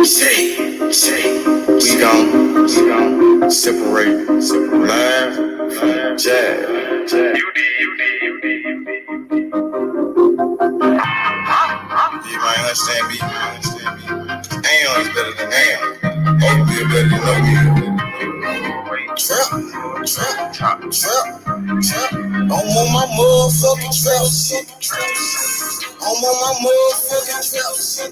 We gon' separate live from jazz. You might understand me. Am is better than am. Oatmeal better than oatmeal. Trap. I'm on my motherfucking trap shit. I'm on my motherfucking trap shit.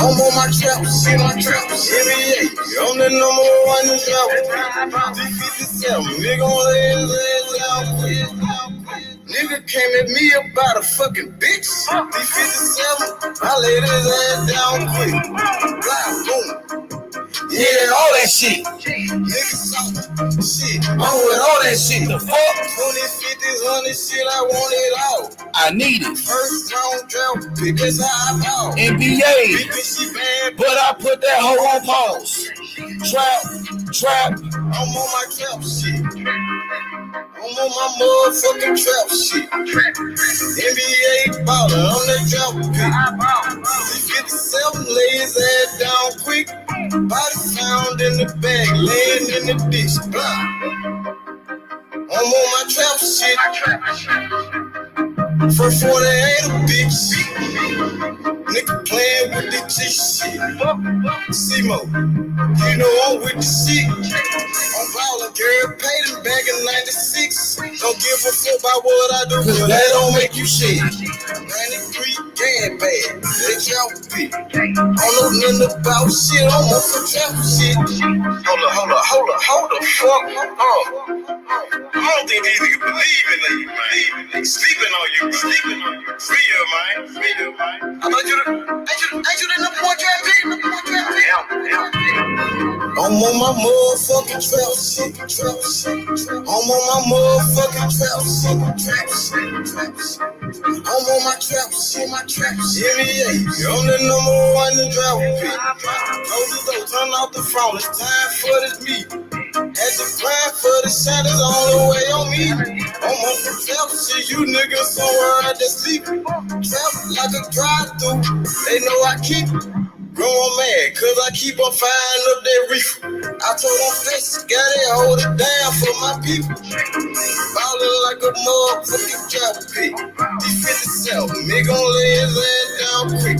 I'm on my trap shit. NBA, I'm the number one in trap. 357, nigga on his ass down quick. Nigga came at me about a fucking bitch. 357, I laid his ass down quick. Blah, boom. Yeah, all that shit. Niggas talking shit. I'm with all that shit. The fuck? 20s, 50s, 100s, shit, I want it all. I need it. First round draft pick, that's how I ball. NBA. She bad, but I put that hoe on pause. Trap. I'm on my trap shit. I'm on my motherfucking trap shit. NBA baller, I'm that trap pick. 57, lay his ass down quick. Body found in the bag, laying in the ditch. I'm on my trap shit. First 48 a bitch. Nigga playing with the G shit. C-Mo, you know I'm with the shit. I'm ballin', girl, paid him back in 96. Don't give a fuck about what I do, cause that don't make you shit. 93, gang bad, they trap pick. I don't know nothing about shit, I'm on some trap shit. Hold the fuck up. I don't think these niggas believe in you, man. They sleeping on you. Free your mind. I thought you the number one trap pick. I'm on my motherfucking trap shit. I'm on my motherfucking trap shit. I'm on my trap shit. NBA, I'm the number one in trap pick. Close the door, turn off the phone. It's time for this meeting. Had to grind for the shot is all the way on me. I'm on some trap shit, you niggas somewhere out there sleeping. Trap like a drive-through, they know I keep going mad, cause I keep on firing up that reefer. I told them faces, gotta hold it down for my people. Ballin' like a motherfucking trap pick. D57, nigga gon' lay his ass down quick.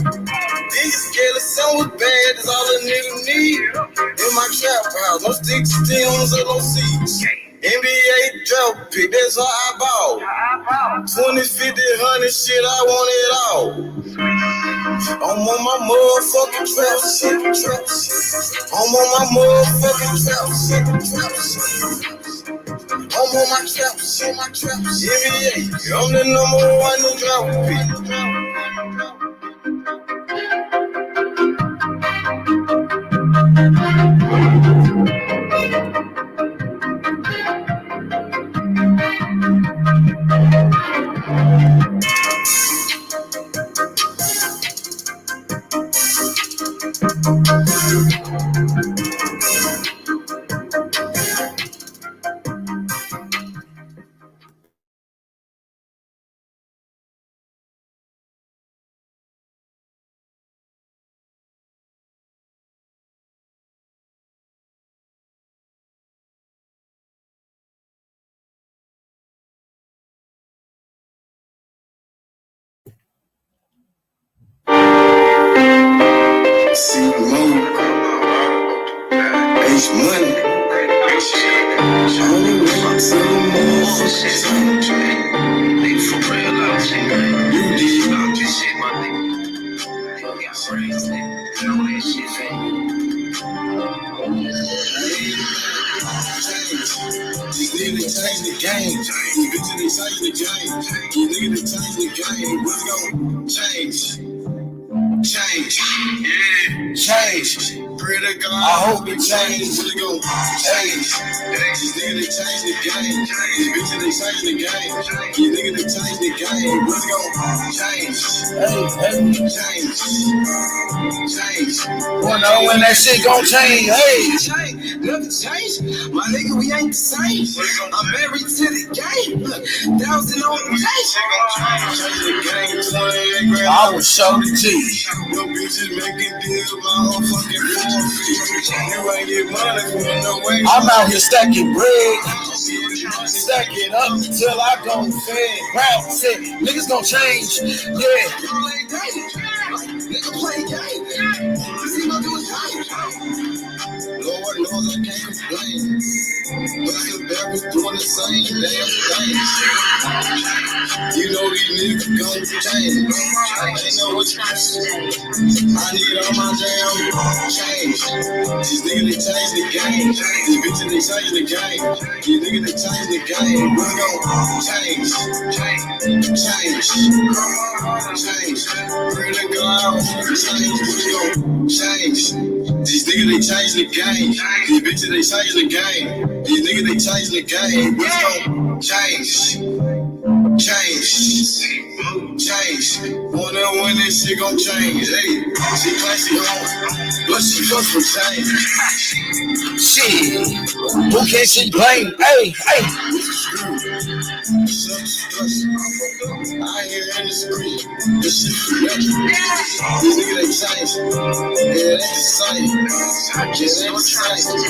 These scared son was bad, that's all a nigga need. In my trap house, no sticks, stems, or no seeds. NBA drop pick, that's how I ball. 20s, 50s, 100s, shit, I want it all. I'm on my motherfucking trap shit. I'm on my motherfucking trap shit. I'm on my trap shit. NBA, I'm the number one in drop pick. See money, H money. Only way to the motherfuckers. Nigga for real out shit. You did. I'm just shit, my nigga. Got brains, nigga. You know that shit, fam. These niggas change the game. These bitches change the game. These niggas change the game. What's gonna change? Change. Pray to God, I hope it changes. Really go change. These niggas they change the game. These bitches they change the game. These niggas they change the game. Really go change. Change. Wanna know when that shit gon' change? Nothing changed. My nigga, we ain't the same. I'm married to the game. Look, 1,000 on the change. I was show the G. No bitches making deals, my whole fucking forfeit. You ain't get money for no way. I'm out here stacking bread. Stack it up till I go fed. Rap said, niggas gon' change. Yeah. Nigga play game. See what do is Lord knows I can't complain. But the devils doing the same damn thing. You know these niggas gon' change. They know what's I need all my damn change. These niggas they change the game. These bitches they change the game. These niggas they change the game. We gon' change. Pray to God, change. We gon' change. These niggas they change the game. These bitches they change the game. These niggas they change the game. We gon' change. Wanna know when this shit gon' change. Hey, she classy home, but she fucks for change. Shit, who can she blame? Hey. I hear in the street, this shit for nothing. These niggas they change. Yeah, they the same.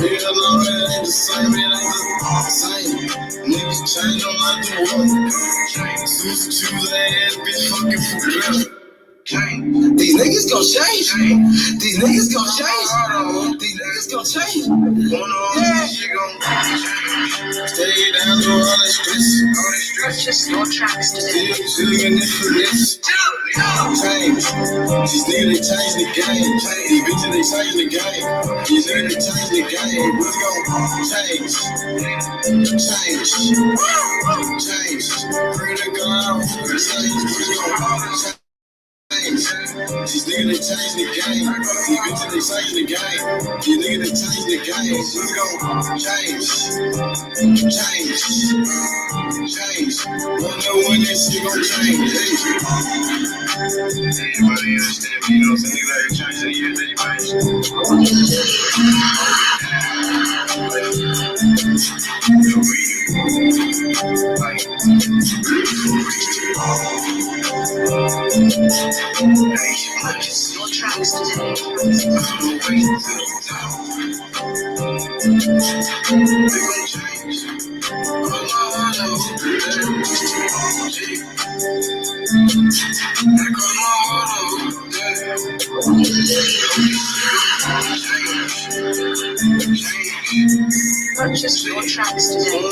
Niggas alone, it ain't the same. It ain't the same. Niggas change on my door. Suits and shoes, ass bitch fucking for better. These niggas gon' change. These niggas gon' change. These niggas gon' change. Yeah. Stay down to all that stress. Purchase your tracks today. Still in this for this. Change. These niggas they change the game. These bitches they change the game. These niggas they change the game. We gon' change. Pray to God, change. We gon' change. These niggas they change the game. These bitches they change the game. These niggas they change the game. We gon' change. Wanna know when this shit gon' change? Everybody understand me, you know what I'm saying? Niggas out here change their years, Purchase your tracks today. Purchase your tracks today.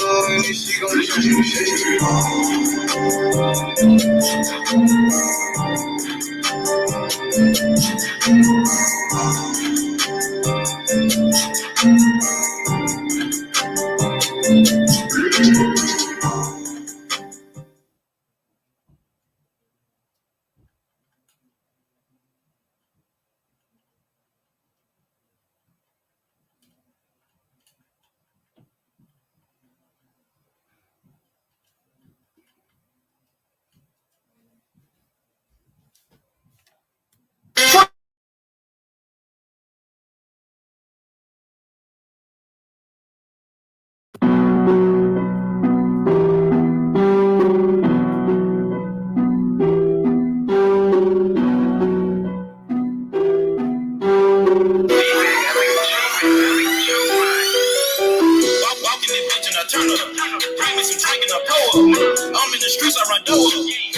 I'm in the streets, I run door.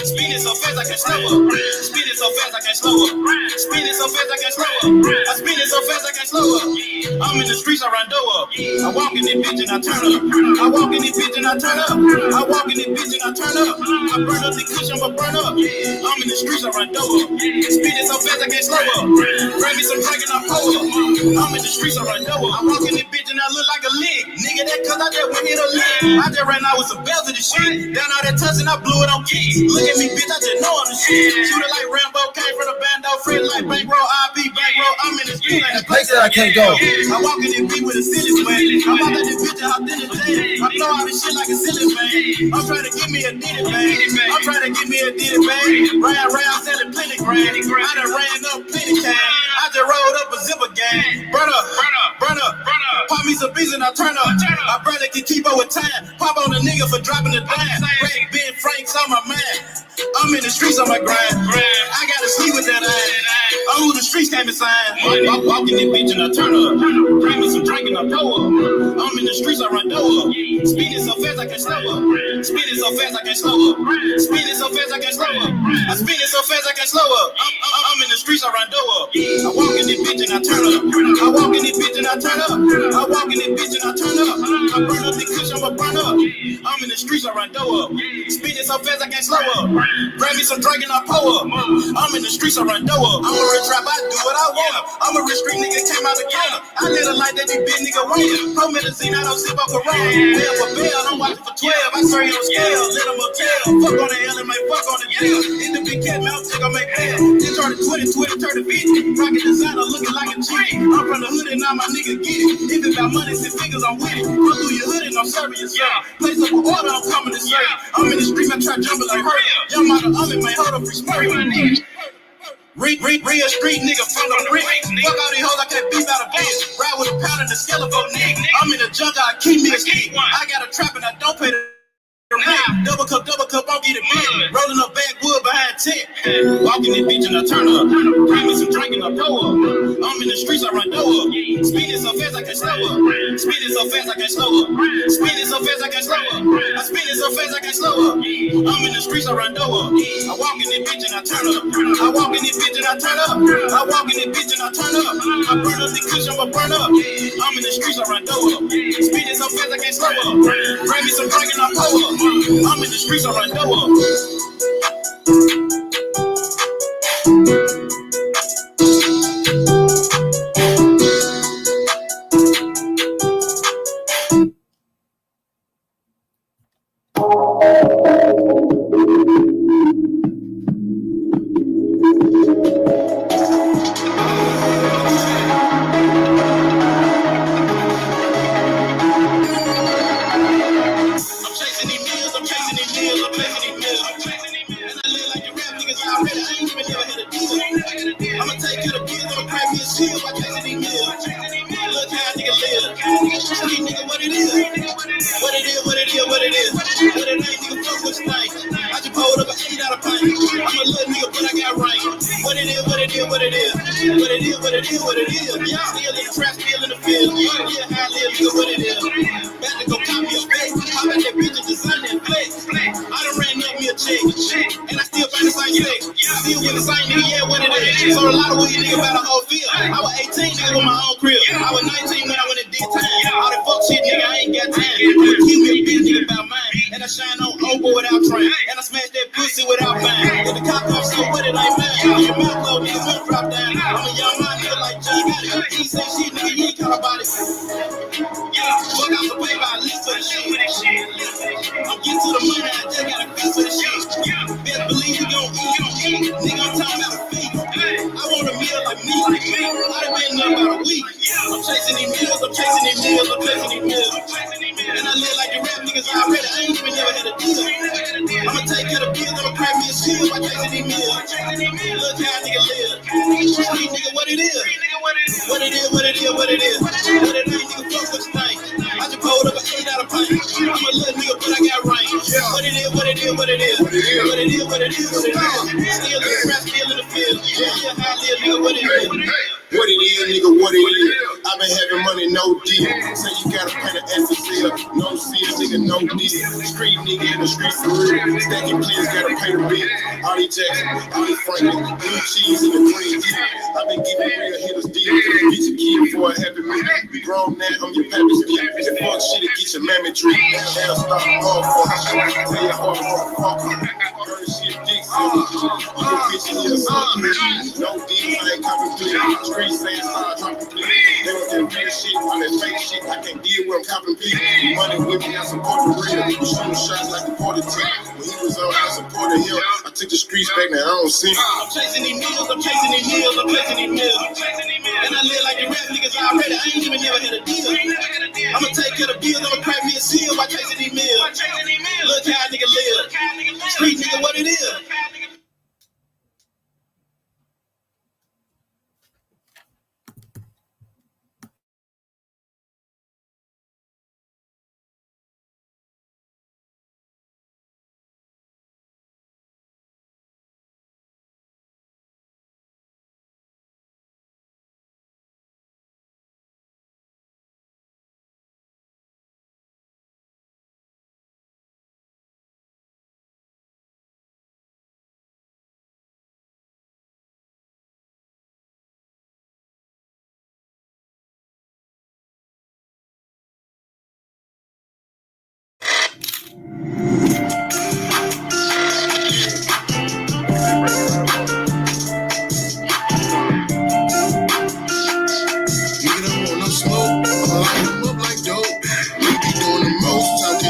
Speeding so fast I can't slow up. Speeding so fast I can't slow up. Speeding so fast I can't slow up. I speeding so fast I can't slow up. I'm in the streets, I run door. I walk in this bitch and I turn up. I walk in this bitch and I turn up. I walk in this bitch and I turn up. I burn up the cushion but burn up. I'm in the streets, I run door. Speeding so fast I can't slow up. Grab me some drink and I pull up. I'm in the streets, I run door. I walk in this bitch and I look like a lick. Nigga, that cause I just went hit a lick. I just ran out with some bells of the shit. Down all that touch and I blew it on keys. Look at me, bitch, I just know I'm the shit. Shoot it like Rambo, came from the bando, free like bankroll, I be bankroll. I'm in this bitch. places I can't go. I walk in this beat with a silly swag. I walk out this bitch and hop in the jail. I blow out this shit like a silly man. I'm trying to give me a ditty bag. I'm trying to give me a ditty bag. Round, selling plenty grand. I done ran up plenty cash. I just rolled up a zipper gang. Burn up. Pop me some beats and I turn up. I barely can keep up with time. Pop on a nigga for dropping the dime. Ray Ben Frank's on my mind. I'm in the streets on my grind. I gotta sleep with that ass. Oh, the streets can't be signed. Walking this bitch and I turn up. Bring me some drink and I blow up. I'm in the streets, I run door up. Speeding so fast I can't slow up. Speeding so fast I can't slow up. Speeding so fast I can't slow up. I speed it so fast I can't slow up. I'm in the streets, I run door up. I walk in this bitch and I turn up. I walk in this bitch and I turn up. I walk in this bitch and I turn up. I burn up the kush, I'ma burn up. I'm in the streets, I run door up. Speeding so fast I can't slow up. Grab me some drink and I pull up. I'm in the streets, I run door up. I'm a rich trap, I do what I want. I'm a rich street nigga, came out the counter. I live a life that these big nigga want. Pro medicine, I don't sip up a wrong. Bail for bail, I'm watching for 12. I serve you on scale, let them up jail. Fuck on the L and make fuck on the jail. In the big cat mouth, take on make bail. Then turn to 20, turn to 50. Rockin' designer, looking like a G. I'm from the hood and now my nigga get it. If it's about money, 6 figures, I'm with it. Come through your hood and I'm serving you, sir. Place up an order, I'm coming to serve. I'm in the street, I try jumping like her. Young model, I'm in my hold up, free smurf. Real street nigga from the brick. Fuck all these hoes, I can't beat out a bitch. Ride with a pound and a skeleton nigga. I'm in the jungle, I keep me a stick. I got a trap and I don't pay the double cup, I'll get it big. Rolling up backwood behind tent. Walking this bitch and I turn up. Bring me some drink and I blow up. I'm in the streets, I run door up. Speeding so fast I can't slow up. Speeding so fast I can't slow up. Speeding so fast I can't slow up. I speeding so fast I can't slow up. I'm in the streets, I run door up. I walk in this bitch and I turn up. I walk in this bitch and I turn up. I walk in this bitch and I turn up. I burn up the kush, I'ma burn up. I'm in the streets, I run door up. Speeding so fast I can't slow up. Bring me some drink and I pull up. I'm in the streets, I run door up. So a lot of what you nigga about a whole field. I was 18 nigga with my own crib. I was 19 when I went to D time. All that fuck shit nigga, I ain't got time. Keep me a bitch nigga about mine. And I shine on Obo without trying. And I smash that pussy without buying. If the cop comes so with it ain't mine. Your mouth low nigga won't drop down. I'm a young man nigga like John Gotti. He say shit nigga, you ain't caught about it. Fuck out the paper, I live for the shit. I'm getting to the money, I just got a feel for the shit. Best believe we gon' eat. Nigga, I'm talking about a feet. I want a meal like me. I done been up about a week. I'm chasing these meals, I'm chasing these meals, I'm chasing these meals. And I live like the rap niggas already. I ain't even never had a deal. I'ma take care of the bills, I'ma crack me a shield by chasing these meals. Look how a nigga live. Street nigga, what it is? What it is, what it is, what it is. What it ain't, nigga, fuck what you think. I just pulled up an 8 out of pint. I'm a little nigga, but I got range. What it is, what it is, what it is. What it is, what it is, what it is. Still in the trap, still in the field. Yeah, how I live, nigga, what it is. What it is, nigga, what it is. I've been having money, no deal. Say you gotta pay the FCL. No seal, nigga, no deal. Street nigga in the street for real. Stacking kids, gotta pay the bill. All these Jackson, all these Franklin, blue cheese in the green deal. I've been giving real hitters deals. Get your kid for a happy meal. We grown now, I'm your pappy's kid. If fuck shit, it get your mammy drink. Hell stop, motherfucker. Tell your heart, motherfucker. Dirty shit, dick, you a bitch in your son. No deals, I ain't coming clear. Street saying start dropping please. They don't get real shit, all that fake shit. I can't deal with them copping please. Money with me, I support the real. We shooting shots like the party team. When he was on, I supported him. I took the streets back, now I don't see. I'm chasing these meals, I'm chasing these meals, I'm chasing these meals. And I live like the rap niggas already, I ain't even never had a deal. I'ma take care of the bills, I'ma crack me a seal by chasing these meals. Look how a nigga live. Street nigga, what it is.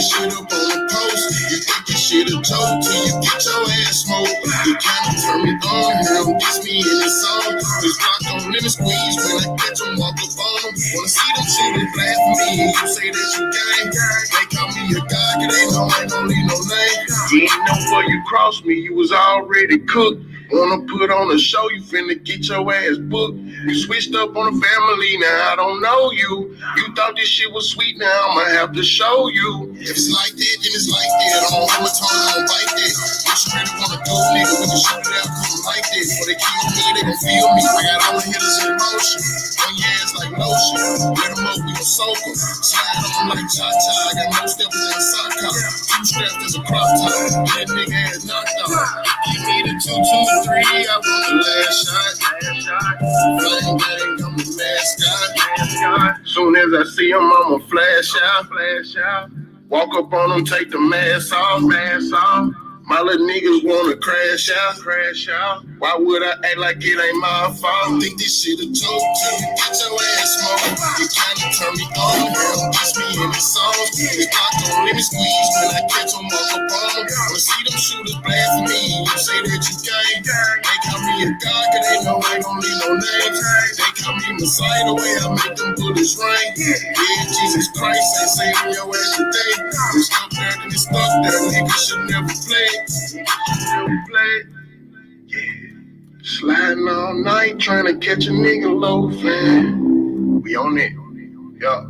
Shit up on the post. You think you shit a joke till you get your ass smoked. You kinda turn me on, girl, gets me in this song. This block don't let me squeeze when I catch them, walk up on them. Wanna see them shooters laugh at me and you say that you gang. They call me a god, cause they know I don't need no name. You ain't know before you crossed me, you was already cooked. Wanna put on a show, you finna get your ass booked. You switched up on the family, now I don't know you. You thought this shit was sweet, now I'ma have to show you. If it's like that, then it's like that. I don't have a tongue, I don't bite that. What you really wanna do, nigga, we can shoot it out, cause I'm like that. Before they kill me, they gon' feel me. I got all the hitters in motion. On your ass like lotion. Let them up, we gon' soak them. Slide on them like cha-cha. I got no steppers in a sock top. Two straps, there's a crop top. That nigga ass knocked off. Give me the 2, 2, 3, I want the last shot. Flame gang, I'm the mascot. Soon as I see him, I'ma flash out. Walk up on them, take the mask off. My little niggas wanna crash out. Why would I act like it ain't my fault? Think this shit a joke till you get your ass smoked. You kinda turn me on, girl, gets me in the songs. The clock don't let me squeeze when I catch them up on them. Wanna see them shooters blast for me, you say that you gang. They call me a god, cause they know I don't need no names. They call me Messiah, the way I make them bullets rain. Yeah, Jesus Christ ain't saving your ass today. It's stuck there, then it's stuck there, nigga should never play. Yeah. Sliding all night, trying to catch a nigga loafing. We on it. Yeah.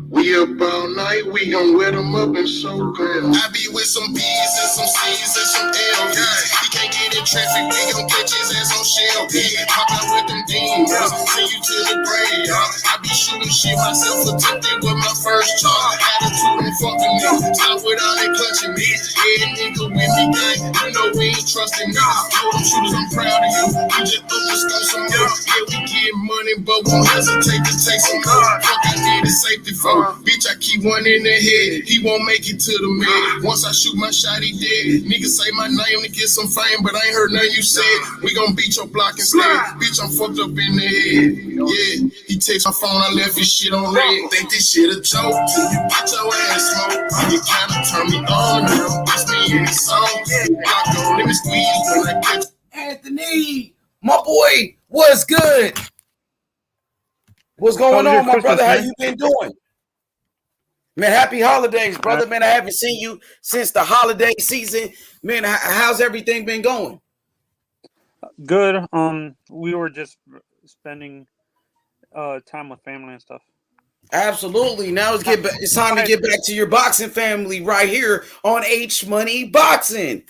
We up all night, we gon' wet them up and soak them. I be with some B's and some C's and some L's. He can't get in traffic, we gon' catch his ass on shell. Pop out with them demons, send you to the grave. I be shooting shit myself, attempted with my first charge. Attitude ain't fucking me, stop without it clutching me. Yeah, nigga with me, gang, you know we ain't trusting me. Told them shooters, I'm proud of you. We just up and stole some more. Yeah, we get money, but won't hesitate to take some more. Fuck, I need a safety phone. Bitch, I keep one in the head. He won't make it to the med. Once I shoot my shot, he dead. Niggas say my name to get some fame, but I ain't heard nothing you said. We gon' beat your block instead. Bitch, I'm fucked up in the head. Yeah, he takes my phone, I left his shit on red. Think this shit a joke till you get your ass smoked. You kinda turn me on, girl. Push me in the song. Block don't let me squeeze when I catch. Anthony, my boy, what's good? What's going on, my brother? How you been doing? Man, happy holidays, brother. Man, I haven't seen you since the holiday season. Man, how's everything been going? Good. We were just spending time with family and stuff. Absolutely. Now it's time to get back to your boxing family right here on H Money Boxing.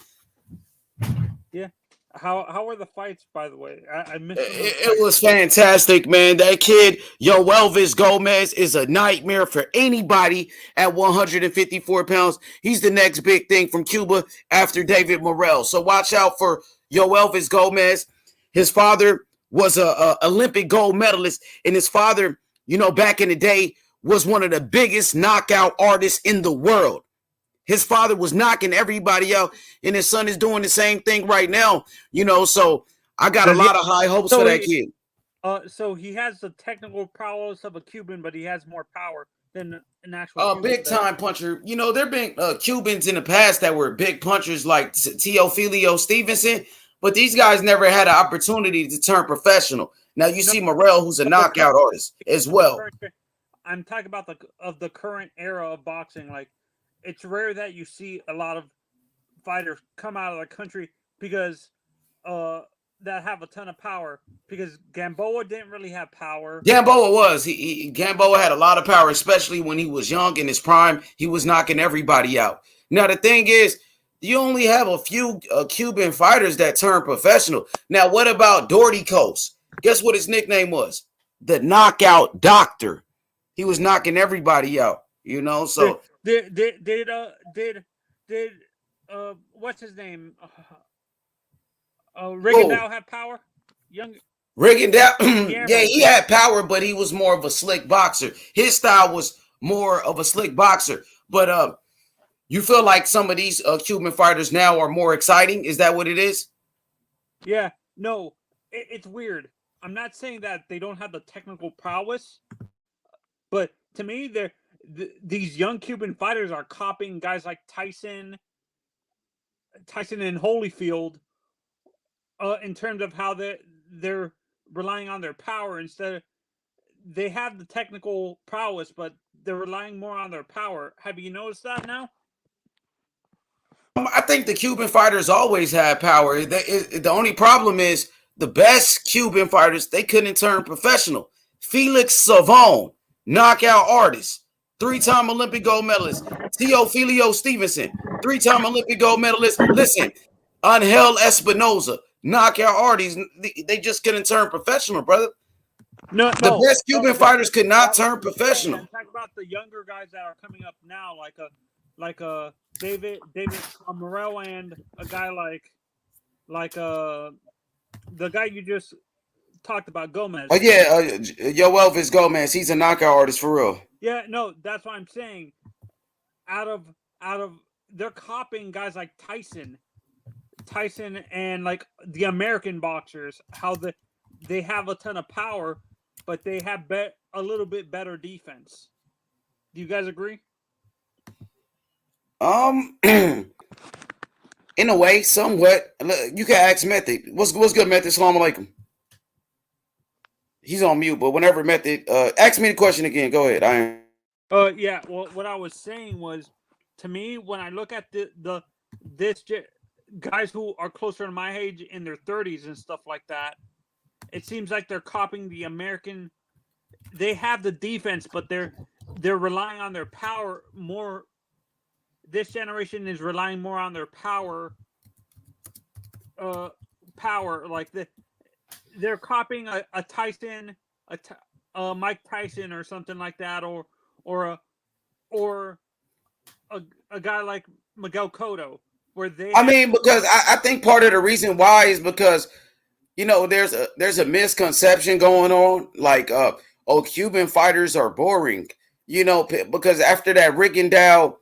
Yeah. How were the fights, by the way? I missed them. It was fantastic, man. That kid, Elvis Gomez, is a nightmare for anybody at 154 pounds. He's the next big thing from Cuba after David Morrell. So watch out for Elvis Gomez. His father was a Olympic gold medalist, and his father, back in the day, was one of the biggest knockout artists in the world. His father was knocking everybody out, and his son is doing the same thing right now, so I got a lot of high hopes for that kid. So he has the technical prowess of a Cuban, but he has more power than an actual Cuban. Big time puncher. You know, there been Cubans in the past that were big punchers like Teofilio Stevenson, but these guys never had an opportunity to turn professional. Now you see Morrell, who's a knockout artist as well. I'm talking about the current era of boxing. Like, it's rare that you see a lot of fighters come out of the country because that have a ton of power, because Gamboa didn't really have power. Gamboa had a lot of power, especially when he was young in his prime. He was knocking everybody out. Now the thing is, you only have a few Cuban fighters that turn professional. Now what about Doherty Coast? Guess what his nickname was? The Knockout Doctor. He was knocking everybody out. You know, so did what's his name? Rigondeaux have power? Rigondeaux, yeah, he had power, but he was more of a slick boxer. His style was more of a slick boxer. But you feel like some of these Cuban fighters now are more exciting? Is that what it is? Yeah, no, it's weird. I'm not saying that they don't have the technical prowess, but to me, these young Cuban fighters are copying guys like Tyson and Holyfield. In terms of how they're relying on their power, instead they have the technical prowess, but they're relying more on their power. Have you noticed that now? I think the Cuban fighters always had power. The only problem is the best Cuban fighters, they couldn't turn professional. Felix Savon, knockout artist, 3-time Olympic gold medalist. Teofilio Stevenson, 3-time Olympic gold medalist. Listen, Angel Espinoza, knockout artists, they just couldn't turn professional, brother. The best Cuban fighters could not turn professional. Talk about the younger guys that are coming up now, like David Morrell, and a guy like the guy you just talked about, Gomez. Oh yeah, Yoelvis Gomez. He's a knockout artist for real. Yeah, no, that's what I'm saying. Out of they're copying guys like Tyson and like the American boxers, how they have a ton of power, but they have a little bit better defense. Do you guys agree? In a way, somewhat. You can ask Method. What's good, Method? Assalamu alaikum. He's on mute, but whenever Method, ask me the question again. Go ahead. Yeah. Well, what I was saying was, to me, when I look at this guys who are closer to my age in their 30s and stuff like that, it seems like they're copying the American. They have the defense, but they're relying on their power more. This generation is relying more on their power. Like they're copying a Tyson, Mike Tyson or something like that, or a guy like Miguel Cotto. Because I think part of the reason why is because, you know, there's a misconception going on, like, Cuban fighters are boring, you know, because after that Rigondeaux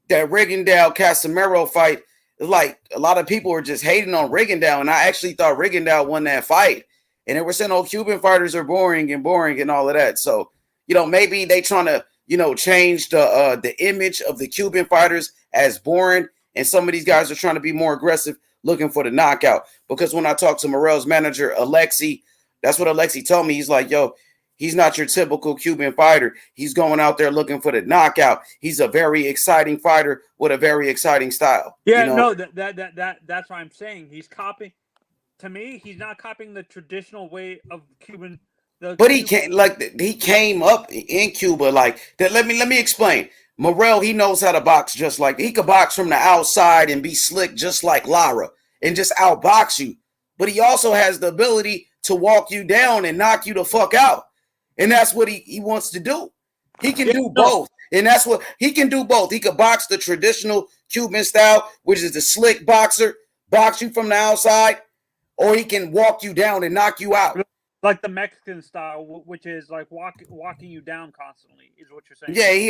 Casemiro fight, like a lot of people were just hating on Rigondeaux, and I actually thought Rigondeaux won that fight, and they were saying, Cuban fighters are boring and all of that. So, you know, maybe they trying to, you know, change the image of the Cuban fighters as boring. And some of these guys are trying to be more aggressive, looking for the knockout. Because when I talked to Morrell's manager, Alexi, that's what Alexi told me. He's like, yo, he's not your typical Cuban fighter. He's going out there looking for the knockout. He's a very exciting fighter with a very exciting style. Yeah, you know? No, that's what I'm saying. He's copying. To me, he's not copying the traditional way of Cuban. But he came up in Cuba like that. Let me explain. Morrell, he knows how to box just like he could box from the outside and be slick just like Lara and just outbox you. But he also has the ability to walk you down and knock you the fuck out. And that's what he wants to do. He can do both. And that's what he can do both. He could box the traditional Cuban style, which is the slick boxer, box you from the outside, or he can walk you down and knock you out. Like the Mexican style, which is like walking you down constantly, is what you're saying. Yeah, he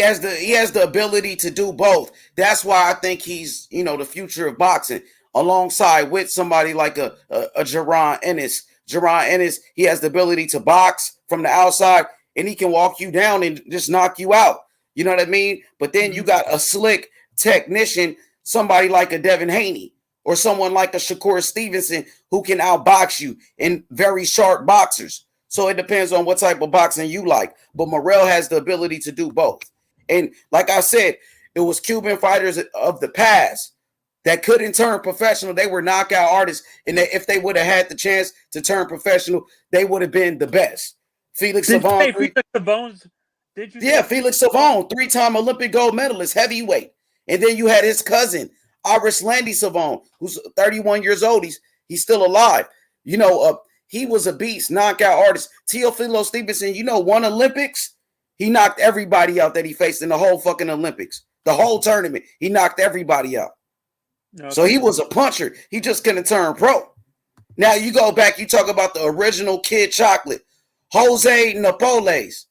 has the ability to do both. That's why I think he's, you know, the future of boxing, alongside with somebody like a Jaron Ennis. Jaron Ennis, he has the ability to box from the outside, and he can walk you down and just knock you out. You know what I mean? But then you got a slick technician, somebody like a Devin Haney or someone like a Shakur Stevenson who can outbox you in very sharp boxers. So it depends on what type of boxing you like. But Morrell has the ability to do both. And like I said, it was Cuban fighters of the past that couldn't turn professional. They were knockout artists. And if they would have had the chance to turn professional, they would have been the best. Felix Savon. Felix Savon? Did you? Yeah, Felix Savon, 3-time Olympic gold medalist, heavyweight. And then you had his cousin, Iris Landy Savon, who's 31 years old. He's still alive. You know, he was a beast, knockout artist. Teofilo Stevenson, you know, won Olympics. He knocked everybody out that he faced in the whole fucking Olympics. The whole tournament, he knocked everybody out. Okay. So he was a puncher. He just couldn't turn pro. Now you go back, you talk about the original Kid Chocolate, Jose Napoles.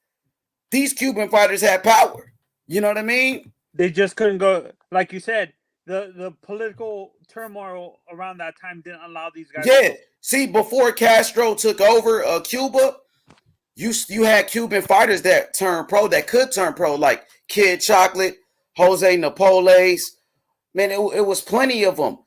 These Cuban fighters had power. You know what I mean? They just couldn't go, like you said, the political turmoil around that time didn't allow these guys. Yeah. See, before Castro took over Cuba, you had Cuban fighters that turned pro, that could turn pro, like Kid Chocolate, Jose Napoles. Man, it was plenty of them.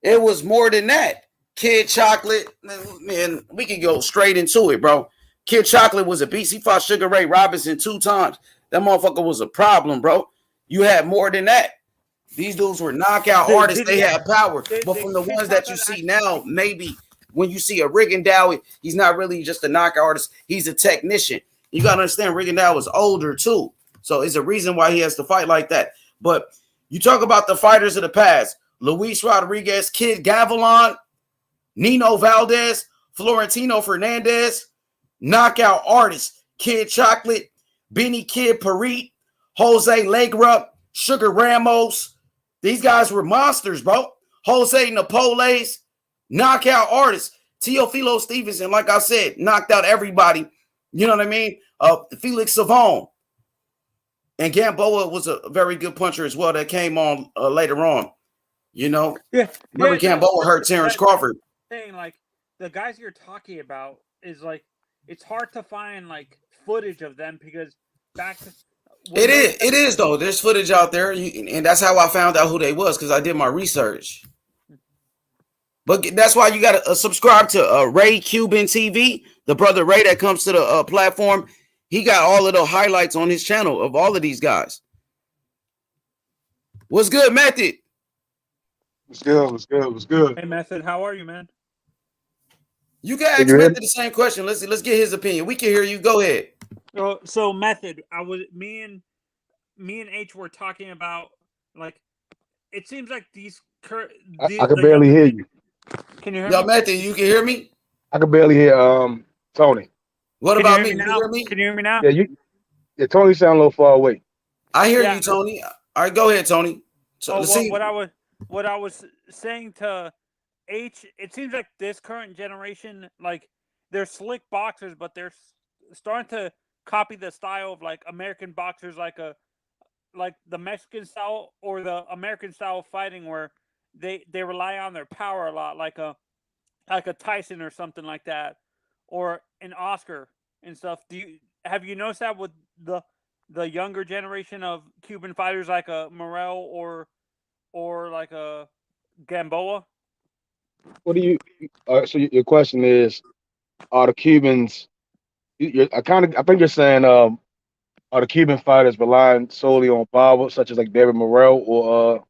It was more than that. Kid Chocolate, man, we can go straight into it, bro. Kid Chocolate was a beast. He fought Sugar Ray Robinson 2 times. That motherfucker was a problem, bro. You had more than that. These dudes were knockout artists. They had power. But from the ones that you see now, maybe when you see a Rigondeaux, he's not really just a knockout artist. He's a technician. You got to understand, Rigondeaux was older too. So it's a reason why he has to fight like that. But you talk about the fighters of the past. Luis Rodriguez, Kid Gavilan, Nino Valdez, Florentino Fernandez, knockout artists. Kid Chocolate, Benny Kid Parit, Jose Legrup, Sugar Ramos. These guys were monsters, bro. Jose Napoles, knockout artists. Teofilo Stevenson, like I said, knocked out everybody. You know what I mean? Felix Savon. And Gamboa was a very good puncher as well that came on later on. You know? Yeah. Remember Gamboa hurt Terrence Crawford. Saying, like, the guys you're talking about is, like, it's hard to find, like, footage of them because back to... It is, though. There's footage out there, and that's how I found out who they was, because I did my research. But that's why you got to subscribe to Ray Cuban TV, the brother Ray that comes to the platform. He got all of the highlights on his channel of all of these guys. What's good, Method? What's good? Hey, Method, how are you, man? You can ask Method the same question. Let's get his opinion. We can hear you. Go ahead. So Method, me and H were talking about, like, it seems like I can barely hear you. Can you hear me? Method, you can hear me? I can barely hear Tony. What about me? Can you hear me? Can you hear me now? Yeah, Tony sound a little far away. I hear you, Tony. All right, go ahead, Tony. So what I was saying to H, it seems like this current generation, like, they're slick boxers, but they're starting to copy the style of, like, American boxers, like the Mexican style or the American style of fighting, where they rely on their power a lot, like a Tyson or something like that, or an Oscar and stuff. Have you noticed that with the younger generation of Cuban fighters, like a Morrell or like a Gamboa? What do you? So your question is, are the Cubans? I think you're saying, are the Cuban fighters relying solely on power, such as like David Morrell or?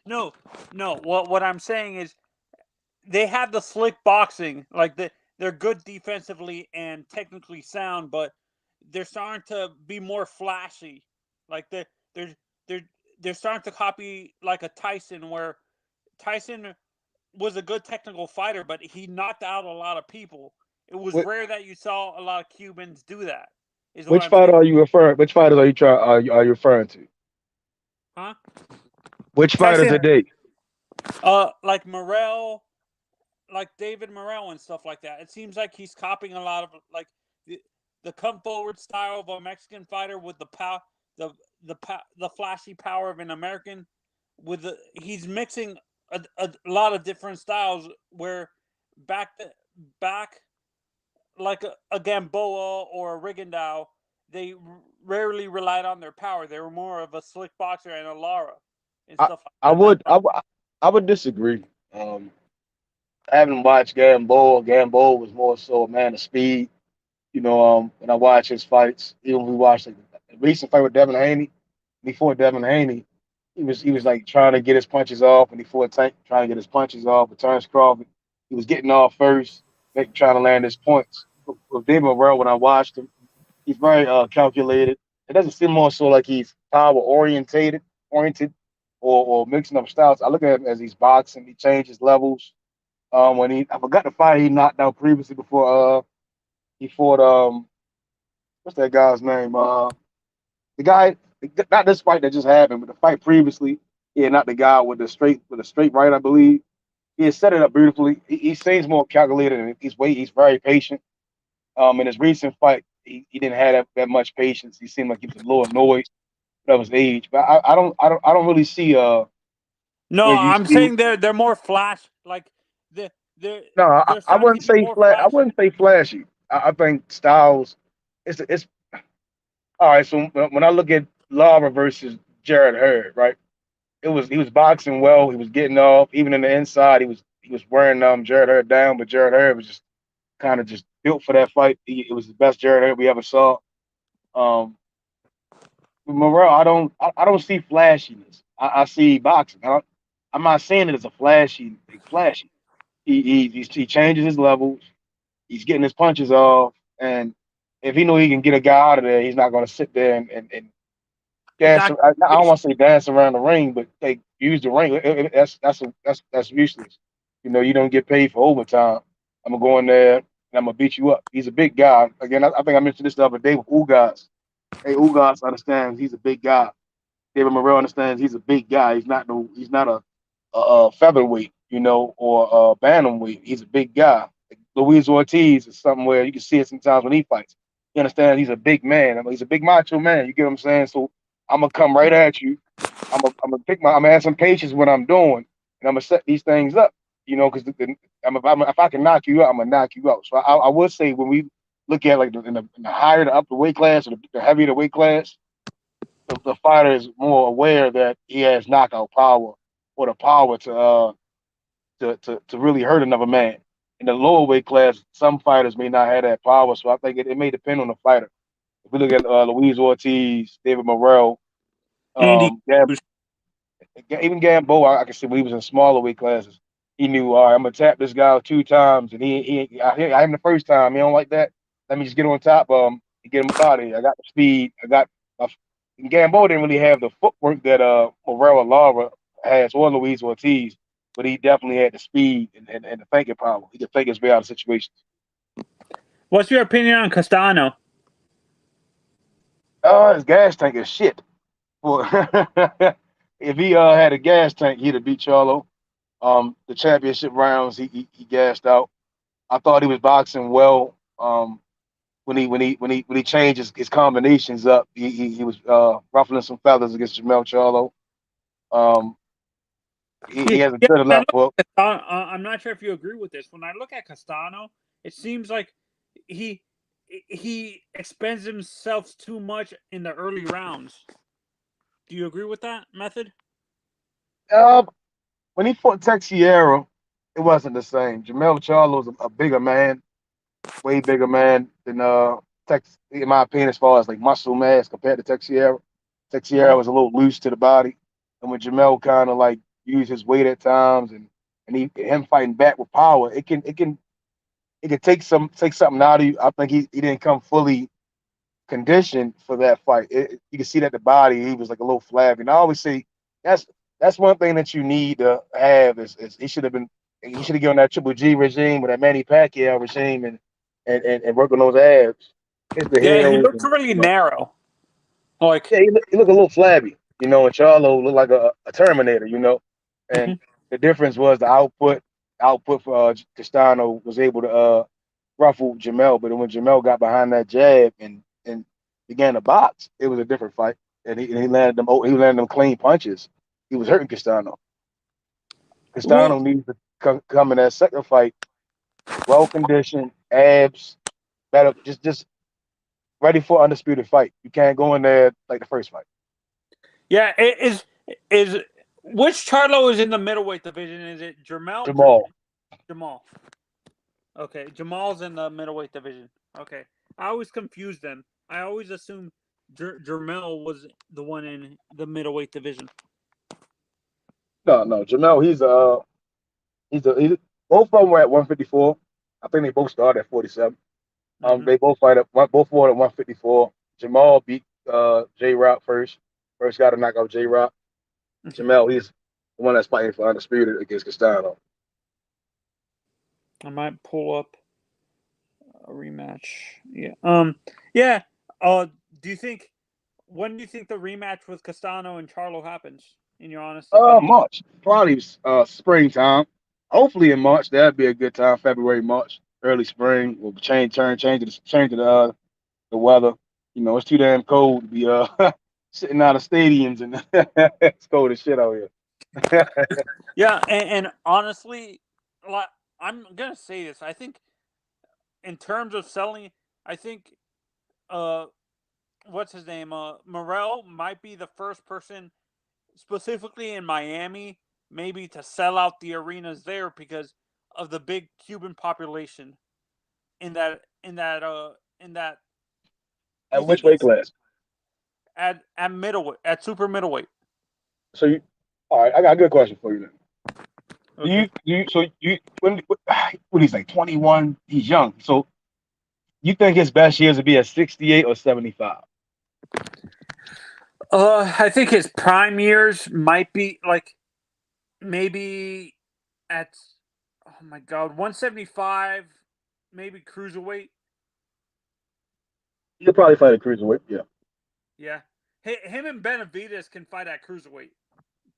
No. What I'm saying is, they have the slick boxing, like they're good defensively and technically sound, but they're starting to be more flashy. Like they're starting to copy like a Tyson, where Tyson was a good technical fighter, but he knocked out a lot of people. It was rare that you saw a lot of Cubans do that. Which fighter are you referring? Which fighters are you referring to? Huh? Which fighters are they? Like Morrell, like David Morrell and stuff like that. It seems like he's copying a lot of, like, the come forward style of a Mexican fighter with the flashy power of an American. He's mixing a lot of different styles, where back like a Gamboa or a Rigondeaux, they rarely relied on their power. They were more of a slick boxer and a Lara and I stuff like I that. That's would I, would- I would disagree. I haven't watched Gamboa. Gamboa was more so a man of speed. When I watch his fights, even when we watched like, the recent fight with Devin Haney, before Devin Haney, he was like trying to get his punches off, and he fought Tank trying to get his punches off. But Terrence Crawford, he was getting off first, trying to land his points. With David Morrell, when I watched him, he's very calculated. It doesn't seem more so like he's power oriented, or mixing up styles. I look at him as he's boxing. He changes levels. I forgot the fight he knocked out previously before he fought what's that guy's name? The guy, not this fight that just happened, but the fight previously. Yeah, not the guy with the straight right, I believe. He has set it up beautifully. He seems more calculated, and he's very patient. In his recent fight, he didn't have that much patience. He seemed like he was a little annoyed of his age. But I don't really see no, where you I'm see. saying they're more flash. Like the No, they're I starting to wouldn't get say more flat. I flashy. wouldn't say flashy. I think Styles. It's all right. So when I look at Lara versus Jared Hurd, right? He was boxing well. He was getting off. Even in the inside, he was wearing Jared Hurd down. But Jared Hurd was just kind of just built for that fight. It was the best Jared Hurd we ever saw. Um, Morrell, I don't see flashiness. I see boxing. I'm not saying it as a flashy. He changes his levels. He's getting his punches off, and if he know he can get a guy out of there, he's not going to sit there and dance. Exactly. I don't want to say dance around the ring, but they use the ring. That's useless. You don't get paid for overtime. I'm gonna go in there and I'm gonna beat you up. He's a big guy. Again, I think I mentioned this the other day with Ugas. Hey, Ugas understands he's a big guy. David Morrell understands he's a big guy. He's not a featherweight, or a bantamweight. He's a big guy. Luis Ortiz is something where you can see it sometimes when he fights. He understands he's a big man. I mean, he's a big macho man. You get what I'm saying? So I'm gonna come right at you. I'm gonna have some patience when I'm doing, and I'm gonna set these things up. Because if I can knock you out, I'm gonna knock you out. So I would say when we look at like in the higher the up the weight class or the heavier the weight class, the fighter is more aware that he has knockout power or the power to really hurt another man. In the lower weight class, some fighters may not have that power, so I think it may depend on the fighter. If we look at Luis Ortiz, David Morrell, Andy. Gab, even Gambo, I can see when he was in smaller weight classes, he knew, all right, I'm gonna tap this guy 2 times, and I hit him the first time. He don't like that. Let me just get on top of him and get him out of here. I got the speed. And Gambo didn't really have the footwork that Morrell or Lara has or Luis Ortiz, but he definitely had the speed and the thinking power. He could think his way out of situations. What's your opinion on Castano? His gas tank is shit. Well, if he had a gas tank, he'd have beat Charlo. The championship rounds, he gassed out. I thought he was boxing well. When he changed his combinations up, he was ruffling some feathers against Jamel Charlo. Um, he has a Yeah, good when I enough look book. at Castano, I'm not sure if you agree with this. When I look at Castano, it seems like he he expends himself too much in the early rounds. Do you agree with that method? Uh, when he fought Texiera, it wasn't the same. Jamel Charlo was a bigger man, way bigger man than Tex, in my opinion, as far as like muscle mass compared to Texiera. Texiera Uh-huh. was a little loose to the body, and when Jamel kind of like used his weight at times, and him fighting back with power, it can take something out of you. I think he didn't come fully conditioned for that fight. You can see that the body, he was like a little flabby. And I always say that's that's one thing that you need to have is he should have given that Triple G regime or that Manny Pacquiao regime and work on those abs. It's the Yeah, he heels looks and really narrow. Like, yeah, he look a little flabby, and Charlo looked like a Terminator. And mhm. the difference was the output for Castano was able to ruffle Jamel, but when Jamel got behind that jab and began to box, it was a different fight. And he landed them clean punches. He was hurting Castano. Well, Castano needs to come in that second fight well conditioned, abs, better, just ready for undisputed fight. You can't go in there like the first fight. Yeah, it is which Charlo is in the middleweight division? Is it Jermel? Jamal. Jamal. Okay, Jamal's in the middleweight division. Okay, I always confuse them. I always assume Jermel was the one in the middleweight division. No, Jamel. He's both of them were at 154. I think they both started at 47. Mm-hmm. They both fought at 154. Jamal beat J Rock first. First guy to knock out J Rock. Jamel, he's the one that's fighting for undisputed against Castano. I might pull up a rematch. Yeah. Yeah. Do you think when do you think the rematch with Castano and Charlo happens? In your honest opinion? March, probably springtime. Hopefully in March, that'd be a good time. February, March, early spring. We'll change the weather. You know, it's too damn cold to be sitting out of stadiums and it's cold as shit out here. Yeah, and honestly, like, I'm gonna say this. I think in terms of selling, I think what's his name? Morel might be the first person, specifically in Miami, maybe to sell out the arenas there because of the big Cuban population in that. Do you At think which weight it's class? at middleweight, at super middleweight? So you, all right, I got a good question for you then. Okay. When he's like 21, he's young. So you think his best years would be at 68 or 75? I think his prime years might be like maybe at oh my god, 175, maybe cruiserweight. He'll probably fight a cruiserweight. Yeah. Yeah, him and Benavidez can fight at cruiserweight.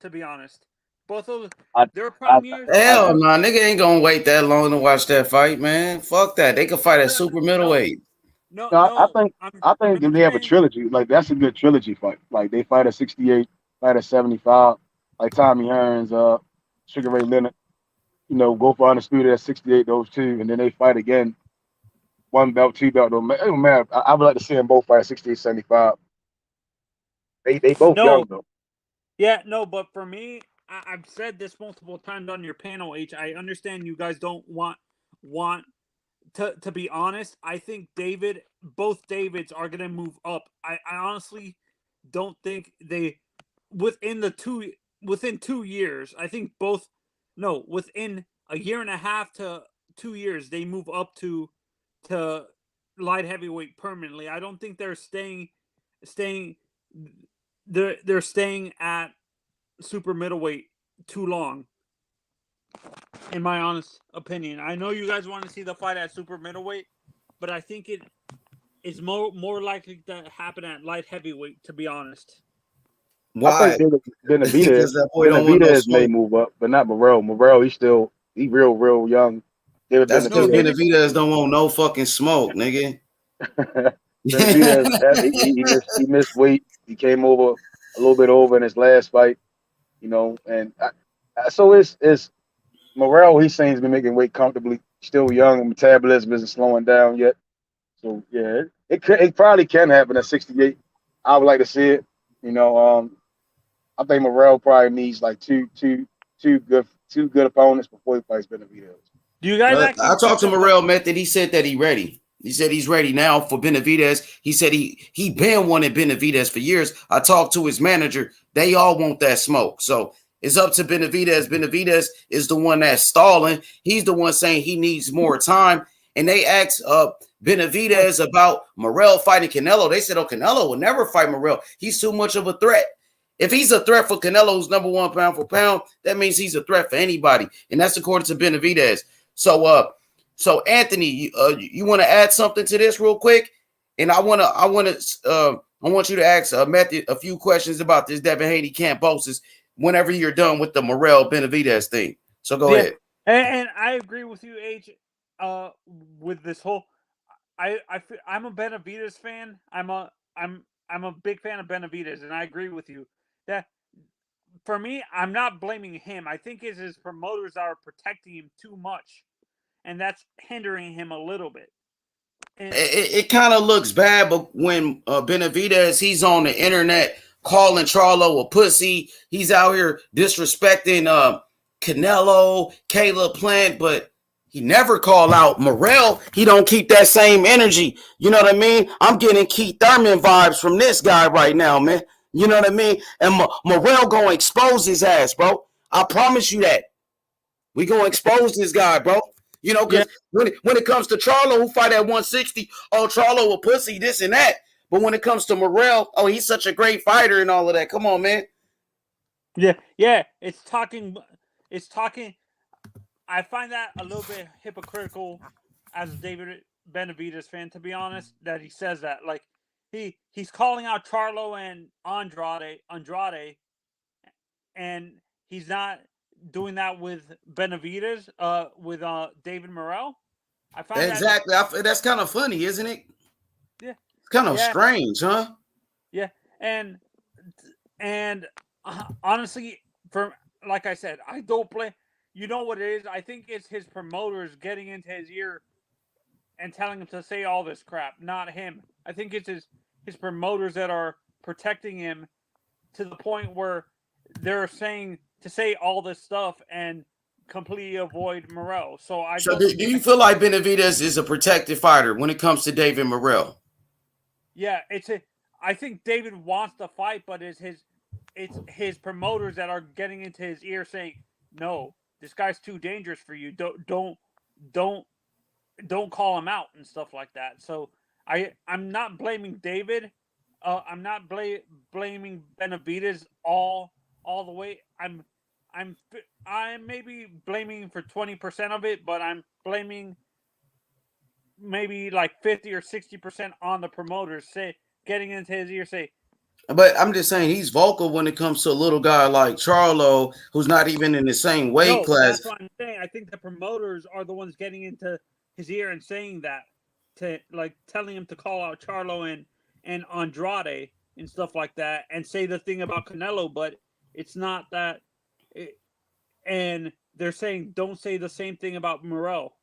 To be honest, both of I, their I, prime years. I, Hell no, nigga ain't gonna wait that long to watch that fight, man. Fuck that. They could fight at super No, middleweight. no, no, I no. think I'm I think if not they have a saying trilogy, like that's a good trilogy fight. Like they fight at 68, fight at 75, like Tommy Hearns, Sugar Ray Leonard, go for undisputed at 68, those two, and then they fight again, one belt, two belt. It don't matter. I would like to see them both fight at 68, 75. They both no. young though. Yeah, no. But for me, I've said this multiple times on your panel. I understand you guys don't want to be honest, I think both Davids are gonna move up. I honestly don't think they within the within 2 years. I think both no within a year and a half to 2 years they move up to light heavyweight permanently. I don't think they're staying they're staying at super middleweight too long. In my honest opinion, I know you guys want to see the fight at super middleweight, but I think it is more likely to happen at light heavyweight. To be honest, I Why? think Benavidez Because that boy don't want no Benavidez may smoke. move up, but not Morel. Morel, he real young. David That's because no Benavidez. David. Benavidez don't want no fucking smoke, nigga. Benavidez, he missed weight. He came over a little bit over in his last fight, and so it's Morel. He's saying he's been making weight comfortably. Still young, metabolism isn't slowing down yet. So yeah, it probably can happen at 68. I would like to see it. I think Morel probably needs like two good opponents before he fights Benavidez. Do you guys I actually talked think to that? Morel Method. He said that he ready. He said he's ready now for Benavidez. He said he been wanting Benavidez for years. I talked to his manager. They all want that smoke. So it's up to Benavidez. Benavidez is the one that's stalling. He's the one saying he needs more time. And they asked Benavidez about Morel fighting Canelo. They said, oh, Canelo will never fight Morel. He's too much of a threat. If he's a threat for Canelo, who's number one pound for pound, that means he's a threat for anybody. And that's according to Benavidez. So Anthony, you want to add something to this real quick? And I want you to ask Method a few questions about this Devin Haney Kambosos whenever you're done with the Morel Benavidez thing. So go ahead. And I agree with you, H. With this whole, I'm a Benavidez fan. I'm a big fan of Benavidez, and I agree with you that for me, I'm not blaming him. I think it's his promoters that are protecting him too much, and that's hindering him a little bit. it kind of looks bad, but when Benavidez, he's on the internet calling Charlo a pussy, he's out here disrespecting Canelo, Caleb Plant, but he never call out Morrell. He don't keep that same energy. You know what I mean? I'm getting Keith Thurman vibes from this guy right now, man. You know what I mean? And Morrell gonna expose his ass, bro. I promise you that. We gonna expose this guy, bro. You know, because when it comes to Charlo, who fight at 160, oh, Charlo a pussy, this and that. But when it comes to Morrell, oh, he's such a great fighter and all of that. Come on, man. Yeah. It's talking. I find that a little bit hypocritical as a David Benavidez fan, to be honest, that he says that. Like, he's calling out Charlo and Andrade, and he's not doing that with Benavidez, with David Morrell. I find exactly. That's kind of funny, isn't it? Yeah. It's kind of strange, huh? Yeah, and honestly, like I said, I don't blame. You know what it is? I think it's his promoters getting into his ear and telling him to say all this crap, not him. I think it's his promoters that are protecting him to the point where they're saying to say all this stuff and completely avoid Morrell. So do you feel like Benavidez is a protected fighter when it comes to David Morrell? Yeah, I think David wants to fight, but it's his promoters that are getting into his ear saying, "No, this guy's too dangerous for you. Don't call him out," and stuff like that. So I'm not blaming David. I'm not blaming Benavidez all the way. I'm maybe blaming for 20% of it, but I'm blaming maybe like 50 or 60% on the promoters getting into his ear say. But I'm just saying he's vocal when it comes to a little guy like Charlo, who's not even in the same weight class. That's what I'm saying. I think the promoters are the ones getting into his ear and saying that, to like telling him to call out Charlo and Andrade and stuff like that, and say the thing about Canelo, but it's not that. And they're saying don't say the same thing about Morrell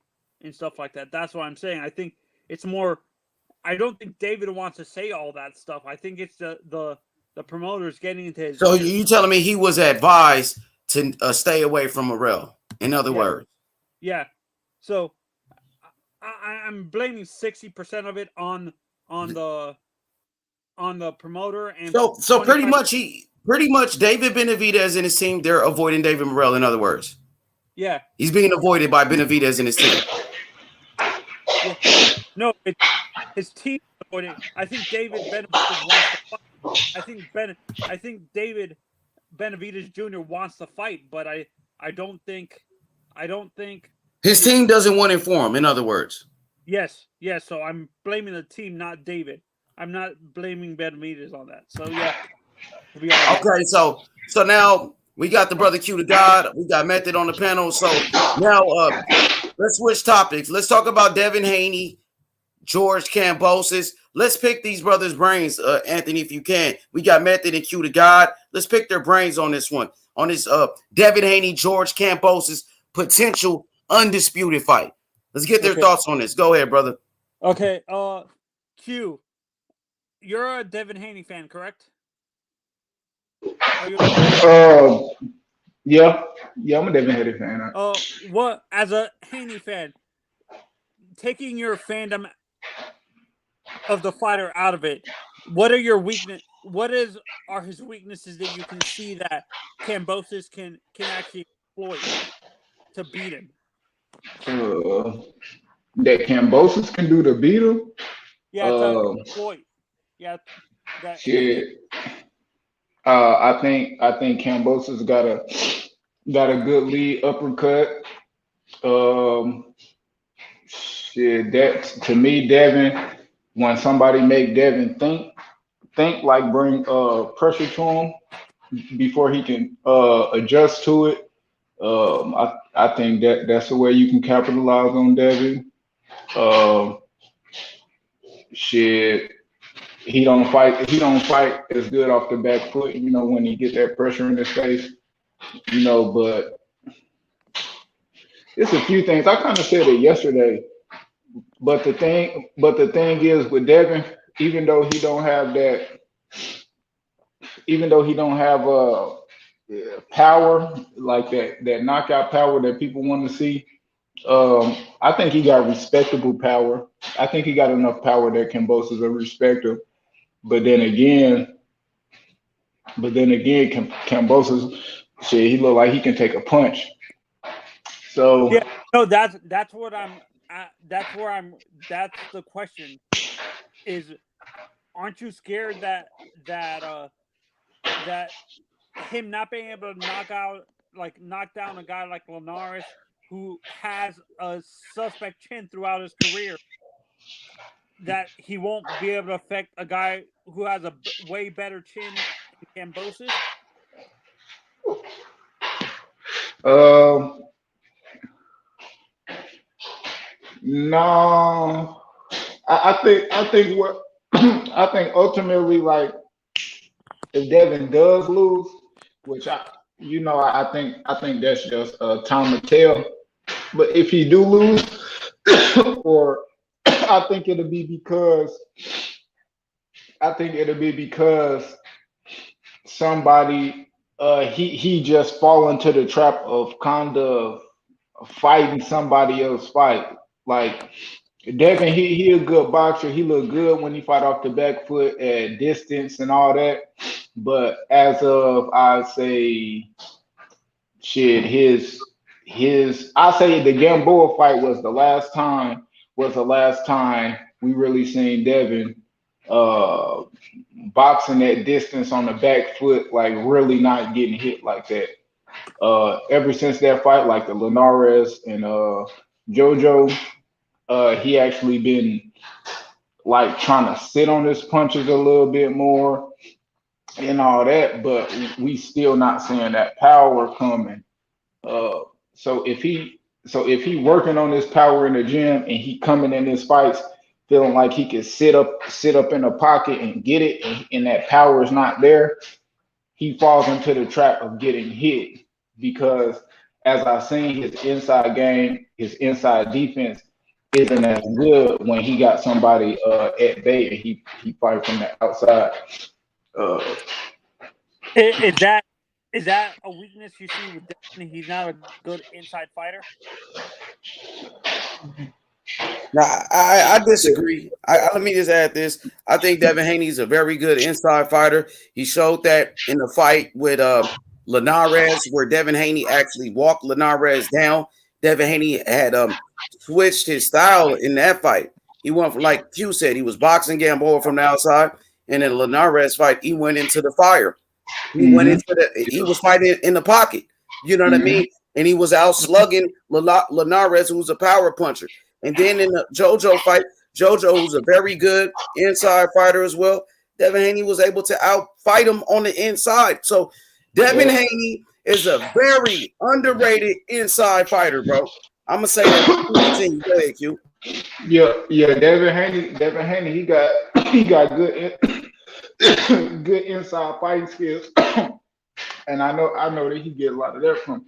and stuff like that. That's what I'm saying. I think it's more. I don't think David wants to say all that stuff. I think it's the promoters getting into his. So you telling me he was advised to stay away from Morrell? In other words. Yeah. So I'm blaming 60% of it on the promoter, and so pretty much David Benavidez and his team, they're avoiding David Morrell. In other words. Yeah. He's being avoided by Benavidez and his team. Yeah. No, his team avoided. I think David Benavidez wants to fight. I think David Benavidez Jr. wants to fight, but I don't think his team doesn't want it for him. In other words. Yes. So I'm blaming the team, not David. I'm not blaming Benavidez on that. So yeah. Okay, so now we got the brother Q to God. We got Method on the panel. So now let's switch topics. Let's talk about Devin Haney, George Kambosos. Let's pick these brothers' brains, Anthony, if you can. We got Method and Q to God. Let's pick their brains on this one. On this Devin Haney, George Kambosos potential undisputed fight. Let's get their thoughts on this. Go ahead, brother. Okay, Q, you're a Devin Haney fan, correct? Yeah, I'm a Devin Haney fan. What, as a Haney fan, taking your fandom of the fighter out of it, what are your weakness? Are his weaknesses that you can see that Kambosos can actually exploit to beat him? That Kambosos can do to beat him? Yeah, to exploit. Yeah, that shit. I think Kambosos got a good lead uppercut. Shit, that to me, Devin, when somebody make Devin think like bring pressure to him before he can adjust to it. I think that's the way you can capitalize on Devin. Shit. He don't fight as good off the back foot, when he get that pressure in his face, but it's a few things. I kind of said it yesterday But the thing is with Devin, even though he don't have that, even though he don't have power like that knockout power that people want to see. I think he got respectable power. I think he got enough power that Kambosos will respect him. But then again, Kambosos, shit, he look like he can take a punch. So Yeah, no, that's what I'm. That's where I'm. That's the question. Is aren't you scared that him not being able to knock down a guy like Linares, who has a suspect chin throughout his career, that he won't be able to affect a guy who has a way better chin than Kambosos? no, I think what I think ultimately, like, if Devin does lose, which I think that's just time to tell. But if he do lose, or I think it'll be because somebody he just fall into the trap of kind of fighting somebody else fight. Like Devin, he a good boxer. He look good when he fight off the back foot at distance and all that. But as of I say shit, his I say the Gamboa fight was the last time we really seen Devin uh boxing at distance on the back foot, like really not getting hit like that. Ever since that fight, like the Linares and Jojo, he actually been like trying to sit on his punches a little bit more and all that, but we still not seeing that power coming. Uh, so if he working on his power in the gym and he coming in his fights feeling like he can sit up in a pocket and get it, and that power is not there, he falls into the trap of getting hit because, as I've seen, his inside game, his inside defense isn't as good when he got somebody at bay and he fight from the outside. Uh, Is that a weakness you see with Devin? He's not a good inside fighter. No, I disagree. Let me just add this. I think Devin Haney is a very good inside fighter. He showed that in the fight with Linares, where Devin Haney actually walked Linares down. Devin Haney had switched his style in that fight. He went from, like Q said, he was boxing Gamboa from the outside, and in Linares fight, he went into the fire. He went into he was fighting in the pocket. You know what I mean? And he was out slugging Linares, who's a power puncher. And then in the JoJo fight, JoJo, who's a very good inside fighter as well, Devin Haney was able to outfight him on the inside. So Devin Haney is a very underrated inside fighter, bro. I'm gonna say that. Go ahead, Q. Yeah, Devin Haney, he got good good inside fighting skills, and I know that he get a lot of that from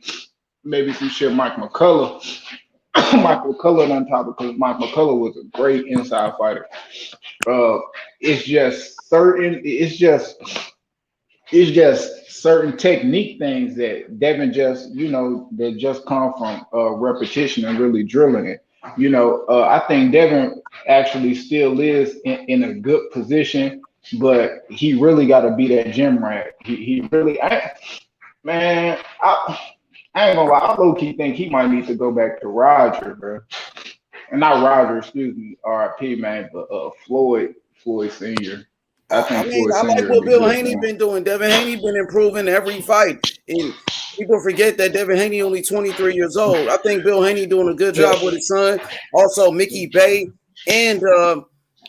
maybe some shit Mike McCullough. Mike McCullough on top, because Mike McCullough was a great inside fighter. It's just certain technique things that Devin just, that just come from repetition and really drilling it. I think Devin actually still is in a good position, but he really got to be that gym rat. He really, man, I ain't gonna lie, I low key think he might need to go back to Roger, bro. And not Roger, excuse me, RIP, man, but Floyd Senior. I like what Bill Haney been doing. Devin Haney been improving every fight, and people forget that Devin Haney only 23 years old. I think Bill Haney doing a good job with his son. Also, Mickey Bay and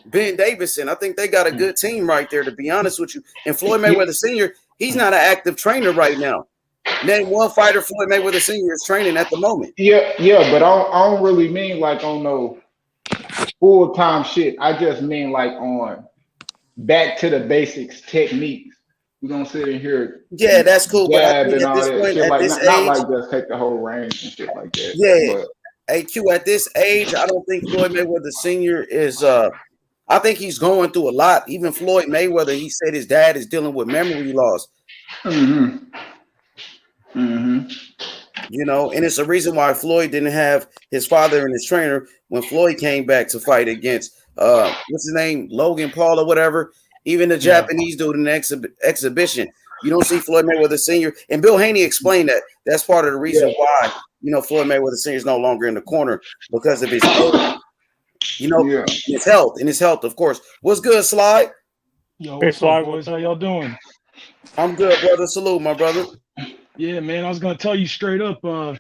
Ben Davison. I think they got a good team right there, to be honest with you. And Floyd Mayweather Senior, he's not an active trainer right now. Name one fighter Floyd Mayweather Senior is training at the moment. Yeah, but I don't really mean like on no full-time shit. I just mean like on back to the basics techniques. We're gonna sit in here. Yeah, that's cool. But I think and all at this that point, shit, at like this not age, like just take the whole range and shit like that. Yeah. But AQ at this age, I don't think Floyd Mayweather Sr. is. I think he's going through a lot. Even Floyd Mayweather, he said his dad is dealing with memory loss. You know, and it's a reason why Floyd didn't have his father and his trainer when Floyd came back to fight against what's his name, Logan Paul or whatever. Even the Japanese dude in the exhibition. You don't see Floyd Mayweather Sr. And Bill Haney explained that. That's part of the reason why, you know, Floyd Mayweather Sr. is no longer in the corner because of his age. You know, his health, of course. What's good, Slide? Yo, what's up, boys? How y'all doing? I'm good, brother. Salute, my brother. Yeah, man. I was gonna tell you straight up. I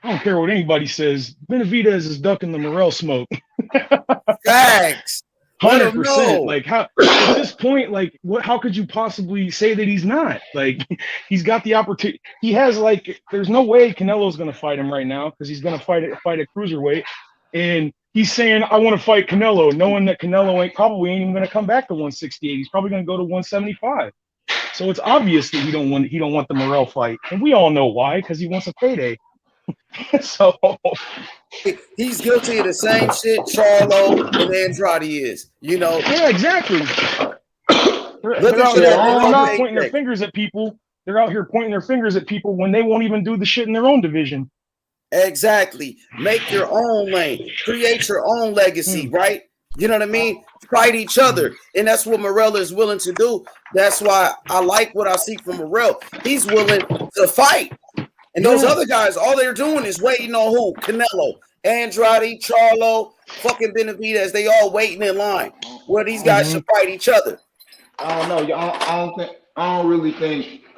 don't care what anybody says. Benavidez is ducking the Morel smoke. Facts. 100%. Like, how at this point, like, what? How could you possibly say that he's not? Like, he's got the opportunity. He has like. There's no way Canelo's gonna fight him right now because he's gonna fight at cruiserweight, and he's saying I want to fight Canelo, knowing that Canelo probably ain't even gonna come back to 168. He's probably gonna go to 175. So it's obvious that he don't want the Morel fight, and we all know why, because he wants a payday. So he's guilty of the same shit Charlo and Andrade is, you know. Yeah, exactly. They're out here pointing their fingers at people. They're out here pointing their fingers at people when they won't even do the shit in their own division. Exactly. Make your own lane. Create your own legacy, right? You know what I mean? Fight each other. And that's what Morel is willing to do. That's why I like what I see from Morel. He's willing to fight. And those other guys, all they're doing is waiting on who? Canelo, Andrade, Charlo, fucking Benavidez. They all waiting in line where these guys should fight each other. I don't know. I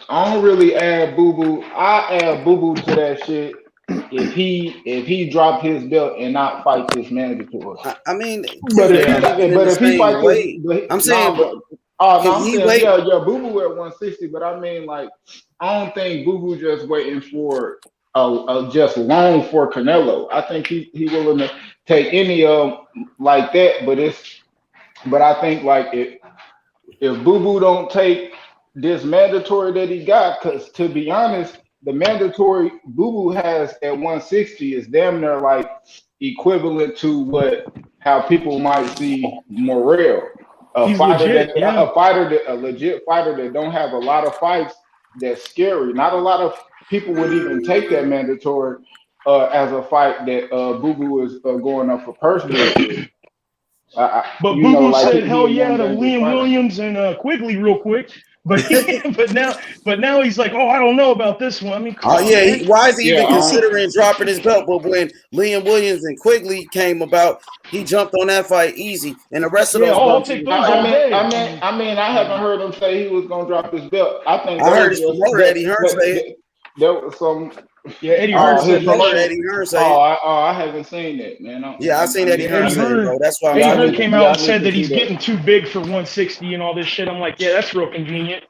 don't really add Boo Boo. I add Boo Boo to that shit if he dropped his belt and not fight this mandatory. I mean, but if he fight I'm saying, Boo Boo at 160. But I mean, like, I don't think Boo Boo just waiting for just long for Canelo. I think he willing to take any like that. But I think like if Boo Boo don't take this mandatory that he got, because to be honest, the mandatory Boo Boo has at 160 is damn near like equivalent to how people might see Morel, a legit fighter that don't have a lot of fights. That's scary. Not a lot of people would even take that mandatory as a fight that Boo Boo is going up for personally. But Boo Boo said, "Hell yeah" to Liam Williams and Quigley real quick. But now he's like, oh, I don't know about this one. I mean, why is he even considering dropping his belt? But when Liam Williams and Quigley came about, he jumped on that fight easy, and the rest of those. I'll take those all day. I mean, I haven't heard him say he was gonna drop his belt. I think I heard his promoter Eddie Hearn say it. There was some. Yeah, Eddie Hearn said Eddie Hearn say it. I haven't seen that, man. I seen Eddie Hearn say it, bro. That's why Eddie Hearn came out and said that he's getting too big for 160 and all this shit. I'm like, yeah, that's real convenient.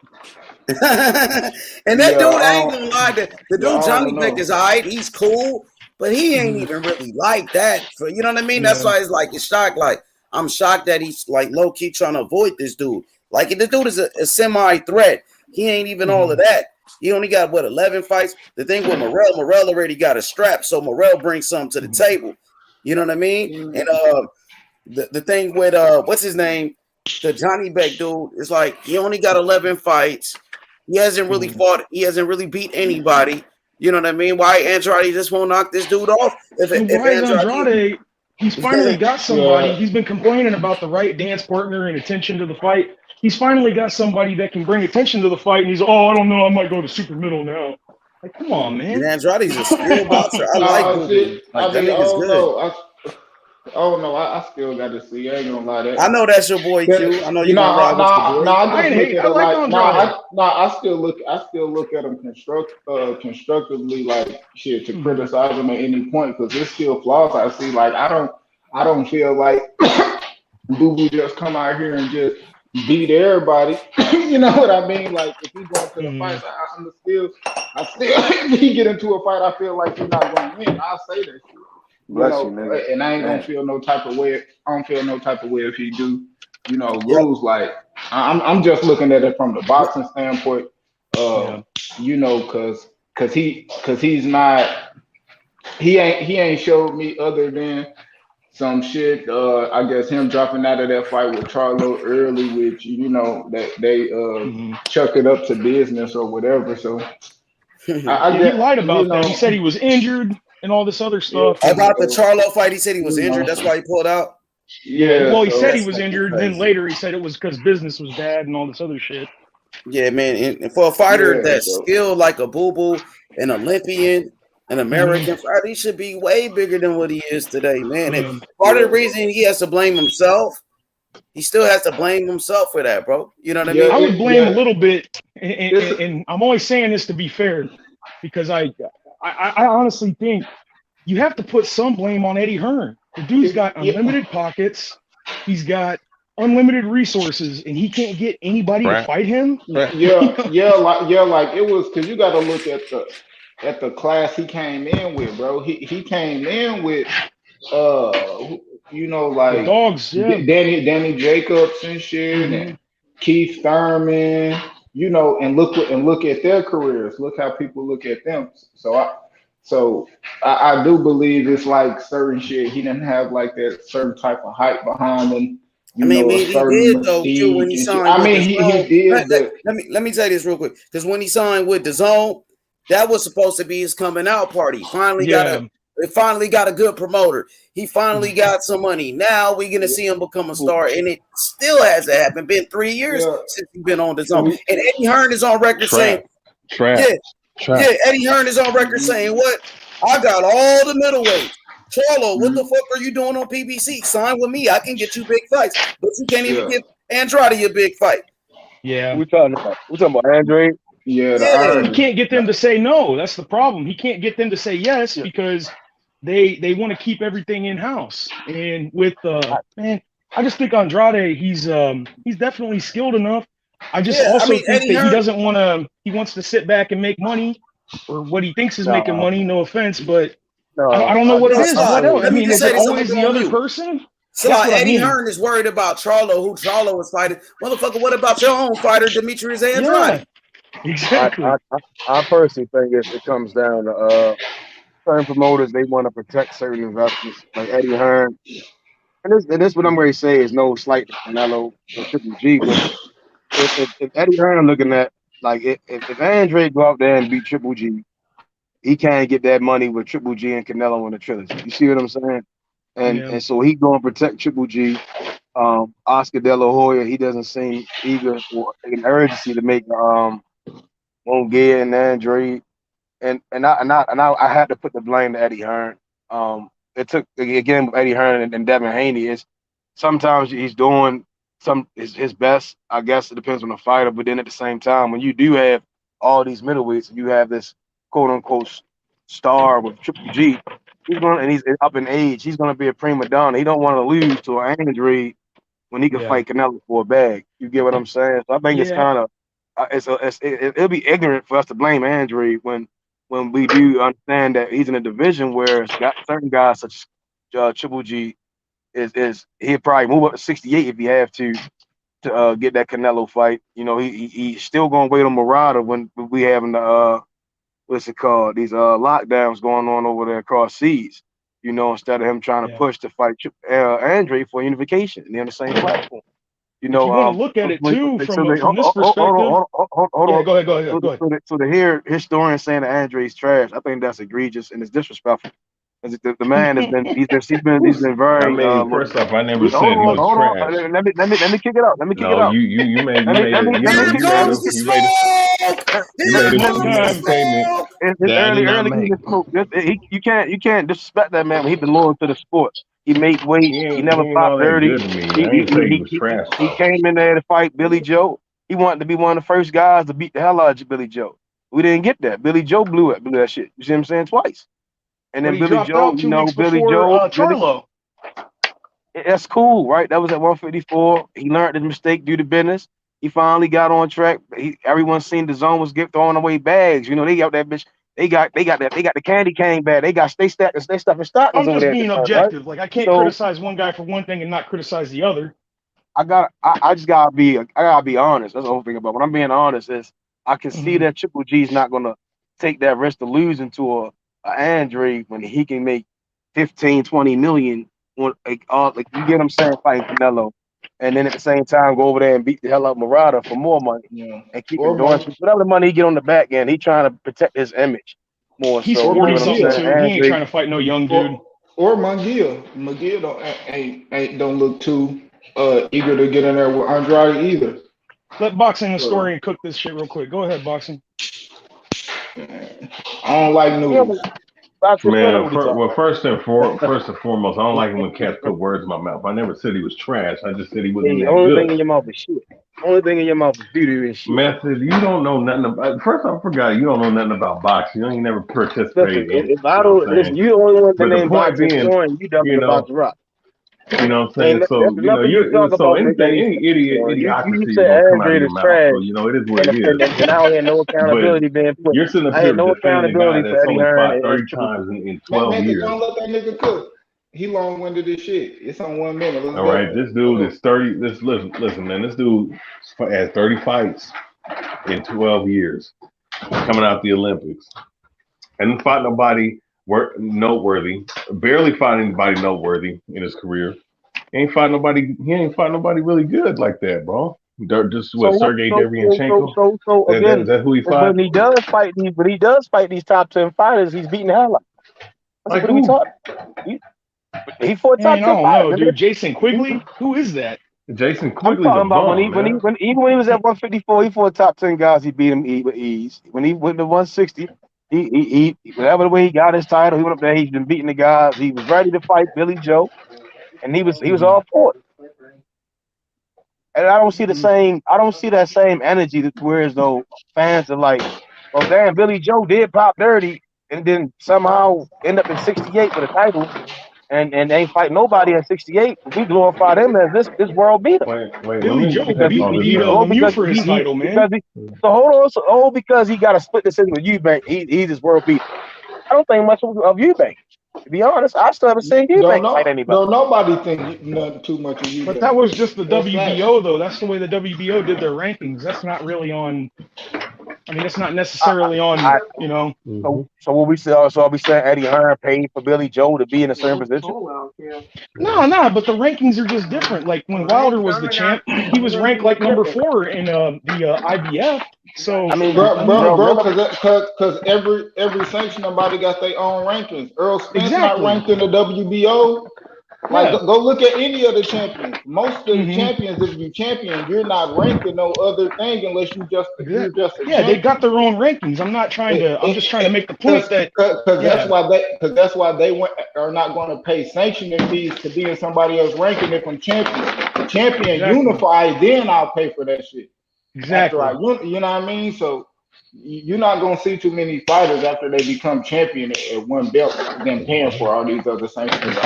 And that dude, I ain't gonna lie, the dude Johnny Beck is alright, he's cool, but he ain't even really like that. You know what I mean? That's why it's like it's shocked. Like, I'm shocked that he's like low key trying to avoid this dude. Like, the dude is a semi threat. He ain't even all of that. He only got 11 fights. The thing with Morel already got a strap, so Morel brings something to the table. You know what I mean? And the thing with what's his name, the Johnny Beck dude, is like he only got 11 fights. He hasn't really fought. He hasn't really beat anybody. You know what I mean? Why Andrade just won't knock this dude off? If Andrade, he's finally got somebody. He's been complaining about the right dance partner and attention to the fight. He's finally got somebody that can bring attention to the fight. And he's, I don't know, I might go to super middle now. Like, come on, man. And Andrade's a skilled boxer. I like him. Like, that nigga's good. I still got to see. I ain't gonna lie. I know that's your boy Q. I know you gonna ride with the boy. I still look at him constructively, like shit, to criticize him at any point because there's still flaws I see. Like I don't feel like Boo Boo just come out here and just beat everybody. You know what I mean? Like if he going to the fight, I still if he get into a fight, I feel like he's not gonna win. I'll say that shit. And I ain't gonna feel no type of way. I don't feel no type of way if he do, lose. Like I'm just looking at it from the boxing standpoint. Because he's not. he ain't showed me other than some shit. I guess him dropping out of that fight with Charlo early, which that they chuck it up to business or whatever. So I Yeah, he get lied about that. He said he was injured and all this other yeah. stuff. And About the So Charlo fight, he said he was you know injured. That's why he pulled out. yeah, yeah. well, he said So he That's was fucking injured. Then crazy. later he said it was because business was bad and all this other shit. Yeah, man. And for a fighter yeah. that's So skilled like a Boo Boo, an Olympian, an American fighter, he should be way bigger than what he is today, man. And Yeah. part of the reason he has to blame himself, he still has to blame himself for that, bro. You know what I yeah. mean? I would blame a Yeah. little bit, It's and I'm only saying this to be fair, because I honestly think you have to put some blame on Eddie Hearn. The dude's got yeah. unlimited pockets, he's got unlimited resources, and he can't get anybody to Right. fight him. Like it was because you got to look at the class he came in with, bro. He came in with The like dogs, yeah. Danny Jacobs and shit, Hmm. and Keith Thurman, and look at their careers. Look how people look at them. So I do believe it's like certain shit. He didn't have like that certain type of hype behind him. I mean, A he certain did though too when prestige he and shit. signed I with mean, the he Zone. did, but Let me say this real quick, because when he signed with the Zone, that was supposed to be his coming out party. Yeah. It finally got a good promoter. He finally got some money. Now we're gonna see him become a star, and it still hasn't happened. Been 3 years yeah. since he's been on the Zone, and Eddie Hearn is on record saying, Trap. yeah, Eddie Hearn is on record saying what? I got all the middleweights. Charlo, what the fuck are you doing on PBC? Sign with me. I can get you big fights, but you can't even give Andrade a big fight. Yeah. We talking about Andre. Yeah, the Yeah. He irony. can't get them to say no. That's the problem. He can't get them to say yes because they want to keep everything in house. And with man, I just think Andrade, he's definitely skilled enough. I just also think Eddie that he Hearn. doesn't want to. He wants to sit back and make money, or what he thinks is making No, money. No offense, but no. I don't know what it No, is. What Sly, else? I let me mean, just is say it this. I'm always gonna the go on other mute. person? So That's what I Eddie mean. Hearn is worried about Charlo, who Charlo is fighting. Motherfucker, what about your own fighter, Demetrius Andrade? Yeah, exactly. I personally think it comes down to certain promoters, they want to protect certain investments, like Eddie Hearn. And this what I'm going to say is no slight to Canelo or Triple G, but if Eddie Hearn looking at, like, if Andre go out there and beat Triple G, he can't get that money with Triple G and Canelo in the trilogy. You see what I'm saying? And so he going to protect Triple G. Oscar De La Hoya, he doesn't seem eager or an urgency to make Munguia and Andre. And I had to put the blame to Eddie Hearn. It took, again, Eddie Hearn and Devin Haney, is sometimes he's doing his best. I guess it depends on the fighter, but then at the same time, when you do have all these middleweights, you have this quote unquote star with Triple G. He's up in age. He's gonna be a prima donna. He don't want to lose to an Andre when he can Yeah. fight Canelo for a bag. You get what I'm saying? So I think it's Yeah. kind of it'll be ignorant for us to blame Andre when we do understand that he's in a division where it's got certain guys such as Triple G is he'll probably move up to 68 if he have to get that Canelo fight. You know, he's still gonna wait on Murata when we having the what's it called, these lockdowns going on over there across seas. You know, instead of him trying to push to fight Andre for unification, and they're on the same platform. You If you want know, to look at it too so from this perspective, hold yeah, on. go ahead. So to hear historians saying that Andre's trash, I think that's egregious and it's disrespectful. 'Cause the man he's been I very mean, first off, I never said he hold was on. trash. Let me kick it out. Let me kick it No, out. you made Let me you Here made comes the you made a smoke. you Here made a One comes the you made a time, statement smoke. It's that I did not early make. in smoke. You can't disrespect that man when he been loyal to the sport. He made weight. He He never ain't fought all that dirty. good to me. He I he, ain't say he he, was he, trash he though. came in there to fight Billy Joe. He wanted to be one of the first guys to beat the hell out of Billy Joe. We didn't get that. Billy Joe blew that shit. You see what I'm saying? Twice. And but then he Billy dropped Joe, out 2 weeks before Charlo. that's cool, right? That was at 154. He learned his mistake due to business. He finally got on track. Everyone seen the zone was throwing away bags. You know, they got that bitch. They got the candy cane bag. They stuffing stockings I'm over just there at the being time, right? objective. Like I can't So criticize one guy for one thing and not criticize the other. I just gotta be honest. That's the whole thing about when I'm being honest is I can see Mhm. that Triple G is not gonna take that risk of losing to Andre when he can make 15, 20 million on like you get what I'm saying, fighting Canelo, and then at the same time go over there and beat the hell out of Murata for more money and keep endorsing whatever money he get on the back end. He trying to protect his image more. He's So you know 40 what I'm something saying? too. He ain't Andre, trying to fight no young dude. Or McGill. McGill don't look too eager to get in there with Andrade either. Let boxing historian cook this shit real quick. Go ahead, boxing. I don't like noodles. Man, first and foremost, I don't like it when cats put words in my mouth. I never said he was trash. I just said he wasn't that only good. thing in your mouth is shit. Only thing in your mouth is doo-doo and shit. Method, you don't know nothing about. First, I forgot you don't know nothing about boxing. You ain't never participated in it. If I don't, listen, you the only one that name boxing being, scoring. You dumping about the rock. You know what I'm saying? So that's nothing you talk about. any idiocracy You is said gonna come out of Andre your is mouth. trash, So it is what it is. and I don't have no accountability being put. You're sitting up I here had no defending a guy accountability for that's Eddie only Hearn fought and 30 times in 12 years. Don't let that nigga cook. He long-winded as shit. It's on 1 minute. Let's All go. right, this dude is 30. Listen, man. This dude has 30 fights in 12 years, coming out the Olympics, and fought nobody noteworthy. Barely fought anybody noteworthy in his career. He ain't fought nobody really good like that, bro. Just Sergey Derevyanchenko. So again, that's who he fought. when he does fight these top 10 fighters, he's beating the hell out. Like what are we talking? He fought top 10 I don't fighters. know, dude. Jason Quigley? Who is that? Jason I'm Quigley's talking a about bum, even when he was at 154, he fought top 10 guys. He beat him with ease. When he went to 160, he whatever way he got his title, he went up there. He's been beating the guys. He was ready to fight Billy Joe, and he was all for it. And I don't see that same energy that whereas though fans are like, well, damn, Billy Joe did pop dirty and then somehow end up in 68 with a title and ain't fight nobody at 68. We glorify them as this world beater. Wait, Billy Joe beat Lemieux for his title, man. Because he got to split decision with Eubank, he's this world beater. I don't think much of Eubank. To be honest, I still haven't seen Eubank fight anybody. Don't nobody think nothing too much of Eubank. But that was just the WBO, though. That's the way the WBO did their rankings. That's not really on. I mean, it's not necessarily on. So what we say? So are we saying Eddie Hearn paid for Billy Joe to be in a certain position? No. But the rankings are just different. Like when Wilder was the champ, he was ranked like number 4 in the IBF. So I mean, bro, because every sanctioning body got their own rankings. Earl Spence not ranked in the WBO. Like, go look at any of the champions. Most of the champions, if you champion, you're not ranked in no other thing unless you're just a champion. They got their own rankings. I'm just trying to make the point that that's why they are not going to pay sanctioning fees to be in somebody else's ranking if I'm champion unified. Then I'll pay for that shit. Exactly. You know what I mean? So you're not gonna see too many fighters after they become champion at one belt, them paying for all these other sanctions.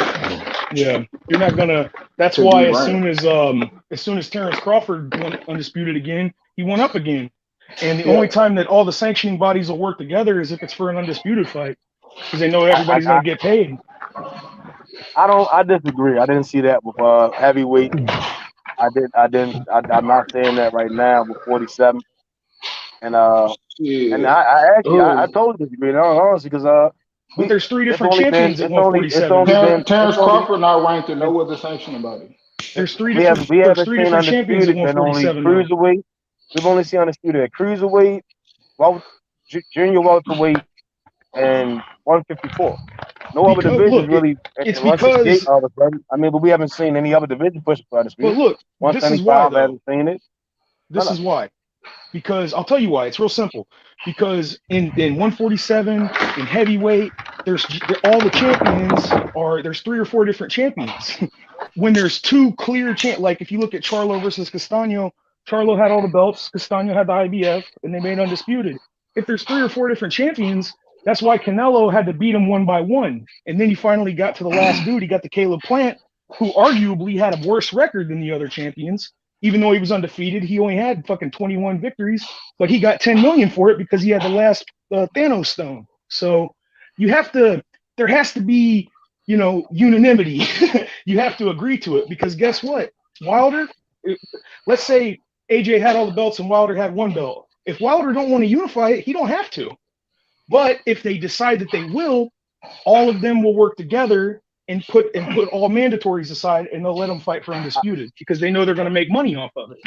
Yeah, you're not gonna. That's why as soon as Terrence Crawford went undisputed again, he went up again. And the only time that all the sanctioning bodies will work together is if it's for an undisputed fight, because they know everybody's gonna get paid. I disagree. I didn't see that with heavyweight. I'm not saying that right now with 47. And I totally disagree. Honestly, because but there's 3 different champions at 147. Terrence Crawford not ranked in no other sanctioning body. There's three different champions at 147. Cruiserweight. We've only seen undisputed at cruiserweight, junior welterweight, and 154. No other divisions really. It's because but we haven't seen any other division push for undisputed. But look, this is why. I haven't seen it. This is why. Because I'll tell you why. It's real simple. Because in 147, in heavyweight, all the champions there's 3 or 4 different champions. When there's 2 clear like if you look at Charlo versus Castano, Charlo had all the belts, Castano had the IBF, and they made undisputed. If there's 3 or 4 different champions, that's why Canelo had to beat him one by one. And then he finally got to the last dude. He got to Caleb Plant, who arguably had a worse record than the other champions. Even though he was undefeated, he only had fucking 21 victories, but he got 10 million for it because he had the last Thanos stone. So there has to be, unanimity. You have to agree to it because guess what? Wilder, let's say AJ had all the belts and Wilder had 1 belt. If Wilder don't want to unify it, he don't have to. But if they decide that they will, all of them will work together and put all mandatories aside, and they'll let them fight for undisputed because they know they're going to make money off of it.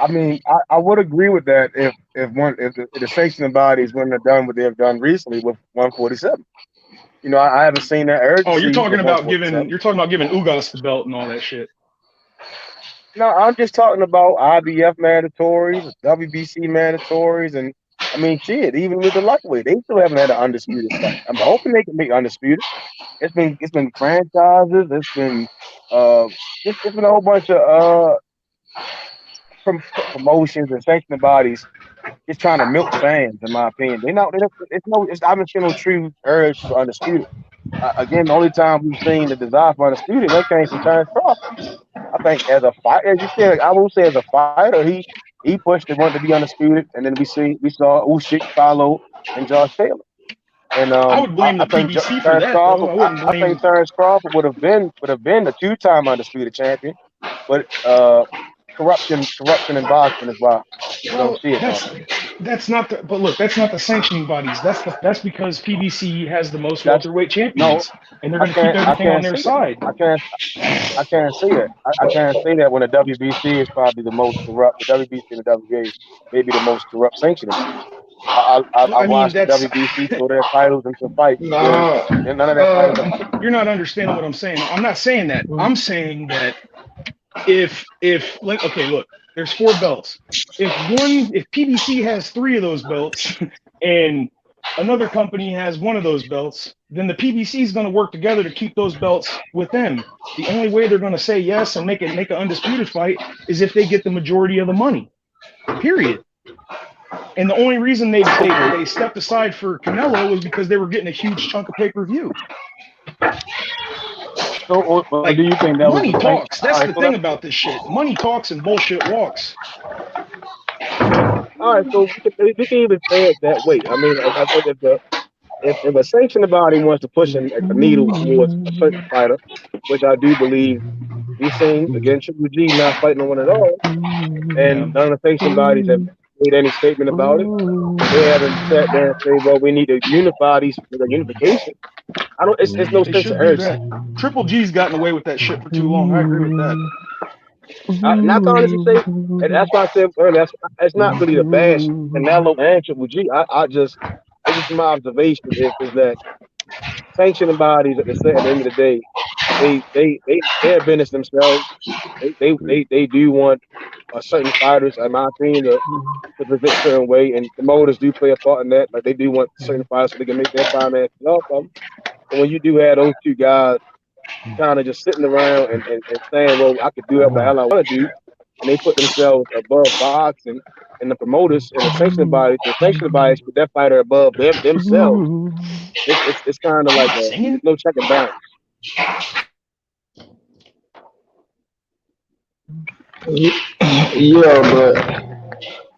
I mean, I would agree with that if the sanctioning bodies wouldn't have done what they have done recently with 147. You know, I haven't seen that urgency. Oh, you're talking with about 147. giving Ugas the belt and all that shit. No, I'm just talking about IBF mandatories, WBC mandatories, and I mean, shit. Even with the lightweight, they still haven't had an undisputed fight. I'm hoping they can make undisputed. It's been franchises. It's been it's been a whole bunch of promotions and sanctioning bodies just trying to milk fans. In my opinion, I haven't seen no true urge for undisputed. Again, the only time we've seen the desire for undisputed that came from Terrence Crawford. I think as a fighter, as you said, I will say as a fighter, he pushed and wanted to be undisputed, and then we saw Usyk follow and Josh Taylor. And I would blame I the think PBC for Terrence that, Crawford. though. I wouldn't I think blame. Terrence Crawford would have been a 2-time undisputed champion, but corruption in boxing is why people don't Well, see it. that's not the. But look, that's not the sanctioning bodies. That's because PBC has the most That's welterweight no. champions, and they're I going to keep can't. I everything on can't their say that. side. I can't say that. I can't say that when the WBC is probably the most corrupt. The WBC and the WBA may be the most corrupt sanctioning body. I I mean, watched the that's WBC throw their titles into fights where Nah, none of that fighters are. you're not understanding what I'm saying. I'm not saying that. I'm saying that if okay, look, there's 4 belts. If PBC has 3 of those belts and another company has 1 of those belts, then the PBC is going to work together to keep those belts with them. The only way they're going to say yes and make an undisputed fight is if they get the majority of the money. Period. And the only reason they stepped aside for Canelo was because they were getting a huge chunk of pay-per-view. So, Like, do you think that was money the thing? talks. That's the thing about this shit. Money talks and bullshit walks. All right, so we can even say it that way. I mean, I think if a sanctioning body wants to push a needle towards a certain fighter, which I do believe we've seen again, Triple G not fighting on one at all, Yeah. and none of the sanctioning bodies have made any statement about it. They haven't sat there and say, "Well, we need to unify these for the unification." I don't. It's no They sense of should do urgency. that. Triple G's gotten away with that shit for too long. I agree with that. Not to honestly say, and that's why I said earlier. It's not really the bash Canelo and Triple G. It's just my observation is that sanctioning bodies at the end of the day, they advantage themselves. They do want certain fighters, in my opinion, to present a certain way, and promoters do play a part in that. Like they do want certain fighters so they can make their finances off of them. But when you do have those two guys kind of just sitting around and saying, "Well, I could do what the hell I want to do," and they put themselves above boxing, and the promoters and the sanctioning bodies put that fighter above themselves. It's kind of like there's no check and balance. yeah, but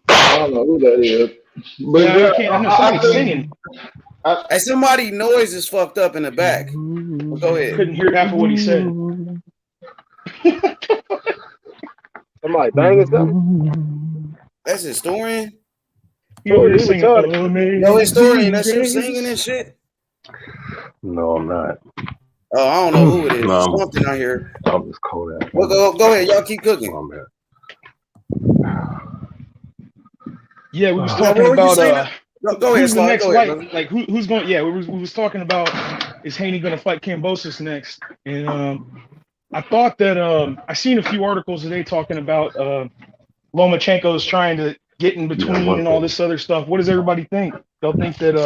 I don't know who that is. But Yeah, I can't. I know somebody's singing. Hey, somebody noise is fucked up in the back. Well, go ahead. Couldn't hear half of what he said. Somebody banging something. That's historian. He over here singing. No historian. That's you singing and shit. No, I'm not. Oh, I don't know who it is. No, Something out here. I'm just cold out. Well, go ahead. Y'all keep cooking. Oh, man. Yeah, we was talking about No, go ahead, who's the next fight. brother. Like who's going? Yeah, we was talking about is Haney going to fight Kambosos next? And I thought that I seen a few articles today talking about Lomachenko's trying to get in between and all this other stuff. What does everybody think? They'll think that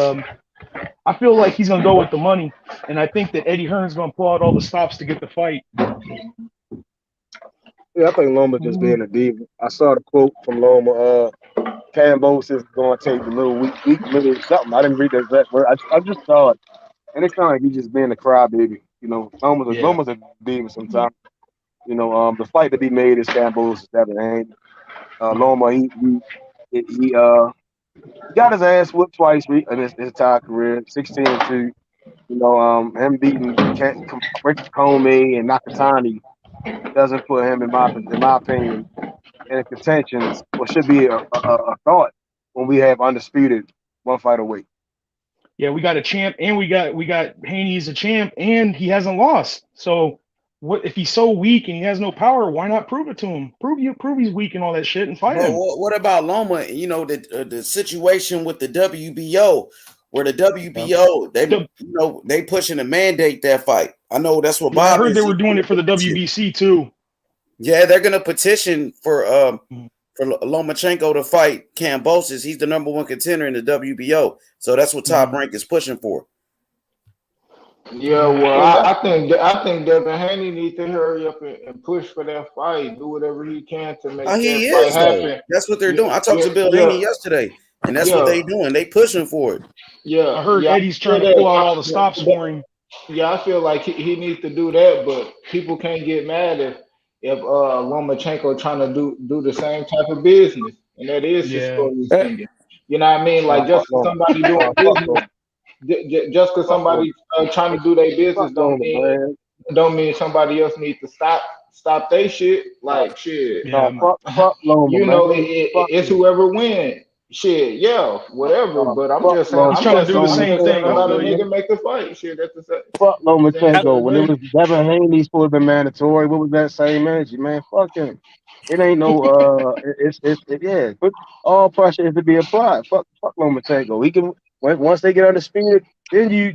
I feel like he's going to go with the money, and I think that Eddie Hearn's going to pull out all the stops to get the fight. Yeah, I think Loma just being a diva. I saw the quote from Loma. Kambosos is going to take a little week, something. I didn't read the exact word. I just saw it, and it sounded like he's just being a crybaby. You know, Loma's a diva sometimes. You know, the fight to be made is Kambosos, Devin Haney. Loma, he got his ass whooped twice in his entire career, 16-2. You know, him beating Richard Comey and Nakatani doesn't put him, in my opinion, in contention, or should be a thought when we have undisputed one fight away. Yeah, we got a champ, and we got Haney as a champ, and he hasn't lost. So what if he's so weak and he has no power? Why not prove it to him? Prove he's weak and all that shit, and fight But him. what about Loma? You know the situation with the WBO, where the WBO they pushing to mandate that fight. I know that's what Bob. I heard they were doing it for the WBC too. Yeah, they're gonna petition for Lomachenko to fight Kambosos. He's the number 1 contender in the WBO, so that's what Top Rank is pushing for. Yeah, well, I think Devin Haney needs to hurry up and push for that fight. Do whatever he can to make that fight happen. That's what they're doing. I talked to Bill Haney yesterday, and that's what they're doing. They pushing for it. Yeah, I heard Eddie's trying to pull out all the stops for him. Yeah, I feel like he needs to do that, but people can't get mad if Lomachenko trying to do the same type of business, and that is his story singing. You know what I mean? Like just because somebody doing business. Just because somebody trying to do their business don't mean somebody else needs to stop their shit. Like shit, fuck Loma, you know, it's whoever wins. Shit, yeah, whatever. But I'm just saying, he's trying to do the same thing. Let a nigga make the fight. Shit, that's the same. Fuck Lomachenko. When it was Devin Haney supposed to have been mandatory, what was that same energy, man? Fuck him. It ain't no yeah. But all pressure is to be applied. Fuck Lomachenko. He can. Once they get undisputed, then you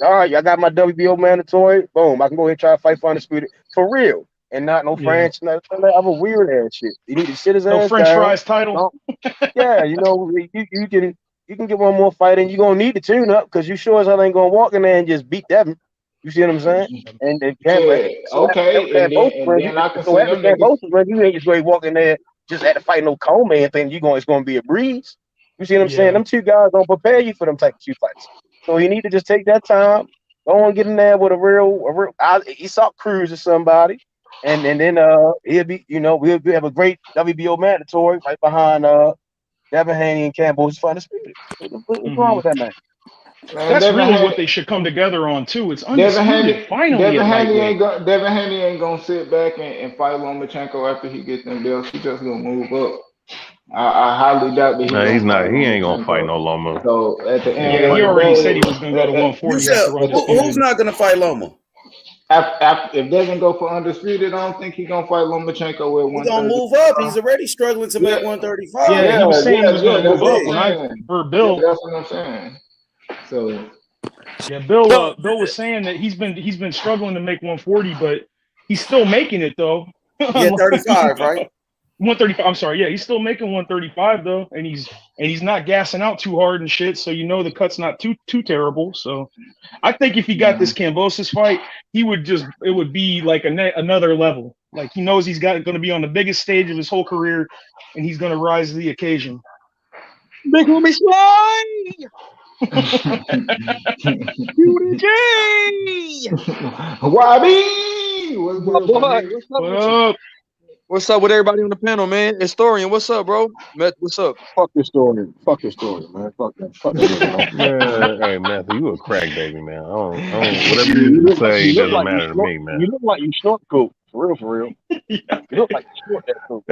all right, I got my WBO mandatory, boom, I can go ahead and try to fight for undisputed for real and not no French, I'm a weird ass shit. You need to sit his ass no French down. fries title. Yeah, you know, you can get one more fight and you're gonna need to tune up because you sure as hell ain't gonna walk in there and just beat Devin. You see what I'm saying? And then you ain't just going to walk in there just at the fight no co-man thing. It's gonna be a breeze. You see what I'm saying? Them two guys don't prepare you for them type of two fights. So you need to just take that time, go and get in there with a real Aesop Cruz or somebody, and then he'll be, we'll have a great WBO mandatory right behind Devin Haney and Kambosos fight disputed. What's wrong with that, man? That's really what they should come together on too. It's undisputed. Finally, Devin Haney ain't gonna sit back and fight Lomachenko after he gets them belts. He's just gonna move up. I highly doubt that he's not. He ain't gonna fight no Loma. So at the end, he already said he was gonna go to 140. Who's not gonna fight Loma? If they can go for undisputed, I don't think he's gonna fight Lomachenko at 130. He's gonna move up. He's already struggling to make 135. Yeah, he was saying he was gonna move up when I heard Bill. That's what I'm saying. So yeah, Bill was saying that he's been struggling to make 140, but he's still making it though. Yeah, 35, right? 135. I'm sorry. Yeah, he's still making 135 though, and he's not gassing out too hard and shit. So the cut's not too terrible. So I think if he got this Kambosos fight, it would be like another level. Like he knows he's going to be on the biggest stage of his whole career, and he's going to rise to the occasion. Big homie Sly. UDJ. YB. What's up? What's up with everybody on the panel, man? Historian, what's up, bro? What's up? Fuck your story, man. Fuck that. Man, hey, Matthew, you a crack baby, man. I don't whatever you say doesn't matter to me, man. You look like you snort coke. For real. You look like you snort that coke.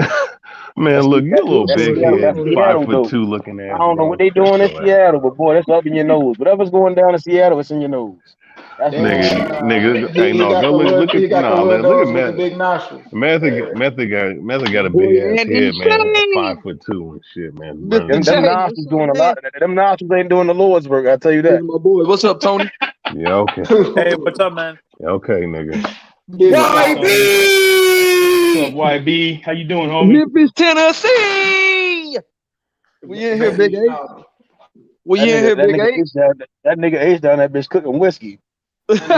Man, look, you're a little big head, 5'2" looking at. I don't know what they doing in Seattle, but boy, that's up in your nose. Whatever's going down in Seattle, it's in your nose. Nigga, hey, no, go look at Matt. Big nostrils. Matthew got a big ass head, man. 5'2" and shit, man. Them nostrils doing a lot. Them nostrils ain't doing the Lord's work. I tell you that. My boy, what's up, Tony? Yeah, okay. Hey, what's up, man? Yeah, okay, nigga. YB! What's up, YB? How you doing, homie? Memphis, Tennessee. We in here, Big A. We in here, Big A. That nigga Ace down that bitch cooking whiskey. Moonshine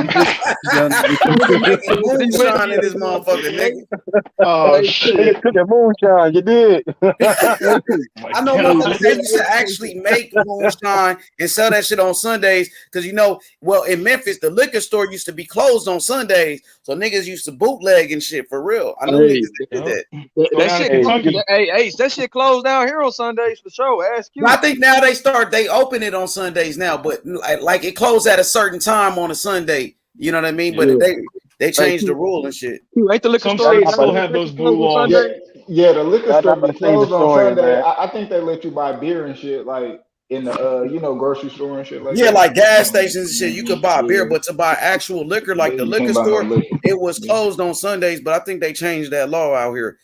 in this motherfucker, nigga. Oh shit! Cooking moonshine, you did. I know they used to actually make moonshine and sell that shit on Sundays because in Memphis the liquor store used to be closed on Sundays, so niggas used to bootleg and shit for real. I know niggas did that. That shit closed down here on Sundays for sure. Ask you. I think now they open it on Sundays now, but like it closed at a certain time on a Sunday. You know what I mean? But they changed the rule and shit. Ain't the liquor Some store states still have those blue laws. Yeah, the liquor store be closed on Sunday. I think they let you buy beer and shit. Like in the grocery store and shit like Yeah, that. like gas stations and shit. You could buy beer, Yeah. but to buy actual liquor, like Yeah, the you can't liquor buy no store, liquor. it was closed on Sundays. But I think they changed that law out here.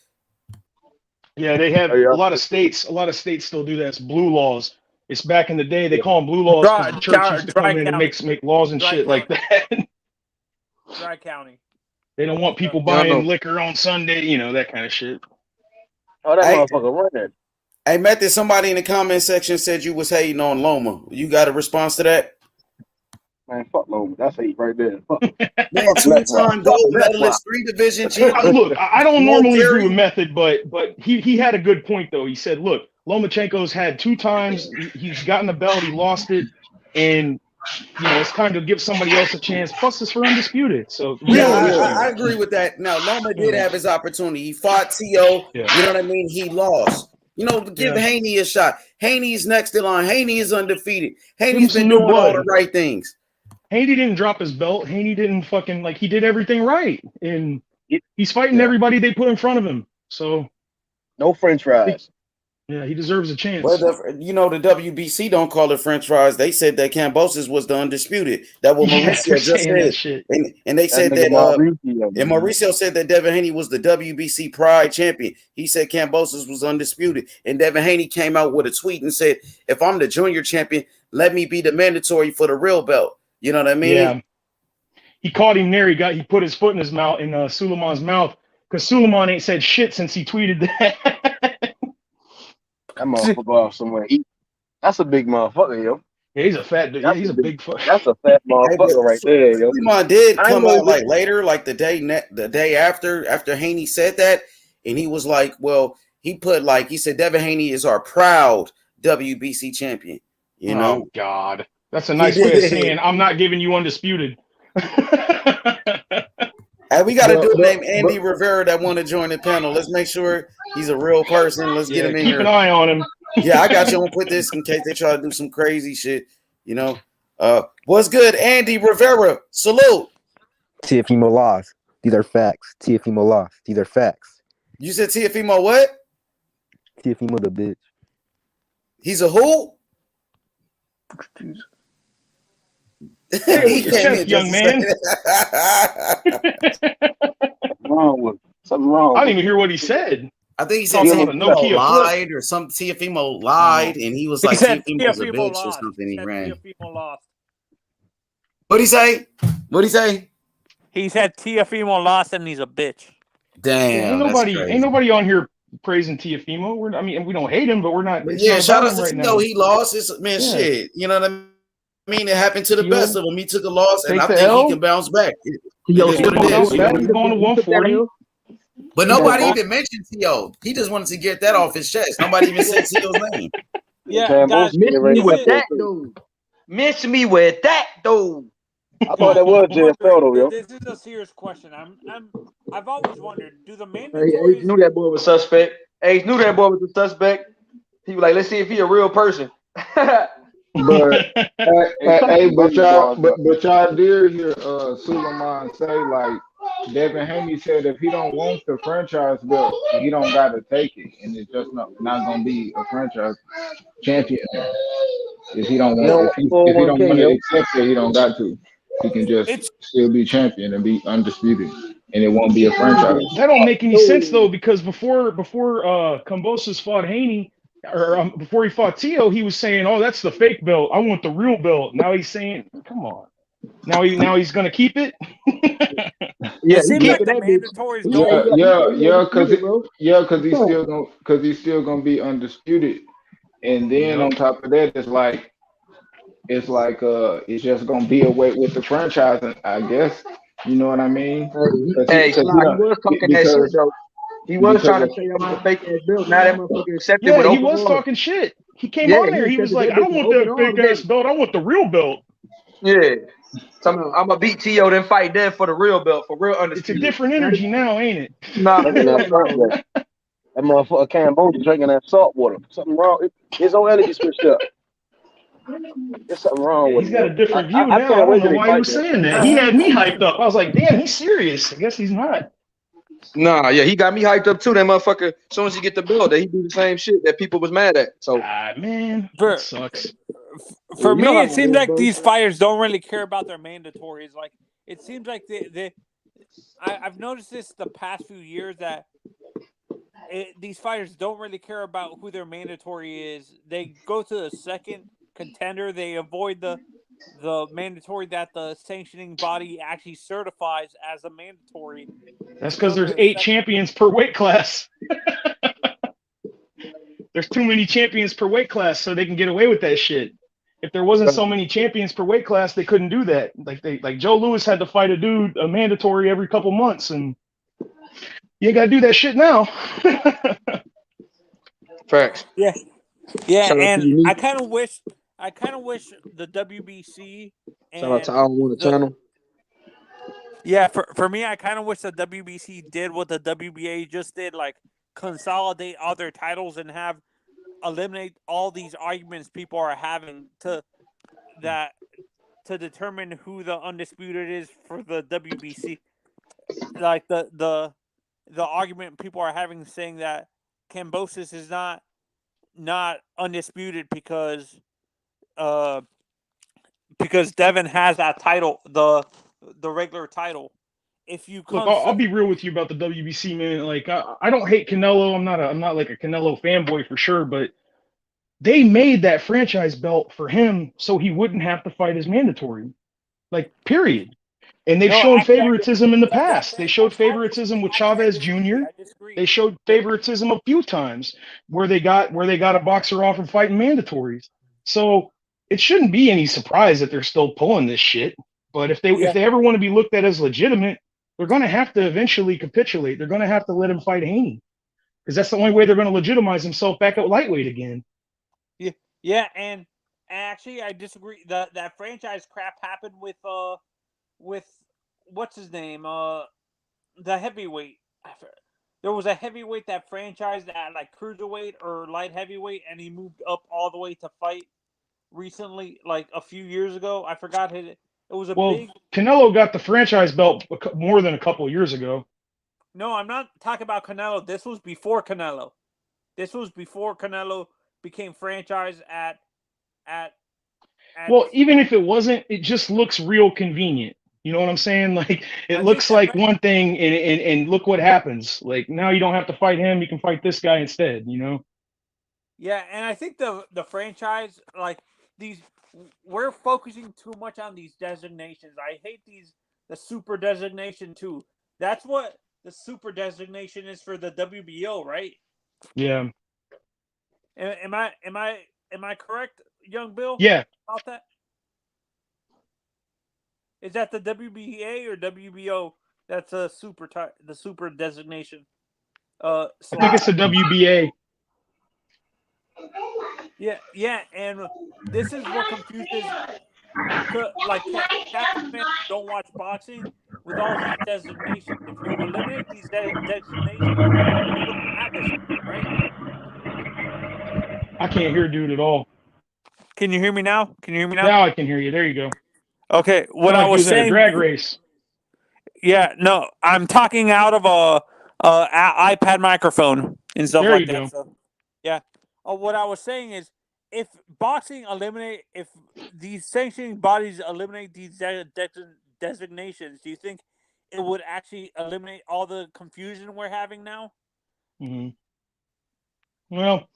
Yeah, they have a lot of states. A lot of states still do that. It's blue laws. It's back in the day. They call them blue laws because the church used to come in and make laws and shit like that. Dry County. They don't want people buying liquor on Sunday. That kind of shit. Oh, that motherfucker running. Hey, Method, somebody in the comment section said you was hating on Loma. You got a response to that? Man, fuck Loma. That's hate right there. Fuck. Man, 2-time gold medalist, 3-division champion. Look, I don't normally agree with Method, but he had a good point though. He said, look, Lomachenko's had 2 times. He's gotten the belt. He lost it, and it's time to give somebody else a chance. Plus, it's for undisputed. So I agree with that. Now, Loma did have his opportunity. He fought T.O. Yeah. You know what I mean? He lost. Give Haney a shot. Haney's next in line. Haney is undefeated. Haney's been doing all the right things. Haney didn't drop his belt. Haney didn't fucking he did everything right, and he's fighting everybody they put in front of him. So no French fries. Yeah, he deserves a chance. Well, the WBC don't call it French fries. They said that Kambosos was the undisputed. That what Mauricio just said. And they said that and Mauricio said that Devin Haney was the WBC Pride champion. He said Kambosos was undisputed. And Devin Haney came out with a tweet and said, if I'm the junior champion, let me be the mandatory for the real belt. You know what I mean? Yeah. He caught him there. He put his foot in his mouth, in Suleiman's mouth, because Suleiman ain't said shit since he tweeted that. That motherfucker off somewhere. That's a big motherfucker, yo. Yeah, he's a fat dude. Yeah, he's a big fuck. That's a fat motherfucker right there, yo. Suleiman did come out like later, like the day after Haney said that, and he was like, well, he said Devin Haney is our proud WBC champion. You know? Oh God. That's a nice way of saying I'm not giving you undisputed. Hey, we got a dude named Andy Rivera that want to join the panel. Let's make sure he's a real person. Let's get him in here. Keep an eye on him. Yeah, I got you. I'm gonna put this in case they try to do some crazy shit. What's good, Andy Rivera? Salute. Tiafimo lost. These are facts. Tiafimo lost. These are facts. You said Tiafimo what? Tiafimo the bitch. He's a who? Hey, chest, young man. Something wrong. I didn't even hear what he said. I think he said Tiafimo lied or something. Tiafimo lied, and he was like Tiafimo's a bitch or something. He ran. What'd he say? He said Tiafimo lost and he's a bitch. Damn. Ain't nobody on here praising Tiafimo. We don't hate him, but we're not. Yeah, shout out to Tito. He lost. Shit. You know what I mean? It happened to the best of them. He took a loss, and I think he can bounce back. He's going to 140. But nobody even mentioned T.O. He just wanted to get that off his chest. Nobody even said T.O.'s name. Yeah, guys, miss me with that dude. Miss me with that dude. I thought that was JFL, yo. This is a serious question. I've always wondered, do the mandatories... He knew that boy was suspect. He knew that boy was a suspect. He was like, let's see if he a real person. But but y'all did hear Suleiman say, like, Devin Haney said if he don't want the franchise belt, he don't got to take it, and it's just not gonna be a franchise champion. If he don't want, if he don't want to accept it, he don't got to. He can just still be champion and be undisputed, and it won't be a franchise. That don't make any sense though, because before Kambosos fought Haney, or before he fought Tio, he was saying, "Oh, that's the fake belt. I want the real belt." Now he's saying, "Come on." Now he's gonna keep it. Yeah, he keep the mandatories going. Because he's still gonna be undisputed, and then on top of that, it's just gonna be away with the franchise, I guess. You know what I mean? He was talking that shit though. He was trying to say I'm a fake ass belt. Now that motherfucker accepted. Yeah, he was talking shit. He came on there. He was like, "I don't want that fake ass belt. I want the real belt." Yeah. I'm gonna beat T.O. then fight then for the real belt, for real undisputed. It's a different energy now, ain't it? Nah, that motherfucker Kambosos drinking that salt water. Something wrong. His own energy switched up. There's something wrong with him. He's got a different view now. I don't know why he was saying that. He had me hyped up. I was like, damn, he's serious. I guess he's not. Nah, yeah, he got me hyped up too. That motherfucker, as soon as he get the belt, that he do the same shit that people was mad at. So, Man, For, that sucks. for you know me, how it it seems is, like bro. these fighters don't really care about their mandatories. Like it seems like I've noticed this the past few years that these fighters don't really care about who their mandatory is. They go to the second contender. They avoid the mandatory that the sanctioning body actually certifies as a mandatory That's to because go to there's the 8 second. champions per weight class. There's too many champions per weight class, so they can get away with that shit. If there wasn't so many champions per weight class, they couldn't do that. Like Joe Louis had to fight a mandatory every couple months, and you ain't gotta do that shit now. Facts. Yeah, Shout out to and you, I Nick. kind of wish the WBC Shout out to and I on the the channel. yeah for me, I kind of wish the WBC did what the WBA just did, like consolidate all their titles and have eliminate all these arguments people are having that to determine who the undisputed is for the WBC. Like the argument people are having saying that Kambosos is not undisputed uh because Devin has that title, the regular title. If you Look, come, I'll be real with you about the WBC, man. Like I don't hate Canelo. I'm not like a Canelo fanboy for sure, but they made that franchise belt for him so he wouldn't have to fight his mandatory. Like, period. And they've no, shown actually, favoritism in the that past. They showed franchise has been. favoritism with Actually, I Chavez disagree. Jr. I disagree. They showed The, favoritism a few times where they got a boxer off and fighting mandatories. So it shouldn't be any surprise that they're still pulling this shit. But if yeah, they ever want to be looked at as legitimate, they're going to have to eventually capitulate. They're going to have to let him fight Haney because that's the only way they're going to legitimize himself back at lightweight again. yeah, yeah, and actually, I disagree. That franchise crap happened with what's his name the heavyweight. There was a heavyweight that franchised at like cruiserweight or light heavyweight, and he moved up all the way to fight recently, like a few years ago. I forgot his. It was a Well, big. Canelo got the franchise belt more than a couple of years ago. No, I'm not talking about Canelo. This was before Canelo. This was before Canelo became franchise at at. Well, even if it wasn't, it just looks real convenient. You know what I'm saying? Like it I think looks that like one thing, and look what happens. Like now you don't have to fight him; you can fight this guy instead. You know? yeah, and I think the franchise like these we're focusing too much on these designations. I hate the super designation too. That's what the super designation is for the WBO, right? Yeah. Am I correct, young Bill, Yeah. about that? Is that the WBA or WBO? That's the super designation. I think it's a WBA. Yeah, and this is what confuses like casual fans who don't watch boxing with all these designations. If you eliminate these designations, you don't have this, right? I can't hear dude at all. Can you hear me now? Now I can hear you. There you go. Okay, what Sound I like you was was in a saying. drag race. Yeah, no, I'm talking out of a iPad microphone and stuff There like you that. go. So, yeah. What I was saying is, if these sanctioning bodies eliminate these designations, do you think it would actually eliminate all the confusion we're having now? Mm-hmm. Well,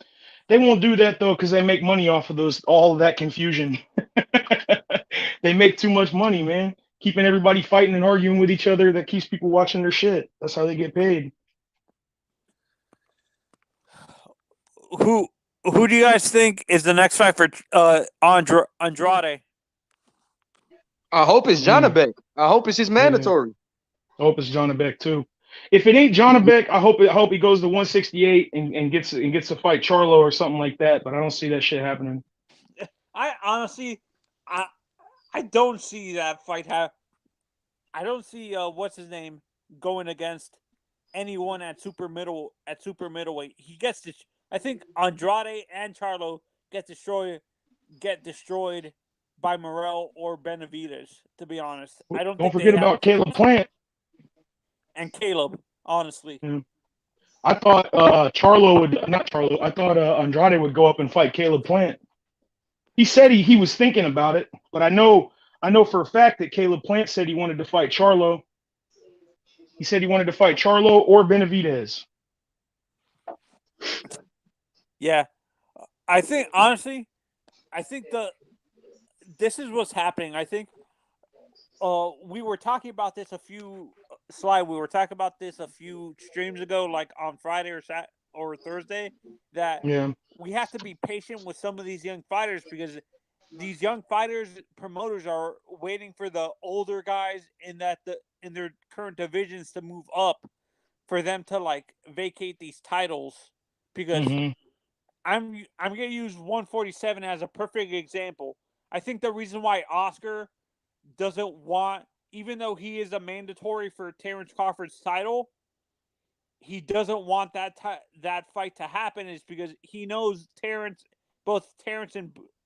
they won't do that though because they make money off of all of that confusion. They make too much money, man. Keeping everybody fighting and arguing with each other that keeps people watching their shit. That's how they get paid. Who do you guys think is the next fight for Andrade? I hope it's Janabek. I hope it's his mandatory. I hope it's John Beck too. If it ain't John Beck, I hope he goes to 168 and gets to fight Charlo or something like that. But I don't see that shit happening. I honestly, I don't see that fight I don't see what's his name going against anyone at super middleweight. He gets I think Andrade and Charlo get destroyed by Morrell or Benavidez. To be honest, I don't Don't think they forget have about Caleb Plant. and Caleb. honestly. I thought Charlo would not Charlo. I thought Andrade would go up and fight Caleb Plant. He said he was thinking about it, but I know for a fact that Caleb Plant said he wanted to fight Charlo. He said he wanted to fight Charlo or Benavidez. Yeah, I think honestly, this is what's happening. I think we were talking about this we were talking about this a few streams ago, like on Friday or Thursday, that we have to be patient with some of these young fighters because these young fighters promoters are waiting for the older guys in their current divisions to move up for them to like vacate these titles because I'm going to use 147 as a perfect example. I think the reason why Oscar doesn't want, even though he is a mandatory for Terrence Crawford's title, he doesn't want that fight to happen is because he knows both Terrence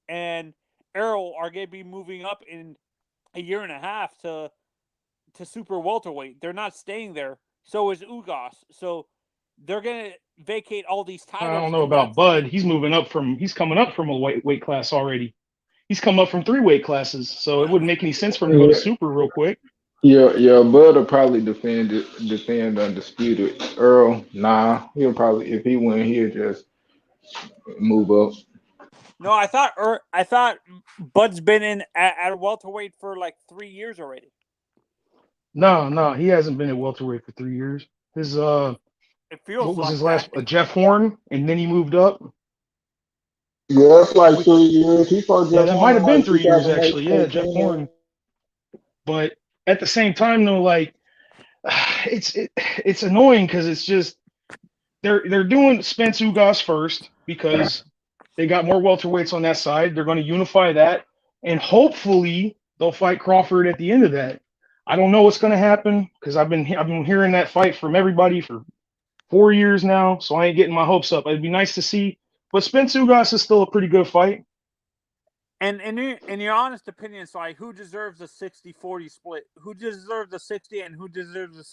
and Errol are going to be moving up in a year and a half to super welterweight. They're not staying there. So is Ugas. So they're going to vacate all these titles. I don't know about Bud. He's coming up from a weight class already. He's come up from 3 weight classes, so it wouldn't make any sense for him to go to super real quick. Yeah, Bud will probably defend undisputed. Earl, nah, he'll probably if he win, he'll just move up. No, I thought Bud's been in at welterweight for like 3 years already. No, he hasn't been at welterweight for 3 years. His it feels what was like his last Jeff Horn, and then he moved up. Yeah, it's like 3 years. He fought Jeff that Horn might have been like 3 years actually. Yeah, 2018. Jeff Horn. But at the same time, though, like it's annoying because it's just they're doing Spence Ugas first because they got more welterweights on that side. They're going to unify that, and hopefully they'll fight Crawford at the end of that. I don't know what's going to happen because I've been hearing that fight from everybody for 4 years now, so I ain't getting my hopes up. It'd be nice to see, but Spence Ugas is still a pretty good fight. And in your honest opinion, so like, who deserves a 60-40 split? Who deserves a 60 and who deserves a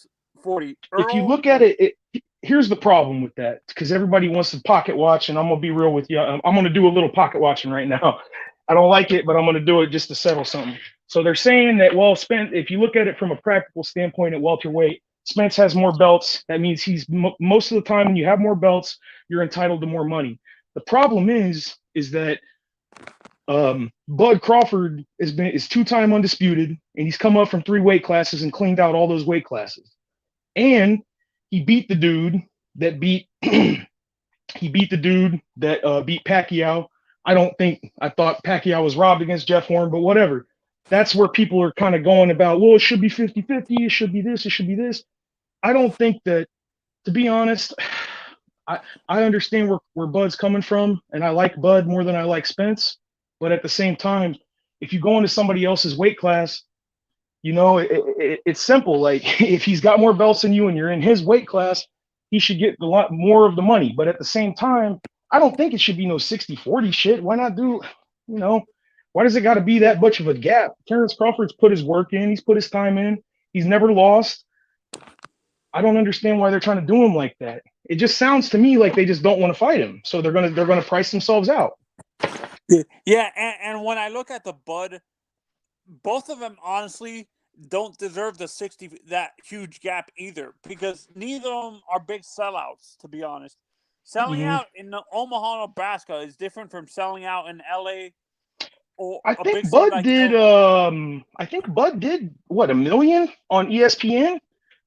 40? If you look at it, here's the problem with that, because everybody wants to pocket watch, and I'm gonna be real with you. I'm gonna do a little pocket watching right now. I don't like it, but I'm gonna do it just to settle something. So they're saying that, well, Spence, if you look at it from a practical standpoint at welterweight, Spence has more belts. That means he's most of the time when you have more belts, you're entitled to more money. The problem is that Bud Crawford is 2-time undisputed, and he's come up from 3 weight classes and cleaned out all those weight classes. And he beat the dude that beat beat Pacquiao. I thought Pacquiao was robbed against Jeff Horn, but whatever. That's where people are kind of going about, well, it should be 50-50, it should be this, it should be this. I don't think that, to be honest, I understand where Bud's coming from, and I like Bud more than I like Spence. But at the same time, if you go into somebody else's weight class, you know, it's simple. Like, if he's got more belts than you and you're in his weight class, he should get a lot more of the money. But at the same time, I don't think it should be no 60-40 shit. Why not do, why does it got to be that much of a gap? Terrence Crawford's put his work in. He's put his time in. He's never lost. I don't understand why they're trying to do him like that. It just sounds to me like they just don't want to fight him. So they're gonna price themselves out. Yeah, and when I look at the Bud, both of them honestly don't deserve that huge gap either, because neither of them are big sellouts, to be honest. Selling out in Omaha, Nebraska is different from selling out in LA. I think Bud did what, 1 million on ESPN?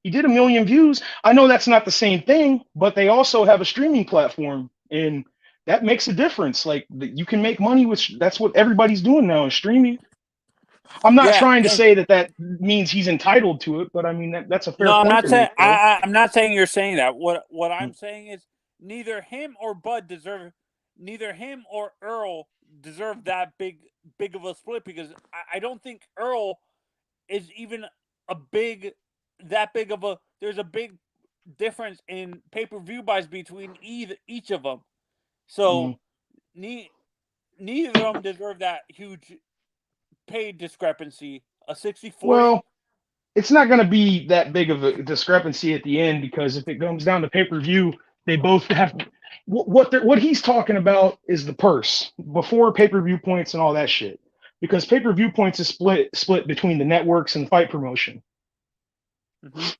He did 1 million views. I know that's not the same thing, but they also have a streaming platform, and that makes a difference. Like, you can make money that's what everybody's doing now, is streaming. I'm not trying to say that means he's entitled to it, but I mean that's a fair point. No, I'm not saying. I'm not saying you're saying that. What I'm saying is neither him or Earl deserve that big of a split, because I don't think Earl is even that big of a. There's a big difference in pay-per-view buys between each of them. So neither of them deserve that huge pay discrepancy. A 60-40. Well, it's not going to be that big of a discrepancy at the end, because if it comes down to pay-per-view, they both have what he's talking about is the purse before pay-per-view points and all that shit. Because pay-per-view points is split between the networks and fight promotion. Mhm.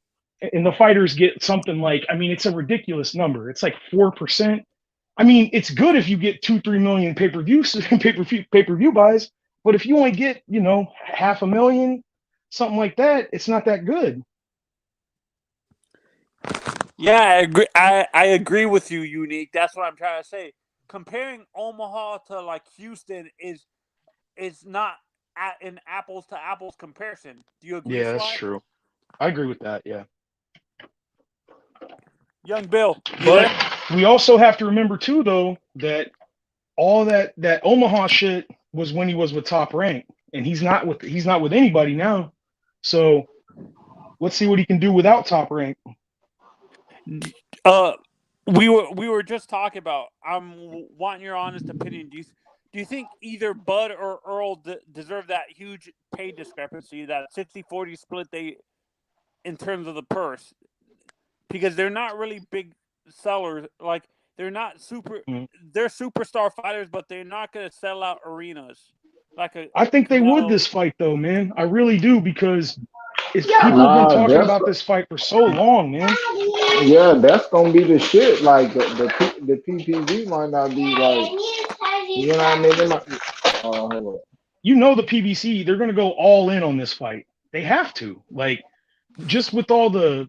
And the fighters get something like, I mean, it's a ridiculous number. It's like 4%. I mean, it's good if you get 2-3 million pay-per-view buys, but if you only get, 500,000, something like that, it's not that good. Yeah, I agree. I agree with you, Unique. That's what I'm trying to say. Comparing Omaha to like Houston is not an apples to apples comparison. Do you agree, Yeah, that's Sly? true. I agree with that. Yeah. Young Bill, you But there? we also have to remember too, though, that all that Omaha shit was when he was with Top Rank, and he's not with anybody now. So let's see what he can do without Top Rank. We were just talking about. I'm wanting your honest opinion. Do you think either Bud or Earl deserve that huge pay discrepancy, that 60-40 split in terms of the purse? Because they're not really big sellers. Like they're not super. Mhm. They're superstar fighters, but they're not going to sell out arenas like a I think they would Canelo. this fight, though, man. I really do, because people have been Nah, talking that's about this fight for so long, man. yeah, that's gonna be the shit. Like the PPV might not be like, you know what I mean? They might, hold on. The PBC, they're going to go all in on this fight. They have to. Like, just with all the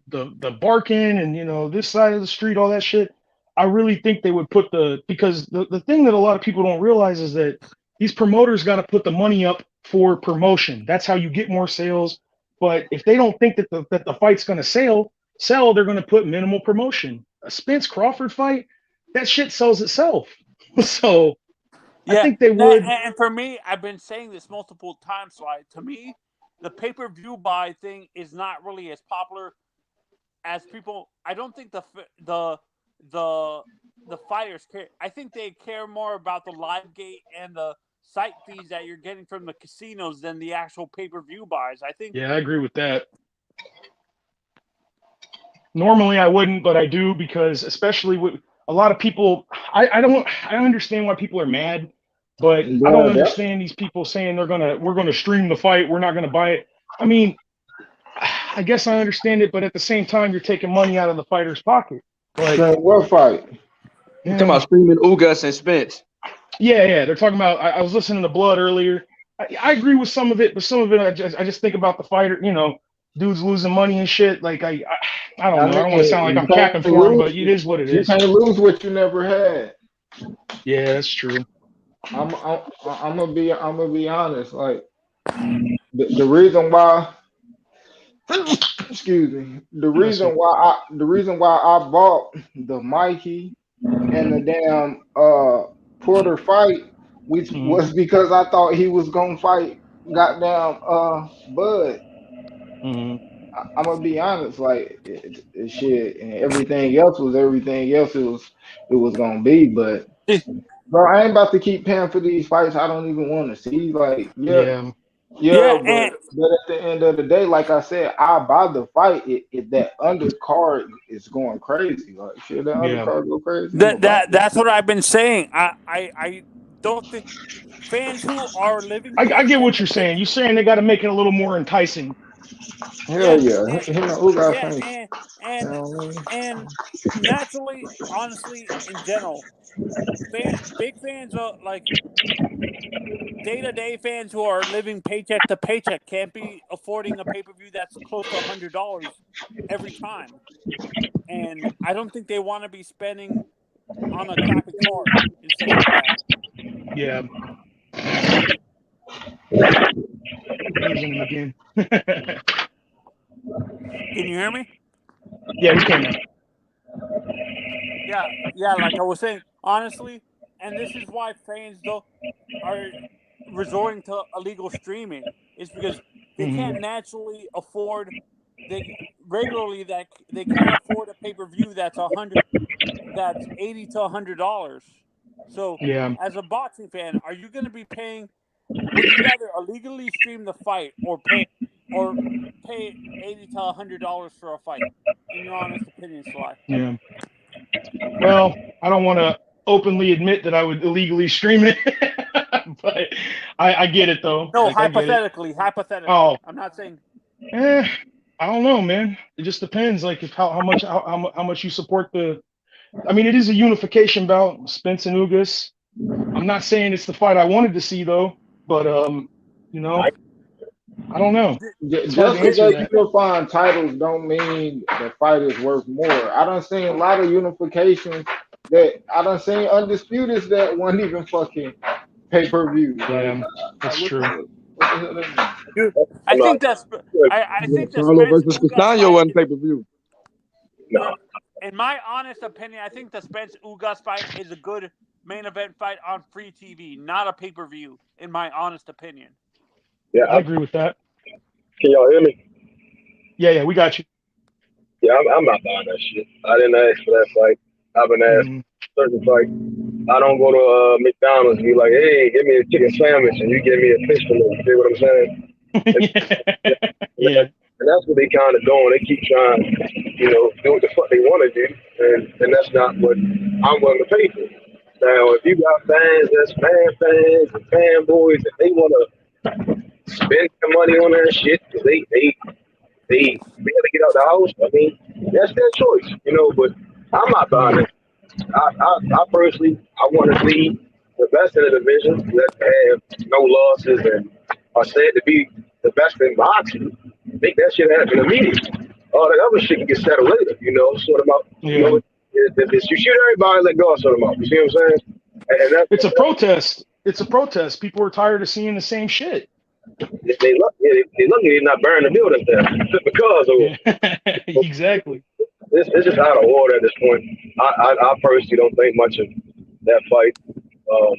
barking and, this side of the street, all that shit, I really think they would put because the thing that a lot of people don't realize is that these promoters got to put the money up for promotion. That's how you get more sales. But if they don't think that the fight's going to sell, they're going to put minimal promotion. A Spence Crawford fight, that shit sells itself. So I Yeah, think they would. and for me, I've been saying this multiple times. Like to me, the pay-per-view buy thing is not really as popular as people. I don't think the fighters care. I think they care more about the live gate and the site fees that you're getting from the casinos than the actual pay-per-view buys. I think. Yeah, I agree with that. Normally I wouldn't, but I do, because especially with a lot of people, I understand why people are mad, but I don't Yeah, that's understand these people saying we're gonna stream the fight, we're not gonna buy it. I mean, I guess I understand it, but at the same time, you're taking money out of the fighter's pocket. But what fight? You talking about streaming Ugas and Spence? yeah, they're talking about. I was listening to Blood earlier. I agree with some of it, but some of it I just think about the fighter. Dudes losing money and shit. Like I don't I know. I mean, don't want to sound like you I'm can't capping for him, but lose. it is what it You is. can't lose what you never had. Yeah, that's true. I'm gonna be honest. Like the reason why, excuse me, the reason why I bought the Mikey and the damn Porter fight was because I thought he was gonna fight goddamn Bud. Mm-hmm. I'm gonna be honest, like shit, and everything else was everything else it was gonna be, but bro, I ain't about to keep paying for these fights I don't even want to see. Like, Yeah. Yeah, but at the end of the day, like I said, I buy the fight if that undercard is going crazy. Like, shit, that Yeah. undercard go crazy. I'm gonna buy it. that's what I've been saying. I don't think fans who are living I get paycheck what to you're saying. paycheck. You're saying they got to make it a little more enticing. Hell Yeah, yeah, and, who got yeah, faint? You and know what I mean? and naturally, honestly, in general, big fans are like day-to-day fans who are living paycheck to paycheck can't be affording a pay-per-view that's close to $100 every time, and I don't think they want to be spending on a crappy card and stuff like that. Yeah. Losing him again. Can you hear me? Yeah, we can now. Yeah, like I was saying, honestly, and this is why fans though are resorting to illegal streaming is because they can't naturally afford that they can't afford a pay-per-view that's $80 to $100. So Yeah. as a boxing fan, are you going to be paying? Would you rather illegally stream the fight or pay or pay $80 to $100 for a fight? In your honest opinion, Sly. Yeah. Well, I don't want to openly admit that I would illegally stream it, but I get it though. No, Like, I get it. hypothetically. Oh. I'm not saying. I don't know, man. It just depends, like if how much you support the. I mean, it is a unification bout, Spence and Ugas. I'm not saying it's the fight I wanted to see though, but you know, I don't know. Just because they unifying titles don't mean the fight is worth more. I done seen a lot of unifications that I done seen Undisputeds that weren't even fucking pay-per-view. Yeah, that's true. Dude, I think that's. I think the Charlo Spence versus Ugas Castaño fight wasn't pay-per-view. No. In my honest opinion, I think the Spence Ugas fight is a good main event fight on free TV, not a pay-per-view. In my honest opinion. Yeah, I agree with that. Can y'all hear me? Yeah, we got you. Yeah, I'm not buying that shit. I didn't ask for that fight. I've been asked certain fight. I don't go to McDonald's and be like, hey, give me a chicken sandwich and you give me a fish fillet. You see what I'm saying? Yeah. And that's what they kind of doing. They keep trying, do what the fuck they want to do, and that's not what I'm willing to pay for. Now, if you got fans that's fans and fanboys, and they want to spend the money on that shit because they gotta get out the house, I mean, that's their choice, but I'm not buying it. I personally, I want to see the best in the division that have no losses and are said to be the best in boxing. Make that shit happen immediately. All that other shit can get settled later, sort them out. If you shoot everybody, let go of sort them out. You see what I'm saying? And it's a protest. It's a protest. People are tired of seeing the same shit. They lucky they're not burning the building down because of it. Exactly. It's just out of order at this point. I personally don't think much of that fight. A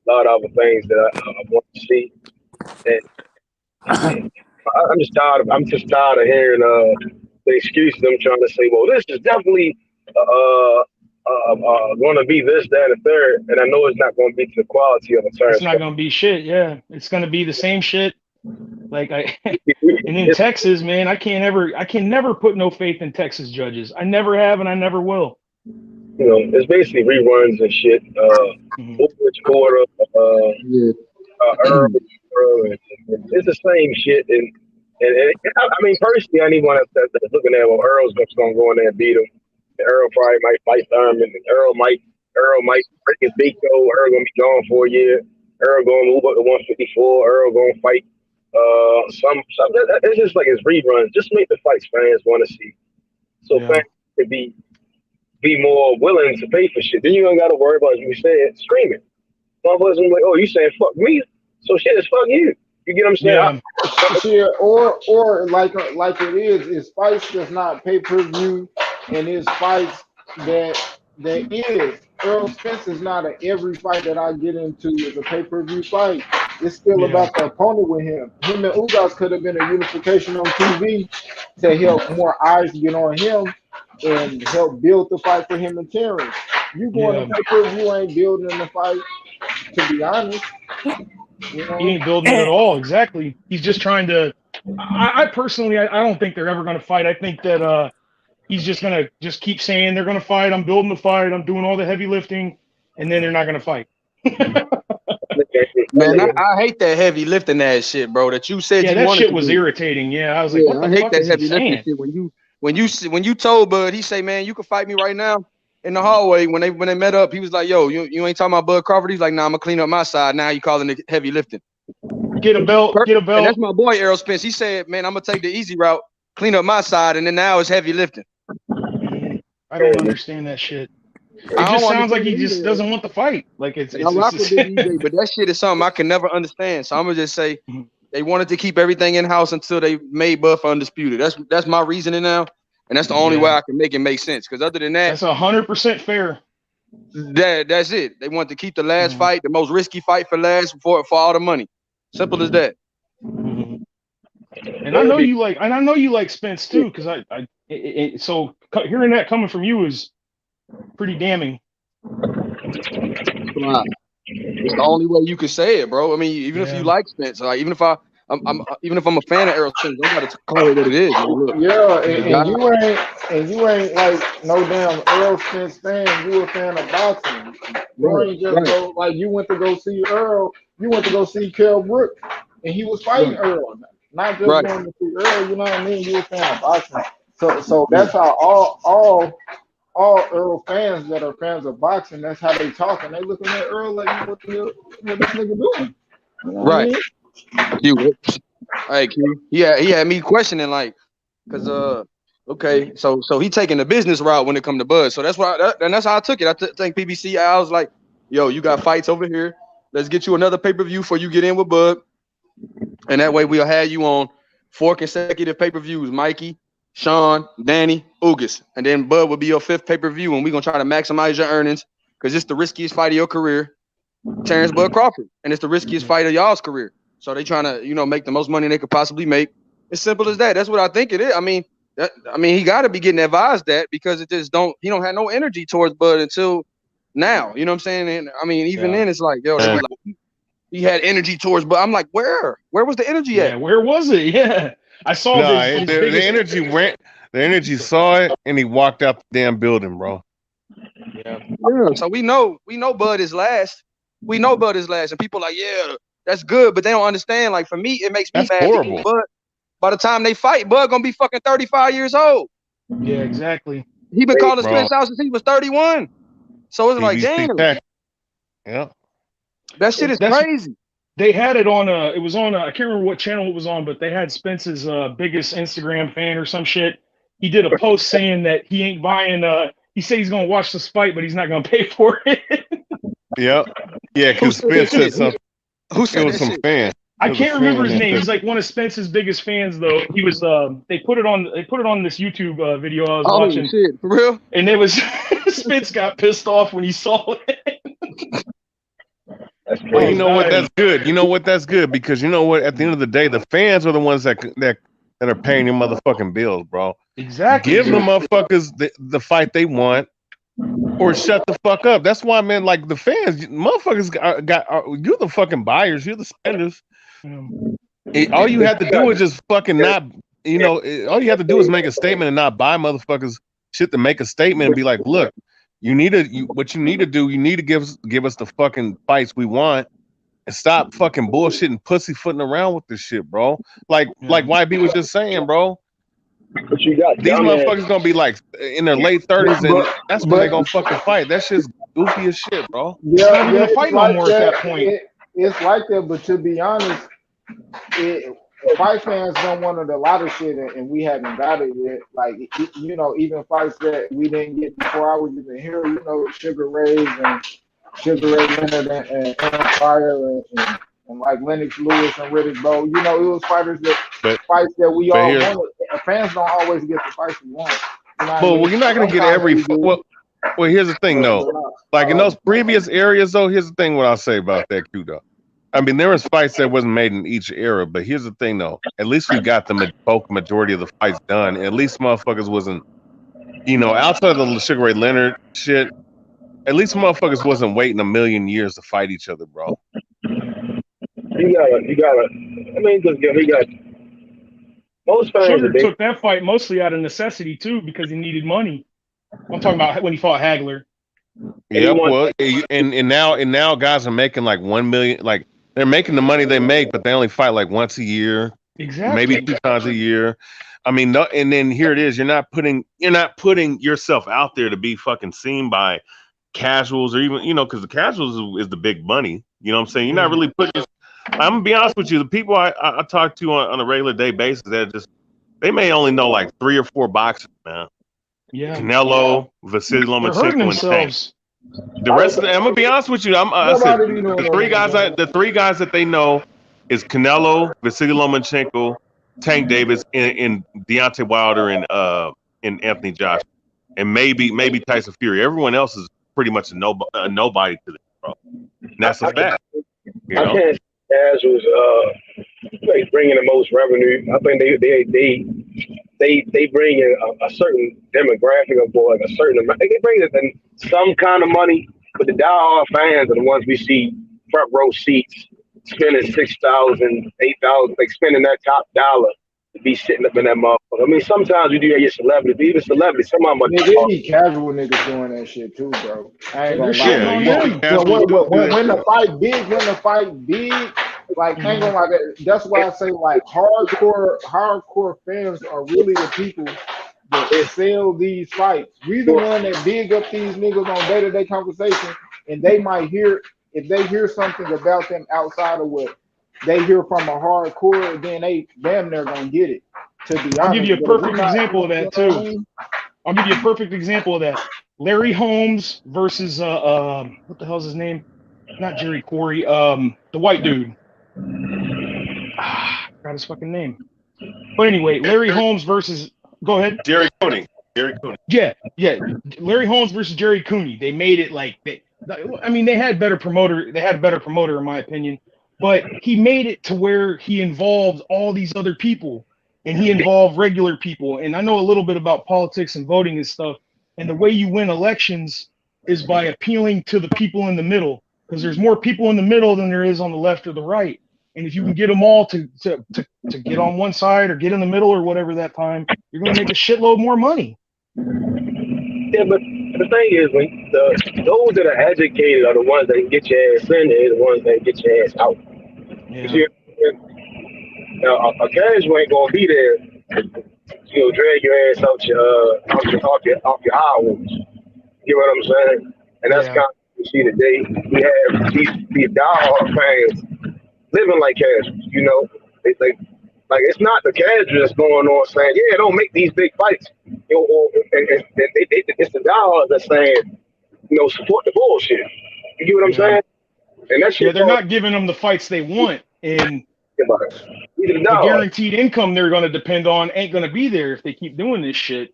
lot of other things that I want to see. And I'm just tired of hearing the excuses. I'm trying to say, well, this is definitely going to be this, that, and the third, and I know it's not going to be to the quality of a turn. It's not going to be shit. Yeah, it's going to be the same shit. Like and in Texas, man, I can never put no faith in Texas judges. I never have, and I never will. It's basically reruns and shit. Which quarter, Earl, it's the same shit. And I mean, personally, anyone that's looking at, well, Earl's just going to go in there and beat him. And Earl probably might fight Thurman, and Earl might break his beat though. Earl going to be gone for a year. Earl going to move up to 154. Earl going to fight some. It's just like it's reruns. Just make the fights fans want to see, so fans can be more willing to pay for shit. Then you don't got to worry about, as you said, streaming. Motherfuckers be like, oh, you saying fuck me? So shit is fuck you. You get what I'm saying? Yeah, or like it is fights that's not pay-per-view, and it's fights that is. Earl Spence is not every fight that I get into is a pay-per-view fight. It's still about the opponent with him. Him and Ugas could have been a unification on TV to help more eyes get on him and help build the fight for him and Terrence. You going to pay-per-view ain't building the fight, to be honest. He ain't building it at all. Exactly. He's just trying to. I personally, I don't think they're ever going to fight. I think that he's just going to just keep saying they're going to fight. I'm building the fight. I'm doing all the heavy lifting, and then they're not going to fight. Man, I hate that heavy lifting ass shit, bro. That you said you that wanted shit to was do. Irritating. Yeah, I was like, what the I hate fuck that is heavy he lifting saying? shit. When you told Bud, he say, man, you can fight me right now in the hallway. When they met up, he was like, yo, you ain't talking about Bud Crawford. He's like, nah, I'm gonna clean up my side. Now you calling it heavy lifting. Get a belt. And that's my boy Errol Spence. He said, man, I'm gonna take the easy route, clean up my side, and then now it's heavy lifting. I don't understand that shit. It just sounds like he just doesn't want the fight. Like it's I rock with DJ, but that shit is something I can never understand. So I'm gonna just say they wanted to keep everything in house until they made Buff undisputed. That's my reasoning now, and that's the only way I can make it make sense. Because other than that, that's 100% fair. That's it. They want to keep the last fight, the most risky fight for last for all the money. Simple as that. And I know you like Spence too, because so hearing that coming from you is pretty damning. It's the only way you could say it, bro. I mean, even if you like Spence, like even if I I'm even if I'm a fan of Errol Spence, I gotta call it what it is. Man. Look, Yeah, the and guy, you ain't like no damn Earl Spence fan. You a fan of boxing. You ain't just right, go like you went to go see Earl. You went to go see Kell Brook, and he was fighting right, Earl, not just right, going to see Earl. You know what I mean? You a fan of boxing. So yeah, that's how all Earl fans that are fans of boxing, that's how they talk, and they looking at Earl like what this nigga doing? You know what I right. mean? Q, hey Q, he had me questioning like, cause okay, so he taking the business route when it come to Bud. So that's why, and that's how I took it. I think PBC. I was like, yo, you got fights over here. Let's get you another pay-per-view before you get in with Bud, and that way we'll have you on 4 consecutive pay-per-views. Mikey, Sean, Danny, Ugas, and then Bud will be your 5th pay-per-view, and we're gonna try to maximize your earnings because it's the riskiest fight of your career, Terrence Bud Crawford, and it's the riskiest fight of y'all's career. So they trying to, make the most money they could possibly make. It's simple as that. That's what I think it is. I mean, he got to be getting advised that because he don't have no energy towards Bud until now. You know what I'm saying? And I mean, even then, it's like, yo, they be like, he had energy towards, but I'm like, where was the energy at? Yeah, where was it? Yeah, I saw his the biggest. energy went. The energy saw it, and he walked out the damn building, bro. Yeah. So we know Bud is last. We know Bud is last, and people like, yeah, that's good, but they don't understand. Like for me, it makes me That's mad horrible. because Bud, by the time they fight, Bud gonna be fucking 35 years old. Yeah, exactly. He been calling Bro. Spence out since he was 31. So it's like, PBC damn, Tech. Yeah. that shit is crazy. They had it on it was on I can't remember what channel it was on, but they had Spence's biggest Instagram fan or some shit. He did a post saying that he ain't buying he said he's gonna watch this fight, but he's not gonna pay for it. Yep. Yeah, because Spence said something. Who said It was that some shit? fan. I can't remember his name. He's like one of Spence's biggest fans, though. He was. They put it on this YouTube video I was watching. Shit, for real? And it was Spence got pissed off when he saw it. Well, you know what? That's good. You know what? That's good because you know what? At the end of the day, the fans are the ones that are paying your motherfucking bills, bro. Exactly. Give the motherfuckers the fight they want, or shut the fuck up. That's why, man. Like the fans, motherfuckers you're the fucking buyers. You're the spenders. All you have to do is just fucking not. All you have to do is make a statement and not buy motherfuckers shit to make a statement and be like, look. What you need to do, you need to give us the fucking fights we want and stop fucking bullshitting pussyfooting around with this shit, bro. Like YB was just saying, bro. But you got these motherfuckers gonna be like in their late 30s, and that's when they're gonna fucking fight. That shit's goofy as shit, bro. Yeah, not even a fight no more at that point. It's like that, but to be honest, fight fans don't want a lot of shit, and we haven't got it yet. Like, even fights that we didn't get before I was even here, Sugar Ray and Sugar Ray Leonard and Empire and like Lennox Lewis and Riddick Bowe. It was fights that we all wanted. Fans don't always get the fights we want. Well, you're not gonna get every. Well, here's the thing, though. Like in those previous areas, though, here's the thing. What I'll say about that, Q, though. I mean, there was fights that wasn't made in each era, but here's the thing, though. At least we got the bulk majority of the fights done. At least motherfuckers wasn't, outside of the Sugar Ray Leonard shit. At least motherfuckers wasn't waiting a million years to fight each other, bro. You gotta. I mean, just he got. Most fans Sugar took that fight mostly out of necessity too, because he needed money. I'm talking about when he fought Hagler. Yeah, well, and now guys are making like 1 million. Like they're making the money they make, but they only fight like once a year, exactly, maybe 2 times a year. I mean, no, and then here it is. You're not putting yourself out there to be fucking seen by casuals or even because the casuals is the big money. You know what I'm saying? You're not really putting. I'm gonna be honest with you. The people I talk to on a regular day basis, they may only know like 3 or 4 boxers, man. Yeah, Canelo, Vasily Lomachenko, and Tank. The rest of them, I'm gonna be honest with you. I said the three guys that they know is Canelo, Vasily Lomachenko, Tank Davis, and Deontay Wilder, and Anthony Joshua, and maybe Tyson Fury. Everyone else is pretty much a nobody to them, bro. And that's a fact. I can't casuals bringing the most revenue. I think they bring in a certain demographic of like a certain amount. They bring in some kind of money, but the diehard fans are the ones we see front row seats spending $6,000, $8,000, like spending that top dollar to be sitting up in that motherfucker. I mean, sometimes you do that your celebrity, but even celebrities, some of them Nigga, it be casual niggas doing that shit too, bro. I ain't They're gonna shitting lie. on Yeah, you them. see casual dudes do that When shit. the fight big, like ain't gonna lie. That's why I say like hardcore fans are really the people that sell these fights. We the one that big up these niggas on day-to-day conversation, and they might hear if they hear something about them outside of what they hear from a hardcore, then they damn near gonna get it. To be honest, I'll give you a but if we perfect not, example of that you know what I too. mean? I'll give you a perfect example of that. Larry Holmes versus what the hell's his name? Not Jerry Quarry. The white dude. I forgot his fucking name. But anyway, Larry Holmes versus. Go ahead. Jerry Cooney. Jerry Cooney. Yeah. Larry Holmes versus Jerry Cooney. They made it like they had better promoter. They had a better promoter in my opinion, but he made it to where he involved all these other people and he involved regular people. And I know a little bit about politics and voting and stuff. And the way you win elections is by appealing to the people in the middle, because there's more people in the middle than there is on the left or the right. And if you can get them all to get on one side or get in the middle or whatever that time, you're going to make a shitload more money. Yeah, but the thing is, when those that are educated are the ones that can get your ass in there, the ones that get your ass out. Yeah. A casual ain't gonna be there, drag your ass out off your highways. You know what I'm saying? And that's kind of what we see today. We have these diehard fans living like casuals. Like it's not the casual that's going on saying, yeah, don't make these big fights. It's the diehards that's saying, support the bullshit. You get what I'm saying? And that shit. They're not giving them the fights they want, and the guaranteed income they're going to depend on ain't going to be there if they keep doing this shit.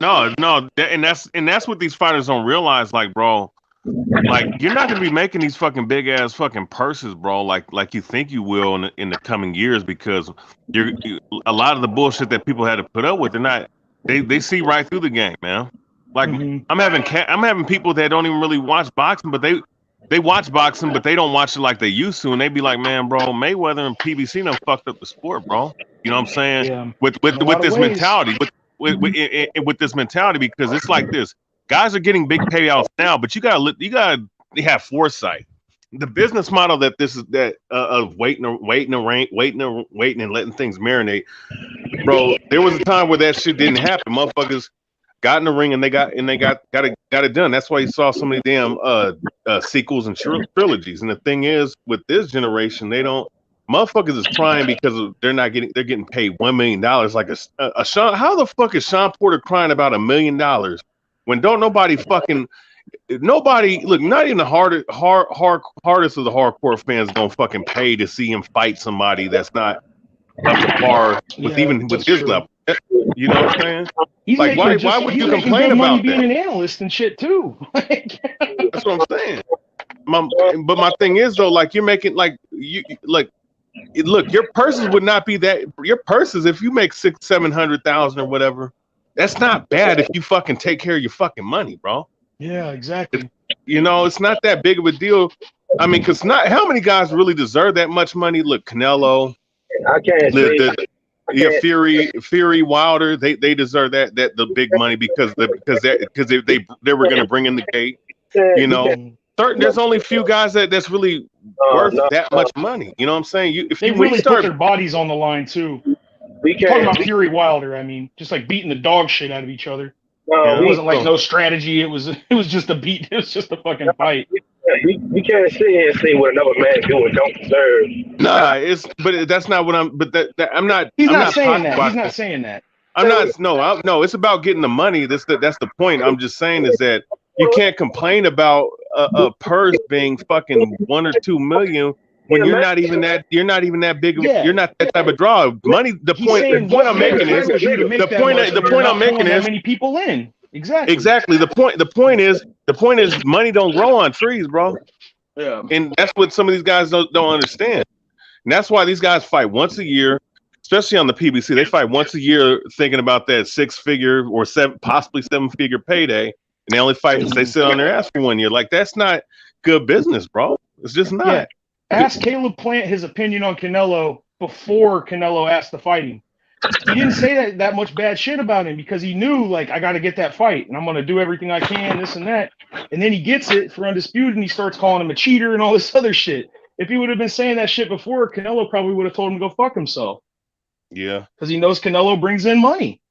No, and that's what these fighters don't realize, like, bro. Like, you're not gonna be making these fucking big ass fucking purses, bro. Like you think you will in the coming years, because a lot of the bullshit that people had to put up with, they see right through the game, man. Like I'm having people that don't even really watch boxing, but they watch boxing, but they don't watch it like they used to, and they be like, man, bro, Mayweather and PBC done fucked up the sport, bro. You know what I'm saying? Yeah. With this mentality, with this mentality, because it's like this. Guys are getting big payouts now, but you gotta have foresight. The business model of waiting and letting things marinate, bro. There was a time where that shit didn't happen. Motherfuckers got in the ring and they got it done. That's why you saw so many damn sequels and trilogies. And the thing is, with this generation, motherfuckers is crying because they're getting paid $1 million. Like a Sean. How the fuck is Sean Porter crying about $1 million? When don't nobody look, not even the hardest of the hardcore fans gonna fucking pay to see him fight somebody that's not up to par with his level. You know what I'm saying? He's like, why would you complain about that? Being an analyst and shit too. That's what I'm saying. But my thing is though, like, you're making look, your purses would not be that. Your purses, if you make 600,000-700,000 or whatever. That's not bad if you fucking take care of your fucking money, bro. Yeah, exactly. It's not that big of a deal. I mean, because how many guys really deserve that much money? Look, Canelo, I can't Fury, Wilder, they deserve the big money because they were going to bring in the gate. There's only a few guys that's really worth that much money. You know what I'm saying? They really put their bodies on the line too. Talking about Fury Wilder, I mean, just like beating the dog shit out of each other. It wasn't like no strategy. It was just a beat. It was just a fucking fight. We can't sit here and say what another man do and don't deserve. Nah, but that's not what I'm. But I'm not. He's I'm not saying that. He's not saying that. I'm not. No. It's about getting the money. That's the point. I'm just saying is that you can't complain about a purse being fucking $1 or $2 million. When you're not even that big, you're not that type of draw. Money. The point I'm making is many people in. Exactly. The point is money don't grow on trees, bro. Yeah. And that's what some of these guys don't understand. And that's why these guys fight once a year, especially on the PBC. They fight once a year, thinking about that 6-figure or possibly 7-figure payday, and they only fight. They sit on their ass for 1 year. Like, that's not good business, bro. It's just not. Yeah. Ask Caleb Plant his opinion on Canelo before Canelo asked to fight him. He didn't say that much bad shit about him because he knew, like, I got to get that fight and I'm going to do everything I can, this and that. And then he gets it for Undisputed and he starts calling him a cheater and all this other shit. If he would have been saying that shit before, Canelo probably would have told him to go fuck himself. Yeah. Because he knows Canelo brings in money.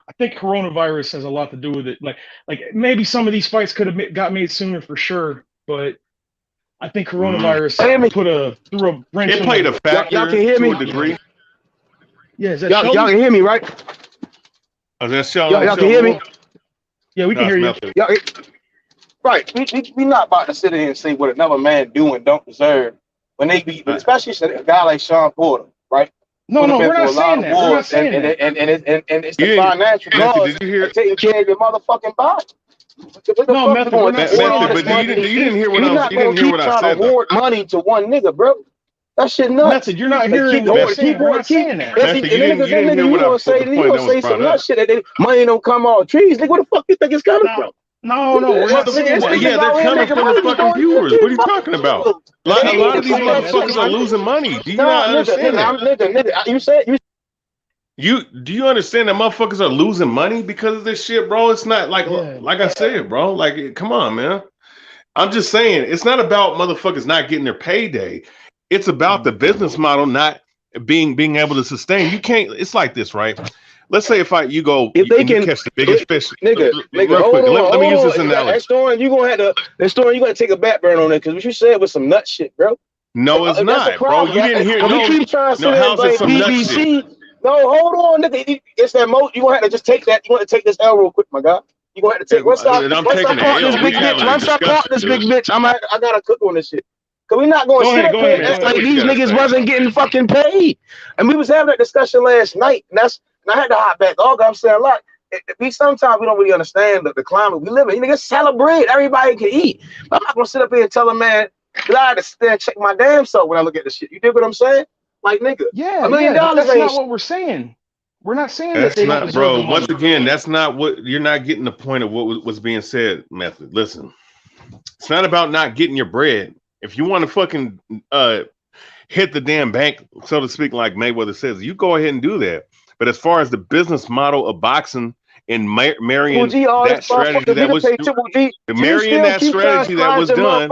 I think coronavirus has a lot to do with it. Like maybe some of these fights could have got made sooner for sure, but I think coronavirus threw a wrench. It played a factor. Y'all can hear me? To a degree. Yeah, is that y'all can hear me, right? Oh, that's Sheldon. Y'all can hear me? Yeah, we can hear you. Y'all, right. We not about to sit here and say what another man do and don't deserve when they be, especially a guy like Sean Porter, right? No, we're not saying that. We're not saying that. And it's the financial cause taking care of your motherfucking body. No, Method, we're not but you didn't hear what I said. You didn't hear what I said. Award money to one nigga, bro. That shit nuts. Method, you're not hearing what we're saying. We're not saying that. Method, you didn't hear what I was saying. You gonna say some nut shit that money don't come off trees. Nigga, where the fuck you think it's coming from? No, we're not saying that. Yeah, they're coming from the fucking viewers. What are you talking about? A lot of these motherfuckers are losing money. Do you not understand that? Nigga, you said do you understand that motherfuckers are losing money because of this shit, bro? It's not like I said, bro. Like, come on, man. I'm just saying, it's not about motherfuckers not getting their payday. It's about the business model not being able to sustain. You can't. It's like this, right? Let's say if you catch the biggest fish, nigga, real quick. Let me use this analogy. You gonna take a back burn on it because what you said was some nut shit, bro. No, it's not, bro. You didn't hear. We keep trying to say how's it some nut shit? No, hold on, nigga. It's that you gonna have to just take that. You want to take this L real quick, my guy. You gonna have to take. Once I caught this big bitch, I gotta cook on this shit. Cause we not gonna sit up here. That's like these niggas wasn't getting fucking paid. And we was having that discussion last night. And I had to hop back. I'm saying, look, sometimes we don't really understand the climate we live in. You niggas celebrate. Everybody can eat. I'm not gonna sit up here and tell a man that I had to stand and check my damn self when I look at this shit. You dig what I'm saying? Like, nigga, $1 million. That's not what we're saying. We're not saying that's that they not, don't bro. Money. Once again, that's not what you're not getting the point of what was being said. Method. Listen, it's not about not getting your bread. If you want to fucking hit the damn bank, so to speak, like Mayweather says, you go ahead and do that. But as far as the business model of boxing and marrying that strategy that was marrying that strategy that was done,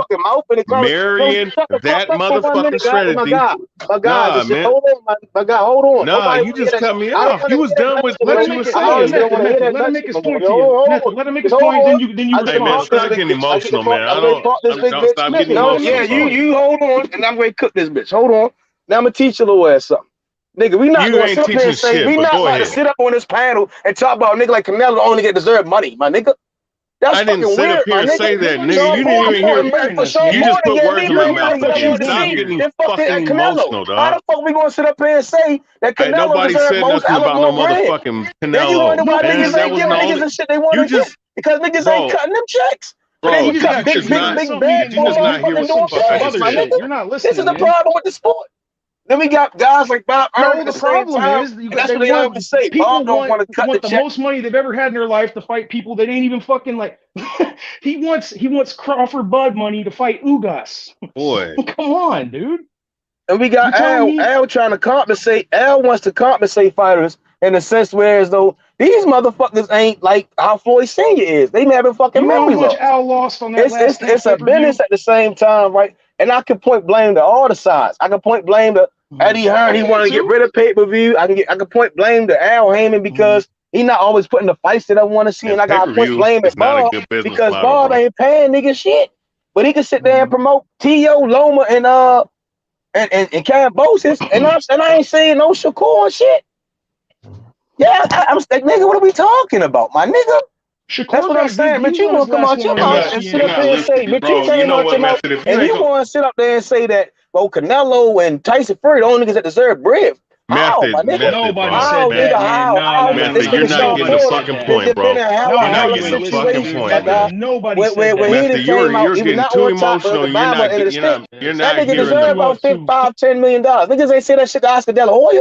marrying that motherfucking strategy. My God, hold on. Nah, you just cut me off. You was done with what you were saying. Let him make his point to you. Let him make his point, then you respond. Hey man, stop getting emotional, man. Don't stop getting emotional. Yeah, you hold on, and I'm going to cook this bitch. Hold on. Now I'm going to teach your little ass something. Nigga, we not going to sit up here and say, we not about to sit up on this panel and talk about a nigga like Canelo only get deserved money, my nigga. That's I didn't sit up here and say that, nigga. You didn't even hear me. You just put words in my mouth again. Stop getting fucking emotional, dog. How the fuck we going to sit up here and say that Canelo nobody said nothing about no motherfucking Canelo. Niggas ain't giving niggas the shit they want to get because niggas ain't cutting them checks. Bro, you got big bad motherfuckers. You're not listening. This is the problem with the sport. Then we got guys like Bob Earl. The problem is that's what they always say. People want the most money they've ever had in their life to fight people that ain't even fucking like. he wants Crawford Bud money to fight Ugas. Boy, come on, dude. And we got Al trying to compensate. Al wants to compensate fighters in the sense where as though these motherfuckers ain't like how Floyd Senior is. They having fucking memory loss. Al lost on that it's a business at the same time, right? And I can point blame to all the sides. I can point blame to Eddie Hearn. He wanted to get rid of pay-per-view. I can point blame to Al Heyman because he not always putting the fights that I want to see. And I got to point blame at Bob because Bob ain't paying niggas shit. But he can sit there and promote T.O., Loma, and Kambosos. And I ain't saying no Shakur shit. Yeah, I'm like, nigga, what are we talking about, my nigga? That's what I'm saying, but you gonna come out your mouth and sit up there and say, but you came out your mouth and you want to sit up there and say that, well, Canelo and Tyson Fury the only niggas that deserve bread. Nobody said that. Method, you're not getting the fucking point, bro. You're not getting the fucking point, bro. Nobody said that. Method, you're getting too emotional. You're not that nigga deserve about $5-10 million. Niggas ain't say that shit to Oscar De La Hoya.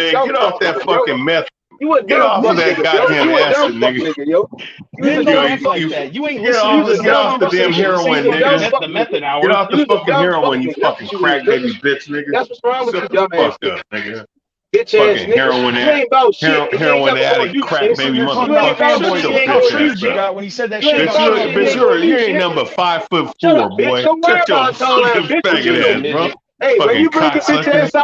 man. Get off that fucking meth. You a Get dumb off fuck of that nigga, goddamn yo. You a acid, dumb fuck nigga. nigga, yo. Men don't act like that. You ain't Get listening. off the damn heroin, nigga. The method hour. Get off the You's a fucking dumb heroin, fuck you nigga. fucking That's what crack you is, baby bitch, nigga. That's what's wrong with you, Shut the dumb ass fuck nigga. up, nigga. Bitch ass Fucking nigga. heroin You ain't about shit. You ain't heroin never gonna addict, do crack shit. baby You ain't motherfucker. about Shut shit. your You ain't gonna bitch do ass shit. up. When he said that You shit ain't about about shit. You Bitch, ain't gonna do you ain't shit. number 5'4", Shut up, bitch. boy. Don't worry Shut your about tall ass fucking bitches. faggot ass, bro. Hey, when Fucking you bring your bitch cocksucker. ass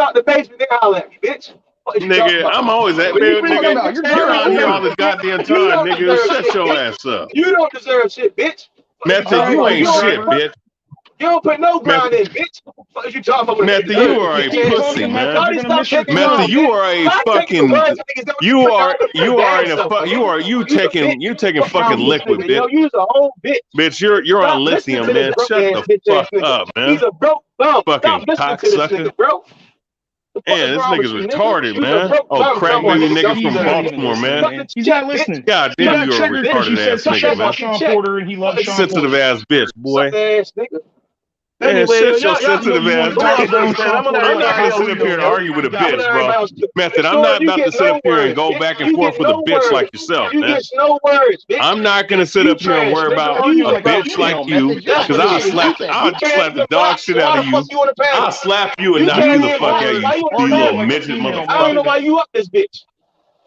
out the basement, they holler at me, bitch. What you talking Nigga, about? I'm always that When you man, bring your nigga. bitch You're ass You're out on the here all basement, the goddamn you time, don't nigga. deserve Shut shit, your bitch. ass up. You don't deserve shit, bitch. What you Method, talking you about? ain't shit, bitch. You don't put no grind Method, in, bitch. What you talking about? When a nigga Method, you deserve it, are a bitch keep ass pussy, talking, nigga. Method, man. Y'all you're need to gonna stop miss your taking Method, turn. you are a stop taking the fucking grind to niggas don't even put you your are damn in a self, my nigga. you You's a bitch. taking Fuck wrong fucking with this liquid, nigga, bitch. yo. You's a whole bitch. Bitch, you're on Stop listening lithium, to this man. broke Shut ass the bitch ass fuck nigga. up, He's man. a broke bum. Stop Fucking listening to this cocksucker. nigga, bro. The fuck is Man, this wrong with nigga's you, nigga? retarded, You's a man. broke Oh, bum crack somewhere, baby nigga. nigga He's from not even Baltimore, man. listening, Fucking man. He's shit, not bitch. listening. God He damn, got you're a triggered because you retarded said ass some Suck shit nigga, that man. about fucking Sean shit. Porter and he Fuck loves is you Sean Sensitive Porter. ass bitch, suck boy. ass nigga? Man, Anyway, shut your y'all, sensitive You ass. want to let me talk ask you down this, man. Sean Porter? I'm I'm You not not got gonna it. gonna Here sit you up argue go, here and with you, yo. bro. argue with a You got I'm it. bitch, not bro. everybody else. Method, I'm Sean, not you about to get sit up no here and words, go bitch. back and You forth get with a no bitch words. like yourself, You man. get no words, bitch. I'm not gonna sit You up here and trash, worry nigga. about Arguing a about bitch you like know, you, Method. You're That's not because what gonna it I'll shit. is. You slap said You I'll can't slap the even dog rap, shit so out why of the fuck you. you want to pass I'll it? slap you and You knock you can't the even fuck pass out, it. you Why you want to you Arguing little pass like a midget female, it? I don't Method. know motherfucker. why you up this bitch.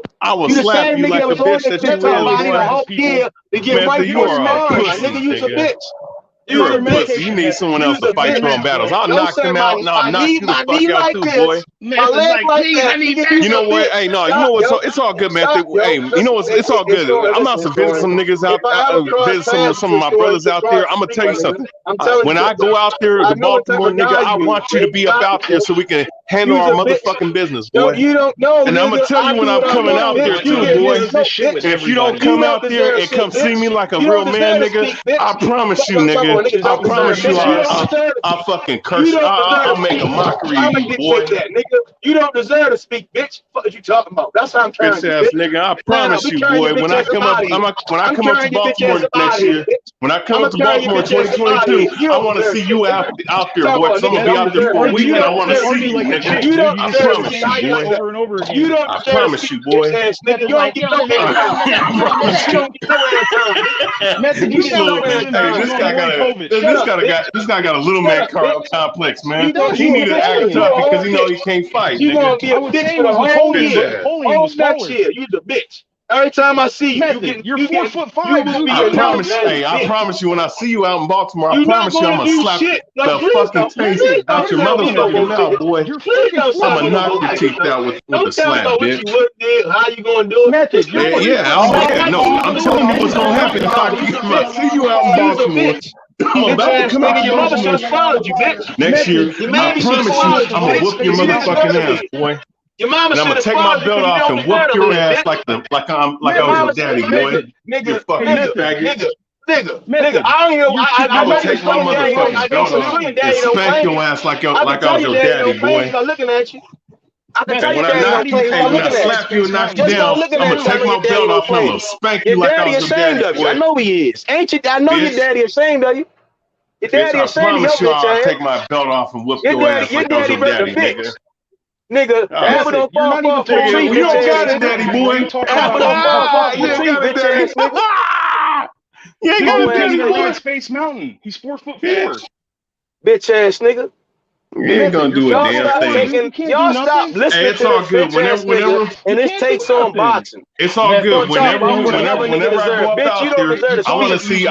bro. I will You the slap same you nigga like that the was on bitch that that shit you talking is, about I need a boy. whole year to get right Method, you for are a mine. pussy, Nigga, you's a nigga. bitch. You're You's a a bitch. pussy. You need someone else You's to a fight bitch. your own battles. I'll Don't knock say them out, and I'll knock you the my fuck knee out like too, boy. this. My Method leg like, like please, that. I need Nigga, you's You a know what? bitch. Hey, no, you Stop, know what's yo. it's all good, man. Stop, yo. Hey, you know Listen, it's all good. I'm out to visit some niggas out, if I ever cross visit some paths of with my you, brothers it's out across there. the I'm gonna street, tell my you nigga. something. I'm telling When you I that. go out there I to know what type Baltimore, of nigga, guy I you is, want you to man. be up Stop out it, there yo. so we can handle You's our a bitch. motherfucking business, Yo, boy. you don't know, And I'm gonna nigga. tell I you when do I'm what I coming want, out there bitch. You Method, too, get he boy. does smoke, this shit with bitch. And if you don't everybody. You come don't out there deserve and shit, come see bitch. me like a You real don't man, deserve to nigga, speak, bitch. I promise you, Talk nigga. about niggas I don't deserve, promise you, bitch. You don't deserve to I'll speak. fucking You curse. don't deserve I'll to make a speak. mockery I'ma of you, boy. dictate that, nigga. You don't deserve to speak, bitch. What are you talking about? That's how I'm Bitch carrying you, ass bitch. nigga, I Now, promise we you, carrying your boy. When bitch I ass up come out up, of here. when I I'm come up to carrying your bitch ass Baltimore up out next of here, year, bitch. when I come I'ma up to carry your Baltimore bitch ass up out of 2022, here. You I don't want to deserve see shit, you bitch. out there, Talk boy. about Cause I'm gonna niggas be don't out Method, there you deserve for a shit. argue week, You and I like don't want to you deserve see argue shit. you, like a nigga. chick, You dude. don't You I just say deserve the shit. promise same you, I shit know boy. that. over and over You again. don't I deserve to promise speak, you, bitch boy. ass nigga. Method You don't like, get yo, no nigga, I airtime. nigga, You nigga, don't get no airtime, nigga. Method, you You This get getting no more little, feelings hey, than airtime, you this on guy nigga. got a Louis Shut this up, guy bitch. got this guy got a little Shut man up, bitch. complex, He man. You does. He He's a gonna needed to be a act bitch Napoleon. for tough the because whole he know year. he can't fight, You nigga. gonna be I a would bitch say for it the was whole Napoleon, Bitch year. but ass. Napoleon Whole was next taller. year, you's a bitch. Every time I see you, Method, you're 4'5", I promise you, when I see you out in Baltimore, I promise you, I'm gonna slap shit. the fucking taste out your motherfucking mouth, boy. I'm gonna knock your teeth out with the slap, bitch. How you gonna do it? Method, I'm telling you what's gonna happen if I see you out in Baltimore. I'm about to come out your mother should have Baltimore swallowed you, bitch. next year. I promise you, I'm gonna whoop your motherfucking ass, boy. Your mama And I'm gonna take my belt off and whoop your ass like I was your daddy, boy. Nigga, faggot. Nigga, I don't even know. I'm gonna take my motherfucking belt off and spank your ass like I was your daddy, boy. Looking at you. I can tell you When I slap you and knock you down, I'm gonna take my belt off and I'm gonna spank you like I was your daddy, boy. I know he is. Ain't you? I know your daddy ashamed of you. Your daddy ashamed of your bitch ass. I'll take my belt off and whoop your ass like I was your daddy, nigga. Nigga, apple don't fall far from the tree. You don't got it, daddy boy. Apple don't fall far from the tree, bitch ass nigga. You ain't got it, daddy boy. Space Mountain. He's 4'4". Bitch ass nigga. You ain't gonna do a damn thing. Y'all stop listening to this bitch ass nigga, and this takes on boxing. It's all good. Whenever I go up out there, I want to see you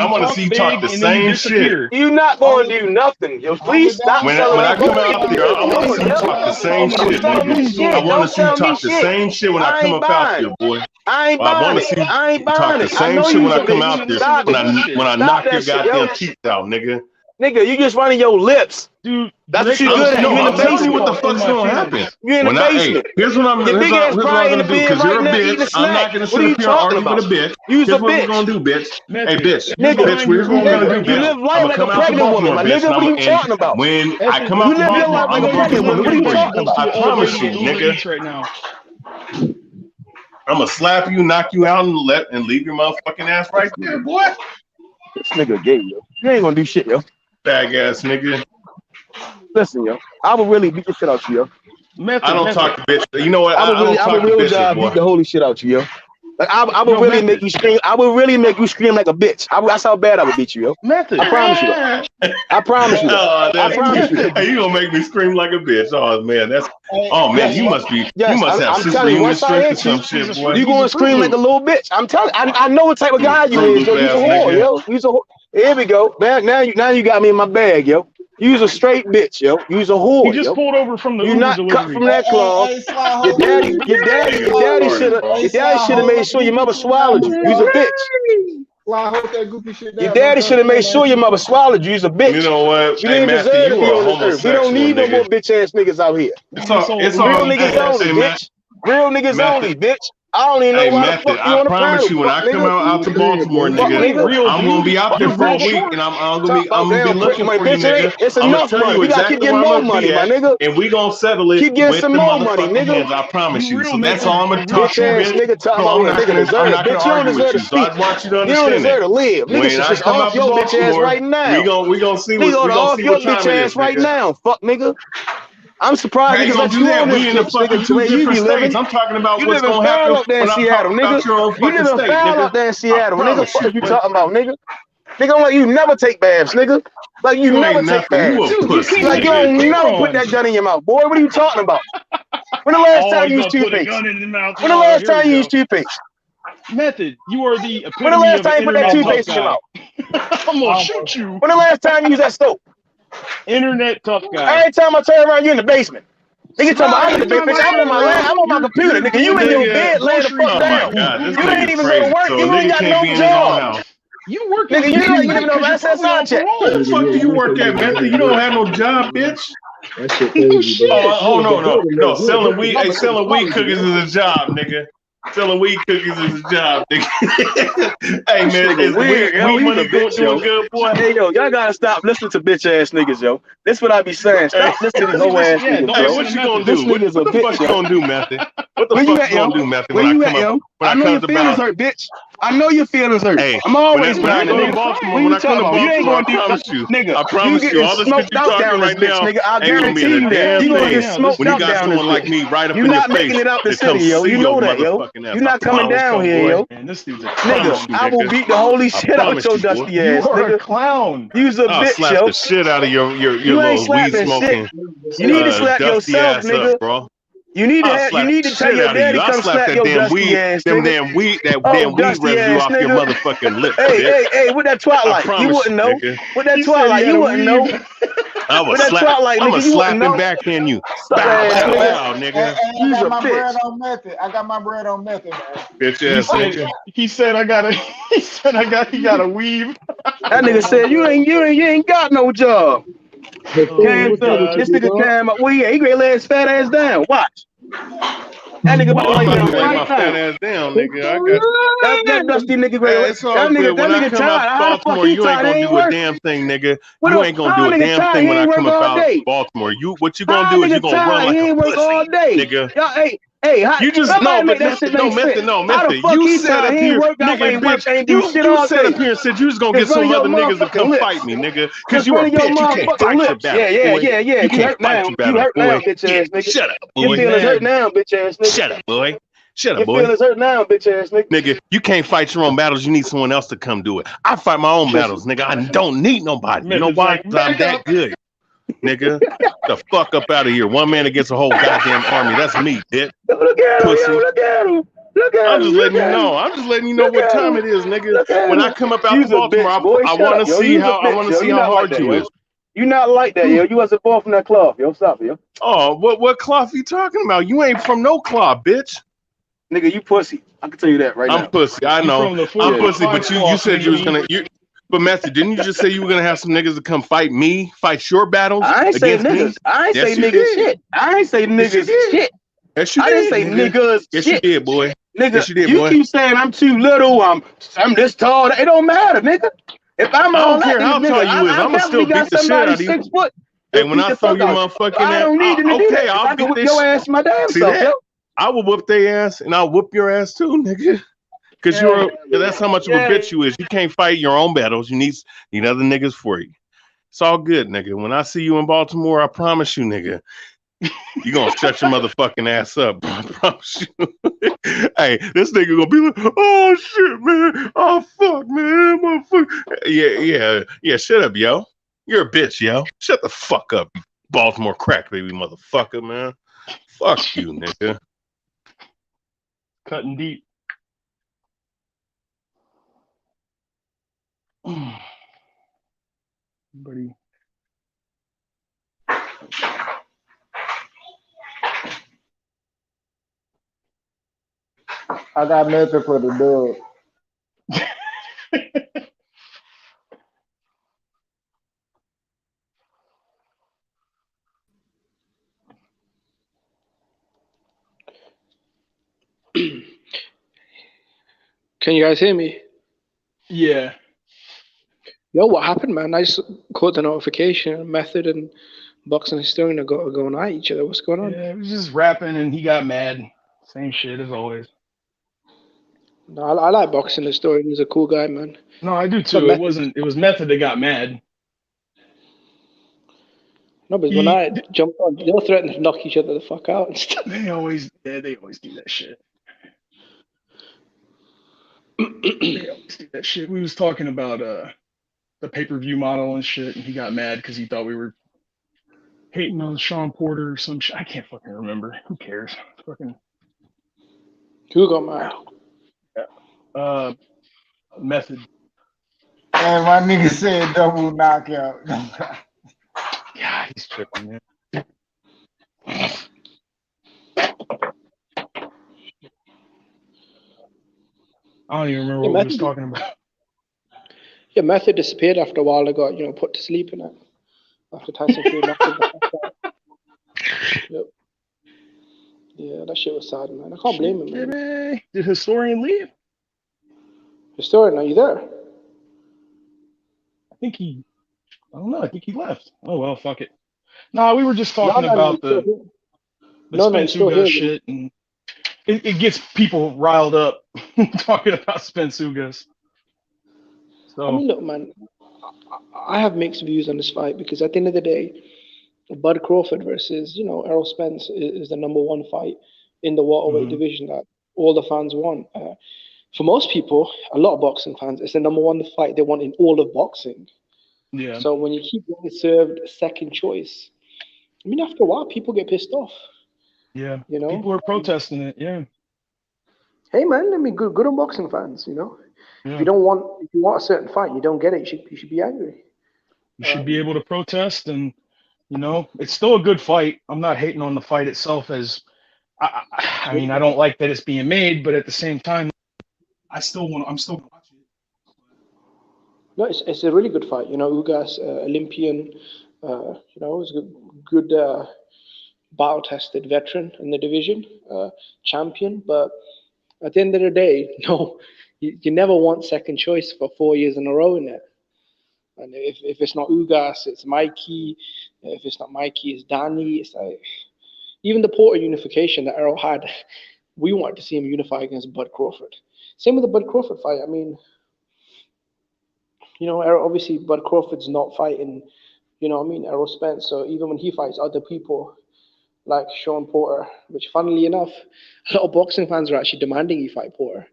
talk the same shit. You not gonna do nothing. Yo, please stop. When I come out there, I want to see you talk the same shit. I want to see you talk the same shit when I come up out there, boy. I ain't buying it. I ain't talk buying the it. same shit when I come out there. When I knock your goddamn teeth out, nigga. Nigga, you just running your lips. Dude, that's what you good at. You in the basement. What the fuck's gonna happen? You in the basement. Here's what I'm gonna do, because you're a bitch. I'm not gonna sit up here and argue with a bitch. Here's what we're gonna do, bitch. Hey, bitch. Bitch, here's what we're gonna do, bitch. You live life like a pregnant woman, my nigga. What are you talking about? When I come out, you live your life like a pregnant woman. What are you talking about? I promise you, nigga. Right now. I'm gonna slap you, knock you out, and leave your motherfucking ass right there, boy. This nigga gay, yo. You ain't gonna do shit, yo. Bag ass nigga. Listen, yo. I would really beat the shit out you, yo. I don't talk to bitch. You know what? I don't talk to bitches, boy. Beat the holy shit out you, yo. Like I would really make you scream. I would really make you scream like a bitch. That's how bad I would beat you, yo. Method. I promise you. I promise you. I promise you. Hey, you gonna make me scream like a bitch? Oh man, you must be. Yes, you must have superhuman strength or some shit, boy. You gonna scream like a little bitch? I'm telling. I know what type of guy you is. Yo. You's a whore, yo. You's a whore. Here we go. Now you got me in my bag, yo. You's a straight bitch, yo. You's a whore. You just pulled over from the Uber delivery. You're not cut from that cloth. Your daddy should have made sure your mother swallowed you. You's a bitch. Your daddy should have made sure your mother swallowed you. You's a bitch. You know what? You ain't deserve to be on this earth. We don't need no more bitch ass niggas out here. It's all real niggas only, bitch. Real niggas only, bitch. I don't even know why the fuck you on the promise you, when I come out to Baltimore, nigga, I'm gonna be out there for a week, and I'm gonna be looking for you, nigga. It's enough money. We gotta keep getting more money, my nigga. And we gonna settle it. Keep getting some more money, nigga. I promise you. So that's all I'm gonna talk to you, nigga. Talk about nigga deserve it. Bitch, you don't deserve to speak. You don't deserve to live. Nigga should just off your bitch ass right now. We gonna see what we gonna off your bitch ass right now. Fuck, nigga. I'm surprised niggas let you on this bitch, nigga, where you be living. I'm talking about what's gonna happen up there in Seattle, nigga. You live in foul up there in Seattle, nigga. What you talking about, nigga? Nigga, I'm like, you never take baths, nigga. Like, you never take baths. Like, you don't never put that gun in your mouth. Boy, what are you talking about? When the last time you used toothpaste? When the last time you used toothpaste? Method, you are the epitome. When the last time you put that toothpaste in your mouth? I'm gonna shoot you. When the last time you used that soap? Internet tough guy. Every time I turn around, you in the basement. Nigga talking about I'm in the basement. I'm on my computer. Nigga, you in your bed laying the fuck down. You ain't even go to work. You ain't got no job. You work. Nigga, you ain't even no SSI check. Where the fuck do you work at, Method? You don't have no job, bitch. No. Selling weed. Hey, selling weed cookies is a job, nigga. Selling weed cookies is a job, nigga. Hey man, it's weird. Weed money doing good, boy. Hey yo, y'all gotta stop listening to bitch ass niggas, yo. This what I be saying. Stop listening to these whole ass niggas. Hey, what you gonna do? What the fuck you gonna do, Method? What the fuck you gonna do, Method? Where you at, yo? I know your feelings hurt, bitch. I know your feelings hurt. Hey, I'm always behind it, nigga. When I come to Baltimore, you ain't gonna do nothing, nigga. I promise you, all this shit you talking right now, nigga. I guarantee you that. You gonna get smoked out down this bitch. When you got someone like me right up in your face, you not making it out the city, yo. You know that, yo. You not coming down here, yo. Nigga, I will beat the holy shit out your dusty ass, nigga. You are a clown. You's a bitch, slap yo. the shit out of your You ain't little weed slapping smoking. shit. You need to slap yourself, nigga. Bro. You need to I'll have. You slap need the to tell shit your out of daddy you. I'll come slap slap that your damn dusty weed, ass, them nigga. damn weed, that Oh, damn weed dusty residue ass off your nigga. motherfucking lips, Hey, bitch. with that I Twilight, you promise wouldn't you, know. nigga. With that He said he Twilight, had you a wouldn't know. weave. I was With that slap. Twilight, I'm a nigga, you wouldn't slapping know. backhand you. Suck Bow, ass bow, nigga. bow, nigga. I You's got a my bitch. bread on method. I got my bread on method, man. Bitch He ass said. nigga. He said I got a. He said he got a weave. That nigga said you ain't got no job. But King, Cam what's said up with this you, big nigga dog? Cam. Well, yeah, he gonna lay his fat ass down. Watch. That nigga about Oh, to I'm lay about down to lay my right fat now. ass down, nigga. I got That dusty nigga ready. Hey, it's all good. That When I nigga come out tired. to How the fuck Baltimore, he you ain't tired? He gonna ain't do a work. damn thing, nigga. What You the ain't gonna how do a nigga damn tired? thing He when I ain't work come up all out day. Baltimore. What you gonna How do is you nigga gonna run tired? He like a ain't work all pussy, day. nigga. Y'all, how, You just somebody no, make but that shit method, make sense. no, How the method. fuck You he sat tired? up He ain't here, worked out, nigga, ain't work, bitch. ain't do shit You all sat day. up here and said you was gonna In get front of some your other niggas to motherfucking come fight lips. me, nigga. In Cause you front a of your bitch. You can't motherfucking fight your lips. battles, boy. Yeah. You You can't hurt fight now. your You battles, hurt now, boy. bitch Yeah, ass nigga. shut up, Your boy. feelings hurt now, bitch ass nigga. Shut up, boy. Shut up, Your boy. feelings hurt now, bitch ass nigga. Nigga, you can't fight your own battles. You need someone else to come do it. I fight my own battles, nigga. I don't need nobody. You know Method's why? like, 'Cause I'm back that up. good, nigga. The fuck up out of here. One man against a whole goddamn army. That's me, bitch. Look at him, Pussy. yo, look at him. Look at I'm him, just look letting you at him. know. I'm just letting you know Look what at time him. it is, nigga. Look at When I him. come up out to You's a Baltimore, bitch, boy. I Shut want up, to yo. see You's a how bitch, yo. You not how like hard that, you yo. is. You not like that, yo. You wasn't born from that cloth, yo. Stop it, yo. Oh, what cloth you talking about? You ain't from no cloth, bitch. Nigga, you pussy. I can tell you that right I'm now. pussy. I You know. from the I'm 4 pussy. 5 But you cloth, said you was nigga. gonna. But Matthew, didn't you just say you were gonna have some niggas to come fight me, fight your battles I ain't say against me? niggas. I ain't say Yes, you niggas did. shit. I ain't say Yes, you niggas did. shit. Yes, you I didn't did, say nigga. niggas Yes, you shit. did, boy. Nigga, Yes, you did, you boy. keep saying I'm too little. I'm this tall. It don't matter, nigga. If I'm I all don't that, care how tall nigga, you is. I I'ma still definitely got beat the shit somebody out of you. 6 foot Hey, to when beat I the throw fuck your out you. motherfucking I ass, don't need them to do that. okay, 'Cause I'll I can beat whip this. your ass my damn See self, that? yo. I will whoop their ass, and I'll whoop your ass too, nigga. Cause that's how much of a bitch you is. You can't fight your own battles. You need other niggas for you. It's all good, nigga. When I see you in Baltimore, I promise you, nigga, you gonna shut your motherfucking ass up, bro. I promise you. Hey, this nigga gonna be like, oh shit, man. Oh fuck, man. Motherfucker. Yeah. Shut up, yo. You're a bitch, yo. Shut the fuck up, you Baltimore crack baby motherfucker, man. Fuck you, nigga. Cutting deep. Buddy. I got method for the dub. Can you guys hear me? Yeah. Yo, what happened, man? I just caught the notification. Method and Boxing Historian are going at each other. What's going on? Yeah, it was just rapping and he got mad. Same shit as always. No, I like Boxing Historian. He's a cool guy, man. No, I do But too. It was Method that got mad. No, but when I jumped on, they'll threaten to knock each other the fuck out and stuff. They always do that shit. They always do that shit. We was talking about the pay-per-view model and shit, and he got mad because he thought we were hating on Sean Porter or some shit. I can't fucking remember. Who cares? Fucking Who got mad? Method. And my nigga said double knockout. Yeah, he's tripping, man. I don't even remember what we was talking about. Yeah, Method disappeared after a while. I got put to sleep in it after Tyson Fury knocked him the fuck out. Yep. Yeah, that shit was sad, man. I can't blame him, man. Did Historian leave? Historian, are you there? I don't know. I think he left. Oh well, fuck it. Nah, we were just talking No, about he's still the here. He's still Spensuga here. shit, and it gets people riled up talking about Spensugas. So I mean, look, man, I have mixed views on this fight because at the end of the day, Bud Crawford versus Errol Spence is the number one fight in the welterweight division that all the fans want. For most people, a lot of boxing fans, it's the number one fight they want in all of boxing. yeah. So when you keep getting served second choice, I mean, after a while, people get pissed off. Yeah, You know, people are protesting it. Yeah, hey man, I mean, good on boxing fans. You know, if yeah. you want a certain fight, and you don't get it, you should be angry. You should be able to protest, and it's still a good fight. I'm not hating on the fight itself. I mean, I don't like that it's being made, but at the same time, I'm still gonna watch it. No, it's a really good fight. You know, Ugas, Olympian. You know, is a good battle tested veteran in the division, champion. But at the end of the day, no, you never want second choice for 4 years in a row in it. And if it's not Ugas, it's Mikey. If it's not Mikey, it's Danny. It's like even the Porter unification that Errol had, we wanted to see him unify against Bud Crawford. Same with the Bud Crawford fight. I mean, you know, Errol, obviously Bud Crawford's not fighting, you know what I mean, Errol Spence. So even when he fights other people like Sean Porter, which funnily enough, a lot of boxing fans are actually demanding he fight Porter.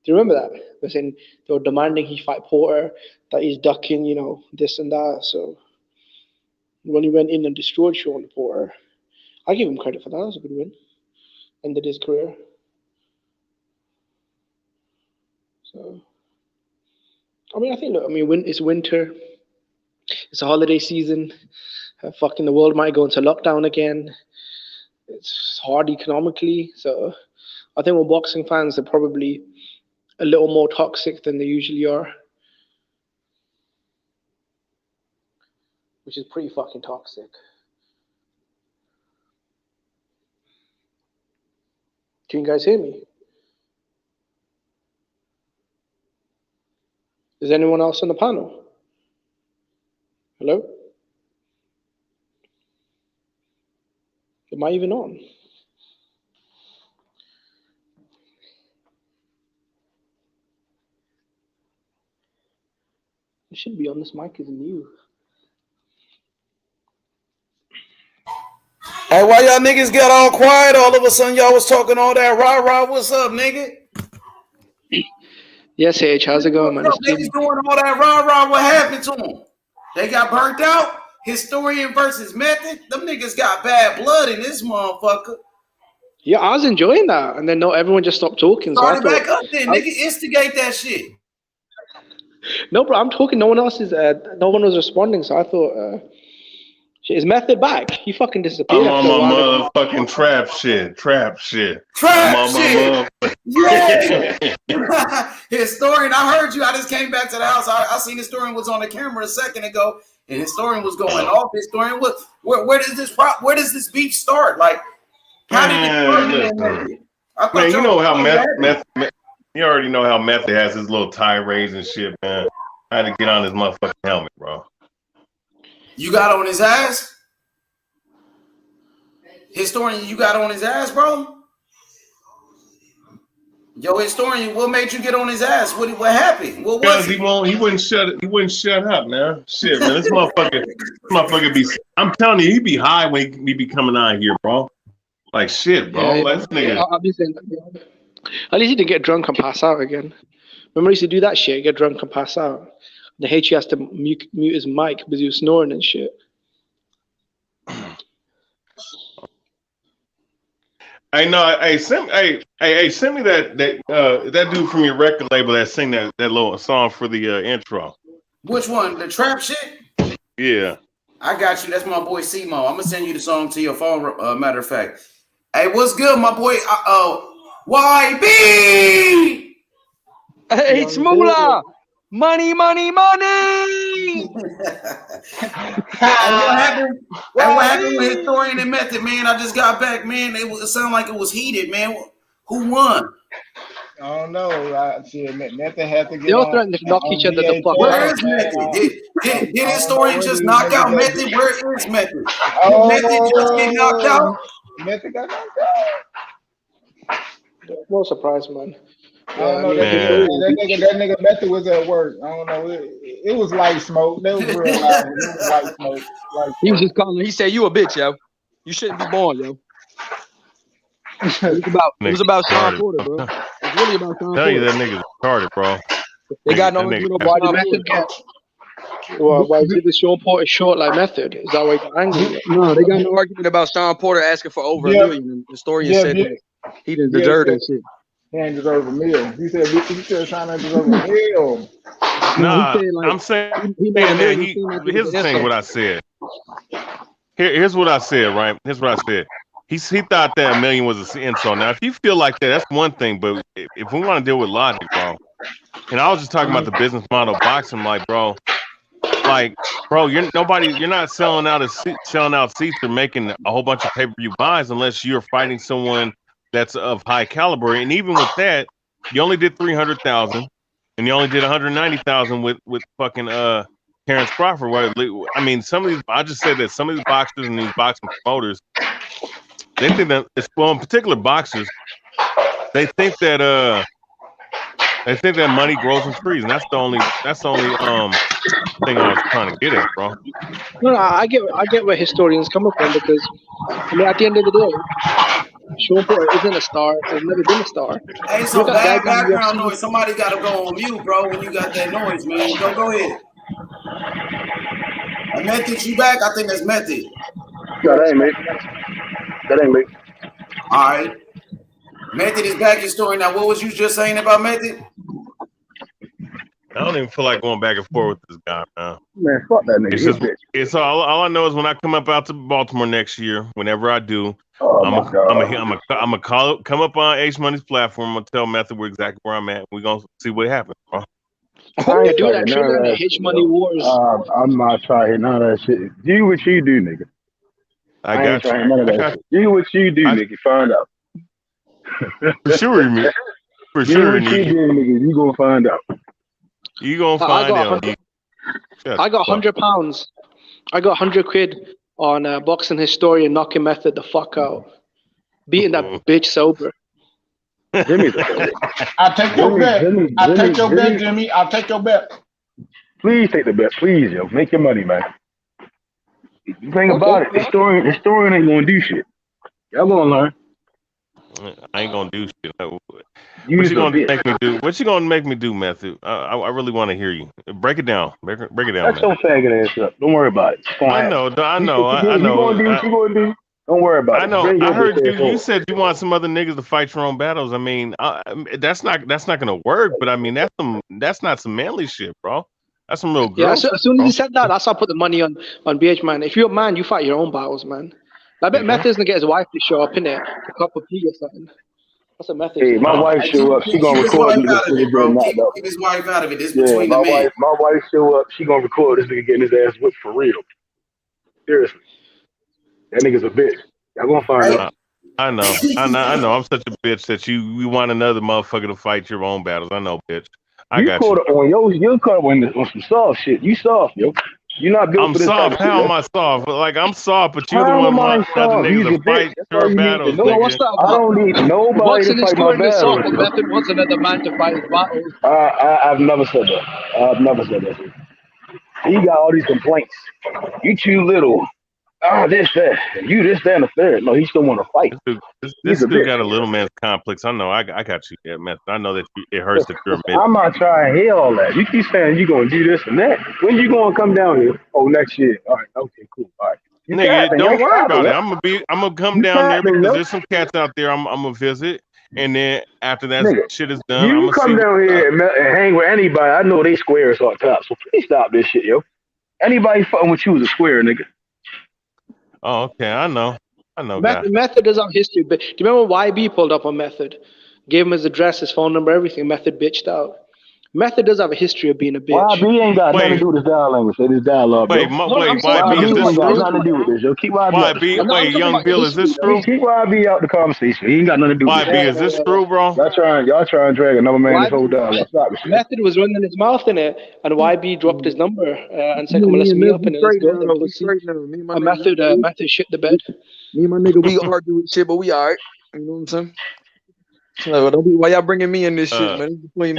Do you remember that? They're saying they were demanding he fight Porter, that he's ducking, you know, this and that. So when he went in and destroyed Sean Porter, I give him credit for that. That was a good win. Ended his career. So, I mean, I think, look, I mean, it's winter. It's a holiday season. Fucking the world might go into lockdown again. It's hard economically. So I think boxing fans are probably a little more toxic than they usually are, which is pretty fucking toxic. Can you guys hear me? Is anyone else on the panel? Hello? Am I even on? It should be on. This mic is new. Hey, why y'all niggas got all quiet? All of a sudden, y'all was talking all that rah-rah. What's up, nigga? Yes, H, how's it going, man? Niggas doing all that rah-rah. What happened to them? They got burnt out? Historian versus method? Them niggas got bad blood in this motherfucker. Yeah, I was enjoying that. And then no, everyone just stopped talking. Started back up then, nigga. Instigate that shit. No, bro, I'm talking. No one else is. No one was responding. So I thought, is Method back? He fucking disappeared. I'm on my motherfucking trap shit. Trap shit. Yeah. Historian, I heard you. I just came back to the house. I seen Historian was on the camera a second ago, and Historian was going off. Historian, where does this beef start? Like, how did it start? Man, you know how Method. You already know how Method has his little tirades and shit, man. I had to get on his motherfucking helmet, bro. You got on his ass? Historian, you got on his ass, bro? Yo, Historian, what made you get on his ass? What happened? What was it? He wouldn't shut up, man. Shit, man. This motherfucker be, I'm telling you, he be high when he be coming on here, bro. Like shit, bro. Yeah, This nigga. At least he didn't get drunk and pass out again. Remember he used to do that shit, get drunk and pass out. The H has to mute his mic because he was snoring and shit. I know. Hey, send me that dude from your record label that sing that little song for the intro. Which one? The trap shit? Yeah. I got you. That's my boy C-Mo. I'm gonna send you the song to your phone. Matter of fact. Hey, what's good, my boy? YB. Hey, it's Moolah. Money. What happened with Historian and Method, man? I just got back, man. It sounded like it was heated, man. Who won? I don't know. Method had to get. They all threatened to knock each other the fuck out. Where is Method? Did Historian just knock out Method? Where is Method? Did Method just get knocked out? Method got knocked out. No surprise, man. I don't know. That nigga Method was at work. I don't know. It was light smoke. That was real loud. It was light smoke. He was just calling. He said, "You a bitch, yo. You shouldn't be born, yo." It was about Sean Porter, bro. It's really about Sean Porter. Tell you that nigga's retarded, bro. They got no body. Well, why is it the Sean Porter short like Method? Is that why he got angry? No, they got an argument about Sean Porter asking for over $1 million. And the historian said that he didn't deserve that shit. He ain't deserve $1 million. He said Sean ain't deserve $1 million. Nah, he said, like, I'm saying he made $1 that million. here's the thing. What I said. Here's what I said. Right. Here's what I said. He thought that $1 million was an insult. Now, if you feel like that, that's one thing. But if we want to deal with logic, bro, and I was just talking about the business model of boxing, like, bro, you're not selling out seats or making a whole bunch of pay-per-view buys unless you're fighting someone that's of high caliber. And even with that, you only did 300,000, and you only did 190,000 with fucking Terrence Crawford. I mean, I just said that some of these boxers and these boxing promoters, they think that in particular boxers, they think that money grows in trees, and that's the only thing I was trying to get at, bro. No, I get where historians coming from, because I mean, at the end of the day, Sean Porter isn't a star. Has never been a star. Hey, some bad background noise. Somebody got to go on mute, bro. When you got that noise, man, go ahead. Method, you back? I think that's Method. No, that ain't me. That ain't me. All right. Method is back in story. Now, what was you just saying about Method? I don't even feel like going back and forth with this guy, man. Man, fuck that nigga. It's all I know is when I come up out to Baltimore next year, whenever I do, I'm gonna come up on H Money's platform. I'm gonna tell Method exactly where I'm at. We're gonna see what happens, bro. I ain't do that. Trigger the H Money Wars. I'm not trying none of that shit. Do what you do, nigga. I got you. None of that shit. Do what you do, nigga. Find out. For sure, man. For sure, nigga. You gonna find out. You gonna find out. I got £100. I got 100 quid on boxing historian knocking Method the fuck out, beating that bitch sober. Jimmy, I'll take your bet. I'll take your bet, Jimmy. I'll take your bet. Please take the bet, please, yo. Make your money, man. The thing about it, historian ain't gonna do shit. Y'all gonna learn. I ain't gonna do shit. What you gonna make me do? What you gonna make me do, Method? I really want to hear you. Break it down. Break it down. That's your faggot ass up. Don't worry about it. I know. You gonna do what you gonna do. Don't worry about it. I know. I heard you said you want some other niggas to fight your own battles. I mean, that's not gonna work. But I mean, that's not some manly shit, bro. That's some real girl. Yeah. As soon as you said that, that's how I put the money on BH, man. If you're a man, you fight your own battles, man. I bet Method's gonna get his wife to show up in there, a cup of tea or something. That's a Method. Hey, my wife show up. She gonna record this nigga getting knocked out. Keep his wife out of it. This between the men. My wife show up. She gonna record this nigga getting his ass whipped for real. Seriously, that nigga's a bitch. Y'all gonna find out. I know. I'm such a bitch that you want another motherfucker to fight your own battles. I know, bitch. I got you. You caught up on some soft shit. You soft, yo. You're not built for this soft. How am I soft? Like, I'm soft, but you're the one wanting other niggas to fight your battles. What's that? I don't need nobody to fight my battles. Method wants another man to fight his battles. I've never said that. I've never said that. He got all these complaints. You too little. This, that. You this, that, and the third. No, he still want to fight. This dude got a little man's complex. I know. I got you, yeah, Method. I know that it hurts that you're a man. I'm not trying to hear all that. You keep saying you're going to do this and that. When you going to come down here? Oh, next year. All right. Okay, cool. All right. Nigga, don't worry about it. I'm gonna come down there because there's some cats out there I'm gonna visit. And then after that shit is done, I'm gonna come down here and hang with anybody. I know they squares on top. So please stop this shit, yo. Anybody fucking with you is a square, nigga. Oh, okay. I know. Method does have history. But do you remember YB pulled up on Method? Gave him his address, his phone number, everything. Method bitched out. Method does have a history of being a bitch. YB ain't got nothing to do with this dialogue language. It is dialogue. Wait, YB, is this true? Nothing to do with this, yo. Keep YB. Wait, Young Bill, is this true? Keep YB out the conversation. He ain't got nothing to do with YB, is this true, bro? Y'all trying to drag another man this whole dialogue. Stop it. Method was running his mouth in it, and YB dropped his number and said, "Come on, let's meet up in it. Let's go." Method shit the bed. Me and my nigga, we argue with shit, but we alright. You know what I'm saying? So why y'all bringing me in this shit, man? No.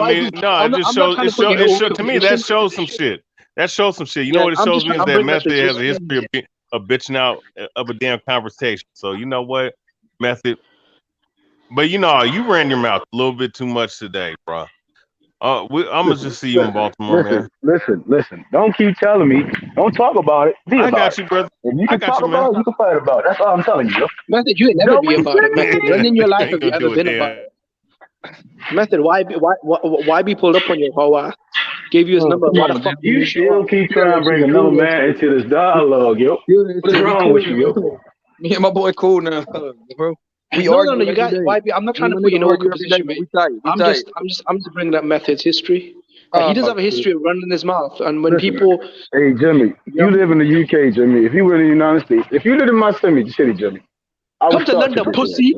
It just shows. To me, that shows some shit. You know what it shows me is that Method has a history of bitching out of a damn conversation. So you know what, Method. But you know, you ran your mouth a little bit too much today, bro. I'm gonna just see you in Baltimore, man. Listen. Don't keep telling me. Don't talk about it. Be I about got it. you, brother. If you I can got talk you, man. about it, you can fight about it. That's all I'm telling you. Method, you ain't never be about it, Method. When in your life Ain't have you gonna ever do it been about there. it? Method, why be pulled up on your hoe? Gave you his number. Why the fuck You didn't show still up? keep trying to bring another man into this dialogue, yo. What is wrong with you, yo? Me and my boy cool now, bro. We No, argue you every got. day. I'm not Me trying and to my put you in nigga no argue awkward every day, position, but mate. we tight. We I'm tight. just bringing up Method's history. Oh He does my have a history of running his mouth, and when Listen, people, hey Jimmy, you live in the UK, Jimmy. If you were in the United States, if you live in my city, Jimmy, I would come to start you London, this way. pussy.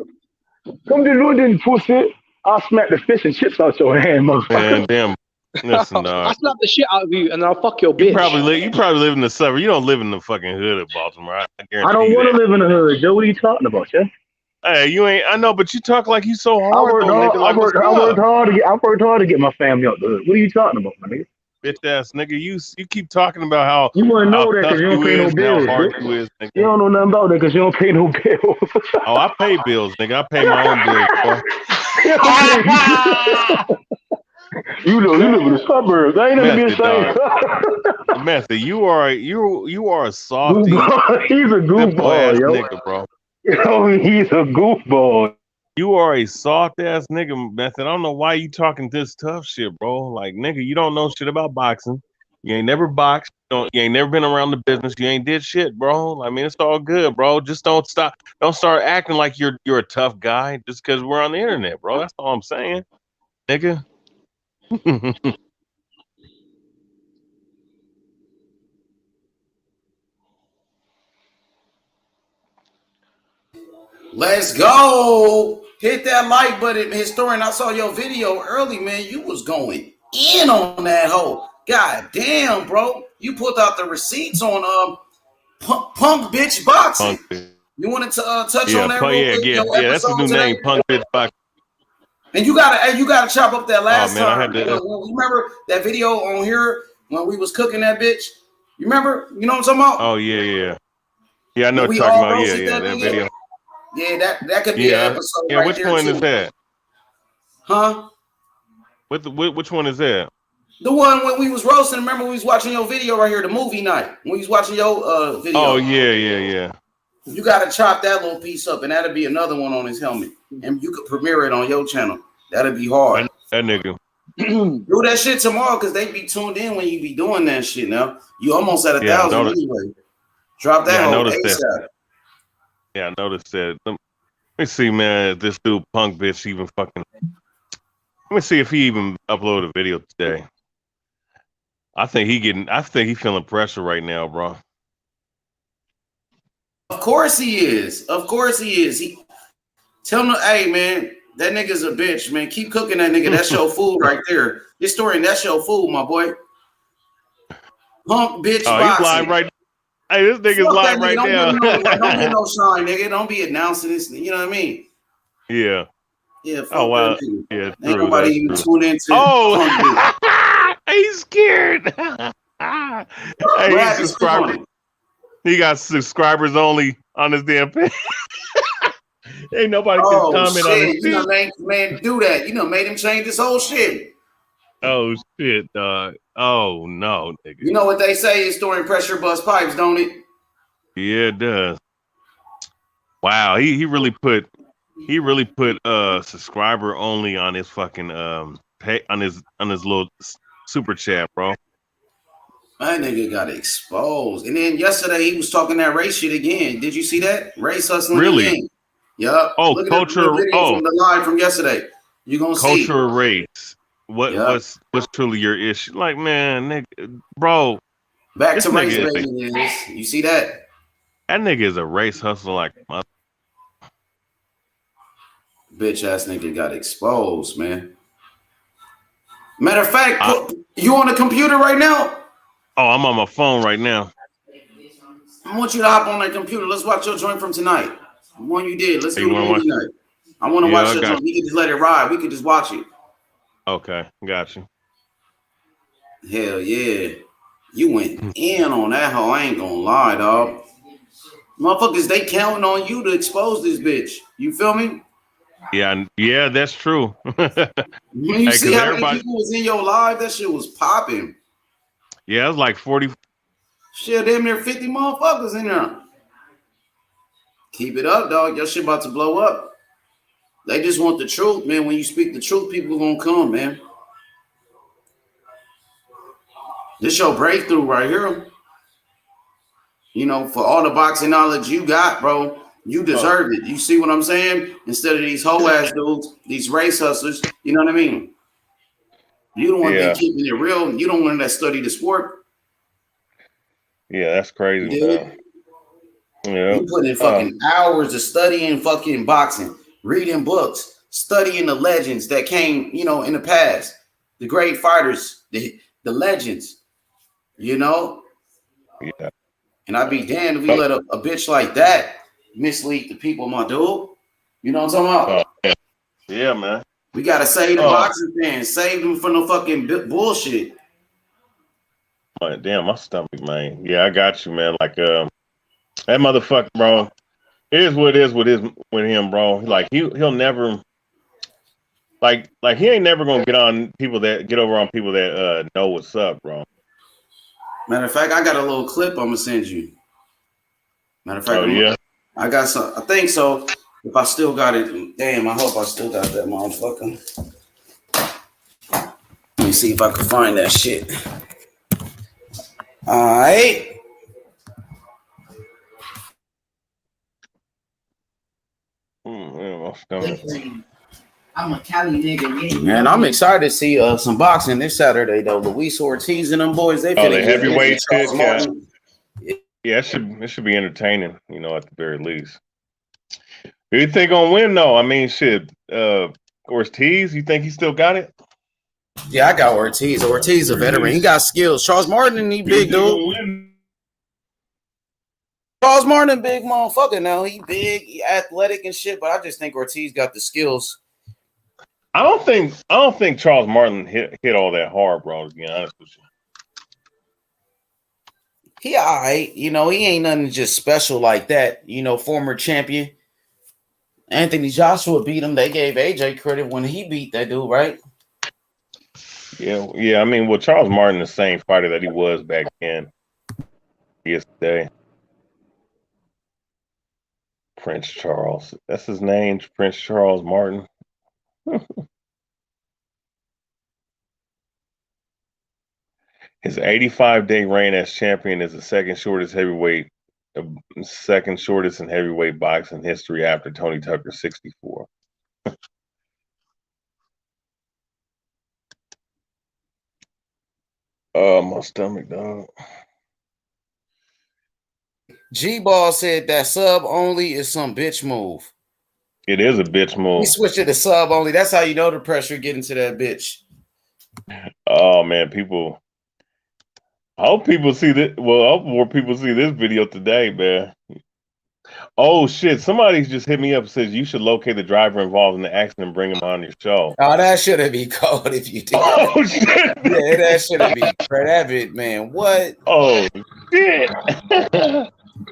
Come to London, pussy. I'll smack the fish and chips out your hand, motherfucker. Man, damn. Listen, I dog. slap the shit out of you, and I'll fuck your You bitch. probably live in the suburb. You don't live in the fucking hood of Baltimore. I guarantee I don't you want that. to live in the hood, Joe. What are you talking about, yeah? Hey, you ain't. I know, but you talk like you so I hard worked though, hard. nigga. Like, what's I worked up, hard to get my family out the hood. What are you talking about, my nigga? bitch ass nigga? You keep talking about how You wouldn't know that tough because you don't you pay no is and how bills, hard bitch. you is, You nigga. don't know nothing about that because you don't pay no bills. Oh, I pay bills, nigga. I pay my own bills, boy. You live in the suburbs. I ain't never been Method, saying. dog. Method, you are a softy, Goofball. He's a simple goofball, ass yo. nigga, bro. Yo, he's a goofball. You are a soft ass nigga, Method. I don't know why you talking this tough shit, bro. Like, nigga, you don't know shit about boxing. You ain't never boxed. You ain't never been around the business. You ain't did shit, bro. I mean, it's all good, bro. Just don't stop. Don't start acting like you're a tough guy just because we're on the internet, bro. That's all I'm saying, nigga. Let's go. Hit that like button, historian. I saw your video early, man. You was going in on that hoe. God damn, bro. You pulled out the receipts on punk bitch boxing. Punk bitch. You wanted to touch on that real quick? Yeah. Your That's his new episode today. name, Punk Bitch Box. And you gotta chop up that last man, I time. had to. You remember that video on here when we was cooking that bitch? You remember? You know what I'm talking about? Oh yeah. Yeah, I know what We you're talking all about. roasted Yeah, that that video. video. Yeah, that could be an episode Yeah, right which there one too. is that? Huh? Which one is that? The one when we was roasting. Remember we was watching your video right here, the movie night. When we was watching your video. Oh yeah. You gotta chop that little piece up, and that'll be another one on his helmet. And you could premiere it on your channel. That'll be hard. That nigga. Do that shit tomorrow because they be tuned in when you be doing that shit now. You almost at 1,000 anyway. Drop that whole ASAP. Yeah, I noticed that. Let me see, man, if this dude Punk Bitch even fucking. Let me see if he even uploaded a video today. I think he feeling pressure right now, bro. Of course he is. He tell him, hey man, that nigga's a bitch, man. Keep cooking that nigga. That's your food right there. Historian, that's your food, my boy. Punk bitch boxing. He's live right. Hey, this nigga's live right now. Don't get no shine, nigga. Don't be announcing this. You know what I mean? Yeah. Yeah. Oh wow. Yeah. Ain't nobody even tune into. Oh, he's scared. Hey, he's subscribed. He got subscribers only on his damn page. Ain't nobody can comment on it. You know, man, do that. You know, made him change this whole shit. Oh shit, dog. Oh no, nigga. You know what they say is storing pressure bust pipes, don't it? Yeah, it does. Wow, he really put subscriber only on his fucking pay on his little super chat, bro. That nigga got exposed. And then yesterday he was talking that race shit again. Did you see that? Race hustling again. Yup. Oh, look culture. At the video from the live from yesterday. You gonna see culture race. What's truly your issue? Like, man, nigga, bro. Back to race, baby. You see that? That nigga is a race hustler like my bitch ass nigga got exposed, man. Matter of fact, you on the computer right now? Oh, I'm on my phone right now. I want you to hop on that computer. Let's watch your joint from tonight. The one you did. Let's do the movie night. I want to watch your joint. We can just let it ride. We could just watch it. Okay, got you. Hell yeah. You went in on that hoe. I ain't gonna lie, dog. Motherfuckers, they counting on you to expose this bitch. You feel me? Yeah, that's true. When you see Because how many everybody, people was in your live, that shit was popping. yeah, it was like 40. Shit, damn near 50 motherfuckers in there. Keep it up, dog. Your shit about to blow up. They just want the truth, man. When you speak the truth, people gonna come, man. This your breakthrough right here. You know, for all the boxing knowledge you got, bro, you deserve it. You see what I'm saying? Instead of these hoe ass dudes, these race hustlers, you know what I mean? You the one that Yeah, keeping it real. You don't want that study the sport. yeah, that's crazy, You man. did. Yeah. You put in fucking hours of studying fucking boxing, reading books, studying the legends that came, you know, in the past, the great fighters, the legends, you know. Yeah. And I'd be damned if we let a bitch like that mislead the people, my dude. You know what I'm talking about? Yeah, man. We gotta save the boxing fans, save them from the fucking bullshit. Damn, my stomach, man. Yeah, I got you, man. Like, that motherfucker, bro. It is what it is with him, bro. Like he'll never like he ain't never gonna get over on people that know what's up, bro. Matter of fact, I got a little clip I'm gonna send you. Matter of fact, yeah, I got some. I think so. If I still got it, damn, I hope I still got that motherfucker. Let me see if I can find that shit. All right. My stomach. I'm a Cali nigga. Man, I'm excited to see some boxing this Saturday though. Luis Ortiz and them boys, they finna the get heavyweight Charles shit, Martin. Yeah, it should be entertaining, you know, at the very least. Who you think gonna win though? I mean, shit. Ortiz, you think he still got it? Yeah, I got Ortiz. Ortiz a veteran. He got skills. Charles Martin, he big dude. Charles Martin, big motherfucker. Now he big, he athletic and shit. But I just think Ortiz got the skills. I don't think Charles Martin hit all that hard, bro. To be honest with you. He all right. You know, he ain't nothing just special like that. You know, former champion. Anthony Joshua beat him. They gave AJ credit when he beat that dude, right? Yeah. I mean, well, Charles Martin, the same fighter that he was back then. Yesterday. Prince Charles. That's his name, Prince Charles Martin. His 85-day reign as champion is the second shortest in heavyweight boxing history after Tony Tucker's 64. My stomach, dog. G-Ball said that sub only is some bitch move. It is a bitch move. We switched it to sub only. That's how you know the pressure getting to that bitch. Oh man, people. I hope people see this. Well, I hope more people see this video today, man. Oh shit! Somebody just hit me up and says you should locate the driver involved in the accident and bring him on your show. Oh, that shouldn't be cold if you did. Oh shit! Yeah, that shouldn't be. That bit, man. What? Oh shit!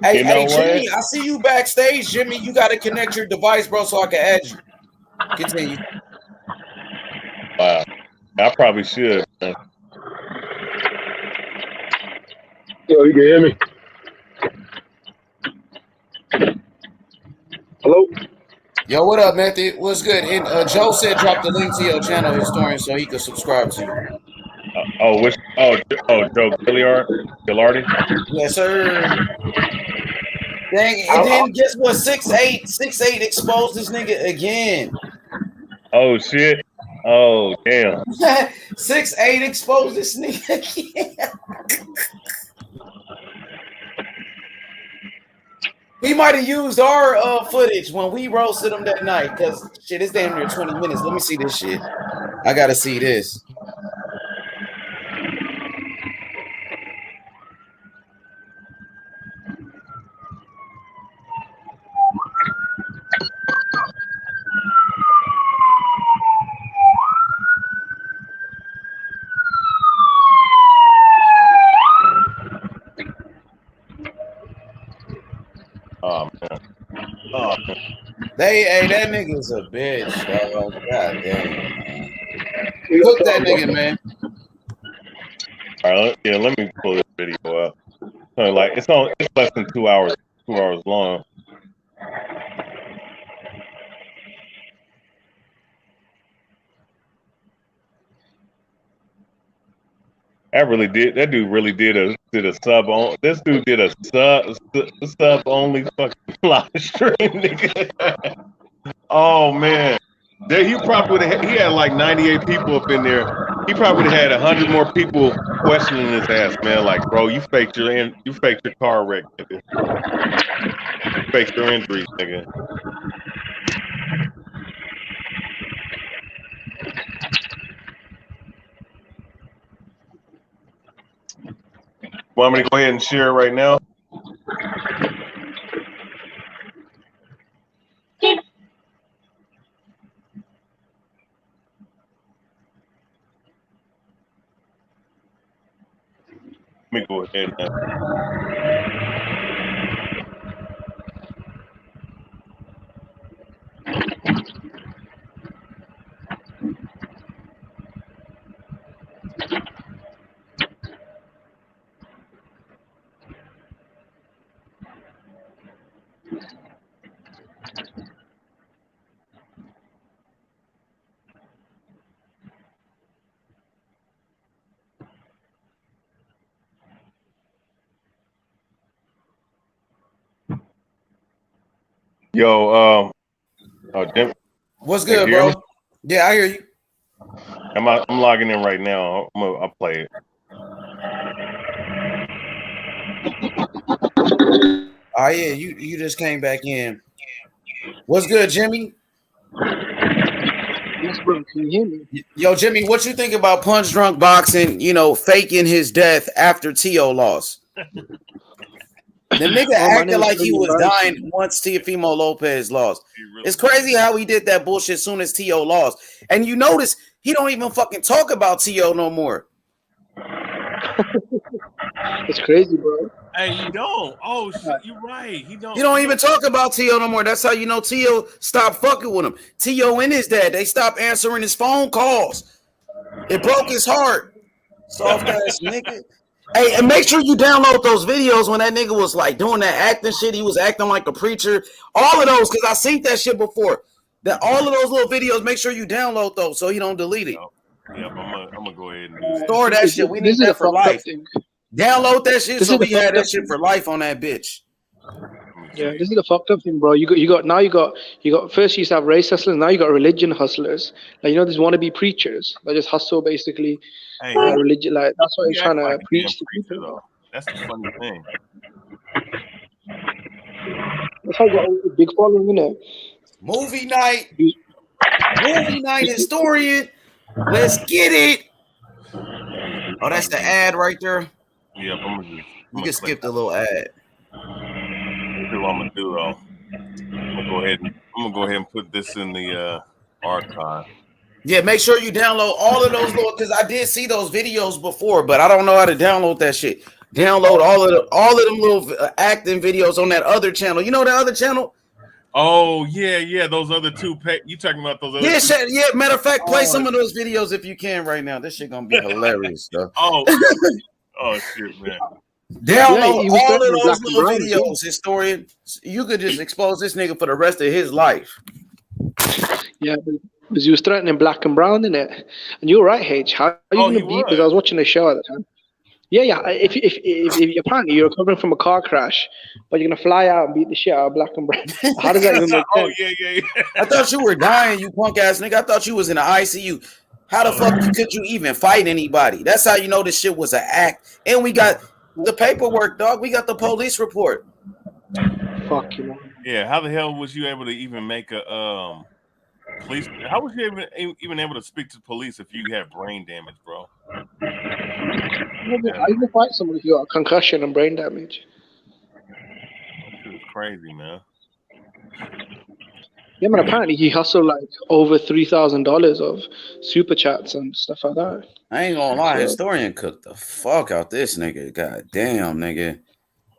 Hey, Jimmy, I see you backstage, Jimmy. You got to connect your device, bro, so I can add you. Continue. Wow, I probably should. Yo, you can hear me? Hello? Yo, what up, Matthew? What's good? And Joe said drop the link to your channel, Historian, so he could subscribe to you. Joe Gillardi? Yes, sir. Dang, and then guess what? 6'8" exposed this nigga again. Oh shit. Oh damn. 6'8" exposed this nigga again. He might have used our footage when we roasted him that night, because shit, it's damn near 20 minutes. Let me see this shit. I gotta see this. Oh man. That nigga's a bitch, dog. God damn, man. Cook that nigga, man. All right, let me pull this video up. Like it's less than 2 hours long. That dude really did a sub on. This dude did a sub only fucking live stream, nigga. Oh man, he probably he had like 98 people up in there. He probably would have had 100 more people questioning his ass, man. Like, bro, you faked your car wreck, nigga. You faked your injuries, nigga. Want me to go ahead and share it right now? Let me go ahead now. Yo, Jim. What's good, bro? Yeah, I hear you. I'm logging in right now. I'll play it. Oh yeah, you just came back in. What's good, Jimmy? Yes, bro. Can you hear me? Yo, Jimmy, what you think about Punch Drunk Boxing? Faking his death after T.O. lost. The nigga acted like he was dying once Teofimo Lopez lost. It's crazy how he did that bullshit as soon as T.O. lost. And you notice he don't even fucking talk about T.O. no more. It's crazy, bro. Hey, you don't. Oh shit, you're right. He don't even talk about T.O. no more. That's how you know T.O. stopped fucking with him. T.O. and his dad, they stopped answering his phone calls. It broke his heart. Soft ass nigga. Hey, and make sure you download those videos when that nigga was like doing that acting shit. He was acting like a preacher. All of those, because I seen that shit before. That all of those little videos, make sure you download those so he don't delete it. Yep, I'm gonna go ahead and do that. Store that shit. We need that for life. Download that shit so we have that shit for life on that bitch. Yeah, this is the fucked up thing, bro. You got first you used to have race hustlers, now you got religion hustlers. Like these wannabe preachers that just hustle basically religion. Like that's what they're trying to preach to people. Though. That's the funny thing. That's how you got a big following, innit? Movie night historian. Let's get it. Oh, that's the ad right there. Yep, you can skip the little ad. Here's what I'm gonna do though. I'm gonna go ahead and put this in the archive. Yeah, make sure you download all of those little, because I did see those videos before, but I don't know how to download that shit. Download all of them little acting videos on that other channel. You know that other channel? Oh yeah, those other two. You talking about those other? Yeah. Matter of fact, play some of those videos if you can right now. This shit gonna be hilarious, though. Oh shit, man. Download all of those little videos, historian. You could just expose this nigga for the rest of his life. Yeah, because you was threatening black and brown, innit? And you were right, H. How are you gonna beat? Because I was watching the show at the time. Yeah. If apparently you're recovering from a car crash, but you're gonna fly out and beat the shit out of black and brown. How does that even make sense? Yeah. I thought you were dying, you punk ass nigga. I thought you was in the ICU. How the fuck could you even fight anybody? That's how you know this shit was an act. And we got the paperwork, dog. We got the police report. Fuck you, man. Yeah, how the hell was you able to even make a police? How was you even able to speak to police if you had brain damage, bro? How you gonna fight somebody if you got a concussion and brain damage? This is crazy, man. Yeah, man. Apparently he hustled like over $3,000 of super chats and stuff like that. I ain't gonna lie, historian cooked the fuck out this nigga. God damn, nigga.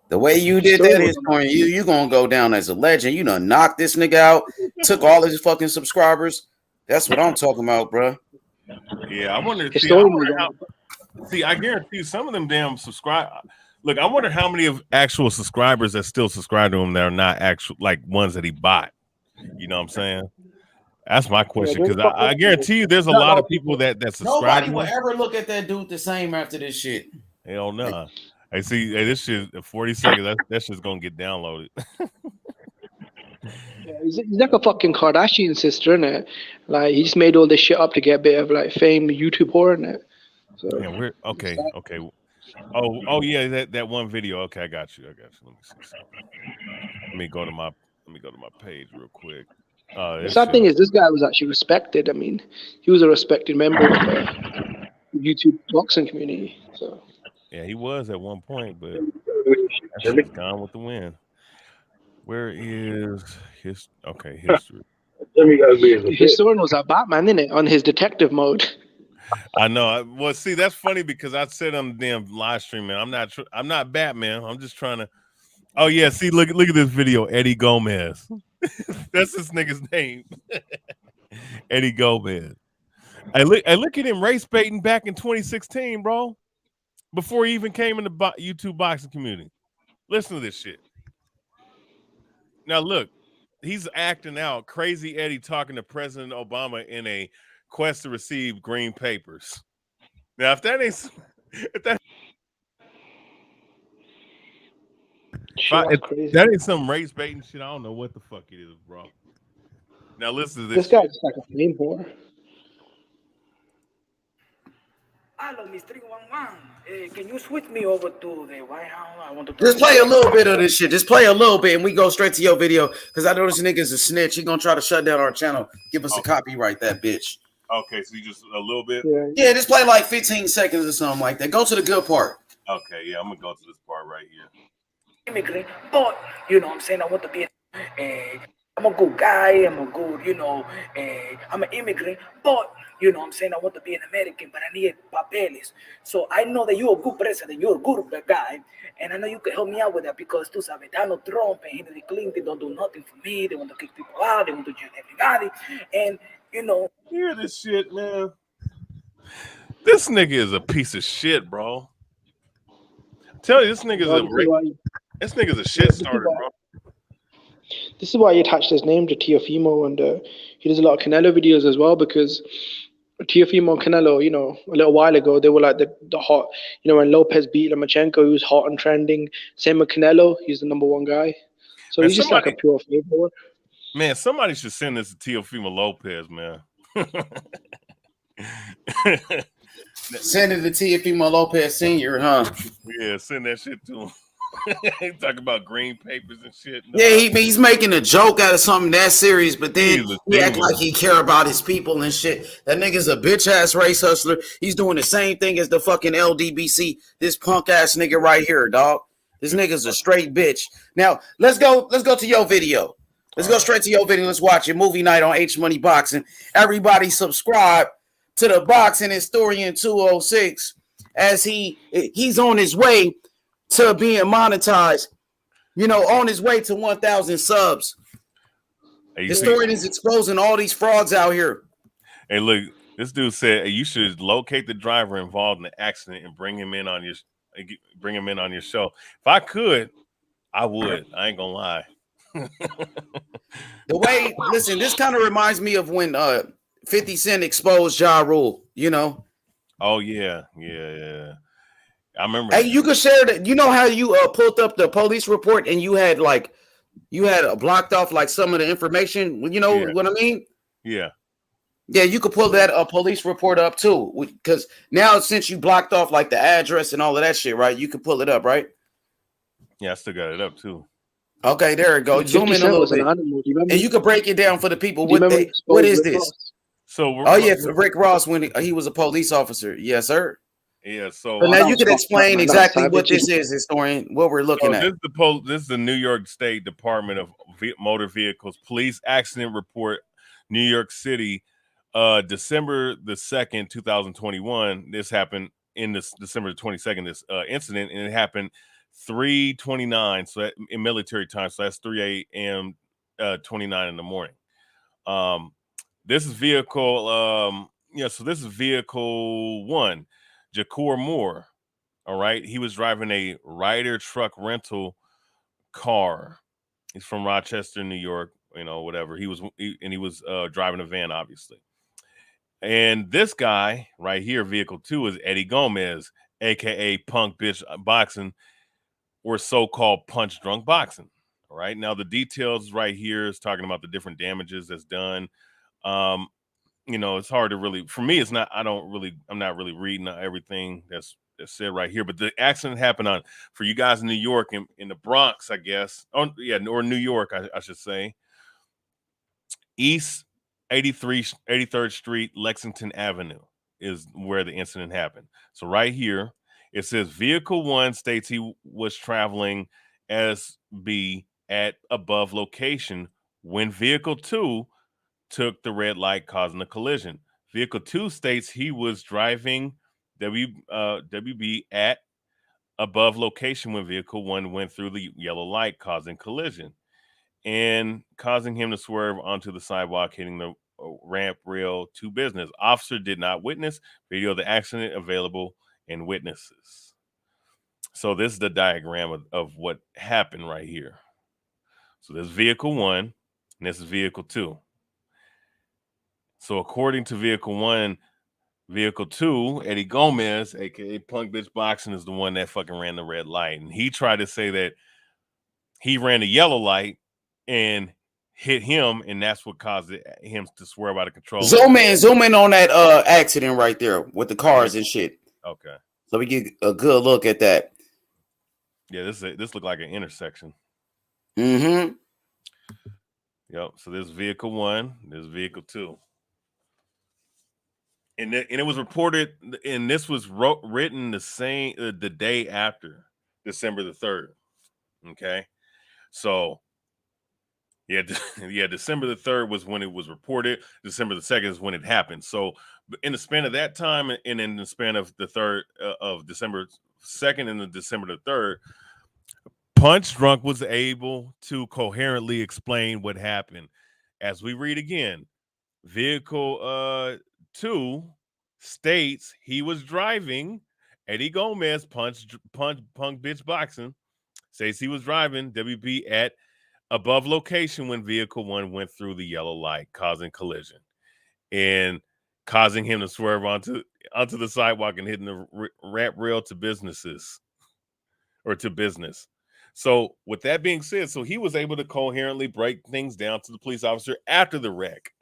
The way you did that historian, you gonna go down as a legend. You done knocked this nigga out, took all his fucking subscribers. That's what I'm talking about, bro. Yeah, I wonder. See, I guarantee some of them damn subscribe. Look, I wonder how many of actual subscribers that still subscribe to him that are not actual like ones that he bought. You know what I'm saying? That's my question, because I guarantee you there's a lot of people that subscribe. Nobody will ever look at that dude the same after this shit. Hell no. Nah. I see. Hey, this shit 40 seconds. That shit's gonna get downloaded. Yeah, he's like a fucking Kardashian sister, innit? Like he just made all this shit up to get a bit of like fame, YouTube whore, innit? So yeah, we're okay. Oh yeah, that one video. Okay, I got you. Let me see something. Let me go to my page real quick. The sad thing is, this guy was actually respected. I mean, he was a respected member of the YouTube boxing community. So yeah, he was at one point, but that shit's gone with the wind. Where is his history? Historian was a Batman, innit? On his detective mode. I know. Well, see, that's funny because I said on the damn live stream, man. I'm not Batman. I'm just trying to. Oh yeah, see, look at this video, Eddie Gomez. That's this nigga's name, Eddie Gomez. I look at him race baiting back in 2016, bro. Before he even came in the YouTube boxing community. Listen to this shit. Now look, he's acting out crazy Eddie talking to President Obama in a quest to receive green papers. Now, if that ain't some race baiting shit, I don't know what the fuck it is, bro. Now listen to this. This guy's like a flame whore. Hello, Mr. 311. Can you switch me over to the White House? I want to just play a little bit of this shit. Just play a little bit, and we go straight to your video because I know this nigga's a snitch. He gonna try to shut down our channel. Give us a copyright, that bitch. Okay, so you just a little bit. Yeah, just play like 15 seconds or something like that. Go to the good part. Okay, yeah, I'm gonna go to this part right here. Immigrant, but you know what I'm saying, I want to be I'm a good guy, I'm a good, I'm an immigrant, but you know what I'm saying, I want to be an American, but I need papeles. So I know that you're a good president, you're a good guy, and I know you can help me out with that because tu sabes, Donald Trump and Hillary Clinton don't do nothing for me. They want to kick people out, they want to jail everybody, and you know. Hear this shit, man. This nigga is a piece of shit, bro. Tell you, this nigga's a shit starter, bro. This is why he attached his name to Teofimo, and he does a lot of Canelo videos as well because Teofimo and Canelo, you know, a little while ago, they were like the hot, you know, when Lopez beat Lomachenko, he was hot and trending. Same with Canelo, he's the #1 guy. So he's just like a pure favorite. Man, somebody should send this to Teofimo Lopez, man. Send it to Teofimo Lopez Sr., huh? Yeah, send that shit to him. He talking about green papers and shit. No. Yeah, he's making a joke out of something that serious, but then he act like he care about his people and shit. That nigga's a bitch ass race hustler. He's doing the same thing as the fucking LDBC. This punk ass nigga right here, dog. This nigga's a straight bitch. Now let's go to your video. Let's go straight to your video. Let's watch it. Movie night on H Money Boxing. Everybody subscribe to the Boxing Historian 206 as he's on his way to being monetized, you know, on his way to 1,000 subs. Hey, Historian is exposing all these frauds out here. Hey, look, this dude said you should locate the driver involved in the accident and bring him in on your show. If I could, I would. I ain't gonna lie. The way, listen, this kind of reminds me of when 50 Cent exposed Ja Rule, you know? Oh, yeah. I remember. Hey, you could share that. You know how you pulled up the police report and you had blocked off like some of the information. You know what I mean? Yeah. Yeah, you could pull that police report up too, because now since you blocked off like the address and all of that shit, right? You can pull it up, right? Yeah, I still got it up too. Okay, there it goes. Zoom in a little bit, and you can break it down for the people. What is this? So, Rick Ross when he was a police officer. Yes, sir. Yeah, so now you can explain exactly what this is, historian, what we're looking at. This is the New York State Department of Motor Vehicles Police Accident Report, New York City, December the 2nd, 2021. This happened in this December 22nd, this incident, and it happened 3:29. So in military time, so that's 3 a.m. 29 in the morning. This is vehicle. So this is vehicle 1, Jacour Moore. All right, he was driving a Ryder truck rental car. He's from Rochester, New York. Whatever. He was driving a van, obviously. And this guy right here, vehicle 2, is Eddie Gomez, aka Punk Bitch Boxing, or so-called Punch Drunk Boxing. All right. Now the details right here is talking about the different damages that's done. It's hard to really, for me, it's not. I'm not really reading everything that's said right here. But the accident happened for you guys in New York, in the Bronx, I guess. Or New York, I should say. East 83rd Street, Lexington Avenue is where the incident happened. So right here, it says vehicle 1 states he was traveling SB at above location when vehicle 2 took the red light, causing a collision. Vehicle 2 states he was driving WB at above location when vehicle 1 went through the yellow light, causing collision and causing him to swerve onto the sidewalk, hitting the ramp rail to business. Officer did not witness. Video of the accident available and witnesses. So this is the diagram of what happened right here. So there's vehicle 1 and this is vehicle 2. So according to vehicle 1, vehicle 2, Eddie Gomez, aka Punk Bitch Boxing, is the one that fucking ran the red light. And he tried to say that he ran the yellow light and hit him, and that's what caused him to swerve out of control. Zoom in on that accident right there with the cars and shit. Okay. So we get a good look at that. Yeah, this looked like an intersection. Mm-hmm. Yep. So this is vehicle 1, this is vehicle 2. And it was reported, and this was written the day after December the 3rd. Okay. So December the 3rd was when it was reported. December the 2nd is when it happened. So in the span of that time, and in the span of the 3rd of December 2nd and the December the 3rd, Punch Drunk was able to coherently explain what happened. As we read again, vehicle 2 states he was driving. Eddie Gomez, Punk Bitch Boxing, says he was driving WB at above location when vehicle 1 went through the yellow light, causing collision and causing him to swerve onto the sidewalk and hitting the ramp rail to business. So with that being said, so he was able to coherently break things down to the police officer after the wreck.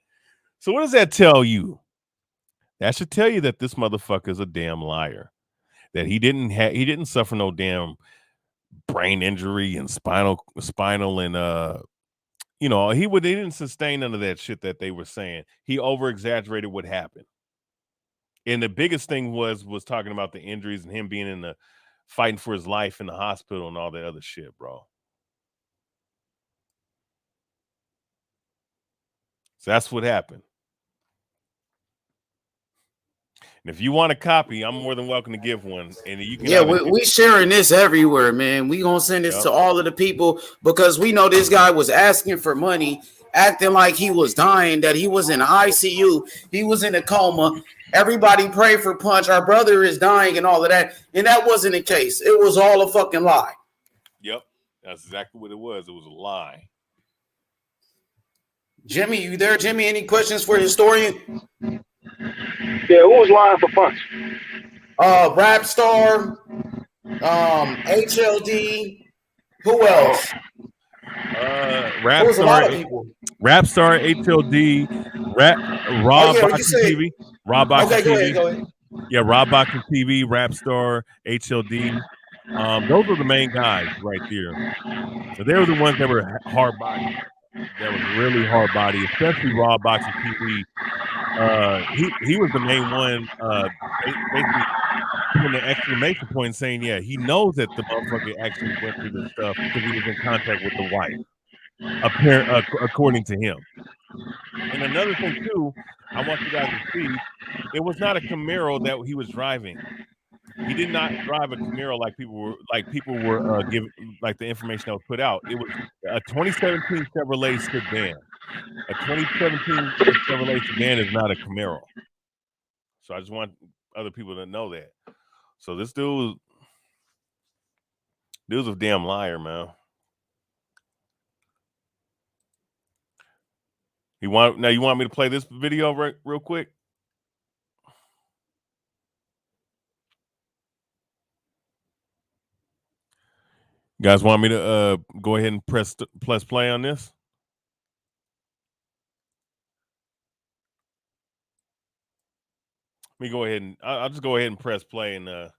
So what does that tell you? That should tell you that this motherfucker is a damn liar. That he didn't suffer no damn brain injury and spinal and he didn't sustain none of that shit that they were saying. He over exaggerated what happened. And the biggest thing was talking about the injuries and him being in the fighting for his life in the hospital and all that other shit, bro. So that's what happened. And if you want a copy, I'm more than welcome to give one. And you can. Yeah, we sharing this everywhere, man. We gonna send this to all of the people because we know this guy was asking for money, acting like he was dying, that he was in ICU, he was in a coma. Everybody pray for Punch. Our brother is dying and all of that. And that wasn't the case. It was all a fucking lie. Yep, that's exactly what it was. It was a lie. Jimmy, you there? Jimmy, any questions for the historian? Yeah, who was lying for Punch? Rap Star, HLD. Who else? Rap Star, HLD, Rob Boxing TV, Rob Boxing TV. Go ahead. Yeah, Rob Boxing TV, Rap Star, HLD. Those were the main guys right there. So they were the ones that were hard body. That was really hard body, especially Rob Boxing TV. He was the main one, basically putting an exclamation point saying, yeah, he knows that the motherfucker actually went through this stuff because he was in contact with the wife, according to him. And another thing too, I want you guys to see, it was not a Camaro that he was driving. He did not drive a Camaro like people were giving like the information that was put out. It was a 2017 Chevrolet sedan. A 2017 Chevrolet sedan is not a Camaro. So I just want other people to know that. So this dude's a damn liar, man. You want me to play this video real quick? You guys want me to go ahead and press play on this? Let me go ahead and I'll just go ahead and press play, and if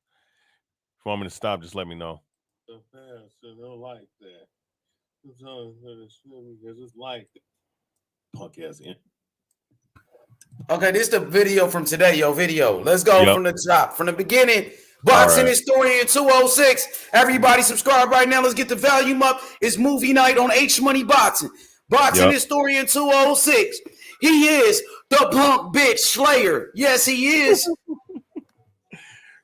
you want me to stop, just let me know. So don't like that. Because it's like punk ass in. Okay, this is the video from today, video. Let's go from the top, from the beginning. Boxing Historian 206. Everybody subscribe right now. Let's get the volume up. It's movie night on H Money Boxing. Boxing Historian 206. He is the punk bitch slayer. Yes, he is.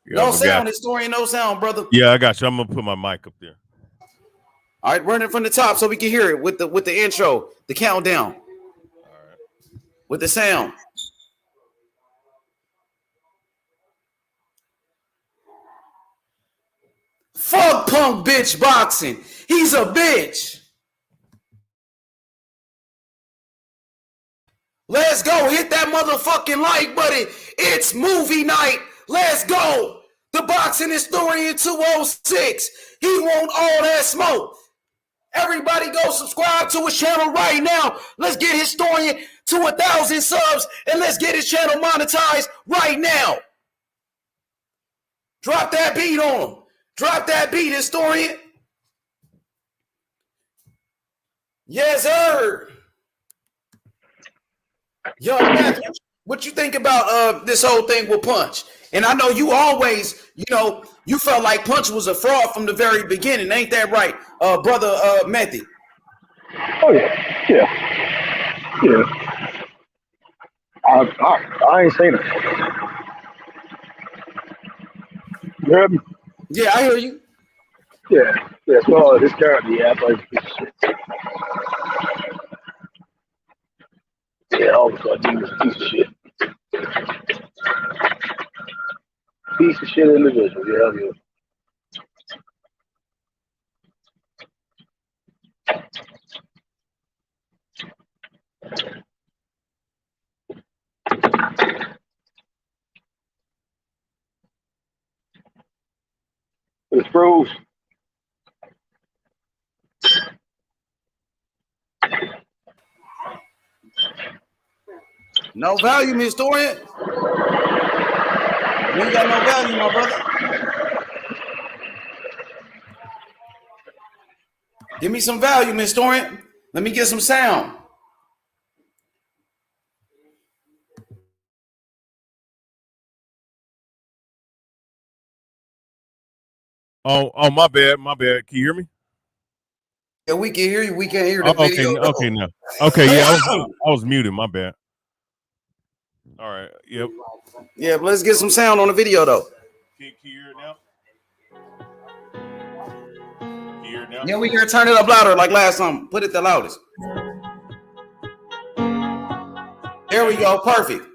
No sound, Historian, no sound, brother. Yeah, I got you. I'm gonna put my mic up there. All right, run it from the top so we can hear it with the intro, the countdown. All right. With the sound. Fuck punk bitch boxing. He's a bitch. Let's go. Hit that motherfucking like button. It's movie night. Let's go. The Boxing Historian 206. He want all that smoke. Everybody go subscribe to his channel right now. Let's get Historian to 1,000 subs and let's get his channel monetized right now. Drop that beat on him. Drop that beat, Historian. Yes, sir. Yo, Matt, what you think about this whole thing with Punch? And I know you always, you felt like Punch was a fraud from the very beginning. Ain't that right, brother Method? Oh, yeah. Yeah. I ain't saying it. You heard me? Yeah, I hear you. Yeah. So this guy, like piece of shit. Yeah, all of a sudden he was a piece of shit. Piece of shit individual. Yeah. It's Bruce. No value, Historian. You ain't got no value, my brother. Give me some value, Historian. Let me get some sound. Oh, my bad. Can you hear me? Yeah, we can hear you. We can't hear the video. Okay, no. Okay, yeah, I was muted. My bad. All right. Yep. Yeah, but let's get some sound on the video though. Can you hear it now? Can you hear it now? Yeah, we can turn it up louder like last time. Put it the loudest. There we go. Perfect.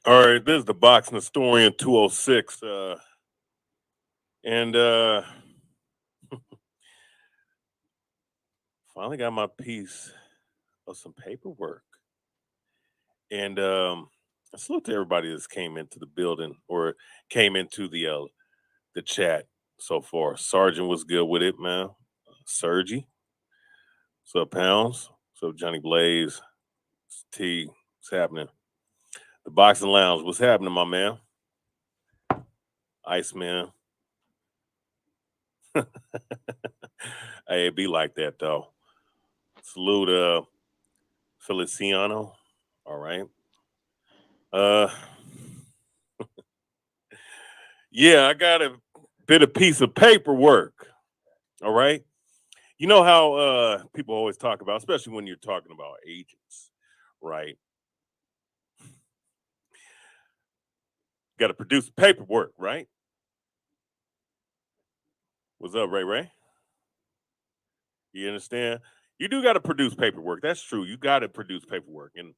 All right, this is the Boxing Historian 206. Finally got my piece of some paperwork. And I salute to everybody that's came into the building or came into the chat so far. Sergeant was good with it, man. Sergi. What's up, Pounds? What's up, Johnny Blaze? T, what's happening? The Boxing Lounge, what's happening, my man? Iceman. Hey, it be like that though. Salute Feliciano. All right. Yeah, I got a bit of piece of paperwork. All right. You know how people always talk about, especially when you're talking about agents, right? Got to produce paperwork, right? What's up, Ray Ray? You understand? You do got to produce paperwork. That's true. You got to produce paperwork. And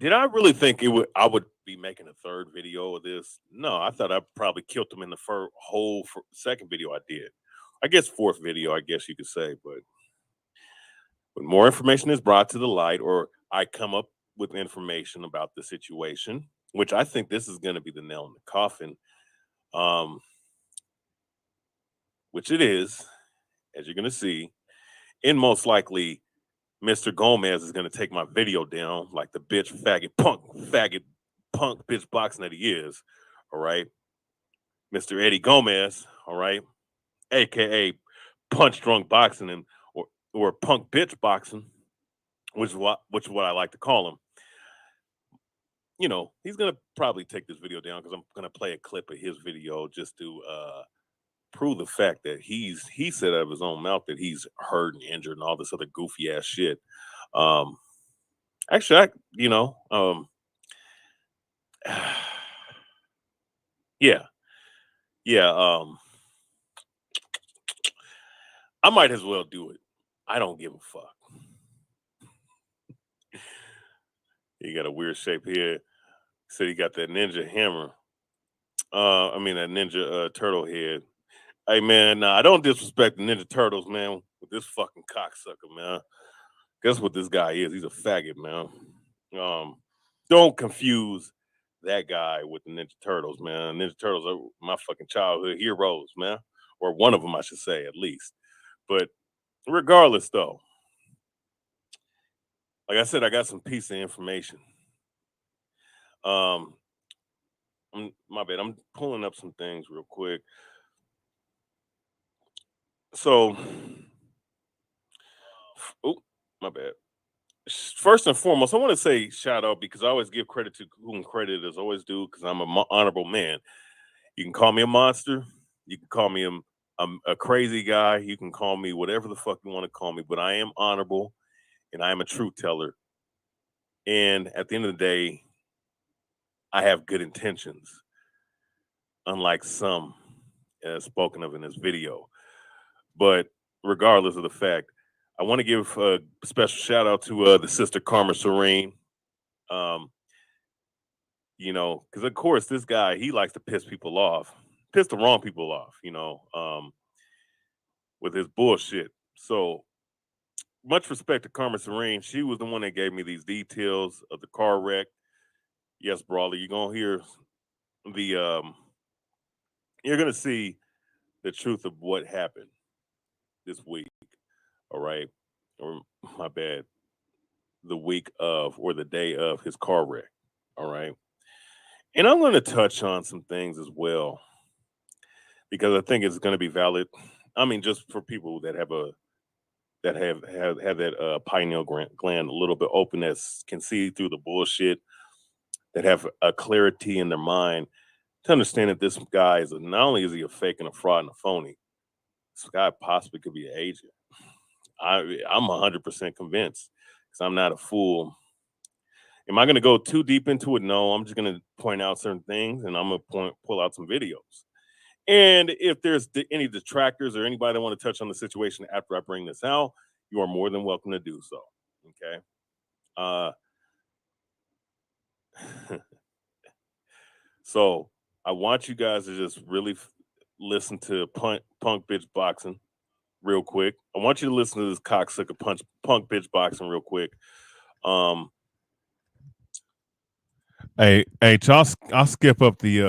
did I really think I would be making a third video of this? No, I thought I probably killed them in the whole second video I did. I guess fourth video, I guess you could say. But when more information is brought to the light, or I come up with information about the situation, which I think this is going to be the nail in the coffin, which it is, as you're going to see, and most likely Mr. Gomez is going to take my video down like the bitch faggot punk bitch boxing that he is, all right? Mr. Eddie Gomez, all right? AKA punch drunk boxing and or punk bitch boxing, which is what I like to call him. You know, he's going to probably take this video down because I'm going to play a clip of his video just to prove the fact that he said out of his own mouth that he's hurt and injured and all this other goofy ass shit. Actually, I might as well do it. I don't give a fuck. He got a weird shape here. Said he got that ninja hammer. That ninja turtle head. Hey man, nah, I don't disrespect the Ninja Turtles, man, with this fucking cocksucker, man. Guess what this guy is? He's a faggot, man. Don't confuse that guy with the Ninja Turtles, man. Ninja Turtles are my fucking childhood heroes, man. Or one of them, I should say, at least. But regardless, though, like I said, I got some piece of information. My bad. I'm pulling up some things real quick. So, my bad. First and foremost, I want to say shout out because I always give credit to whom credit is always due because I'm an honorable man. You can call me a monster. You can call me a crazy guy. You can call me whatever the fuck you want to call me, but I am honorable and I am a truth teller. And at the end of the day, I have good intentions, unlike some spoken of in this video. But regardless of the fact, I want to give a special shout out to the sister Karma Serene. Because of course this guy, he likes to piss people off, piss the wrong people off, with his bullshit. So much respect to Karma Serene. She was the one that gave me these details of the car wreck. Yes, Brawley, you're gonna hear you're gonna see the truth of what happened this week. All right. Or my bad. The week of or the day of his car wreck. All right. And I'm going to touch on some things as well because I think it's going to be valid. I mean, just for people that have that pineal gland a little bit open, that can see through the bullshit, that have a clarity in their mind to understand that this guy is not only is he a fake and a fraud and a phony, this guy possibly could be an agent. I'm 100% convinced because I'm not a fool. Am I going to go too deep into it? No, I'm just going to point out certain things and I'm going to pull out some videos. And if there's any detractors or anybody that want to touch on the situation after I bring this out, you are more than welcome to do so. Okay. So I want you guys to just really listen to punk bitch boxing real quick. I want you to listen to this cocksucker punk bitch boxing real quick. Hey, I'll skip up the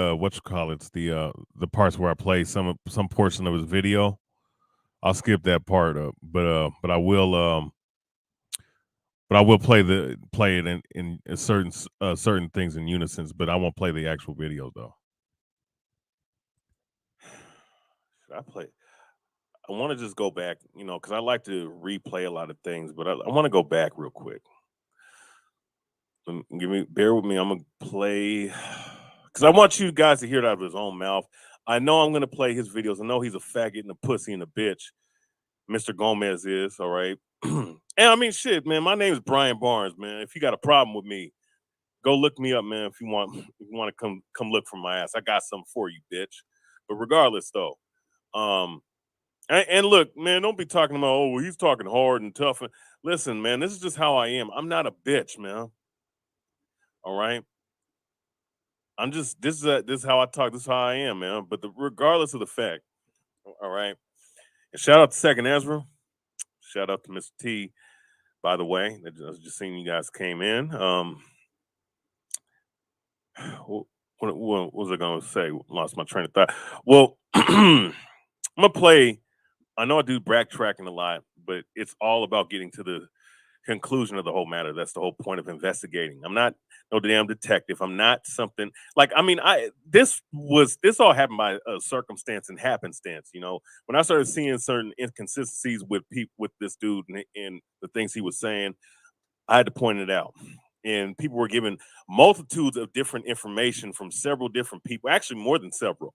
the parts where I play some portion of his video. I'll skip that part up, but I will But I will play it in certain things in unison. But I won't play the actual video though. Should I play? I want to just go back, because I like to replay a lot of things, but I want to go back real quick. Bear with me. I'm gonna play because I want you guys to hear it out of his own mouth. I know I'm gonna play his videos. I know he's a faggot and a pussy and a bitch. Mr. Gomez is all right. And I mean, shit, man. My name is Brian Barnes, man. If you got a problem with me, go look me up, man. If you want to come look for my ass, I got something for you, bitch. But regardless, though, and look, man, don't be talking about, oh, he's talking hard and tough. Listen, man, this is just how I am. I'm not a bitch, man. All right. I'm just this is how I talk. This is how I am, man. But regardless of the fact, all right. And shout out to Second Ezra. Shout out to Mr. T. By the way, I was just seeing you guys came in. What was I going to say? Lost my train of thought. Well, I'm gonna play. I know I do backtracking a lot, but it's all about getting to the conclusion of the whole matter. That's the whole point of investigating. I'm not no damn detective. I'm not something like, I mean, this all happened by circumstance and happenstance. When I started seeing certain inconsistencies with this dude and the things he was saying, I had to point it out. And people were given multitudes of different information from several different people, actually more than several.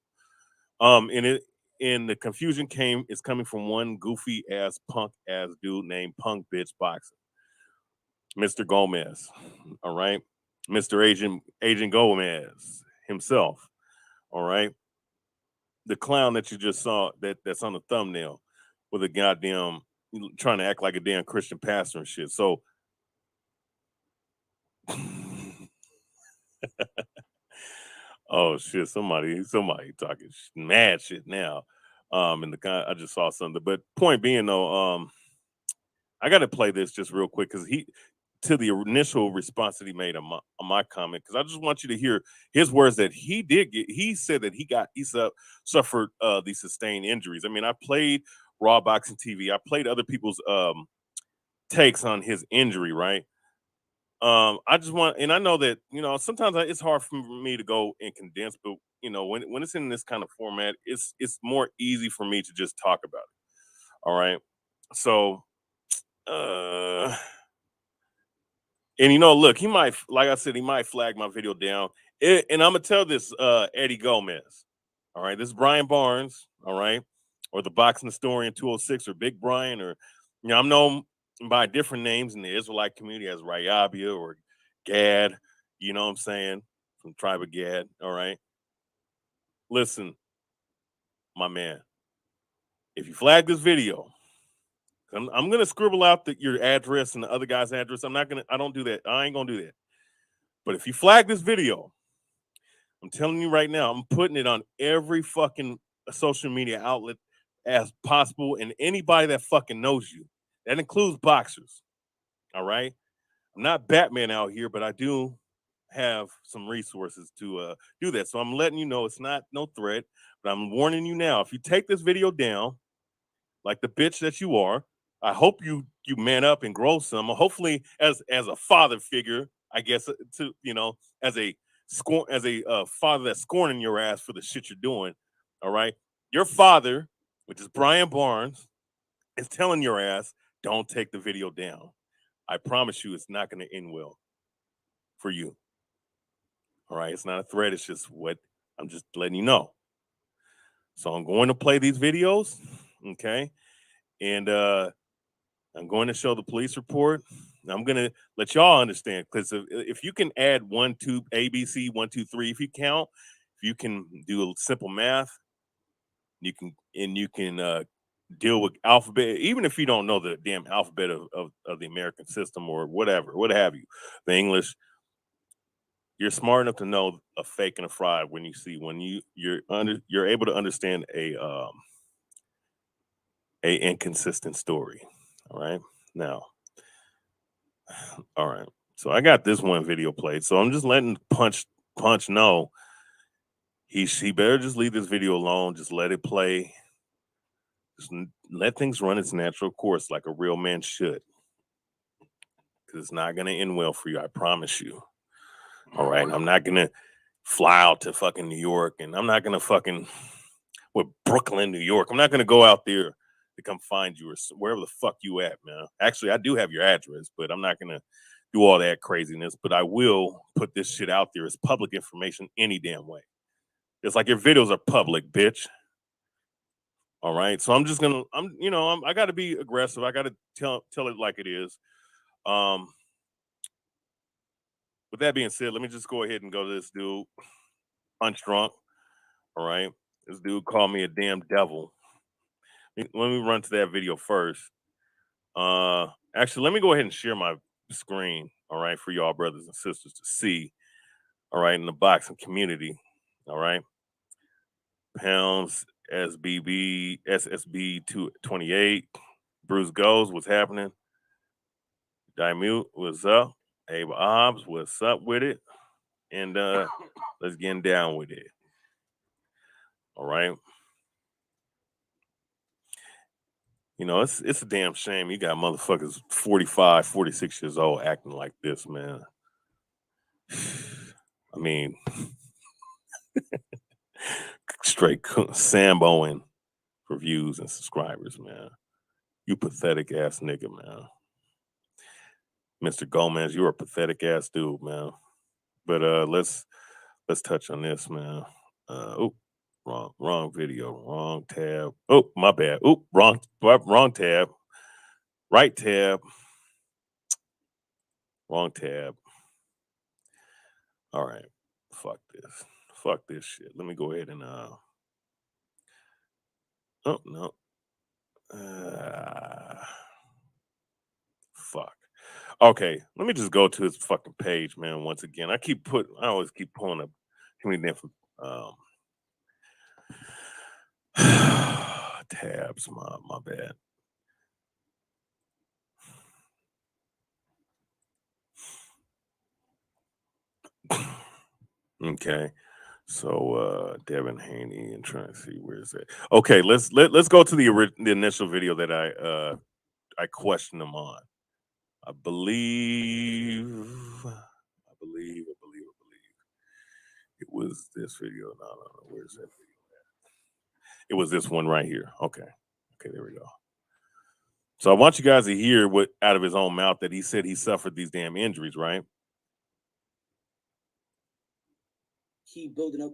And the confusion is coming from one goofy ass punk ass dude named Punk Bitch Boxing. Mr. Gomez, all right, Mr. Agent Gomez himself, all right, the clown that you just saw that's on the thumbnail with a goddamn trying to act like a damn Christian pastor and shit. So, oh shit, somebody talking mad shit now. And I just saw something, but point being though, I got to play this just real quick because to the initial response that he made on my comment, because I just want you to hear his words that he did get. He said that he suffered these sustained injuries. I mean, I played Raw Boxing TV. I played other people's takes on his injury, right? I just want, and I know that sometimes it's hard for me to go and condense, but when it's in this kind of format, it's more easy for me to just talk about it. All right, so. And look, he might, like I said, he might flag my video down. And I'm gonna tell this Eddie Gomez. All right, this is Brian Barnes, all right, or the Boxing Historian 206, or Big Brian, or I'm known by different names in the Israelite community as Rayabia or Gad, you know what I'm saying, from Tribe of Gad. All right. Listen, my man, if you flag this video, I'm gonna scribble out your address and the other guy's address. I don't do that. I ain't gonna do that. But if you flag this video, I'm telling you right now, I'm putting it on every fucking social media outlet as possible, and anybody that fucking knows you. That includes boxers. All right. I'm not Batman out here, but I do have some resources to do that. So I'm letting you know it's not no threat, but I'm warning you now. If you take this video down, like the bitch that you are, I hope you man up and grow some. Hopefully, as a father figure, I guess, to as a father that's scorning your ass for the shit you're doing. All right, your father, which is Brian Barnes, is telling your ass, don't take the video down. I promise you, it's not going to end well for you. All right, it's not a threat. It's just what I'm just letting you know. So I'm going to play these videos, okay, and I'm going to show the police report. I'm going to let y'all understand, because if you can add 1, 2, ABC, 1, 2, 3, if you can do a simple math, you can deal with alphabet, even if you don't know the damn alphabet of the American system or whatever, what have you, the English. You're smart enough to know a fake and a fraud when you're able to understand a inconsistent story. All right. Now, all right. So I got this one video played. So I'm just letting Punch know he better just leave this video alone. Just let it play. Just let things run its natural course like a real man should. because it's not gonna end well for you. I promise you. All right, I'm not gonna fly out to fucking New York, and I'm not gonna fucking Brooklyn, New York. I'm not gonna go out there to come find you or wherever the fuck you at, man. Actually, I do have your address, but I'm not gonna do all that craziness. But I will put this shit out there as public information any damn way. It's like your videos are public, bitch. All right, so I'm just gonna, I got to be aggressive. I got to tell it like it is. With that being said, let me just go ahead and go to this dude, punch drunk. All right, this dude called me a damn devil. Let me run to that video first. Actually, let me go ahead and share my screen. All right, for y'all brothers and sisters to see. All right, in the boxing community. All right, Pounds SBB SSB 228. Bruce Goes, what's happening? Dimute, what's up? Abe Obbs, what's up with it? And let's get down with it. All right. You know, it's a damn shame you got motherfuckers 45, 46 years old acting like this, man. I mean, straight Samboing for views and subscribers, man. You pathetic ass nigga, man. Mr. Gomez, you're a pathetic ass dude, man. But let's touch on this, man. Wrong video, wrong tab. Oh, my bad. Oh, wrong tab. Right tab. Wrong tab. All right. Fuck this shit. Let me go ahead and oh no. Fuck. Okay, let me just go to his fucking page, man. Once again, I always keep pulling up too many different tabs. My bad. Okay, so Devin Haney and trying to see where is that. Okay, let's go to the initial video that I questioned him on. I believe it was this video. No, where's that video at? It was this one right here. Okay, there we go. So I want you guys to hear what out of his own mouth that he said he suffered these damn injuries, right? Keep building up.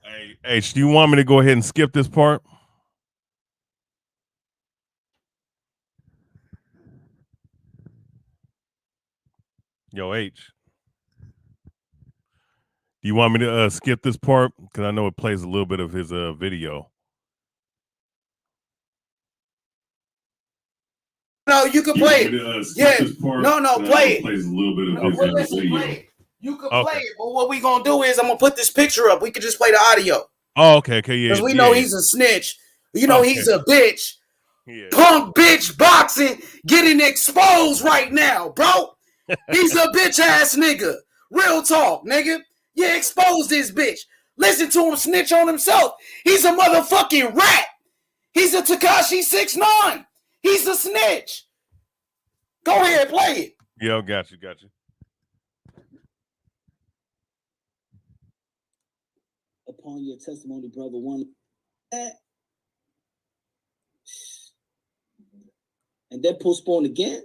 Hey, H, do you want me to go ahead and skip this part? Yo, H. Do you want me to skip this part? Because I know it plays a little bit of his video. No, you can play it. Yeah. No, play it. Plays a little bit of his video. Play it. You can play it, but what we gonna do is I'm gonna put this picture up. We can just play the audio. Oh, okay, yeah. Because we know he's a snitch. You know he's a bitch. Yeah. Punk bitch boxing getting exposed right now, bro. He's a bitch ass nigga. Real talk, nigga. Yeah, expose this bitch. Listen to him snitch on himself. He's a motherfucking rat. He's a Tekashi 6ix9ine. He's a snitch. Go ahead, play it. Yo, got you. Upon your testimony, brother, one that, and then postponed again.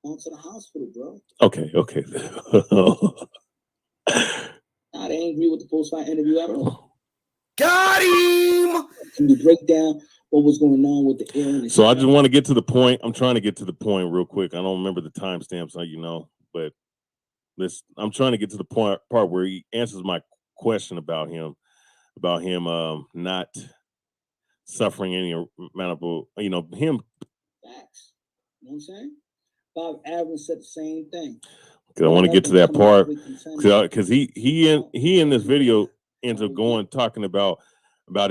On to the hospital, bro. Okay. Not angry with the post-fight interview at all. Got him. Can you break down what was going on with the illness? So I just want to get to the point. I'm trying to get to the point real quick. I don't remember the timestamps, but I'm trying to get to the part where he answers my question about him not suffering any amount of, him. Facts. You know what I'm saying? Bob Avril said the same thing. I want to get to that part because he in this video ends up talking about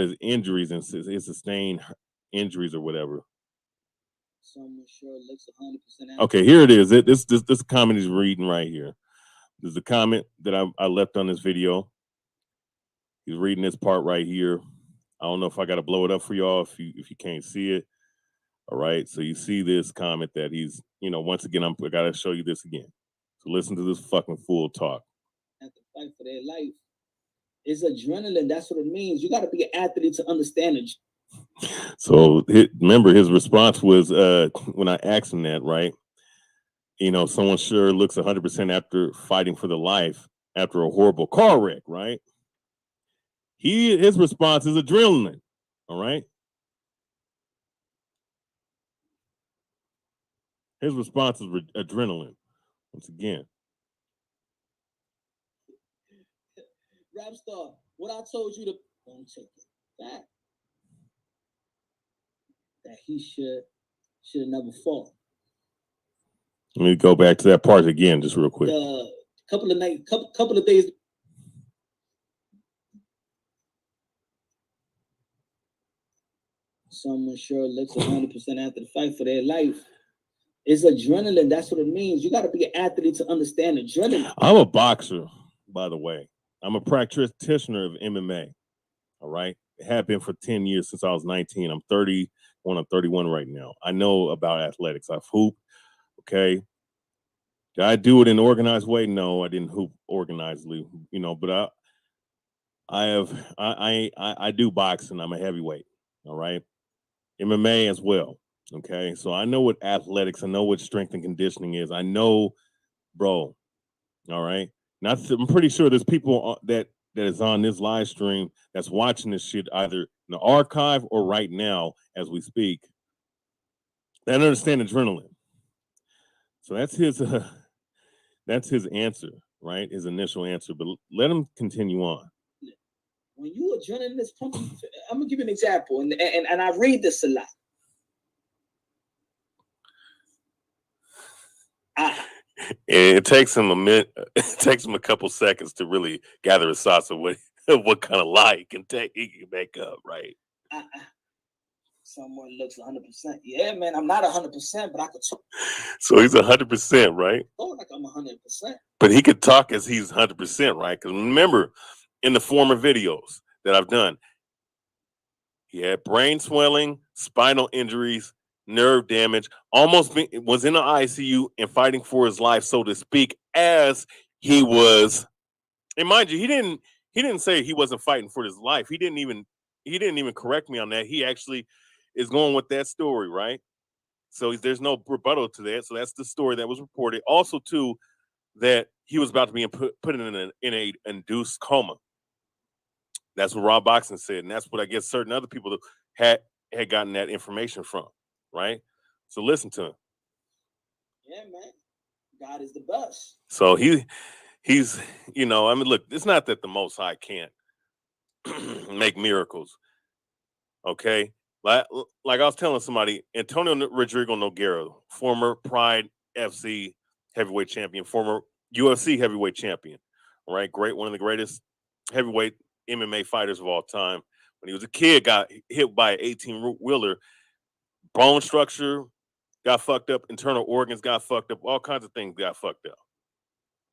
his injuries and his sustained injuries or whatever. Someone sure looks 100%. Okay, here it is. This comment he's reading right here. There's a comment that I left on this video. He's reading this part right here. I don't know if I got to blow it up for y'all if you can't see it. All right. So you see this comment that he's, once again, I got to show you this again. So listen to this fucking fool talk. Have to fight for their life. It's adrenaline. That's what it means. You got to be an athlete to understand it. So remember, his response was when I asked him that, right? Someone sure looks 100% after fighting for the life after a horrible car wreck, right? His response is adrenaline. All right. His response is adrenaline. Once again. Rap star, what I told you to don't take it back. That he should have never fought. Let me go back to that part again, just real quick. Couple of days. Someone sure looks 100% after the fight for their life. It's adrenaline. That's what it means. You got to be an athlete to understand adrenaline. I'm a boxer, by the way. I'm a practitioner of MMA. All right. It have been for 10 years since I was 19. I'm 30. I'm 31 right now. I know about athletics. I've hooped. Okay. Did I do it in an organized way? No, I didn't hoop organizedly, but I do boxing. I'm a heavyweight. All right. MMA as well. Okay. So I know what athletics, I know what strength and conditioning is. I know, bro. All right. I'm pretty sure there's people that is on this live stream that's watching this shit either in the archive or right now as we speak that understand adrenaline. So that's his answer, right? His initial answer. But let him continue on. When you adrenaline is pumping, I'm gonna give you an example, and I read this a lot. It takes him a minute. It takes him a couple seconds to really gather his thoughts of what kind of lie he can make up, right? Someone looks 100%. Yeah, man, I'm not 100%, but I could talk. So he's 100%, right? Oh, like I'm 100%. But he could talk as he's 100%, right? Because remember, in the former videos that I've done, he had brain swelling, spinal injuries, nerve damage, was in the ICU and fighting for his life, so to speak, as he was. And mind you, he didn't say he wasn't fighting for his life. He didn't even correct me on that. He actually is going with that story, right? So there's no rebuttal to that. So that's the story that was reported. Also, too, that he was about to be put in an induced coma. That's what Raw Boxing said, and that's what I guess certain other people had gotten that information from, right? So listen to him. Yeah, man. God is the best. So he's, look, it's not that the Most High can't make miracles, okay? Like I was telling somebody, Antonio Rodrigo Nogueira, former Pride FC heavyweight champion, former UFC heavyweight champion, all right? One of the greatest heavyweight MMA fighters of all time. When he was a kid, got hit by an 18-wheeler, bone structure got fucked up, internal organs got fucked up, all kinds of things got fucked up.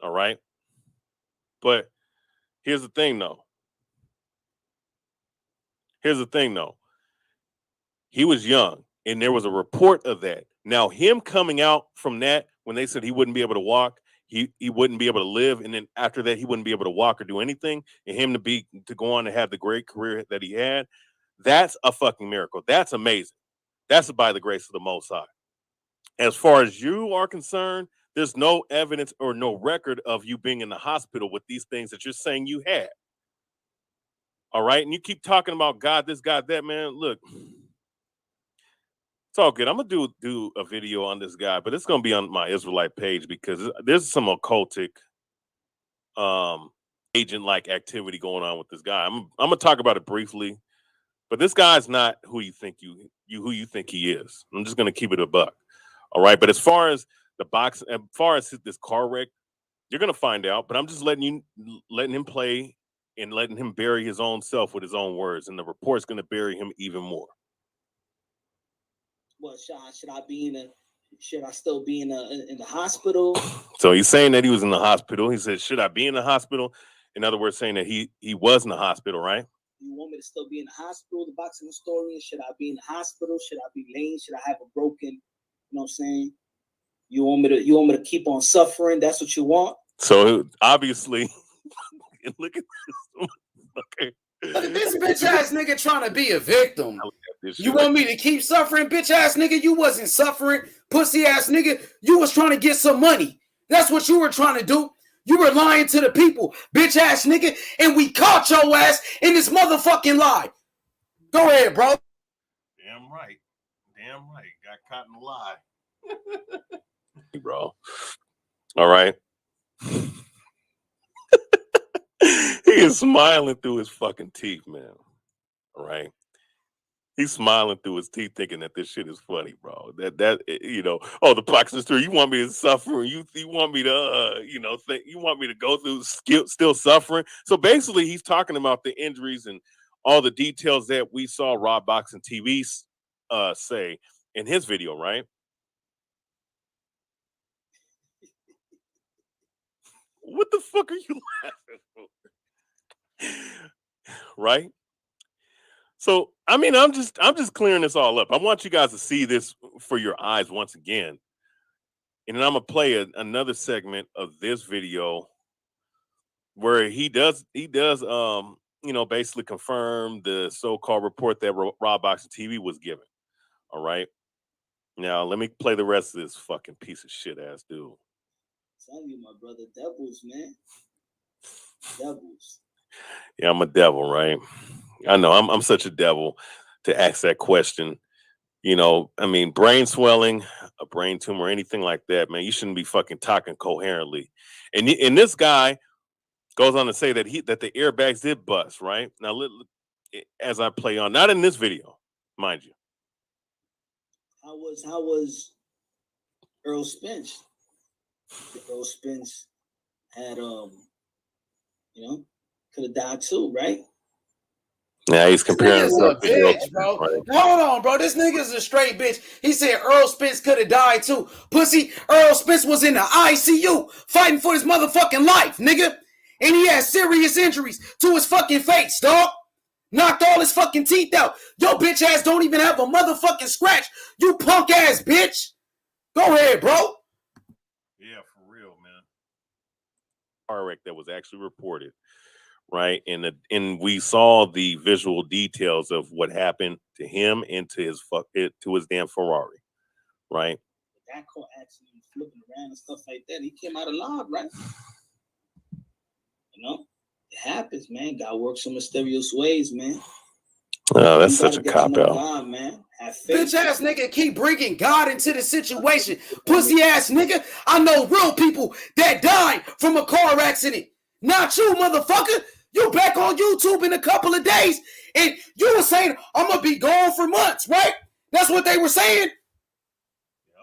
All right? But here's the thing, though. He was young, and there was a report of that. Now, him coming out from that, when they said he wouldn't be able to walk, he wouldn't be able to live, and then after that, he wouldn't be able to walk or do anything, and him to go on to have the great career that he had, that's a fucking miracle. That's amazing. That's by the grace of the Most High. As far as you are concerned, there's no evidence or no record of you being in the hospital with these things that you're saying you had. All right? And you keep talking about God, this, God, that, man. Look, it's all good. I'm going to do a video on this guy, but it's going to be on my Israelite page because there's some occultic agent-like activity going on with this guy. I'm going to talk about it briefly, but this guy's not who you think who you think he is. I'm just going to keep it a buck. All right, but as far as this car wreck, you're going to find out, but I'm just letting him play and letting him bury his own self with his own words, and the report's going to bury him even more. Well, should I still be in the hospital? So he's saying that he was in the hospital. He said, should I be in the hospital? In other words, saying that he was in the hospital, right? you want me to still be in the hospital, the boxing historian? Should I be in the hospital? Should I be lame? Should I have a broken, you know what I'm saying? You want me to keep on suffering? That's what you want? So obviously, look at this. Okay. Look at this bitch ass nigga trying to be a victim. You want me to keep suffering, bitch ass nigga? You wasn't suffering, pussy ass nigga. You was trying to get some money. That's what you were trying to do. You were lying to the people, bitch ass nigga, and we caught your ass in this motherfucking lie. Go ahead, bro. Damn right. Damn right. Got caught in the lie. Bro. All right. He is smiling through his fucking teeth, man. All right. He's smiling through his teeth, thinking that this shit is funny, bro. That you know, oh, the boxing story. You want me to suffer? You want me to, you want me to go through still suffering? So basically, he's talking about the injuries and all the details that we saw Rob Boxing TV say in his video, right? What the fuck are you laughing for? Right? So, I mean, I'm just clearing this all up. I want you guys to see this for your eyes once again. And then I'm going to play another segment of this video where he does basically confirm the so-called report that Rob Boxing TV was given. All right. Now, let me play the rest of this fucking piece of shit ass dude. I'm telling you, my brother, devils, man. Devils. Yeah, I'm a devil, right? I know I'm such a devil to ask that question. You know, I mean, brain swelling, a brain tumor, anything like that, man, you shouldn't be fucking talking coherently. And this guy goes on to say that the airbags did bust, right? Now, as I play on, not in this video, mind you. How was Earl Spence? Earl Spence had could have died too, right? Yeah, he's comparing himself to bitch, bro. Right? Hold on, bro. This nigga's a straight bitch. He said Earl Spence could have died too. Pussy, Earl Spence was in the ICU fighting for his motherfucking life, nigga. And he had serious injuries to his fucking face, dog. Knocked all his fucking teeth out. Your bitch ass don't even have a motherfucking scratch. You punk ass bitch. Go ahead, bro. Yeah, for real, man. Car wreck that was actually reported. Right, and we saw the visual details of what happened to him and to his damn Ferrari, right? That car accident, flipping around and stuff like that. He came out alive, right? You know, it happens, man. God works in mysterious ways, man. Oh, that's such a cop out, God, man. Bitch ass nigga keep bringing God into the situation. Pussy ass nigga. I know real people that died from a car accident. Not you, motherfucker. You back on YouTube in a couple of days, and you were saying I'm gonna be gone for months, right? That's what they were saying.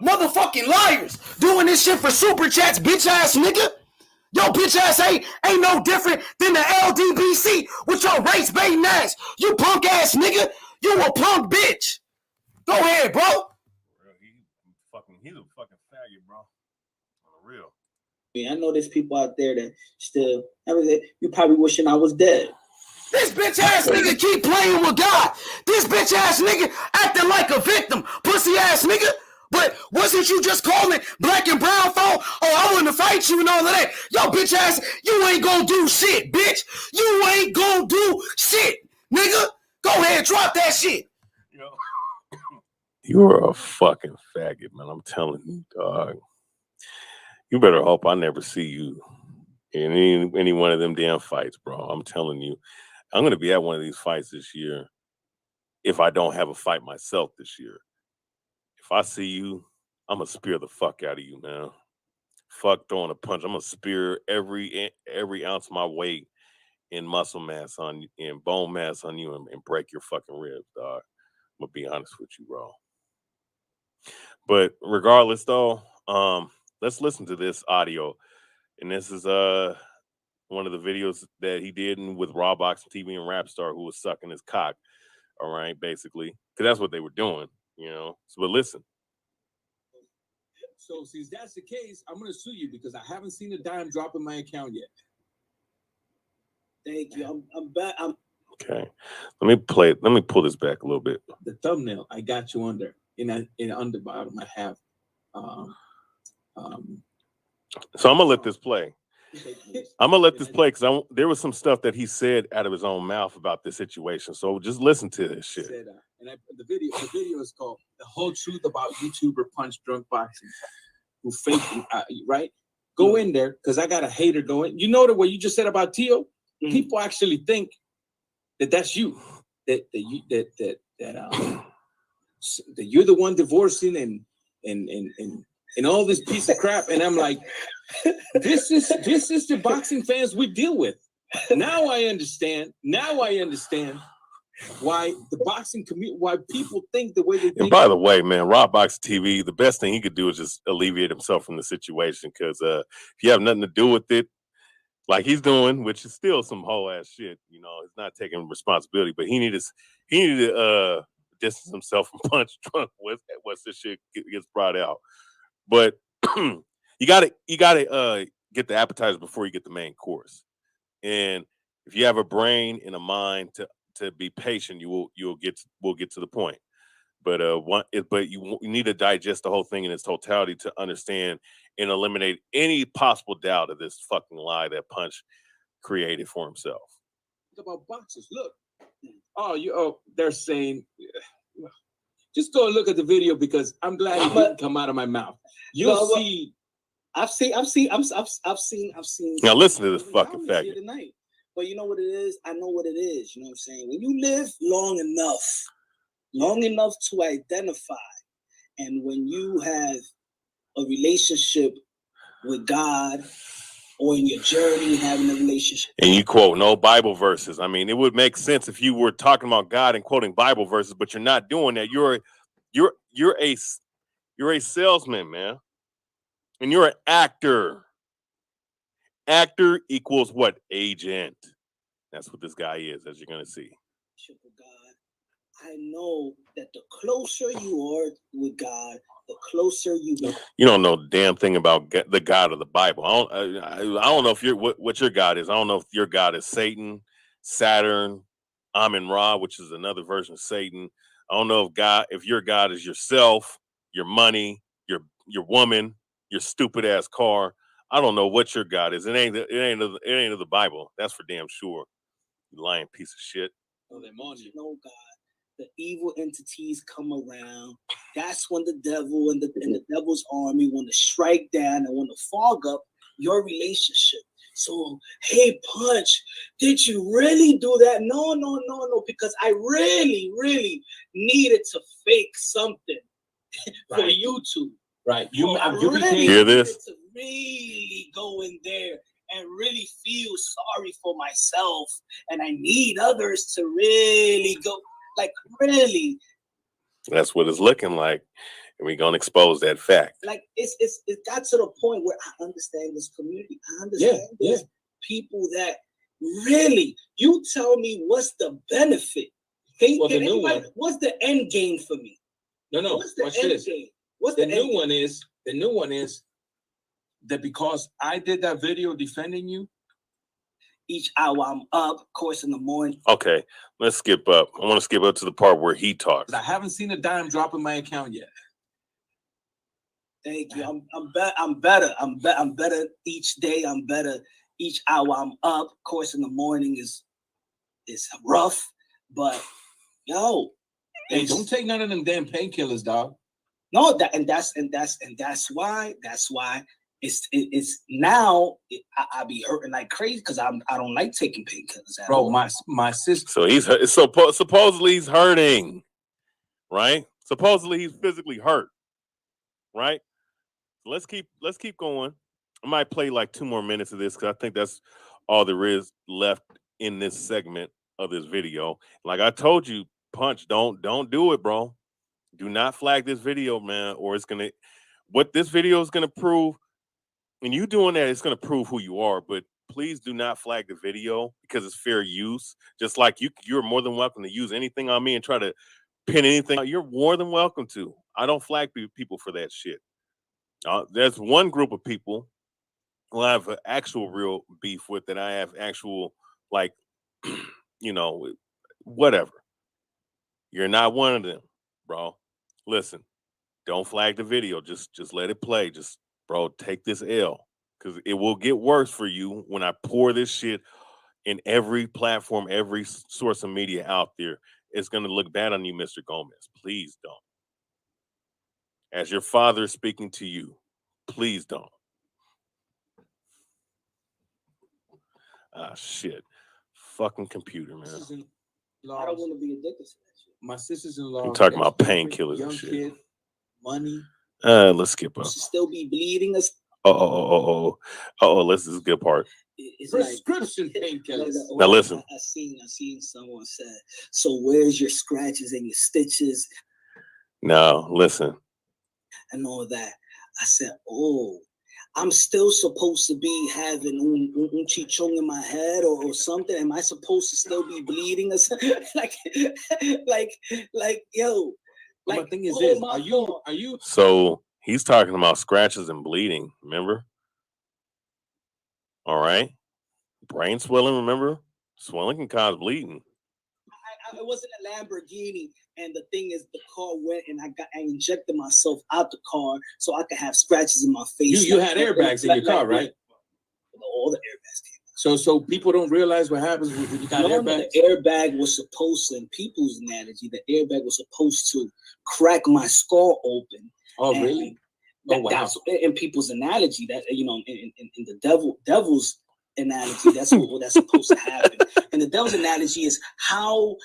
Motherfucking liars doing this shit for super chats, bitch ass nigga. Yo, bitch ass ain't no different than the LDBC with your race baiting ass. You punk ass nigga. You a punk bitch. Go ahead, bro. He's a fucking faggot, bro. On the real. I know there's people out there that still, you probably wishing I was dead. This bitch ass nigga keep playing with God. This bitch ass nigga acting like a victim. Pussy ass nigga. But wasn't you just calling black and brown phone? Oh, I want to fight you and all of that. Yo, bitch ass, you ain't gonna do shit, bitch. You ain't gonna do shit, nigga. Go ahead, drop that shit. You're a fucking faggot, man. I'm telling you, dog. You better hope I never see you in any one of them damn fights, bro. I'm telling you. I'm going to be at one of these fights this year if I don't have a fight myself this year. If I see you, I'm going to spear the fuck out of you, man. Fuck throwing a punch. I'm going to spear every ounce of my weight in muscle mass on you, in bone mass on you, and break your fucking ribs, dog. I'm going to be honest with you, bro. But regardless, though, let's listen to this audio. And this is one of the videos that he did with Raw Boxing TV and Rapstar, who was sucking his cock. All right, basically, because that's what they were doing, you know. So, but listen. So, since that's the case, I'm going to sue you because I haven't seen a dime drop in my account yet. Thank you. I'm back. Okay. Let me play it. Let me pull this back a little bit. The thumbnail, I got you under. In under bottom, I have. So I'm gonna let this play. I'm gonna let this play because there was some stuff that he said out of his own mouth about this situation. So just listen to this shit. The video is called "The Whole Truth About YouTuber Punch Drunk Boxing," who faked right. Go in there because I got a hater going. You know what you just said about Tio? People actually think that that's you. That you're the one divorcing and all this piece of crap. And I'm like, this is the boxing fans we deal with. Now I understand why the boxing community, why people think the way they think. And by the way, man, Raw Box TV, the best thing he could do is just alleviate himself from the situation. Because if you have nothing to do with it, like he's doing, which is still some whole ass shit, you know, he's not taking responsibility. But he needed to distance himself from Punch Drunk once this shit gets brought out. But you gotta get the appetizer before you get the main course. And if you have a brain and a mind to be patient, we'll get to the point. But you need to digest the whole thing in its totality to understand and eliminate any possible doubt of this fucking lie that Punch created for himself. About boxers, look. They're saying. Just go and look at the video because I'm glad it didn't come out of my mouth. You'll see. I've seen. Now listen to this fucking faggot. Tonight. But you know what it is? I know what it is. You know what I'm saying? When you live long enough to identify, and when you have a relationship with God, or in your journey having a relationship, and you quote no Bible verses. I mean, it would make sense if you were talking about God and quoting Bible verses, but you're not doing that. You're a salesman, man, and you're an actor. Actor equals what? Agent. That's what this guy is, as you're gonna see. God, I know that the closer you are with God, the closer you get. You don't know a damn thing about the God of the Bible. I don't know if what your God is. I don't know if your God is Satan, Saturn, Amun-Ra, which is another version of Satan. I don't know if your God is yourself, your money, your woman, your stupid ass car. I don't know what your God is. It ain't of the Bible. That's for damn sure. You lying piece of shit. No God. The evil entities come around. That's when the devil and the devil's army want to strike down and want to fog up your relationship. So, hey, Punch, did you really do that? No, because I really, really needed to fake something for YouTube. Right. You really hear this? To really go in there and really feel sorry for myself, and I need others to really go. Like, really? That's what it's looking like. And we're going to expose that fact. Like, it got to the point where I understand this community. I understand there's people that really, you tell me what's the benefit? What's the end game for me? No. What's the Watch end this. game? What's The new one is that because I did that video defending you, each hour I'm up, of course, in the morning. Okay, let's skip up. I want to skip up to the part where he talks. I haven't seen a dime drop in my account yet. Thank you. I'm better. I'm better each day. I'm better each hour I'm up. Of course, in the morning is rough, but hey, don't take none of them damn painkillers, dog. No, that's why it's now I be hurting like crazy because I don't like taking painkillers. Bro, my sister. So supposedly he's hurting, right? Supposedly he's physically hurt, right? So let's keep going. I might play like 2 more minutes of this because I think that's all there is left in this segment of this video. Like I told you, Punch, don't do it, bro. Do not flag this video, man, or what this video is gonna prove. And you doing that, it's gonna prove who you are. But please do not flag the video because it's fair use. Just like you're more than welcome to use anything on me and try to pin anything. You're more than welcome to. I don't flag people for that shit. There's one group of people who I have actual real beef with that I have actual, like, whatever. You're not one of them, bro. Listen, don't flag the video. Just let it play. Just, bro, take this L, because it will get worse for you when I pour this shit in every platform, every source of media out there. It's going to look bad on you, Mr. Gomez. Please don't. As your father is speaking to you, please don't. Ah, shit. Fucking computer, man. I don't want to be addicted to that shit. My sisters-in-law. I'm talking about painkillers and shit. Kid, money. Let's skip up. Still be bleeding us. Oh. This is a good part. It's prescription painkillers. Now listen. I seen someone said, so where's your scratches and your stitches? No, listen. And all that. I said, oh, I'm still supposed to be having un chichong in my head or something. Am I supposed to still be bleeding or something? like, yo. Like, my thing is this: are you? So he's talking about scratches and bleeding. Remember? All right. Brain swelling. Remember? Swelling can cause bleeding. I wasn't a Lamborghini, and the thing is, the car went, and I injected myself out the car so I could have scratches in my face. You had airbags in your car, right? All the airbags came out. So people don't realize what happens when you got airbags. The airbag was supposed to, in people's analogy, the airbag was supposed to crack my skull open. Oh, really? Wow. That's in people's analogy. That in the devil's analogy, that's that's supposed to happen. And the devil's analogy is how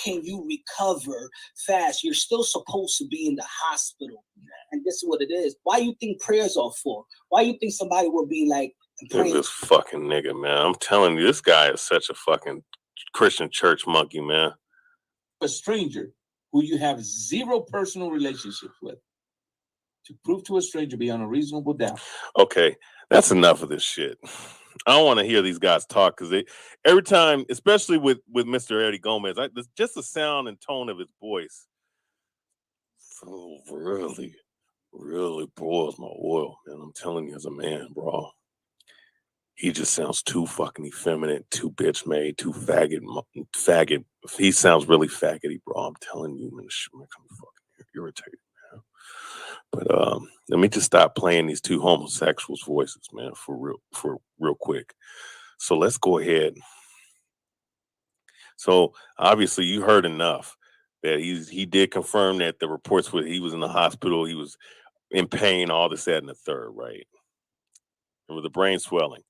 can you recover fast? You're still supposed to be in the hospital, and this is what it is. Why you think prayers are for? Why you think somebody will be like? This fucking nigga, man. I'm telling you, this guy is such a fucking Christian church monkey, man. A stranger who you have zero personal relationship with, to prove to a stranger beyond a reasonable doubt. Okay, that's enough of this shit. I don't want to hear these guys talk, because every time, especially with Mr. Eddie Gomez, just the sound and tone of his voice really boils my oil, man. I'm telling you, as a man, bro. He just sounds too fucking effeminate, too bitch made, too faggot. He sounds really faggoty, bro. I'm telling you, man, this shit makes me fucking irritated, man. But let me just stop playing these two homosexuals' voices, man, for real quick. So let's go ahead. So obviously you heard enough that he did confirm that the reports were he was in the hospital, he was in pain, all this, that, and the third, right? And with the brain swelling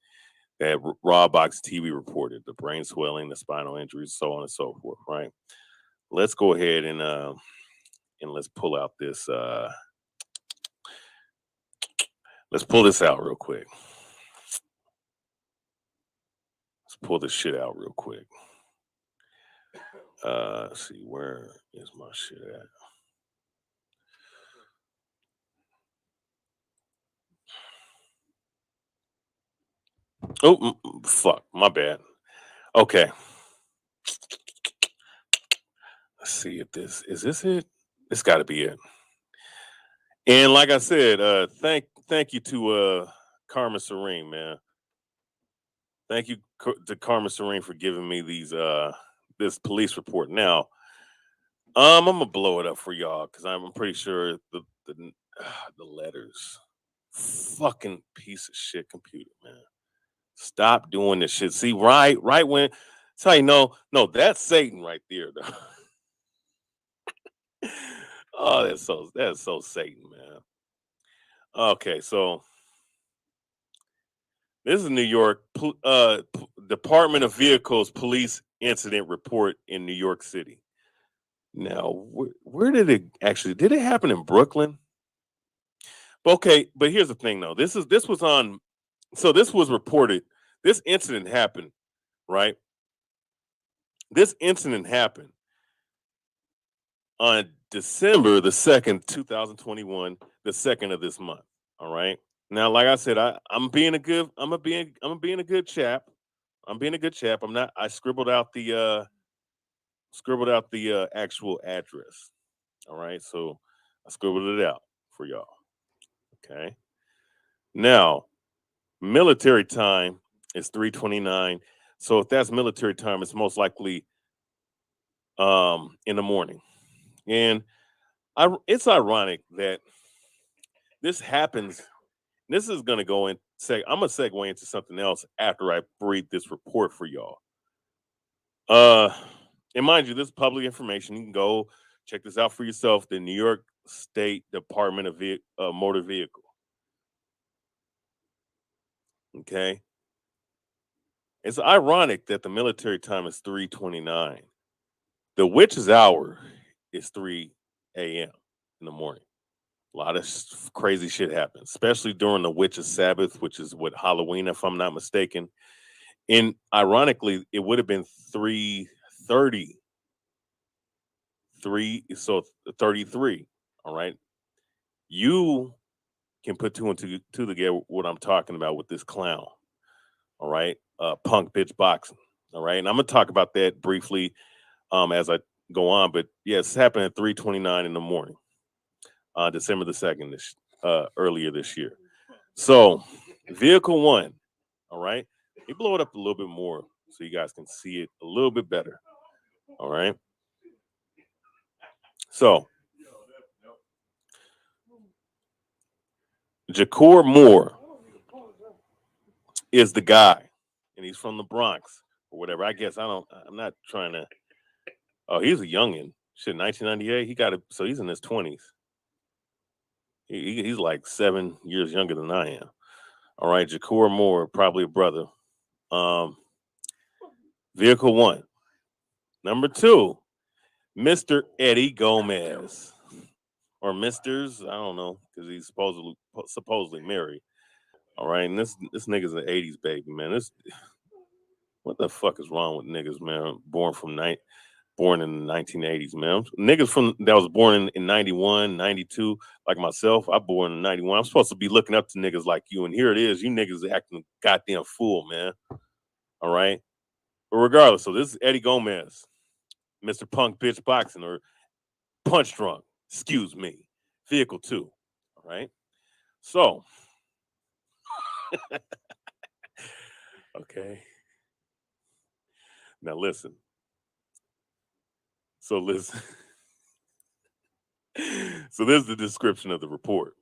that Raw Box TV reported, the brain swelling, the spinal injuries, so on and so forth, right? Let's go ahead and let's pull out this. Let's pull this out real quick. Let's pull this shit out real quick. Let's see, where is my shit at? Oh, fuck, my bad. Okay. Let's see if is this it? It's got to be it. And like I said, thank you to Karma Serene, man. Thank you to Karma Serene for giving me this police report. Now, I'm gonna blow it up for y'all, because I'm pretty sure the letters. Fucking piece of shit computer, man. Stop doing this shit. See, right when it's how you know, no, that's Satan right there, though. Oh, that's so Satan, man. Okay, so this is New York Department of Vehicles police incident report in New York City. Now, where did it happen in Brooklyn? Okay, but here's the thing, though. This was reported. This incident happened, right? This incident happened on December the 2nd, 2021, the 2nd of this month. All right. Now, like I said, I'm being a good chap. I'm being a good chap. I scribbled out the actual address. All right. So I scribbled it out for y'all. Okay. Now, military time is 3:29. So if that's military time, it's most likely in the morning. And it's ironic that this happens. This is going to go in. I'm going to segue into something else after I read this report for y'all. And mind you, this is public information. You can go check this out for yourself. The New York State Department of Motor Vehicle. Okay. It's ironic that the military time is 3:29. The witch's hour is 3 a.m. in the morning. A lot of crazy shit happens, especially during the witch's Sabbath, which is what, Halloween, if I'm not mistaken. And ironically, it would have been 3:30. 33. All right. You can put two and two together what I'm talking about with this clown. All right. Punk bitch boxing. All right. And I'm gonna talk about that briefly as I go on. But yeah, it's happened at 3:29 in the morning, December the 2nd, earlier this year. So vehicle one, all right. Let me blow it up a little bit more so you guys can see it a little bit better. All right. So Jacour Moore is the guy, and he's from the Bronx or whatever. I guess I'm not trying to. Oh, he's a youngin'. Shit, 1998. He got it. So he's in his 20s. He's like 7 years younger than I am. All right, Jacour Moore, probably a brother. Vehicle one. Number two, Mr. Eddie Gomez, or Misters. I don't know, because he's supposedly married. All right, and this nigga's an 80s baby, man. What the fuck is wrong with niggas, man? Born in the 1980s, man. Niggas that was born in 91, 92, like myself. I born in 91. I'm supposed to be looking up to niggas like you, and here it is. You niggas acting goddamn fool, man. All right. But regardless, so this is Eddie Gomez, Mr. Punk Bitch Boxing, or Punch Drunk. Excuse me. Vehicle 2. All right. So, okay. Now listen. So listen. So this is the description of the report,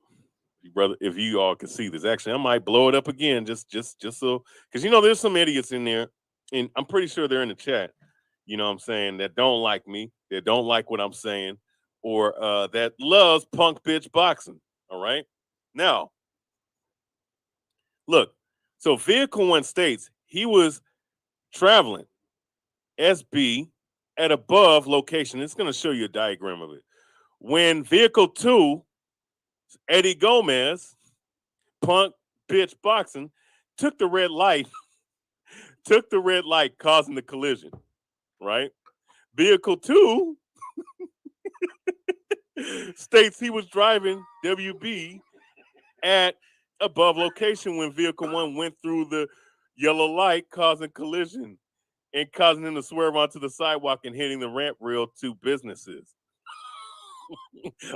brother. If you all can see this, actually, I might blow it up again, just so, because there's some idiots in there, and I'm pretty sure they're in the chat. You know what I'm saying, that don't like me, that don't like what I'm saying, or that loves punk bitch boxing. All right. Now, look. So vehicle one states he was traveling SB at above location. It's going to show you a diagram of it. When vehicle 2, Eddie Gomez, Punk Bitch Boxing, took the red light, causing the collision, right? Vehicle 2 states he was driving WB at above location when vehicle 1 went through the yellow light, causing collision and causing him to swerve onto the sidewalk and hitting the ramp rail to businesses.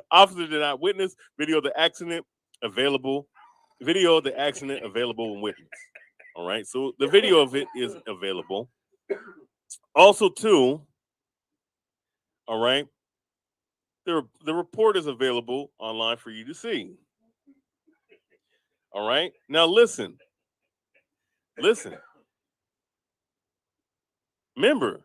Officer did not witness. Video of the accident available and witness. All right, so the video of it is available. Also, too, all right, the report is available online for you to see. All right, now listen. Remember,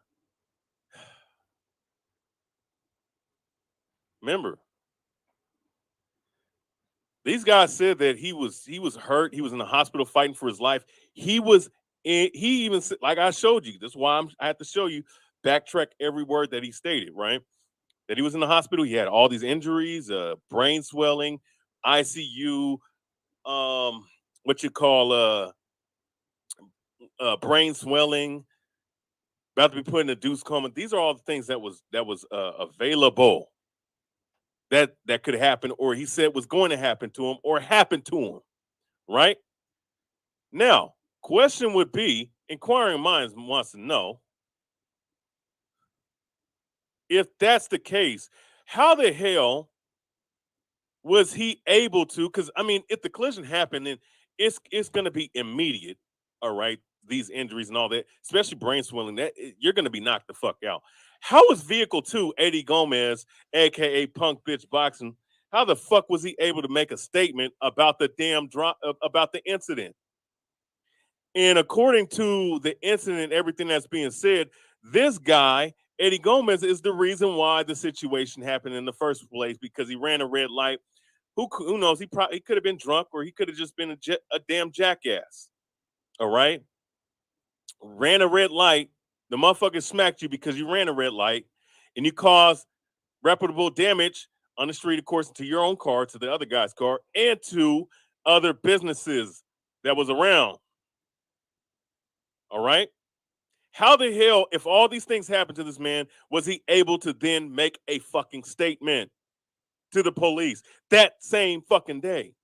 these guys said that he was hurt. He was in the hospital fighting for his life. He even said, like I showed you. That's why I had to show you, backtrack every word that he stated, right? That he was in the hospital. He had all these injuries, brain swelling, ICU, what you call brain swelling, about to be put in a deuce coma. These are all the things that was available that could happen, or he said was going to happen to him, or happened to him, right? Now, question would be, inquiring minds wants to know, if that's the case, how the hell was he able to? Because I mean, if the collision happened, then it's going to be immediate. All right, these injuries and all that, especially brain swelling, that you're going to be knocked the fuck out. How was Vehicle 2, Eddie Gomez, aka Punk Bitch Boxing, how the fuck was he able to make a statement about the damn about the incident? And according to the incident, everything that's being said, this guy, Eddie Gomez, is the reason why the situation happened in the first place, because he ran a red light. Who knows? He could have been drunk, or he could have just been a damn jackass. All right? Ran a red light. The motherfucker smacked you because you ran a red light, and you caused reputable damage on the street, of course, to your own car, to the other guy's car, and to other businesses that was around. All right? How the hell, if all these things happened to this man, was he able to then make a fucking statement to the police that same fucking day?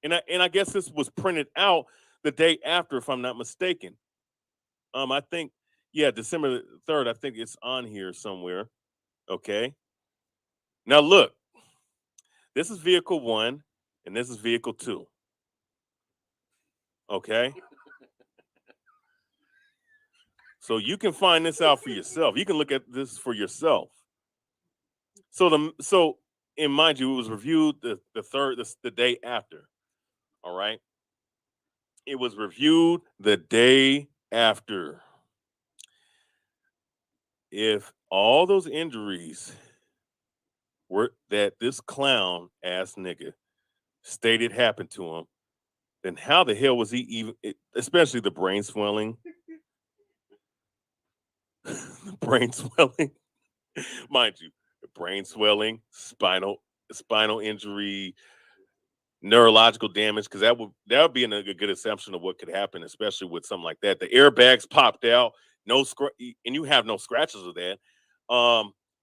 And I guess this was printed out the day after, if I'm not mistaken. I think, yeah, December 3rd. I think it's on here somewhere. Okay. Now look, this is Vehicle 1, and this is Vehicle 2. Okay. So you can find this out for yourself. You can look at this for yourself. So and mind you, it was reviewed the day after. All right. It was reviewed the day after. If all those injuries were that this clown ass nigga stated happened to him, then how the hell was he even, especially the brain swelling? The brain swelling, mind you, the brain swelling, spinal injury, neurological damage, because that would be a good assumption of what could happen, especially with something like that. The airbags popped out, and you have no scratches of that.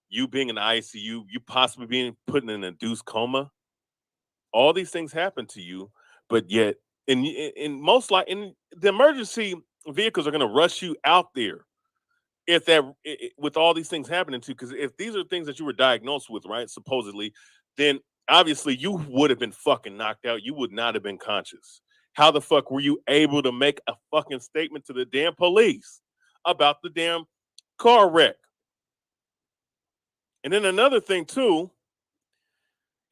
You being in the ICU, you possibly being put in an induced coma. All these things happen to you, but yet, in most like in the emergency vehicles are going to rush you out there if that with all these things happening to, because if these are things that you were diagnosed with, right, supposedly, then obviously you would have been fucking knocked out. You would not have been conscious. How the fuck were you able to make a fucking statement to the damn police about the damn car wreck? And then another thing too,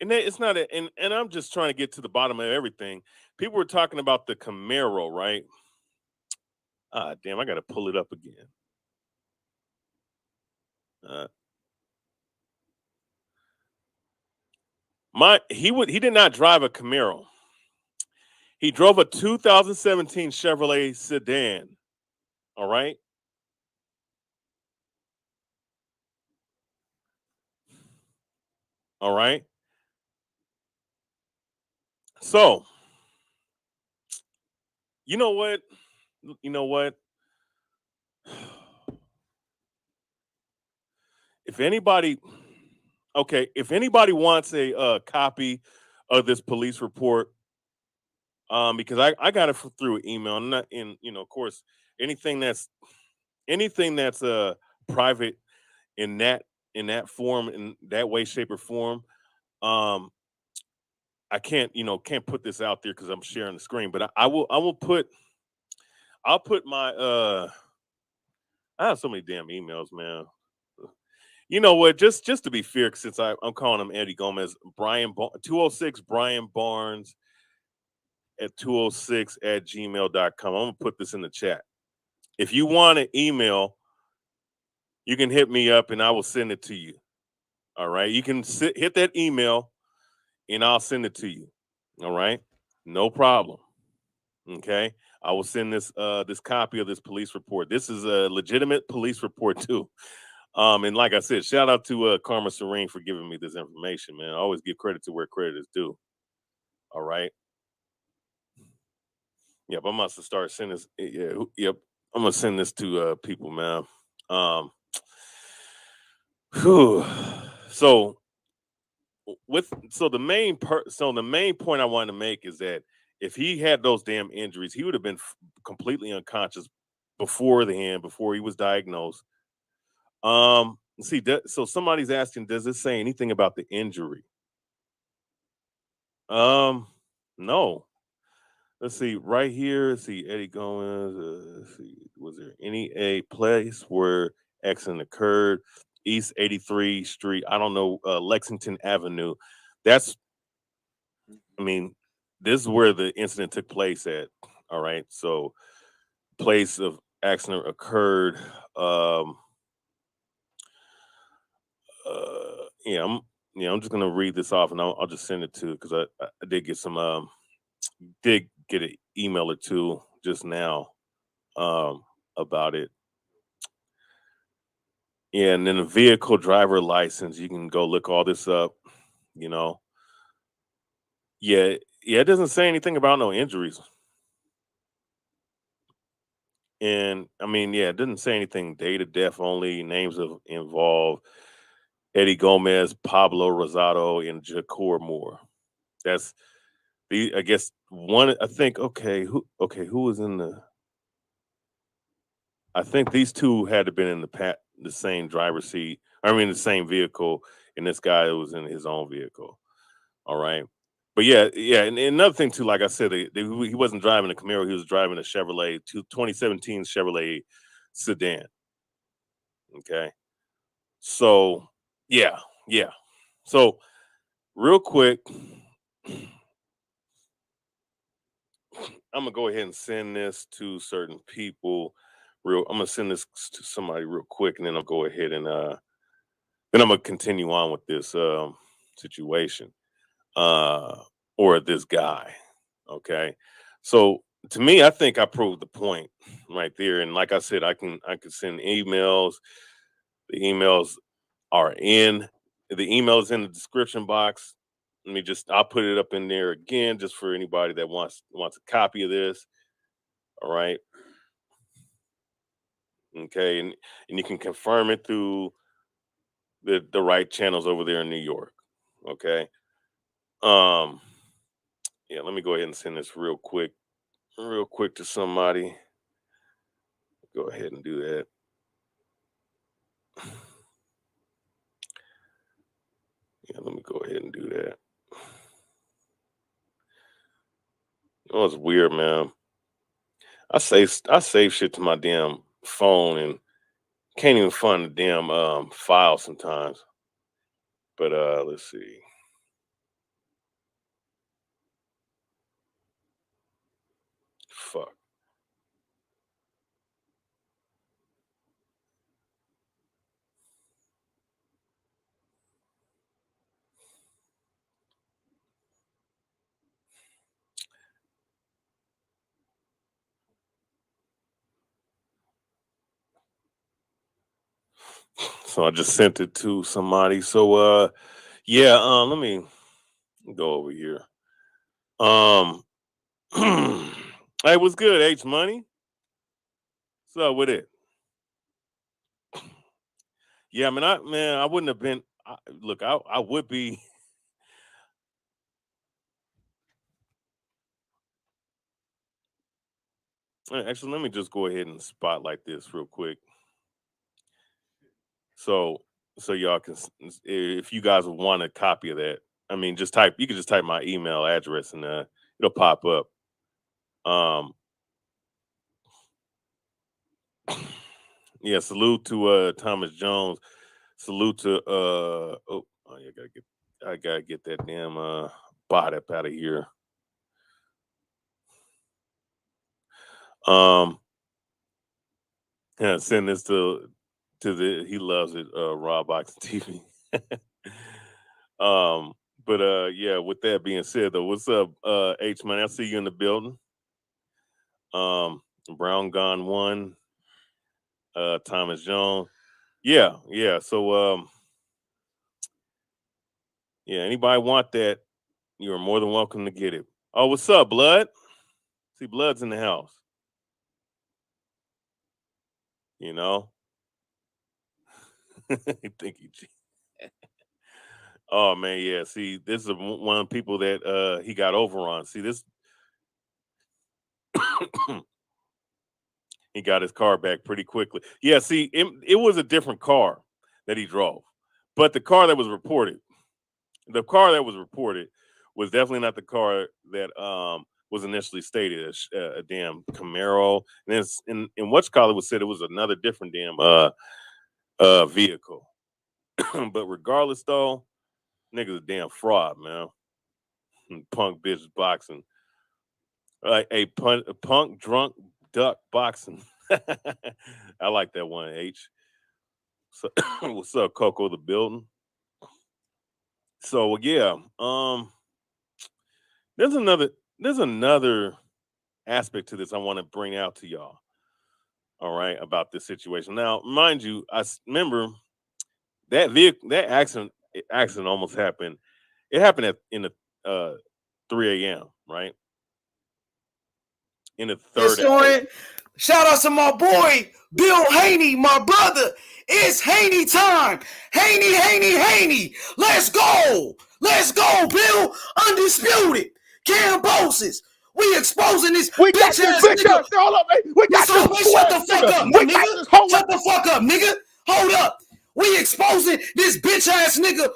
and it's not and I'm just trying to get to the bottom of everything. People were talking about the Camaro, right? Ah, damn, I got to pull it up again. He did not drive a Camaro. He drove a 2017 Chevrolet sedan. All right. All right. So, you know what? You know what? If anybody wants a copy of this police report, because I got it through email, and not in, of course, anything that's private in that form, in that way, shape, or form, I can't put this out there because I'm sharing the screen, but I'll put my I have so many damn emails, man. You know what? Just to be fair, since I'm calling him Eddie Gomez, 206 Brian Barnes at 206@gmail.com. I'm gonna put this in the chat. If you want an email, you can hit me up and I will send it to you. All right. You can hit that email and I'll send it to you. All right. No problem. Okay. I will send this copy of this police report. This is a legitimate police report too. And like I said, shout out to Karma Serene for giving me this information, man. I always give credit to where credit is due. All right. Yep, I must have started sending this. Yeah, yep. I'm gonna send this to people, man. Whew. So the main point I wanted to make is that if he had those damn injuries, he would have been completely unconscious before he was diagnosed. So somebody's asking, does it say anything about the injury? No. Let's see, right here. Let's see, Eddie Gomez. Let's see, was there a place where accident occurred? East 83 Street. I don't know, Lexington Avenue. That's, I mean, this is where the incident took place at. All right. So place of accident occurred. Yeah, I'm just gonna read this off and I'll just send it to, because I did get some did get an email or two just now about it. Yeah, and then the vehicle driver license, you can go look all this up, you know. Yeah, it doesn't say anything about no injuries. And I mean, yeah, it doesn't say anything. Date of death only, names of involved: Eddie Gomez, Pablo Rosado, and Jacor Moore. That's the, I guess one, I think, who was in the, I think these two had to been in the same driver's seat. I mean, the same vehicle, and this guy was in his own vehicle. All right. But yeah, and another thing too, like I said, he wasn't driving a Camaro, he was driving a Chevrolet 2017 Chevrolet sedan. Okay. So yeah. So real quick, I'm gonna go ahead and send this to certain people. I'm gonna send this to somebody real quick, and then I'll go ahead and then I'm gonna continue on with this situation or this guy. Okay. So to me, I think I proved the point right there. And like I said, I can send emails. The emails are in the email is in the description box. I'll put it up in there again just for anybody that wants a copy of this. All right. Okay, and you can confirm it through the right channels over there in New York. Okay. Yeah, let me go ahead and send this real quick to somebody. Go ahead and do that. Yeah, let me go ahead and do that. Oh, it's weird, man. I save shit to my damn phone and can't even find the damn file sometimes. But let's see. Fuck. So I just sent it to somebody. So yeah, let me go over here. Hey, what's good, H Money? What's up with it? Yeah, I mean, I wouldn't have been. Look, I would be. Actually, let me just go ahead and spotlight this real quick. So y'all can, if you guys want a copy of that, I mean, you can just type my email address and it'll pop up. Yeah, salute to Thomas Jones. Salute to I gotta get that damn bot up out of here. Yeah, send this to he loves it, Rob Boxing TV. But yeah, with that being said though, what's up, H Man? I see you in the building. Brown Gone One, Thomas Jones. Yeah. So yeah, anybody want that, you're more than welcome to get it. Oh, what's up, Blood? See, Blood's in the house. You know? Thank you, G. Oh man, yeah. See, this is one of the people that he got over on. See, this he got his car back pretty quickly. Yeah, see, it was a different car that he drove. But the car that was reported was definitely not the car that was initially stated as a damn Camaro. And then in what's called it was said it was another different damn vehicle. But regardless, though, niggas a damn fraud, man. Punk bitch boxing. A punk drunk duck boxing. I like that one, H. So, what's up, Coco the building? So yeah, there's another aspect to this I want to bring out to y'all. All right, about this situation. Now, mind you, I remember that accident almost happened. It happened in the 3 a.m. right? In the third. Historian, shout out to my boy Bill Haney, my brother. It's Haney time. Haney. Let's go, Bill. Undisputed. Kambosos. We exposing this bitch ass nigga. Hold up, man. We got this. Shut the fuck up, my nigga. Shut the fuck up, nigga. Hold up. We exposing this bitch ass nigga.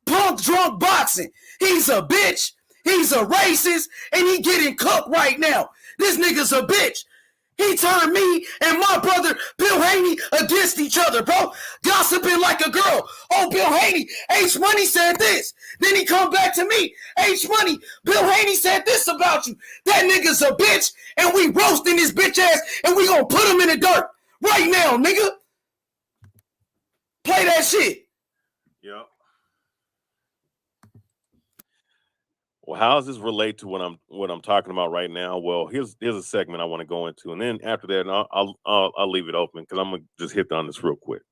Punk drunk boxing. He's a bitch. He's a racist, and he getting cooked right now. This nigga's a bitch. He turned me and my brother Bill Haney against each other, bro. Gossiping like a girl. Oh, Bill Haney, H Money said this. Then he come back to me. H Money, Bill Haney said this about you. That nigga's a bitch, and we roasting his bitch ass, and we gonna put him in the dirt right now, nigga. Play that shit. Yep. Well, how does this relate to what I'm talking about right now? Well, here's a segment I want to go into, and then after that, I'll leave it open because I'm gonna just hit on this real quick.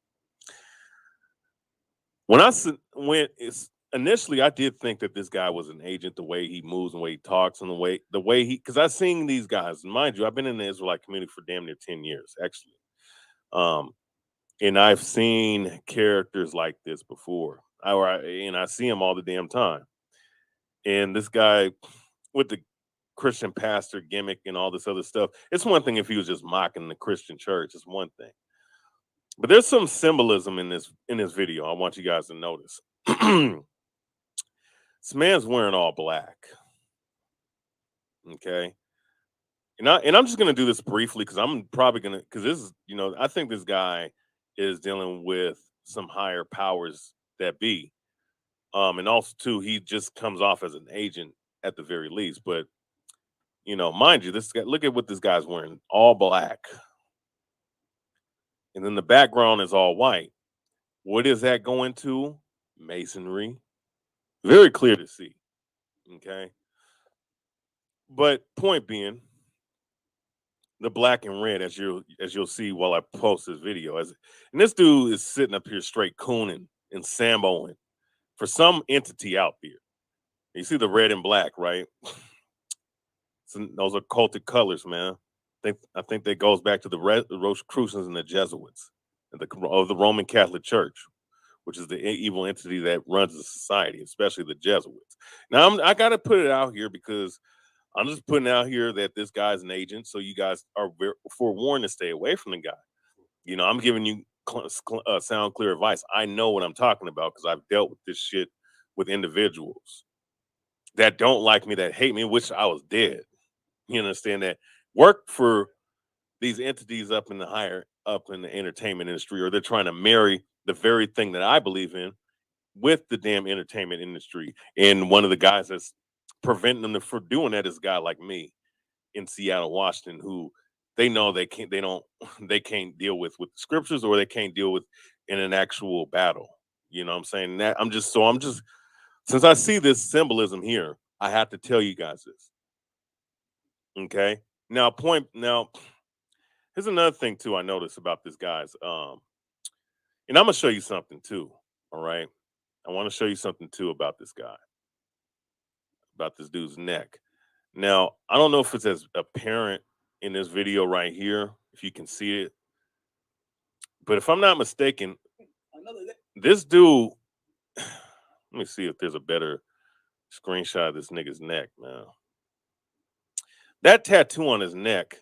Initially, I did think that this guy was an agent, the way he moves, and the way he talks, and the way he, because I've seen these guys, and mind you, I've been in the Israelite community for damn near 10 years, actually, and I've seen characters like this before, and I see them all the damn time. And this guy with the Christian pastor gimmick and all this other stuff, it's one thing if he was just mocking the Christian church, it's one thing. But there's some symbolism in this video I want you guys to notice. This man's wearing all black. Okay. And I'm just gonna do this briefly because I'm probably gonna, because this is, I think this guy is dealing with some higher powers that be. And also too, he just comes off as an agent at the very least. But mind you, this guy, look at what this guy's wearing, all black. And then the background is all white. What is that going to? Masonry. Very clear to see. Okay. But point being, the black and red, as you'll see while I post this video, and this dude is sitting up here straight cooning and samboing for some entity out there. You see the red and black, right? So those are cultic colors, man. I think that goes back to the Rosicrucians and the Jesuits of the Roman Catholic Church, which is the evil entity that runs the society, especially the Jesuits. Now, I got to put it out here because I'm just putting out here that this guy's an agent, so you guys are forewarned to stay away from the guy. I'm giving you sound clear advice. I know what I'm talking about because I've dealt with this shit with individuals that don't like me, that hate me, wish I was dead. You understand that? Work for these entities up in the entertainment industry, or they're trying to marry the very thing that I believe in with the damn entertainment industry. And one of the guys that's preventing them from doing that is a guy like me in Seattle, Washington, who they know they can't deal with the scriptures, or they can't deal with in an actual battle. You know what I'm saying? That I'm just since I see this symbolism here, I have to tell you guys this. Okay. Now here's another thing too I noticed about this guy's and I'm gonna show you something too. All right. I want to show you something too about this guy, about this dude's neck. Now, I don't know if it's as apparent in this video right here, if you can see it, but if I'm not mistaken, this dude, let me see if there's a better screenshot of this nigga's neck, man. That tattoo on his neck,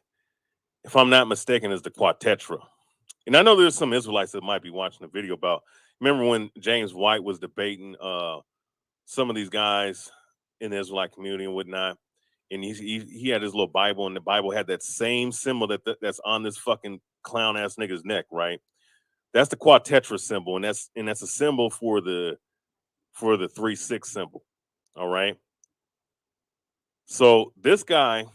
if I'm not mistaken, is the Quatetra. And I know there's some Israelites that might be watching the video about, remember when James White was debating some of these guys in the Israelite community and whatnot, and he had his little Bible, and the Bible had that same symbol that's on this fucking clown ass nigga's neck, right? That's the quadtetra symbol, and that's a symbol for the 3-6 symbol. All right. So this guy,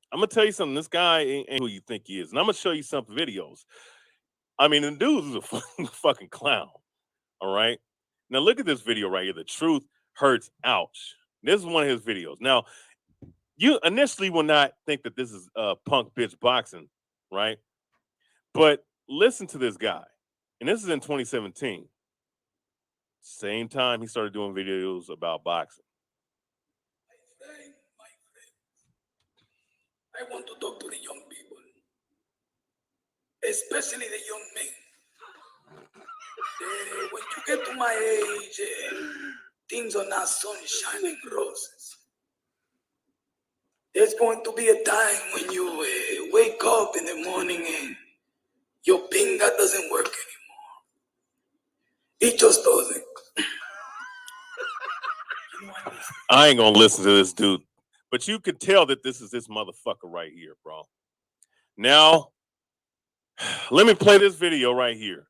I'm gonna tell you something. This guy ain't who you think he is, and I'm gonna show you some videos. I mean, the dude is a fucking clown. All right. Now look at this video right here. The truth hurts. Ouch. This is one of his videos. Now, you initially will not think that this is punk bitch boxing, right? But listen to this guy. And this is in 2017. Same time he started doing videos about boxing. I want to talk to the young people, especially the young men. When you get to my age, things are not sunshine and roses. There's going to be a time when you wake up in the morning and your pinga doesn't work anymore. It just doesn't. I ain't gonna listen to this dude, but you could tell that this is this motherfucker right here, bro. Now, let me play this video right here.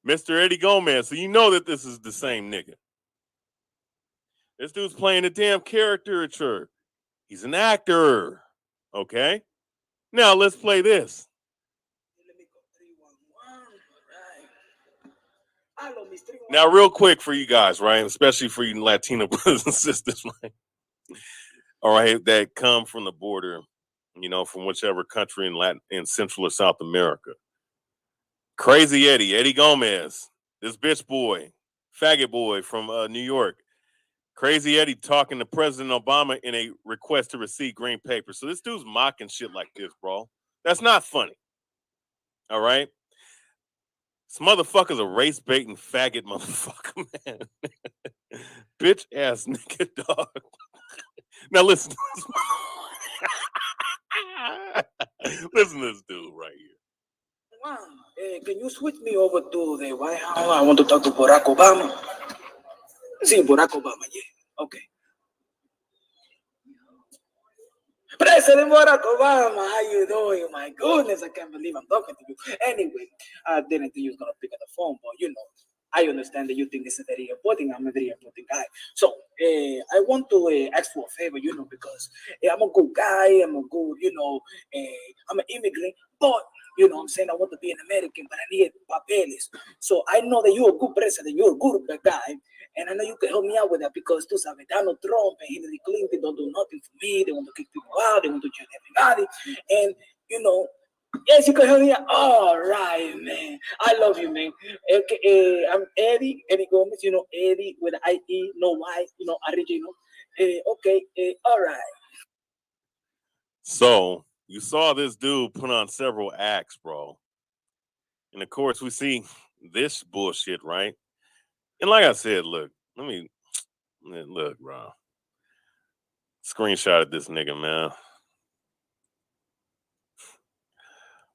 Mr. Eddie Gomez, so you know that this is the same nigga. This dude's playing a damn caricature. He's an actor. Okay? Now let's play this. Now, real quick for you guys, right? Especially for you Latino brothers and sisters, right? All right, that come from the border, you know, from whichever country in Central or South America. Crazy Eddie Gomez, this bitch boy, faggot boy from New York. Crazy Eddie talking to President Obama in a request to receive green paper. So this dude's mocking shit like this, bro. That's not funny. All right? This motherfucker's a race baiting faggot motherfucker, man. Bitch ass nigga dog. Now listen to this. Listen to this dude right here. Can you switch me over to the White House? I want to talk to Barack Obama. Sí, Barack Obama, yeah. Okay. President Barack Obama, how you doing? My goodness, I can't believe I'm talking to you. Anyway, I didn't think you was going to pick up the phone, but you know, I understand that you think this is very important. I'm a very important guy. So I want to ask for a favor, you know, because I'm a good guy. I'm a good, you know, I'm an immigrant, but you know what I'm saying, I want to be an American, but I need papeles. So I know that you're a good president, you're a good guy, and I know you can help me out with that because tú sabes, Donald Trump and Hillary Clinton don't do nothing for me. They want to kick people out, they want to jail everybody. And, you know, yes, you can help me out. All right, man. I love you, man. Okay, I'm Eddie Gomez, you know, Eddie with I-E, no Y, you know, original. Okay, all right. So you saw this dude put on several acts, bro. And of course, we see this bullshit, right? And like I said, look, look, bro. Screenshot of this nigga, man.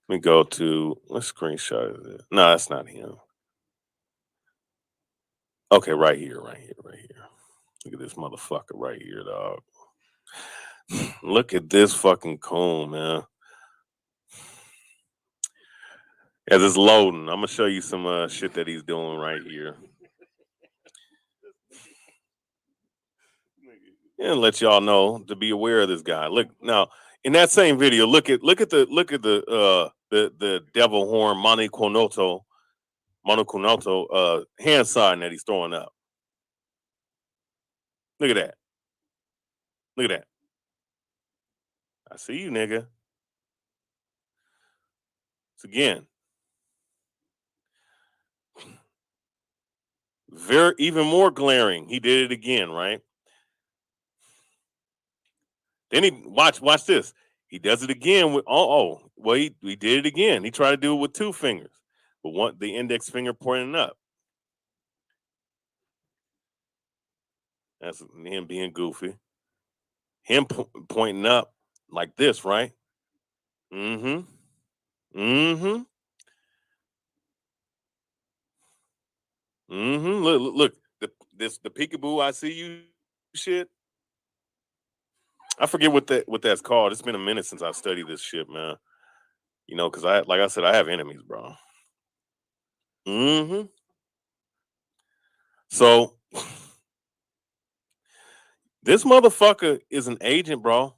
Let me go to, let's screenshot of it. No, that's not him. Okay, right here. Look at this motherfucker right here, dog. Look at this fucking coon, man. As it's loading, I'm gonna show you some shit that he's doing right here. And let y'all know to be aware of this guy. Look now in that same video. Look at the devil horn monoconoto hand sign that he's throwing up. Look at that. Look at that. I see you, nigga. It's again. Even more glaring. He did it again, right? Then he watch this. He does it again with he did it again. He tried to do it with two fingers, but the index finger pointing up. That's him being goofy. Him pointing up like this, right? Look, the peekaboo I see you shit. I forget what that's called. It's been a minute since I've studied this shit, man. You know, because like I said, I have enemies, bro. Mm-hmm. So this motherfucker is an agent, bro.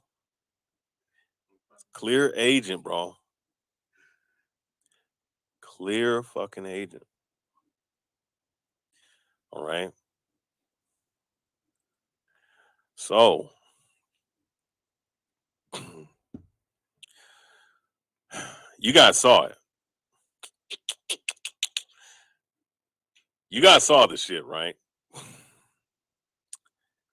Clear agent, bro. Clear fucking agent. All right. So you guys saw it. You guys saw the shit, right?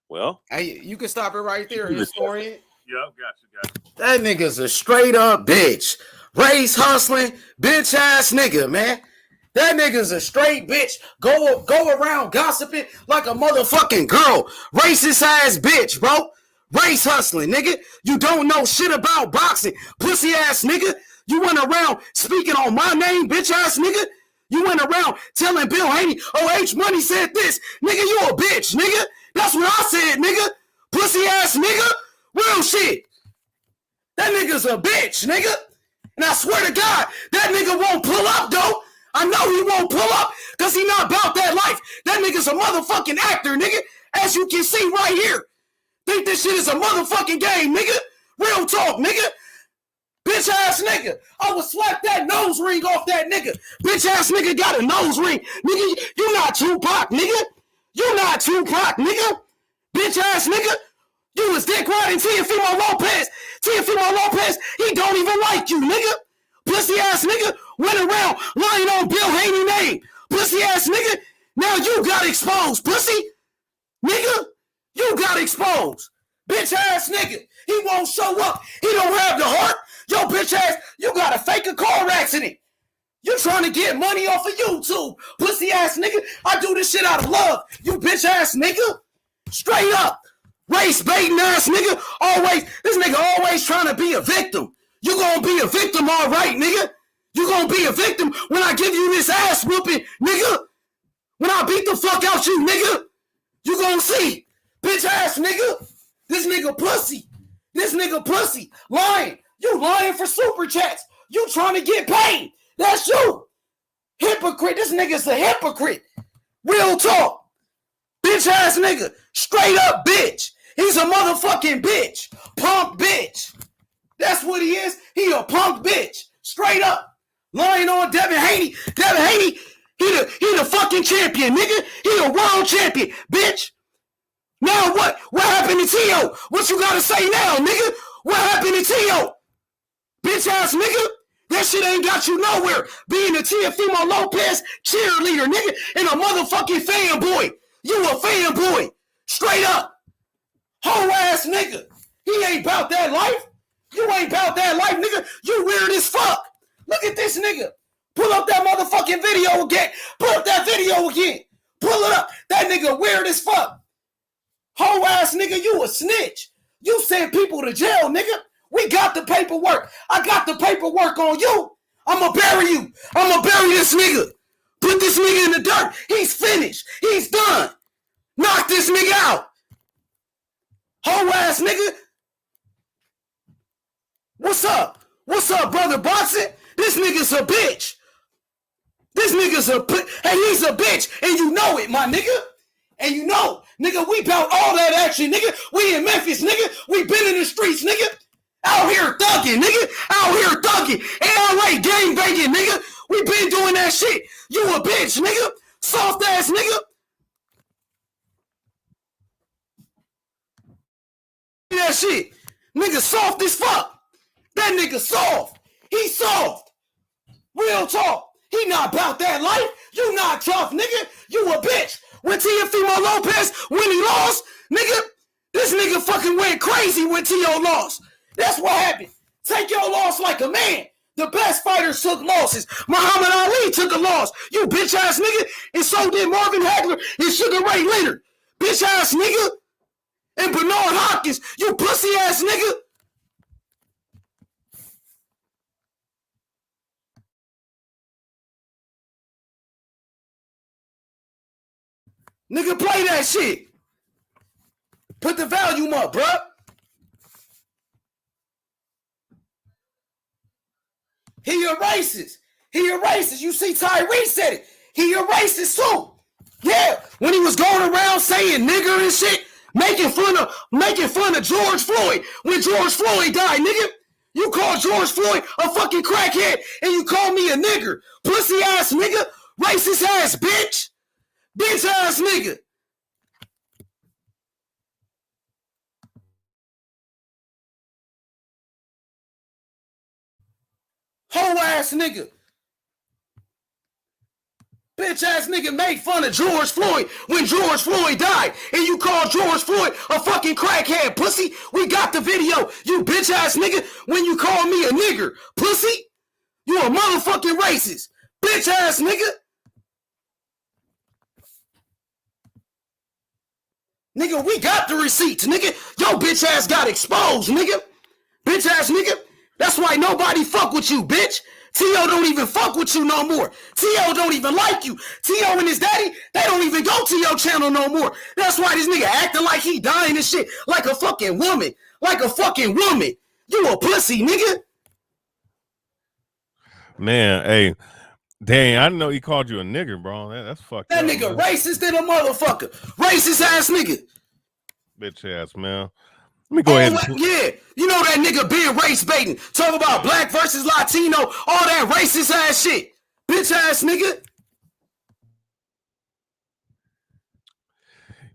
Well, Hey, you can stop it right there, historian. Yep, got you. That nigga's a straight up bitch. Race hustling, bitch ass nigga, man. That nigga's a straight bitch. Go around gossiping like a motherfucking girl. Racist ass bitch, bro. Race hustling, nigga. You don't know shit about boxing. Pussy ass nigga. You went around speaking on my name, bitch ass nigga. You went around telling Bill Haney, oh, H Money said this. Nigga, you a bitch, nigga. That's what I said, nigga. Pussy ass nigga. Real shit. That nigga's a bitch, nigga. And I swear to God, that nigga won't pull up, though. I know he won't pull up because he not about that life. That nigga's a motherfucking actor, nigga. As you can see right here. Think this shit is a motherfucking game, nigga. Real talk, nigga. Bitch ass nigga. I would slap that nose ring off that nigga. Bitch ass nigga got a nose ring. Nigga, you not Tupac, nigga. You not Tupac, nigga. Bitch ass nigga. You was dick riding Teofimo Lopez. Teofimo Lopez, he don't even like you, nigga. Pussy ass nigga went around lying on Bill Haney name. Pussy ass nigga, now you got exposed, pussy. Nigga, you got exposed. Bitch ass nigga, he won't show up. He don't have the heart. Yo, bitch ass, you got to fake a car accident. You trying to get money off of YouTube. Pussy ass nigga, I do this shit out of love. You bitch ass nigga. Straight up. Race baiting ass nigga. This nigga always trying to be a victim. You gonna be a victim, all right, nigga. You gonna be a victim when I give you this ass whooping, nigga. When I beat the fuck out you, nigga. You gonna see. Bitch ass nigga. This nigga pussy. This nigga pussy. Lying. You lying for super chats. You trying to get paid. That's you. Hypocrite. This nigga's a hypocrite. Real talk. Bitch ass nigga. Straight up bitch. He's a motherfucking bitch. Punk bitch. That's what he is. He a punk bitch. Straight up. Lying on Devin Haney. Devin Haney, he the fucking champion, nigga. He a world champion, bitch. Now what? What happened to T.O.? What you gotta say now, nigga? What happened to T.O.? Bitch ass nigga. That shit ain't got you nowhere. Being a Teofimo Lopez cheerleader, nigga, and a motherfucking fanboy. You a fanboy. Straight up. Whole ass nigga. He ain't about that life. You ain't about that life, nigga. You weird as fuck. Look at this nigga. Pull up that motherfucking video again. Pull up that video again. Pull it up. That nigga weird as fuck. Whole ass nigga, you a snitch. You send people to jail, nigga. We got the paperwork. I got the paperwork on you. I'ma bury you. I'ma bury this nigga. Put this nigga in the dirt. He's finished. He's done. Knock this nigga out. Whole ass nigga. What's up? What's up, brother Boxing? This nigga's a bitch. This nigga's hey, he's a bitch, and you know it, my nigga. And you know, nigga, we bout all that action, nigga. We in Memphis, nigga. We been in the streets, nigga. Out here thugging, nigga. Out here thugging. LA gang banging, nigga. We been doing that shit. You a bitch, nigga. Soft ass nigga. That shit. Nigga soft as fuck. That nigga soft. He soft. Real talk. He not about that life. You not tough, nigga. You a bitch. When Teofimo Lopez, when he lost, nigga, this nigga fucking went crazy when T.O. lost. That's what happened. Take your loss like a man. The best fighters took losses. Muhammad Ali took a loss. You bitch ass nigga. And so did Marvin Hagler and Sugar Ray Leonard. Bitch ass nigga. And Bernard Hopkins. You pussy ass nigga. Nigga, play that shit. Put the volume up, bruh. He a racist. He a racist. You see, Tyrese said it. He a racist too. Yeah, when he was going around saying nigger and shit, making fun of George Floyd when George Floyd died, nigga. You call George Floyd a fucking crackhead and you call me a nigger. Pussy ass nigga. Racist ass bitch. Bitch ass nigga. Whole ass nigga. Bitch ass nigga made fun of George Floyd when George Floyd died, and you call George Floyd a fucking crackhead, pussy. We got the video, you bitch ass nigga, when you call me a nigger, pussy. You a motherfucking racist, bitch ass nigga. Nigga, we got the receipts, nigga. Yo bitch ass got exposed, nigga. Bitch ass nigga. That's why nobody fuck with you, bitch. T.O. don't even fuck with you no more. T.O. don't even like you. T.O. and his daddy, they don't even go to your channel no more. That's why this nigga acting like he dying and shit like a fucking woman. Like a fucking woman. You a pussy, nigga. Man, hey, dang, I didn't know he called you a nigger, bro. That's fucked That up, nigga man. racist than a motherfucker. Racist ass nigga. Bitch ass, man. Let me go ahead and yeah, you know that nigga being race baiting. Talk about black versus Latino, all that racist ass shit. Bitch ass nigga.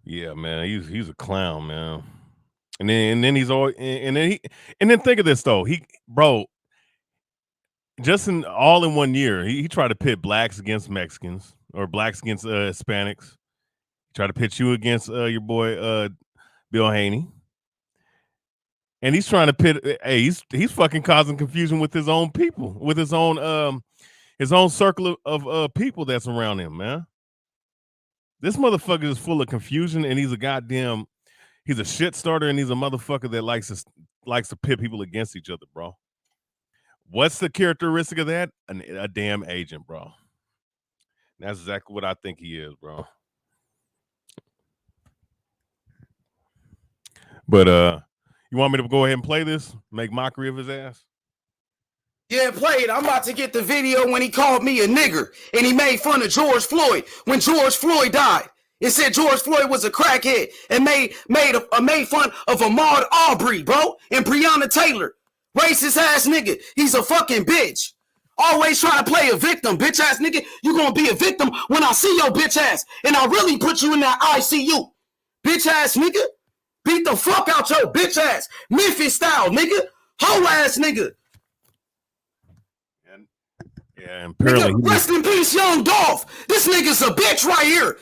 Yeah, man, he's a clown, man. And then he's always and then think of this though. Bro, just all in 1 year, he tried to pit blacks against Mexicans or blacks against Hispanics. He tried to pit you against your boy Bill Haney. And he's trying to pit. Hey, he's fucking causing confusion with his own people, with his own circle of people that's around him, man. This motherfucker is full of confusion, and he's a shit starter, and he's a motherfucker that likes to pit people against each other, bro. What's the characteristic of that? A damn agent, bro. That's exactly what I think he is, bro. But you want me to go ahead and play this? Make mockery of his ass? Yeah, play it. I'm about to get the video when he called me a nigger and he made fun of George Floyd when George Floyd died. It said George Floyd was a crackhead and made fun of Ahmaud Arbery, bro, and Breonna Taylor. Racist ass nigga. He's a fucking bitch. Always trying to play a victim, bitch ass nigga. You gonna be a victim when I see your bitch ass and I really put you in that ICU. Bitch ass nigga. Beat the fuck out your bitch ass. Memphis style, nigga. Whole ass nigga. Yeah, and apparently nigga, rest in peace, Young Dolph. This nigga's a bitch right here.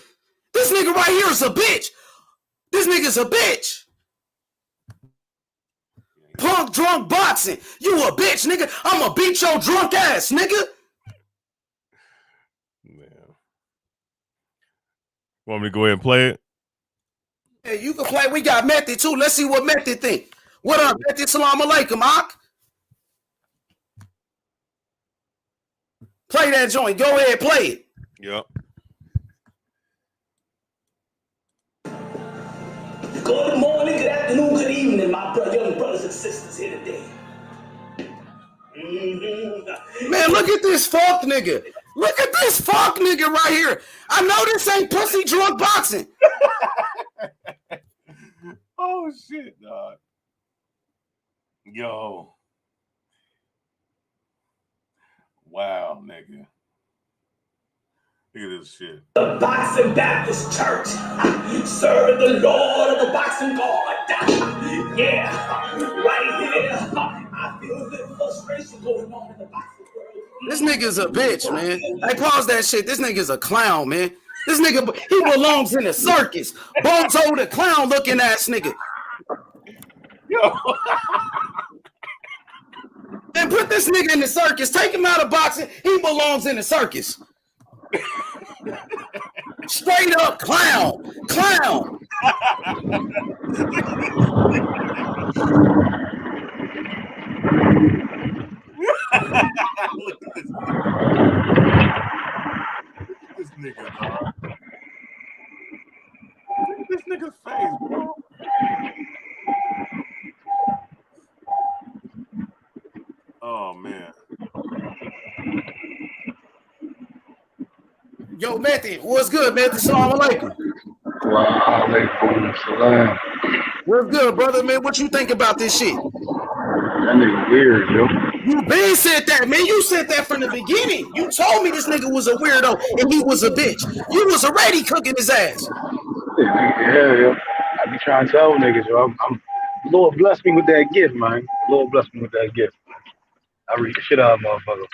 This nigga right here is a bitch. This nigga's a bitch. Punk drunk boxing. You a bitch, nigga. I'ma beat your drunk ass, nigga. Yeah. Want me to go ahead and play it? Hey, you can play. We got Method too. Let's see what Method think. What up, Method? Salam alaikum, Ak. Play that joint. Go ahead, play it. Yep. Good morning, good afternoon, good evening, my young brothers and sisters here today. Man, look at this fuck nigga. Look at this fuck nigga right here. I know this ain't pussy drunk boxing. Oh shit, dog. Yo. Wow, nigga. Look at this shit. The Boxing Baptist Church. Serve the Lord of the Boxing God. Yeah, right here. I feel a little frustration going on in the boxing world. This nigga's a bitch, man. Hey, pause that shit. This nigga's a clown, man. This nigga, he belongs in a circus. Bozo the clown looking ass nigga. Yo. And put this nigga in the circus. Take him out of boxing. He belongs in the circus. Straight up clown. Clown. Look at this nigga, dog. Look at this nigga's face, bro. Oh man. then. What's good, man? Assalamu alaikum. Waalaikum salam. What's good, brother, man? What you think about this shit? That nigga weird, yo. You been said that, man. You said that from the beginning. You told me this nigga was a weirdo and he was a bitch. You was already cooking his ass. Yeah, yo. I be trying to tell niggas, yo. I'm Lord bless me with that gift, man. Lord bless me with that gift. I read the shit out of motherfucker.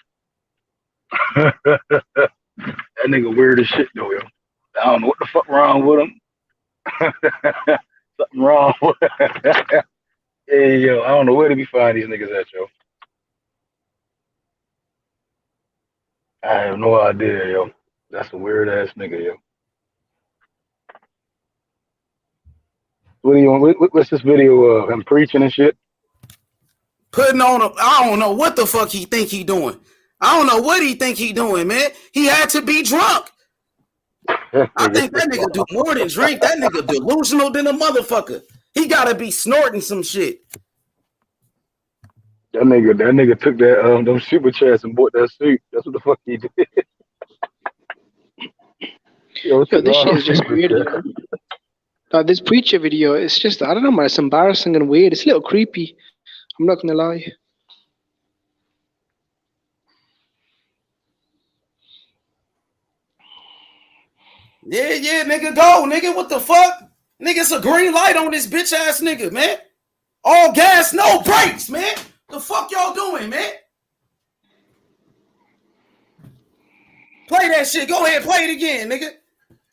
That nigga weird as shit, though, yo. I don't know what the fuck wrong with him. Something wrong with him. Hey, yo, I don't know where to be finding these niggas at, yo. I have no idea, yo. That's a weird ass nigga, yo. What do you want? What's this video of him preaching and shit? Putting on a, I don't know what the fuck he think he doing. I don't know what he think he doing, man. He had to be drunk. I think that nigga do more than drink. That nigga delusional than a motherfucker. He gotta be snorting some shit. That nigga took that them super chats and bought that suit. That's what the fuck he did. Yo, this shit is just weird. This preacher video, it's just, I don't know, man. It's embarrassing and weird. It's a little creepy. I'm not gonna lie. Yeah, nigga, go, nigga. What the fuck? Nigga, it's a green light on this bitch ass nigga, man. All gas, no brakes, man. The fuck y'all doing, man? Play that shit. Go ahead, play it again, nigga.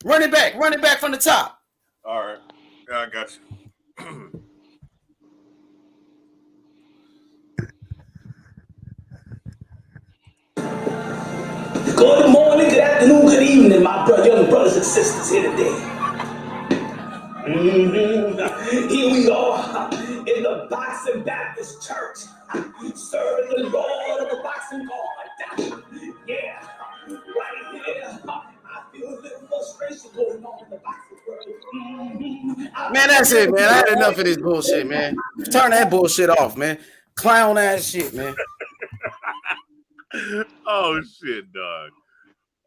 Run it back from the top. All right. Yeah, I got you. Good morning, good afternoon, good evening, my young brothers and sisters here today. Here we are in the Boxing Baptist Church, serving the Lord of the Boxing God. Yeah, right here. I feel a little frustration going on in the boxing world. Man, that's it, man. I had enough of this bullshit, man. Turn that bullshit off, man. Clown ass shit, man. Oh shit, dog.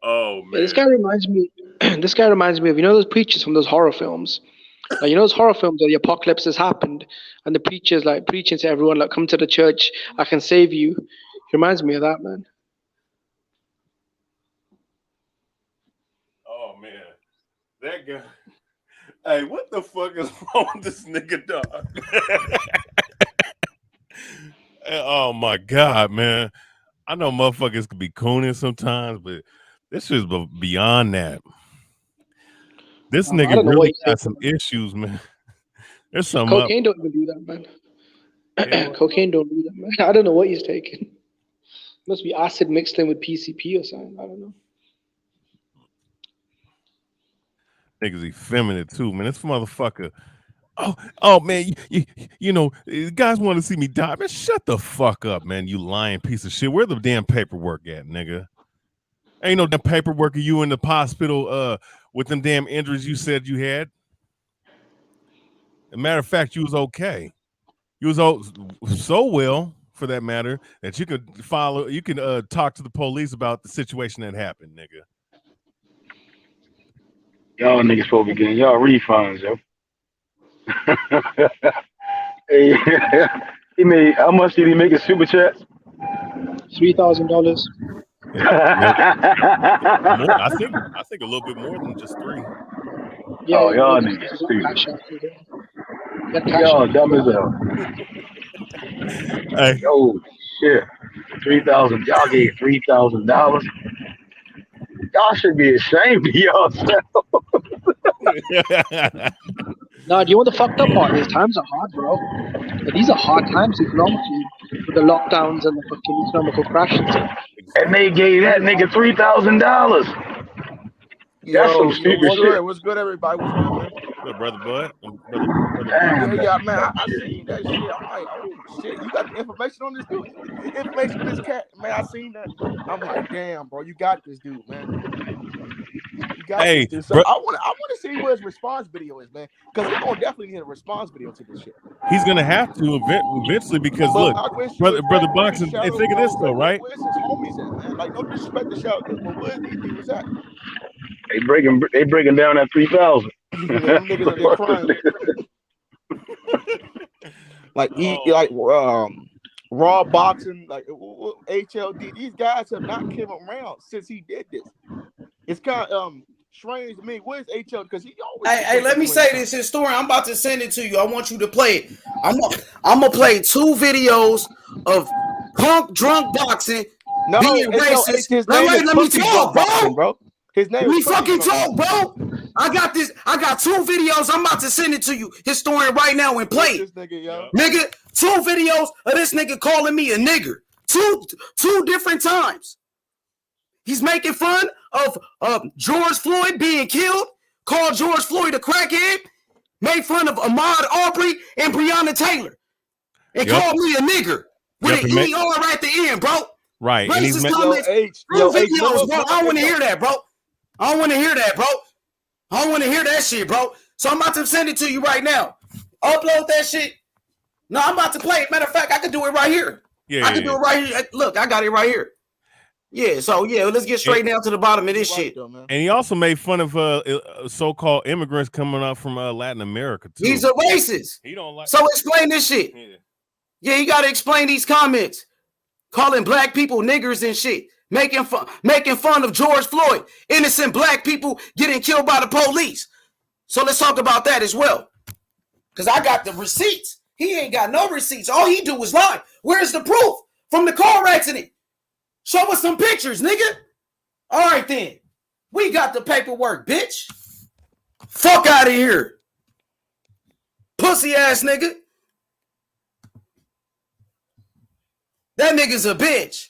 Oh man. Yeah, this guy reminds me of, you know, those preachers from those horror films. Like, you know, those horror films where the apocalypse has happened and the preachers like preaching to everyone, like, come to the church, I can save you. He reminds me of that, man. Oh man. That guy. Hey, what the fuck is wrong with this nigga, dog? Oh my god, man. I know motherfuckers could be cooning sometimes, but this is beyond that. This nigga really got some issues, man. There's some cocaine don't even do that, man. Yeah. Cocaine don't do that, man. I don't know what he's taking. Must be acid mixed in with PCP or something. I don't know. Niggas effeminate too, man. This motherfucker. Oh man, you know, guys want to see me die. Man, shut the fuck up, man. You lying piece of shit. Where the damn paperwork at, nigga? Ain't no damn paperwork of you in the hospital with them damn injuries you said you had. As a matter of fact, you was okay. You was so well, for that matter, that you could talk to the police about the situation that happened, nigga. Y'all niggas supposed to be getting y'all refunds, yo. Hey, he made, how much did he make a super chat? $3,000. I think a little bit more than just 3. Yeah, oh, y'all niggas stupid. Y'all dumb as hell. Hey. Oh shit. 3,000. Y'all gave $3,000. Y'all should be ashamed of yourself. No, do you want the fucked up part? These times are hard, bro. But these are hard times economically with the lockdowns and the fucking economical crash and stuff. And they gave that nigga $3,000. That's some stupid shit. What's good, everybody? What's going on, man? Good, brother Bud. Yeah, man. I seen that shit. I'm like, oh shit, you got the information on this dude? Information on this cat, man. I seen that. I'm like, damn, bro, you got this dude, man. You got this dude. So I want to see what his response video is, man, because we're gonna definitely need a response video to this shit. He's gonna have to eventually because look, brother Boxing. And think of this though, right? Where's his homies at, man? Like, no disrespect to shout, but where's these dudes at? They breaking down at 3,000. Them niggas they're crying. Like Raw Boxing, like HLD. These guys have not came around since he did this. It's kind of strange to me. Where's HLD? Because he always. Hey, let me say this historian. I'm about to send it to you. I want you to play it. I'm gonna play 2 videos of Punk drunk boxing being racist. Let me talk, bro. His name. Let me fucking talk, bro. I got 2 videos. I'm about to send it to you, historian, right now and play it. Nigga, 2 videos of this nigga calling me a nigger. Two different times. He's making fun of George Floyd being killed, called George Floyd a crackhead, made fun of Ahmaud Arbery and Breonna Taylor, and called me a nigger with an ER at the end, bro. Right. Racist comments, videos, bro. I don't want to hear that, bro. I don't want to hear that, bro. I don't want to hear that shit, bro. So I'm about to send it to you right now. Upload that shit. No, I'm about to play it. Matter of fact, I can do it right here. I can do it right here. Look, I got it right here. Yeah, so let's get straight down to the bottom of this shit. And he also made fun of so-called immigrants coming up from Latin America too. He's a racist. He don't like. So explain this shit. Yeah, you got to explain these comments, calling black people niggers and shit, making fun of George Floyd, innocent black people getting killed by the police. So let's talk about that as well, because I got the receipts. He ain't got no receipts. All he do is lie. Where's the proof from the car accident? Show us some pictures, nigga. All right, then. We got the paperwork, bitch. Fuck out of here. Pussy ass nigga. That nigga's a bitch.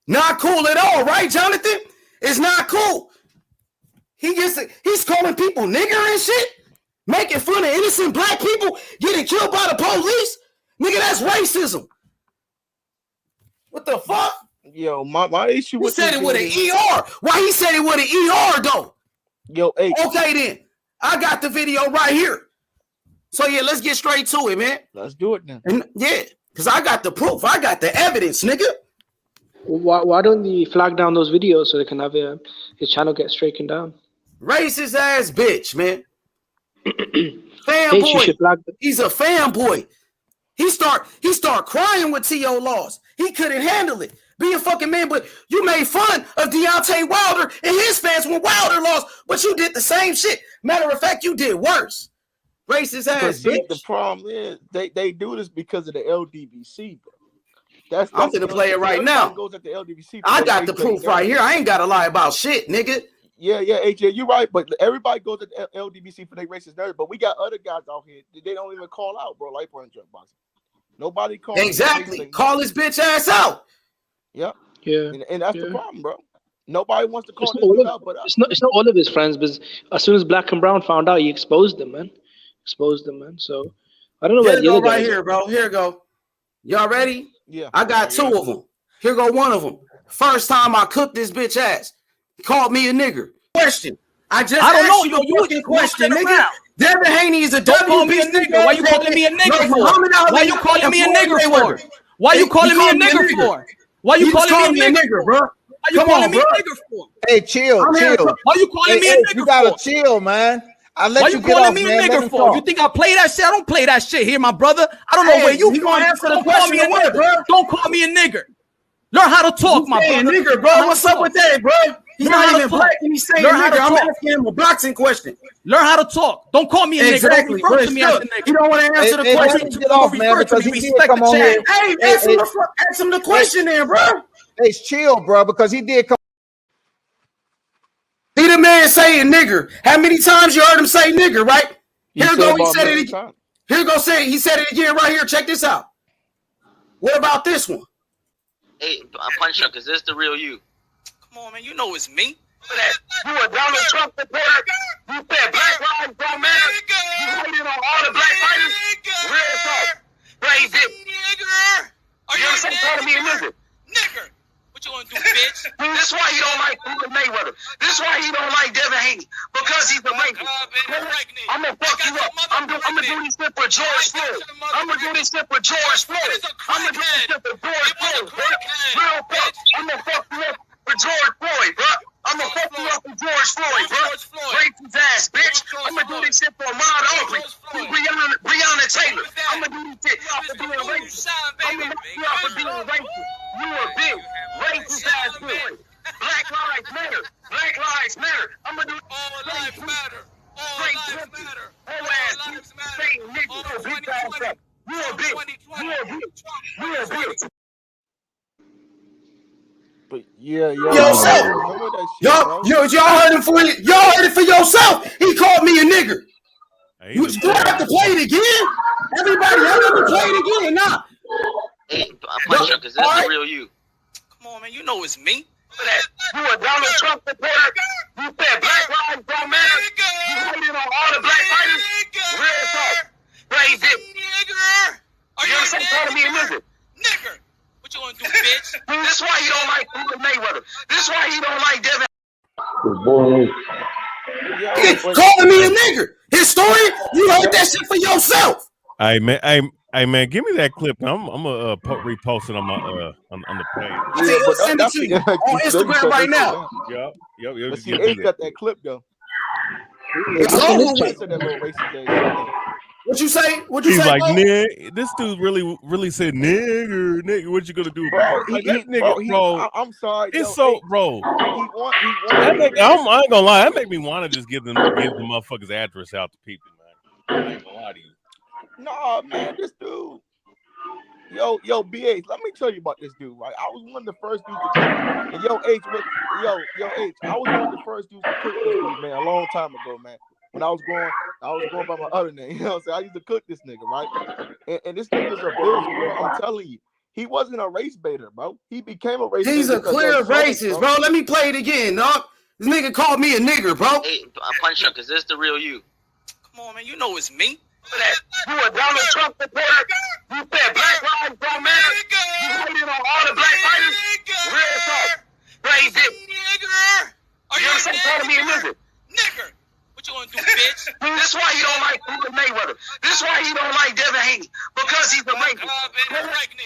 Not cool at all, right, Jonathan? It's not cool. He's calling people nigger and shit, making fun of innocent black people getting killed by the police. Nigga, that's racism. What the fuck? Yo, my issue with he said it with an ER. Why he said it with an ER though? Yo, hey. Okay then. I got the video right here. So yeah, let's get straight to it, man. Let's do it then. And yeah, because I got the proof. I got the evidence, nigga. Why don't they flag down those videos so they can have his channel get stricken down? Racist ass bitch, man. Fanboy. He's a fanboy. He start crying with T.O. lost. He couldn't handle it. Be a fucking man, but you made fun of Deontay Wilder and his fans when Wilder lost, but you did the same shit. Matter of fact, you did worse. Racist ass bitch. The problem is they do this because of the LDBC, bro. That's I'm gonna play it right now. Goes at the LDBC. I got the proof right here. I ain't gotta lie about shit, nigga. Yeah, AJ, you're right, but everybody goes to the LDBC for their racist nerds, but we got other guys out here that they don't even call out, bro, like on junk boxing. Nobody calls. Exactly. Call his bitch ass out. Yep. Yeah. And that's the problem, bro. Nobody wants to call this out, but it's not all of his friends, but as soon as Black and Brown found out, he exposed them, man. So I don't know where the other guys here, bro. Here go. Y'all ready? Yeah. I got 2 of them. Here go one of them. First time I cooked this bitch ass. He called me a nigger. Question. I don't know. You fucking question, nigga. Devin Haney is a WBC nigga. Why you calling me a nigger for? Why you calling me a nigger for? Why you calling me a nigger for? Why you calling me a nigger, bro? Why you calling me a nigger for? Hey, chill. Why you calling me a nigger for? You gotta chill, man. I let Why you you get calling off, me man. a nigger for? You think I play that shit? I don't play that shit here, my brother. I don't know where you gonna answer the don't call me a question, nigger. bro. Don't call me a nigger. Learn how to talk, my brother. Nigger, bro. What's up with that, bro? He's not even black and he's saying nigger. I'm asking him a boxing question. Learn how to talk. Don't call me a nigger. Exactly. Don't refer to me as a nigger. You don't want to answer the question. Get off, man, because he did come on here. Hey, ask him the question then, bro. Hey, chill, bro, because he did come. See the man saying nigger. How many times you heard him say nigger, right? Here go, he said it again. Here go, he said it again right here. Check this out. What about this one? Hey, Punch Drunk, is this the real you? Come on, man. You know it's me. You a Donald Trump supporter? You said Black Lives Don't Matter? You hated on all the black fighters? Real talk. Praise it. Are you saying calling me a nigger? Nigger. What you want to do, bitch? This is why he don't like Floyd Mayweather. This is why he don't like Devin Haney. Because he's a rapist. I'm going to fuck you up. I'm going to do this shit for George Floyd. I'm going to do this shit for George Floyd. I'm going to do this shit for George Floyd, bro. Real fuck. I'm going to fuck you up for George Floyd, bro. I'm going to fuck you up for George George Floyd, bro. Racist ass bitch. I'ma do this shit for Ahmaud Arbery. Breonna Taylor. I'ma do this shit for being racist. I'ma knock you out for being racist. You a bitch. Racist ass bitch. Black lives matter. Black lives matter. I'ma do all lives matter. All lives matter. Whole ass saying nigga, bitch ass up. You a bitch. You a bitch. You a bitch. But yeah, Yourself. remember that shit, Y'all heard him for it. Y'all heard it for yourself. He called me a nigger. You have to play it again. Everybody, y'all have to play it again. Nah. Hey, Punch Drunk, is this the real you? Come on, man. You know it's me. You a Donald Trump supporter. You said black lives don't matter. You hated on all the black fighters. Real talk. Crazy. Are you saying calling me a nigger? Nigger. What you gonna do, bitch? This is why he don't like Floyd Mayweather. This is why he don't like Devin. Calling me a nigger. His story, you heard that shit for yourself. Hey man, give me that clip. I'm gonna repost it on my on the page. Yeah, but send it to you on Instagram right now. Yep. But see, Ace got that clip though. It's over with. What you say? What you He's say? like, nigga, this dude really said, nigga, what you gonna do, bro? Like, that nigga, bro. I'm sorry. It's so, bro. I ain't gonna lie. That make me want to just give the motherfuckers address out to people, man. I ain't gonna lie to you. No, man, this dude. Yo, BH, let me tell you about this dude, right? I was one of the first dudes to cook. And H, I was one of the first dudes to cook this dude, man, a long time ago, man. When I was going by my other name, you know what I'm saying? I used to cook this nigga, right? And this nigga's a bitch, bro. I'm telling you. He wasn't a race baiter, bro. He became a race baiter. He's a clear racist, bro. Let me play it again, dog. This nigga called me a nigger, bro. Hey, Punch Drunk, is this the real you? Come on, man. You know it's me. You a Donald Trump supporter. You said black lives don't matter. You hated on all the black fighters. Real talk. Crazy. Are you saying calling me a nigger? Nigger. What you gonna do, bitch? This is why he don't like Floyd Mayweather. This is why he don't like Devin Haney. Because he's a racist.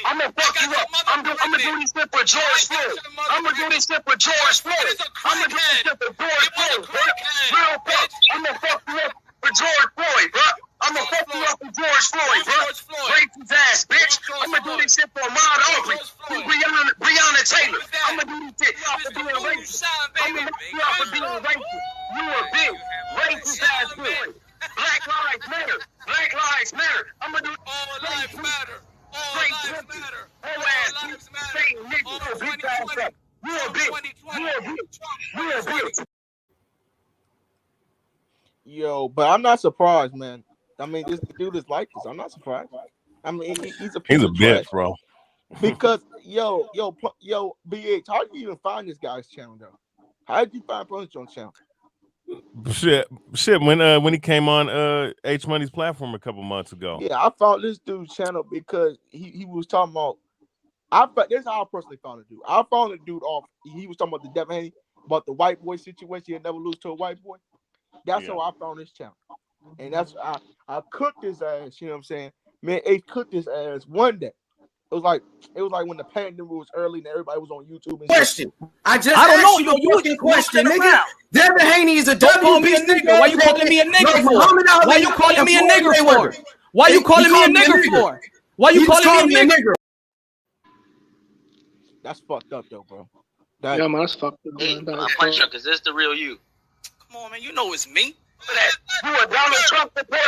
I'm gonna fuck you up. I'm gonna do this shit for George Floyd. I'm gonna do this shit for George Floyd. I'm gonna do this shit for George Floyd, bro. Real talk. I'm gonna fuck you up for George Floyd, bro. I'm gonna fuck you up for George Floyd, bro. Racist ass bitch. I'm gonna do this shit for Ahmaud Arbery. Breonna Taylor. I'm gonna do this shit for being racist. I'm gonna knock you out for being racist. You a bitch. Racist ass bitch. Black lives matter. Black lives matter. I'm gonna do all lives matter. All lives matter. Whole ass saying nigga, bitch ass up. You a bitch. You a bitch. You a bitch. Yo, but I'm not surprised, man. I mean, this dude is like this. I'm not surprised. I mean, he's a bitch, bro. Because yo, BH, how did you even find this guy's channel though? How did you find Punch on channel? Shit. When he came on H Money's platform a couple months ago. Yeah, I found this dude's channel because he was talking about. This is how I personally found the dude. I found the dude off. He was talking about the Devin Haney, about the white boy situation. He'll never lose to a white boy. That's how I found this channel. And that's I cooked his ass, you know what I'm saying? Man, H cooked his ass one day. It was like when the pandemic was early and everybody was on YouTube and question. I don't know. You a fucking question, nigga. Devin Haney is a Don't call me a nigger. Why you calling me a nigger for? Why you calling me a nigger for? Why you calling me a nigger for? Why you calling me a nigger? That's fucked up though, bro. Yeah, man, that's fucked up. Hey, Punch Drunk, is this the real you? Come on, man. You know it's me. You a Donald Trump supporter.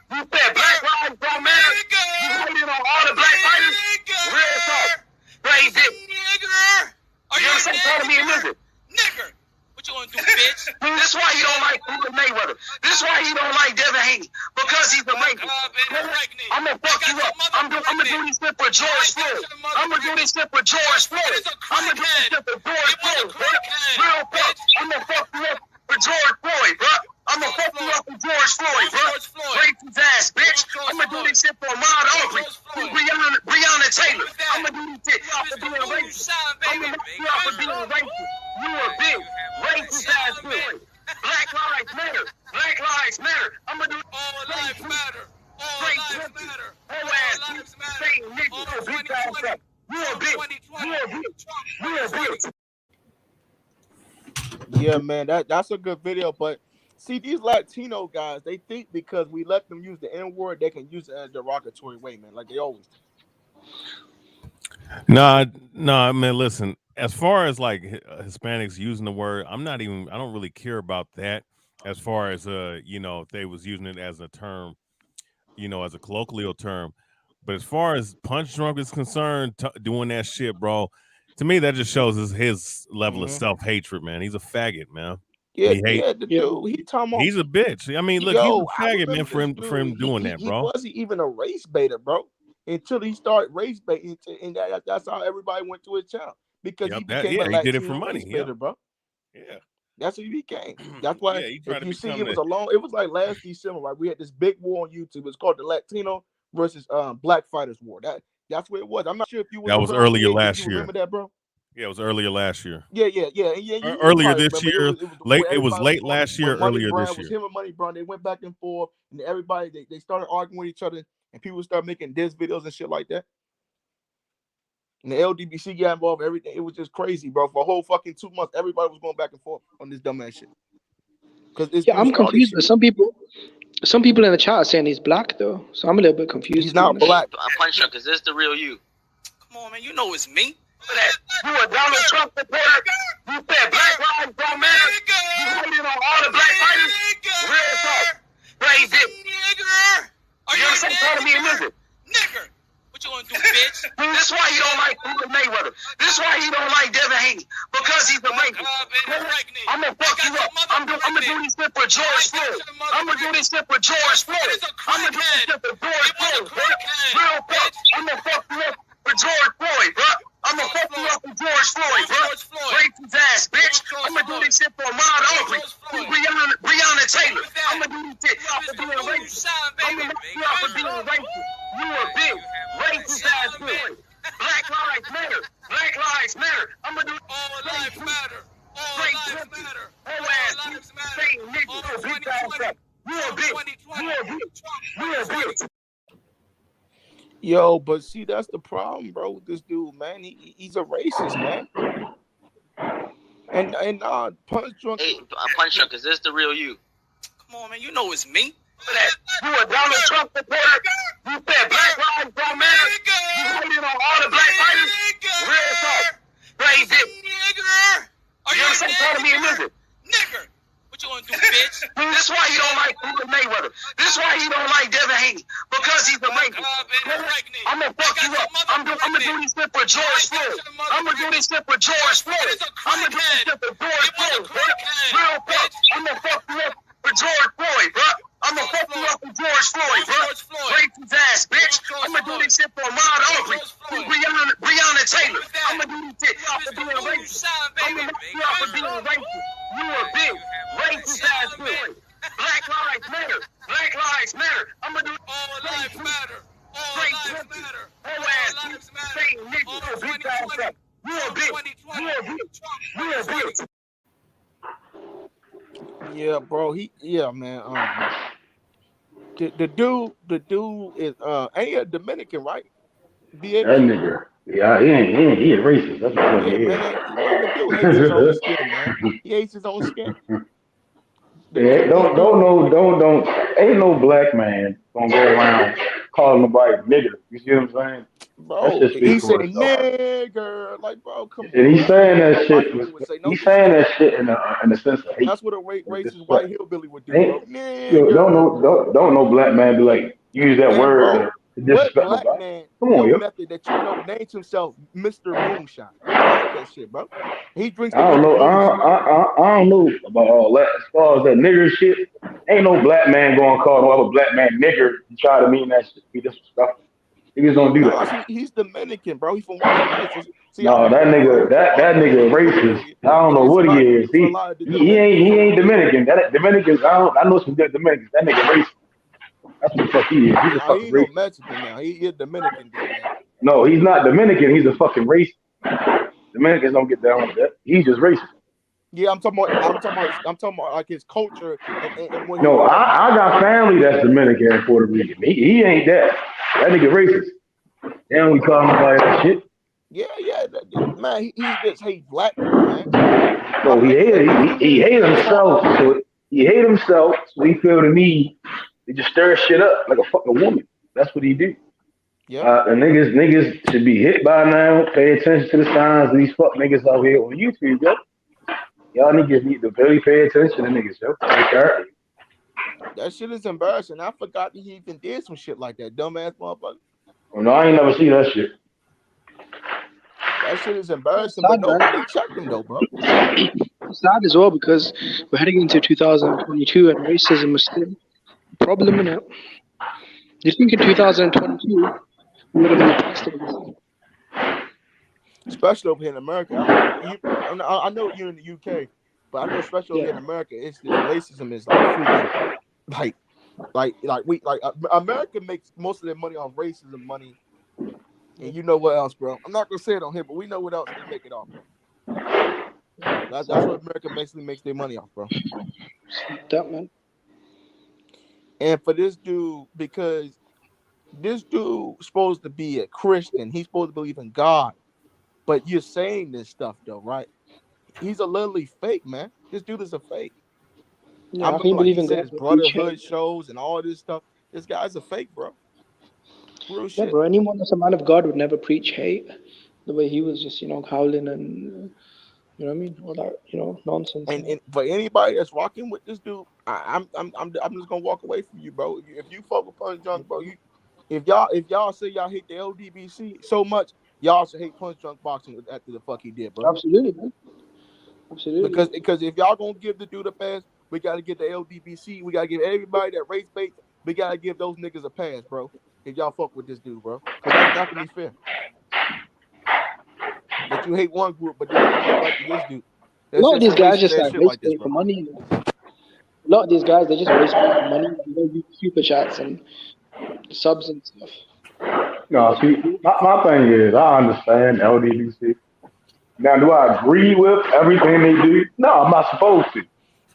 You said black lives don't matter. You hated on all the black fighters. Real talk. Crazy. Are you saying calling me a nigger? Nigger. What you gonna do, bitch? This is why he don't like Floyd Mayweather. This is why he don't like Devin Haney. Because he's a racist. I'm gonna fuck you up. I'm gonna do this shit for George Floyd. I'm gonna do this shit for George Floyd. I'm gonna do this shit for George Floyd, bro. Real talk. I'm gonna fuck you up for George Floyd, bro. I'm gonna fuck you up for George Floyd, bro. Racist ass bitch. I'm gonna do this shit for Ahmaud Arbery. Breonna Taylor. I'm gonna do this shit for being racist. I'm gonna knock you out for being racist. You a bitch. Racist ass bitch. Black lives matter. Black lives matter. I'm gonna do all lives matter. All lives matter. Whole ass saying nigga, bitch ass up. You a bitch. You a bitch. You a bitch. Yeah, man, that's a good video. But see, these Latino guys, they think because we let them use the N word, they can use it as a derogatory way, man. Like they always do. Nah, man. Listen, as far as like Hispanics using the word, I don't really care about that. As far as if they was using it as a term, as a colloquial term. But as far as punch drunk is concerned, doing that shit, bro, to me that just shows his level of self hatred, man. He's a faggot, man. Yeah, He hate. yeah, the dude, he talking about, He's a bitch. I mean, look, he's yo, a I faggot, man, remember for this him dude. doing that, He bro. wasn't even a race baiter, bro, until he started race baiting, and that's how everybody went to his channel because he became a he did it for Latino money. race baiter, bro. Yeah. That's what he became. That's why he tried if to you see, become it was it was like last December, right? We had this big war on YouTube. It's called the Latino versus Black Fighters War. That's what it was. I'm not sure if you was That was around earlier EA, if last you year. remember that, bro. Yeah, it was earlier last year. Yeah. You Earlier probably this remember. year, It was late. where It was everybody late going, last year, when Money earlier Brown this was year. him and Money Brown. They went back and forth, and everybody they started arguing with each other, and people started making diss videos and shit like that. And the LDBC got involved. Everything. It was just crazy, bro. For a whole fucking 2 months, everybody was going back and forth on this dumbass shit. Because it's I'm confused. But some people in the chat are saying he's black though, so I'm a little bit confused. He's not black. Punch Drunk, is this the real you? Come on, man. You know it's me. You a Donald Trump supporter? You said Black Lives Don't Matter? You hated on all the black fighters? Real talk. Praise it. You ever say call me a nigga? Nigger. What you gonna do, bitch? This is why he don't like Floyd Mayweather. This is why he don't like Devin Haney. Because he's a rapist. I'm gonna fuck you up. I'm gonna do this shit for George Floyd. I'm gonna do this shit for George Floyd. I'm gonna do this shit for George Floyd, bro. Real talk. I'm gonna fuck you up for George Floyd, bro. I'm gonna fuck you up for George Floyd, bro. Racist ass bitch. I'm gonna do this shit for Ahmaud Arbery. Breonna Taylor. I'm gonna do this shit for being racist. I'm gonna fuck you up for being racist. You a bitch. Racist ass bitch. Black lives matter. Black lives matter. I'm gonna do all lives matter. All lives matter. Whole ass saying nigga, bitch ass up. You a bitch. You a bitch. You a bitch. Yo, but see, that's the problem, bro, with this dude, man. He's a racist, man. And Punch Drunk. Hey, Punch Drunk, is this the real you? Come on, man. You know it's me. You a Donald Trump supporter? You said Black Lives Don't Matter? You hated on all the black fighters? Real talk. Praise it. You ever say call me a nigga? Nigger. What you gonna do, bitch? This is why he don't like Floyd Mayweather. This is why he don't like Devin Haney. Because he's a rapist. I'm gonna fuck you up. I'm gonna do this shit for George Floyd. I'm gonna do this shit for George Floyd. I'm gonna do this shit for George Floyd, bro. Real talk. I'm gonna fuck you up for George Floyd, bro. I'm gonna fuck you up for George Floyd, bro. Racist ass bitch. I'm gonna do this shit for Ahmaud Arbery. Breonna Taylor. I'm gonna do this shit for being racist. I'm gonna fuck you up for being racist. You a bitch. Racist ass bitch. Black lives matter. Black lives matter. I'm gonna do all lives matter. All lives matter. Whole ass saying nigga, bitch ass up. You a bitch. You a bitch. You a bitch. Yeah, bro. Man. The dude is ain't he a Dominican, right? That nigga. Yeah, he a racist. That's what he is. Man, the dude hates his own skin, man. He hates his own skin. Yeah, don't. Ain't no black man gonna go around calling nobody nigger. You see what I'm saying? Bro, he said nigger. Like, bro, come on. And he's saying that shit. He's saying that shit in a sense of hate. That's what a racist white hillbilly would do, bro. Nigger. Don't no black man be like use that word to disrespect what black nobody. man, Come on, yo. method that you know names himself Mr. Moonshine? That shit, bro. He drinks. I don't know. I don't know about all that. As far as that nigger shit, ain't no black man going to call no other black man nigger and try to mean that shit to be disrespectful. Niggas don't do that. See, he's Dominican, bro. He's from Washington Heights. See, no, that nigga racist. I don't know what he is. He ain't Dominican. That Dominicans, I know some good Dominicans. That nigga racist. That's what the fuck he is. He's a fucking racist. No Mexican now. He is Dominican, dude, man. No, he's not Dominican. He's a fucking racist. Dominicans don't get down with that. He's just racist. Yeah, I'm talking about like his culture and when no, I got family that's Dominican and Puerto Rican. He ain't that. That nigga racist. Damn, we call him about that shit. Yeah, man. He just hates black people, man. So he hated himself. So he hated himself. So he feel the need to just stir shit up like a fucking woman. That's what he do. Yep. And niggas should be hit by now. Pay attention to the signs of these fuck niggas out here on YouTube, yo. Y'all niggas need to really pay attention to niggas, yo. That shit is embarrassing. I forgot that he even did some shit like that, dumbass motherfucker. Oh, no, I ain't never seen that shit. That shit is embarrassing, but nobody checked him though, bro. It's sad as well because we're heading into 2022 and racism is still a problem in it. Do you think in 2022 we would have been past it? Especially over here in America. I know you're in the UK, but I know especially over here in America, it's this racism is like freaking America makes most of their money off racism money. And you know what else, bro? I'm not gonna say it on here, but we know what else they make it off. That's what America basically makes their money off, bro. That man. And for this dude, because this dude supposed to be a Christian, he's supposed to believe in God, but you're saying this stuff though, right? He's a literally fake, man. This dude is a fake. Yeah, I I remember think like he believe in said God. his brotherhood shows and all this stuff. This guy's a fake, bro. Real Yeah, shit. bro. Anyone that's a man of God would never preach hate the way he was just, howling and, you know what I mean? All that, nonsense. And for anybody that's rocking with this dude, I'm just gonna walk away from you, bro. If you fuck with Punch Drunk, bro, if y'all say y'all hate the LDBC so much, y'all should hate Punch Drunk Boxing after the fuck he did, bro. Absolutely, man. Absolutely. Because if y'all gonna give the dude a pass, we gotta give the LDBC. We gotta give everybody that race bait. We gotta give those niggas a pass, bro. If y'all fuck with this dude, bro, because that's not gonna be fair. That you hate one group, but then you don't like this dude. A lot of these guys just like like race bait for money. A lot of these guys, they just race bait for money. They do super chats and subs and stuff. No, see, my thing is, I understand LDBC. Now, do I agree with everything they do? No, I'm not supposed to.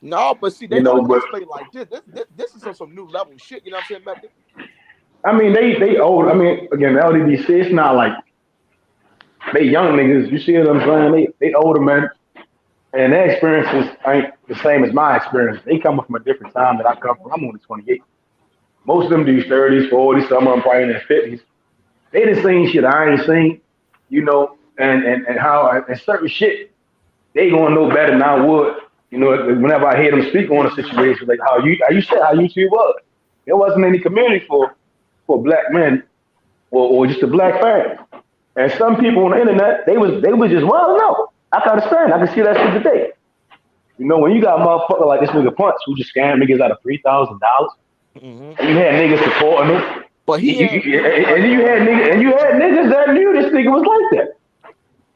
No, but see, they don't race bait like this. This is some new level shit. You know what I'm saying, Matthew? I mean, they old. I mean, again, LDBC, it's not like they young niggas. You see what I'm saying? They older men, and their experiences ain't the same as my experience. They come from a different time that I come from. I'm only 28. Most of them do 30s, 40s. Some of them probably in their 50s. They done seen shit I ain't seen, and how and certain shit they gonna know better than I would. Whenever I hear them speak on a situation like how YouTube was, there wasn't any community for black men or just a black family. And some people on the internet, they was just no. I can understand. I can see that shit today. When you got a motherfucker like this nigga Punch who just scammed niggas out of $3,000, and you had niggas supporting him. But you had niggas that knew this nigga was like that.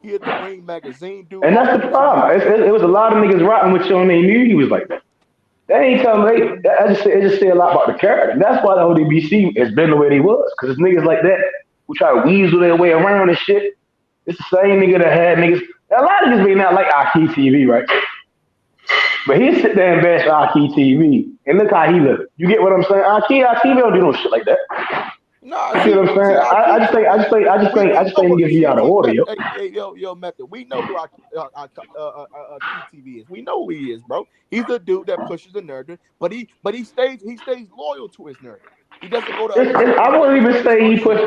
He had the Ring magazine, dude. And that's the problem. It was a lot of niggas rocking with you and they knew he was like that. They ain't telling me. It just say a lot about the character. And that's why the ODBC has been the way they was. Because it's niggas like that who try to weasel their way around and shit. It's the same nigga that had niggas. A lot of niggas may not like Aki TV, right? But he'll sit there and bash Aki TV. And look how he look. You get what I'm saying? Aki don't do no shit like that. No, you see what I'm saying? I just think niggas be out of order, yo. Hey, yo, Method. We know who Aki TV is. We know who he is, bro. He's the dude that pushes the nerd, but he stays loyal to his nerd. He doesn't go to. I wouldn't even say he pushed.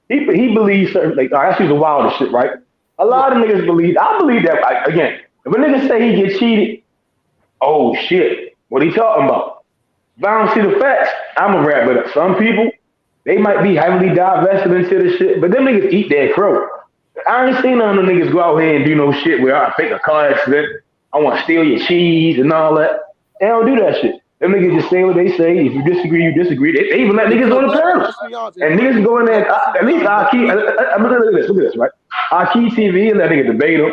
He believes certain that's the wildest shit, right? A lot of niggas believe. I believe that. Again, if a nigga say he get cheated, oh shit, what he talking about? If I don't see the facts, I'm a rap with it. Some people, they might be heavily divested into the shit, but them niggas eat their crow. I ain't seen none of them niggas go out here and do no shit where I fake a car accident, I want to steal your cheese and all that. They don't do that shit. Them niggas just say what they say. If you disagree, you disagree. They even let niggas on the panel. And niggas go in there, at least Aki, look at this, right? Aki TV and that nigga debate him.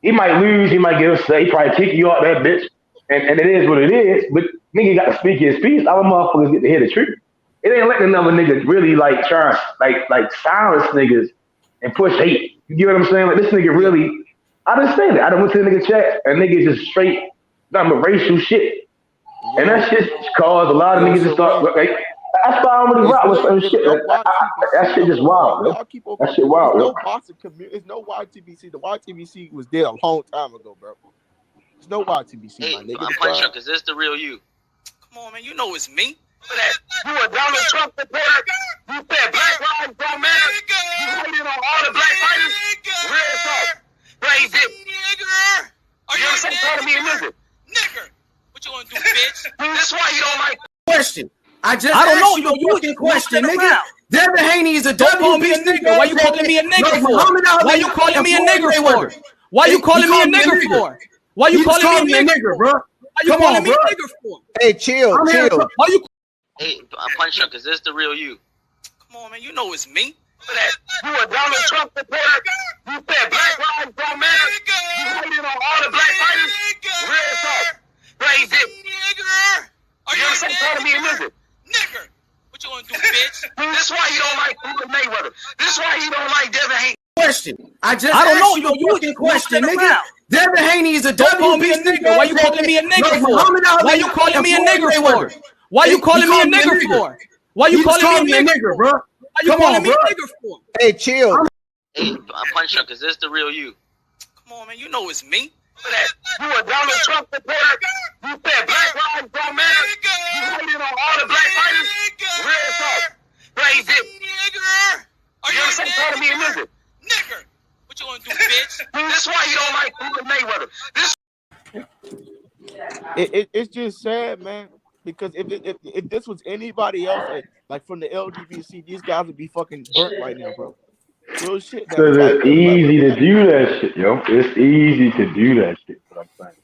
He might lose, he might get upset, he probably kick you out that bitch. And it is what it is, but nigga got to speak his piece. Other motherfuckers get to hear the truth. It ain't letting another nigga really try like silence niggas and push hate. You get what I'm saying? Like this nigga really, I understand it. I done went to the nigga chat and niggas just straight nothing but racial shit. And that shit caused a lot of niggas to start that's why I don't really rock with certain shit. That shit just wild. That shit wild. It's no YTBC. The YTBC was there a long time ago, bro. There's no YTBC, my nigga. I'm quite sure, because this the real you. Come on, man. You know it's me. You a Donald Trump supporter. You said black lives don't matter. You hated on all the black fighters. Real talk. Praise it. Nigger. Are you understand? Calling me a nigger. Nigger. What you want to do, bitch? That's why you don't like question. I don't know. You You fucking question, nigga. around. Devin Haney is a Don't call me a nigger. Why you calling me a nigger for? Why you calling me a nigger for? Why you calling me a nigger for? Why you calling me a nigger, bro? Why you calling me a nigger for? Hey, chill. Why you? Hey, I'm quite sure, because this the real you. Come on, man. You know it's me. You a Donald Trump supporter. You said black lives don't matter. You hated on all the black fighters. Real talk. Praise it. Nigger. Are you understand? Calling me a nigger. Nigger. What you want to do, bitch? This why you don't like Floyd Mayweather. This why you don't like Devin Haney. Question. I don't know. You fucking question, nigga. Devin Haney is a Don't call me a nigger. Why you calling me a nigger for? Why you calling me a nigger for? Why you calling me a nigger for? Why you calling me a nigger, bro? Why you calling me a nigger for? Hey, chill. Hey, I'm quite sure, because this the real you. Come on, man. You know it's me. You a Donald Trump supporter. You said black lives don't matter. You hated on all the black fighters. Real talk. Praise it. Nigger. Are you understand? Calling me a nigger. Nigger. What you want to do, bitch? This why you don't like Floyd Mayweather. This. It's just sad, man. Because if this was anybody else, like from the LGBTC, these guys would be fucking burnt right now, bro. Real shit. Because it's easy to do that shit, yo. It's easy to do that shit. What I'm saying,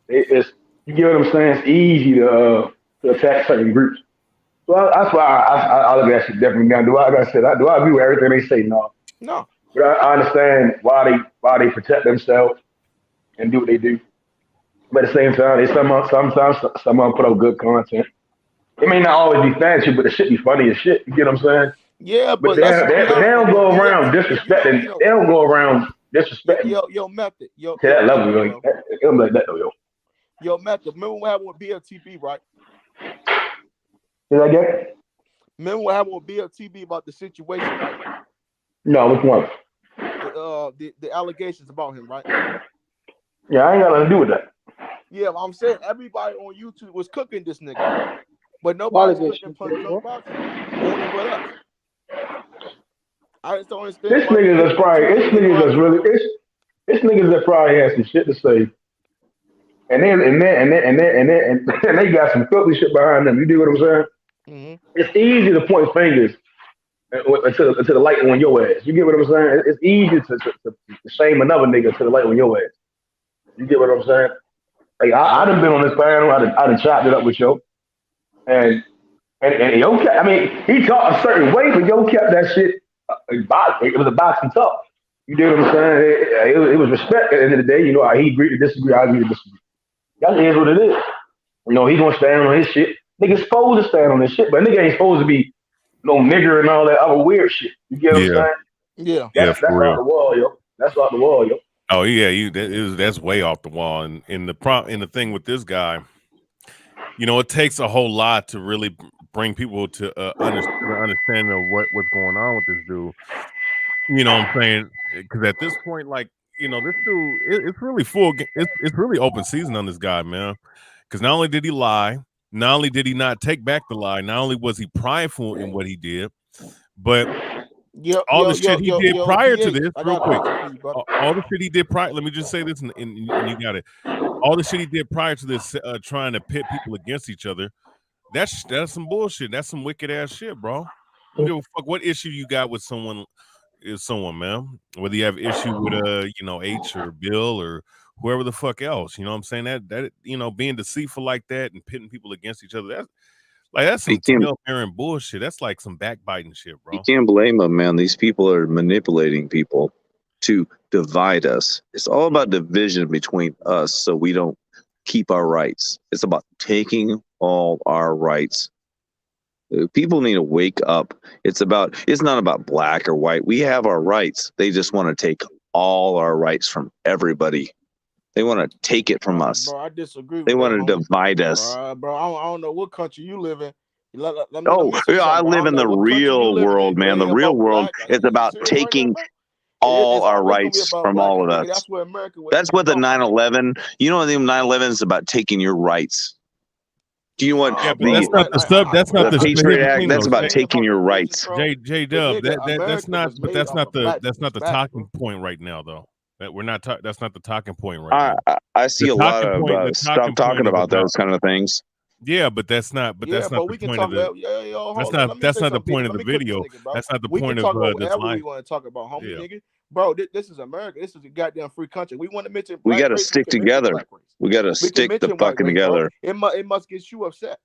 it's you get what I'm saying. It's easy to attack certain groups. So that's why I look at that shit differently now. Do I agree with everything they say? No. No. But I understand why they protect themselves and do what they do. But at the same time, sometimes some of them put up good content. It may not always be fancy, but the shit be funny as shit. You get what I'm saying? Yeah, but they don't go around disrespecting. They don't go around disrespecting. Yo, Method. To that level, yo. It'll be like that though, yo. Yo, Method. Remember what happened with BLTB, right? Did I get it? Remember what happened with BLTB about the situation, right? No, which one? The allegations about him, right? Yeah, I ain't got nothing to do with that. Yeah, I'm saying everybody on YouTube was cooking this nigga, but nobody's cooking punch drunk boxing. Only but us. I just don't understand. This niggas that probably has some shit to say, and they got some filthy shit behind them. You do what I'm saying? Mm-hmm. It's easy to point fingers until the light on your ass. You get what I'm saying? It's easy to shame another nigga to the light on your ass. You get what I'm saying? Like I done been on this panel. I done chopped it up with Yo, and Yo kept. I mean, he talked a certain way, but Yo kept that shit. It was a boxing talk. You get what I'm saying? It was respect at the end of the day. You know, he agreed to disagree. I agreed to disagree. That is what it is. You know, he gonna stand on his shit. Nigga's supposed to stand on his shit, but nigga ain't supposed to be no nigger and all that other weird shit. You get what I'm saying? Yeah. That's for real. off the wall, yo. That's off the wall, yo. Oh yeah, that's way off the wall. And the thing with this guy, you know, it takes a whole lot to really bring people to understanding of what's going on with this dude. You know what I'm saying? Because at this point, like, you know, this dude, it's really it's really open season on this guy, man. Because not only did he lie, not only did he not take back the lie, not only was he prideful in what he did, but all the shit he did prior to this, real quick, all the shit he did prior. Let me just say this, and you got it. All the shit he did prior to this, trying to pit people against each other. That's some bullshit. That's some wicked ass shit, bro. I don't give a fuck what issue you got with someone, man. Whether you have issue with you know, H or Bill or whoever the fuck else. You know what I'm saying? That you know, being deceitful like that and pitting people against each other. That's some tail-bearing bullshit. That's like some backbiting shit, bro. You can't blame them, man. These people are manipulating people to divide us. It's all about division between us so we don't keep our rights. It's about taking all our rights. People need to wake up. It's not about black or white. We have our rights. They just want to take all our rights from everybody. They want to take it from us. Bro, I disagree. They want to divide us. Bro, I don't know what country you live in. I live in the real world, man. The real world is about taking. all our always gonna be rights about from black all of nigga. us. That's where America was. That's what the 9/11. You know, the 9/11 is about taking your rights. Do you know what Yeah, but that's not the sub. That's not the Patriot Act? thing, That's though. about taking your rights. J Dub, nigga, that's America not. was But made that's off not of the black that's not the people's back, talking point right now, though. That we're not. That's not the talking point right I now. I see The a lot talking of point. The stop talking talking point is about those about. kind of things. Yeah, but that's not. But Yeah, that's not but the we can point talk of the. about. Yo, That's hold on. not. Let me That's say not the something, point DJ. of Let the me cook this video. nigga, bro. That's not the We can point of talk about this whatever we line. want to talk about, homie, Yeah. nigga. Bro, this is America. This is a goddamn free country. We want to mention We black got to race. We stick can mention together. black race. We got to We can stick the mention white fucking race, bro. together. It must get you upset.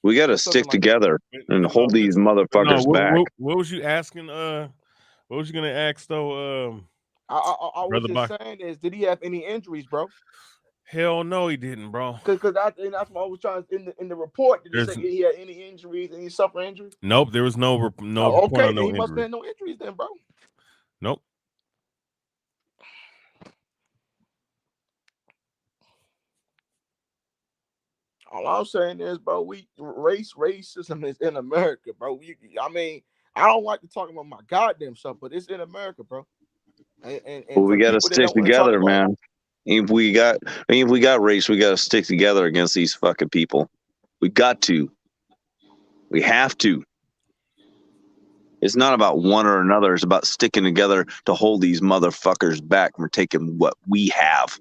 We got to Or something stick like that. together and hold these motherfuckers No, back. what was you asking? What was you gonna ask though? I was Brother just Bach? saying is, did he have any injuries, bro? Hell no, he didn't, bro. Because that's what I was trying in the report. Did it There's say he had any injuries? Any suffer injuries? nope. There was no report Okay, on then no he must have injury. had no injuries, then, bro. Nope. All I'm saying is, bro, racism is in America, bro. I mean, I don't like to talk about my goddamn stuff, but it's in America, bro. And But for we got to people that stick don't want to talk together, about man. If we got race, we got to stick together against these fucking people. We got to. We have to. It's not about one or another. It's about sticking together to hold these motherfuckers back from taking what we have.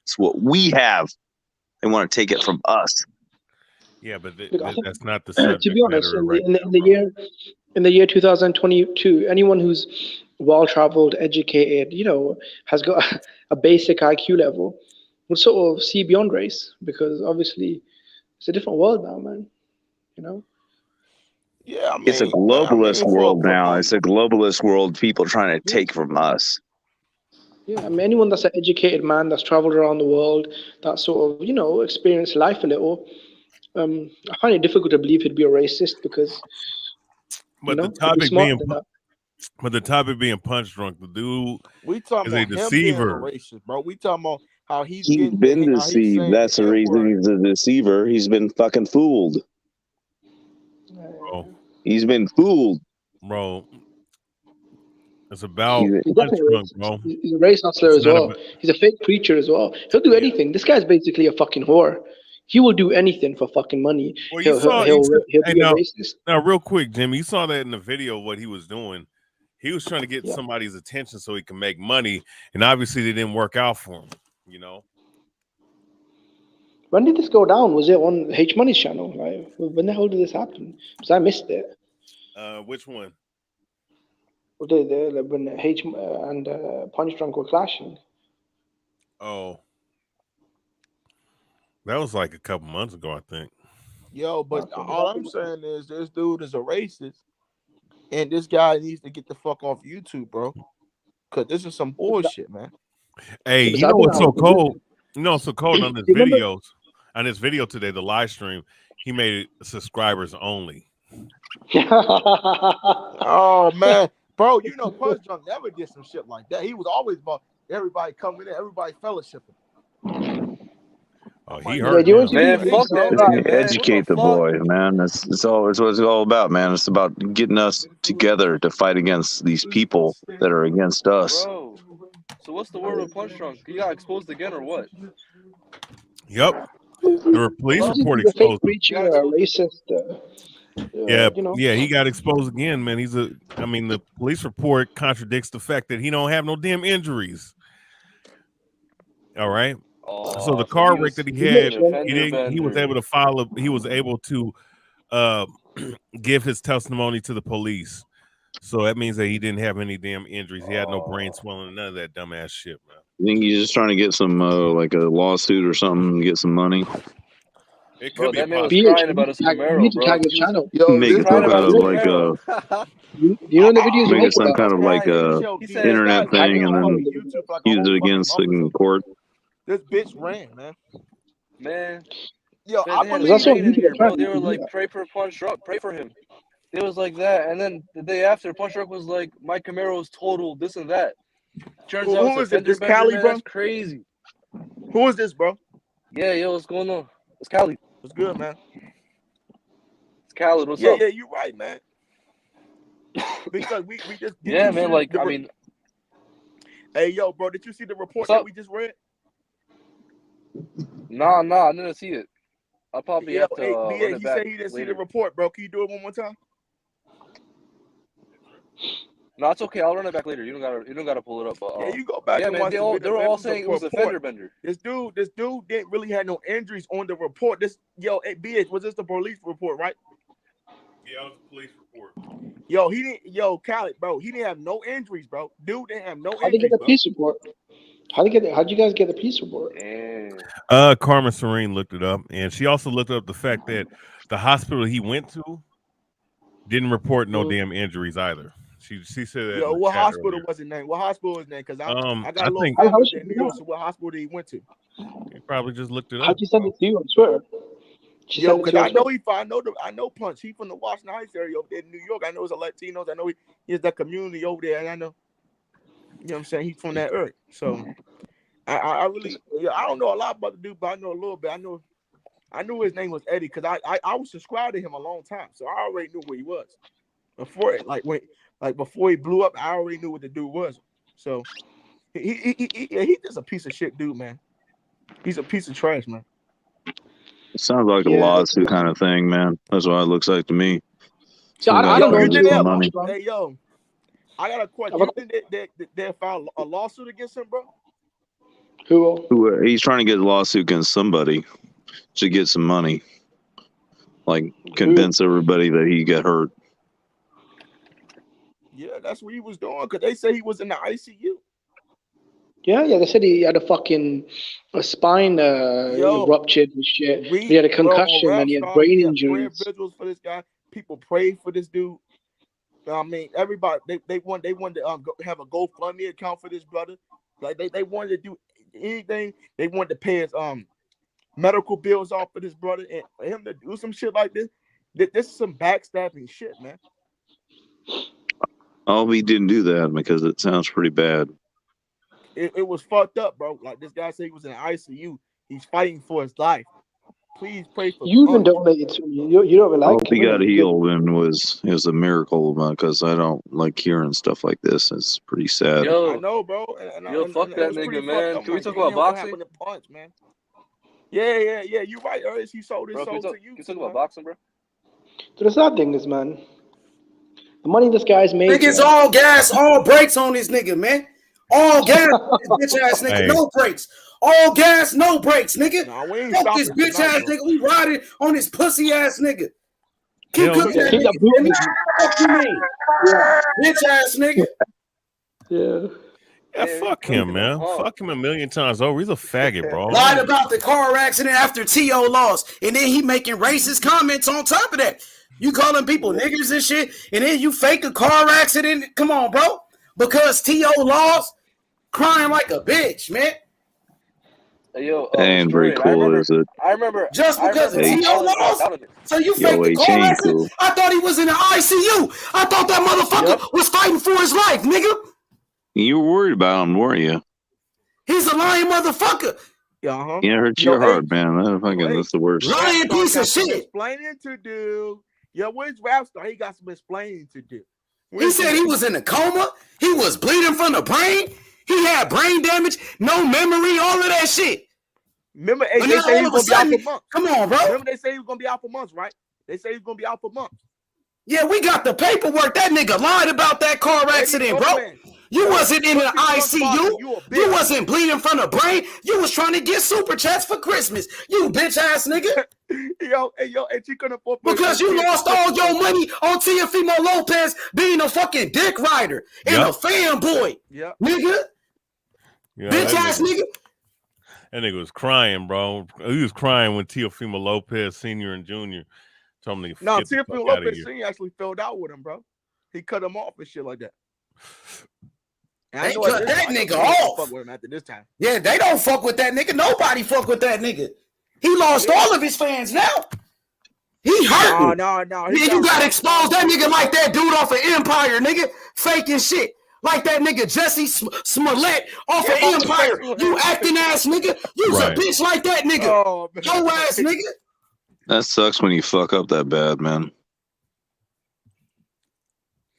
It's what we have. They want to take it from us. Yeah, but Look, I think, that's not the to subject be honest, matter right now, bro. in the year 2022, anyone who's well-traveled, educated, has got a basic IQ level, would sort of see beyond race, because obviously it's a different world now, man. Yeah, I mean, It's a globalist world now. It's a globalist world. People trying to take from us. Yeah, I mean, anyone that's an educated man that's traveled around the world, that sort of, experienced life a little, I find it difficult to believe he'd be a racist, because, But the he'd be topic smarter being than that. but the topic being punch drunk, the dude we talking is a about him being a deceiver. racist, bro. We talking about how he's He's getting been how he's deceived. saying That's the the reason N-word. he's a deceiver. He's been fucking fooled. Bro. He's been fooled. Bro. It's about He's punch definitely drunk, bro. he's a race hustler It's as not well. about He's a fake preacher as well. He'll do anything. This guy's basically a fucking whore. He will do anything for fucking money. well, you saw He'll hey, be a racist. now real quick, Jimmy, you saw that in the video what he was doing. He was trying to get Yeah. somebody's attention so he can make money, and obviously it didn't work out for him, When did this go down? Was it on H Money's channel? Like, when the hell did this happen? Because I missed it. Which one? When H and Punch Drunk were clashing. Oh. That was like a couple months ago, I think. Yo, but all I'm saying is this dude is a racist, and this guy needs to get the fuck off YouTube, bro. Cause this is some bullshit, man. Hey, you know what's so cold? You know what's so cold on this videos? On this video today, the live stream, he made it subscribers only. Oh man, bro, Punch Drunk never did some shit like that. He was always about everybody coming in, everybody fellowshipping. Oh, he hurt man. Fuck that Just nigga, man. educate the boy, man. It's what it's all about, man. It's about getting us together to fight against these people that are against us. Bro. So what's the word with Punch Drunk? He got exposed again or what? Yep. The police report He's a fake exposed him. preacher, a racist. Yeah, he got exposed again, man. The police report contradicts the fact that he don't have no damn injuries. All right. So the car wreck that he had, he was able to give his testimony to the police. So that means that he didn't have any damn injuries. He had no brain swelling, none of that dumbass shit, man. You think he's just trying to get some like a lawsuit or something, get some money? It could be that man was Bitch, crying about his Camaro, need to bro. tag his channel. Make it some kind of like a You know the videos you make make it some about? kind of like a internet thing, and then use it against in court. This bitch ran, man. Man. Yo, Man, I they had believe a in here, bro. They were like, pray for Punch Drunk, pray for him. It was like that, and then the day after, Punch Drunk was like, my Camaro is total, this and that. Turns out who it's is a it? This fender bender, Cali, man. bro? That's crazy. Who is this, bro? Yeah, yo, what's going on? It's Cali. What's good, man? It's Cali. What's Yeah, up? yeah, you're right, man. Because we just Yeah, man. Like, I mean, Hey, yo, bro, did you see the report What's that up? we just read? Nah, I didn't see it. I'll probably Yo, have to hey, run BA, it he back said he didn't see the later. report, bro. Can you do it one more time? No, it's okay. I'll run it back later. You don't gotta pull it up. But Yeah, you go back yeah, and man, watch they the were video. all It was a saying it was a fender report. bender. This dude didn't really have no injuries on the report. Yo, hey, BH, was this the police report, right? Yeah, it was a police report. Yo, Khaled, bro, he didn't have no injuries, bro. Dude didn't have no How'd they get injuries, the bro. police report? How'd you guys get the police report? Carmen Serene looked it up, and she also looked up the fact that the hospital he went to didn't report no damn injuries either. She said that. Yo, in the what chat hospital earlier. was his name? What hospital was his name? Because I got I a little think family there in New York, so what hospital did he went to? he probably just looked it up. How'd you send it to you on Twitter? Yo, because I know Punch. He from the Washington Heights area over there in New York. I know it's a Latinos. I know he has that community over there, and I know, you know what I'm saying, he's from that area. So I really, I don't know a lot about the dude, but I know a little bit. I knew his name was Eddie because I was subscribed to him a long time, so I already knew where he was before it. Before he blew up, I already knew what the dude was. So he's just a piece of shit dude, man. He's a piece of trash, man. It sounds like a lawsuit kind of thing, man. That's what it looks like to me. So I don't You think money. hey, yo, I got a question. You think they filed a lawsuit against him, bro? Who? He's trying to get a lawsuit against somebody to get some money, like convince everybody that he got hurt. Yeah, that's what he was doing because they say he was in the ICU. Yeah, they said he had a spine ruptured and shit. He had a concussion and he had brain injuries. Vigils for this guy. People prayed for this dude. I mean, everybody they wanted to have a GoFundMe account for this brother. Like they wanted to do anything. They wanted to pay his medical bills off for this brother, and for him to do some shit like this. This is some backstabbing shit, man. I hope he didn't do that because it sounds pretty bad. It was fucked up, bro. Like this guy said he was in the ICU. He's fighting for his life. Please pray for You even donated to me. You don't I like hope he got healed and it was a miracle because I don't like hearing stuff like this. It's pretty sad. Yo, I know, bro. fuck that nigga, man. Can we talk about boxing? Punch, man. Yeah. You right, Ernest. He sold his soul to you. Can we talk about boxing, bro? The sad thing is, man, the money this guy's making. Niggas all gas, all brakes on this nigga, man. All gas, bitch ass nigga, no brakes. All gas, no brakes, nigga. Fuck this bitch ass nigga. We riding on this pussy ass nigga. Keep cooking that nigga. Fuck you mean? Bitch ass nigga. Yeah, fuck him, man. Fuck him a million times over. He's a faggot, bro. Lied about the car accident after T.O. lost, and then he making racist comments on top of that. You calling people niggers and shit, and then you fake a car accident. Come on, bro. Because T.O. lost, crying like a bitch, man. Yo, ain't very cool, is it? I remember just because T.O. lost. So you faked the car ain't accident? cool. I thought he was in the ICU. I thought that motherfucker was fighting for his life, nigga. You were worried about him, weren't you? He's a lying motherfucker. Yeah, Yeah, it hurts your heart, man. That's the worst. Lying piece of shit. Explaining to do. Yeah, where's Rapstar? He got some explaining to do. He said he was in a coma. He was bleeding from the brain. He had brain damage, no memory, all of that shit. Remember, they say he was gonna be out for months. Come on, bro. Remember, they say he was gonna be out for months, right? They say he was gonna be out for months. Yeah, we got the paperwork. That nigga lied about that car accident, bro. You wasn't in the ICU. You wasn't bleeding from the brain. You was trying to get super chats for Christmas. You bitch ass nigga. Yo, and she couldn't afford because you lost all your money on Teofimo Lopez being a fucking dick rider and a fanboy. Yeah, nigga. Yeah, bitch ass nigga. That nigga was crying, bro. He was crying when Teofimo Lopez Sr. and Jr. told him to no, get the fuck Teofimo out of Lopez here. Sr. actually filled out with him, bro. He cut him off and shit like that. They cut that nigga off. Fuck with him after this time. Yeah, they don't fuck with that nigga. Nobody fuck with that nigga. He lost all of his fans now. He hurt. No. You gotta expose that nigga like that dude off of Empire, nigga. Faking shit. Like that nigga Jesse Smollett off of Empire. You acting ass nigga. You's a bitch like that nigga. Yo ass nigga. That sucks when you fuck up that bad, man.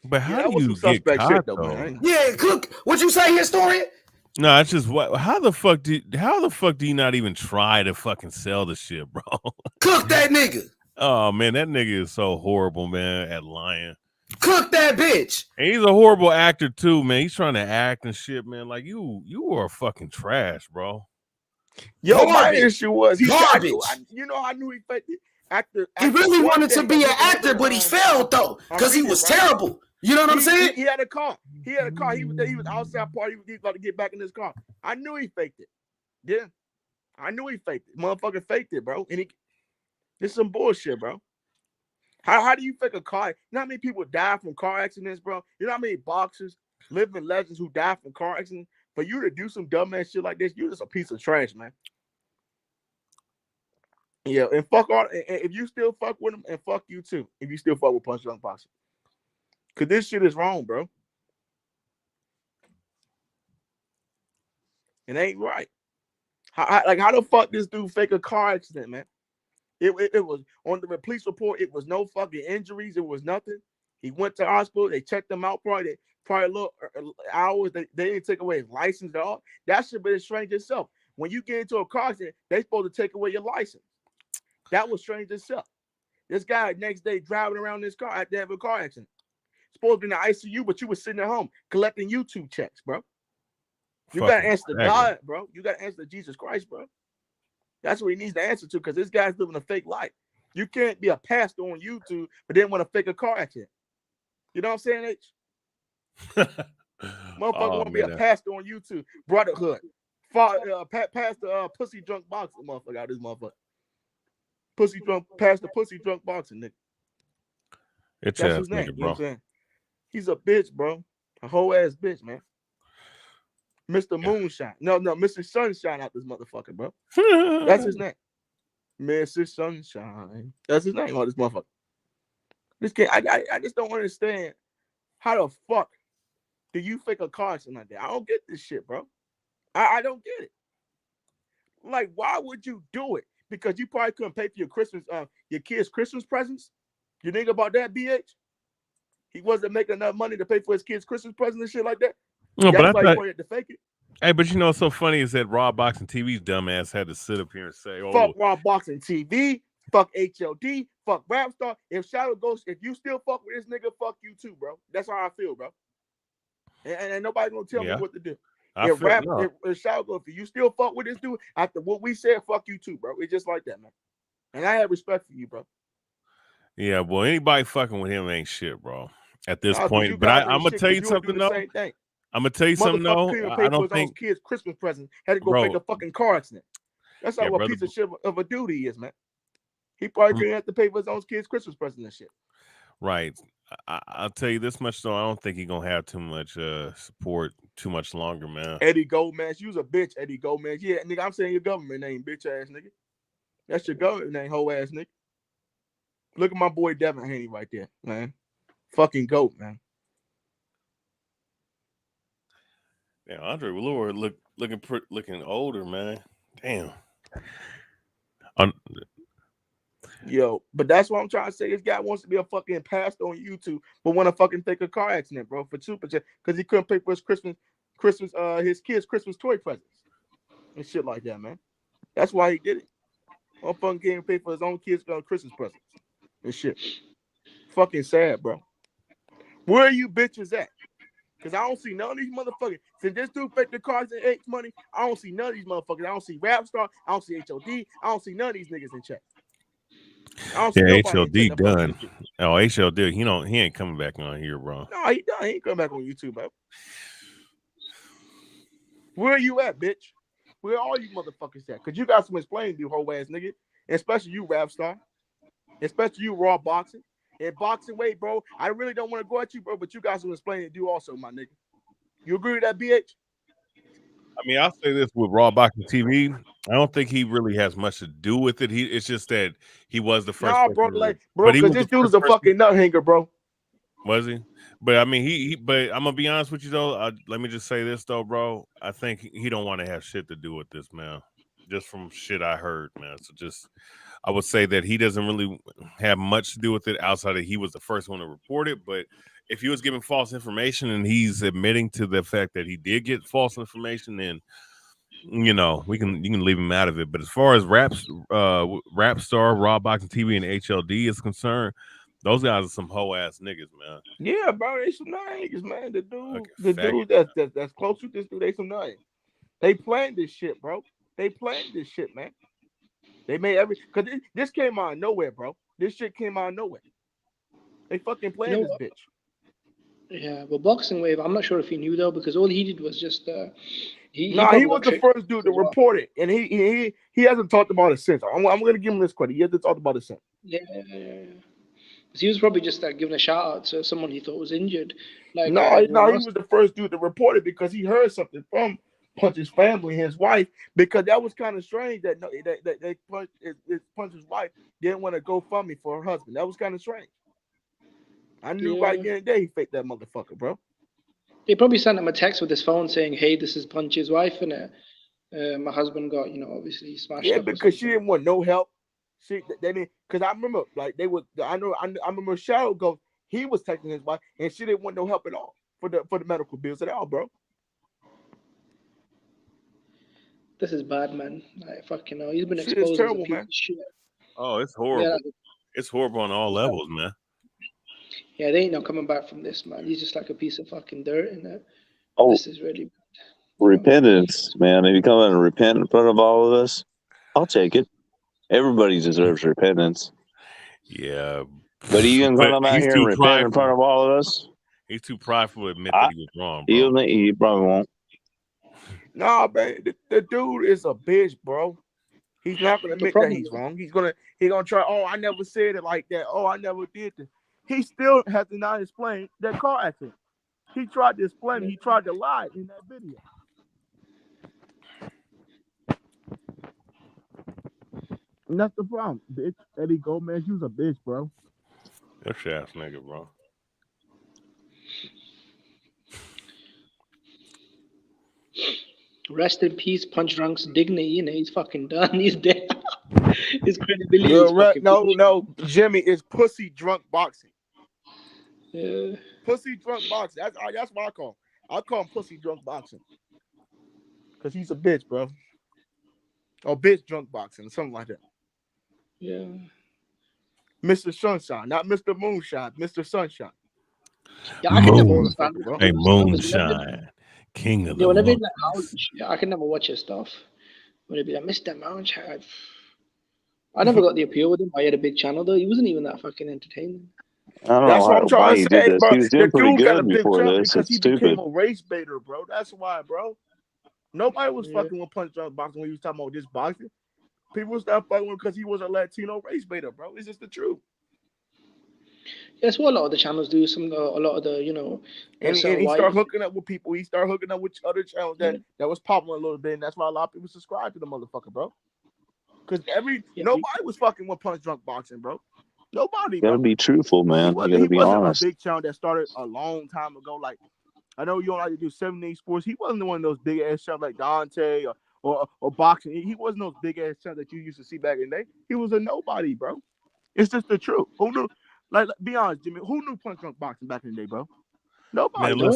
But how do you get caught, though? Yeah, Cook. What you say, historian? No, it's just what. How the fuck do you not even try to fucking sell the shit, bro? Cook that nigga. Oh man, that nigga is so horrible, man. At lying. Cook that bitch. And he's a horrible actor too, man. He's trying to act and shit, man. Like you are fucking trash, bro. Yo, my Garbage. issue was Garbage. I knew he faked it. Actor, He really wanted to be an actor, but he failed though, because he was terrible. You know what I'm saying? He had a car. He had a car. He was outside party. He was about to get back in his car. I knew he faked it. Yeah, I knew he faked it. Motherfucker faked it, bro. And this is some bullshit, bro. How do you fake a car? You know how many people die from car accidents, bro? You know how many boxers, living legends who die from car accidents? For you to do some dumbass shit like this, you're just a piece of trash, man. Yeah, and fuck all. And if you still fuck with him, and fuck you too. If you still fuck with Punch Drunk Boxing, because this shit is wrong, bro. It ain't right. How the fuck this dude fake a car accident, man? It was on the police report. It was no fucking injuries. It was nothing. He went to the hospital. They checked him out. Probably a little hours. They didn't take away his license at all. That should be strange itself. When you get into a car accident, they supposed to take away your license. That was strange itself. This guy next day driving around this car after having a car accident. Supposed to be in the ICU, but you were sitting at home collecting YouTube checks, bro. You got to answer to God, bro. You got to answer to Jesus Christ, bro. That's what he needs to answer to, because this guy's living a fake life. You can't be a pastor on YouTube, but then want to fake a car accident. You know what I'm saying, H? Motherfucker want to be a pastor on YouTube. Brotherhood. Pastor pussy drunk boxing, motherfucker. Out this motherfucker. Pastor pussy drunk boxing, nigga. It's That's his name. You know what I'm saying? He's a bitch, bro. A whole ass bitch, man. Mr. Moonshine. No, Mr. Sunshine out this motherfucker, bro. That's his name. Mr. Sunshine. That's his name on this motherfucker. This kid, I just don't understand how the fuck do you fake a car accident like that? I don't get this shit, bro. I don't get it. Like, why would you do it? Because you probably couldn't pay for your kids' Christmas presents. You think about that, BH? He wasn't making enough money to pay for his kids' Christmas presents and shit like that. No, but I thought, he had to fake it. Hey, but you know what's so funny is that Raw Boxing TV's dumbass had to sit up here and say, "Oh, fuck Raw Boxing TV, fuck HLD, fuck Rapstar. If Shadow Ghost, if you still fuck with this nigga, fuck you too, bro. That's how I feel, bro. And nobody's gonna tell me what to do. If Shadow Ghost, if you still fuck with this dude after what we said, fuck you too, bro. It's just like that, man. And I have respect for you, bro. Yeah, well, anybody fucking with him ain't shit, bro. At this point, but I'm gonna tell you something though. I'm gonna tell you something though. I don't think kids' Christmas presents had to go fake a fucking car accident. That's how a piece of shit of a dude he is, man. He probably couldn't have to pay for his own kids' Christmas presents and shit. Right. I'll tell you this much though. I don't think he's gonna have too much support too much longer, man. Eddie Gomez, you's a bitch, Eddie Gomez. Yeah, nigga, I'm saying your government name, bitch ass nigga. That's your government name, hoe ass nigga. Look at my boy Devin Haney right there, man. Fucking goat, man. Yeah, Andre Wallur looking older, man. Damn. Yo, but that's what I'm trying to say. This guy wants to be a fucking pastor on YouTube, but want to fucking fake a car accident, bro, for super chat because he couldn't pay for his his kids' Christmas toy presents and shit like that, man. That's why he did it. All fucking can't pay for his own kids' Christmas presents and shit. Fucking sad, bro. Where are you bitches at? Because I don't see none of these motherfuckers. Since this dude faked the cars and ate money, I don't see none of these motherfuckers. I don't see Rapstar. I don't see HOD. I don't see none of these niggas in check. Yeah, HLD done. Oh, HLD, he ain't coming back on here, bro. No, he done. He ain't coming back on YouTube, bro. Where are you at, bitch? Where are you motherfuckers at? Because you got some explaining to do, whole ass nigga. Especially you, Rapstar. Especially you, Raw Boxing. And boxing weight, bro. I really don't want to go at you, bro, but you got some explaining to do also, my nigga. You agree with that, BH? I mean, I'll say this with Raw Boxing TV. I don't think he really has much to do with it. It's just that he was the first. Nah, bro, because this dude is a fucking nut hanger, bro. Was he? But I mean, but I'm gonna be honest with you though. Let me just say this though, bro. I think he don't want to have shit to do with this, man. Just from shit I heard, man. So just I would say that he doesn't really have much to do with it outside of he was the first one to report it. But if he was giving false information and he's admitting to the fact that he did get false information, then you can leave him out of it. But as far as rap star, Raw Boxing TV, and HLD is concerned, those guys are some hoe ass niggas, man. Yeah, bro, they some niggas, man. The dude that's close to this dude, they some niggas. They planned this shit, bro. They planned this shit, man. They made because this came out of nowhere, bro. This shit came out of nowhere. They fucking planned this bitch. Yeah, but Boxing Wave, I'm not sure if he knew though, because all he did was just he was the first dude to report it, and he hasn't talked about it since. I'm gonna give him this credit. He hasn't talked about it since. Yeah. He was probably just giving a shout out to someone he thought was injured. Like no, he was the first dude to report it because he heard something from Punch's family, his wife, because that was kind of strange that Punch's wife didn't want to go fund me for her husband. That was kind of strange. I knew right then and there he faked that motherfucker, bro. They probably sent him a text with his phone saying, "Hey, this is Punch's wife, and my husband got obviously smashed." Yeah, because she didn't want no help. They didn't, because I remember they would. I remember Cheryl goes. He was texting his wife, and she didn't want no help at all for the medical bills at all, bro. This is bad, man. Like, fucking hell. He's been shit exposed is terrible, as a piece man. of shit. Oh, it's horrible. Yeah, it's horrible on all levels, man. Yeah, they ain't no coming back from this, man. He's just like a piece of fucking dirt, and Oh, this is really bad. Repentance, man. If you come in and repent in front of all of us, I'll take it. Everybody deserves repentance. Yeah. But he gonna come out here and repent prideful. in front of all of us? He's too prideful to admit that he was wrong, bro. He probably won't. Nah, man, the dude is a bitch, bro. He's not gonna admit that he's wrong. He's gonna try. Oh, I never said it like that. Oh, I never did this. He still has to not explain that car accident. He tried to explain it. He tried to lie in that video. And that's the problem, bitch. Eddie Gomez, you was a bitch, bro. That's ass nigga, bro. Rest in peace, Punch Drunk's dignity. He's fucking done. He's dead. His credibility is fucking No, Jimmy, it's pussy drunk boxing. Yeah. Pussy drunk boxing. That's what I call him. I call him pussy drunk boxing. Because he's a bitch, bro. Or bitch drunk boxing, something like that. Yeah. Mr. Sunshine, not Mr. Moonshine, Mr. Sunshine. Yeah, I can never understand it, Hey, Moonshine. King of the whenever month. I can never watch his stuff. When it'd be like Mr. Moonshine. I never got the appeal with him. I had a big channel though. He wasn't even that fucking entertaining. I don't That's know what I'm trying to say, bro. He was doing pretty dude got a good big before channel this. because It's he became stupid. a race baiter, bro. That's why, bro. Nobody was fucking with Punch Drunk Boxing when he was talking about this boxing. People stopped fucking with because he was a Latino race baiter, bro. It's just the truth. Yeah, that's what a lot of the channels do. A lot of the, And he started hooking up with people. He started hooking up with other channels that was popular a little bit, and that's why a lot of people subscribe to the motherfucker, bro. Because nobody was fucking with Punch Drunk Boxing, bro. Nobody. You gotta be truthful, man. You gotta He be wasn't honest. a big channel that started a long time ago. Like, I know you don't like to do 7 Sports. He wasn't one of those big ass channels like Dante or boxing. He wasn't those big ass channels that you used to see back in the day. He was a nobody, bro. It's just the truth. Who knew? Like, be honest, Jimmy. Who knew Punch Drunk Boxing back in the day, bro? Nobody. Man,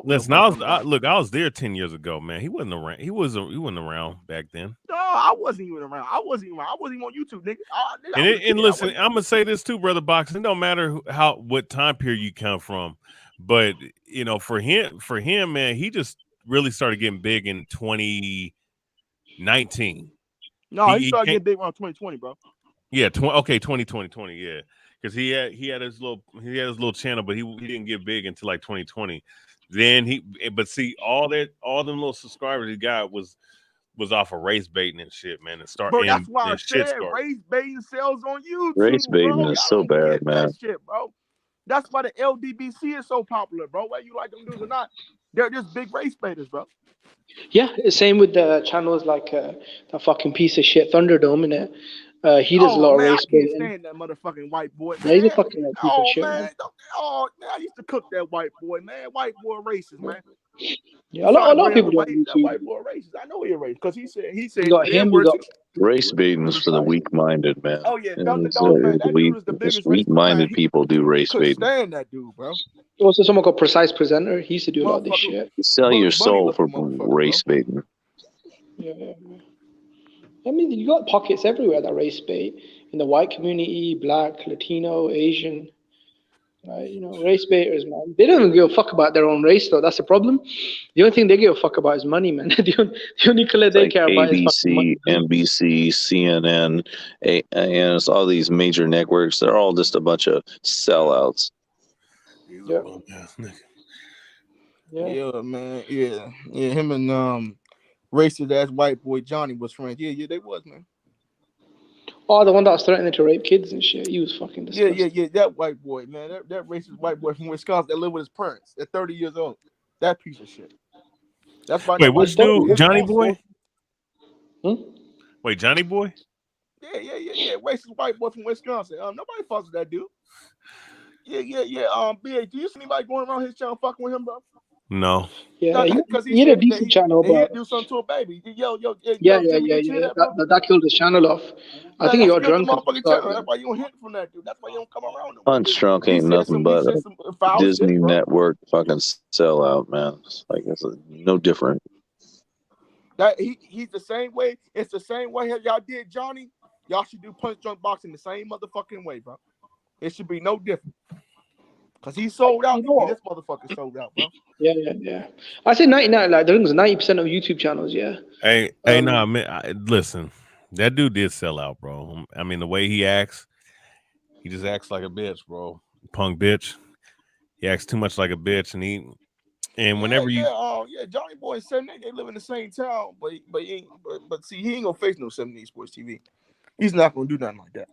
listen. I was there 10 years ago, man. He wasn't around. He wasn't around back then. No, I wasn't even around. I wasn't even on YouTube, nigga. And listen, I'm gonna say this too, brother Boxing. It don't matter what time period you come from, but for him, man, he just really started getting big in 2019. No, he started getting big around 2020, bro. Yeah, 2020, yeah. Because he had his little channel, but he didn't get big until like 2020. Then all them little subscribers he got was off of race baiting and shit, man. Bro, that's why I said race baiting sells on YouTube. Race baiting bro. is so bad, man. That shit, bro. That's why the LDBC is so popular, bro. Whether you like them dudes or not, they're just big race baiters, bro. Yeah, same with the channels like the fucking piece of shit Thunderdome in it. He does a lot of race baiting. I can't stand that motherfucking white boy. Yeah, he's a fucking piece of shit. Man, I used to cook that white boy, man. White boy racist, man. Yeah, a lot of people do on That white YouTube. boy racist. I know he a racist because he said You got the him. N You word. got Race baiting is for the weak-minded, man. Oh yeah, Dumb the It's, Dog, man. it's That dude weak, is the it's biggest racist. Man, weak-minded people do race couldn't baiting. stand that dude, bro. also someone called Precise Presenter. He used to do a lot of this Motherfucker, shit. You sell your soul for motherfucker, race baiting. Yeah. I mean, you got pockets everywhere that race bait in the white community, black, Latino, Asian. Race baiters, man. They don't even give a fuck about their own race, though. That's the problem. The only thing they give a fuck about is money, man. the only color they Like care about is fucking money. ABC, NBC, CNN, and it's all these major networks. They're all just a bunch of sellouts. Yeah. Yeah, man. Yeah. Him and racist ass white boy Johnny was friends. Yeah, they was, man. Oh, the one that was threatening to rape kids and shit. He was fucking disgusting. Yeah. That white boy, man. That racist white boy from Wisconsin that lived with his parents at 30 years old. That piece of shit. That's why. Wait, which dude? Johnny Boy? Hmm? Wait, Johnny Boy? Yeah. Racist white boy from Wisconsin. Nobody fucks with that dude. Yeah. BA, do you see anybody going around his channel fucking with him, bro? No. Yeah, Because he had a decent channel, that he'd but do something to a baby. Yo, yeah. Jimmy, you hear that, bro? That killed his channel off. I think he got drunk and motherfucking channel. That's why you don't hear from that dude. That's why you don't come around no more. Punch Drunk ain't nothing but a Disney Network fucking sellout, man. It's no different. That he's the same way. It's the same way y'all did Johnny. Y'all should do Punch Drunk Boxing the same motherfucking way, bro. It should be no different. Cause he sold out. This motherfucker sold out, bro. Yeah. I say 99. Like, the thing is, 90% of YouTube channels. Yeah. Hey, nah, man. Listen, that dude did sell out, bro. I mean, the way he acts, he just acts like a bitch, bro. Punk bitch. He acts too much like a bitch, and whenever Johnny Boy and 78, they live in the same town, but see, he ain't gonna face no 78 Sports TV. He's not gonna do nothing like that.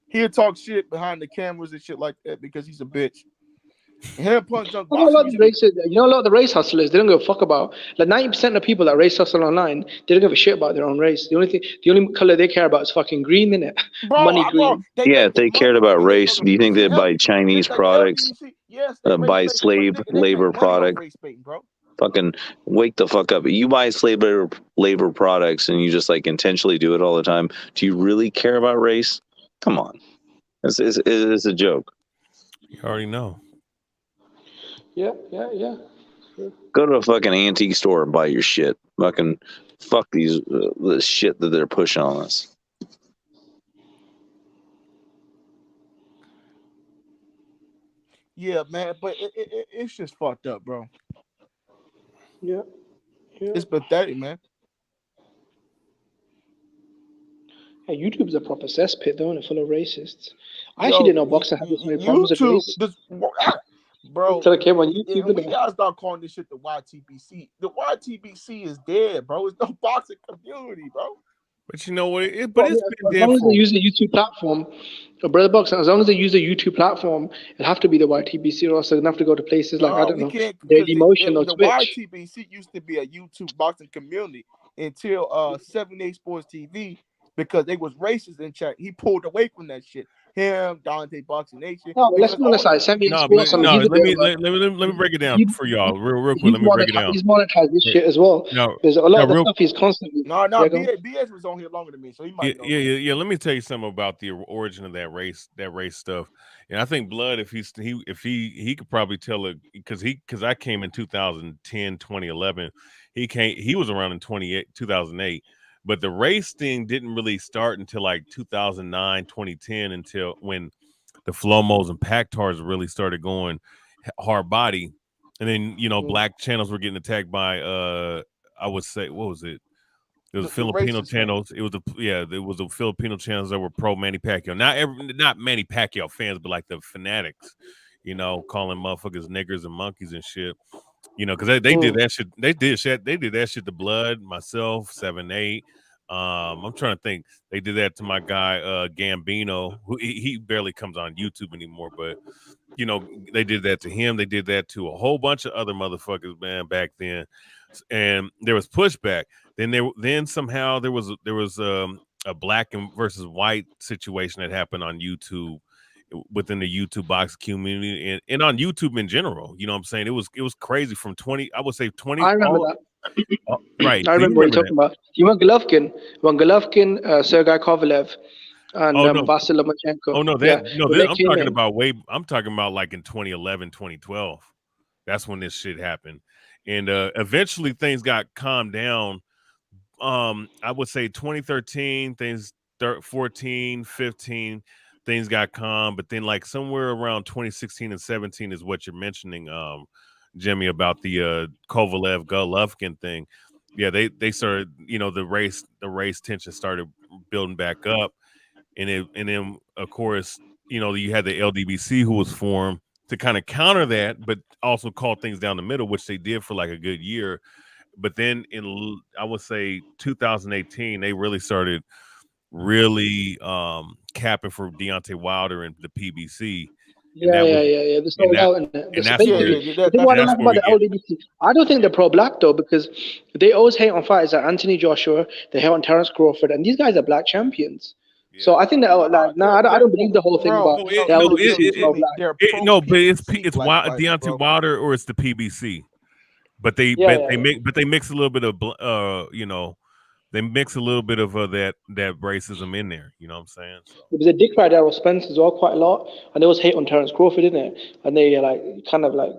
He'll talk shit behind the cameras and shit like that because he's a bitch. Him Punch Drunk A lot of the races, a lot of the race hustlers, they don't give a fuck about. Like 90% of people that race hustle online, they don't give a shit about their own race. The only color they care about is fucking green, innit? Money green. If they cared about race, do you think they'd buy Chinese products? Buy slave labor products? Fucking wake the fuck up. You buy slave labor products and you just like intentionally do it all the time. Do you really care about race? Come on. It's a joke. You already know. Yeah. Go to a fucking antique store and buy your shit. Fucking fuck these the shit that they're pushing on us. Yeah, man, but it's just fucked up, bro. Yeah. It's pathetic, man. Yeah, YouTube's a proper cesspit, though, and it's full of racists. I actually didn't know boxing had this many problems with race. Bro, Until I came on YouTube. We gotta start calling this shit the YTBC. The YTBC is dead, bro. It's no boxing community, bro. But you know what? It's As been dead long as for. they use the YouTube platform, Brother Boxing, as long as they use the YouTube platform, it'll have to be the YTBC, or else they're gonna have to go to places like, I don't know, Daily Motion or the Twitch. YTBC used to be a YouTube boxing community until 78 Sports TV, because they was racist in chat. He pulled away from that shit. Him, Dante Boxing Nation. No, but let's be honest, like 78 Sports. Let me break it down for y'all real quick. Let me break it down. He's monetized this shit as well. There's a lot of the stuff he's constantly. BS was on here longer than me, so he might know. Yeah. Let me tell you something about the origin of that race stuff. And I think Blood, if he could probably tell it, because I came in 2010, 2011. He was around in 2008. But the race thing didn't really start until like 2009, 2010, until when the Flomos and Pactars really started going hard body. And then, black channels were getting attacked by, I would say, what was it? It was Filipino channels. It was the Filipino channels that were pro Manny Pacquiao. Not Manny Pacquiao fans, but like the fanatics, calling motherfuckers niggers and monkeys and shit. Because they did that shit. They did that shit to Blood, myself, 7-8. I'm trying to think. They did that to my guy Gambino, who he barely comes on YouTube anymore, but they did that to him. They did that to a whole bunch of other motherfuckers, man, back then. And there was pushback. Then somehow there was a black and versus white situation that happened on YouTube. within the YouTube box community and on YouTube in general. You know what I'm saying? It was crazy from 20. I would say 20. I remember that. Right. I So you remember what you're remember talking about. You want Golovkin, Sergei Kovalev, and Oh no. Vasyl Lomachenko. Oh no, Yeah, when they I'm came talking in. about I'm talking about like in 2011, 2012. That's when this shit happened. And eventually things got calmed down. I would say 2013, things 14, 15, things got calm, but then like somewhere around 2016 and 17 is what you're mentioning, Jimmy, about the Kovalev Golovkin thing. Yeah, they started, you know, the race tension started building back up. And then of course, you know, you had the LDBC who was formed to kind of counter that, but also call things down the middle, which they did for like a good year. But then in, I would say 2018, they really started capping for Deontay Wilder and the PBC. And Yeah. They're sold out in it. that's Basically, the thing what I like about the LDBC, I don't think they're pro-black though, because they always hate on fighters like Anthony Joshua, they hate on Terence Crawford, and these guys are black champions. So I think that I don't believe the whole thing about the LDBC is pro-black. No, but it's Deontay Wilder or it's the PBC. But they mix a little bit of you know, they mix a little bit of that racism in there. You know what I'm saying? So. There was a dick ride Errol Spence as well, quite a lot, and they always hate on Terence Crawford, didn't it? And they like kind of like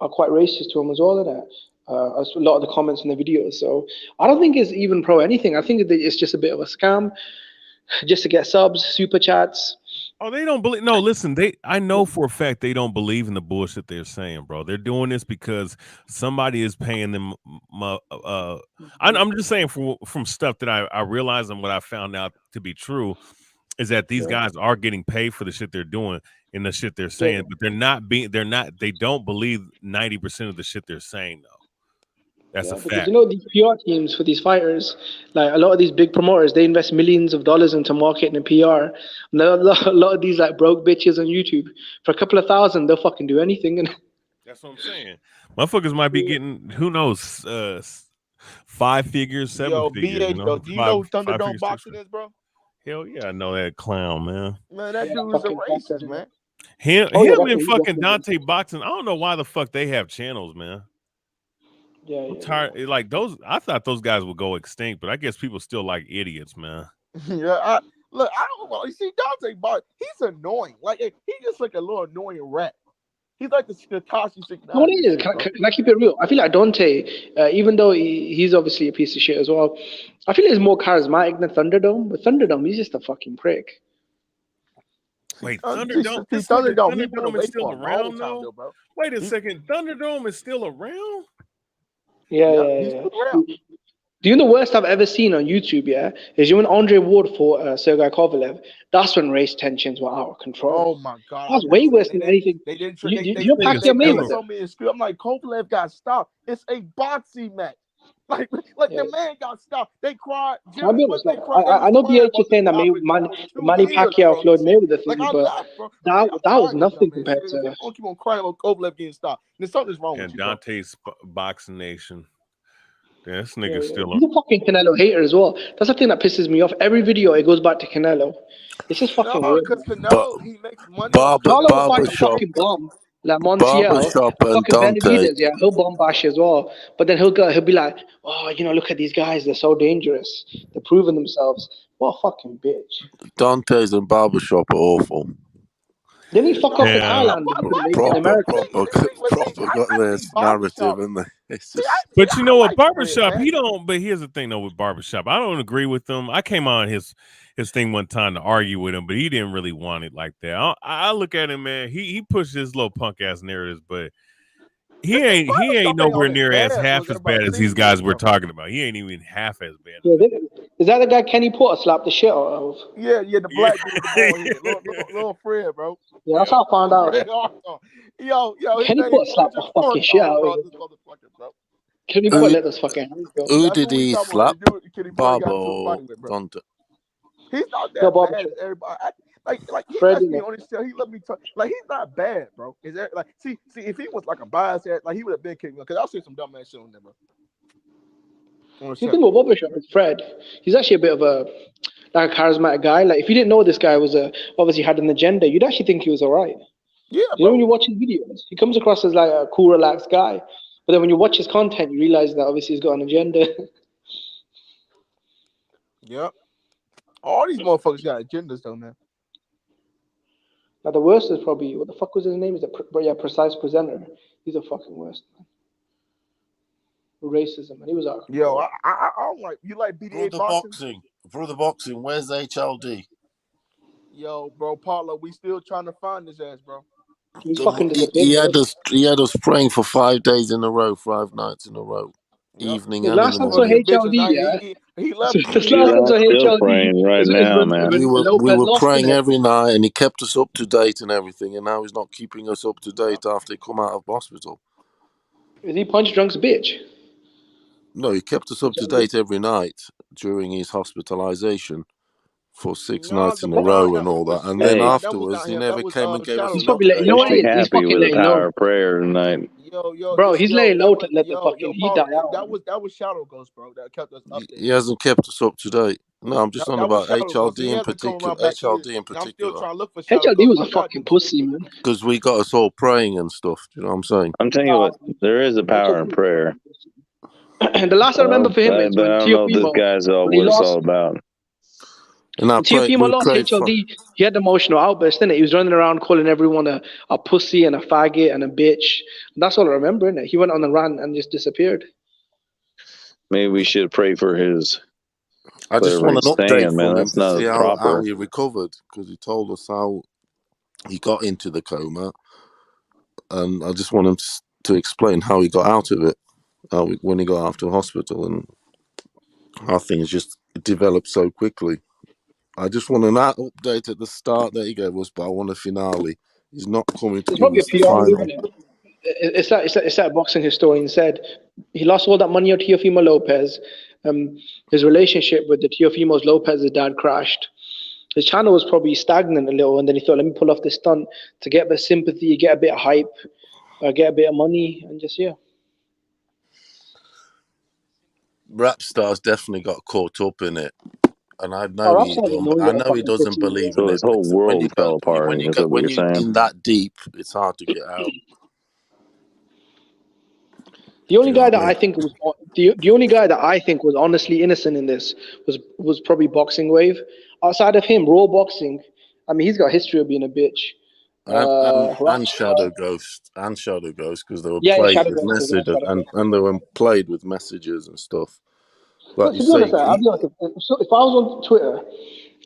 are quite racist to him as well, isn't it? A lot of the comments in the videos. So I don't think it's even pro anything. I think it's just a bit of a scam, just to get subs, super chats. Oh, they don't believe. No, listen. I know for a fact they don't believe in the bullshit they're saying, bro. They're doing this because somebody is paying them. I'm just saying from stuff that I realized and what I found out to be true is that these guys are getting paid for the shit they're doing and the shit they're saying, but they don't believe 90% of the shit they're saying though. That's a fact. Because you know these PR teams for these fighters, like a lot of these big promoters, they invest millions of dollars into marketing and PR. And a lot of these like broke bitches on YouTube, for a couple of thousand, they'll fucking do anything. And that's what I'm saying. Motherfuckers might be getting, who knows, 5 figures, 7 figures. BH, though, do you know who Thunderdome Boxing is, bro? Hell yeah, I know that clown, man. Man, that dude is a racist, man. Him and fucking Dante Boxing. I don't know why the fuck they have channels, man. I'm tired. Like those, I thought those guys would go extinct, but I guess people still like idiots, man. Yeah, I don't know. You see, Dante Boxing, he's annoying. Like he's just like a little annoying rat. He's like the Takashi 69. What it is? Can I keep it real? I feel like Dante, even though he's obviously a piece of shit as well, I feel he's more charismatic than Thunderdome. But Thunderdome, he's just a fucking prick. Wait, Thunderdome is still around though? Wait a second, Thunderdome is still around? Yeah. Do you know the worst I've ever seen on YouTube, is when Andre Ward fought Sergei Kovalev. That's when race tensions were out of control. Oh my god. That was way worse than anything. They didn't you Pacquiao Mayweather. I'm like, Kovalev got stopped. It's a boxing match. Like the man got stopped. They cried. I know BH is saying that Manny Pacquiao Floyd Mayweather thing, but that was nothing compared to. I don't keep on crying about Kovalev getting stopped. There's something's wrong with you. Dante's Boxing Nation. Yeah, this nigga's still He's a fucking Canelo hater as well. That's the thing that pisses me off. Every video it goes back to Canelo. It's just fucking weird. Because Canelo, he makes money. Barbershop, bomb. Like Montiel, fucking Benavidez, he'll bomb bash as well. But then he'll be like, oh, look at these guys, they're so dangerous. They're proving themselves. What a fucking bitch. Dante's and Barbershop are awful. Didn't he fuck up in Ireland? Proper got this narrative, isn't they? But you know what, Barbershop, but here's the thing though with Barbershop, I don't agree with them. I came on his thing one time to argue with him, but he didn't really want it like that. I look at him, man, he pushed his little punk ass narratives, but he ain't nowhere near half as bad as these guys we're talking about. He ain't even half as bad. Yeah, is that the guy Kenny Porter slapped the shit out of? Yeah, the black dude, little Fred, bro. Yeah, that's how I found out. Yo, Kenny Porter slapped the fucking shit out of him. Kenny Porter let us fucking. Who did he slap? Barber or Dante? He's not that bad as everybody. Like he let me on his show. He let me talk. Like he's not bad, bro. Is that like see if he was like a bias, like he would have been kicked because I'll see some dumb ass shit on there, bro. You think about Barbershop with Fred. He's actually a bit of a charismatic guy. Like if you didn't know this guy was obviously had an agenda, you'd actually think he was alright. Yeah, you know when you watch his videos, he comes across as like a cool, relaxed guy. But then when you watch his content, you realize that obviously he's got an agenda. Yep. All these motherfuckers got agendas though, man. Now the worst is probably what the fuck was his name? Is it Precise Presenter? He's a fucking worst, man. Racism, and he was out. Yo, I don't like you like BDA boxing? Brother boxing. Where's HLD? Yo, bro, Paulo, we still trying to find his ass, bro. He's fucking He disappeared. he had us praying for 5 days in a row, 5 nights in a row, evening and in the morning. HLD, yeah. He left. I'm still praying right now, man. We were praying every night, and he kept us up to date and everything. And now he's not keeping us up to date after he come out of hospital. Is he Punch Drunk's bitch? No, he kept us up to date every night during his hospitalization for 6 nights in a row and all that. And then afterwards, he never came and gave us an update. You know what it is? He's fucking with the laying power low. of prayer tonight. Bro, he's laying low to let the fucking heat die out. That was Shadow Ghost, bro. That kept us updated. He hasn't kept us up to date. No, I'm just on about HLD in I'm still trying to look for Shadow HLD was a fucking pussy, man. Because we got us all praying and stuff. Do you know what I'm saying? I'm telling you what, there is a power in prayer. And the last I remember for him is but when I don't know if this Teofimo, guy's all when he what it's lost, all about. And I Teofimo lost HLD. He had the emotional outburst, didn't it? He was running around calling everyone a pussy and a faggot and a bitch. And that's all I remember, innit? He went on the rant and just disappeared. Maybe we should pray for his. I just want an update man. from him That's to not see proper. how he recovered, because he told us how he got into the coma, and I just want him to explain how he got out of it, when he got out of hospital, and how things just developed so quickly. I just want an update at the start that he gave us, but I want a finale. He's not coming to It's give probably a us the PR final. move, isn't it? It's that boxing historian said he lost all that money on Teofimo Lopez. His relationship with the Teofimo Lopez's dad crashed. His channel was probably stagnant a little, and then he thought, let me pull off this stunt to get a bit of sympathy, get a bit of hype, get a bit of money, and just Rap stars definitely got caught up in it, and I know he doesn't believe in it. His whole world fell apart. When Is what you're you're saying. in that deep, it's hard to get out. The only guy that I think was the only guy that I think was honestly innocent in this was probably Boxing Wave. Outside of him, Raw Boxing, I mean, he's got a history of being a bitch. And Shadow Ghost, because they were played with messages, and they were played with messages and stuff. But to be honest, I'll be honest. If I was on Twitter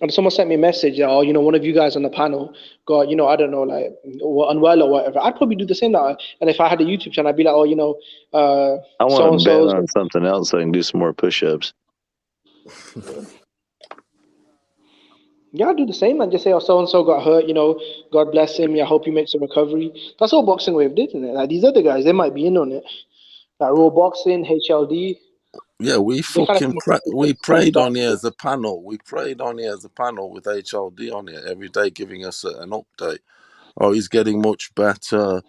and someone sent me a message, oh, one of you guys on the panel got, I don't know, like unwell or whatever, I'd probably do the same now. And if I had a YouTube channel, I'd be like, I want to bet on something else so I can do some more push-ups. Yeah, I'd do the same and just say, so and so got hurt. God bless him. I hope he makes a recovery. That's all Boxing Wave did, isn't it? Like these other guys, they might be in on it. Like Raw Boxing, HLD. Yeah, we prayed on here as a panel. We prayed on here as a panel with HLD on here every day, giving us an update. Oh, he's getting much better.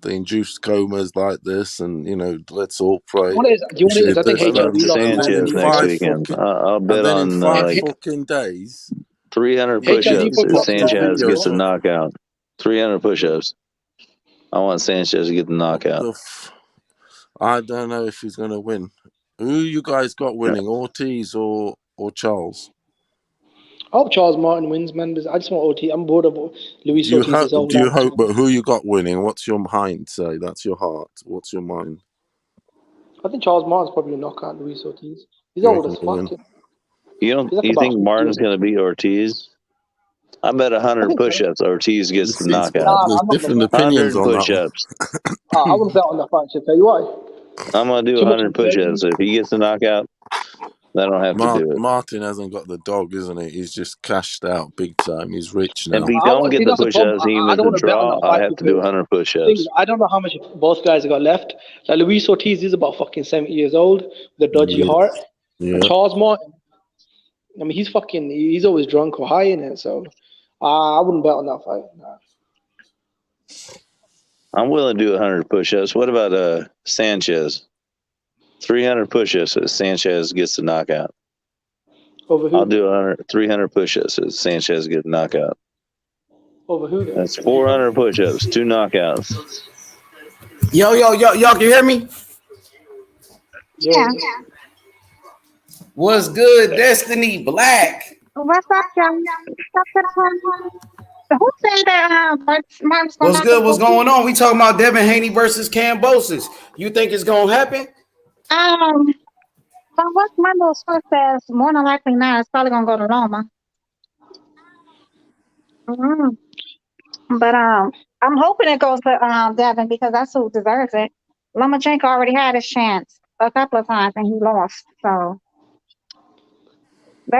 The induced comas like this, and let's all pray. I think HLD Sanchez next weekend. I'll bet on like fucking days. 300 push-ups if Sanchez gets a knockout. 300 push-ups. I want Sanchez to get the knockout. I don't know if he's going to win. Who you guys got winning, Ortiz or Charles? I hope Charles Martin wins, man. I just want Ortiz. I'm bored of Luis Ortiz. Do you hope? But who you got winning? What's your mind say? That's your heart. What's your mind? I think Charles Martin's probably a knockout Luis Ortiz. He's old as fuck. You think Martin's going to beat Ortiz? I bet 100 push-ups Ortiz gets the knockout. There's different opinions on push-ups. I wouldn't bet on that fight. I'll tell you why. I'm going to do 100 push-ups. If he gets the knockout, I don't have to do it. Martin hasn't got the dog, isn't he? He's just cashed out big time. He's rich now. If he don't get the push-ups, even if the draw, I have to do 100 push-ups. I don't know how much both guys have got left. Like Luis Ortiz is about fucking 70 years old with a dodgy heart. Yeah. And Charles Martin, I mean, he's always drunk or high in it. So I wouldn't bet on that fight. Nah. I'm willing to do 100 push-ups. What about Sanchez? 300 push-ups as Sanchez gets the knockout. Over who? I'll do 300 push-ups as Sanchez gets a knockout. Over who then? That's 400 push-ups, 2 knockouts. Yo, y'all can hear me? Yeah. What's good, Destiny Black? What's up, y'all? Who said that Mark's gonna What's good? What's going on? We talking about Devin Haney versus Kambosos. You think it's gonna happen? From what my little source says, more than likely not. It's probably gonna go to Roma. But I'm hoping it goes to Devin because that's who deserves it. Lomachenko already had his chance a couple of times and he lost. So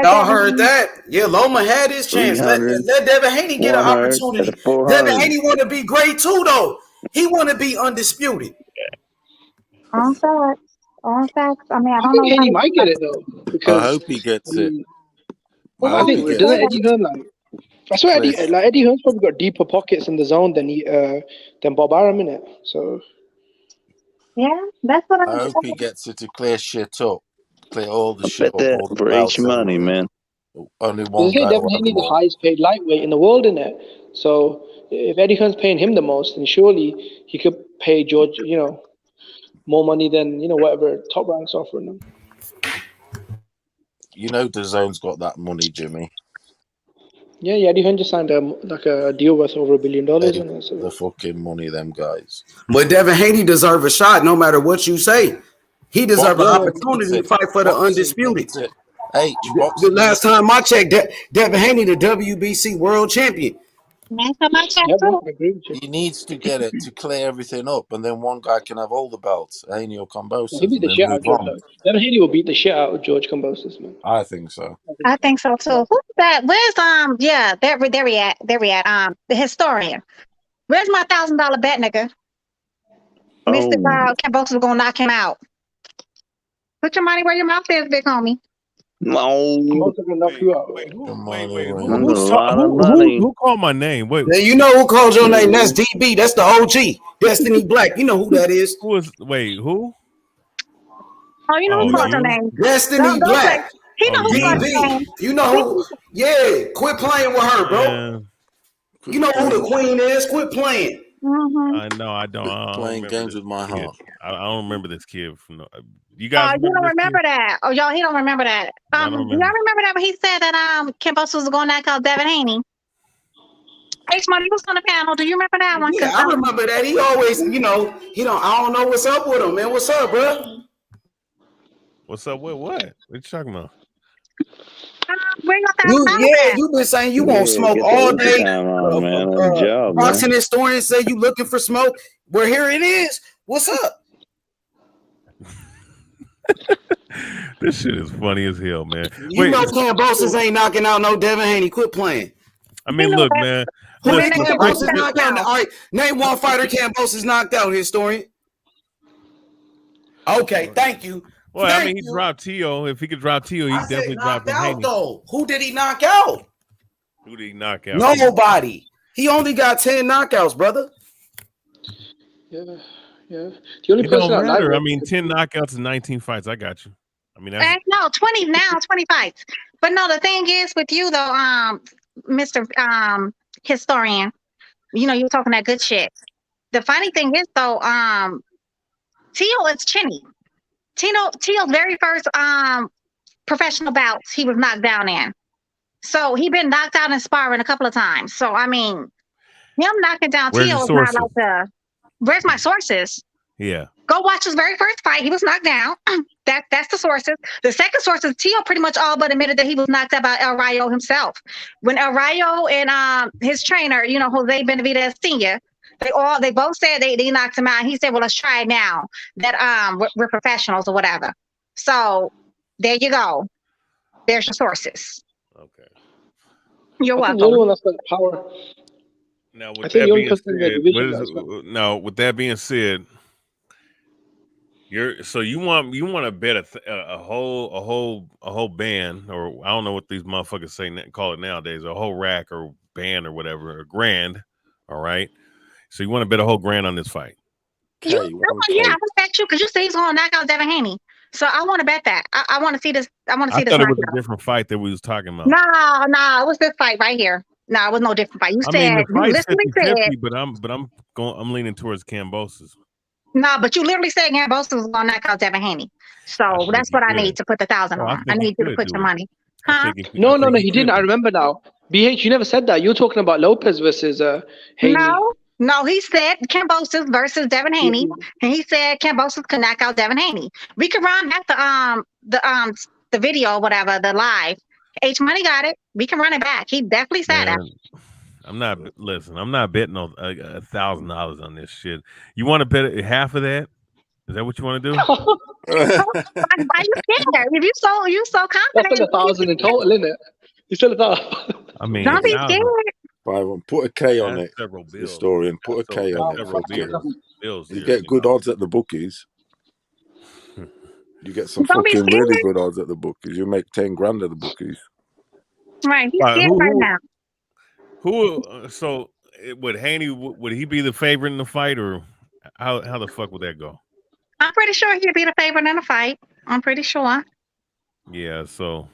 y'all heard that? Yeah, Loma had his chance. Let Devin Haney get an opportunity. Devin Haney want to be great too, though. He want to be undisputed. On facts. On facts. I mean, I don't think know. Haney might get it though. Because I hope he gets it. I I hope think he gets doesn't it. Eddie Hearn like? I swear Eddie Hearn's probably got deeper pockets in the zone than Bob Arum in it. So yeah, that's what I hope he gets it to clear shit up, clear all the shit up. Bet that All the for H money, man. Only one Isn't guy Devin will have Haney them the all. highest paid lightweight in the world in it? So if Eddie Hearn's paying him the most, then surely he could pay George, more money than whatever Top Rank's offering him. You know, the zone's got that money, Jimmy. Yeah, Eddie Hearn just signed a deal worth over $1 billion. The fucking money, them guys. But Devin Haney deserve a shot, no matter what you say. He deserve an opportunity to fight for the undisputed. The last time I checked, Devin Haney, the WBC world champion. He needs to get it to clear everything up, and then one guy can have all the belts, Haney or Kambosos, He'll beat and the then shit out move of on. Devin Haney will beat the shit out of George Kambosos, man. I think so. I think so too. Who's that? Where's yeah, there we at. The historian. Where's my $1,000 bet, nigga? Mr. Kambosos gonna knock him out. Put your money where your mouth is, big homie. No. Kambosos gonna knock you out. Who called my name? Wait, you know who called your name? That's DB. That's the OG. Destiny Black. You know who that is. Who? Oh, you know who called your name? Destiny Don't Black. He know who called your name. You know who? Yeah, quit playing with her, bro. You know who the queen is. Quit playing. I know. I don't. Playing games with my heart. I don't remember this kid from. You guys? You don't remember that? Oh, y'all, he don't remember that. Y'all remember that when he said that Kambosos was going to knock out Devin Haney? H Money was on the panel. Do you remember that one? Yeah, I remember that. He always, he don't. I don't know what's up with him, man. What's up, bro? What's up with what? What you talking about? You've been saying you won't smoke all day. Boxing historian say you looking for smoke. Well, here it is. What's up? This shit is funny as hell, man. You know Kambosos ain't knocking out no Devin Haney. Quit playing. I mean, look, man. Who did Kambosos knock out? All right, name one fighter Kambosos knocked out, historian. Okay, thank you. Well, I mean, he dropped Tio. If he could drop Tio, he definitely dropped Haney. Though. Who did he knock out? Who did he knock out? Nobody. He only got 10 knockouts, brother. Yeah. The only it person don't matter. I mean, 10 knockouts and 19 fights. I got you. I mean, no, 20 now, 20 fights. But no, the thing is with you though, Mr. Historian, you're talking that good shit. The funny thing is though, Tio is chinny. Tio's very first professional bouts, he was knocked down in. So he been knocked out in sparring a couple of times. So I mean, him knocking down Tio is not like the. Where's my sources? Yeah. Go watch his very first fight. He was knocked down. That's the sources. The second source is Tio pretty much all but admitted that he was knocked out by El Rayo himself. When El Rayo and his trainer, Jose Benavidez Sr., they both said they knocked him out. He said, well, let's try it now that we're professionals or whatever. So there you go. There's your sources. Okay. You're welcome. The only one that's got power. Now, with that being said, you want to bet a whole band, or I don't know what these motherfuckers call it nowadays, a whole rack or band or whatever, a grand. All right. So you want to bet a whole grand on this fight? I respect you because you say he's going to knock out Devin Haney. So I want to bet that. I want to see this. I want to see I this thought it was knockout. a different fight that we was talking about. No, it was this fight right here. No, it was no different fight. You I mean, said, the you fight's literally said, 50-50, but I'm leaning towards Kambosos. no, but you literally said Kambosos was going to knock out Devin Haney. So that's what I need to put the 1,000 on. I need you to put your money. Huh? No, he didn't. I remember now. BH, you never said that. You're talking about Lopez versus Haney. No, he said Kambosos versus Devin Haney, and he said Kambosos could knock out Devin Haney. We could run back the video, whatever, the live. H Money got it. We can run it back. He definitely said that. I'm not betting on $1,000 on this shit. You want to bet half of that? Is that what you want to do? Why you scared? If you so confident. That's like 1,000 in total, isn't it? You said 1,000. I mean, don't be scared. Put a K on it. Several bills. Historian, put a K on it. You get good odds at the bookies. You get some fucking really good odds at the bookies. You make 10 grand at the bookies. Right, he's scared right now. So would Haney? Would he be the favorite in the fight, or how the fuck would that go? I'm pretty sure he'd be the favorite in the fight. I'm pretty sure. Yeah. So.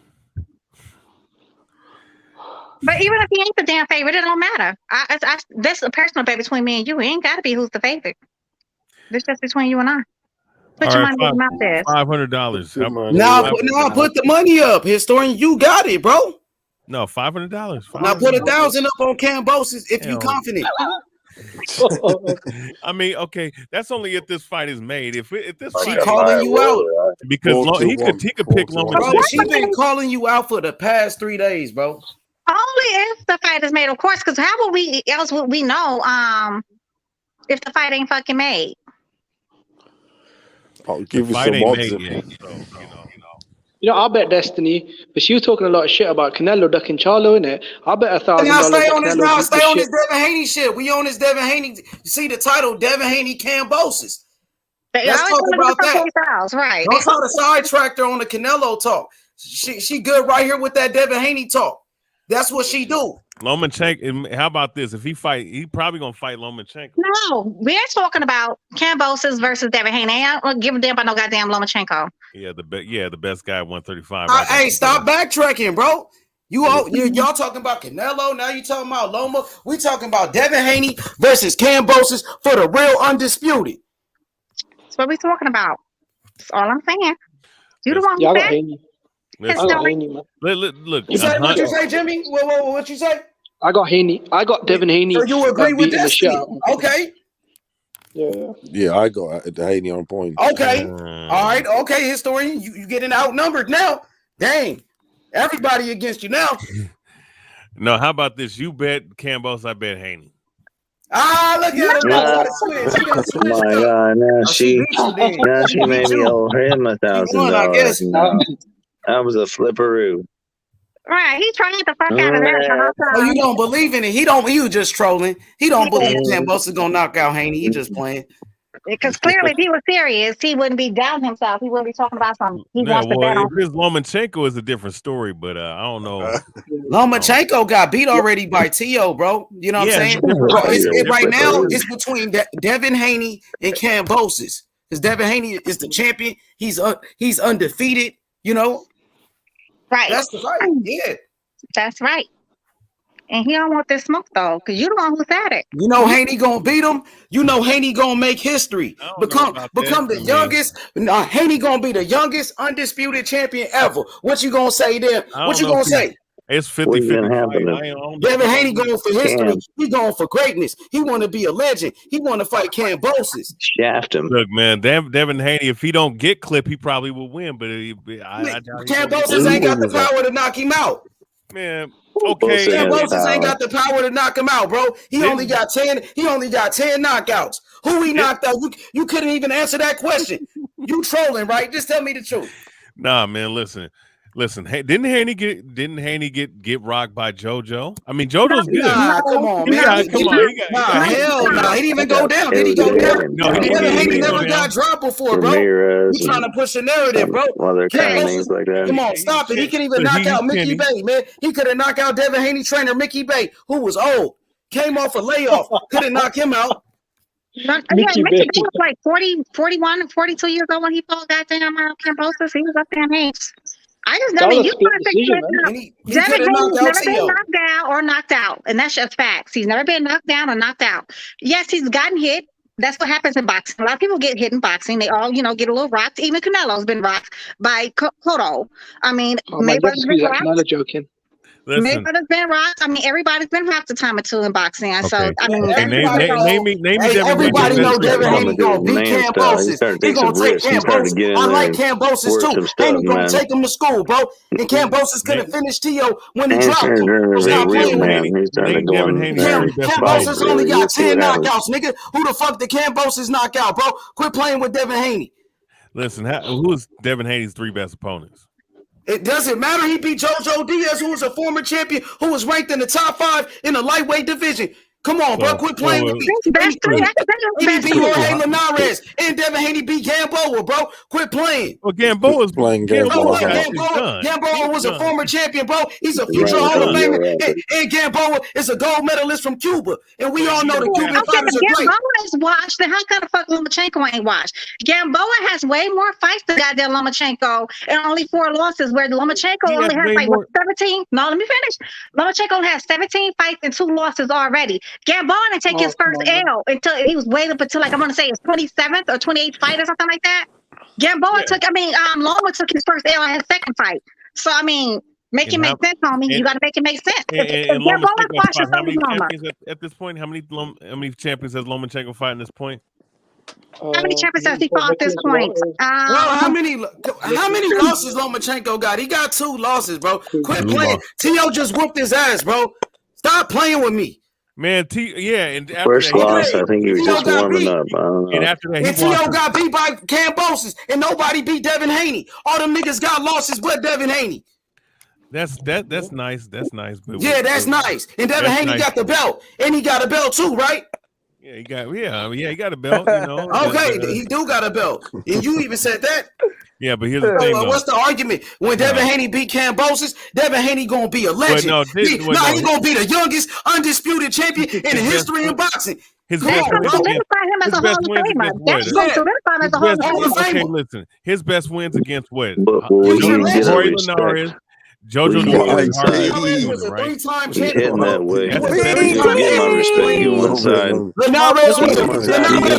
But even if he ain't the damn favorite, it don't matter. That's a personal bet between me and you. It ain't got to be who's the favorite. It's just between you and I. Put your money where your mouth is. $500. Now put the money up, Historian. You got it, bro. No, $500. Now put 1,000 up on Kambosos if you confident. I mean, okay, that's only if this fight is made. If this She fight calling you out because he could pick Lomachenko. She been calling you out for the past 3 days, bro. Only if the fight is made, of course. Because how would we know if the fight ain't fucking made? I'll give you some odds. You know, I'll bet Destiny, but she was talking a lot of shit about Canelo ducking Charlo, innit? I'll bet $1,000. Now stay on this Devin Haney shit. We on this Devin Haney. You see the title, Devin Haney Kambosos. Let's talk about that. Right. Don't try to sidetrack her on the Canelo talk. She good right here with that Devin Haney talk. That's what she do. Lomachenko. How about this? If he fight, he probably gonna fight Lomachenko. No, we're talking about Kambosos versus Devin Haney. I don't give a damn about no goddamn Lomachenko. Yeah, the best guy at 135. Hey, stop backtracking, bro. Y'all talking about Canelo. Now you talking about Loma. We talking about Devin Haney versus Kambosos for the real undisputed. That's what we talking about. That's all I'm saying. You the one who said Haney. Look. You said what you say, Jimmy? What you say? I got Haney. I got Devin Haney. So you agree with that? Okay. Yeah, I got Haney on point. Okay. All right. Okay, Historian. You getting outnumbered now. Dang. Everybody against you now. No, how about this? You bet Kambosos, I bet Haney. Look at her. My God, now she made me owe him $1,000. That was a flipperoo. Right, he trying to fuck out of there. Oh, you don't believe in it? He was just trolling. He don't believe Kambosos gonna knock out Haney. He just playing. Because clearly, if he was serious, he wouldn't be doubting himself. He wouldn't be talking about something. He wants to bet on. If it's Lomachenko, is a different story, but I don't know. Lomachenko got beat already by Tio, bro. You know what I'm saying? Right now, it's between Devin Haney and Kambosos. Because Devin Haney is the champion. He's undefeated. You know. Right. That's the fight. Yeah. That's right. And he don't want this smoke though, because you the one who said it. You know Haney gonna beat him. You know Haney gonna make history. Become the youngest. Haney gonna be the youngest undisputed champion ever. What you gonna say there? What you gonna say? It's 50-50. Devin Haney going for history. He going for greatness. He want to be a legend. He want to fight Kambosos. Shaft him. Look, man, Devin Haney, if he don't get clipped, he probably will win. But Kambosos ain't got the power to knock him out. Man, okay. Kambosos ain't got the power to knock him out, bro. He only got 10. He only got 10 knockouts. Who he knocked out? You couldn't even answer that question. You trolling, right? Just tell me the truth. Nah, man. Listen. Didn't Haney get rocked by JoJo? I mean, JoJo's good. Nah, come on, man. Hell no. He didn't even go down. Did he go down? No, Haney never got dropped before, bro. You trying to push a narrative, bro? Come on, stop it. He can even knock out Mickey Bay, man. He could have knocked out Devin Haney trainer Mickey Bay, who was old. Came off a layoff. Couldn't knock him out. Mickey Mickey Bay. Bay was like 40, 41, 42 years old when he fought goddamn Kambosos. He was up there in age. I That mean, was a you split gotta decision, figure man. out. And he Devin could have knocked Haney's out never been Tio. knocked down or knocked out, and that's just facts. He's never been knocked down or knocked out. Yes, he's gotten hit. That's what happens in boxing. A lot of people get hit in boxing. They all, get a little rocked. Even Canelo's been rocked by Cotto. I mean, Oh my God, Mayweather's been that rocked. Canelo joking. Listen, Mayweather's been rocked. I mean, everybody's been rocked a time or two in boxing. And so, okay. I mean, Okay, that's name just so. me Hey, Devin everybody Haney's know best Devin opponent. Haney gonna beat Man style. He Kambosos. started to He take some gonna take risks. He started to Kambosos. get in I there like and Kambosos work too. some stuff, Haney gonna man. take him to school, bro. And Kambosos gonna finish Tio when he And dropped him. So stop Name playing Devin with me. Haney. He's starting to Name go Devin in Haney's there three and best fight. Kambosos opponents. only You'll got see 10 what happens. knockouts, nigga. Who the fuck did Kambosos knock out, bro? Quit playing with Devin Haney. Listen, who's Devin Haney's three best opponents? It doesn't matter. He beat JoJo Diaz, who was a former champion, who was ranked in the top 5 in the lightweight division. Come on, bro. Quit playing with me. Best three. I can tell you He best beat three. Jorge Linares and Devin Haney beat Gamboa, bro. Quit playing. Well, Gamboa's Gamboa done. was a former champion, bro. He's a Right, future Hall of you're Famer. right. And Gamboa is a gold medalist from Cuba. And we all know the Cuban Okay, fighters but are great. Gamboa is watched. Then how kind of fuck Lomachenko ain't watched? Gamboa has way more fights than goddamn Lomachenko and only 4 losses, where Lomachenko only has like 17. No, let me finish. Lomachenko only has 17 fights and 2 losses already. Gamboa didn't take his first L until he was way up until, like, I'm gonna say his 27th or 28th fight or something like that. Gamboa Loma took his first L in his second fight. So I mean, make it make sense, homie. You gotta make it make sense. If Gamboa watches how many Loma, champions at this point? How many champions has Lomachenko fight at this point? how many champions has he fought at this point? How many losses Lomachenko got? He got 2 losses, bro. Quit playing. Tio just whooped his ass, bro. Stop playing with me. Man, and after First that, loss, I think he was just warming up. I don't know. And after that, And Tio got beat by Kambosos, and nobody beat Devin Haney. All them niggas got losses but Devin Haney. That's nice. That's nice. But yeah, that's nice. And Devin Haney got the belt, and he got a belt too, right? Yeah, he got a belt. You know. Okay, he do got a belt, and you even said that. Yeah, but here's the thing. What's the argument? When Devin Haney beat Kambosos, Devin Haney gonna be a legend. He gonna be the youngest undisputed champion in the history of boxing. His best wins Okay, listen. His best wins against what? Jorge Linares, JoJo Diaz, was a 3-time champion. Hitting that way. You get my respect. You inside. Linares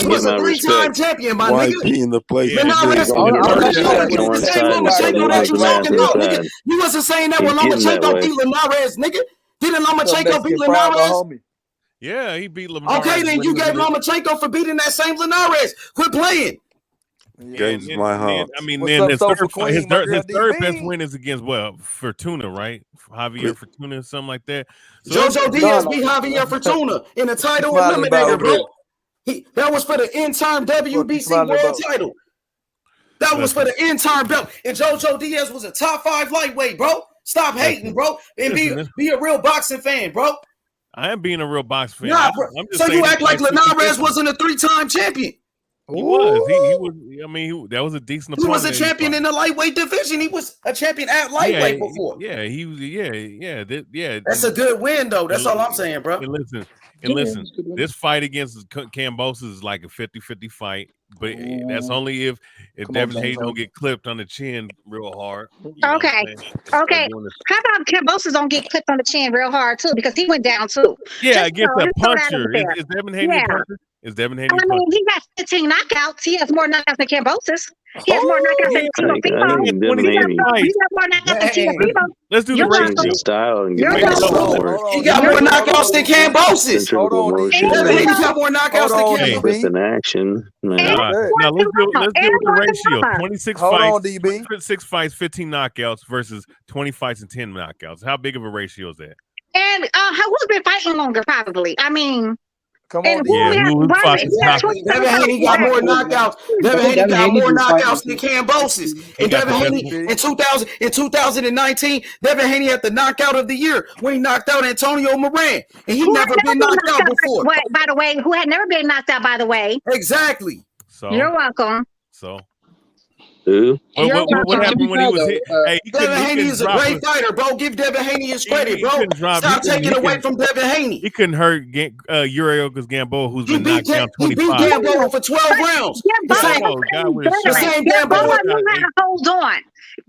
was a 3-time champion, my nigga. In the place. You wasn't saying that when Lomachenko beat Linares, nigga. Didn't Lomachenko beat Linares? Yeah, he beat Linares. Okay, then you gave Lomachenko for beating that same Linares. Quit playing. Games my heart. I mean, man, his third best win is against Fortuna, right? Javier Fortuna, something like that. So JoJo Diaz beat Javier Fortuna in the title eliminator, bro. That was for the interim WBC world title. That was for the interim belt. And JoJo Diaz was a top 5 lightweight, bro. Stop hating, bro, and be a real boxing fan, bro. I am being a real boxing fan. Nah, so you act like Linares wasn't a 3-time champion. He was. He was. I mean, that was a decent. He was a champion in the lightweight division. He was a champion at lightweight before. Yeah, he was. Yeah. That's a good win, though. That's all I'm saying, bro. And listen. This fight against Kambosos is like a 50-50 fight, but that's only if Devin Haney don't get clipped on the chin real hard. Okay. How about Kambosos don't get clipped on the chin real hard too, because he went down too. Yeah, against a puncher. Is Devin Haney a puncher? Is Devin Haney? I mean, he got 15 knockouts. He has more knockouts than Kambosos. He has more knockouts than Tio Fimo. He got more knockouts than Tio Fimo. Let's do the ratio. Style and He got more knockouts than Kambosos. Devin Haney got more knockouts than Kambosos. Twist in action. Now let's do the ratio. 26 fights, 15 knockouts versus 20 fights and 10 knockouts. How big of a ratio is that? And who's been fighting longer? Probably. I mean. Come on, Devin Haney got more knockouts. Devin Haney got more knockouts than Kambosos. And Devin Haney in 2019, Devin Haney had the knockout of the year when he knocked out Antonio Moran, and he never been knocked out before. By the way, who had never been knocked out? By the way, exactly. So you're welcome. So Who? What happened when he was hit? Hey, Devin Haney is a great fighter, bro. Give Devin Haney his credit, bro. Stop taking away from Devin Haney. He couldn't hurt Uriel Gamboa, who's been knocked down 25. He beat Gamboa for 12 rounds. Gamboa knew how to hold on.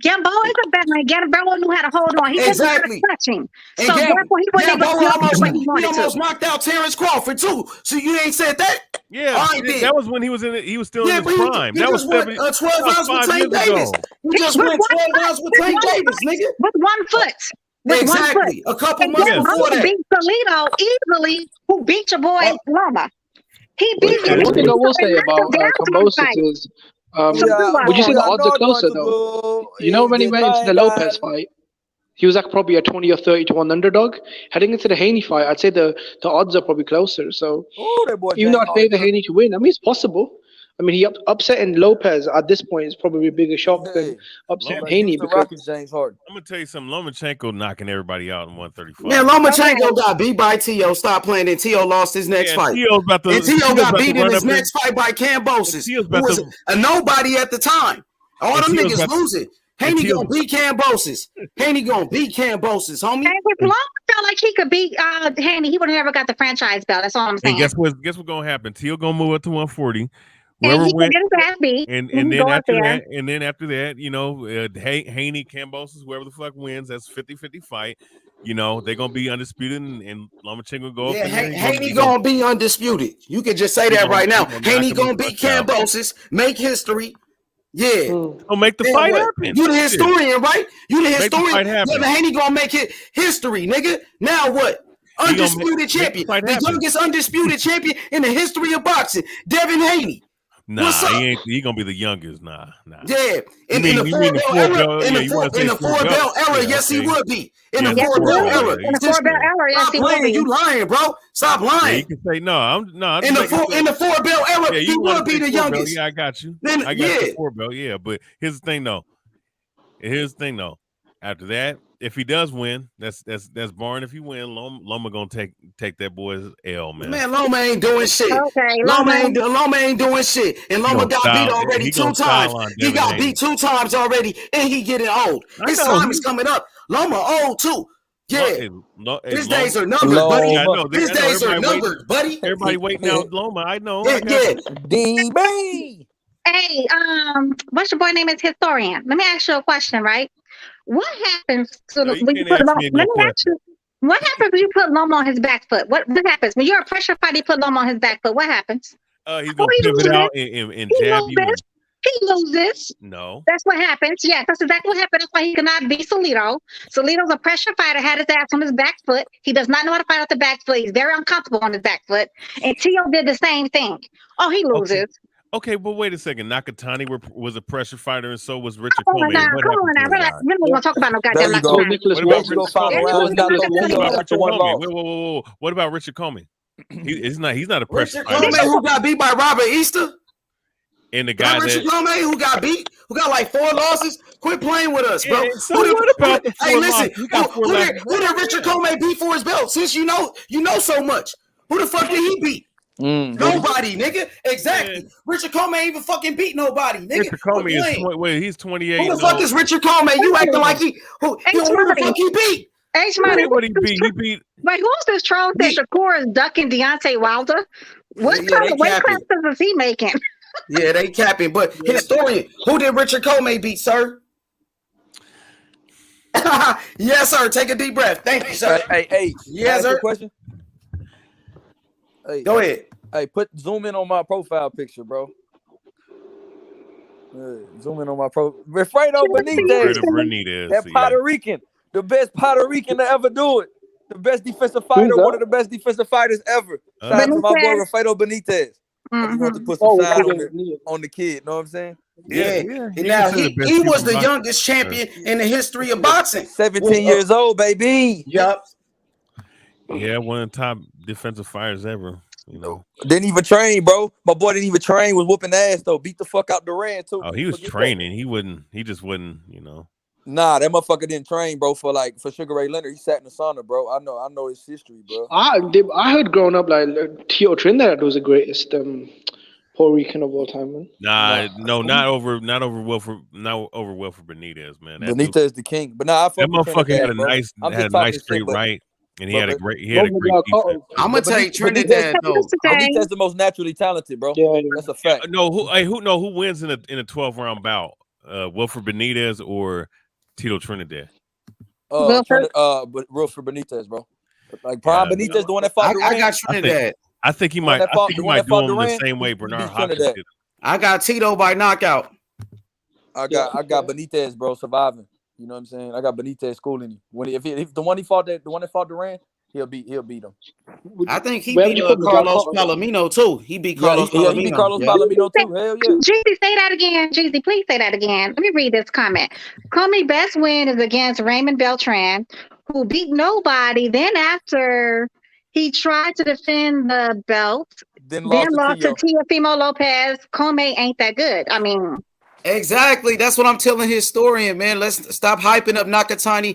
Gamboa is a veteran. Gamboa knew how to hold on. He exactly. Touching. So therefore, he wasn't he almost knocked out Terrence Crawford too. So you ain't said that. Yeah, that was when he was still in his prime. That was 12 rounds with Tank Davis. He just won 12 rounds with Tank Davis, nigga. With 1 foot. Exactly. A couple months before that. Beat Toledo easily, who beat your boy Loma. He beat him. One thing I will say about Kambosos is, would you say the odds are closer though? You know when he went into the Lopez fight, he was like probably a 20 or 30 to 1 underdog. Heading into the Haney fight, I'd say the odds are probably closer. So even though I'd favor Haney to win, I mean it's possible. I mean, he upsetting Lopez at this point is probably a bigger shock than upsetting Haney. Because James Harden. I'm gonna tell you something. Lomachenko knocking everybody out in 135. Man, Lomachenko got beat by T.O. Stop playing. And T.O. lost his next fight. T.O. got beat in his next fight by Kambosos, who was a nobody at the time. All them niggas losing. Haney gonna beat Kambosos. Haney gonna beat Kambosos, homie. And if Loma felt like he could beat Haney, he would have never got the franchise belt. That's all I'm saying. And guess what's gonna happen? T.O. gonna move up to 140. And Whoever wins, and then after that, you know, Haney, Kambosos, whoever the fuck wins, that's 50-50 fight. You know, they're gonna be undisputed, and Lomachenko go up. Yeah, Haney gonna be undisputed. You can just say that right now. Haney gonna beat Kambosos, make history. Yeah, gonna make the fight happen. You the historian, right? You the historian. Devin Haney gonna make it history, nigga. Now what? Undisputed champion, the youngest undisputed champion in the history of boxing, Devin Haney. Nah, he gonna be the youngest. Nah. Yeah, in the 4-belt era, yes, he would be. In the 4-belt era, yes, he would be. You lying, bro? Stop lying. You can say no. In the 4-belt era, he would be the youngest. Yeah, I got you. I got the 4-belt. Yeah, but here's the thing, though. After that, if he does win, that's barring if he win. Loma gonna take that boy's L, man. Man, Loma ain't doing shit. Okay, Loma ain't doing shit. And Loma got beat already 2 times. He got beat 2 times already, and he getting old. His time is coming up. Loma old too. Yeah, his days are numbered, buddy. His days are numbered, buddy. Everybody waiting out Loma. I know. Yeah. DB. Hey, what's your boy name? Is Historian. Let me ask you a question, right? What happens when you put Loma? Let me ask you. What happens when you put Loma on his back foot? What happens when you're a pressure fighter? You put Loma on his back foot. What happens? He's gonna pivot out and jab you. He loses. No. That's what happens. Yeah, that's exactly what happened. That's why he cannot beat Salido. Salido's a pressure fighter, had his ass on his back foot. He does not know how to fight off the back foot. He's very uncomfortable on his back foot. And T.O. did the same thing. Oh, he loses. Okay, but wait a second. Nakatani was a pressure fighter, and so was Richard Come on now. Relax. We don't want to talk about no goddamn Whoa. What about Richard Comey? He's not a pressure fighter. Richard Comey, who got beat by Robert Easter? And the guy Richard Comey, who got beat, who got like 4 losses. Quit playing with us, bro. Hey, listen. Who did Richard Comey beat for his belt? Since you know so much, who the fuck did he beat? Nobody, nigga. Exactly. Yeah. Richard Comey ain't even fucking beat nobody, nigga. Richard Comey is he's 28. Who the fuck is Richard Comey? You acting like who the fuck he beat? What he beat? Wait, who's this troll that Shakur is ducking Deontay Wilder? What kind of weight classes is he making? Yeah, they capping. But historian, who did Richard Comey beat, sir? Yes, sir. Take a deep breath. Thank you, sir. Hey. Yes, sir. Question. Go ahead. Hey, zoom in on my profile picture, bro. Zoom in on my Fredo Benitez. That Puerto Rican. The best Puerto Rican to ever do it. The best defensive fighter, one of the best defensive fighters ever. Shout out to my boy Fredo Benitez. I just want to put some shine on the kid. Know what I'm saying? Yeah. Now he was the youngest champion in the history of boxing. 17 years old, baby. Yup. Yeah, one of the top defensive fighters ever. You know, didn't even train, bro. My boy didn't even train. Was whooping ass though. Beat the fuck out Duran too. Oh, he was training. He just wouldn't. You know. Nah, that motherfucker didn't train, bro. For Sugar Ray Leonard, he sat in the sauna, bro. I know his history, bro. I heard growing up like Tio Trinidad was the greatest Puerto Rican of all time, man. Not over Wilford Benitez, man. That Benitez is the king. But I fuck with motherfucker Trinidad, had a bro. nice I'm just talking straight shit, but, right, and he but, had a but, great defense. I'm gonna take Trinidad though. Benitez the most naturally talented, bro. That's a fact. Who wins in a 12-round bout? Wilford Benitez or Tito Trinidad? Wilford Benitez, bro. Like Prime Benitez, the one that fought Durant. I got Trinidad. I think he might do him the same way Bernard Hopkins did. I got Tito by knockout. I got Benitez, bro, surviving. You know what I'm saying? I got Benitez schooling him. If the one that fought Durant, he'll beat him. I think he beat Carlos Palomino too. He beat Carlos Palomino. He beat Carlos Palomino too. Hell yeah. Jeezy, say that again. Jeezy, please say that again. Let me read this comment. Comey's best win is against Raymond Beltran, who beat nobody. Then after he tried to defend the belt, then lost to Teofimo Lopez. Comey ain't that good. I mean, exactly. That's what I'm telling historian, man. Let's stop hyping up Nakatani.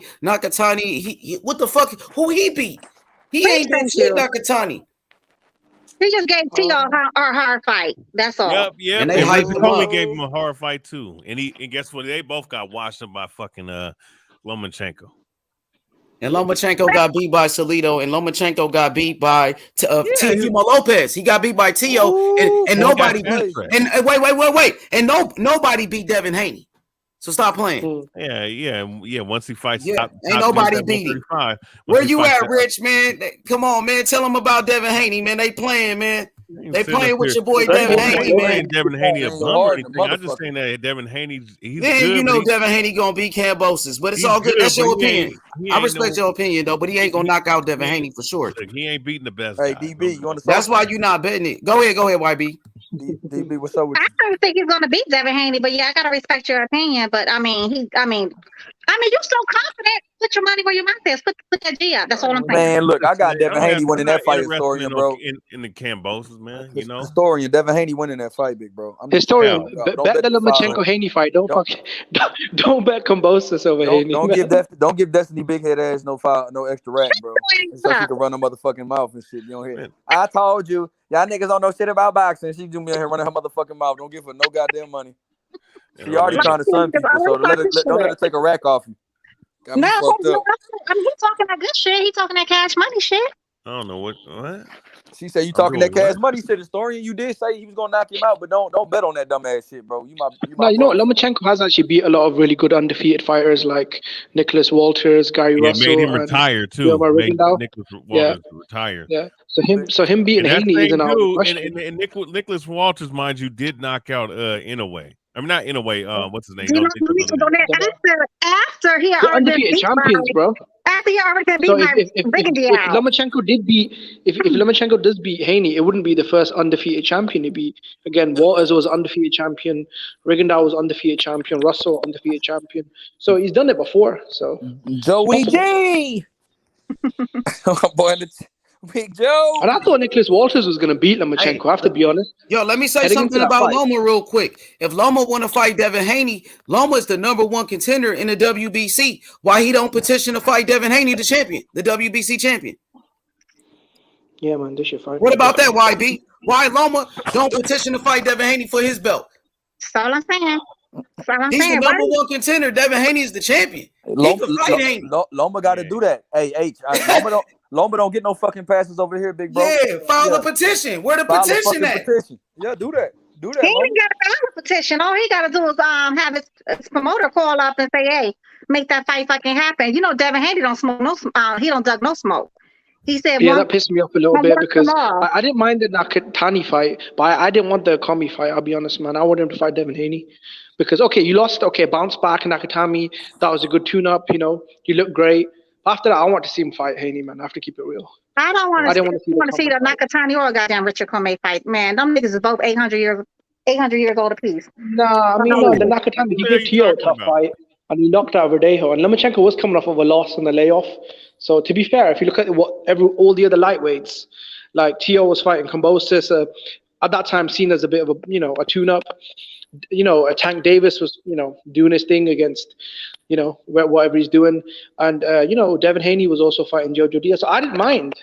He what the fuck? Who he beat? He ain't been shit, Nakatani. He just gave Tito a hard fight. That's all. Yep. And they hyped him up. Gave him a hard fight too. And guess what? They both got washed up by fucking Lomachenko. And Lomachenko got beat by Salido, and Lomachenko got beat by Teofimo Lopez. He got beat by Tio, and nobody beat. And wait, and nobody beat Devin Haney. So stop playing. Yeah. Once he fights, ain't nobody beat him. Where you at, Rich, man? Come on, man. Tell them about Devin Haney, man. They playing, man. They playing with your boy Devin Haney, man. Devin Haney a bum or anything. I'm just saying that Devin Haney, he's good. You know Devin Haney gonna beat Kambosos, but it's all good. That's your opinion. I respect your opinion though, but he ain't gonna knock out Devin Haney for sure. He ain't beating the best. Hey, DB, you want to? That's why you not betting it. Go ahead, YB. DB, what's up with you? I don't think he's gonna beat Devin Haney, but yeah, I gotta respect your opinion. But I mean, you're so confident. Put your money where your mouth is. Put that G up. That's all I'm saying. Man, look, I got Devin Haney winning that fight, historian, bro. In the Kambosos, man, you know. Historian, Devin Haney winning that fight, big bro. Historian, bet the Lomachenko Haney fight. Don't bet Kambosos over Haney. Don't give Destiny big head ass no extra rap, bro. So she can run her motherfucking mouth and shit. You don't hear? I told you, y'all niggas don't know shit about boxing. She do me in here running her motherfucking mouth. Don't give her no goddamn money. She already trying to sun people, so don't let her take a rack off you. No, I mean, he's talking that good shit. He talking that cash money shit. I don't know what. She said you talking that cash money shit, historian. You did say he was gonna knock him out, but don't bet on that dumb ass shit, bro. You know what? Lomachenko has actually beat a lot of really good undefeated fighters like Nicholas Walters, Gary Russell. Made him retire too. Nicholas Walters retired. Yeah. So him beating Haney isn't out. And Nicholas Walters, mind you, did knock out Inouye. I mean, not Inouye. What's his name? After he already undefeated champions, bro. After he already beat if Lomachenko did beat, if Lomachenko does beat Haney, it wouldn't be the first undefeated champion to beat. Again, Walters was undefeated champion, Rigondeaux was undefeated champion, Russell undefeated champion. So he's done it before. So Joey G, boy, Big Joe. And I thought Nicholas Walters was gonna beat Lomachenko. I have to be honest. Yo, let me say something about Loma real quick. If Loma want to fight Devin Haney, Loma is the #1 contender in the WBC. Why he don't petition to fight Devin Haney, the champion, the WBC champion? Yeah, man, this should fight. What about that, YB? Why Loma don't petition to fight Devin Haney for his belt? That's all I'm saying. He's the #1 contender. Devin Haney is the champion. Loma got to do that. Hey, Loma don't get no fucking passes over here, big bro. Yeah, file a petition. Where the petition at? Yeah, do that. He ain't got to file a petition. All he got to do is have his promoter call up and say, "Hey, make that fight fucking happen." You know, Devin Haney don't smoke no. He don't duck no smoke. He said, "Yeah, that pissed me off a little bit because I didn't mind the Nakatani fight, but I didn't want the Comey fight. I'll be honest, man. I wanted him to fight Devin Haney because you lost. Bounce back, Nakatani. That was a good tune-up. You know, you look great. After that, I want to see him fight Haney, man. I have to keep it real. I don't want to see the Nakatani or goddamn Richard Comey fight, man. Them niggas is both 800 years old apiece. Nah, I mean, no, the Nakatani, he gave Tio a tough fight, and he knocked out Verdejo. And Lomachenko was coming off of a loss in the layoff. So to be fair, if you look at all the other lightweights, like Tio was fighting Kambosos, at that time seen as a bit of a tune-up. Tank Davis was doing his thing against whatever he's doing, and Devin Haney was also fighting Jojo Diaz. So I didn't mind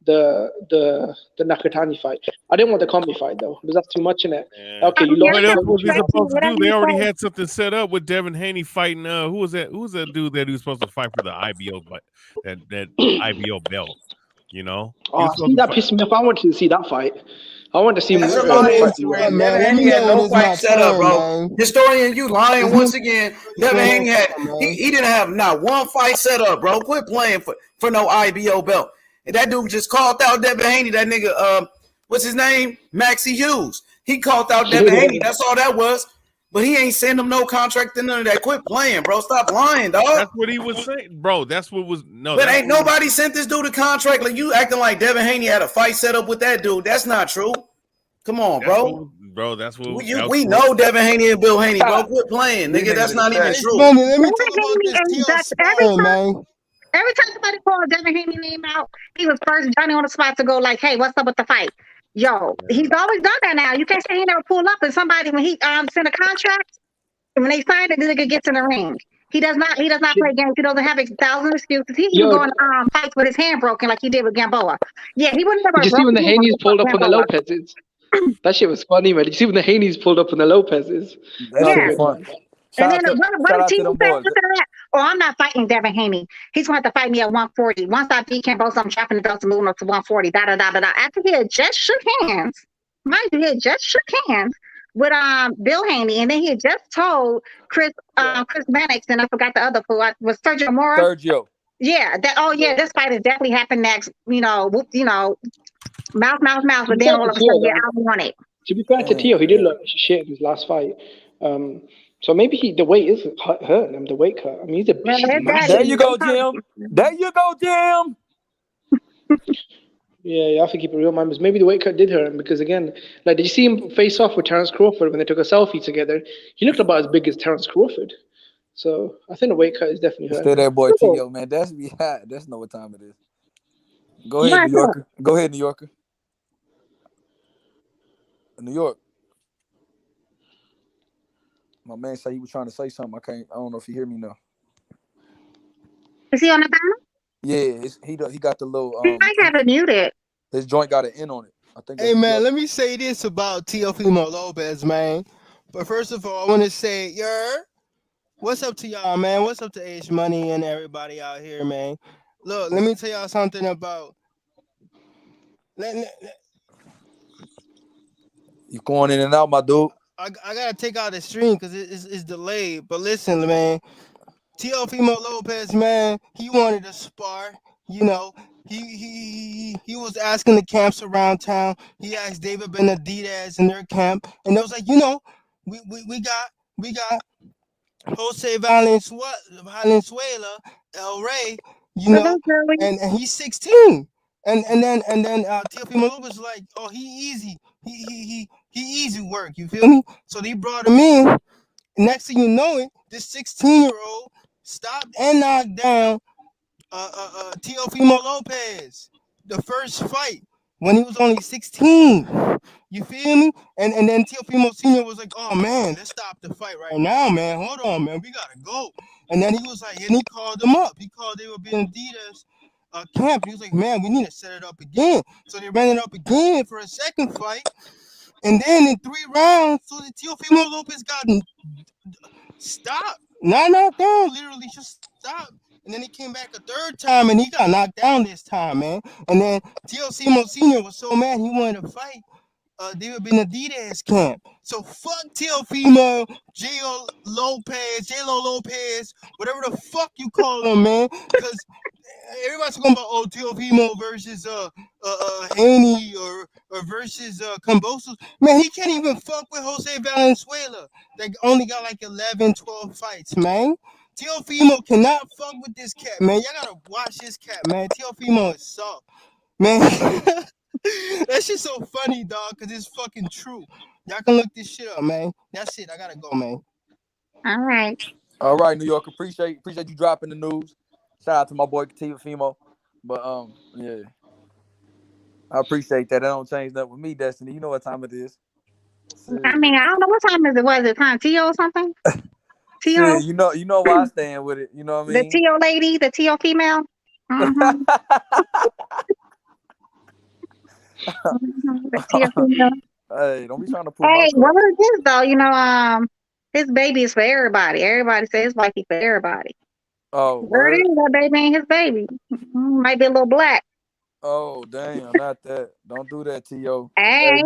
the Nakatani fight. I didn't want the comedy fight though, because that's too much in it. Yeah. Okay, you What else lost. was he supposed to do? They already had something set up with Devin Haney fighting. Who was that? Who was that dude that he was supposed to fight for the IBO, but that IBO belt? You know. Oh, see, that pissed me off. I wanted to see that fight. I wanted to see That's more. about Instagram, man. Devin Haney had no fight set up, bro. man. Historian, you lying once again. Devin Haney had he didn't have not one fight set up, bro. Quit playing for no IBO belt. And that dude just called out Devin Haney. That nigga, what's his name? Maxie Hughes. He called out Devin Haney. That's all that was. But he ain't send him no contract and none of that. Quit playing, bro. Stop lying, dog. That's what he was saying, bro. That's what was no. But ain't nobody sent this dude a contract. Like you acting like Devin Haney had a fight set up with that dude. That's not true. Come on, bro. That's what we know Devin Haney and Bill Haney, bro. Quit playing, nigga. That's not even true. Let me talk about this TL man. Every time somebody called Devin Haney name out, he was first Johnny on the spot to go like, "Hey, what's up with the fight?" Yo, he's always done that now. You can't say he never pulled up and somebody when he sent a contract, when they signed it, the nigga gets in the ring. He does not play games. He doesn't have 1,000 excuses. He even going fights with his hand broken like he did with Gamboa. Yeah, he wouldn't never. Did you see when the Haney's pulled up on the Lopez's? That shit was funny, man. Did you see when the Haney's pulled up on the Lopez's? Yeah. Fun. And then what team said after that? Oh, I'm not fighting Devin Haney. He's going to have to fight me at 140. Once I beat Kambosos, I'm dropping the belt and moving up to 140. Da da da da da. After he had just shook hands, mind you, he had just shook hands with Bill Haney, and then he had just told Chris Mannix, and I forgot the other fool. Was Sergio Mora? Sergio. Yeah. This fight has definitely happened next. Mouth. But then all of a sudden, I want it. To be fair to Tio, he did look shit in his last fight. So maybe the weight is hurting him. The weight cut. I mean, he's a beast. There you go, Jim. There you go, Jim. Yeah, you have to keep it real, man. Because maybe the weight cut did hurt him. Because again, like, did you see him face off with Terence Crawford when they took a selfie together? He looked about as big as Terence Crawford. So I think the weight cut is definitely hurting. Stay there, boy, Tio, man. That's hot. That's know what time it is. Go ahead, New Yorker. Go ahead, New Yorker. New York. My man said he was trying to say something. I don't know if you hear me now. Is he on the panel? Yeah, he got the little. I have it muted. His joint got an N on it. I think. Hey man, let me say this about Teofimo Lopez, man. But first of all, I want to say, what's up to y'all, man? What's up to H Money and everybody out here, man? Look, let me tell y'all something about. You going in and out, my dude. I gotta take out the stream because it's delayed. But listen, man, Teofimo Lopez, man, he wanted to spar. You know, he was asking the camps around town. He asked David Benavidez in their camp, and they was like, we got Jose Valenzuela, El Rey, and he's 16. And then Teofimo Lopez was like, oh, he easy. He easy work, you feel me? So they brought him in. Next thing you know it, this 16-year-old stopped and knocked down Teofimo Lopez, the first fight when he was only 16. You feel me? And then Teofimo Sr. was like, oh man, let's stop the fight right now, man. Hold on, man, we gotta go. And then he was like, and he called them up. He called David Benavidez camp. He was like, man, we need to set it up again. So they ran it up again for a second fight. And then in 3 rounds, so the Teofimo Lopez got stopped. Not knocked down, literally just stopped. And then he came back a 3rd time and he got knocked down this time, man. And then Teofimo Sr. was so mad he wanted to fight David Benavidez camp. So fuck Teofimo, J.Lo Lopez, whatever the fuck you call him, man. Because everybody's talking about Teofimo versus Haney or versus Kambosos. Man, he can't even fuck with Jose Valenzuela. They only got like 11, 12 fights, man. Teofimo cannot fuck with this cat, man. Y'all gotta watch this cat, man. Teofimo is soft, man. That shit's so funny, dog, because it's fucking true. Y'all can look this shit up, man. That's it. I gotta go, man. All right, New York. Appreciate you dropping the news. Shout out to my boy Teofimo. But yeah. I appreciate that. That don't change nothing with me, Destiny. You know what time it is. I mean, I don't know what time is it. Was it time Tio or something? Tio? You know why I stand with it. You know what I mean? The Tio lady, the Tio female. Hey, don't be trying to pull Hey, my what card. is this though? His baby is for everybody. Everybody says his wifey for everybody. Oh, Where it word. is, that baby ain't his baby. Might be a little black. Oh, damn, not that. Don't do that, T.O. Hey, Hey, man,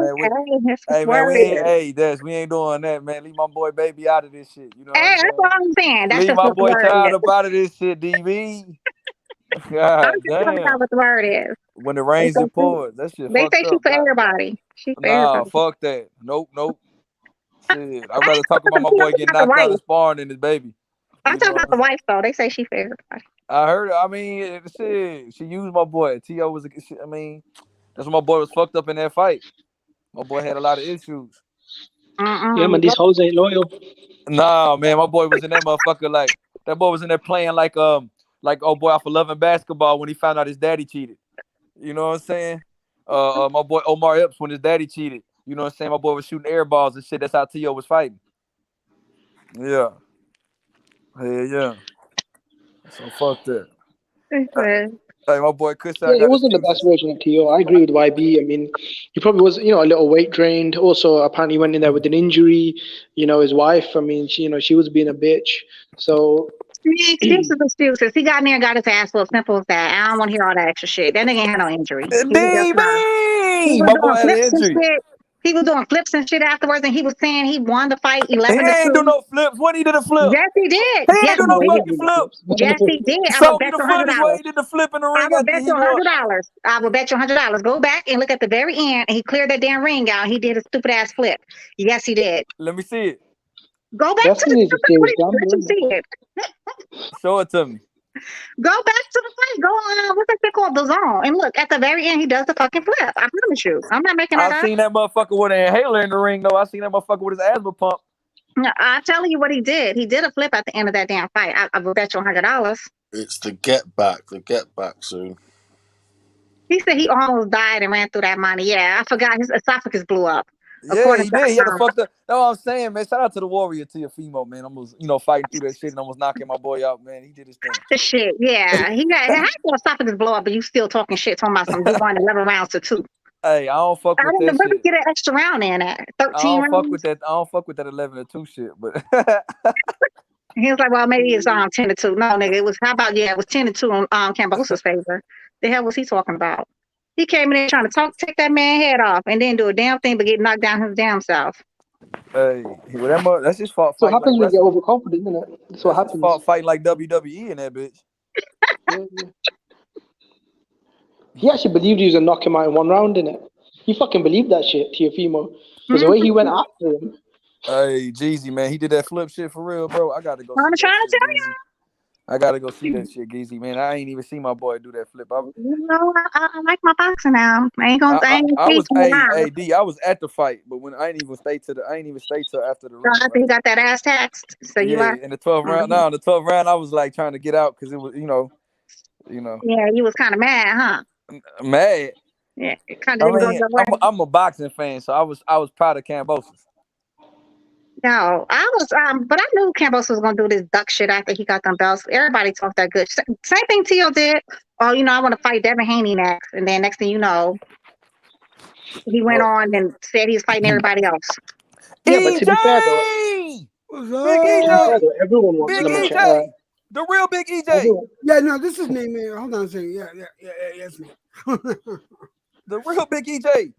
that's hey, man, where it is. we ain't doing that, man. Leave my boy baby out of this shit. You know what Hey, I'm that's saying? what I'm saying. That's Leave just my what the boy word child is. up out of this shit, DB. I'm God just talking about damn. what the word is. When it They rains, say it pours. That shit they fucked say she up. for God. everybody. She for Nah, everybody. fuck that. Nope. Shit. I'd I rather talk about my ain't boy talking getting about the knocked out wife. of sparring than his baby. I'm You talking know what about I'm the saying? wife though. They say she for everybody. I heard. I mean, shit. She used my boy. T.O. was. I mean, that's when my boy was fucked up in that fight. My boy had a lot of issues. Yeah, man, these hoes ain't loyal. Nah, man, my boy was in that motherfucker like that boy was in there playing like oh boy off of Loving Basketball when he found out his daddy cheated. You know what I'm saying? My boy Omar Epps when his daddy cheated. You know what I'm saying? My boy was shooting air balls and shit. That's how T.O. was fighting. Yeah. Yeah. So fuck that. Hey, my boy Chris, I Yeah, it got wasn't the best version of T.O. I agree with YB. I mean, he probably was, a little weight drained. Also, apparently went in there with an injury. His wife, I mean, she was being a bitch. So Excuses. He got in there and got his ass whooped. Simple as that. I don't want to hear all that extra shit. That nigga ain't had no injury. He was just he DB! was My boy doing had an flips and injury. shit. He was doing flips and shit afterwards, and he was saying he won the fight He 11-2. ain't do no flips. When he did a flip? Yes, he did. He ain't Yes, do he no did. fucking flip. Yes, he did. I Show would me bet the you footage where $100. he did the flip in the I ring would after bet he you won. $100. I would bet you $100. Go back and look at the very end, and he cleared that damn ring out. He did a stupid ass flip. Yes, he did. Let me see it. Go back to definitely is a the serious let you gambler. see it. Show it to me. Go back to the fight. Go on, what's that shit called? The zone. And look, at the very end, he does the fucking flip. I promise you. I'm not making that I up. seen that motherfucker with an inhaler in the ring, though. I seen that motherfucker with his asthma pump. No, I'm telling you what he did. He did a flip at the end of that damn fight. I would bet you $100. It's the get back soon. He said he almost died and ran through that money. Yeah, I forgot his esophagus blew up. Yeah, According he to did. He had a fucked up. That's what I'm saying, man. Shout out to the Warrior, to your female, man. Almost, fighting through that shit and almost knocking my boy out, man. He did his thing. the shit. Yeah, he got how your esophagus blow up, but you still talking shit, talking about some. You won 11 rounds to 2. Hey, I don't fuck with that Let me shit. get an extra round in at 13 rounds. I don't fuck with that 11-2 shit, but He was like, well, maybe it's 10-2. No, nigga, it was. How about it was 10-2 on Kambosos' favor. The hell was he talking about? He came in there trying to take that man's head off and then do a damn thing but get knocked down his damn self. hey, that's his fault. So what Fighting happens when you get overconfident, isn't it? That's what happens. His fault fighting like WWE in that bitch. Yeah. He actually believed he was gonna knock him out in 1 round, didn't it? He fucking believed that shit, Teofimo. Because the way he went after him. Hey, Jeezy, man, he did that flip shit for real, bro. I gotta go I'm see trying that to shit, tell Geezy. I gotta go see that shit, Geezy, man. I ain't even seen my boy do that flip. you. I like my boxing now. I ain't I was hey, D. I was at the fight, but when I ain't even stay till after the ring. He got that ass taxed. So you Yeah, are. in the 12th round. No, in the 12th round, I was like trying to get out because it was, Yeah, you was kind of mad, huh? mad. Yeah, it kind of didn't go your way. I'm a boxing fan, so I was proud of Kambosos. No, I was, but I knew Kambosos was gonna do this duck shit after he got them belts. Everybody talked that good. Same thing Tio did. Oh, I want to fight Devin Haney next, and then next thing you know, he went on and said he was fighting everybody else. Yeah, but to be fair though, everyone wants Big number EJ, the real Big EJ. Everyone. Yeah, no, this is me, man. Hold on a second. Yeah, it's me. The real Big EJ.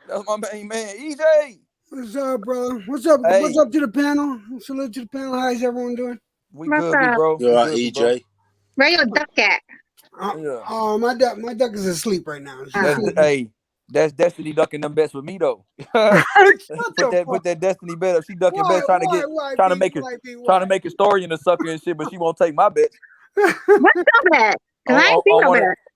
That's my main man, EJ. What's up, bro? What's up? Hey. What's up to the panel? Salute to the panel. How's everyone doing? We good, big bro. You're right, EJ. Where your duck at? Oh, my duck is asleep right now. That's Destiny ducking them bets with me though. Put that Destiny bet up. She ducking bets trying to make a story in the sucker and shit, but she won't take my bets. What's up bet?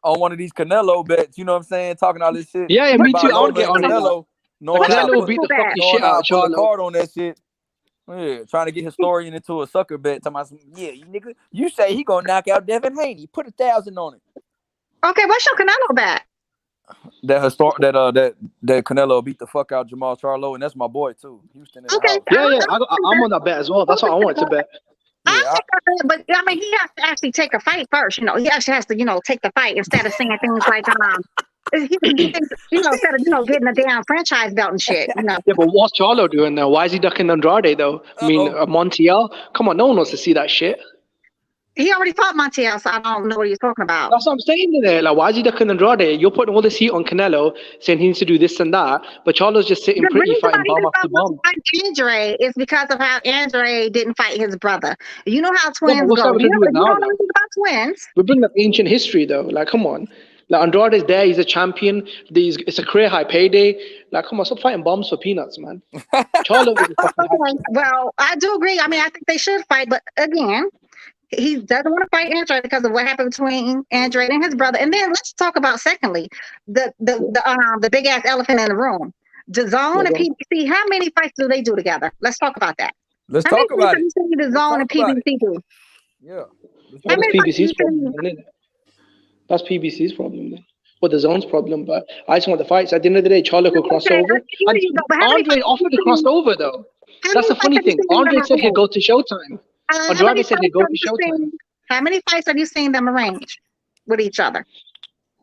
On one of these Canelo bets, you know what I'm saying? Talking all this shit. Yeah, me too. I want to get on Canelo. Canelo will beat the fucking shit out of put a Charlo. card on that shit. Yeah, trying to get historian into a sucker bet. Talking about you nigga, you say he gonna knock out Devin Haney. Put 1,000 on it. Okay, what's your Canelo bet? That Canelo beat the fuck out Jamal Charlo, and that's my boy too. Houston in the house. Yeah, I'm on that bet as well. That's what I wanted to bet. Yeah, but he has to actually take a fight first. He actually has to, take the fight instead of saying things like, Instead of getting a damn franchise belt and shit. Yeah, but what's Charlo doing now? Why is he ducking Andrade though? I mean, Montiel. Come on, no one wants to see that shit. He already fought Montiel, so I don't know what you're talking about. That's what I'm saying today. Like, why is he ducking Andrade? You're putting all this heat on Canelo, saying he needs to do this and that, but Charlo's just sitting pretty, fighting bomb after bomb. Andre is because of how Andre didn't fight his brother. You know how twins Yeah, what's go. that to do with now? Don't know anything about twins. We bring up ancient history though. Like, come on. Like, Andrade's there. He's a champion. It's a career high payday. Like, come on, stop fighting bombs for peanuts, man. Charlo is a fucking Well, I do agree. I mean, I think they should fight, but again, he doesn't want to fight Andre because of what happened between Andre and his brother. And then let's talk about secondly, the big ass elephant in the room. DAZN and PBC, how many fights do they do together? Let's talk about that. Let's talk about it. How many DAZN and PBC do? Yeah. How many PBC's problem, isn't it? That's PBC's problem then. Or the zone's problem, but I just want the fights. At the end of the day, Charlo could cross over. Andre offered to cross over though. That's the funny thing. Andre said he'd go to Showtime. Andrade said he'd go to Showtime. How many fights have you seen them arrange with each other?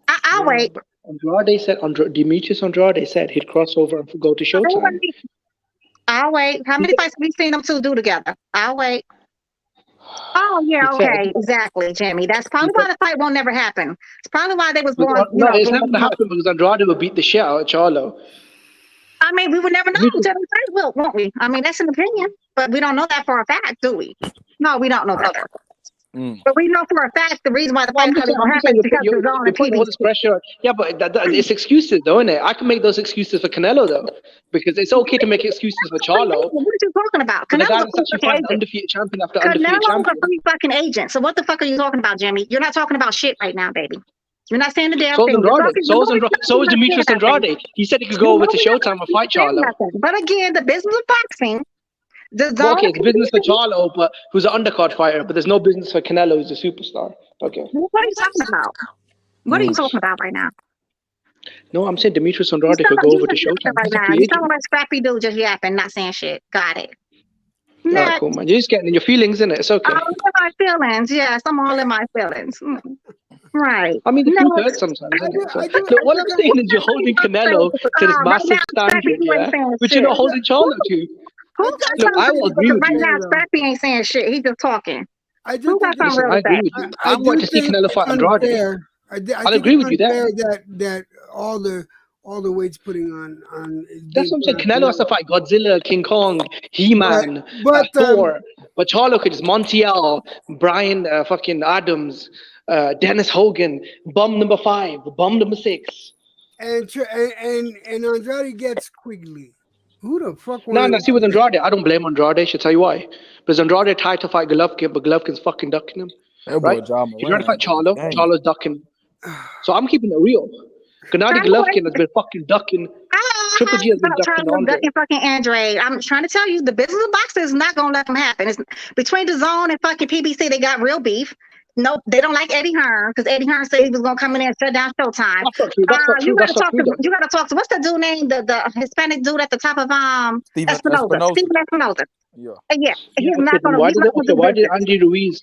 I'll wait. Andrade said, Demetrius Andrade said he'd cross over and go to Showtime. I'll wait. How many fights have you seen them two do together? I'll wait. Oh yeah, okay, exactly, Jimmy. That's probably why the fight won't never happen. It's probably why they was born. No, it's never gonna happen because Andrade would beat the shit out of Charlo. I mean, we would never know until the fight will, won't we? I mean, that's an opinion, but we don't know that for a fact, do we? No, we don't know that. But we know for a fact the reason why the fight doesn't happen is because you're putting all this pressure. Yeah, but it's excuses, though, isn't it? I can make those excuses for Canelo, though, because it's okay to make excuses for Charlo. What are you talking about? Canelo's actually undefeated champion after undefeated champion. Canelo's a free fucking agent. So what the fuck are you talking about, Jimmy? You're not talking about shit right now, baby. You're not saying the damn thing. So is Demetrius Andrade. He said he could go over to Showtime and fight Charlo. But again, the business of boxing. Okay, it's business for Charlo, but who's an undercard fighter, but there's no business for Canelo, who's a superstar. Okay. What are you talking about? What are you talking about right now? No, I'm saying Demetrius Andrade could go over to Showtime. Right now. You're talking about scrappy dude just yapping, not saying shit. Got it. Alright, cool, man. You're just getting in your feelings, innit? It's okay. I'm in my feelings. Yes, I'm all in my feelings. Right. I mean, the truth hurts sometimes, isn't it? So, look, what I'm saying is you're holding Canelo to this massive standard, yeah, which you're not holding Charlo to. Look, I will agree with right you. now, Scrappy ain't saying shit. He's just talking. I do Who got something real I agree with you. I want to see Canelo fight Andrade. I'll agree with you there. That all the weights putting on. That's what I'm saying. Canelo has to fight Godzilla, King Kong, He-Man, Thor. But Charlo could just Montiel, Brian fucking Adams, Dennis Hogan, bum number 5, bum number 6. And Andrade gets Quigley. Who the fuck? No, see with Andrade, I don't blame Andrade. I should tell you why. Because Andrade tried to fight Golovkin, but Golovkin's fucking ducking him. Right? He's trying to fight Charlo. Charlo's ducking. So I'm keeping it real. Gennady Golovkin has been fucking ducking. Triple G has been ducking Andre. Fucking Andre. I'm trying to tell you, the business of boxing is not going to let them happen. It's between DAZN and fucking PBC, they got real beef. Nope, they don't like Eddie Hearn because Eddie Hearn said he was gonna come in there and shut down Showtime. You gotta talk to what's the dude name? The Hispanic dude at the top of Espinosa. Steven Espinosa. Yeah. He's not gonna. Why did Andy Ruiz?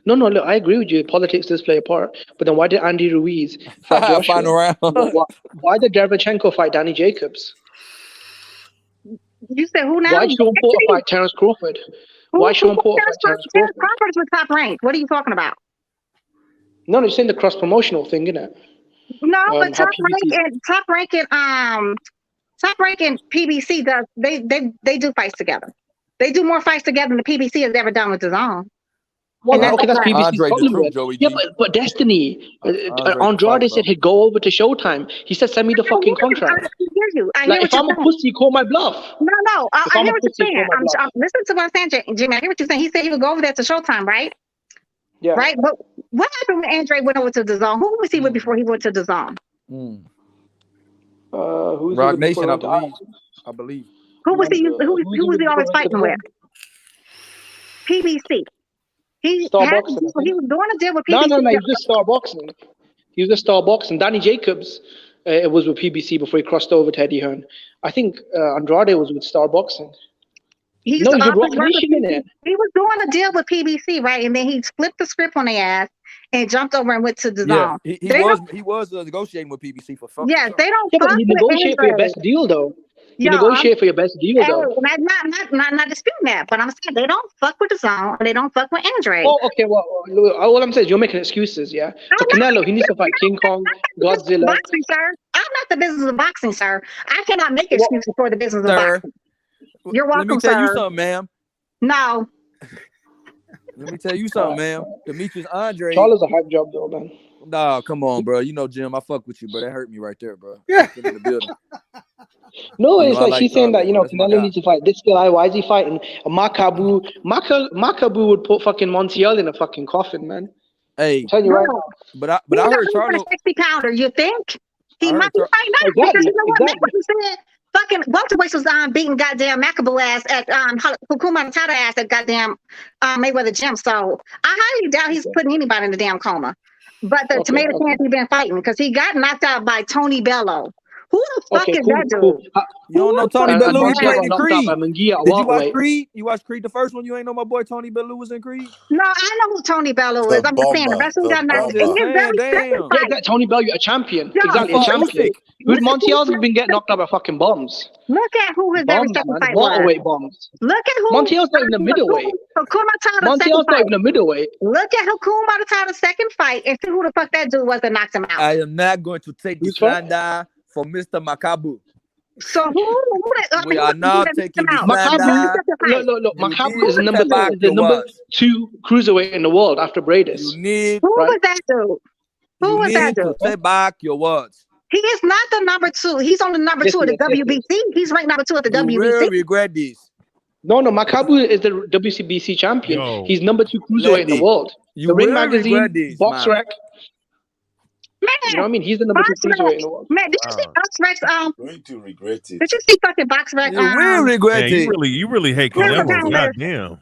No, look, I agree with you. Politics does play a part, but then why did Andy Ruiz fight Final round? Why did Derevchenko fight Danny Jacobs? You said who now? Why did Sean Porter fight Terrence Crawford? Why Sean Porter fight Terrence Crawford? Crawford's with Top Rank. What are you talking about? No, you're saying the cross promotional thing, isn't it? No, but Top Rank and PBC does they do fights together. They do more fights together than the PBC has ever done with DAZN. Well, that's PBC's problem. Yeah, but Destiny, Andrade said he'd go over to Showtime. He said, "Send me the fucking contract." I hear you. Like, if I'm a pussy, call my bluff. No. I hear what you're saying. Listen to what I'm saying, Jimmy. I hear what you're saying. He said he would go over there to Showtime, right? Yeah. Right. But what happened when Andre went over to DAZN? Who was he with before he went to DAZN? Rock Nation, I believe. Who was he always fighting with? PBC. He was doing a deal with PBC. No, he was just Star Boxing. He was just Star Boxing. Danny Jacobs was with PBC before he crossed over to Eddie Hearn. I think Andrade was with Star Boxing. He's No, he did also Rock worked with Nation in it. He was doing a deal with PBC, right? And then he flipped the script on their ass and jumped over and went to the Yeah, zone. he They was don't, negotiating with PBC for fun. yes, they don't Yeah, but fuck you with negotiate for your Andre. best deal, though. You Yo, negotiate for your best deal, hey, though. and I'm not disputing that, but I'm saying they don't fuck with the zone and they don't fuck with Andre. Oh, okay. Well, all I'm saying is you're making excuses, yeah? For Canelo, he needs to fight King Kong, Godzilla. Boxing, sir. I'm not the business of boxing, sir. I cannot make excuses for the business of Sir, boxing. You're let welcome, me tell you sir. something, ma'am. No. Let me tell you something, ma'am. Demetrius Andre. Charles is a hype job, though, man. Nah, come on, bro. You know, Jim, I fuck with you, but that hurt me right there, bro. Yeah. In the building. No, You it's know, I like she's saying Charlo, that, bro. That's my Canelo guy. needs to fight this guy. Why is he fighting Makabu? Makabu would put fucking Montiel in a fucking coffin, man. Hey, I'm telling you right No. now. but I He's not heard looking for Charlo. a 60 pounder, you think? He I heard might not because Exactly, you know what? exactly. What he said? Fucking welterweights was beating goddamn Makabu ass at Hukuma Matata ass at goddamn Mayweather gym. So I highly doubt he's putting anybody in the damn coma. But the tomato cans he been fighting because he got knocked out by Tony Bello. Who the fuck is that dude? Cool. You don't know Who the Tony fuck is Bellew? He that? played in knocked out Creed. by Munguia at Did you watch welterweight. Creed? You watched Creed the first one? You ain't know my boy Tony Bellew was in Creed? No, I know who Tony Bello is. The I'm just saying the bomber. rest of The them got I'm knocked. just He's saying, very damn. second Yeah, fight. that Tony Bellew, a champion. Yo, Exactly, He a fought champion. Usyk. Who's Look at who Montiel's been getting knocked out by fucking bombs. Look at who his very Bombs, second man. fight was. Welterweight bombs. Look at who Montiel's not even a middleweight. Hukuma Matata's second Montiel's not fight. even a middleweight. Look at Hukuma Matata's second fight and see who the fuck that dude was that knocked him out. I am not going to take the Who's fight? slander from Mr. Makabu. So We are not taking the Makabu, slander. look, You Makabu need is the to number, step back is the your number words. 2 cruiserweight in the world after Bradis. You need, Who right? was that dude? Who you was that need to dude? take back your words. He is not the number 2. He's on the number Yes, 2 at he the is. Yes, he WBC. He's ranked number 2 at the You will WBC. regret this. No, Makabu is the WCBC champion. Yo. He's number 2 cruiserweight in the Lady, world. you The Ring will Magazine, regret this, Box man. Rec. Man, You know what I mean? He's the number 2 cruiserweight in the world. Man, did you see BoxRec? Going to regret it. Did you see fucking BoxRec? You will regret Man, it. you really hate Look Canelo. at that. Goddamn.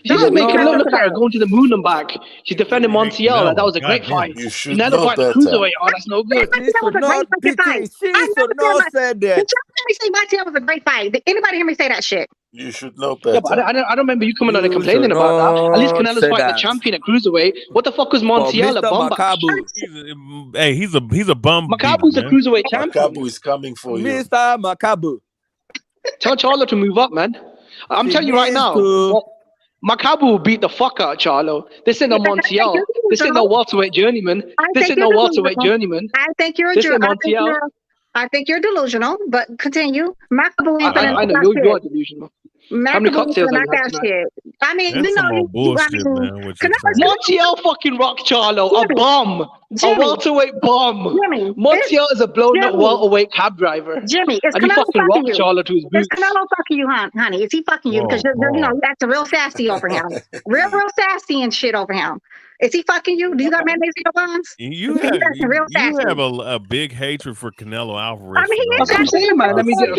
She's Don't making know. look at her going to the moon and back. She's defending Montiel. Like, that was a great Goddamn. fight. You should Now know fight the better. cruiserweight. Oh, that's no good. She That was should a not great fucking fight. she I should never not said say Did that. y'all hear me say Montiel was a great fight? Did anybody hear me say that shit? You should know Yeah, but better. I don't remember you coming on and You complaining should about that. At least not Canelo's say fighting the that. champion at cruiserweight. What the fuck was For Montiel, a Mr. bomber? Makabu. Hey, he's a bum. Makabu's a man. cruiserweight champion. Makabu is coming for you. Mr. Makabu. Tell Charlo to move up, man. I'm He telling you right needs now, to. Makabu will beat the fuck out of Charlo. This ain't no Montiel. This ain't no welterweight journeyman. This ain't no welterweight journeyman. I think you're This ain't Montiel. I think you're delusional, but continue. Makabu ain't gonna I know knock you're shit. delusional. How many Makabu ain't cocktails gonna have knock you had that tonight? shit. I mean, That's you some know, more bullshit, man. What you're saying. Montiel fucking rock Charlo, a Jimmy. bomb, a Jimmy. welterweight bomb. Jimmy, Montiel is a blown up Jimmy. welterweight cab driver. Jimmy, is And he Canelo fucking fucking rocked you? Charlo to his Is boots. Canelo fucking you, honey? Is he fucking you? Whoa, Because you're whoa. you acting real sassy over him. real sassy and shit over him. Is he fucking you? Do you got mayonnaise in your buns? You He's have acting real you sassy. have a big hatred for Canelo Alvarez. I mean, he for no is That's what I'm acting saying, man. I mean, real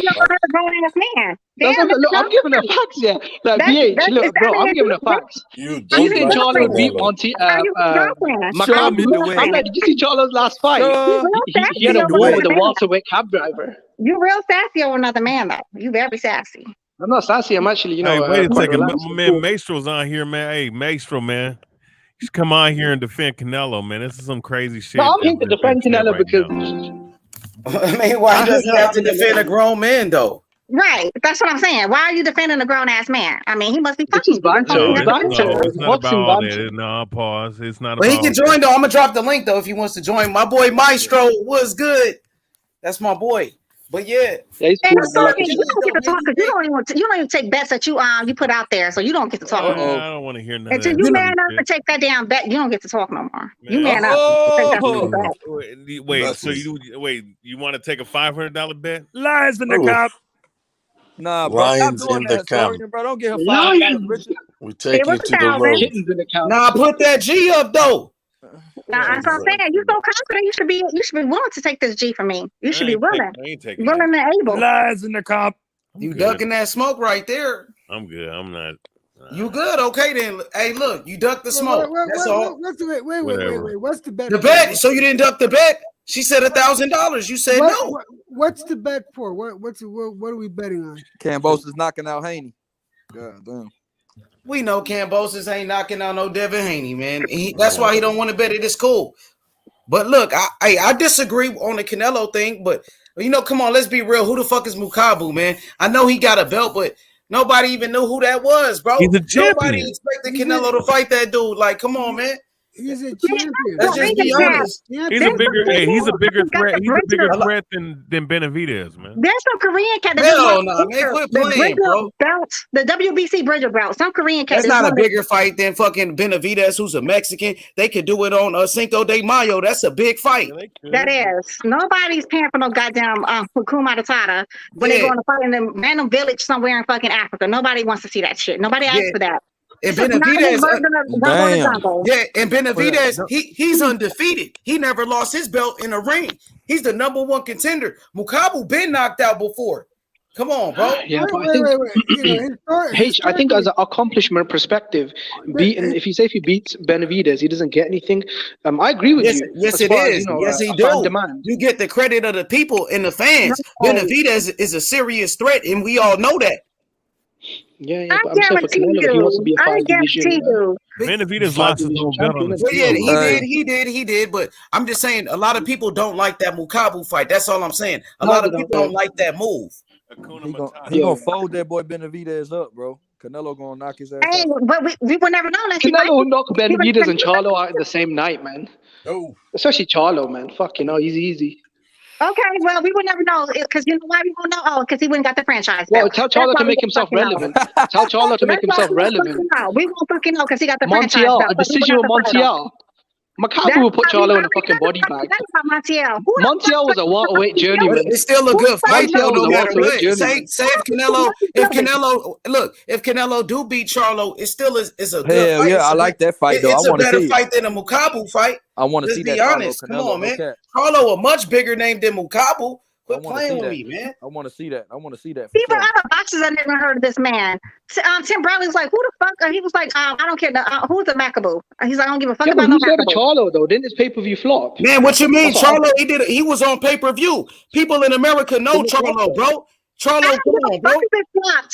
grown ass man. that's Damn, what, look, I'm Mr. giving her facts, yeah. Like, BH, look, bro, I'm giving her facts. You You don't think like Charlo beat Monty? Are you girlfriend? Show me the Makabu? way. I'm like, did you see Charlo's last fight? Show He had a me the war way. with a welterweight cab driver. You real sassy over another man though. You very sassy. I'm not sassy. I'm actually, Hey, wait a quite second, relaxed. man. Maestro's on here, man. Hey, Maestro, man. You should come on here and defend Canelo, man. This is some crazy shit. No, I'm here to defend Canelo because I mean, why does he have to defend a grown man though? Right. That's what I'm saying. Why are you defending a grown ass man? I mean, he must be fucking. No, it's not about all that. No, pause. It's not But he about can join though. I'm gonna drop the link though if he wants to join. My boy Maestro was good. That's my boy. But yeah, And so, you don't get to talk because you don't even take bets that you put out there, so you don't get to talk no more. I don't want to hear none Until of you that. man up to take that damn bet, you don't get to talk no more. You man up. to take that fucking bet. Wait, so you want to take a $500 bet? Lions in the cup. Nah, bro, Lions stop doing in the that, camp. Sorian, bro. Don't get her Lions. $5, Richard. We take you to the road. Nah, put that G up though. Now, that's what I'm saying. You're so confident. You should be willing to take this G from me. You should be willing. I ain't taking Willing and able. Lies in the cup. You ducking that smoke right there. I'm good. I'm not. You good? Okay then. Hey, look, you ducked the smoke. That's all. Wait. What's the bet? The bet. So you didn't duck the bet? She said $1,000. You said no. What's the bet for? What are we betting on? Kambosos is knocking out Haney. God damn. We know Kambosos ain't knocking out no Devin Haney, man. That's why he don't want to bet it. It's cool. But look, I disagree on the Canelo thing, but come on, let's be real. Who the fuck is Mukabu, man? I know he got a belt, but nobody even knew who that was, bro. He's a champion. Nobody expected Canelo to fight that dude. Like, come on, man. He's a champion. Let's just be honest. He's a bigger threat. He's a bigger threat than Benavidez, man. There's some Korean cat that Hell no, man. Quit playing, bro. Belts, the WBC Bridger belt. Some Korean cat. That's not a bigger fight than fucking Benavidez, who's a Mexican. They could do it on Cinco de Mayo. That's a big fight. That is. Nobody's paying for no goddamn Hakuna Matata when they go on a fight in a random village somewhere in fucking Africa. Nobody wants to see that shit. Nobody asked for that. And Benavidez, and Benavidez, he's undefeated. He never lost his belt in a ring. He's the number one contender. Mukabu been knocked out before. Come on, bro. Yeah, but I think as an accomplishment perspective, if he beats Benavidez, he doesn't get anything. I agree with you. Yes, it is. Yes, he do. You get the credit of the people and the fans. Benavidez is a serious threat, and we all know that. Yeah, but I'm saying for Canelo, if he wants to be a fight division. Benavidez lost his little belt on the he did. But I'm just saying, a lot of people don't like that Mukabu fight. That's all I'm saying. A lot of people don't like that move. He gonna fold that boy Benavidez up, bro. Canelo gonna knock his ass out. But we will never know. Canelo knock Benavidez and Charlo out in the same night, man. Oh, especially Charlo, man. Fuck, easy. Okay, well, we would never know because you know why we won't know? Oh, because he wouldn't got the franchise. Well, tell Charlo to make himself relevant. Tell Charlo to make himself relevant. We won't fucking know because he got the franchise. Montiel, a decision with Montiel. Makabu will put Charlo in a fucking body bag. Montiel was a welterweight journeyman. It's still a good fight, though, no matter what. Say if Canelo do beat Charlo, it still is a good fight. Yeah, I like that fight, though. It's a better fight than a Mukabu fight. I want to see that. Let's be honest. Come on, man. Charlo a much bigger name than Mukabu. Quit playing with me, man. I want to see that. Even other boxers, I never heard of this man. Tim Bradley's like, who the fuck? He was like, I don't care. Who's the Macaboo? He's like, I don't give a fuck about no Macaboo. Charlo though? Didn't his pay-per-view flop? Man, what you mean? Charlo, he was on pay-per-view. People in America know Charlo, bro. Charlo, come on, bro.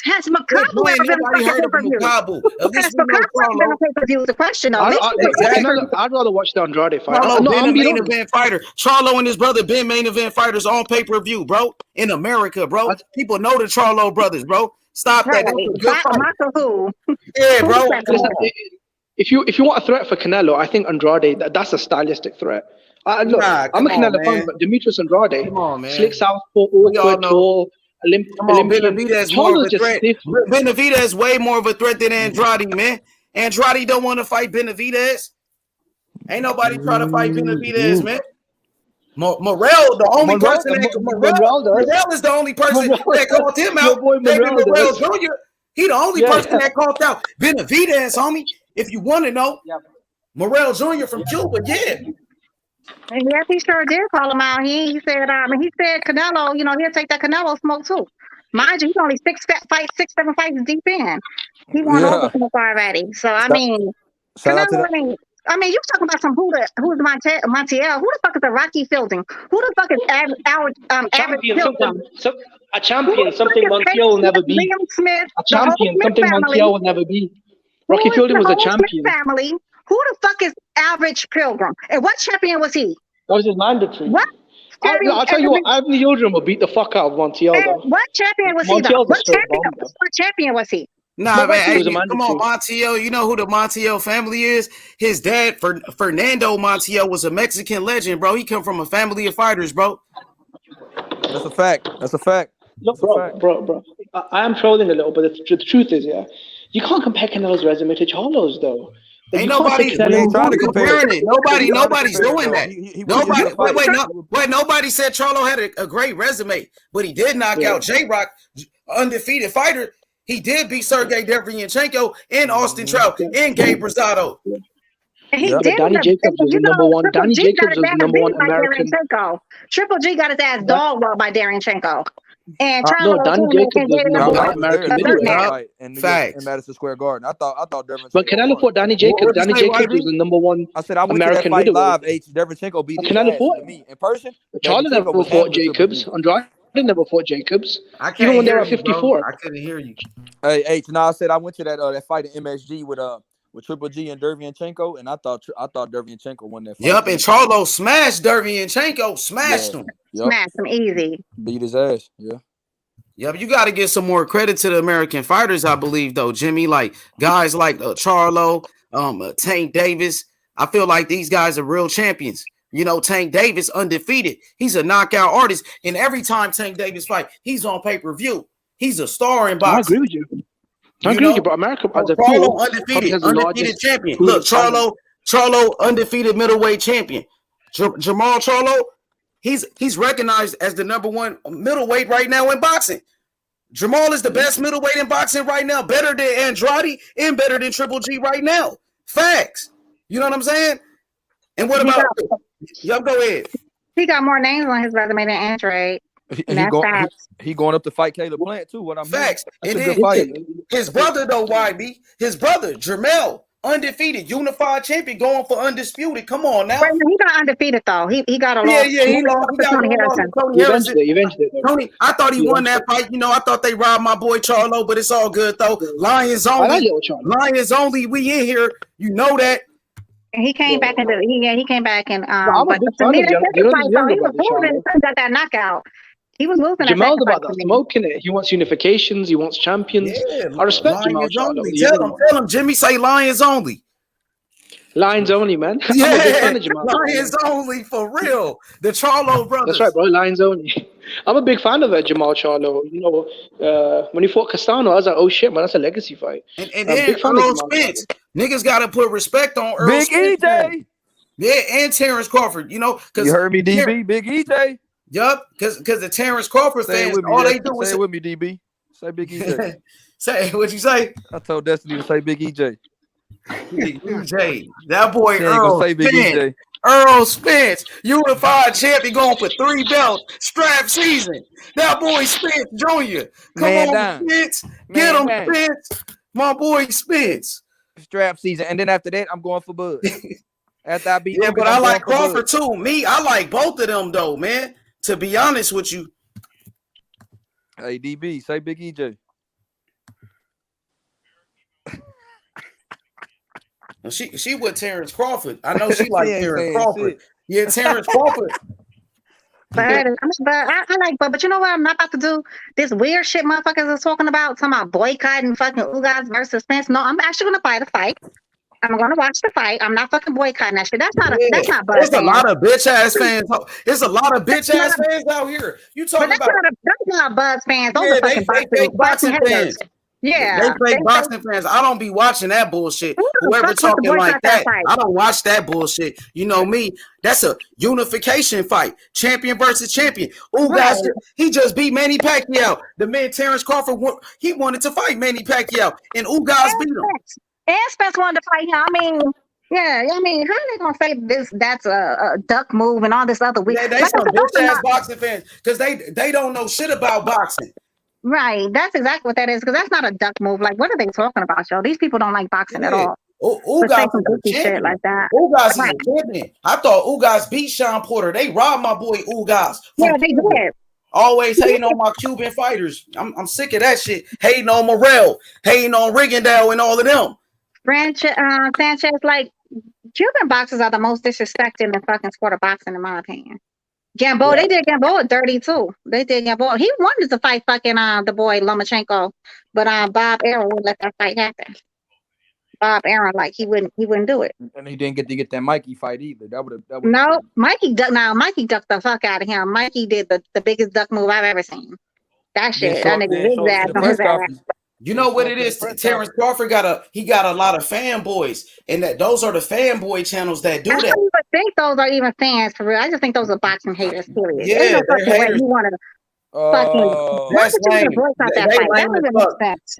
Has Mukabu ever been on pay-per-view? Has Mukabu been on pay-per-view? The question, though. I'd rather watch the Andrade fight. Charlo been a main event fighter. Charlo and his brother been main event fighters on pay-per-view, bro. In America, bro. People know the Charlo brothers, bro. Stop that. Yeah, bro. If you want a threat for Canelo, I think Andrade. That's a stylistic threat. I'm a Canelo fan, but Demetrius Andrade, slick southpaw, awkward, tall. Benavidez way more of a threat than Andrade, man. Andrade don't want to fight Benavidez. Ain't nobody trying to fight Benavidez, man. Morrell, the only person Morrell is the only person that called him out. David Morrell Jr. He the only person that called out Benavidez, homie. If you want to know, Morrell Jr. from Cuba, yeah. And yes, he sure did call him out. He said Canelo, he'll take that Canelo smoke too. Mind you, he's only 7 fights deep in. He won over smoke already. So Canelo, you talking about who's Montiel? Who the fuck is a Rocky Fielding? Who the fuck is average Fielding? A champion, something Montiel will never be. Liam Smith, a champion, something Montiel will never be. Rocky Fielding was a champion. Family. Who the fuck is Average Pilgrim? And what champion was he? That was his mandatory. What? I'll tell you what, Anthony Yildirim will beat the fuck out of Montiel. What champion was he? What champion was he? Nah, man, come on, Montiel. You know who the Montiel family is? His dad, Fernando Montiel, was a Mexican legend, bro. He come from a family of fighters, bro. That's a fact. Look, bro. I am trolling a little, but the truth is, you can't compare Canelo's resume to Charlo's, though. Ain't nobody comparing it. Nobody's doing that. Nobody said Charlo had a great resume, but he did knock out J-Rock, undefeated fighter. He did beat Sergey Derevianchenko and Austin Trout and Gabe Rosado. Danny Jacobs was the number one. Danny Jacobs was the number one American. Triple G got his ass dog walked by Derevianchenko. And Danny Jacobs was the number one American. In Madison Square Garden. I thought Derevianchenko. But Canelo fought Danny Jacobs. Danny Jacobs was the number one. I said I went to that fight live. Derevianchenko beat Canelo fought me in person. Charlo never fought Jacobs. Andrade They never fought Jacobs. I can't Even when they hear were at you, bro. 54. I couldn't hear you. Hey, I said I went to that fight in MSG with Triple G and Derevyanchenko, and I thought Derevyanchenko won that fight. Yep, and Charlo smashed Derevyanchenko, smashed him. Yep. Smash him easy. Beat his ass. Yeah. Yeah, but you got to give some more credit to the American fighters, I believe, though, Jimmy. Like guys like Charlo, Tank Davis. I feel like these guys are real champions. You know, Tank Davis undefeated. He's a knockout artist, and every time Tank Davis fight, he's on pay-per-view. He's a star in boxing. I agree with you. I agree with you, but America as a Charlo pool, undefeated champion. Look, Charlo undefeated middleweight champion. Jamal Charlo, he's recognized as the #1 middleweight right now in boxing. Jamal is the best middleweight in boxing right now, better than Andrade and better than Triple G right now. Facts. You know what I'm saying? And what about? Y'all go ahead. He got more names on his resume than Andrade. He going up to fight Caleb Plant too. What I'm Facts. That's And a then good fight. his brother though, YB, his brother Jermel, undefeated, unified champion, going for undisputed. Come on now. Wait, he got undefeated though. He got a loss. Yeah, he lost. He got Tony one loss Harrison. to Tony Harrison. Eventually. Tony, I thought he won that fight. You know, I thought they robbed my boy Charlo, but it's all good though. Lions only. Lions only. We in here. You know that. And he came back and he came back and I'm a but big to fan me, of Young- you know the he younger was brother, losing Charlo. until he got that knockout. He was losing. Jamal's that about that smoking it. He wants unifications. He wants champions. I respect Jamal Lions Charlo. only. Tell him, Jimmy, say Lions only. Lions only, man. I'm a big fan of Jamal. Lions only for real. The Charlo brothers. That's right, bro. Lions only. I'm a big fan of Jamal Charlo. You know, when he fought Castano, I was like, oh shit, man, that's a legacy fight. And I'm a then big fan of Earl Jamal Spence. Niggas got to put respect on Earl Big Spence. EJ. Yeah, and Terrence Crawford. You know, You heard me, DB. Big EJ. Yup, because the Terrence Crawford Say it fans, with me. all Destiny. they do is Say it with me, DB. Say Big EJ. say what you say. I told Destiny to say Big EJ. Big EJ, that boy She ain't gonna Earl say Big Spence. EJ. Earl Spence, unified champion, going for 3 belts, strap season. That boy Spence Jr. Come Man on, down. Spence, Man get him, down. Spence. My boy Spence. Strap season, and then after that, I'm going for Bud. After I beat Yeah, Ugas, but I'm I like going for Crawford too. Me, I like both of them though, man. To be honest with you. Hey, DB, say Big EJ. She with Terrence Crawford. I know she like She ain't Terrence saying Crawford. shit. Yeah, Terrence Crawford. But I like, but you know what? I'm not about to do this weird shit motherfuckers are talking about boycotting fucking Ugas versus Spence. No, I'm actually gonna buy the fight. I'm gonna watch the fight. I'm not fucking boycotting that shit. That's not Bud There's a fans. lot of bitch ass fans. There's a lot of bitch ass fans out here. You talking But about? that's not Buzz fans. Those Yeah, are they fucking fake boxing haters. fans. Yeah, They fake boxing fans. I don't be watching that bullshit. Whoever fuck with the talking like boycott that that, fight? I don't watch that bullshit. You know me. That's a unification fight. Champion versus champion. Ugas, Right. he just beat Manny Pacquiao. The man Terrence Crawford, he wanted to fight Manny Pacquiao, and Ugas beat him. And Spence wanted to fight him. I mean, yeah, I mean, how are they gonna say this? That's a duck move and all this other weird. Yeah, they some bitch ass boxing fans because they don't know shit about boxing. Right, that's exactly what that is. Because that's not a duck move. Like, what are they talking about, y'all? These people don't like boxing at all. But say Ugas some is a goofy shit champion. like that. Ugas Right. is a champion. I thought Ugas beat Sean Porter. They robbed my boy Ugas. Yeah, they did. Always hating on my Cuban fighters. I'm sick of that shit. Hating on Morrell, hating on Rigondeaux and all of them. Sanchez, like, Cuban boxers are the most disrespected in the fucking sport of boxing, in my opinion. Gamboa, they did Gamboa dirty too. They did Gamboa. He wanted to fight fucking the boy Lomachenko, but Bob Arum wouldn't let that fight happen. Bob Arum, like, he wouldn't do it. And he didn't get to get that Mikey fight either. That would have. No, Mikey ducked the fuck out of him. Mikey did the biggest duck move I've ever seen. That shit, that nigga his ass on his ass. You know what it is? Terrence Crawford got a lot of fanboys, and those are the fanboy channels that do I that. don't even think those are even fans for real. I just think those are boxing haters. Period. Yeah, Ain't no they're fucking way haters. you want to fucking. That's Why would you lame. even boycott that They fight? That lame don't as even make fuck. sense.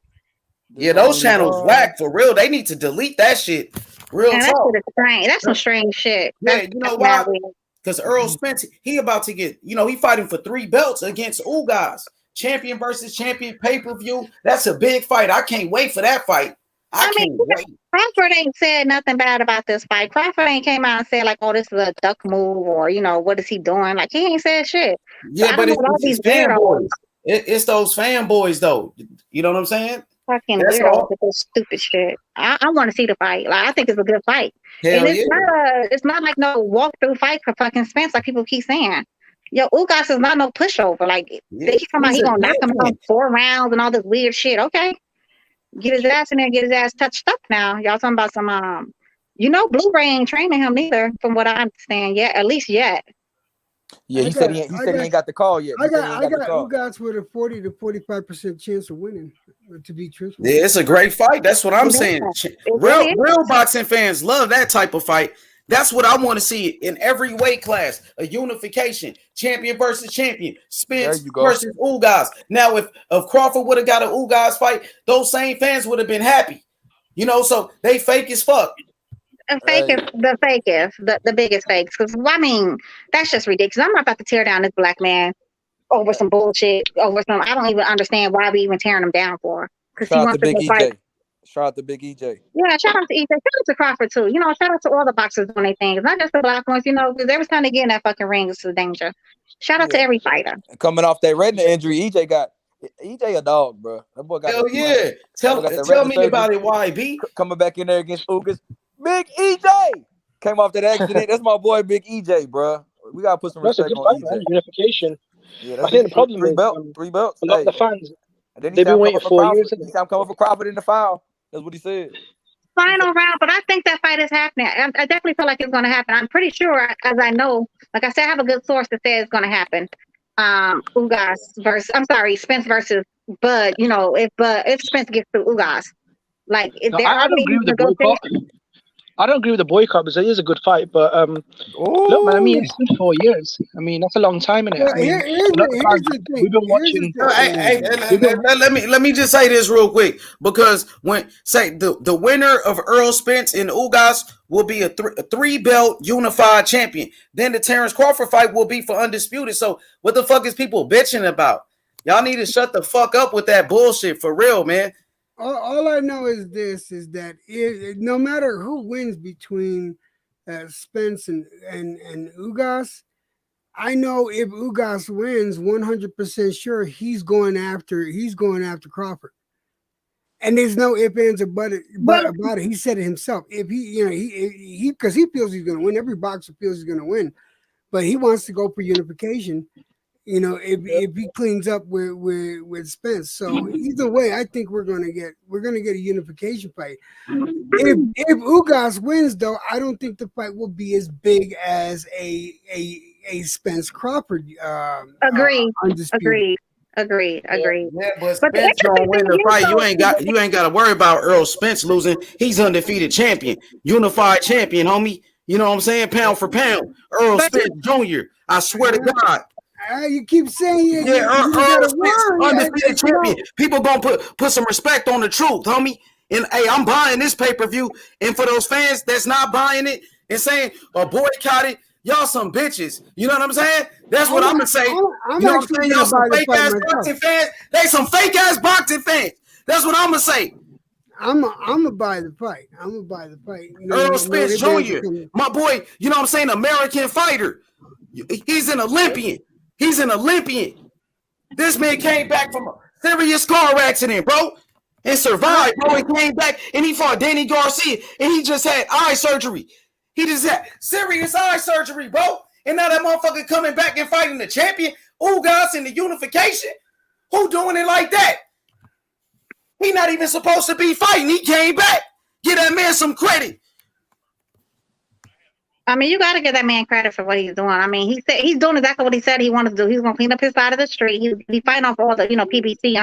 Yeah, those channels whack for real. They need to delete that shit. Real Man, that talk. shit is strange. That's some strange shit. Yeah, That's, you know that's why? mad weird. Because Earl Spence, he about to get, he fighting for 3 belts against Ugas. Champion versus champion pay-per-view. That's a big fight. I can't wait for that fight. I can't wait. Crawford ain't said nothing bad about this fight. Crawford ain't came out and said like, "Oh, this is a duck move," or what is he doing? Like he ain't said shit. So Yeah, I but don't know what all it's these weirdos. fanboys. It's those fanboys though. You know what I'm saying? Fucking That's weirdos all. with this stupid shit. I want to see the fight. Like I think it's a good fight, and Hell yeah. it's not like no walkthrough fight for fucking Spence like people keep saying. Yo, Ugas is not no pushover. Like they keep talking about he gonna knock him out 4 rounds and all this weird shit. Okay, get his ass in there, get his ass touched up. Now y'all talking about some Blu-ray ain't training him neither, from what I understand yet. At least yet. Yeah, he said he ain't got the call yet. I got Ugas with a 40 to 45% chance of winning. To be truthful, Yeah, it's a great fight. That's what I'm saying. Real boxing fans love that type of fight. That's what I want to see in every weight class. A unification, champion versus champion, Spence versus Ugas. Now, if Crawford would have got an Ugas fight, those same fans would have been happy. So they fake as fuck. The biggest fakes. Because that's just ridiculous. I'm not about to tear down this black man over some bullshit. I don't even understand why we even tearing him down for. Because he wants to fight. Shout out to Big EJ. Yeah, shout out to EJ. Shout out to Crawford too. Shout out to all the boxers doing their things, not just the black ones. Because every time they get in that fucking ring, it's a danger. Shout out to every fighter. Coming off that retina injury, EJ a dog, bro. That boy got. Hell yeah. Tell me about it, YB. Coming back in there against Ugas. Big EJ came off that accident. That's my boy, Big EJ, bro. We gotta put some respect on EJ. Man. Unification. Yeah, I think the problem is three belts. A lot of the fans. And then they've been waiting 4 years. He said, "I'm coming for Crawford in the foul." That's what he said. Final round, but I think that fight is happening. I definitely feel like it's going to happen. I'm pretty sure, as I know, like I said, I have a good source that says it's going to happen. Spence versus Bud. If Spence gets to Ugas, like I don't agree with the boycott. I don't agree with the boycott because it is a good fight, but look, man. It's been 4 years. That's a long time, innit? We've been watching. Let me just say this real quick, because the winner of Earl Spence and Ugas will be a 3-belt unified champion. Then the Terrence Crawford fight will be for undisputed. So what the fuck is people bitching about? Y'all need to shut the fuck up with that bullshit for real, man. All I know is that no matter who wins between Spence and Ugas, I know if Ugas wins, 100% sure he's going after Crawford, and there's no ifs, ands, or buts about it. He said it himself. If he because he feels he's going to win. Every boxer feels he's going to win, but he wants to go for unification. If he cleans up with Spence. So either way, I think we're gonna get a unification fight. If Ugas wins, though, I don't think the fight will be as big as a Spence Crawford. Agreed. Yeah, but Spence gonna win the fight. You ain't got to worry about Earl Spence losing. He's undefeated champion, unified champion, homie. You know what I'm saying? Pound for pound, Earl Spence Jr. I swear to God. You keep saying it. Yeah, Earl Spence, undefeated champion. People gonna put some respect on the truth, homie. And hey, I'm buying this pay-per-view. And for those fans that's not buying it and saying boycott it, y'all some bitches. You know what I'm saying? That's what I'm gonna say. You know what I'm saying? Y'all some fake ass boxing fans. They some fake ass boxing fans. That's what I'm gonna say. I'm gonna buy the fight. Earl Spence Jr., my boy. You know what I'm saying? American fighter. He's an Olympian. This man came back from a serious car accident, bro, and survived, bro. He came back and he fought Danny Garcia, and he just had eye surgery. He just had serious eye surgery, bro. And now that motherfucker coming back and fighting the champion, Ugas in the unification. Who doing it like that? He not even supposed to be fighting. He came back. Give that man some credit. You got to give that man credit for what he's doing. He said he's doing exactly what he said he wanted to do. He's going to clean up his side of the street. He's fighting off all the, PBC,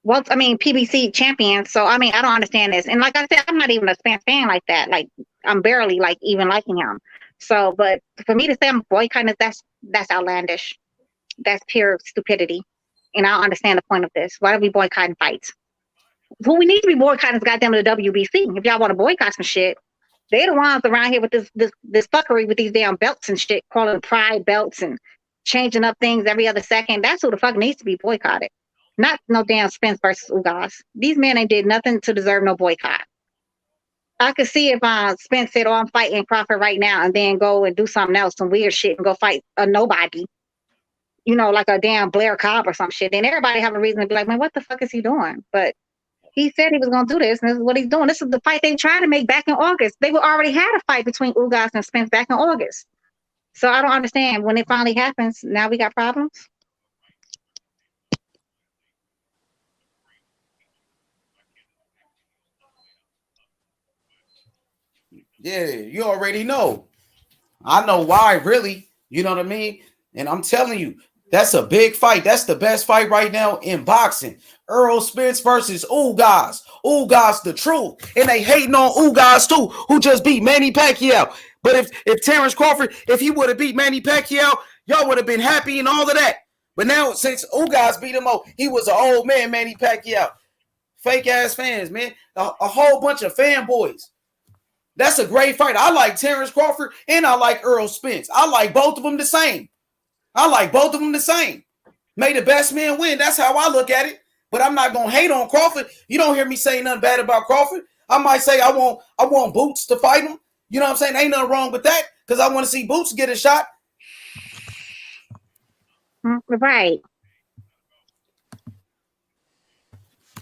PBC champions. So, I don't understand this. And like I said, I'm not even a Spence fan like that. Like, I'm barely even liking him. So, but for me to say I'm boycotting, that's outlandish. That's pure stupidity. And I don't understand the point of this. Why are we boycotting fights? Who we need to be boycotting is goddamn the WBC. If y'all want to boycott some shit, they're the ones around here with this fuckery with these damn belts and shit, calling pride belts and changing up things every other second. That's who the fuck needs to be boycotted. Not no damn Spence versus Ugas. These men ain't did nothing to deserve no boycott. I could see if Spence said, "Oh, I'm fighting Crawford right now," and then go and do something else, some weird shit, and go fight a nobody. You know, like a damn Blair Cobb or some shit. Then everybody have a reason to be like, "Man, what the fuck is he doing?" But he said he was gonna do this, and this is what he's doing. This is the fight they tried to make back in August. They already had a fight between Ugas and Spence back in August. So I don't understand when it finally happens. Now we got problems. Yeah, you already know. I know why, really. You know what I mean? And I'm telling you, that's a big fight. That's the best fight right now in boxing. Errol Spence versus Ugas. Ugas the truth. And they hating on Ugas too, who just beat Manny Pacquiao. But if Terrence Crawford, if he would have beat Manny Pacquiao, y'all would have been happy and all of that. But now since Ugas beat him up, he was an old man, Manny Pacquiao. Fake ass fans, man. A whole bunch of fanboys. That's a great fight. I like Terrence Crawford and I like Errol Spence. I like both of them the same. May the best man win. That's how I look at it. But I'm not gonna hate on Crawford. You don't hear me say nothing bad about Crawford. I might say I want Boots to fight him. You know what I'm saying? Ain't nothing wrong with that because I want to see Boots get a shot. Right.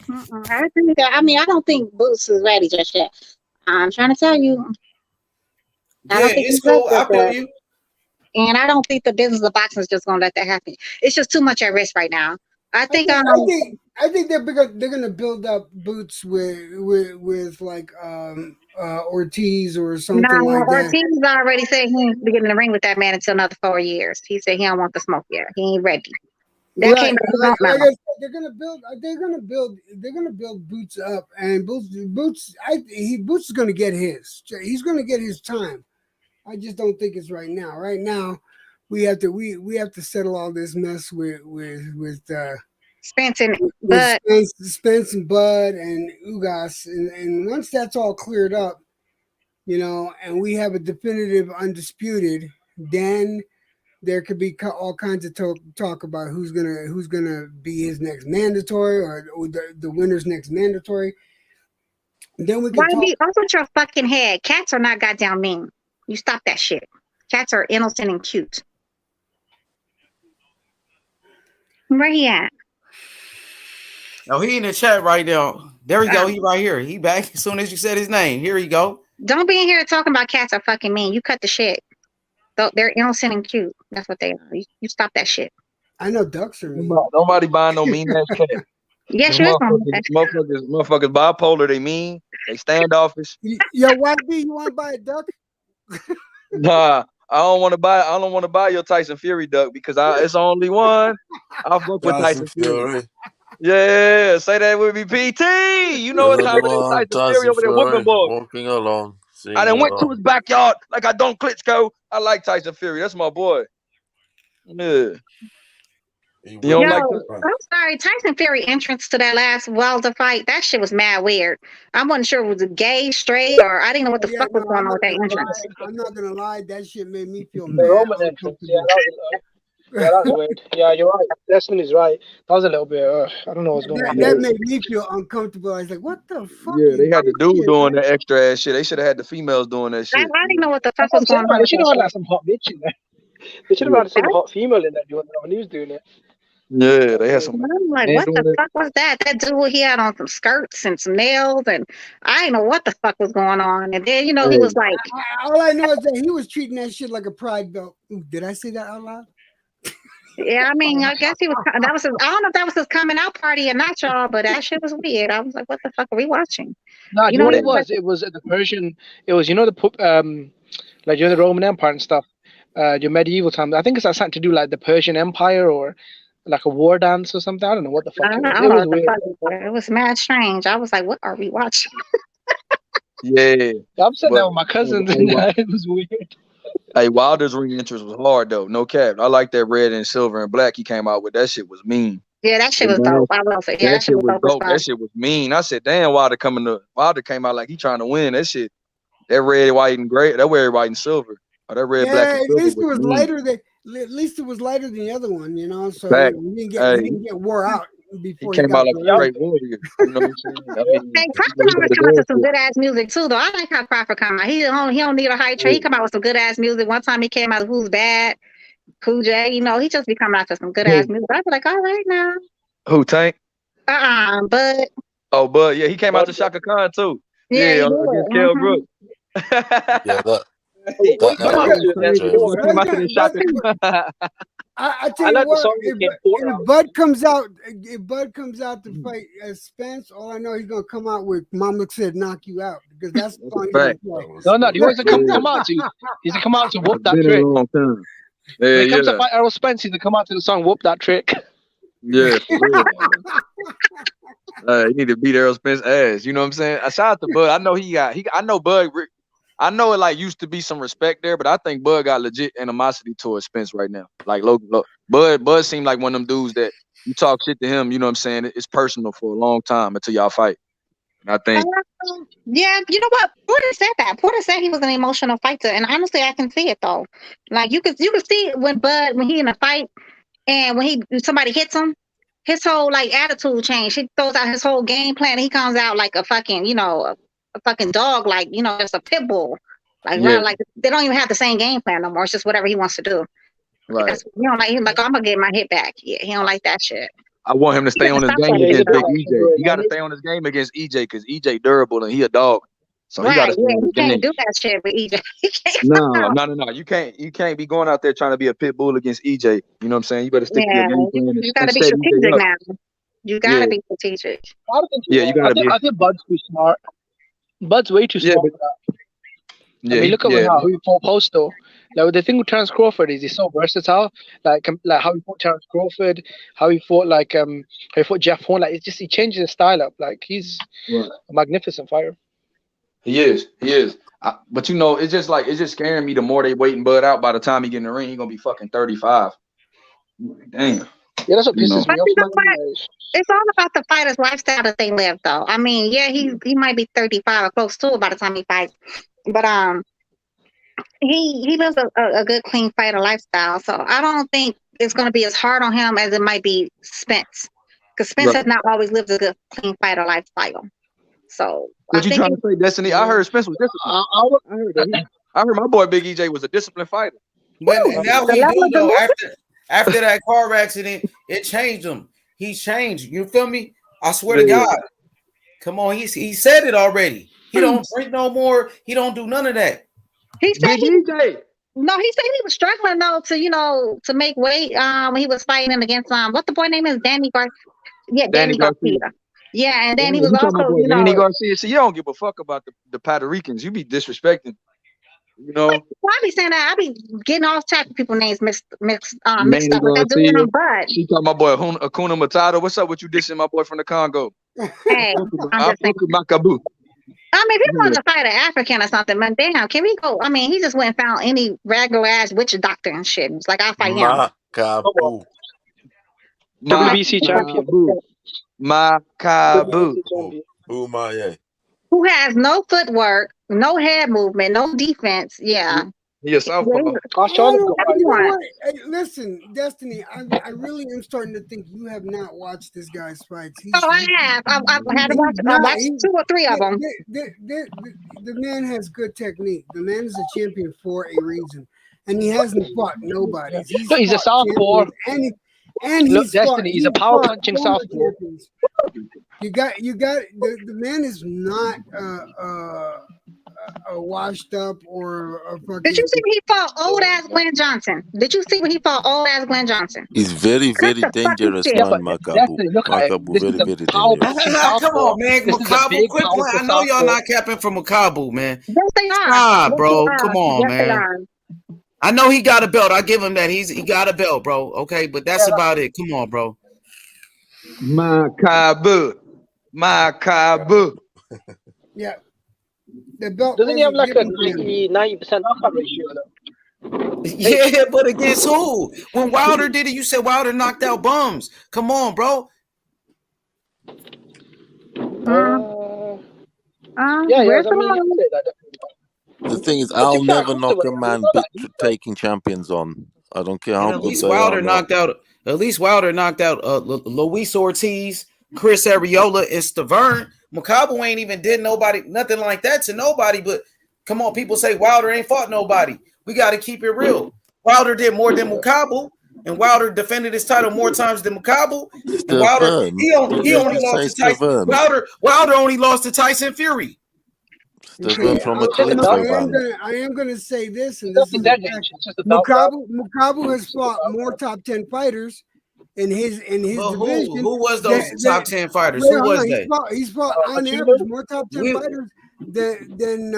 I think that. I mean, I don't think Boots is ready just yet. I'm trying to tell you. I don't think it's cool. I feel you. And I don't think the business of boxing is just gonna let that happen. It's just too much at risk right now. I think they're gonna build up Boots with like Ortiz or something like that. Ortiz already said he ain't getting in the ring with that man until another 4 years. He said he don't want the smoke yet. He ain't ready. That came like I said, they're gonna build Boots up, and Boots is gonna get his. He's gonna get his time. I just don't think it's right now. Right now, we have to settle all this mess with Spence and Bud. Spence and Bud and Ugas, and once that's all cleared up, you know, and we have a definitive undisputed, then there could be all kinds of talk about who's gonna be his next mandatory or the winner's next mandatory. Then we can talk with your fucking head. Cats are not goddamn mean. You stop that shit. Cats are innocent and cute. Where he at? Oh, he in the chat right now. There we go. He right here. He back as soon as you said his name. Here he go. Don't be in here talking about cats are fucking mean. You cut the shit. They're innocent and cute. That's what they are. You stop that shit. I know ducks are mean. Nobody buying no mean ass cat. Yes, motherfuckers bipolar. They mean. They standoffish. Yo, YB, you want to buy a duck? Nah, I don't want to buy your Tyson Fury duck because it's only one. I'll fuck with Tyson Fury. Yeah, say that with me, PT. You know what time it is? Tyson Fury over there whooping boy. Walking along. I done went to his backyard like I don't Klitschko. I like Tyson Fury. That's my boy. Yeah. I'm sorry. Tyson Fury entrance to that last Wilder fight, that shit was mad weird. I wasn't sure it was gay, straight, or I didn't know what the fuck was going on with that entrance. I'm not gonna lie, that shit made me feel the Roman entrance. Yeah, that's weird. Yeah, you're right. Desmond is right. That was a little bit. I don't know what's going on. That made me feel uncomfortable. I was like, "What the fuck?" Yeah, they had the dude doing that extra ass shit. They should have had the females doing that shit. I didn't know what the fuck was going on. They should have had like some hot bitch in there. They should have had some hot female in there doing that when he was doing it. Yeah, they had some. I'm like, what the fuck was that? That dude, he had on some skirts and some nails, and I didn't know what the fuck was going on. And then, you know, he was like, all I know is that he was treating that shit like a pride belt. Ooh, did I say that out loud? Yeah, I mean, I guess he was. That was his. I don't know if that was his coming out party or not, y'all. But that shit was weird. I was like, what the fuck are we watching? No, you know what it was? It was the Persian. It was, you know, like the Roman Empire and stuff. Your medieval time. I think it's something to do like the Persian Empire or like a war dance or something. I don't know what the fuck. It was weird. It was mad strange. I was like, what are we watching? Yeah, I'm sitting there with my cousins, and it was weird. Hey, Wilder's ring entrance was hard though. No cap. I like that red and silver and black he came out with. That shit was mean. Yeah, that shit was dope. I will say, yeah, that shit was dope. That shit was mean. I said, damn, Wilder came out like he trying to win. That shit, that red, white, and gray, that red, white, and silver. Or that red, black, and silver. At least it was lighter than the other one, you know. So he didn't get wore out. before He came out like a got straight warrior. You know what I'm saying? I mean, Hey, you Prophet always gotta come out go to some for it. good ass music too, though. I like how Prophet come out. He don't need a hype train. He come out with some good ass music. One time he came out with Who's Bad, Cool J. You know, he just be coming out to some good ass music. I be like, all right now. Who, Tank? But Oh, Bud. Yeah, he came out to Shaka Khan too. yeah, he Yeah, did. against Kell Brooks. Yeah, that Hey, that Bud came out to the Shaka Khan. I tell I you like the what, song that came four if rounds. Bud comes out, to fight Spence, all I know he's gonna come out with "Mama Said Knock You Out" because that's the song he's gonna play. No, he wants to come out to. He's to come out to whoop that Been trick. a long time. When Yeah, he comes to yeah. fight Errol Spence, he's to come out to the song "Whoop That Trick." Yeah, for real. He need to beat Errol Spence's ass. You know what I'm saying? Shout out to Bud. I know I know Bud. I know it like used to be some respect there, but I think Bud got legit animosity towards Spence right now. Like Bud seemed like one of them dudes that you talk shit to him. You know what I'm saying? It's personal for a long time until y'all fight. And I think yeah, you know what? Porter said that. Porter said he was an emotional fighter, and honestly, I can see it though. Like you could see it when he in a fight, and when somebody hits him, his whole like attitude change. He throws out his whole game plan. And he comes out like a fucking a fucking dog, like just a pit bull. Like yeah, like they don't even have the same game plan no more. It's just whatever he wants to do. right. That's he's like, I'm gonna get my hit back. Yeah, he don't like that shit. I want him to stay on his game Yeah, he's against a Big big EJ. He got to stay on his game against EJ because EJ durable and he a dog. So he got to Right, stay yeah, on he his game. can't do that shit with EJ. He can't. No. You can't be going out there trying to be a pit bull against EJ. You know what I'm saying? You better stick to Yeah, your game plan you got and to be set EJ strategic up. now. You got to be strategic. Yeah, you gotta be. I think Bud's too smart. Bud's way too smart for that. I mean, look at how he fought Posto. Like the thing with Terence Crawford is he's so versatile. Like how he fought Terence Crawford, how he fought how he fought Jeff Horn. Like it's just he changes his style up. Like he's a magnificent fighter. He is. But it's just scaring me. The more they waiting Bud out, by the time he get in the ring, he gonna be fucking 35. Damn. Yeah, that's what pisses me off. It's all about the fighter's lifestyle that they live, though. I mean, yeah, he might be 35 or close to it by the time he fights, but he lives a good, clean fighter lifestyle. So I don't think it's going to be as hard on him as it might be Spence, because Spence has not always lived a good, clean fighter lifestyle. So what you trying to say, Destiny? I heard Spence was disciplined. I heard my boy Big EJ was a disciplined fighter. But now he do though. After that car accident, it changed him. He's changed. You feel me? I swear to God. Come on, he said it already. He don't drink no more. He don't do none of that. He said EJ. No, he said he was struggling though to make weight. When he was fighting against what the boy name is, Danny Garcia. Yeah, Danny Garcia. Yeah, and then he was also Danny Garcia. See, you don't give a fuck about the Puerto Ricans. You be disrespecting. You know. I be saying that. I be getting all type of people names mixed up. But they're doing them, but she talking my boy Hakuna Matata. What's up with you dissing my boy from the Congo? Hey, I'm just saying. I mean, if he wanted to fight an African or something, man, damn, can we go? I mean, he just went and found any regular ass witch doctor and shit. It's like, I'll fight him. WBC champion. Makabu. Who has no footwork, no head movement, no defense. Yeah. He a southpaw. Hey, listen, Destiny, I really am starting to think you have not watched this guy's fights. I have. I've had to watch 2 or 3 of them. The man has good technique. The man is a champion for a reason, and he hasn't fought nobody. He's a southpaw. And he's Destiny. He's a power punching southpaw. You got the man is not a washed up or a fucking. Did you see when he fought old ass Glenn Johnson? Did you see when he fought old ass Glenn Johnson? He's very, very dangerous man, Makabu. Makabu, very, very dangerous. Come on, man. Makabu, quit playing. I know y'all not capping for Makabu, man. Yes, they are. Stop, bro. Come on, yes, man. I know he got a belt. I give him that. He got a belt, bro. Okay, but that's about it. Come on, bro. Makabu. Yeah. The belt doesn't he have like a 90% knockout ratio though? Yeah, but against who? When Wilder did it, you said Wilder knocked out bums. Come on, bro. The thing is, I'll never knock a man taking champions on. I don't care And how at good least they are. Wilder Not. knocked out Luis Ortiz, Chris Arreola, and Stavern. Makabu ain't even did nothing like that to nobody. But come on, people say Wilder ain't fought nobody. We got to keep it real. Wilder did more than Makabu, and Wilder defended his title more times than Makabu. And Wilder, Stavern. he Did you only just lost say to Tyson. Stavern? Wilder only lost to Tyson Fury. Stavern from a I Calypso am band. gonna say this, and this is a fact. Makabu has fought more top 10 fighters in his But division. who was those top 10 fighters? Wait, Who was he's they? He's fought on average more top 10 fighters than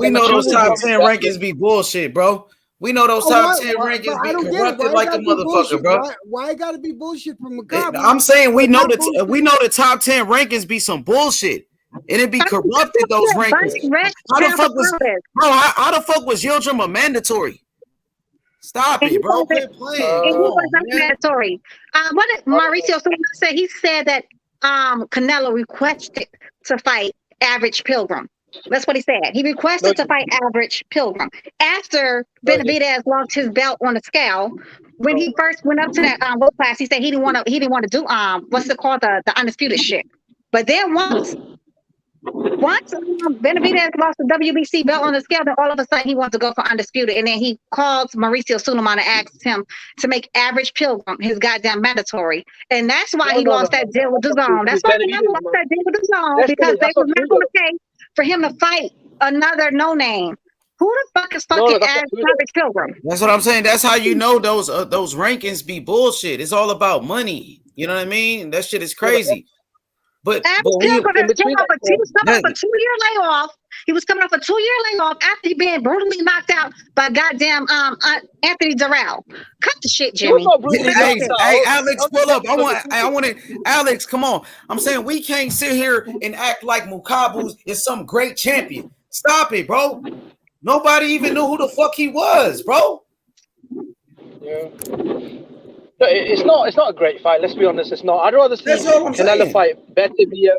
we know those top 10 rankings be bullshit, bro. We know those top 10 rankings be corrupted like a motherfucker, bro. Why it gotta be bullshit from Makabu? I'm saying we know the top 10 rankings be some bullshit. And it be corrupted, those rankings. How the fuck was Yildirim a mandatory? Stop it, bro. Quit playing. He was not mandatory. What did Mauricio say? He said that Canelo requested to fight Average Pilgrim. That's what he said. He requested to fight Average Pilgrim after Benavidez lost his belt on the scale. When he first went up to that weight class, he said he didn't want to do what's it called, the undisputed shit. But then once Benavidez lost the WBC belt on the scale, then all of a sudden he wants to go for undisputed. And then he calls Mauricio Suleiman and asks him to make Average Pilgrim his goddamn mandatory. And that's why he lost that deal with DAZN. That's why he lost that deal with DAZN, because they was not going to pay for him to fight another no-name. Who the fuck is fucking Average Pilgrim? That's what I'm saying. That's how you know those rankings be bullshit. It's all about money. You know what I mean? That shit is crazy. But he was coming off a 2-year layoff. He was coming off a 2-year layoff after being brutally knocked out by goddamn Anthony Durrell. Cut the shit, Jimmy. Hey, Alex, pull up. I want it. Alex, come on. I'm saying we can't sit here and act like Makabu is some great champion. Stop it, bro. Nobody even knew who the fuck he was, bro. Yeah. No, it's not a great fight. Let's be honest, it's not. I'd rather see Canelo fight Beterbiev.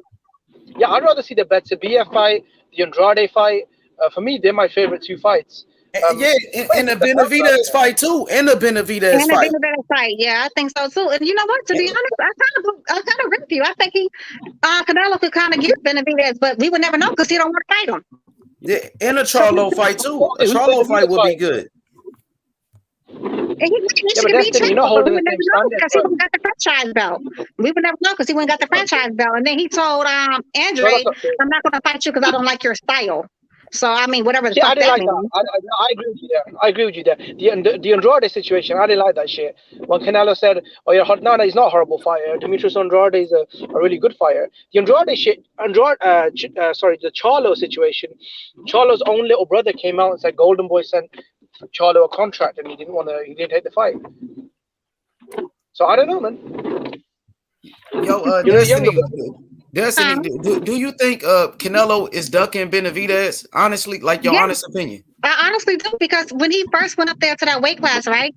Yeah, I'd rather see the Beterbiev fight, the Andrade fight. For me, they're my favorite two fights. And the Benavidez fight too, and the Benavidez fight. Yeah, I think so too. And you know what? To be honest, I kind of agree with you. I think Canelo could kind of get Benavidez, but we would never know because he don't want to fight him. Yeah, and a Charlo fight too. A Charlo fight would be good. And he should be champion, but we would never know because he wouldn't got the franchise belt. We would never know because he wouldn't got the franchise belt. And then he told Andre, I'm not going to fight you because I don't like your style. So, I mean, whatever the fuck that means. I agree with you there. I agree with you there. The Andrade situation, I didn't like that shit. When Canelo said, oh, you're hot. No, he's not a horrible fighter. Demetrius Andrade is a really good fighter. The Andrade shit, the Charlo situation, Charlo's own little brother came out and said Golden Boy sent Charlo a contract and he didn't take the fight. So I don't know, man. Yo, Destiny, do you think Canelo is ducking Benavidez? Honestly, like your honest opinion. I honestly do, because when he first went up there to that weight class, right?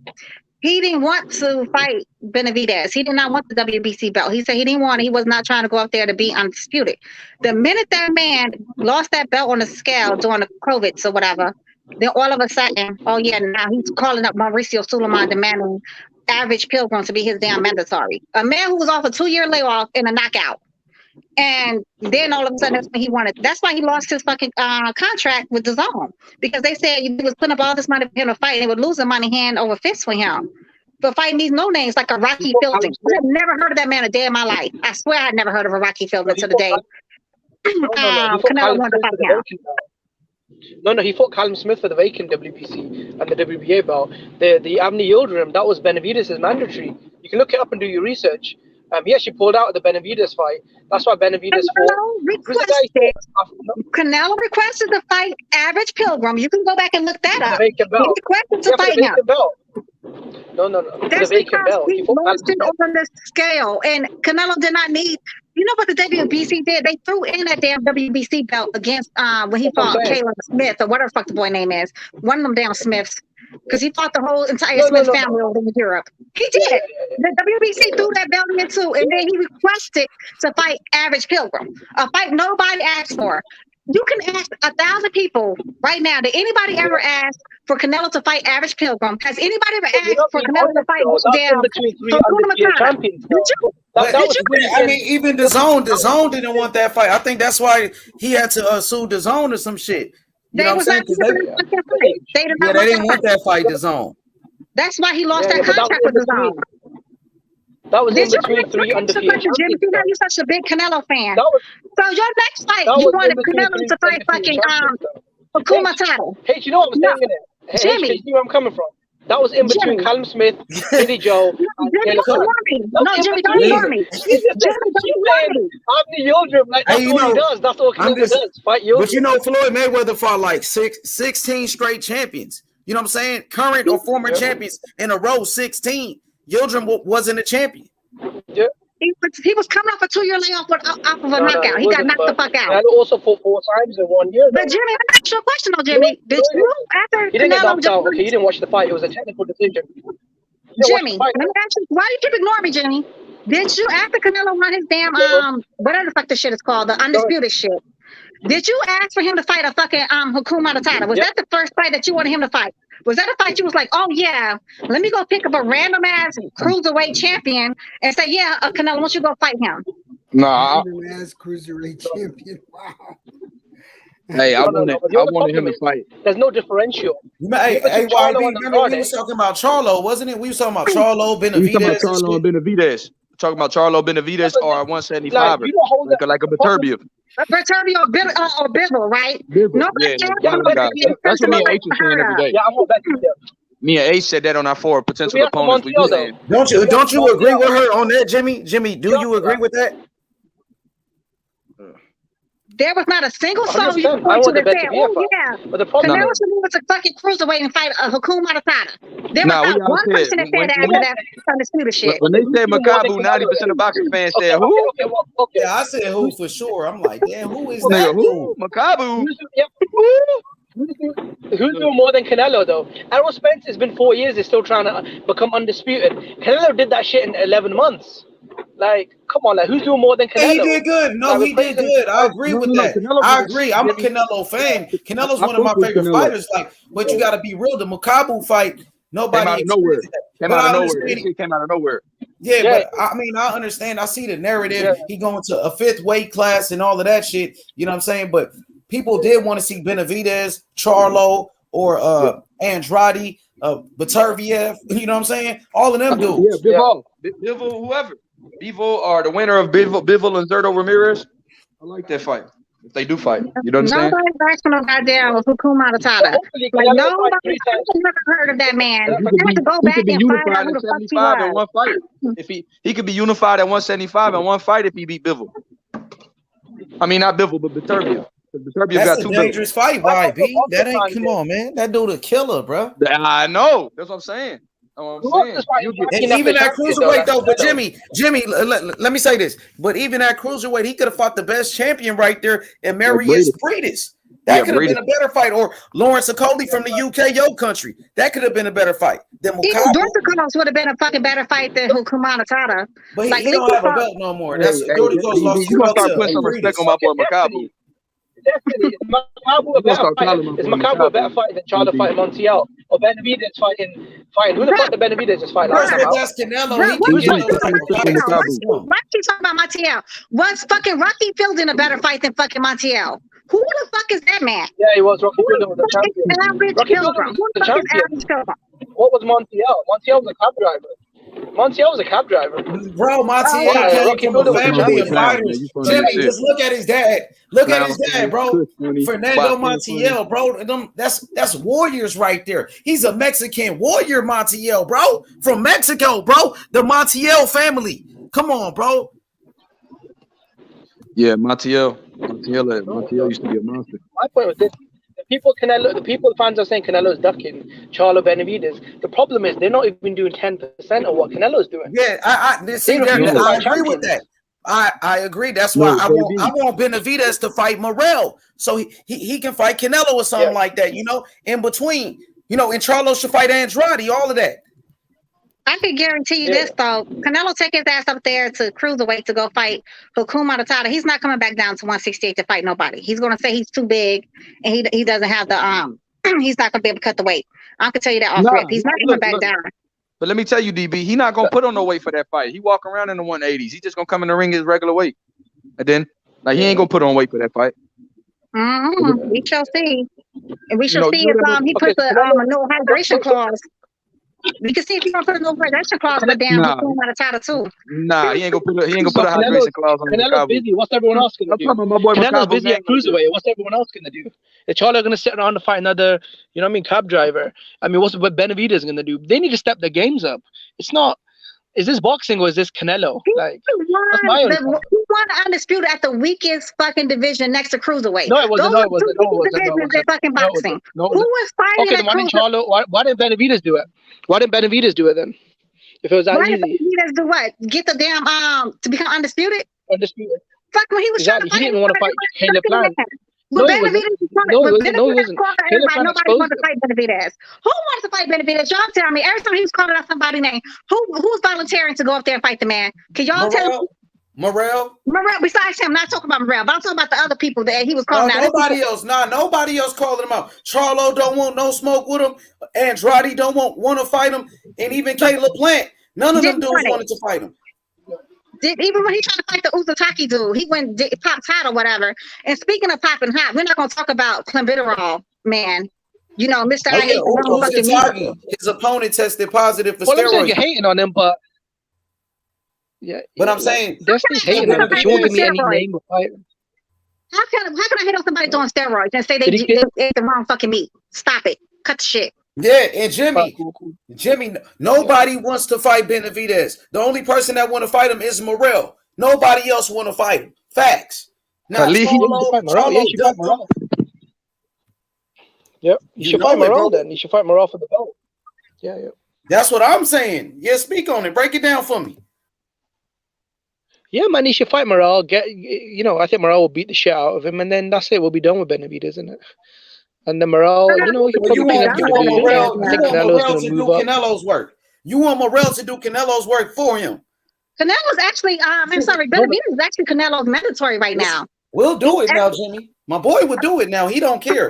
He didn't want to fight Benavidez. He did not want the WBC belt. He said he didn't want it. He was not trying to go up there to be undisputed. The minute that man lost that belt on the scale during the COVID or whatever, then all of a sudden, oh yeah, now he's calling up Mauricio Suleiman demanding Average Pilgrim to be his damn mandatory. A man who was off a 2-year layoff in a knockout. And then all of a sudden that's when he wanted. That's why he lost his fucking contract with DAZN, because they said he was putting up all this money for him to fight and they would lose the money hand over fist for him. But fighting these no names like a Rocky Fielding. I've never heard of that man a day in my life. I swear I'd never heard of a Rocky Fielding until the day Canelo wanted to fight him. No, he fought Callum Smith for the vacant WBC and the WBA belt. The Avni Yildirim, that was Benavidez' mandatory. You can look it up and do your research. He actually pulled out of the Benavidez fight. That's why Benavidez Canelo requested to fight Average Pilgrim. You can go back and look that up. He requested to fight him. No. That's because he lost it on the scale. And Canelo did not need. You know what the WBC did? They threw in that damn WBC belt against when he fought Caleb Smith or whatever the fuck the boy name is. One of them damn Smiths. Because he fought the whole entire Smith family over in Europe. He did. The WBC threw that belt in too, and then he requested to fight Average Pilgrim, a fight nobody asked for. You can ask 1,000 people right now. Did anybody ever ask for Canelo to fight Average Pilgrim? Has anybody ever asked for Canelo to fight damn champions? Did you? But Did you? I mean, even the zone didn't want that fight. I think that's why he had to sue the zone or some shit. You know what I'm saying? They didn't want that fight, the zone. That's why he lost that contract with the zone. That was Did in between 3 undefeated Jimmy, champions. you know you're such a big Canelo fan. Was, so your next fight, you wanted Canelo to fight fucking Akuma Tada. Hey, you know what I'm saying? Hey, Jimmy, you see where I'm coming from? That was in between Jimmy. Callum Smith, Billy Joe, and Jimmy, don't ignore me. No, Jimmy, don't ignore me. Jimmy, don't ignore me. I'm the Yildrim. Like, that's what he does. That's what Canelo does. Fight Yildrim. But you know, Floyd Mayweather fought like 16 straight champions. You know what I'm saying? Current or former champions in a row, 16. Yildrim wasn't a champion. Yeah. He was coming off a 2-year layoff off of a knockout. He got knocked the fuck out. And also fought 4 times in 1 year. But Jimmy, let me ask you a question though, Jimmy. Did you after he didn't get knocked out? Canelo? Okay, you didn't watch the fight. It was a technical decision. Jimmy, let me ask you, why you keep ignoring me, Jimmy? Did you after Canelo won his damn whatever the fuck the shit is called, the undisputed shit? Did you ask for him to fight a fucking Hakuna Matata? Was that the first fight that you wanted him to fight? Was that a fight you was like, oh yeah, let me go pick up a random ass cruiserweight champion and say, yeah, Canelo, why don't you go fight him? Nah. Random ass cruiserweight champion. Wow. Hey, I wanted him to fight. There's no differential. Hey, remember we was talking about Charlo, wasn't it? We was talking about Charlo, Benavidez. Charlo and Benavidez. Talking about Charlo, Benavidez, or a 175, like a Beterbiev. Beterbiev or Bivol, right? Bivol. That's what me and H was saying every day. Yeah, I want that. Me and H said that on our 4 potential opponents. Don't you agree with her on that, Jimmy? Jimmy, do you agree with that? There was not a single song you point to that said, oh yeah, Canelo should move to fucking cruiserweight and fight a Hakuna Matata. There was not one person that said that after that undisputed shit. When they said Makabu, 90% of boxing fans said who? Yeah, I said who for sure. I'm like, damn, who is that? Who? Makabu. Who's doing more than Canelo though? Errol Spence has been 4 years. He's still trying to become undisputed. Canelo did that shit in 11 months. Like, come on, like, who's doing more than Canelo? He did good. No, he did good. I agree with that. I agree. I'm a Canelo fan. Canelo's one of my favorite fighters. Like, but you got to be real. The Makabu fight, nobody came out of nowhere. Came out of nowhere. Yeah, but I mean, I understand. I see the narrative. Yeah. He going to a 5th weight class and all of that shit. You know what I'm saying? But people did want to see Benavidez, Charlo, or Andrade, Beterbiev. You know what I'm saying? All of them dudes. Yeah, Bivol, whoever. Bivol or the winner of Bivol and Zerto Ramirez. I like that fight. If they do fight, you know what I'm saying? Nobody's asking no goddamn Hakuna Matata. Like nobody, I've never heard of that man. But have to go back and find out who the fuck he was. In one fight. If he could be unified at 175 in one fight if he beat Bivol. I mean, not Bivol, but Beterbiev. That's a dangerous fight, YB. That ain't, come on, man. That dude a killer, bro. I know. That's what I'm saying. And even at cruiserweight though, but Jimmy, let me say this. But even at cruiserweight, he could have fought the best champion right there, and Marius Breedis. That could have been a better fight, or Lawrence Okoli from the UK, yo country. That could have been a better fight than Makabu. Dorticos would have been a fucking better fight than Hakuna Matata. But he don't have a belt no more. That's Dorticos lost. You gonna start putting some respect on my boy Makabu. Definitely. Is Makabu a better fight than Charlo fighting Montiel? Or Benavidez fighting who the fuck did Benavidez just fight last time? That's Canelo. Rocky talking about Montiel. Was fucking Rocky Fielding a better fight than fucking Montiel? Who the fuck is that man? Yeah, he was. Rocky Fielding was the champion. Rocky Fielding was the champion. What was Montiel? Montiel was a cab driver. Montiel was a cab driver. Bro, Montiel came from a family of fighters. Jimmy, just look at his dad. Look at his dad, bro. Fernando Montiel, bro. That's warriors right there. He's a Mexican warrior, Montiel, bro. From Mexico, bro. The Montiel family. Come on, bro. Yeah, Montiel used to be a monster. My point was this. The people fans are saying Canelo's ducking Charlo Benavidez. The problem is they're not even doing 10% of what Canelo's doing. Yeah, I agree with that. I agree. That's why I want Benavidez to fight Morrell, so he can fight Canelo or something like that. You know, in between. You know, and Charlo should fight Andrade. All of that. I can guarantee you this though. Canelo take his ass up there to cruiserweight to go fight Hakum Matata. He's not coming back down to 168 to fight nobody. He's gonna say he's too big and he doesn't have the he's not gonna be able to cut the weight. I can tell you that off rip. He's not coming back down. But let me tell you, DB, he not gonna put on no weight for that fight. He walk around in the 180s. He just gonna come in the ring his regular weight, and then like he ain't gonna put on weight for that fight. We shall see. And we shall see if he puts a no hydration clause. We can see if he gonna put a no hydration clause with damn Hakum Matata too. Nah, he ain't gonna put a hydration clause on Canelo's busy. What's everyone else gonna do? Canelo's busy at cruiserweight. What's everyone else gonna do? The Charlo gonna sit around to fight another, you know what I mean, cab driver. I mean, what's what Benavidez gonna do? They need to step their games up. It's not. Is this boxing or is this Canelo? Like, that's my only point. He won undisputed at the weakest fucking division next to cruiserweight. No, it wasn't. Those are two divisions in fucking boxing. Who was fighting? Okay, then why didn't Charlo? Why didn't Benavidez do it? Why didn't Benavidez do it then? If it was that why easy. did Benavidez do what? Get the damn to become undisputed? Undisputed. Fuck when he was trying to fight. He didn't want to fight Caleb Plant. But Benavidez No, he wasn't. Nobody wanted to fight Benavidez. Who wants to fight Benavidez? Y'all tell me. Every time he was calling out somebody's name, who's volunteering to go up there and fight the man? Can y'all tell me? Morrell. Besides him, I'm not talking about Morrell, but I'm talking about the other people that he was calling out. Nobody else calling him out. Charlo don't want no smoke with him. Andrade don't want to fight him, and even Caleb Plant. None of them dudes wanted to fight him. Even when he tried to fight the Uzataki dude, he went popped hot or whatever. And speaking of popping hot, we're not going to talk about clenbuterol, man. You know, Mr. Uzataki, his opponent tested positive for steroids. You're hating on him, but but I'm saying Destiny's hating on him, but you won't give me any name of fighter. How can I hate on somebody doing steroids and say they ate the wrong fucking meat? Stop it. Cut the shit. Yeah, and Jimmy, nobody wants to fight Benavidez. The only person that want to fight him is Morrell. Nobody else want to fight him. Facts. Now, Yep, you should fight Morrell then. You should fight Morrell for the belt. Yeah. That's what I'm saying. Yeah, speak on it. Break it down for me. Yeah, man, he should fight Morrell. I think Morrell will beat the shit out of him, and then that's it. We'll be done with Benavidez, isn't it? And the Morrell, he want Morrell to do Canelo's work. You want Morrell to do Canelo's work for him. Canelo's actually, I'm sorry, Benavidez is actually Canelo's mandatory right now. We'll do it now, Jimmy. My boy would do it now. He don't care.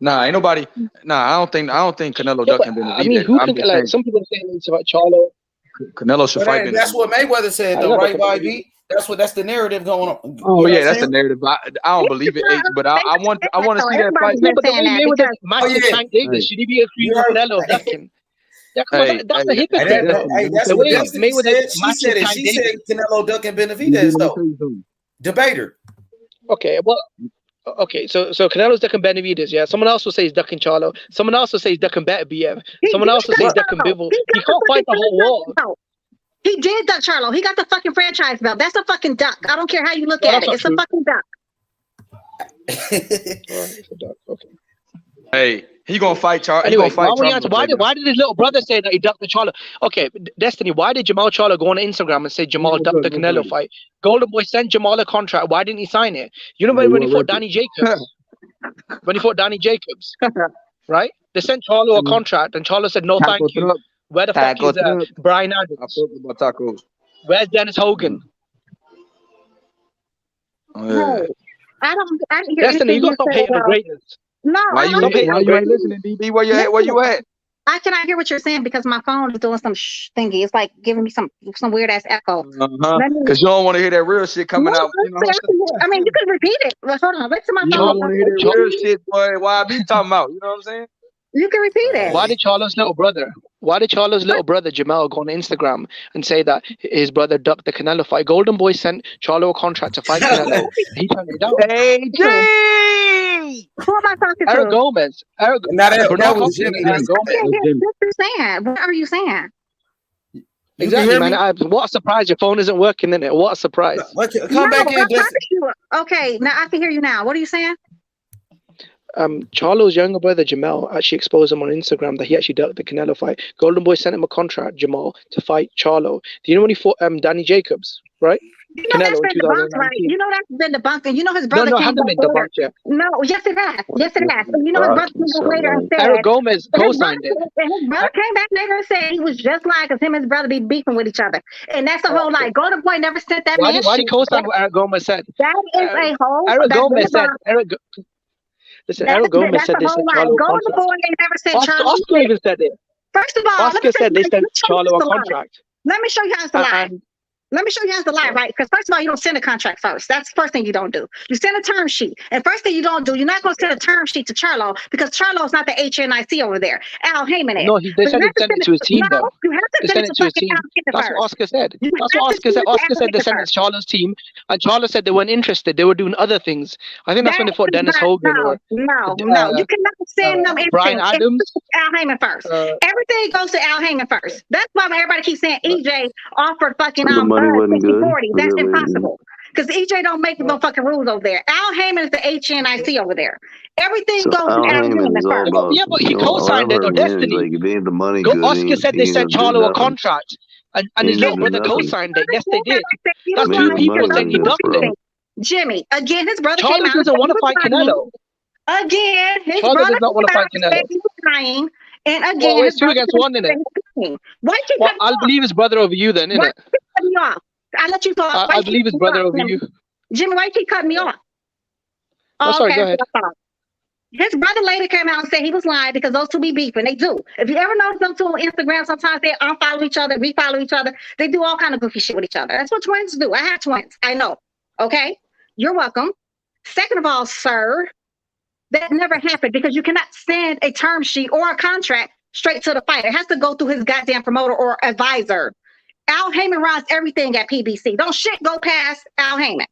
Nah, ain't nobody. Nah, I don't think Canelo ducking Benavidez. I mean, who can like some people say it's about Charlo. Canelo should fight Benavidez. That's what Mayweather said, though, right, YB? That's the narrative going on. Oh yeah, that's the narrative. I don't believe it, but I want to see that fight. But the way Mayweather matches Tank Davis, should he be agreeing with Canelo ducking? That's a hypocrite. That's what Destiny said. She said Canelo ducking Benavidez though. Debater. Okay, well. Okay, so Canelo's ducking Benavidez, yeah. Someone else will say he's ducking Charlo. Someone else will say he's ducking Beterbiev. Someone else will say he's ducking Bivol. He can't fight the whole world. He did duck Charlo. He got the fucking franchise belt. That's a fucking duck. I don't care how you look at it. It's a fucking duck. Okay. Hey, he gonna fight Charlo. Anyway, why did his little brother say that he ducked the Charlo? Okay, Destiny, why did Jamal Charlo go on Instagram and say Jamal ducked the Canelo fight? Golden Boy sent Jamal a contract. Why didn't he sign it? You know when he fought Danny Jacobs? Right? They sent Charlo a contract and Charlo said, no, thank you. Where the fuck is Brian Adams? Where's Dennis Hogan? No, I don't hear Destiny, you got to stop hating on greatness. No, why you ain't listening, DB? Where you at? I cannot hear what you're saying because my phone is doing some thingy. It's like giving me some weird ass echo. Because you don't want to hear that real shit coming out. I mean, you can repeat it. Well, hold on. Wait till my phone. You don't want to hear that real shit, boy. Why I be talking about? You know what I'm saying? You can repeat it. Why did Charlo's little brother Jamal go on Instagram and say that his brother ducked the Canelo fight? Golden Boy sent Charlo a contract to fight Canelo. He turned it down. Hey, who am I talking to? Eric Gomez. That was Jimmy. What are you saying? Exactly, man. What a surprise! Your phone isn't working, innit? What a surprise! Come back in. Okay, now I can hear you now. What are you saying? Charlo's younger brother Jamal actually exposed him on Instagram that he actually ducked the Canelo fight. Golden Boy sent him a contract, Jamal, to fight Charlo. Do you know when he fought Danny Jacobs, right? You know that's Canelo been in debunked, right? 2019. You know that's been debunked, and you know his No, brother no, it came hasn't back been later. debunked yet. No, yes it has. Yes it has. And you know his brother came back later and said Eric Gomez co-signed it. and his brother came back later and said he was just lying because him and his brother be beefing with each other. And that's the whole lie. Golden Boy never sent that Why man did he shit. co-sign what Eric Gomez said? That is a whole. Eric That's been Gomez said. debunked. Eric Gomez said That's they a whole sent lie. Charlo a Golden contract. Boy ain't never sent Charlo. Oscar even said it. First of all, Oscar said they sent Charlo a contract. Let me show you how it's a lie. Let me show you how to lie, right? Because first of all, you don't send a contract first. That's the first thing you don't do. You send a term sheet. And first thing you don't do, you're not going to send a term sheet to Charlo because Charlo's not the HNIC over there. Al Heyman is. No, they said they sent it to his team, though. You have to They send sent it it to to his fucking team. Al Heyman That's first. what Oscar said. You That's have what to Oscar send said. it to Oscar Al said they Heyman sent it first. to Charlo's team, and Charlo said they weren't interested. They were doing other things. I think that's when they fought Dennis Hogan or No. You cannot send them Brian anything. Adams. It's Al Heyman first. Everything goes to Al Heyman first. That's why everybody keeps saying EJ offered fucking The money wasn't good. 60-40. That's impossible. Because EJ don't make no fucking rules over there. Al Heyman is the HNIC over there. Everything So goes Al to Al Heyman Heyman is all first. about. Yeah, but he co-signed it on Destiny. Like if ain't the money good, Oscar said they sent Charlo a contract, and his ain't little gonna do brother nothing. co-signed it. Yes, they did. That's Maybe two the people money saying he wasn't good, ducked bro. it. Jimmy, again, his brother Charlo came out. doesn't want to fight Canelo. Again, his Charlo brother does not want to came fight out and Canelo. said he was lying. And again, Well, his it's 2 brother against 1, innit? Why you Well, cut me I'll off? believe his brother over you then, Why innit? you cut me off? I let you talk. Why I you believe his keep brother cutting over me you. off? Jimmy, why you keep cutting me off? No, sorry, go ahead. His brother later came out and said he was lying because those two be beefing. They do. If you ever notice them two on Instagram, sometimes they unfollow each other, refollow each other. They do all kind of goofy shit with each other. That's what twins do. I have twins. I know. Okay? You're welcome. Second of all, sir, that never happened because you cannot send a term sheet or a contract straight to the fighter. It has to go through his goddamn promoter or advisor. Al Heyman runs everything at PBC. Don't shit go past Al Heyman.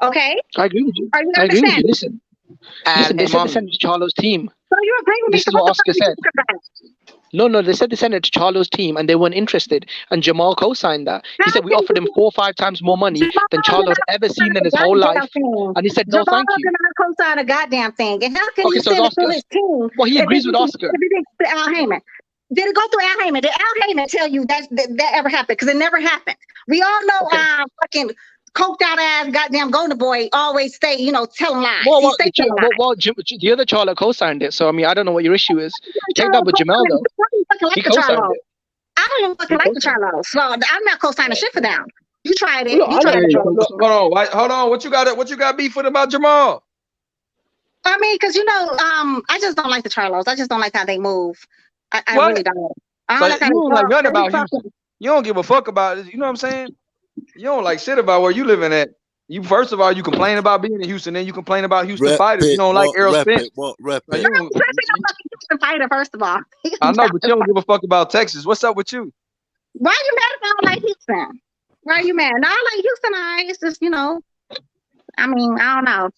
Okay? I agree with you. Are you I agree with you. understanding? Listen, they said they sent it to Charlo's team. So you agree with me? This is what Oscar said. No, they said they sent it to Charlo's team and they weren't interested. And Jamal co-signed that. He said we offered him 4 or 5 times more money than Charlo had ever seen in his whole life. And he said, no, thank you. Jamal cannot co-sign a goddamn thing. And how can Okay, you so send it Oscar. to his team? Well, he if agrees it with didn't- Oscar. If it didn't to Al Heyman. Did it go through Al Heyman? Did Al Heyman tell you that ever happened? Because it never happened. We all know fucking coked out ass goddamn Golden Boy always stay, telling lies. Well, The the other Charlo co-signed it. So, I mean, I don't know what your issue is. Take that with Jamal, though. He co-signed it. I don't even fucking like the Charlos. So I'm not co-signing shit for them. You tried it. Look, You tried it. Hold on. What you got beef with about Jamal? I mean, because I just don't like the Charlos. I just don't like how they move. I really don't. I So don't like how you don't they like talk. nothing about Every Houston. You don't give a fuck about it. You know what I'm saying? You don't like shit about where you living at. You first of all, you complain about being in Houston, then you complain about Houston fighters. You don't like Errol Spence. fucking Houston fighter, first of all. I know, but you don't give a fuck about Texas. What's up with you? Why are you mad if I don't like Houston? Why are you mad? No, I like Houston. It's just, I mean, I don't know.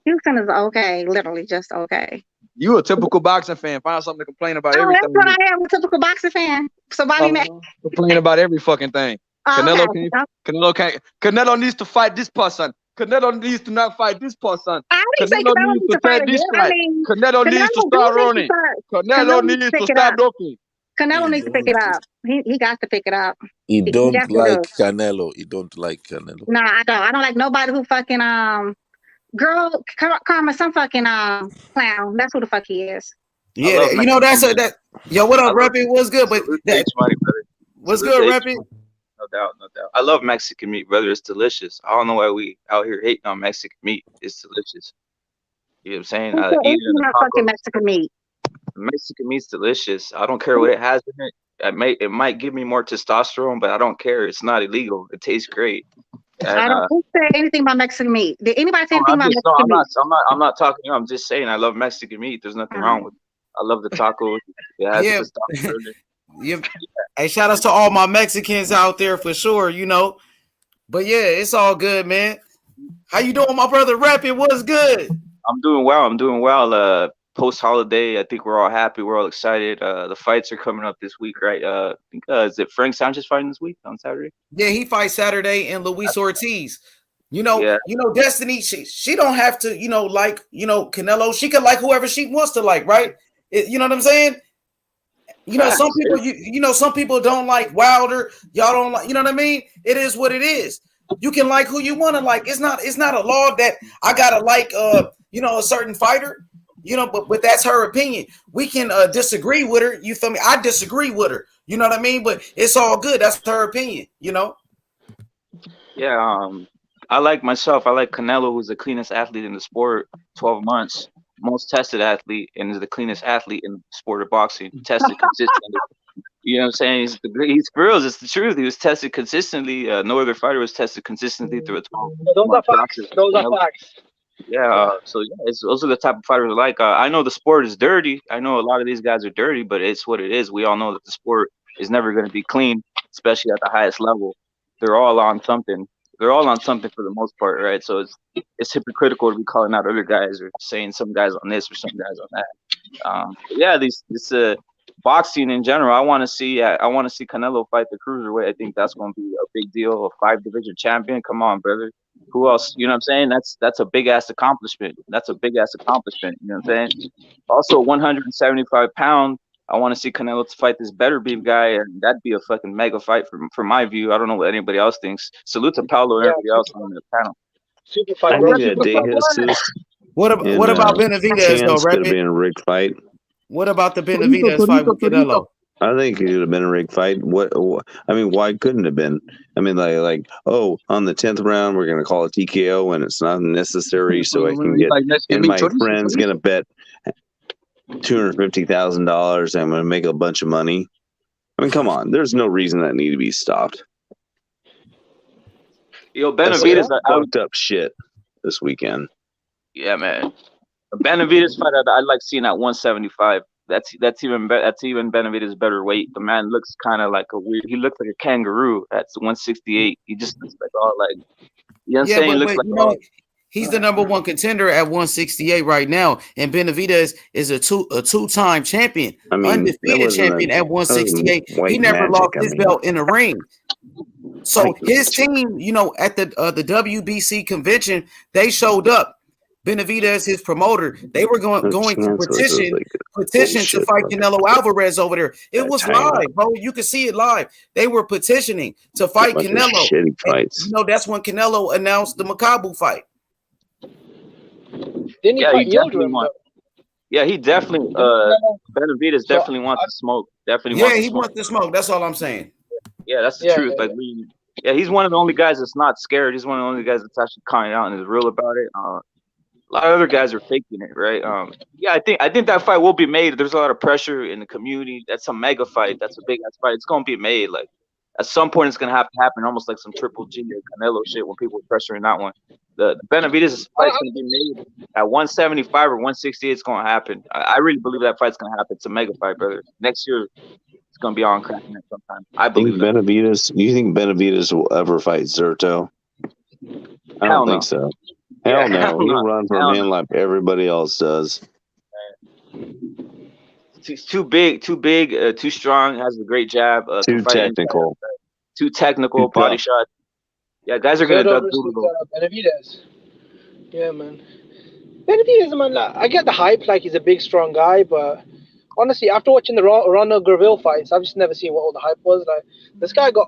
Houston is okay, literally just okay. You a typical boxing fan. Find something to complain about Oh, everything. that's what I am, a typical boxing fan. So why you mad? Complain about every fucking thing. Oh, Canelo needs to fight this person. Canelo needs to not fight this person. Canelo needs to take this fight. Canelo needs to start running. Canelo needs to start looking. Canelo needs to pick it up. He got to pick it up. He don't definitely like does. Canelo. He don't like Canelo. No, I don't. I don't like nobody who fucking girl Karma, some fucking clown. That's who the fuck he is. Yeah, yo, what up, Rappy? What's good? But what's good, Rappy? No doubt. I love Mexican meat, brother. It's delicious. I don't know why we out here hating on Mexican meat. It's delicious. You know what I'm saying? I eat it in the fucking Mexican meat. Mexican meat's delicious. I don't care what it has in it. It might give me more testosterone, but I don't care. It's not illegal. It tastes great. And, I don't say anything about Mexican meat. Did anybody say anything about Mexican meat? I'm not talking. I'm just saying I love Mexican meat. There's nothing wrong with it. I love the tacos. It has testosterone. Yeah. Hey, shout outs to all my Mexicans out there for sure, But yeah, it's all good, man. How you doing, my brother Rappy? What's good? I'm doing well. Post holiday, I think we're all happy. We're all excited. The fights are coming up this week, right? Is it Frank Sanchez fighting this week on Saturday? Yeah, he fights Saturday, and Luis Ortiz. Destiny. She don't have to, like Canelo. She can like whoever she wants to like, right? You know what I'm saying? Some people, some people don't like Wilder. Y'all don't like, you know what I mean? It is what it is. You can like who you want to like. It's not a law that I gotta like a certain fighter. But that's her opinion. We can disagree with her. You feel me? I disagree with her. You know what I mean? But it's all good. That's her opinion. Yeah. I like Canelo, who's the cleanest athlete in the sport. 12 months, most tested athlete, and is the cleanest athlete in the sport of boxing. Tested consistently. You know what I'm saying? He's for real. It's the truth. He was tested consistently. No other fighter was tested consistently through a 12-month process. Those are facts. Yeah. So those are the type of fighters I like. I know the sport is dirty. I know a lot of these guys are dirty, but it's what it is. We all know that the sport is never going to be clean, especially at the highest level. They're all on something. They're all on something for the most part, right? So it's hypocritical to be calling out other guys or saying some guys on this or some guys on that. This boxing in general, I want to see Canelo fight the cruiserweight. I think that's going to be a big deal. A 5-division champion. Come on, brother. Who else? You know what I'm saying? That's a big ass accomplishment. You know what I'm saying? Also, 175 pound. I want to see Canelo to fight this better beef guy, and that'd be a fucking mega fight from my view. I don't know what anybody else thinks. Salute to Paulo and everybody else on the panel. Super fight, bro. What about Benavidez though, could have been a rigged fight. What about the Benavidez fight with Canelo? I think it could have been a rigged fight. I mean, why couldn't it have been? I mean, like, on the 10th round, we're going to call it TKO, and it's not necessary, so I can get. And my friend's going to bet $250,000. I'm going to make a bunch of money. I mean, come on. There's no reason that need to be stopped. Yo, Benavidez fucked up shit this weekend. Yeah, man. A Benavidez fight, I'd like seeing at 175. That's even Benavidez' better weight. The man looks kind of like he looks like a kangaroo at 168. He just looks like you know what I'm saying? He's the number one contender at 168 right now, and Benavidez is a two-time champion, undefeated champion at 168. He never lost his belt in a ring. So his team, at the WBC convention, they showed up. Benavidez, his promoter, they were going to petition to fight Canelo Alvarez over there. It was live, bro. You could see it live. They were petitioning to fight Canelo. Shitty fights. That's when Canelo announced the Makabu fight. Didn't he fight Yildirim? Yeah, he definitely. Benavidez definitely wants to smoke. He wants to smoke. That's all I'm saying. Yeah, that's the truth. He's one of the only guys that's not scared. He's one of the only guys that's actually calling out and is real about it. A lot of other guys are faking it, right? I think that fight will be made. There's a lot of pressure in the community. That's a mega fight. That's a big ass fight. It's gonna be made. Like at some point, it's gonna have to happen. Almost like some Triple G or Canelo shit when people are pressuring that one. The Benavidez fight's gonna be made at 175 or 168. It's gonna happen. I really believe that fight's gonna happen. It's a mega fight, brother. Next year, it's gonna be on cracking it sometime. I believe Benavidez. Do you think Benavidez will ever fight Zerto? I don't think so. Hell no. He'll run from him like everybody else does. He's too big, too strong, has a great jab. Too technical. Too technical, body shot. Yeah, guys are going to duck Benavidez. Yeah, man. Benavidez, man, I get the hype, like he's a big, strong guy, but honestly, after watching the Ronald Graville fights, I've just never seen what all the hype was. Like, this guy got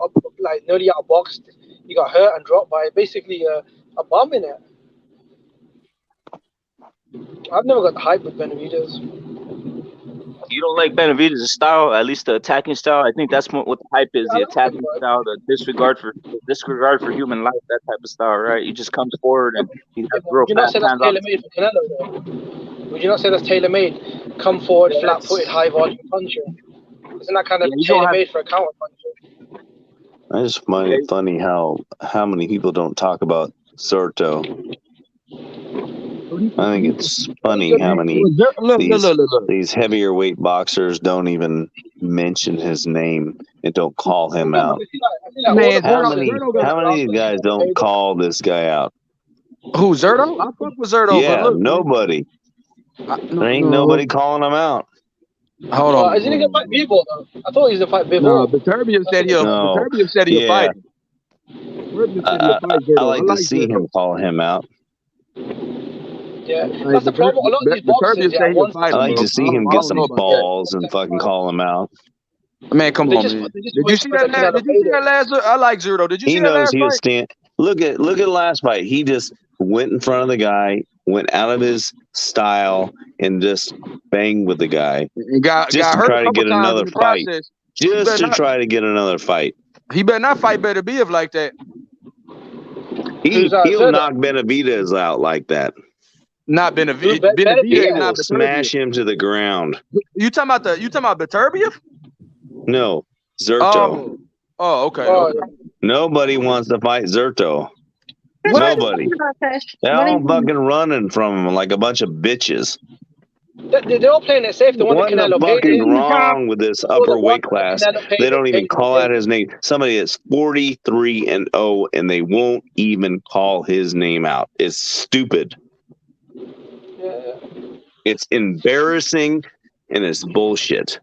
nearly outboxed. He got hurt and dropped by basically a bomb in it. I've never got the hype with Benavidez. You don't like Benavidez' style, at least the attacking style. I think that's what the hype is: the attacking style, the disregard for human life, that type of style, right? He just comes forward and he has real fast hands. Would you not say that's tailor-made for Canelo, though? Would you not say that's tailor-made? Come forward, flat-footed, high-volume puncher. Isn't that kind of tailor-made for a counter puncher? I just find it funny how many people don't talk about Soto. I think it's funny how many these heavier weight boxers don't even mention his name and don't call him out. How many of you guys don't call this guy out? Who, Zerto? I fuck with Zerto. Yeah, nobody. There ain't nobody calling him out. Hold on. Isn't he gonna fight Bivol though? I thought he was gonna fight Bivol. No, but Turbia said he'll fight. I like to see him call him out. Yeah, that's the problem. A lot of these boxers, I like to see him get some balls and fucking call him out. Man, come on, man. Did you see that last? I like Zerto. Did you see that last fight? Look at last fight. He just went in front of the guy, went out of his style, and just banged with the guy. Got Just to hurt try a to couple get times another in the fight. process. Just to try to get another fight. He better not fight Beterbiev like that. He'll knock Benavidez out like that. Not Benavidez. He Not will Beterbiev. smash him to the ground. You talking about Beterbiev? No, Zerto. Oh, okay. Nobody wants to fight Zerto. What Nobody. They're What all is- fucking running from him like a bunch of bitches. They're all playing it safe. They want What the the Canelo fuck Payday. is wrong with this upper weight class? They don't even call out his name. Somebody that's 43-0 and they won't even call his name out. It's stupid. Yeah. It's embarrassing and it's bullshit.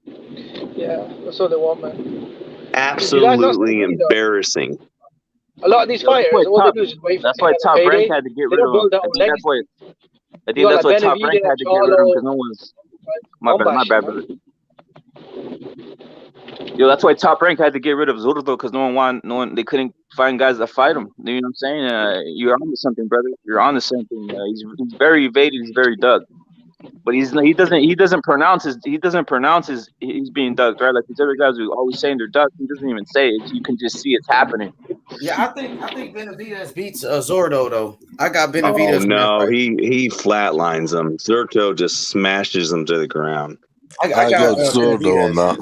Yeah, that's all they want, man. Absolutely embarrassing. A lot of these fighters, all they do is just wait for That's why the Top payday. Rank had to get They rid don't of him. build their I own think that's legacy. why. I think that's why Top Rank had to get rid of him because no one's. My bad, brother. Yo, that's why Top Rank had to get rid of Zurdo because no one, they couldn't find guys that fight him. You know what I'm saying? You're onto something, brother. You're onto something. He's very evaded. He's very dug. But he doesn't pronounce his he's being ducked, right? Like these other guys who always saying they're ducked, he doesn't even say it. You can just see it's happening. Yeah, I think Benavidez beats Zordo though. I got Benavidez. Oh no, he flatlines him. Zerto just smashes him to the ground. I got Zordo on that.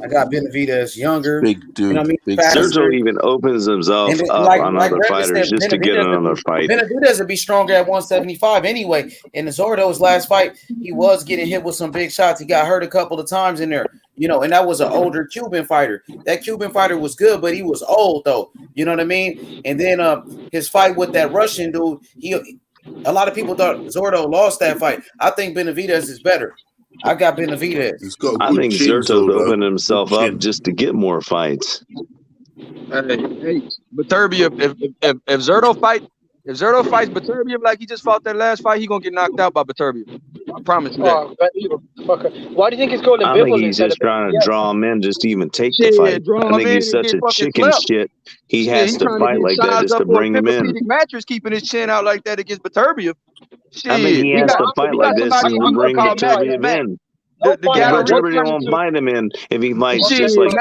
I got Benavidez younger. Big dude. You know what I mean? Big Zerto even opens himself And up on other Brandon fighters said, just to get another fight. Benavidez would be stronger at 175 anyway. In Zordo's last fight, he was getting hit with some big shots. He got hurt a couple of times in there, you know, and that was an older Cuban fighter. That Cuban fighter was good, but he was old though. You know what I mean? And then his fight with that Russian dude, a lot of people thought Zordo lost that fight. I think Benavidez is better. I got Benavidez. I think Zerto's opened himself up just to get more fights. Hey, Beterbiev, if Zerto fights Beterbiev like he just fought that last fight, he gonna get knocked out by Beterbiev. I promise you that. Oh, fucker. Why do you think it's called I think he's just trying to draw him in just to even take the fight. I think he's such a chicken shit. He has to fight like that just to bring him in. Mattress keeping his chin out like that against Beterbiev. I mean, he has to fight like this to bring Beterbiev in. Beterbiev won't fight him in if he fights just like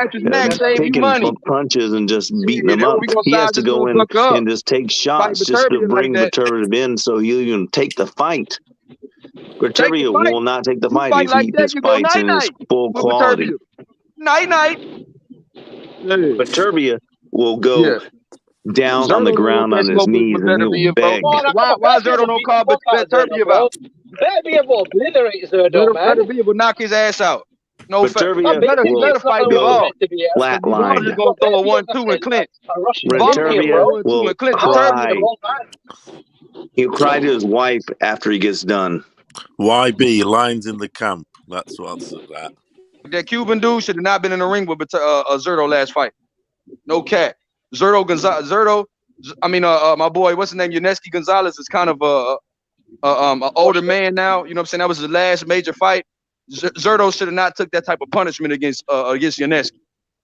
taking punches and just beating him up. He has to go in and just take shots just to bring Beterbiev in so he'll even take the fight. Beterbiev will not take the fight if he just fights in his full quality. Night. Beterbiev will go down on the ground on his knees and he'll beg. Why Zerto don't call Beterbiev out? Beterbiev will obliterate Zerto, man. Beterbiev will knock his ass out. No, Beterbiev better fight Bivol. Flatline. He's gonna throw a 1-2 and clinch. Beterbiev will cry. He'll cry to his wife after he gets done. YB, lines in the camp. That's what's that. That Cuban dude should have not been in the ring with Zerto last fight. No cat. My boy, what's his name? Yuneski Gonzalez is kind of an older man now. You know what I'm saying? That was his last major fight. Zerto should have not took that type of punishment against Yuneski.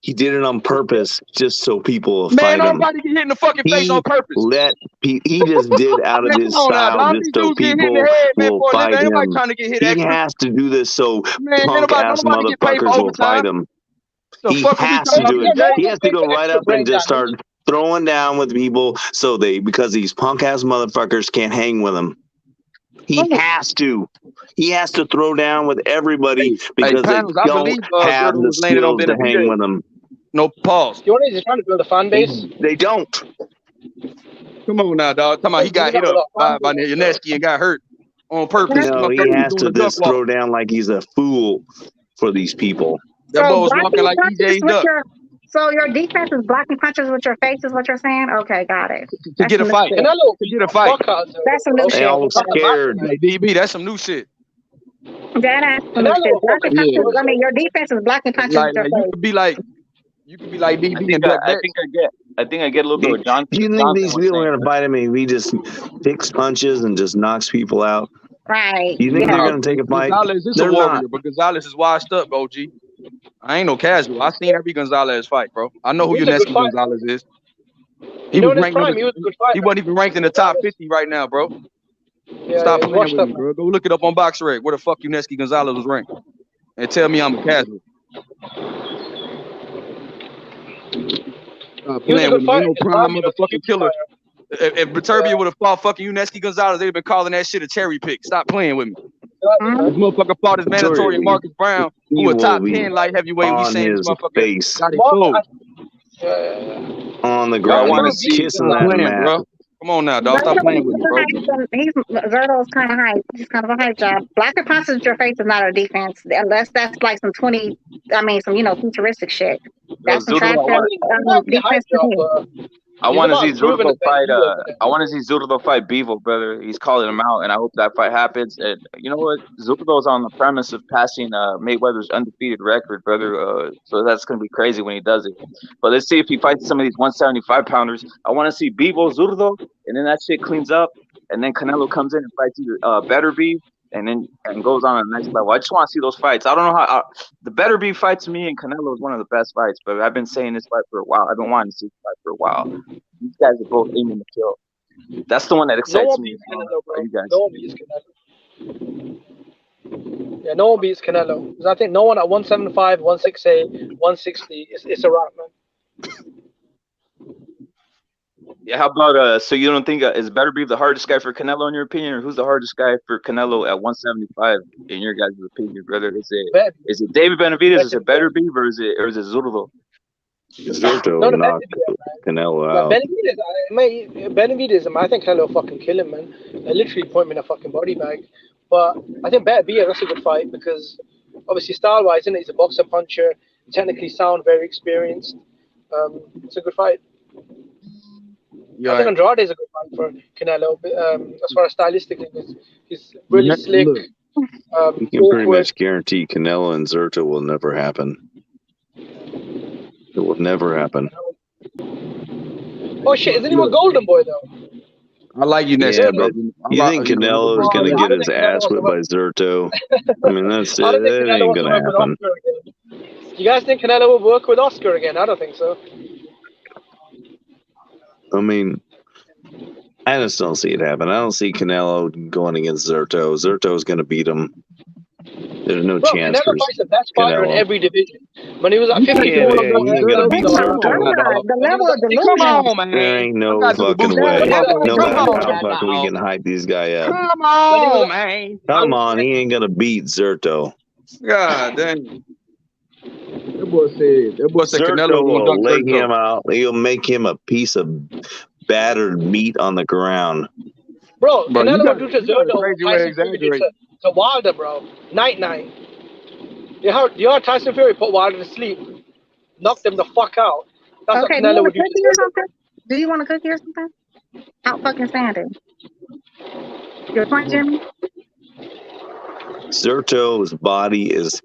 He did it on purpose just so people will fight him. Man, nobody get hit in the fucking face on purpose. He just did out of his style just so people will fight him. He has to do this so punk-ass motherfuckers will fight him. He has to do it. He has to go right up and just start throwing down with people because these punk-ass motherfuckers can't hang with him. He has to. He has to throw down with everybody because they don't have the skills to hang with him. No pause. You know what he's trying to build a fan base? They don't. Come on now, dog. Come on, he got hit up by Yuneski and got hurt on purpose. No, he has to just throw down like he's a fool for these people. That boy was walking like EJ Duck. So your defense is blocking punches with your face, is what you're saying? Okay, got it. To get a fight. That's some new shit. They all scared. Hey, DB, that's some new shit. That's some new shit. Blocking punches. I mean, your defense is blocking punches with your face. You could be like DB and I think I get a little bit of John. Do you think these people are gonna fight him if he just picks punches and just knocks people out? Right. You think they're gonna take a fight? Gonzalez is a warrior, but Gonzalez is washed up, OG. I ain't no casual. I seen every Gonzalez fight, bro. I know who Yuneski Gonzalez is. He was in his ranked prime, he was a good fighter. he wasn't even ranked in the top 50 right now, bro. Yeah, Stop he's playing washed with up, me, man. bro. Go look it up on BoxRec where the fuck Uneski Gonzalez was ranked, and tell me I'm a casual. Stop He was a playing good with me. Ain't fighter. no prime motherfucking killer. If Viterbi would have fought fucking Uneski Gonzalez, they'd been calling that shit a cherry pick. Stop playing with me. This motherfucker fought his mandatory and Marcus Brown, who a top 10 light heavyweight. We on saying this his motherfucker face, got exposed. on the Bro, I ground. want He to was see kissing Stop that playing, mat. bro. Come on now, dog. Stop playing with me, bro. Zerto's kind of hype. He's kind of a hype job. Blacker Punches your face is not a defense unless that's like some futuristic shit. That's some trash defense to me. I want to see Zurdo fight. I want to see Zurdo fight Bevo, brother. He's calling him out, and I hope that fight happens. And you know what? Zurdo's on the premise of passing Mayweather's undefeated record, brother. So that's gonna be crazy when he does it. But let's see if he fights some of these 175 pounders. I want to see Bevo Zurdo, and then that shit cleans up, and then Canelo comes in and fights either Better Beef, and goes on the next level. I just want to see those fights. I don't know how the Better Beef fight to me and Canelo is one of the best fights, but I've been saying this fight for a while. I've been wanting to see this fight for a while. These guys are both aiming to kill. That's the one that excites me. You guys. No one beats Canelo. Yeah, no one beats Canelo. Because I think no one at 175, 168, 160, it's a wrap, man. Yeah, how about so you don't think is Better Beef the hardest guy for Canelo in your opinion, or who's the hardest guy for Canelo at 175 in your guys' opinion, brother? Is it David Benavidez? Is it Better Beef, or is it Zurdo? Zurdo knocked Canelo out. Benavidez, I think Canelo will fucking kill him, man. They literally point him in a fucking body bag. But I think Better Beef, that's a good fight because obviously style-wise, isn't it? He's a boxer puncher, technically sound, very experienced. It's a good fight. Yeah, I think Andrade is a good fight for Canelo. As far as stylistically, he's really slick. You can pretty much guarantee Canelo and Zurdo will never happen. It will never happen. Oh shit! Isn't he a Golden Boy though? I like you next. Yeah, but you think Canelo's going to get his ass whipped by Zurdo? I mean, that's it. It ain't going to happen. You guys think Canelo will work with Oscar again? I don't think so. I mean, I just don't see it happen. I don't see Canelo going against Zurdo. Zurdo's going to beat him. There's no chance Canelo for fights the best fighter in every division. When he was at 54, he ain't going to beat Zurdo. The level of delusion. Come on, man. There ain't no fucking way. No matter how fucking we can hype these guy up. Come on, man. Come on, he ain't going to beat Zurdo. God dang. That boy said Canelo Zurdo will lay Zurdo. him out. He'll make him a piece of battered meat on the ground. Bro, Canelo will do to Zurdo to Wilder, bro. Night. You heard Tyson Fury put Wilder to sleep, knocked him the fuck out. That's Okay, what Canelo would do. Do you want a cookie or something? Out fucking standing. Your point, Jimmy? Zurdo's body is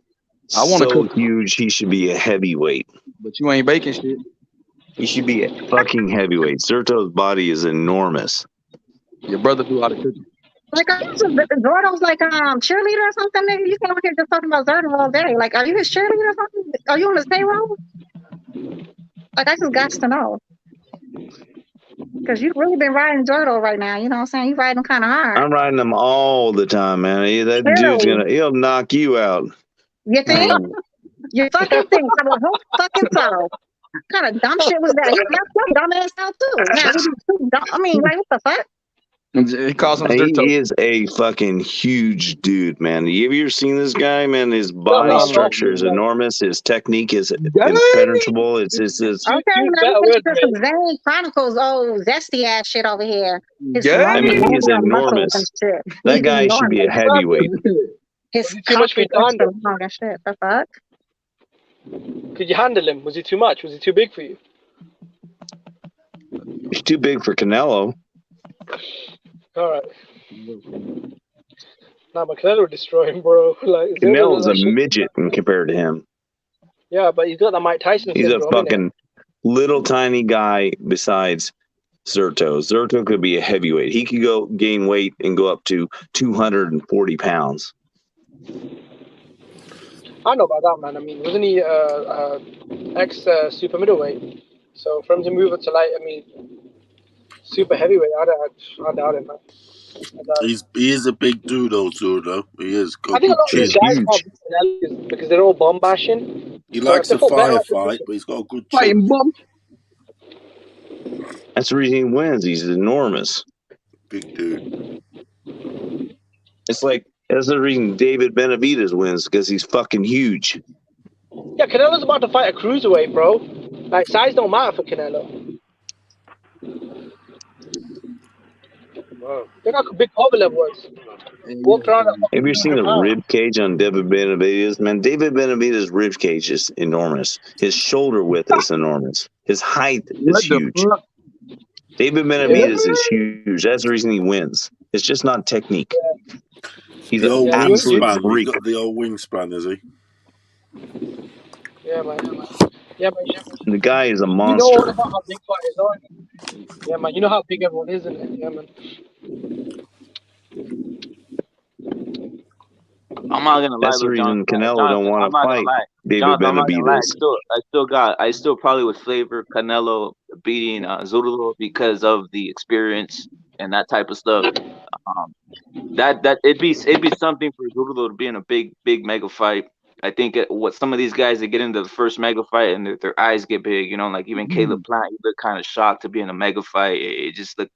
so huge, he should be a heavyweight. But you ain't baking shit. He should be a fucking heavyweight. Zurdo's body is enormous. Your brother do a lot of cooking. Like, Zurdo's like cheerleader or something, nigga. You can't just talking about Zurdo all day. Like, are you his cheerleader or something? Are you on his payroll? Like, I just got to know. Because you've really been riding Zurdo right now. You know what I'm saying? You riding him kind of hard. I'm riding him all the time, man. That dude's he'll knock you out. You think? You fucking think. I'm a whole fucking soul. What kind of dumb shit was that? He left some dumb ass out too. I mean, like, what the fuck? He calls him He is a fucking huge dude, man. Have you ever seen this guy, man? His body structure is enormous. His technique is impenetrable. It's okay, now let's get some Zane Chronicles, zesty ass shit over here. I mean, he's enormous. That guy should be a heavyweight. His too much for you to handle. Shit, the fuck? Could you handle him? Was he too much? Was he too big for you? He's too big for Canelo. All right. Nah, but Canelo would destroy him, bro. Like, Canelo's a midget compared to him. Yeah, but he's got the Mike Tyson He's syndrome, a fucking little tiny guy besides Zurdo. Zurdo could be a heavyweight. He could go gain weight and go up to 240 pounds. I know about that, man. I mean, wasn't he ex super middleweight? So for him to move up to light, I mean, super heavyweight. I doubt it, man. He is a big dude, though, Zurdo. He is. I Got think a good lot of chin. these guys can't beat Canelo because they're all bomb bashing. He But likes if they a fought better firefight, but he's got a good chin. Fighting bump. That's the reason he wins. He's enormous. Big dude. It's like that's the reason David Benavidez wins, because he's fucking huge. Yeah, Canelo's about to fight a cruiserweight, bro. Like, size don't matter for Canelo. Wow. Look how big Kovalev was. Walked around at Have you seen the rib cage on David Benavidez? Man, David Benavidez' rib cage is enormous. His shoulder width is enormous. His height is huge. David Benavidez is huge. That's the reason he wins. It's just not technique. He's The old an absolute wingspan. freak. He's got the old wingspan, is he? Yeah, man. Yeah, man. The guy is a You know all monster. about how big fighters are. Yeah, man. You know how big everyone is, isn't it? Yeah, man. I'm not gonna lie, That's the though, reason Jonathan. Canelo don't want I'm to not gonna fight lie. David Jonathan, I'm not gonna lie. Benavidez. I still probably would favor Canelo beating Zurdo because of the experience and that type of stuff. That it'd be something for Zurdo to be in a big mega fight. I think what some of these guys that get into the first mega fight and their eyes get big, you know, like even Caleb Plant, he looked kind of shocked to be in a mega fight. It just looked,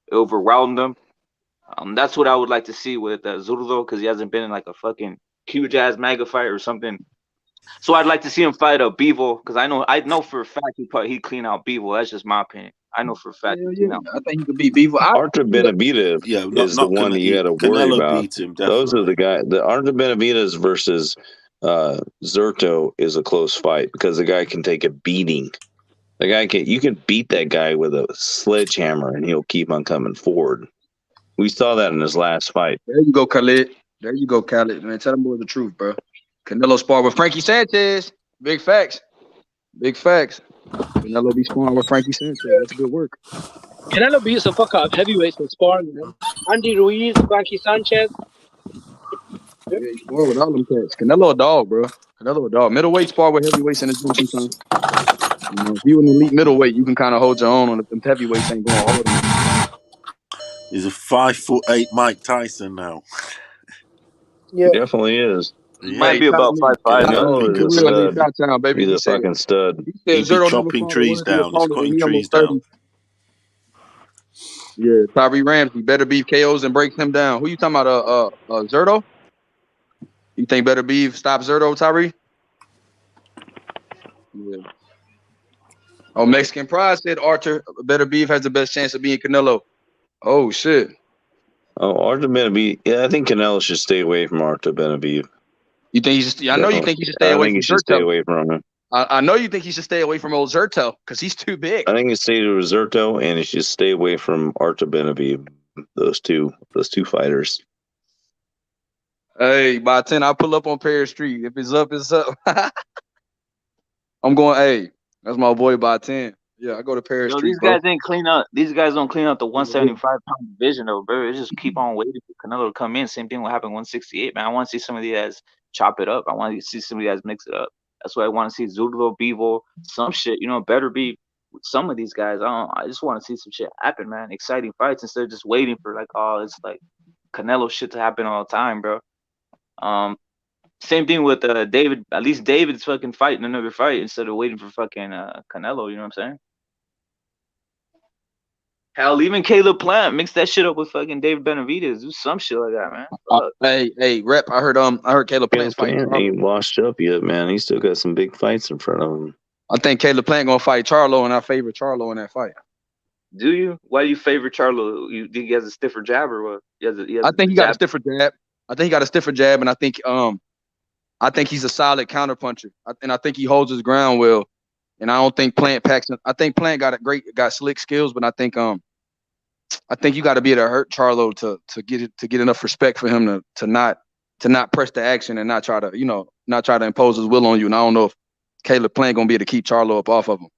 it overwhelmed them. That's what I would like to see with Zurdo, because he hasn't been in like a fucking huge ass mega fight or something. So I'd like to see him fight Bivol, because I know for a fact he clean out Bivol. That's just my opinion. I know for a fact. I think he could beat Bivol. Arthur Benavidez is the one that you got to worry Canelo about. beat him, Those are the guys. The Arthur Benavidez versus Zurdo is a close fight because the guy can take a beating. The guy you can beat that guy with a sledgehammer and he'll keep on coming forward. We saw that in his last fight. There you go, Khalid. There you go, Khalid. Man, tell them boys the truth, bro. Canelo sparred with Frankie Sanchez. Big facts. Big facts. Canelo be sparring with Frankie Sanchez. That's good work. Canelo beats the fuck out of heavyweights in sparring, man. Andy Ruiz, Frankie Sanchez. Yeah, he sparred with all them cats. Canelo a dog, bro. Canelo a dog. Middleweight spar with heavyweights in the gym sometimes. You know, if you an elite middleweight, you can kind of hold your own on them heavyweights ain't going hard. He's a 5'8" Mike Tyson now. Yeah, definitely is. He might be about 5'5". Canelo is a stud. He's a fucking stud. He'd be chopping trees down. He's cutting trees down. Yeah, Tyree Ramsey better beef KOs and breaks him down. Who you talking about? Zurdo? You think better beef stop Zurdo, Tyree? Yeah. Oh, Mexican Pride said Arthur better beef has the best chance of being Canelo. Oh shit. Oh, Arthur Benavidez. Yeah, I think Canelo should stay away from Arthur Benavidez. You think he should? I know you think he should stay away from should stay away from him. I know you think he should stay away from old Zurdo because he's too big. I think he stay to Zurdo, and he should stay away from Arthur Benavidez. Those two fighters. Hey, by 10, I'll pull up on Paris Street. If it's up, it's up. I'm going. Hey, that's my boy by 10. Yeah, I go to Paris Street. These guys ain't clean up. These guys don't clean up the 175-pound division, though, bro. They just keep on waiting for Canelo to come in. Same thing will happen 168, man. I want to see some of these guys chop it up. I want to see some of these guys mix it up. That's why I want to see Zurdo, Bivol, some shit. You know, better be with some of these guys. I just want to see some shit happen, man. Exciting fights instead of just waiting for like, oh, it's like Canelo shit to happen all the time, bro. Same thing with David. At least David's fucking fighting another fight instead of waiting for fucking Canelo. You know what I'm saying? Hell, even Caleb Plant mix that shit up with fucking David Benavidez. Do some shit like that, man. Hey, Rep. I heard Caleb Plant's fighting. Ain't washed up yet, man. He still got some big fights in front of him. I think Caleb Plant gonna fight Charlo, and I favor Charlo in that fight. Do you? Why do you favor Charlo? You think he has a stiffer jab or what? I think he got a stiffer jab. And I think he's a solid counterpuncher. And I think he holds his ground well. And I don't think Plant packs. I think Plant got slick skills, but I think you got to be able to hurt Charlo to get enough respect for him to not press the action and not try to impose his will on you. And I don't know if Caleb Plant gonna be able to keep Charlo up off of him.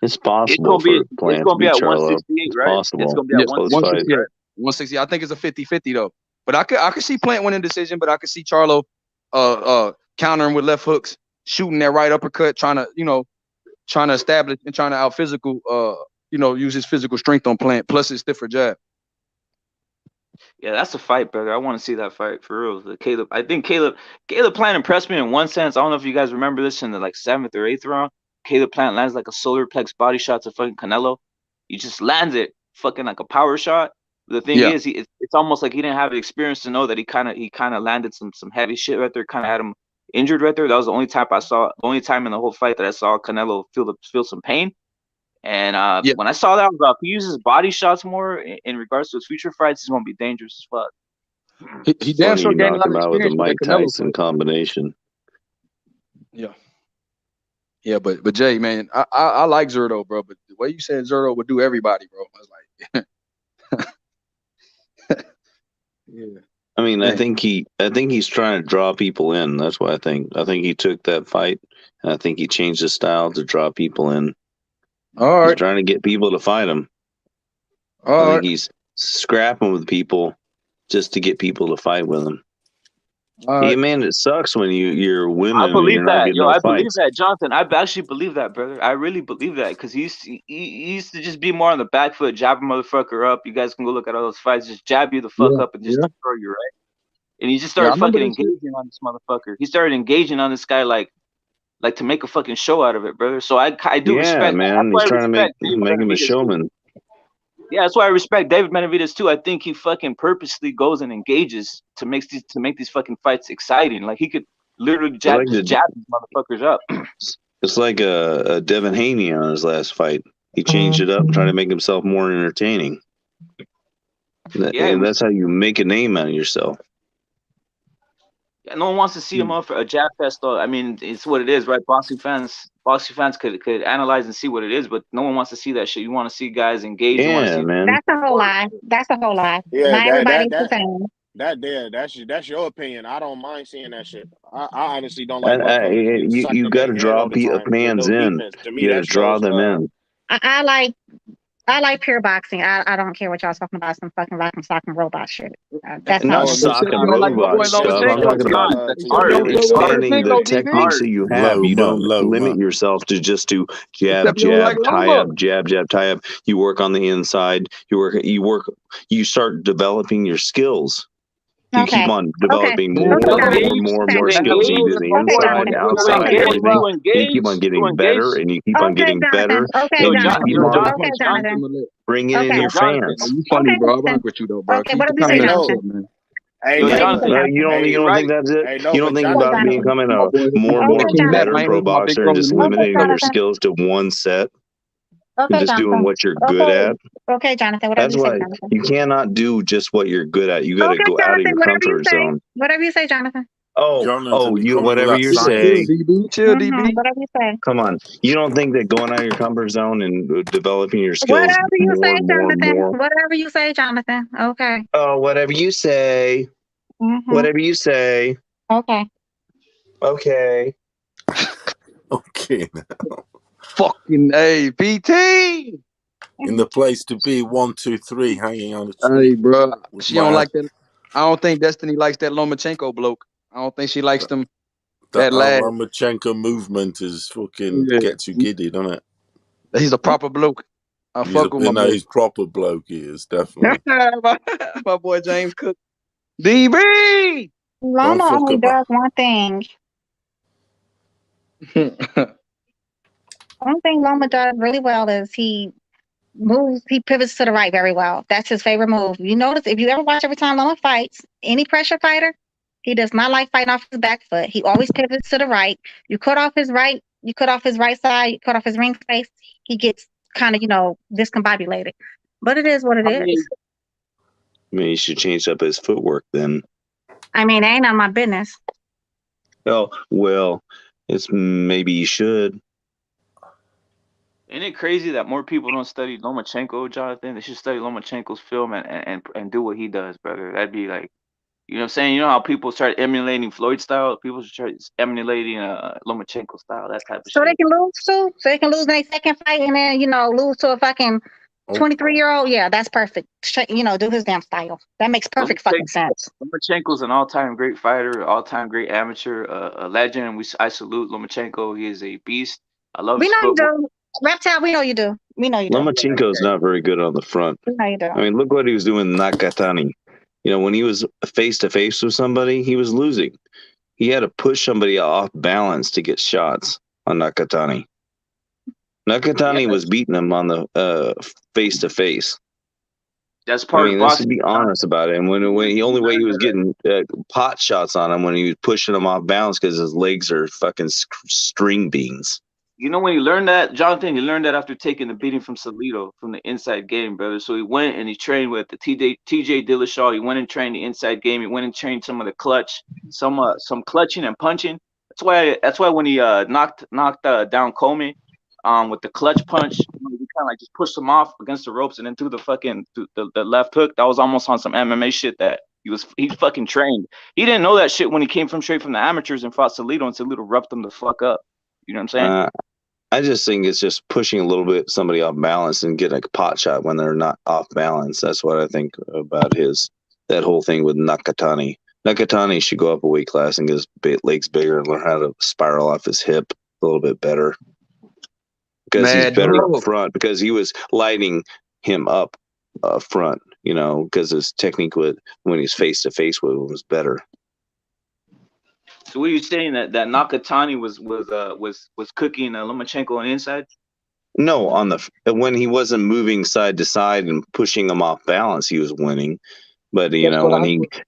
It's possible for Plant it's gonna to be beat at Charlo. 168, right? Possible. It's gonna be at 168. 160. I think it's a 50-50 though. But I could see Plant winning decision, but I could see Charlo countering with left hooks, shooting that right uppercut, trying to establish and trying to out physical use his physical strength on Plant plus his stiffer jab. Yeah, that's a fight, brother. I want to see that fight for real. I think Caleb Plant impressed me in one sense. I don't know if you guys remember this in the like 7th or 8th round. Caleb Plant lands like a solar plex body shot to fucking Canelo. He just lands it fucking like a power shot. The thing is, it's almost like he didn't have the experience to know that he kind of landed some heavy shit right there. Kind of had him injured right there. That was the only time in the whole fight that I saw Canelo feel some pain. And when I saw that, I was like, if he uses body shots more in regards to his future fights, he's gonna be dangerous as fuck. He damn sure gained a lot of out with the experience Mike with that Canelo Tyson fight. combination. Yeah, but Jay, man, I like Zerto, bro. But the way you said Zerto would do everybody, bro, I was like, yeah. I mean, Man. I think he's trying to draw people in. That's what I think. I think he took that fight, and I think he changed his style to draw people in. All right. He's trying to get people to fight him. I think he's scrapping with people just to get people to fight with him. Yeah, man, it sucks when you're women. I believe and you're not that, getting yo. no I believe fights. that, Jonathan. I actually believe that, brother. I really believe that because he used to just be more on the back foot, jab a motherfucker up. You guys can go look at all those fights, just jab you the fuck up and just destroy you, right? And he just started fucking engaging on this motherfucker. He started engaging on this guy like to make a fucking show out of it, brother. So I do respect. Man. That's why He's I trying to respect make him a showman. Yeah, that's why I respect David Benavidez too. I think he fucking purposely goes and engages to make these fucking fights exciting. Like he could literally jab these motherfuckers up. It's like a Devin Haney on his last fight. He changed it up, trying to make himself more entertaining. And that's how you make a name out of yourself. Yeah, no one wants to see him up for a jab fest, though. I mean, it's what it is, right? Boxing fans could analyze and see what it is, but no one wants to see that shit. You want to see guys engage. You want to see. Man. That's a whole lie. That's a whole lie. Yeah, Not everybody's the same. That's your opinion. I don't mind seeing that shit. I honestly don't like motherfuckers getting sucked You in got to their head draw all the time fans with no in. defense. To me, You got to that draw shows them in. I like pure boxing. I don't care what y'all talking about, some fucking rock and sock and robot shit. That's not not sock and robot stuff. I'm talking about expanding the techniques that you have. You don't limit yourself to just to jab, tie up, jab, tie up. You work on the inside. You start developing your skills. You keep on developing more skills. You do the inside, outside, everything. You keep on getting better, and you keep on getting better. And you keep on bringing in your fans. You funny, bro. I rock with you though, bro. Okay, what did we say, Jonathan? You don't think that's it? You don't think about becoming a more and more better pro boxer and just limiting your skills to one set and just doing what you're good at? Okay, Jonathan. Whatever That's you say, why Jonathan. you cannot do just what you're good at. You got to go out of your comfort zone. Whatever you say, Jonathan. Whatever you say. Chill, DB. Whatever you say. Come on. You don't think that going out of your comfort zone and developing your skills Whatever you say, Jonathan. more. Whatever you say, Jonathan. Okay. Oh, whatever you say. Whatever you say. Okay. Okay. Okay now. Fucking A, PT. In the place to be, 1, 2, 3, hanging on. Hey, bro. She don't like that. I don't think Destiny likes that Lomachenko bloke. I don't think she likes them. That Lomachenko movement is fucking gets you giddy, doesn't it? He's a proper bloke. I fuck with my boy. He's proper bloke. He is definitely. My boy James Cook. DB. Loma only does one thing. One thing Loma does really well is he pivots to the right very well. That's his favorite move. You notice if you ever watch every time Loma fights, any pressure fighter, he does not like fighting off his back foot. He always pivots to the right. You cut off his right side, you cut off his ring face, he gets kind of, discombobulated. But it is what it is. I mean, he should change up his footwork then. I mean, it ain't none of my business. Oh, well, it's maybe you should. Isn't it crazy that more people don't study Lomachenko, Jonathan? They should study Lomachenko's film and do what he does, brother. That'd be like, you know what I'm saying? You know how people start emulating Floyd style? People should start emulating Lomachenko style, that type of shit. So they can lose too? So they can lose in their second fight and then, lose to a fucking 23-year-old? Yeah, that's perfect. Do his damn style. That makes perfect fucking sense. Lomachenko's an all-time great fighter, all-time great amateur, a legend. I salute Lomachenko. He is a beast. I love his We know you footwork. do. Reptile, we know you do. We know you do. Lomachenko's not very good on the front. We know you do. I mean, look what he was doing in Nakatani. When he was face to face with somebody, he was losing. He had to push somebody off balance to get shots on Nakatani. Nakatani was beating him on the face to face. That's part of let's boxing. be honest about it. And when the only way he was getting pot shots on him when he was pushing him off balance because his legs are fucking string beans. You know when you learned that, Jonathan? You learned that after taking the beating from Salido from the inside game, brother. So he went and he trained with the TJ Dillashaw. He went and trained the inside game. He went and trained some of the clutch, some clutching and punching. That's why when he knocked down Comey with the clutch punch, he kind of like just pushed him off against the ropes and then threw the left hook. That was almost on some MMA shit that he fucking trained. He didn't know that shit when he came straight from the amateurs and fought Salido, and Salido roughed him the fuck up. You know what I'm saying? I just think it's just pushing a little bit somebody off balance and getting a pot shot when they're not off balance. That's what I think about that whole thing with Nakatani. Nakatani should go up a weight class and get his legs bigger and learn how to spiral off his hip a little bit better. Because he's better up front, because he was lighting him up front, because his technique when he's face to face with him was better. So what are you saying that Nakatani was cooking Lomachenko on the inside? No, when he wasn't moving side to side and pushing him off balance, he was winning. But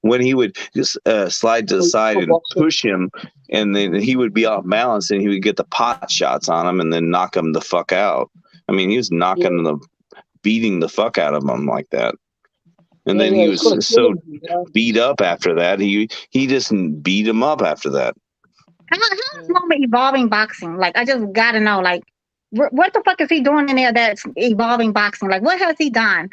when he would just slide to the side and push him, and then he would be off balance, and he would get the pot shots on him, and then knock him the fuck out. I mean, he was beating the fuck out of him like that. And then he was so beat up after that. He just beat him up after that. How is Loma evolving boxing? Like, I just gotta know, like, what the fuck is he doing in there that's evolving boxing? Like, what has he done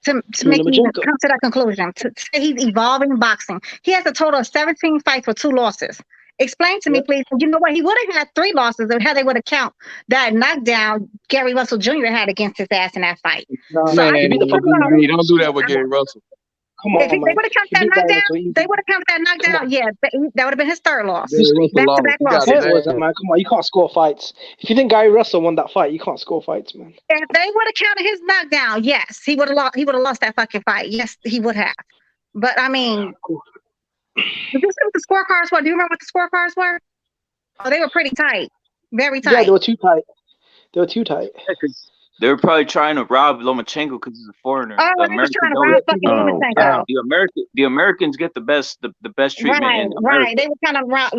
to make me come to that conclusion? To say he's evolving boxing. He has a total of 17 fights with 2 losses. Explain to me, please. You know what? He would have had 3 losses if they would have count that knockdown Gary Russell Jr. had against his ass in that fight. Don't do that with Gary Russell. Come on, if they would have counted that knockdown, they would have counted that knockdown. Yeah, that would have been his 3rd loss. Back-to-back losses. Come on, you can't score fights. If you think Gary Russell won that fight, you can't score fights, man. If they would have counted his knockdown, yes, he would have lost. He would have lost that fucking fight. Yes, he would have. But I mean, did you see what the scorecards were? Do you remember what the scorecards were? Oh, they were pretty tight, very tight. Yeah, they were too tight. They were probably trying to rob Lomachenko because he's a foreigner. Oh, they were trying to rob fucking Lomachenko. The Americans get the best treatment. Right. They were kind of rob.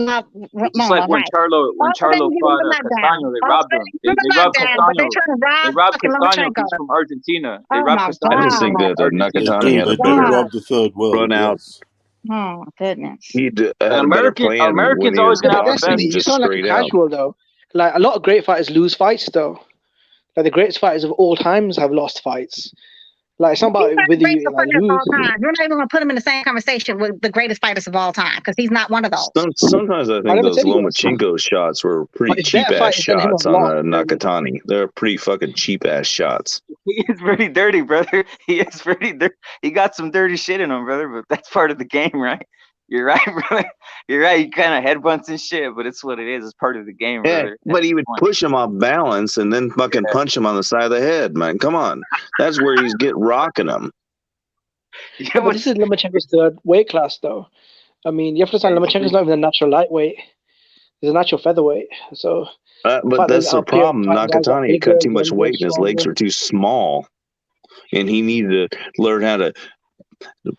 Just like when Charlo fought Castaño, they robbed him. They robbed Castaño. They robbed Castaño. He's from Argentina. They robbed Castaño. I just think that Nakatani had a robbed the third world. Run out. Oh goodness. Americans always gonna have the best. You sound like a casual though. Like a lot of great fighters lose fights though. Like the greatest fighters of all times have lost fights. Like it's not about whether you like, lose. You're not even going to put him in the same conversation with the greatest fighters of all time because he's not one of those. Sometimes I think those Lomachenko shots were pretty cheap ass shots on Nakatani. They're pretty fucking cheap ass shots. He is pretty dirty, brother. He is pretty dirty. He got some dirty shit in him, brother. But that's part of the game, right? You're right, brother. You're right. He kind of headbutts and shit, but it's what it is. It's part of the game, brother. But he would push him off balance and then fucking punch him on the side of the head, man. Come on. That's where he's rocking him. Yeah, but this is Lomachenko's 3rd weight class, though. I mean, you have to understand Lomachenko's not even a natural lightweight. He's a natural featherweight. So, but that's the problem. Nakatani cut too much weight and his legs are too small. And he needed to learn how to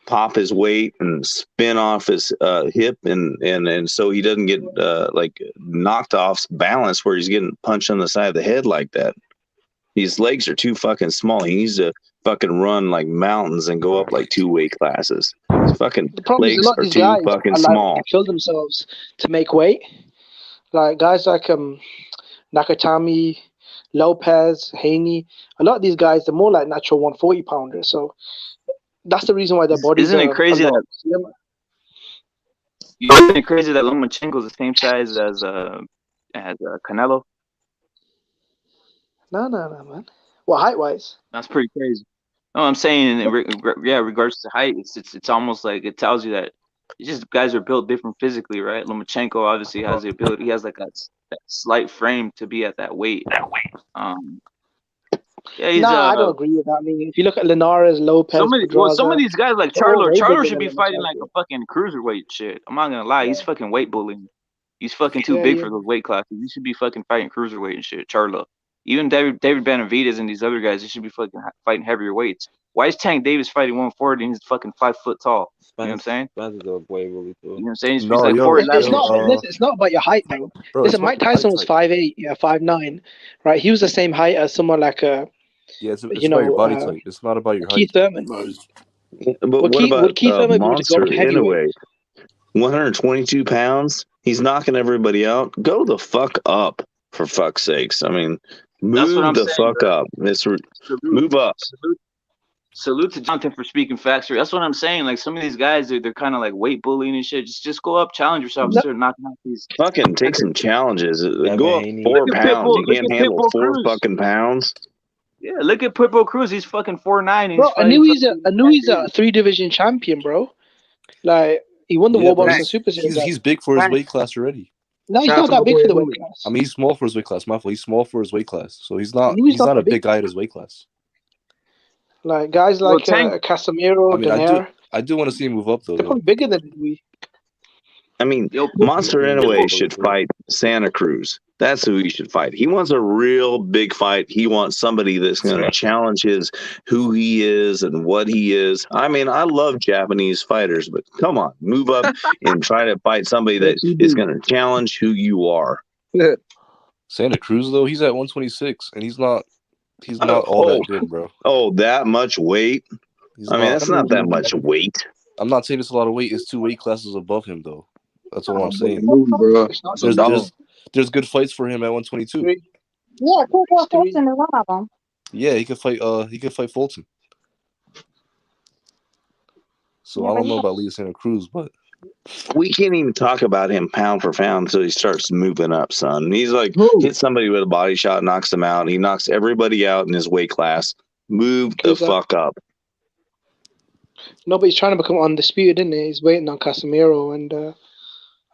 pop his weight and spin off his hip and so he doesn't get like knocked off balance where he's getting punched on the side of the head like that. His legs are too fucking small. He needs to fucking run like mountains and go up like 2 weight classes. His fucking legs are too fucking small. Kill themselves to make weight. Like guys like Nakatami, Lopez, Haney. A lot of these guys, they're more like natural 140 pounders. So that's the reason why their bodies. Isn't it crazy that? Isn't it crazy that Lomachenko's the same size as Canelo? No, man. Well, height wise. That's pretty crazy. No, I'm saying in regards to height, it's almost like it tells you that it's just guys are built different physically, right? Lomachenko obviously has the ability. He has like that slight frame to be at that weight. Yeah, he's I don't agree with that. I mean, if you look at Linares, Lopez, some Pedraza, of these guys like they're all Charlo. way Charlo bigger should than be him. fighting like a fucking cruiserweight shit. I'm not gonna lie, he's fucking weight bullying. He's fucking too Yeah, big yeah. for those weight classes. He should be fucking fighting cruiserweight and shit. Charlo. Even David Benavidez and these other guys, they should be fucking fighting heavier weights. Why is Tank Davis fighting 140 and he's fucking 5 foot tall? You know what I'm saying? Spence is a way bully too. You know what I'm saying? He's No, like yo, 4'11". It's not. Listen, it's not about your height though. bro, Listen, it's not Mike Tyson was height. 5'8", 5'9", right? He was the same height as someone like Yeah, it's about your body type. It's not about your Keith height. Thurman. But what about Keith Thurman would have Monster gone heavyweight? Inoue? 122 pounds. He's knocking everybody out. Go the fuck up, for fuck's sakes. I mean, That's what move I'm the saying, fuck bro. up. Move up. Salute to Jonathan for speaking facts. That's what I'm saying. Like some of these guys, they're kind of like weight bullying and shit. Just go up, challenge yourself, and start knocking out these. Fucking take some challenges. Go up Haney. 4 Look at pounds. Pitbull. You Look can't at handle Pitbull 4 Cruz. fucking pounds. Yeah, look at Pitbull Cruz. He's fucking 4'9". Bro, I knew he's a 3-division champion, bro. Like he won the Yeah, World bro, Boxing Super Series. he's big for his weight class already. No, he's not that big for the weight class. I mean, he's small for his weight class. My fault. He's small for his weight class, so he's not. knew he's He's not not a that big. big guy at his weight class. Like guys like Casemiro, I mean, Donaire, I do want to see him move up though. they're probably bigger than we. I mean, Monster Inoue should fight Santa Cruz. That's who he should fight. He wants a real big fight. He wants somebody that's going to challenge who he is and what he is. I mean, I love Japanese fighters, but come on, move up and try to fight somebody that is going to challenge who you are. Santa Cruz though, he's at 126, and he's not all that good, bro. Oh, that much weight? That's not that much weight. I'm not saying it's a lot of weight. It's 2 weight classes above him, though. That's all I'm saying. Bro. There's good fights for him at 122. Yeah, Fulton is one of them. Yeah, he could fight. He could fight Fulton. So I don't know about Leo Santa Cruz, but we can't even talk about him pound for pound until he starts moving up, son. He's like hits somebody with a body shot, knocks them out. He knocks everybody out in his weight class. Move the fuck up. No, but he's trying to become undisputed, isn't he? He's waiting on Casemiro and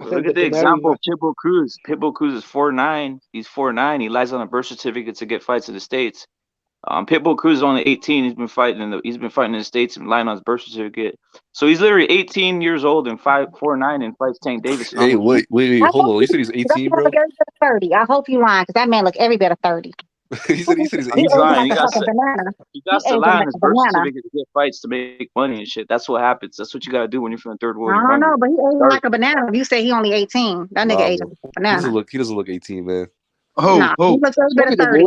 I think Look at the example of Pitbull Cruz. Pitbull Cruz is 4'9". He's 4'9". He lies on a birth certificate to get fights in the States. Pitbull Cruz is only 18. He's been fighting in the States and lying on his birth certificate. So he's literally 18 years old and 4'9" and fights Tank Davis. Hey, wait, hold on. You said he's 18, bro? 30. I hope you lying, because that man look every bit of 30. he said he's 18. He's lying. He got He to lie on like his a birth banana. certificate to get fights to make money and shit. That's what happens. That's what you got to do when you're from the third world. I don't know, but he aging like a banana. If you say he only 18, that nigga aging like a banana. He doesn't look 18, man. He looks every bit of 30.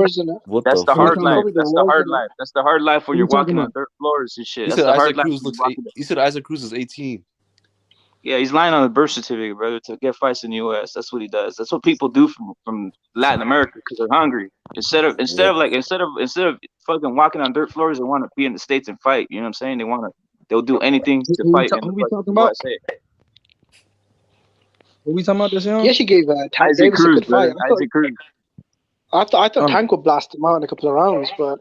That's the hard life. That's the hard life. That's the hard life when you're walking on dirt floors and shit. That's the hard life. He said Isaac Cruz is 18. Yeah, he's lying on the birth certificate, brother, to get fights in the U.S. That's what he does. That's what people do from Latin America because they're hungry. Instead of fucking walking on dirt floors, they want to be in the States and fight. You know what I'm saying? They'll do anything to fight. Who we talking about? What we talking about this young? Yeah, she gave Tank Isaac Davis Cruz, a good fight. Isaac Cruz. I thought Tank would blast him out in a couple of rounds, but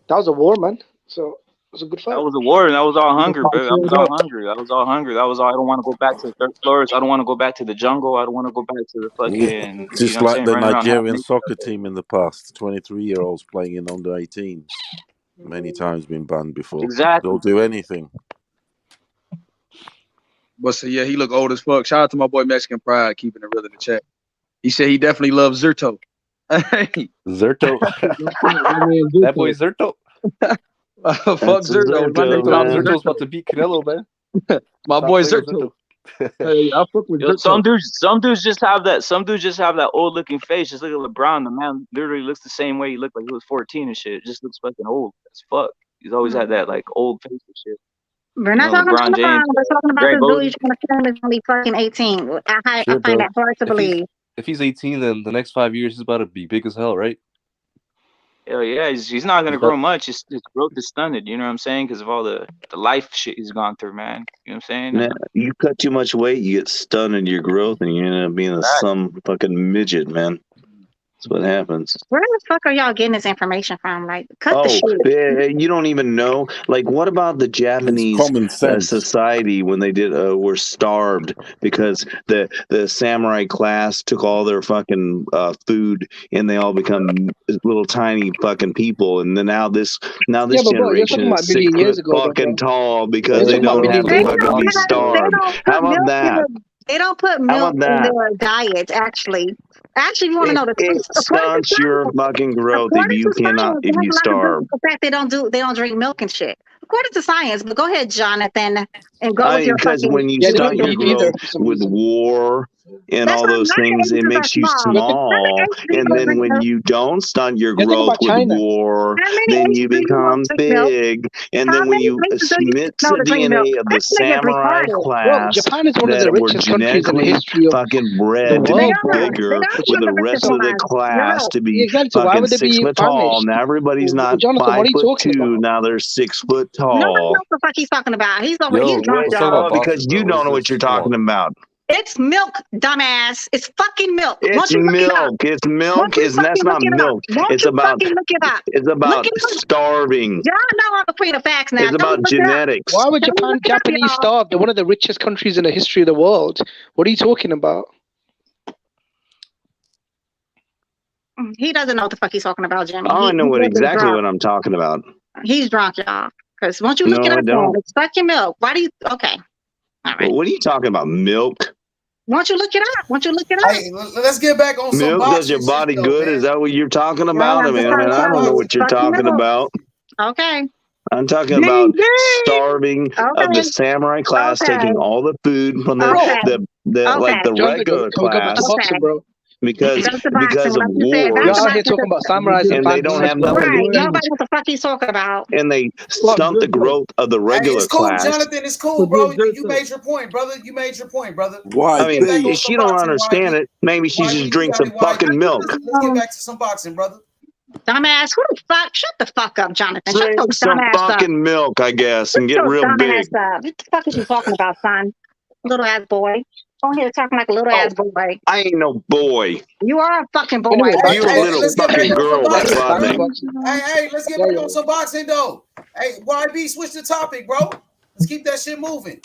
that was a war, man. So it was a good fight. That was a war, and that was all hunger, bro. That was all hungry. That was all hungry. That was all. I don't want to go back to the dirt floors. I don't want to go back to the jungle. I don't want to go back to the fucking. Just like the Nigerian soccer team in the past, 23-year-olds playing in under 18s. Many times been banned before. Exactly. They'll do anything. But so, yeah, he look old as fuck. Shout out to my boy Mexican Pride keeping it real in the chat. He said he definitely loves Zerto. Zerto. That boy Zerto. Fuck Zerto. My nigga Zerto's about to beat Canelo, man. My boy Zerto. Hey, I fuck with Zerto. Some dudes just have that. Some dudes just have that old looking face. Just look at LeBron. The man literally looks the same way he looked like he was 14 and shit. It just looks fucking old as fuck. He's always had that like old face and shit. We're not talking about LeBron. We're talking about this dude he's trying to kill him is only fucking 18. I find that hard to believe. If he's 18, then the next 5 years he's about to be big as hell, right? Hell yeah, he's not gonna grow much. His growth is stunted. You know what I'm saying? Because of all the life shit he's gone through, man. You know what I'm saying? Now, you cut too much weight, you get stunned in your growth, and you end up being some fucking midget, man. That's what happens. Where the fuck are y'all getting this information from? Like, cut the shit. You don't even know. Like, what about the Japanese common sense. society when they were starved because the samurai class took all their fucking food and they all become little tiny fucking people, and then now this Yeah, but bro, you're generation talking about is a million 6 years foot ago, though, fucking bro. tall because You're they talking about don't have million to years fucking ago. be starved. How about that? They don't put How milk about in that? their diet. Actually, you want to know the It truth? According to stunts your science, fucking growth according to if science, it you has a lot to do starve. with the fact they don't drink milk and shit. According to science, but go ahead, Jonathan, and go with your Because fucking. when you Yeah, they don't stunt your eat either growth for some with reason. war and That's all why those none of things, the it Asians are makes you small. small. And then when you don't stunt your You're talking growth about with China. war, How many then Asians you do you know become drink milk? big. And How then when many you Asians do you mix know the to drink milk? DNA of the That nigga's samurai retarded. Bro, class Japan is one of the that were richest countries in the genetically history of fucking the bred to They be world, bro. are. They bigger are with one of the the rest richest of the ones. You're class right. to be Exactly. So why fucking would they 6 be foot tall. famished? Now everybody's not Jonathan, what are you talking 5'2". about? Now they're 6 foot Nobody tall. knows the fuck he's talking about. He's Yo, drunk, let's talk y'all. about boxing, Because bro. you What don't is know what this? you're Come talking on. about. It's milk, dumbass. It's fucking milk. Won't It's you look it up? milk. It's Won't milk. you That's fucking look not it up? milk. Won't It's you about fucking look it up? Look it up. starving. Y'all know I'm the queen of facts now. It's Tell me about to look it up. genetics. Why would Tell me to look it up, Japanese y'all. starve? They're one of the richest countries in the history of the world. What are you talking about? He doesn't know what the fuck he's talking about, Jimmy. I know He's really exactly drunk. what I'm talking about. He's drunk, y'all. Because once you look it No, I up, man, don't. it's fucking milk. Why do you? Okay. All right. What are you talking about? Milk? Won't you look it up? Won't you look it up? Hey, let's get back on some Milk does boxing your body shit, though, good? man. Is that what you're talking Y'all about? I got mean, to I don't know it's what you're fucking talking milk. about. Okay. I'm talking Ding, about ding. starving of the Okay. samurai class, Okay. taking all the food from Okay. like the Jonathan, regular can we go back to class boxing, bro? because Back to boxing. of Like you said, back You're to wars, out here boxing. talking about samurais and and they don't fantasies, have bro. nothing Right. to eat, Nobody knows what the fuck he's talking about. and they Fuck stunt the JoJo. growth of the Hey, regular it's cool, class. Jonathan. It's cool, bro. You made your point, brother. You made your point, brother. Why, I Let's get back mean, on B? some she don't boxing, understand YB. it. Maybe she just YB, you drinks got some it, YB. fucking milk. Let's get back to some boxing, brother. Dumbass. Who the fuck? Shut the fuck up, Jonathan. Shut your Drink some dumbass up. fucking milk, I guess, Shut and get your real big. dumbass up. What the fuck is you talking about, son? Little ass boy. On here talking like a little ass boy. I ain't no boy. You are a fucking boy. Anyway, back You to a little Let's get back fucking on some girl. That's boxing, what I back to think. boxing. Hey, let's get back on some boxing, though. Hey, YB, switch the topic, bro. Let's keep that shit moving.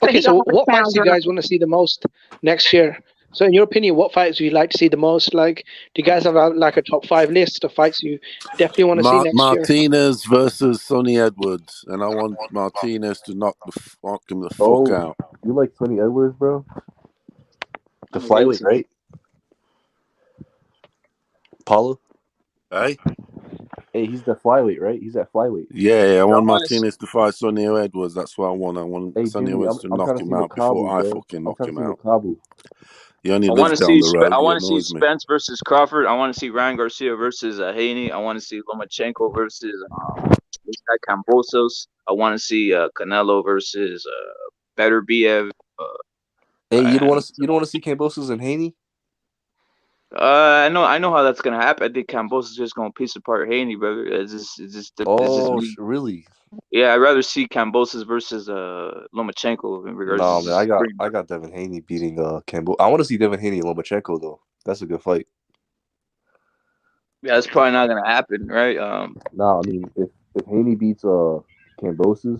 Okay, so what fights do you guys want to see the most next year? So, in your opinion, what fights would you like to see the most? Like, do you guys have like a top 5 list of fights you definitely want to see next year? Martinez versus Sonny Edwards, and I want Martinez to knock him the fuck out. You like Sonny Edwards, bro? The flyweight, right? Paulo? Hey? Hey, he's the flyweight, right? He's at flyweight. Yeah, I want Martinez to fight Sonny Edwards. That's what I want. I want Hey, Sonny Jimmy, Edwards to I'm knock trying to him see out before Makabu, I bro. fucking I'm knock trying him to see out. Makabu. He only I want lives to down see. the road. I He want to see annoys me. Spence versus Crawford. I want to see Ryan Garcia versus Haney. I want to see Lomachenko versus this guy Kambosos. I want to see Canelo versus Beterbiev. Hey, you don't want to see Kambosos and Haney? I know how that's gonna happen. I think Kambosos is just gonna piece apart Haney, brother. It's just me. Really? Yeah, I'd rather see Kambosos versus Lomachenko in regards Nah, to man, I got Devin Haney beating Kambosos. I want to see Devin Haney and Lomachenko though. That's a good fight. Yeah, that's probably not gonna happen, right? Nah, I mean, if Haney beats Kambosos,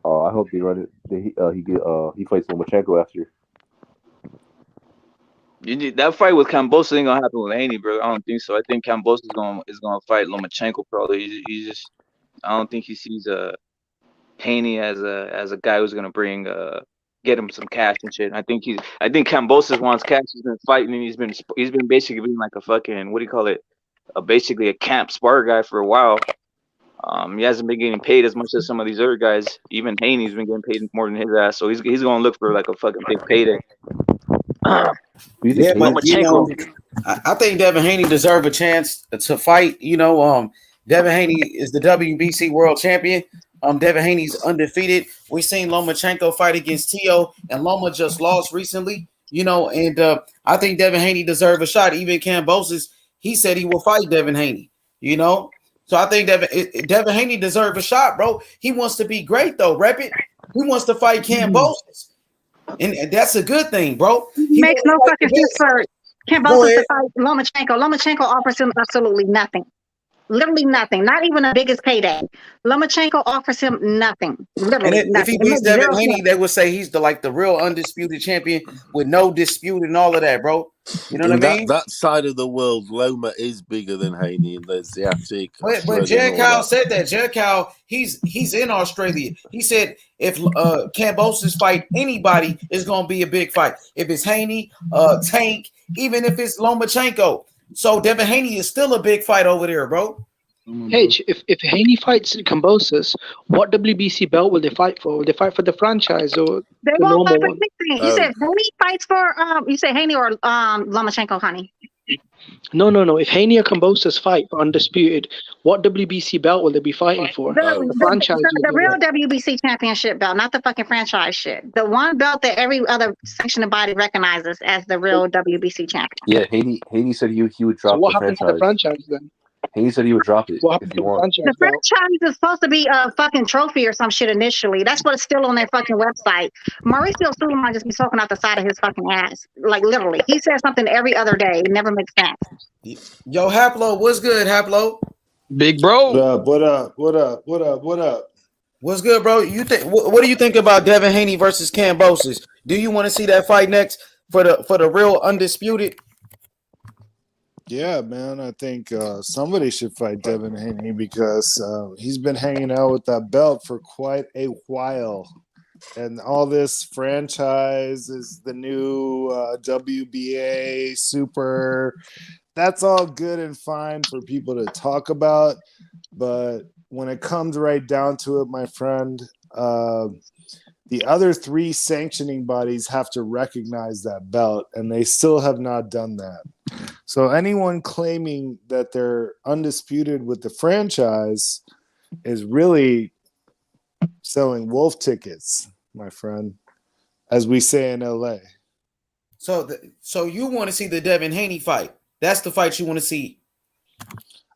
I hope they run it. He fights Lomachenko after. That fight with Kambosos ain't gonna happen with Haney, bro. I don't think so. I think Kambosos is gonna fight Lomachenko probably. I don't think he sees Haney as a guy who's gonna get him some cash and shit. I think Kambosos wants cash. He's been fighting and he's been basically being like a fucking, what do you call it? Basically a camp spar guy for a while. He hasn't been getting paid as much as some of these other guys. Even Haney's been getting paid more than his ass. So he's gonna look for like a fucking big payday. Yeah, but I think Devin Haney deserves a chance to fight. Devin Haney is the WBC world champion. Devin Haney's undefeated. We seen Lomachenko fight against Tio, and Loma just lost recently. And I think Devin Haney deserves a shot. Even Kambosos, he said he will fight Devin Haney. So I think Devin Haney deserves a shot, bro. He wants to be great though. Rep it. He wants to fight Kambosos, and that's a good thing, bro. He Makes no fucking sense for Go Kambosos ahead. to fight Lomachenko. Lomachenko offers him absolutely nothing. Literally nothing. Not even the biggest payday. Lomachenko offers him nothing. And Literally if nothing. he It beats makes Devin zero Haney, sense. they would say he's the real undisputed champion with no dispute and all of that, bro. You know what I mean? That side of the world, Loma is bigger than Haney in the Asiatic, But Australian, Jared all Kyle that. said that. Jared Kyle, he's in Australia. He said if Kambosos fight anybody, it's gonna be a big fight. If it's Haney, Tank, even if it's Lomachenko. So Devin Haney is still a big fight over there, bro. H, if Haney fights Kambosos, what WBC belt will they fight for? Will they fight for the franchise or They the won't fight normal for one? anything. You said Haney fights for you said Haney or Lomachenko, honey. No. If Haney or Kambosos fight for undisputed, what WBC belt will they be fighting for? The franchise. The real WBC championship belt, not the fucking franchise shit. The one belt that every other sanctioning body recognizes as the real WBC champion. Yeah, Haney said he would drop So what the happens to the franchise then? Haney said he would drop it What if happens he to the won. franchise The belt? franchise is supposed to be a fucking trophy or some shit initially. That's what's still on their fucking website. Mauricio Sulaiman just be talking out the side of his fucking ass. Like literally. He says something every other day. It never makes sense. Yo, Haplo, what's good, Haplo? Big bro. What up? What's good, bro? You think what do you think about Devin Haney versus Kambosos? Do you want to see that fight next for the real undisputed? Yeah, man. I think somebody should fight Devin Haney because he's been hanging out with that belt for quite a while. And all this franchise is the new WBA super. That's all good and fine for people to talk about. But when it comes right down to it, my friend, the other three sanctioning bodies have to recognize that belt, and they still have not done that. So anyone claiming that they're undisputed with the franchise is really selling wolf tickets, my friend, as we say in LA. So you want to see the Devin Haney fight? That's the fight you want to see.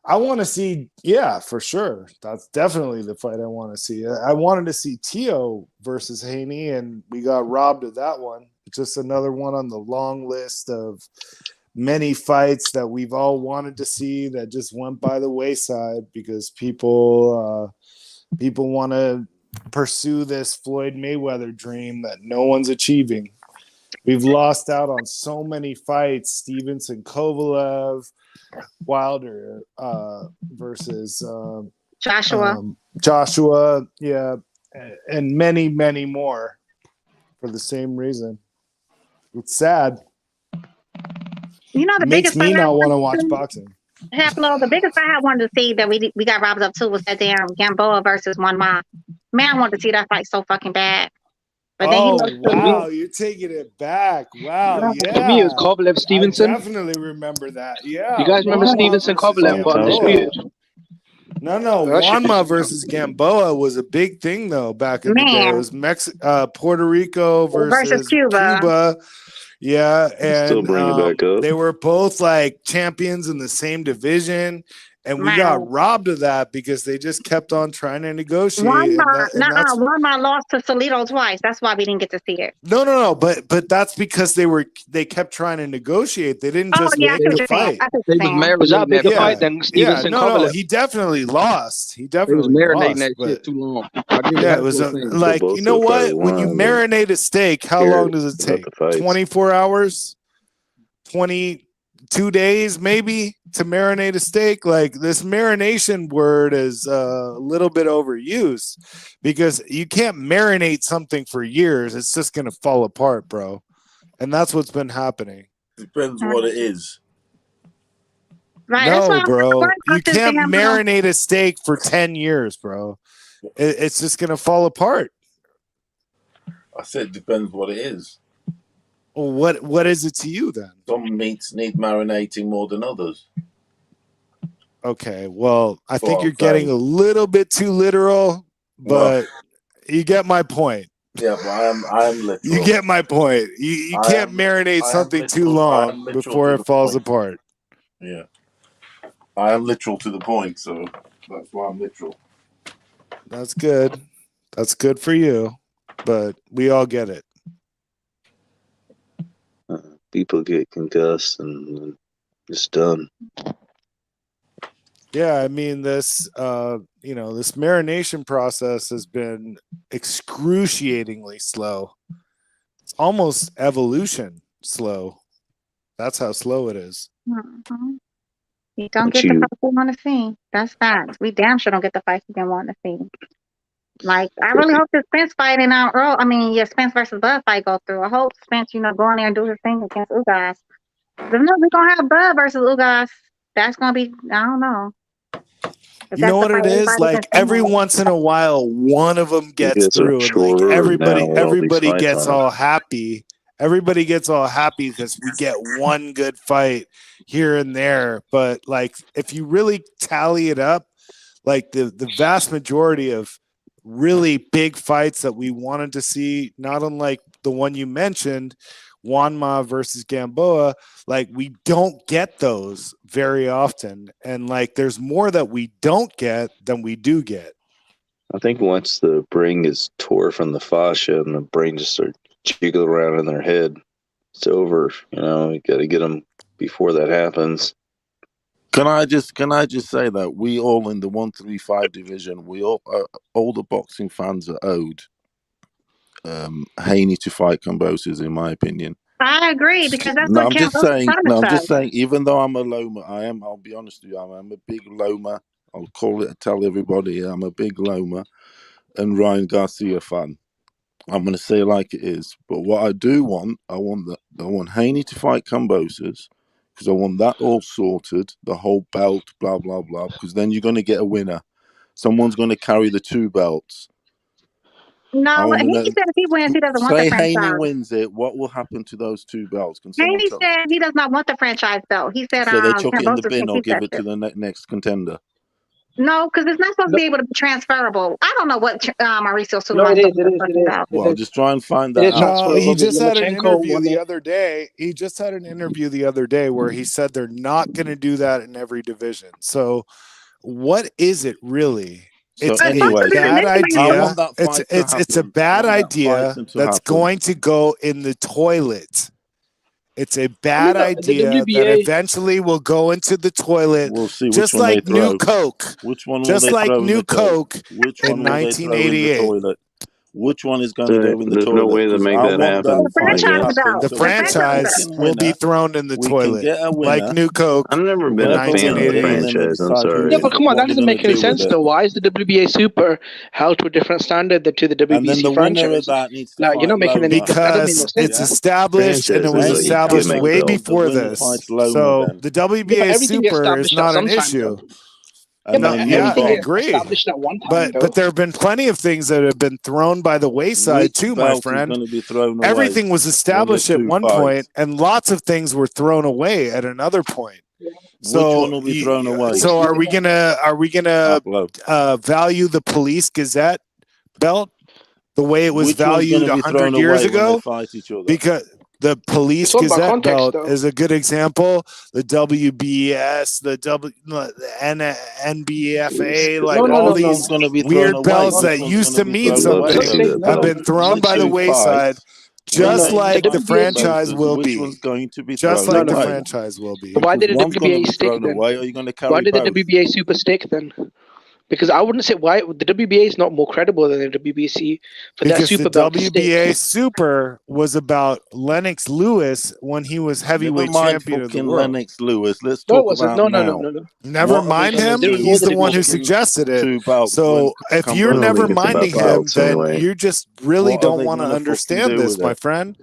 I want to see, yeah, for sure. That's definitely the fight I want to see. I wanted to see Tio versus Haney, and we got robbed of that one. Just another one on the long list of many fights that we've all wanted to see that just went by the wayside because people want to pursue this Floyd Mayweather dream that no one's achieving. We've lost out on so many fights. Stevenson, Kovalev, Wilder versus Joshua, yeah, and many, many more for the same reason. It's sad. You know, the Makes biggest me fight not want to watch boxing. Haplo, the biggest fight I wanted to see that we got robbed of too was that damn Gamboa versus One Ma. Man, I wanted to see that fight so fucking bad. But then Wow, you're taking it back. Wow, yeah. For me, it was Kovalev Stevenson. I definitely remember that. Yeah. You guys remember Stevenson Kovalev for undisputed? No, Juanma versus Gamboa was a big thing though back in the day. It was Puerto Rico versus Cuba. Yeah, and Still bring it back up. They were both like champions in the same division, and we got robbed of that because they just kept on trying to negotiate. One Ma lost to Salido twice. That's why we didn't get to see it. No, but that's because they kept trying to negotiate. They didn't just make the fight. Was that a bigger fight than Stevenson Kovalev? No, he definitely lost. He definitely was marinating lost, that shit too long. Yeah, it was like, you know what? When you marinate a steak, how long does it take? 24 hours? 22 days maybe to marinate a steak? Like, this marination word is a little bit overused because you can't marinate something for years. It's just going to fall apart, bro. And that's what's been happening. Depends what it is. Right, no, bro. You can't marinate a steak for 10 years, bro. It's just going to fall apart. I said depends what it is. Well, what is it to you then? Some meats need marinating more than others. Okay, well, I think you're getting a little bit too literal, but you get my point. Yeah, but I am literal. You get my point. You can't marinate something too long before it falls apart. Yeah. I am literal to the point, so that's why I'm literal. That's good. That's good for you. but we all get it. People get concussed and it's done. Yeah, I mean this this marination process has been excruciatingly slow. It's almost evolution slow. That's how slow it is. Mm-hmm. You don't get the fight you want to see. That's facts. We damn sure don't get the fight you didn't want to see. Like, I really hope the Spence fight and Spence versus Bud fight go through. I hope Spence, go in there and do his thing against Ugas. If not, we're gonna have Bud versus Ugas. That's gonna be, I don't know. You know what it is? Like every once in a while, one of them gets through, and like everybody gets all happy. Everybody gets all happy because we get one good fight here and there. But like, if you really tally it up, like the vast majority of really big fights that we wanted to see, not unlike the one you mentioned, Juanma versus Gamboa, like we don't get those very often. And like there's more that we don't get than we do get. I think once the brain is tore from the fascia and the brain just starts jiggling around in their head, it's over. You got to get them before that happens. Can I just say that we all in the 135 division, we all the boxing fans are owed Haney to fight Kambosos, in my opinion. I agree, because that's No, what I'm just saying, even though I'm a Loma, I'll be honest with you, I'm a big Loma. I'll tell everybody I'm a big Loma and Ryan Garcia fan. I'm going to say it like it is. But what I do want, I want Haney to fight Kambosos, because I want that all sorted, the whole belt, blah, blah, blah, because then you're going to get a winner. Someone's going to carry the two belts. No, he said if he wins, he doesn't want the Say franchise. Haney wins it, what will happen to those two belts? Can someone Haney tell? said he does not want the franchise belt. He said, So they chuck it in the Kambosos bin can or keep give that it to shit. the next contender? No, because it's not supposed to be able to be transferable. I don't know what Mauricio No, Sulaiman it is. Well, just try and find that It is out. transferable. He just had an Lomachenko interview won the it. other day. He just had an interview the other day where he said they're not going to do that in every division. So what is it really? So It's anyway, a bad idea. I want that fight to happen. It's a bad idea that's going to go in the toilet. It's a bad idea that eventually will go into the toilet. We'll see just which one like they throw. New Coke. Which one will just they like throw New in the toilet? Coke Which in one will they throw in the 1988. toilet? Which one is going to go in the There's toilet? no way to 'Cause make I that want happen. that fight to happen. The So we can get a franchise fucking will be winner. thrown in the We can toilet, get a like winner. New Coke. I've never in been a fan of the 1988. And then they franchise. I'm decide sorry. Yeah, but come on, that what they're doesn't going make to any do with sense it. though. Why is the WBA Super held to a different standard than to the And then WBC the winner franchise? of that needs to Like, fight you're not making any. Loma. That doesn't make no Because sense. it's established and it was Franchise is a established gimmick way belt. before The winner this. fights Loma So then. the Yeah, but WBA everything gets Super is established at not some an time, issue. though. Yeah, And but then everything I gets agree. established at one time, But there have been plenty of things that have been thrown by the wayside which too, my belt is friend. going to be thrown away Everything was when established there's at two one fights? point, and lots of things were thrown away at another point. Which So, one will be thrown away? so are we gonna value the Police Gazette belt the way it was Which one's going valued to be 100 thrown years away when they ago? fight each other? Because the Police It's all about Gazette context, belt though. is a good example. The WBS, the NBFA, like No, all no, Which no. one's these going to be thrown weird away? belts Which that one's used going to to be mean thrown away? something So have No, been thrown the by the two wayside, fights, just Haney like the fights franchise Kambosos, will which be. one's going to be Just thrown like the no. away? franchise will be. So why Because did the one's going to WBA be stick thrown then? away, or are you going to Why carry did the both? WBA Super stick then? Because I wouldn't say why the WBA is not more credible than the WBC for that Because the super belt to stick. WBA Super was about Lennox Lewis when he was Never heavyweight mind champion of the fucking world. Lennox Lewis. Let's No, it talk wasn't. about No. now. Never What are they mind going to him. They were do all He's the the one who divisions. fucking suggested it. two belts So when if you're I don't never think it's about minding him, belts then anyway. you just really what are don't they want to going to fucking understand do this, with my it? friend.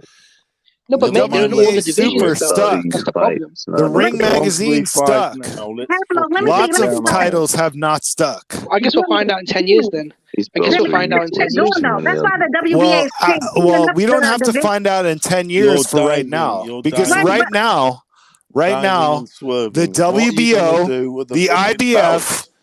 No, but The Never mate, they're in mind all what the WBA they're doing. Super divisions though. stuck. That's the problem. The Ring Magazine 135 stuck. now. Let's Let me fucking see. get Lots of down on it. titles have not stuck. I guess we'll find out in 10 years then. These I guess belts we'll are find out in 10 useless. years. There's too many That's of why them. the WBA is Well, we don't the have to division. find out in 10 You're years for right diving. now. You're Because diving. right now, Diving and the swerving. What are you going to WBO, do with the fucking IBF, belts?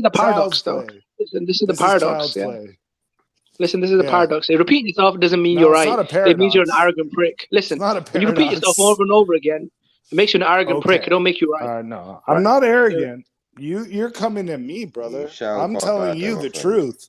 is the paradox, though. Listen, this is the paradox. Yeah. Listen, this is the paradox. Repeating yourself doesn't mean you're right. It means you're an arrogant prick. Listen, when you repeat yourself over and over again, it makes you an arrogant prick. It don't make you right. No, I'm not arrogant. You're coming at me, brother. I'm telling you the truth.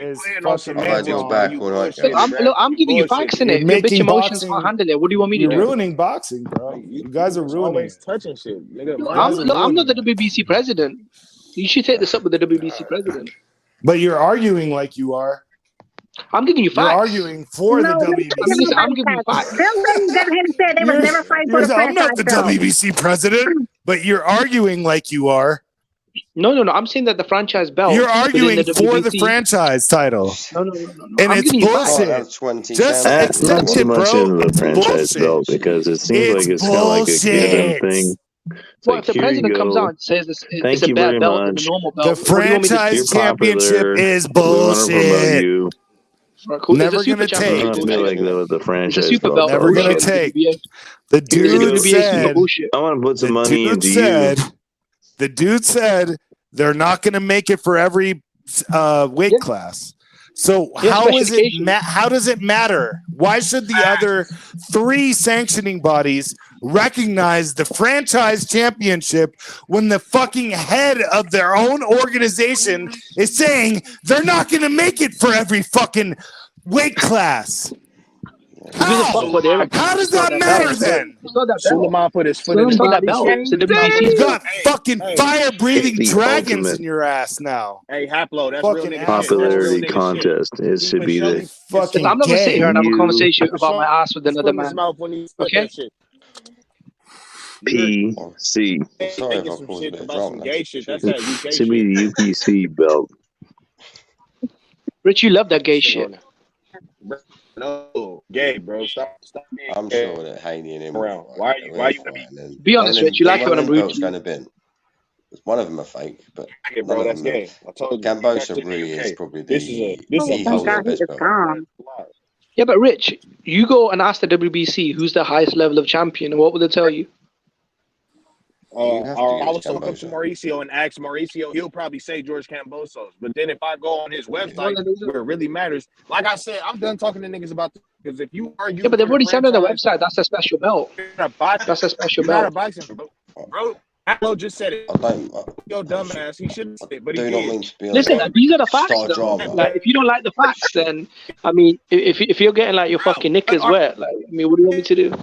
is playing on fucking cement Behind your wrong. back you all night, bullshitting, Kevin. man. I'm giving you facts in You're it. Your bitch making emotions can't boxing. handle it. What do you want me to You're do? ruining boxing, bro. You guys are It's ruining always it. touching shit, nigga. You Mind guys you. are Look, I'm not ruining the it. WBC president. You should take this up with the WBC president. But you're arguing like you are. I'm giving you You're facts. arguing for the No, they're not giving WBC. I'm nobody giving you facts. facts. Them ladies Devin Haney said they was never fighting for the I'm not franchise the belt. WBC president, but you're arguing like you are. No. I'm saying that the franchise belt. You're arguing within for the WBC franchise title. No. And I'm it's giving you facts. bullshit. That's 20 Just champions. Not accept too it, much bro. into the It's franchise bullshit. belt because it seems like it's kind of like a given thing. It's Well, like, if the here you president comes go. out and says it's Thank a you bad very belt than a much. normal The belt, what do you want me to do? franchise You're championship popular. is We want to promote bullshit. you. Right, cool. It's a Never super gonna I take. championship feel like bullshit. that with the It's a franchise super belt. belt Never gonna bullshit. take. WBA. The Because the dude WBA is super said. bullshit. I want to put some The money dude into said. you. The dude said they're not going to make it for every weight class. So how is it? How does it matter? Why should the other 3 sanctioning bodies recognize the franchise championship when the fucking head of their own organization is saying they're not going to make it for every fucking weight class? How does that matter then? Suleiman put his foot in It's the not that belt. It's the WBC. You got fucking Hey, fire-breathing The dragons ultimate in your ass now. Hey, Haplo, that's Fucking real nigga popularity shit. That's real nigga contest. It should be the fucking I'm not gonna sit here and have a You- conversation about my ass with another man. Okay? PC. I'm sorry if I caused a bit of drama. It should be the UPC belt. Rich, you love that gay shit. No, gay, bro. Stop. I'm sure that Haney and him around. Why you wanna Be honest, Rich. You like it when I'm rude to going you. to bin. One of them are fake, but Yeah, bro, that's gay. I told you. Kambosos really is probably the He holds the best belt. Yeah, but Rich, you go and ask the WBC who's the highest level of champion, and what will they tell you? I was walk up to Mauricio and ask Mauricio, he'll probably say George Kambosos. But then if I go on his website where it really matters, like I said, I'm done talking to niggas about this because if you argue, Yeah, but they've already said on the website that's a special belt. That's a special You're not a belt. boxing, bro. Hello just said it. Yo, dumbass, he shouldn't say it, but he Do did. not mean to be Listen, these are the facts. start Though. drama. Like, if you don't like the facts, then I mean, if you're getting like your fucking knickers wet, like, I mean, what do you want me to do?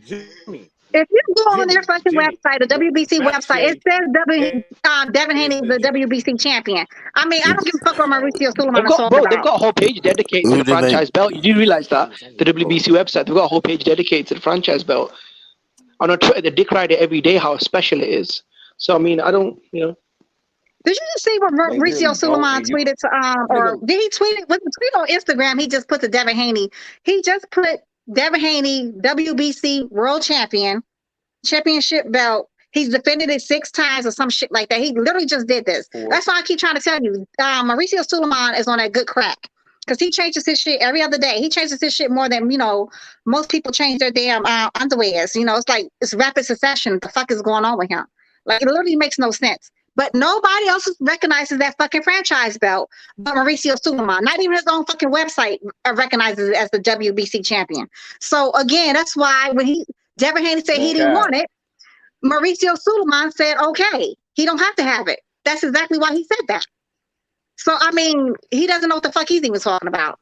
Jimmy. If you go on their fucking website, the WBC website, it says Devin Haney is the WBC champion. I mean, I don't give a fuck what Mauricio Suleiman is talking They've about. got a whole page dedicated to the franchise belt. You do realize that the WBC website, they've got a whole page dedicated to the franchise belt. On Twitter, they dick ride it every day how special it is. So I mean, I don't, you know. Did you just see what Mauricio Suleiman tweeted to or did he tweet it? Was the tweet on Instagram? He just put to Devin Haney. He just put Devin Haney, WBC world championship belt. He's defended it 6 times or some shit like that. He literally just did this. That's why I keep trying to tell you, Mauricio Suleiman is on that good crack. Because he changes his shit every other day. He changes his shit more than, most people change their damn underwears. It's like, it's rapid succession. The fuck is going on with him? Like, it literally makes no sense. But nobody else recognizes that fucking franchise belt but Mauricio Suleiman. Not even his own fucking website recognizes it as the WBC champion. So, again, that's why when Devin Haney said he didn't want it, Mauricio Suleiman said, okay, he don't have to have it. That's exactly why he said that. So, I mean, he doesn't know what the fuck he's even talking about.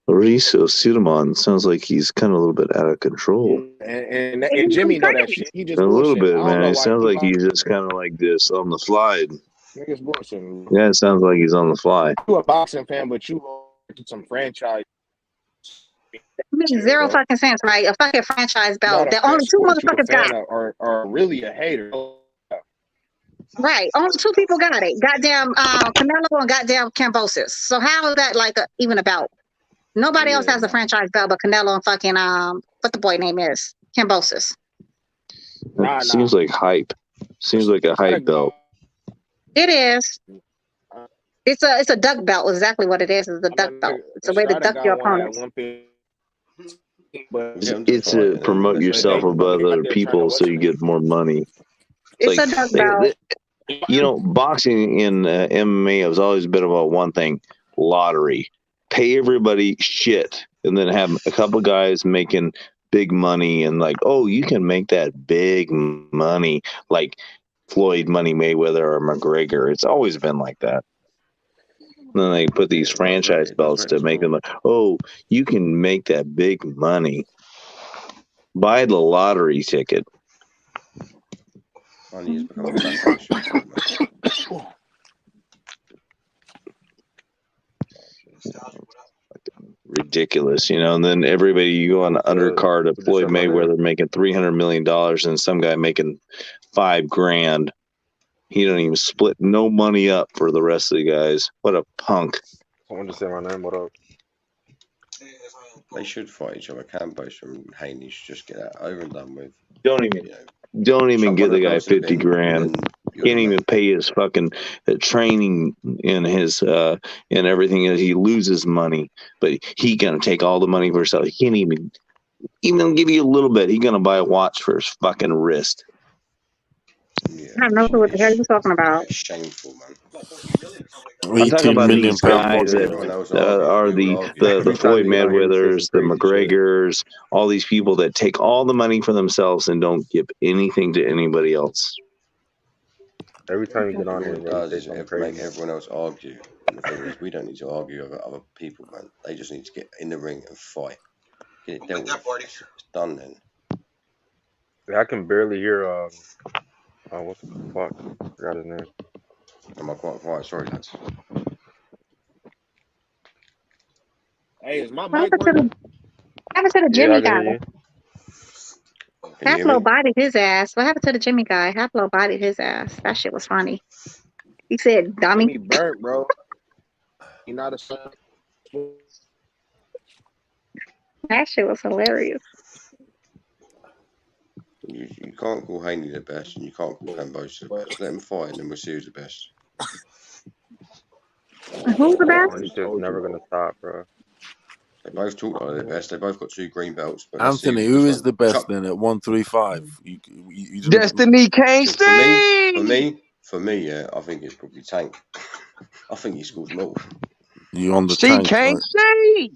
Mauricio Suleiman sounds like he's kind of a little bit out of control. And Jimmy know that shit. He just A little bullshit. bit, man. It sounds like he's just kind of like this on the fly. Niggas bullshitting. Yeah, it sounds like he's on the fly. You a boxing fan, but you some franchise. It makes zero fucking sense, right? A fucking franchise belt. The only 2 motherfuckers got it. Are really a hater. Right. Only 2 people got it. Goddamn Canelo and goddamn Kambosos. So how is that like even a belt? Nobody else has a franchise belt but Canelo and fucking what the boy name is. Kambosos. Seems like hype. Seems like a hype belt. It is. It's a duck belt. Exactly what it is. It's a duck belt. It's a way to duck your opponents. It's to promote yourself above other people so you get more money. It's a duck belt. Boxing in MMA has always been about one thing: lottery. Pay everybody shit, and then have a couple guys making big money, and like, oh, you can make that big money, like Floyd Money Mayweather or McGregor. It's always been like that. And then they put these franchise belts to make them like, oh, you can make that big money. Buy the lottery ticket. Money is becoming fashion. Ridiculous, and then everybody, you go on the undercard of Floyd Mayweather making $300 million and some guy making $5,000. He don't even split no money up for the rest of the guys. What a punk. Someone just said my name. What up? They should fight each other. Kambosos and Haney should just get that over and done with. Don't even give the guy 50 grand. Can't even pay his fucking training and his and everything. He loses money, but he gonna take all the money for himself. He can't even give you a little bit. He gonna buy a watch for his fucking wrist. I have no clue what the hell you're talking about. Shameful, man. I'm talking about these guys that are the Floyd Mayweathers, the McGregors, all these people that take all the money for themselves and don't give anything to anybody else. Every time you get on here, What it does is make everyone else argue. And the thing is, we don't need to argue over other people, man. They just need to get in the ring and fight. Get it dealt with. It's done then. I can barely hear. What the fuck? I forgot his name. Am I quite quiet? Sorry, lads. Hey, is my What mic happened to the Jimmy guy? Haplo bodied his ass. What happened to the Jimmy guy? Haplo bodied his ass. That shit was funny. He said, "Dummy." Jimmy burnt, bro. He not a son. That shit was hilarious. You can't call Haney the best, and you can't call Kambosos the best. Let them fight, and then we'll see who's the best. Who's the best? He's just never gonna stop, bro. They both talk like they're the best. They both got 2 green belts. But Anthony, who is the best then at 135? You Destiny can't For me, yeah, I think it's probably Tank. I think he scores more. You on the she tank? can't Right? see.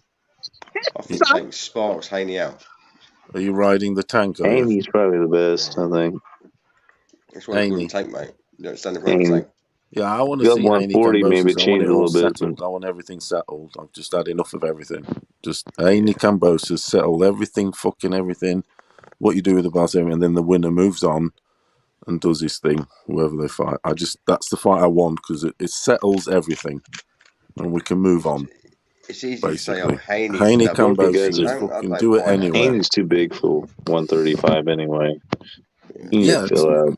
I think Tank sparks Haney out. Are you riding the tank? Haney's probably the best, I think. That's why I call him Tank, mate. You don't stand in front of Haney. Tank. Yeah, I want to Got see Haney 140, maybe Kambosos. I want change it a all little bit. settled. I want everything settled. I've just had enough of everything. Just Haney Kambosos, settle everything, fucking everything. What you do with the boss, and then the winner moves on and does his thing, whoever they fight. That's the fight I want because it settles everything, and we can move on. It's easy basically. to say, oh, Haney Kambosos, fucking do it anyway. Haney's too big for 135 anyway. He needs to fill out.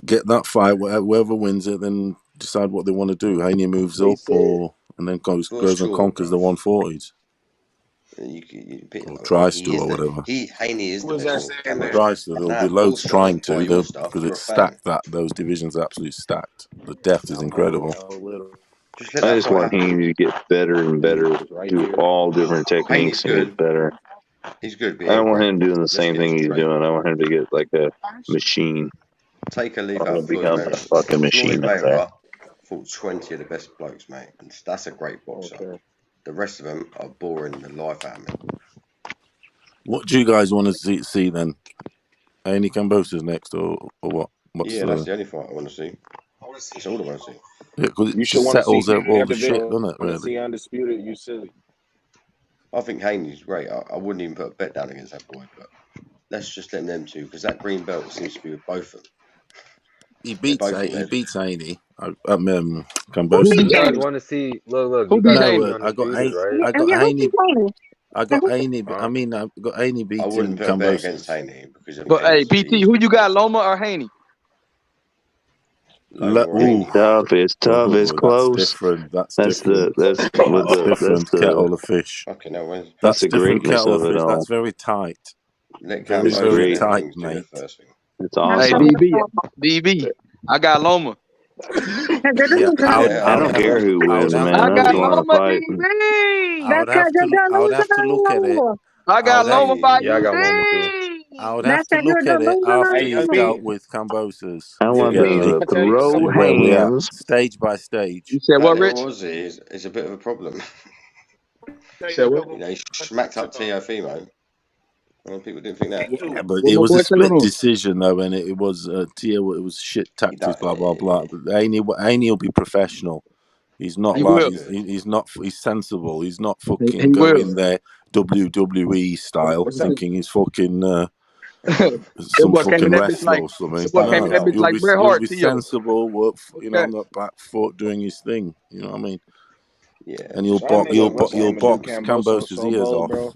Get that fight. Whoever wins it, then decide what they want to do. Haney moves up, and then goes and conquers the 140s. Or tries to, or whatever. Haney is the best. Tries to. There'll be loads trying to, because it's stacked. Those divisions are absolutely stacked. The depth is incredible. I just want Haney to get better and better, do all different techniques and get better. He's good. I don't want him doing the same thing he's doing. I want him to get like a machine. Take a leaf I out want to become a fucking machine. I fought 20 of the best blokes, mate. And that's a great boxer. Okay. The rest of them are boring the life out of me. What do you guys want to see then? Haney Kambosos next, or what? That's the only fight I want to see. It's all I want to see. Yeah, because it just settles all the shit, doesn't it? Really. See undisputed, you silly. I think Haney's great. I wouldn't even put a bet down against that boy, but let's just let them two, because that green belt seems to be with both of them. He beats Haney. Kambosos. You guys want to see? Look. You guys I got Haney. I got Haney. I mean, I got Haney beating Kambosos. I wouldn't put a bet against Haney because. But hey, PT, who you got, Loma or Haney? It's tough. It's close. That's different. That's kettle of fish. Okay, no, that's the greatness of it all. That's very tight. Very tight, mate. It's awesome. Hey, DB, I got Loma. I don't care who wins, man. I just want to fight. I would have to look at it. I got Loma fighting. Yeah, I got Loma too. I would have to look at it after he's dealt with Kambosos. I want them to throw hands stage by stage. You said what, Rich? It's a bit of a problem. You know, he smacked up Teofimo. People didn't think that. Yeah, but it was a split decision though, and it was Tio. It was shit tactics, blah blah blah. But Haney will be professional. He's not he's not. He's sensible. He's not fucking going there WWE style, thinking he's fucking some fucking wrestler or something. He'll be sensible, work on the back foot, doing his thing. You know what I mean? Yeah. And you'll box Kambosos' ears off.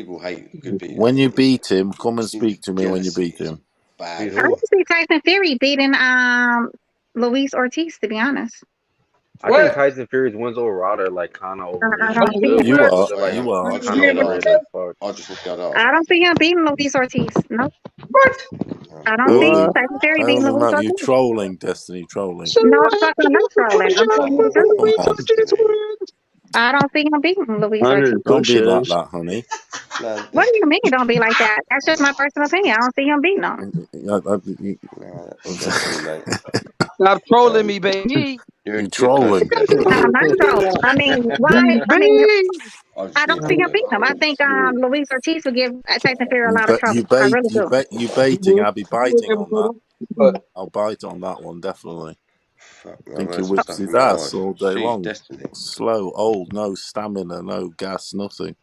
people hate good people. When you beat him, come and speak to me when you beat him. I can see Tyson Fury beating Luis Ortiz, to be honest. I think Tyson Fury's wins over Wilder like kind of overrated. I don't see You are. Like, You are. kind of overrated as fuck. I just looked that up. I don't see him beating Luis Ortiz. Nope. What? I don't see What? Tyson Fury Hang beating on a Luis minute. You Ortiz. trolling, Destiny, trolling. No, I'm fucking not trolling. I'm telling you the truth. Come on. I don't see him beating Luis Ortiz. 100 Don't be like push-ups. that, honey. No, What do you mean? Don't be like that. That's just my personal opinion. I don't see him beating him. Destiny, mate. Stop trolling me, baby. You trolling. I'm not trolling. I mean, why? I mean, I don't see him beating him. I think Luis Ortiz would give Tyson Fury a lot of trouble. I really do. You baiting. I'll be biting on that. But I'll bite on that one definitely. I think he whips his ass all day long. Slow, old, no stamina, no gas, nothing.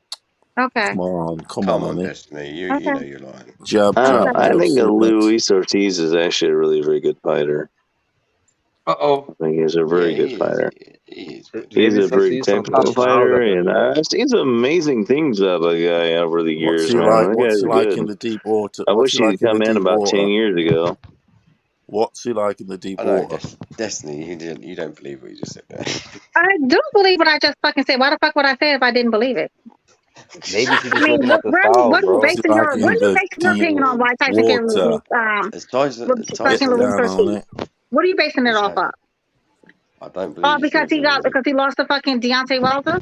Okay. Come on, honey. Destiny. You know you're lying. Jab. I think that Luis Ortiz is actually a really very good fighter. Uh-oh. I think he's a very good fighter. He's a very technical fighter, and I've seen some amazing things out of the guy over the years, man. What's he like in the deep water? I wish he'd come in about 10 years ago. What's he like in the deep water? Destiny, you don't believe what you just said there. I do believe what I just fucking said. Why the fuck would I say it if I didn't believe it? Maybe she's just I mean, looking at the style, what are bro. you basing your opinion on? Why Tyson Fury fucking Luis Ortiz? What are you basing it off of? I don't believe. Oh, because he lost to fucking Deontay Wilder.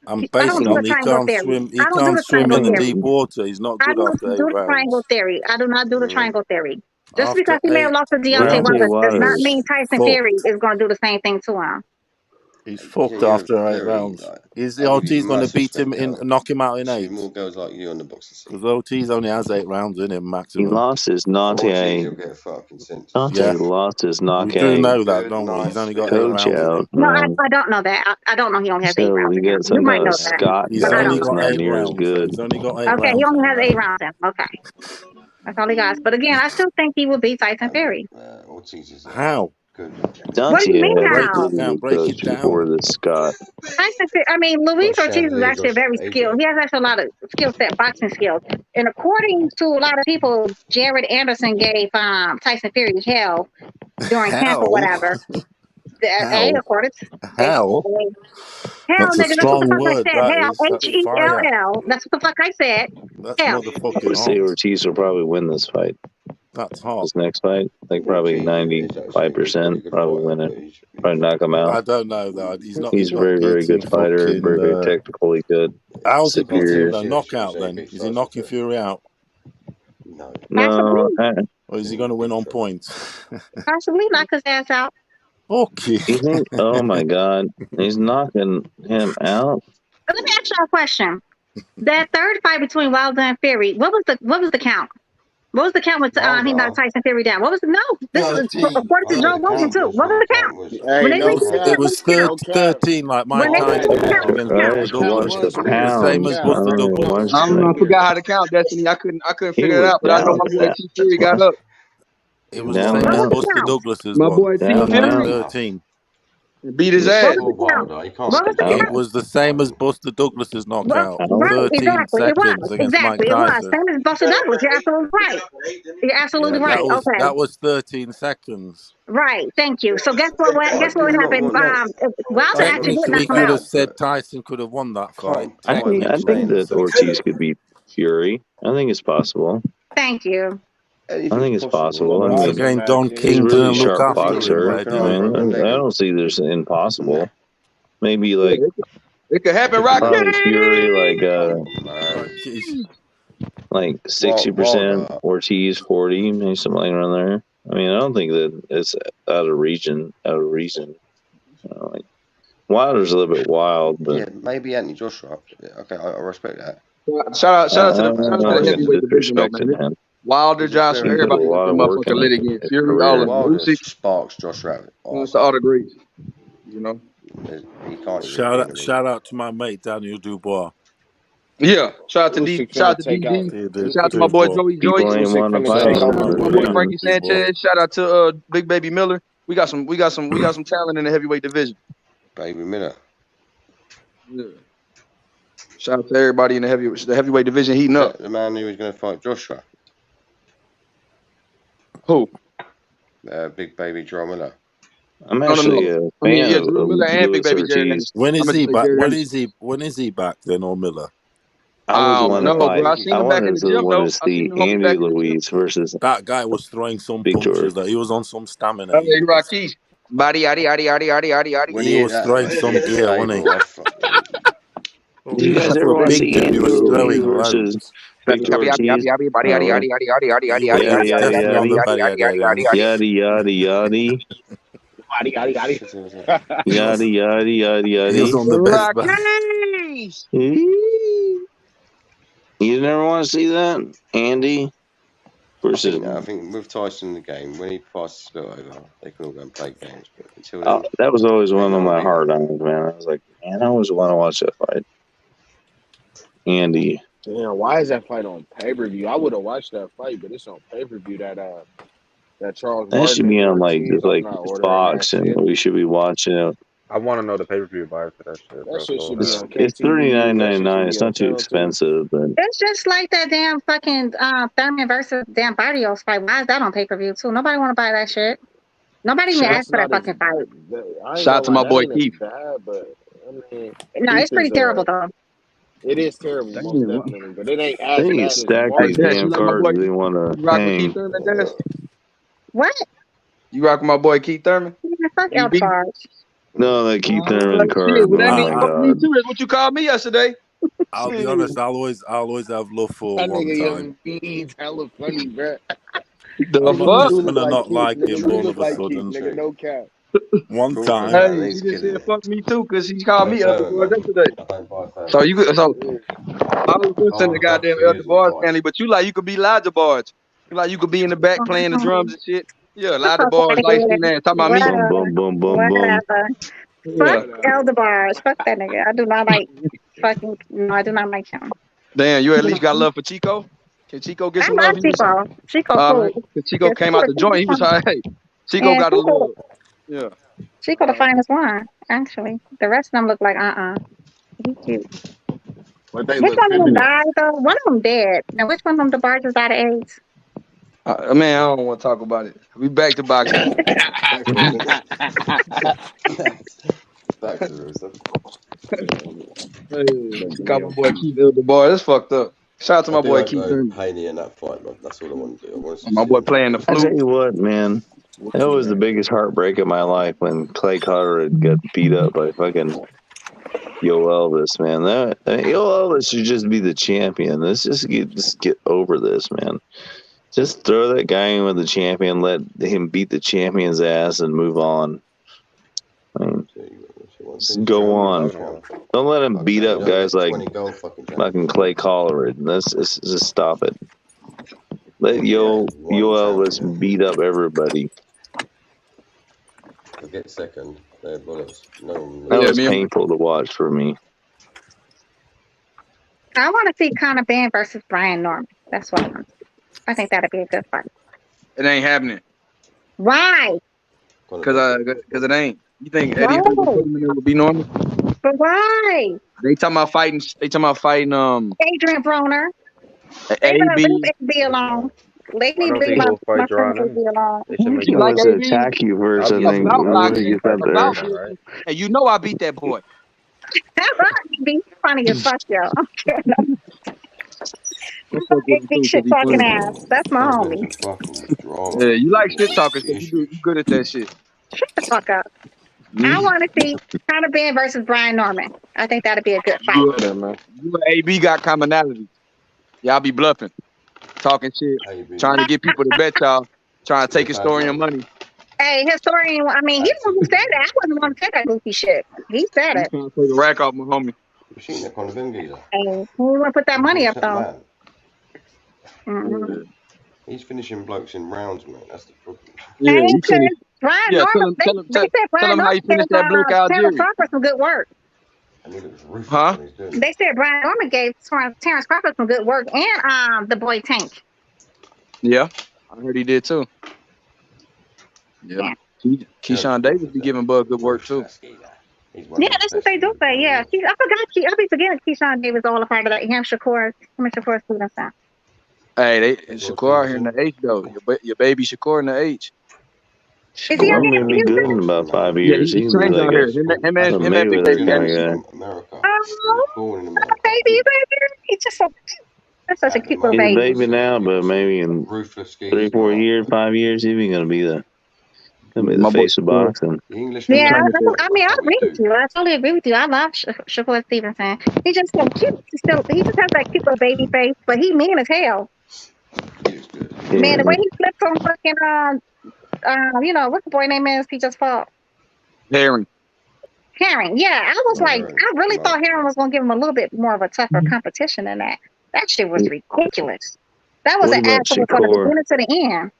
I'm basing on he can't swim. He can't swim in the deep water. He's not good after 8 do the rounds. triangle theory. I do not do the triangle theory. Just After because he may have lost to Deontay Wilder does not mean Tyson fucked. Fury is going to do the same thing to him. He's fucked after 8 rounds. Is the Ortiz going to beat him in, knock him out in 8? More girls like you on the boxing scene. Because Ortiz only has 8 rounds in him maximum. He lost his knockout. Lost his knockout. We do know that, don't we? He's only got 8 rounds in him. No, I don't know that. I don't know he only has 8 rounds. You get You might know that. Scott. He's only got 8 rounds. Good. He's only got 8 Okay, rounds. he only has 8 rounds in. Okay. That's all he got. But again, I still think he will beat Tyson Fury. How? What do you mean how? Break it down. Before the Scott. Luis Ortiz is actually very skilled. He has actually a lot of skill set, boxing skills. And according to a lot of people, Jared Anderson gave Tyson Fury hell during camp or whatever. According to hell. Hell, That's a strong word. Hell, H-E-L-L. That's what the fuck I said. That's hell. motherfucking I would say Ortiz will probably win this fight. That's hot. This next fight, like probably 95%, probably win it. Probably knock him out. I don't know that. He's a very, very good fighter. Very, very technically good. How's it superior. a knockout then? Is he knocking Fury out? No. Or is he going to win on points? Possibly knock his ass out. Okay. Oh my God, he's knocking him out. Let me ask you a question. That third fight between Wilder and Fury, what was the count? What was the count with he knocked Tyson Fury down? What was this was according to Joe Rogan too. What was the count? It was 13 like Mike Tyson against Douglas. Same as Buster Douglas. I forgot how to count, Destiny. I couldn't figure it out, but I know my boy T Fury got up. It was the same as Buster Douglas's My one. boy T Fury 13. beat his ass. It was the same as Buster Douglas's knockout. 13 seconds against Mike It was. Tyson. Same as Buster Douglas. You're absolutely right. You're absolutely right. That was 13 seconds. Right. Thank you. So guess what happened? Wilder actually did knock We him could have out. said Tyson could have won that fight. I think that Ortiz could beat Fury. I think it's possible. Thank you. I think it's possible. Again, Don he's King a really didn't look sharp after boxer. him. I don't see there's impossible. Maybe like it could happen, Rocky. probably Fury like 60%, Ortiz 40, maybe something like around there. I mean, I don't think that it's out of reason. Like Wilder's a little bit wild, but yeah, maybe Anthony Joshua. Okay, I respect that. Shout out to the heavyweight division, though, man. Wilder, Joshua, everybody get the motherfucker lit again. Fury, all of them. Sparks, Josh Rabbit. It's all the greats, you know. Shout out to my mate Daniel Dubois. Yeah, shout out to DD. Shout out to my boy Joey Joyce. Shout out to my boy Frankie Sanchez. Shout out to Big Baby Miller. We got some talent in the heavyweight division. Baby Miller. Yeah. Shout out to everybody in the heavyweight division heating up. The man who was going to fight Joshua. Who? Big Baby Joe Miller. I'm actually a fan of Miller and Big Baby Ortiz. When is he back? When is he back then, or Miller? I wanted to see Andy Luis versus that guy was throwing some punches that he was on some stamina. Hey, Rocky. Body, He was throwing some gear, wasn't he? Do you guys ever want to see Andrew versus Victor Ortiz? Yada yada yada. Yada yada yada yada. He was on the best buddy. You never want to see that, Andy? Versus, I think with Tyson in the game, when he passes the spit over, they can all go and play games. But until then, that was always one of my hard ons, man. I was like, man, I always want to watch that fight. Andy. Damn, why is that fight on pay-per-view? I would have watched that fight, but it's on pay-per-view. That Charles That should Martin be and on like Ortiz. just like I'm not ordering Fox, that and shit. we should be watching it. I want to know the pay-per-view buyer for that shit. That shit should be on It's KTVU. $39.99. It's not too expensive, but It's just like that damn fucking Thurman versus damn Barrios fight. Why is that on pay-per-view too? Nobody want to buy that shit. Nobody even asked for that fucking fight. Shout out to my boy Keith. Bad, but I mean, No, it's pretty terrible though. It is terrible, most definitely, but it ain't as they bad need to as stack these Martin. damn cards if they want to You rock with hang. Keith Thurman, Dennis? What? You rock with my boy Keith Thurman? Yeah, fuck El Charge. No, that Keith Thurman card. Shit, well, Oh that my means fuck me god. too. That's what you called me yesterday. I'll be honest. I'll always have love for That one nigga time. Young Beans hella funny, bro. The I'm fuck? just gonna not like Keith, him nigga, all you of look a like Keith, sudden. nigga, no cap. One time. Hey, he just said fuck me too because he called me Elder Boys yesterday. So I was listening to goddamn Elder Boys family, but you could be Elijah Boys. You could be in the back playing the drums and shit. Yeah, Elijah Boys, light skin ass. Talking about me. Boom, boom, boom, boom. Whatever. Yeah. Fuck Elder Bars. Fuck that nigga. I do not like fucking. No, I do not like him. Damn, you at least got love for Chico? Can Chico get I some love love? Chico. Chico cool. Chico came out the joint. He was like, hey, Chico got a little. Yeah. Chico the finest one, actually. The rest of them look like He cute. But they Which look one of them feminine. died though? One of them dead. Now which one of them DeBarges died of AIDS? Man, I don't want to talk about it. We back to boxing. Back to the Hey, got my boy Keith Elder Boy. That's fucked up. Shout out to my boy Keith Thurman. Haney in that fight, man. That's all I want to do. I want to My boy playing the I tell flute. you what, man. That was the biggest heartbreak of my life when Clay Carter got beat up by fucking Yo Elvis, man. Yo Elvis should just be the champion. Let's just get over this, man. Just throw that guy in with the champion, let him beat the champion's ass, and move on. I mean, just go on. Don't let him beat up guys like fucking Clay Collar. Let's just stop it. Let Yo Elvis beat up everybody. Forget second. They're bullets. No, That was painful to watch for me. I want to see Conor Benn versus Brian Norman. That's what I want. I think that'd be a good fight. It ain't happening. Why? Cause it ain't. You think Why? Eddie would be normal? But why? They talking about fighting. Adrian Broner. AB. Be alone. They need to think be he'll fight alone. Drawn Be alone. He wants to attack you first, I think. When he gets up there. And you know I beat that boy. Be funny as fuck, yo. Big shit talking ass. That's my homie. Yeah, you like shit talking, so you good at that shit. Shut the fuck up. I want to see Conor Benn versus Brian Norman. I think that'd be a good fight. You and AB got commonality. Y'all be bluffing, talking shit, trying to get people to bet y'all, trying to take historian money. Hey, historian. I mean, he's the one who said that. I wasn't the one who said that goofy shit. He said it. Trying to take a rack off my homie. Hey, who want to put that money up though? He's finishing blokes in rounds, man. That's the problem. Yeah, he finished. Brian Yeah, Norman, tell they said Brian him how you Norman finished that Blake Terrence Algieri. Crawford some good work. Huh? They said Brian Norman gave Terrence Crawford some good work and the boy Tank. Yeah, I heard he did too. Yeah. Keyshawn Davis be giving Bud good work too. Yeah, that's what they do say. Yeah, I be forgetting Keyshawn Davis all a part of that. Him Shakur students now. Hey, Shakur out here in the H though. Your baby Shakur in the H. Is he out I'm here? gonna be good in about 5 Yeah, years. he's He's like out here. Him and Big Daddy. Baby. He's just so. That's such a cute little He's a baby. baby now, but maybe in 3, 4 years, 5 years, he's even gonna be there. The face of boxing. The Englishman. Yeah, man, I mean, I that's what we agree do. with you. I totally agree with you. I love Shakur Stevenson. He's just so cute. He just has that cute little baby face, but he mean as hell. Man, the way he flips on fucking what the boy name is? He just fought Herring. Yeah, I was like, I really thought Herring was gonna give him a little bit more of a tougher competition than that. That shit was ridiculous. That was What an about asshole from the Shakur? beginning to the end.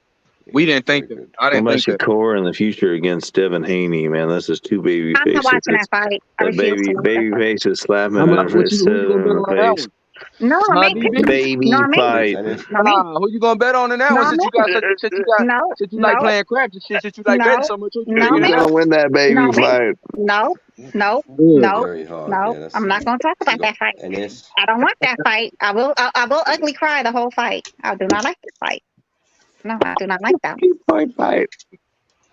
We didn't think that. I What didn't about think that. Shakur in the future against Devin Haney? Man, that's just two baby I'm not faces. watching that fight. I The refuse to watch that baby fight. face is slapping I'm in not, the who you gonna bet in on the that face. one? No, Huh, me. DB? Baby No, me. fight. No, me. Who you gonna bet on in that No, one? Since me. you got since you got No, since you like no, playing craps and shit, since you like betting no, so much, who you no, picking Who's in that gonna one? win that baby no, me. fight? No, no, Yeah. no, Very hard. no. Yeah, that's I'm not gonna talk you about got that fight. NS. I don't want that fight. I will ugly cry the whole fight. I do not like that fight. No, I do not like that one. Fight.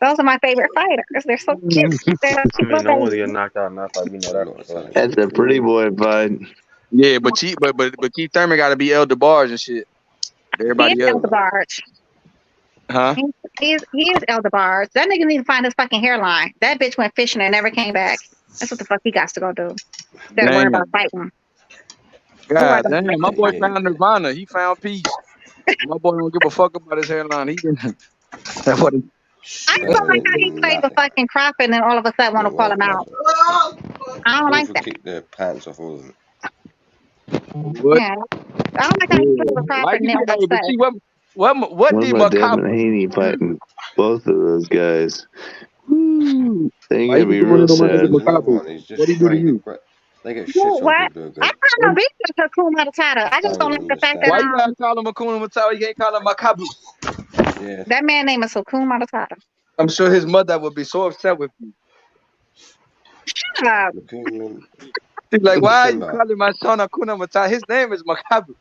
Those are my favorite fighters. They're so cute. They're like cute I mean, no little one's babies. getting knocked out in that fight. We know that for sure. That's a pretty boy fight. Yeah, but Keith Thurman got to be El DeBarge and shit. He Everybody is else, Eldebarge. huh? He is Eldebarge. That nigga need to find his fucking hairline. That bitch went fishing and never came back. That's what the fuck he got to go do. Instead of worry Damn. about fighting. God damn, my boy found Nirvana. He found peace. My boy don't give a fuck about his hairline. He didn't. That's what. I just don't like how he played the fucking Crawford and then all of a sudden want to call him out. I don't like that. Kick their pants off all of them. What? Yeah. I don't like how he played with Why Crawford and you? then all of Hey, a but sudden. see what What did about Devin Macabre? Haney fighting both of those guys? Woo. They Why gonna you be doing real it on my nigga sad. Macabre? What he do to you? They get shit You know on what? people who I go. got no beef with Hakuna Matata. I just don't like the fact that Why you gotta call him Hakuna Matata? You can't call him Macabre. Yeah. that man name is Hakuna Matata. I'm sure his mother would be so upset with you. Shut up. She's like, why are you calling my son Hakuna Matata? His name is Macabre.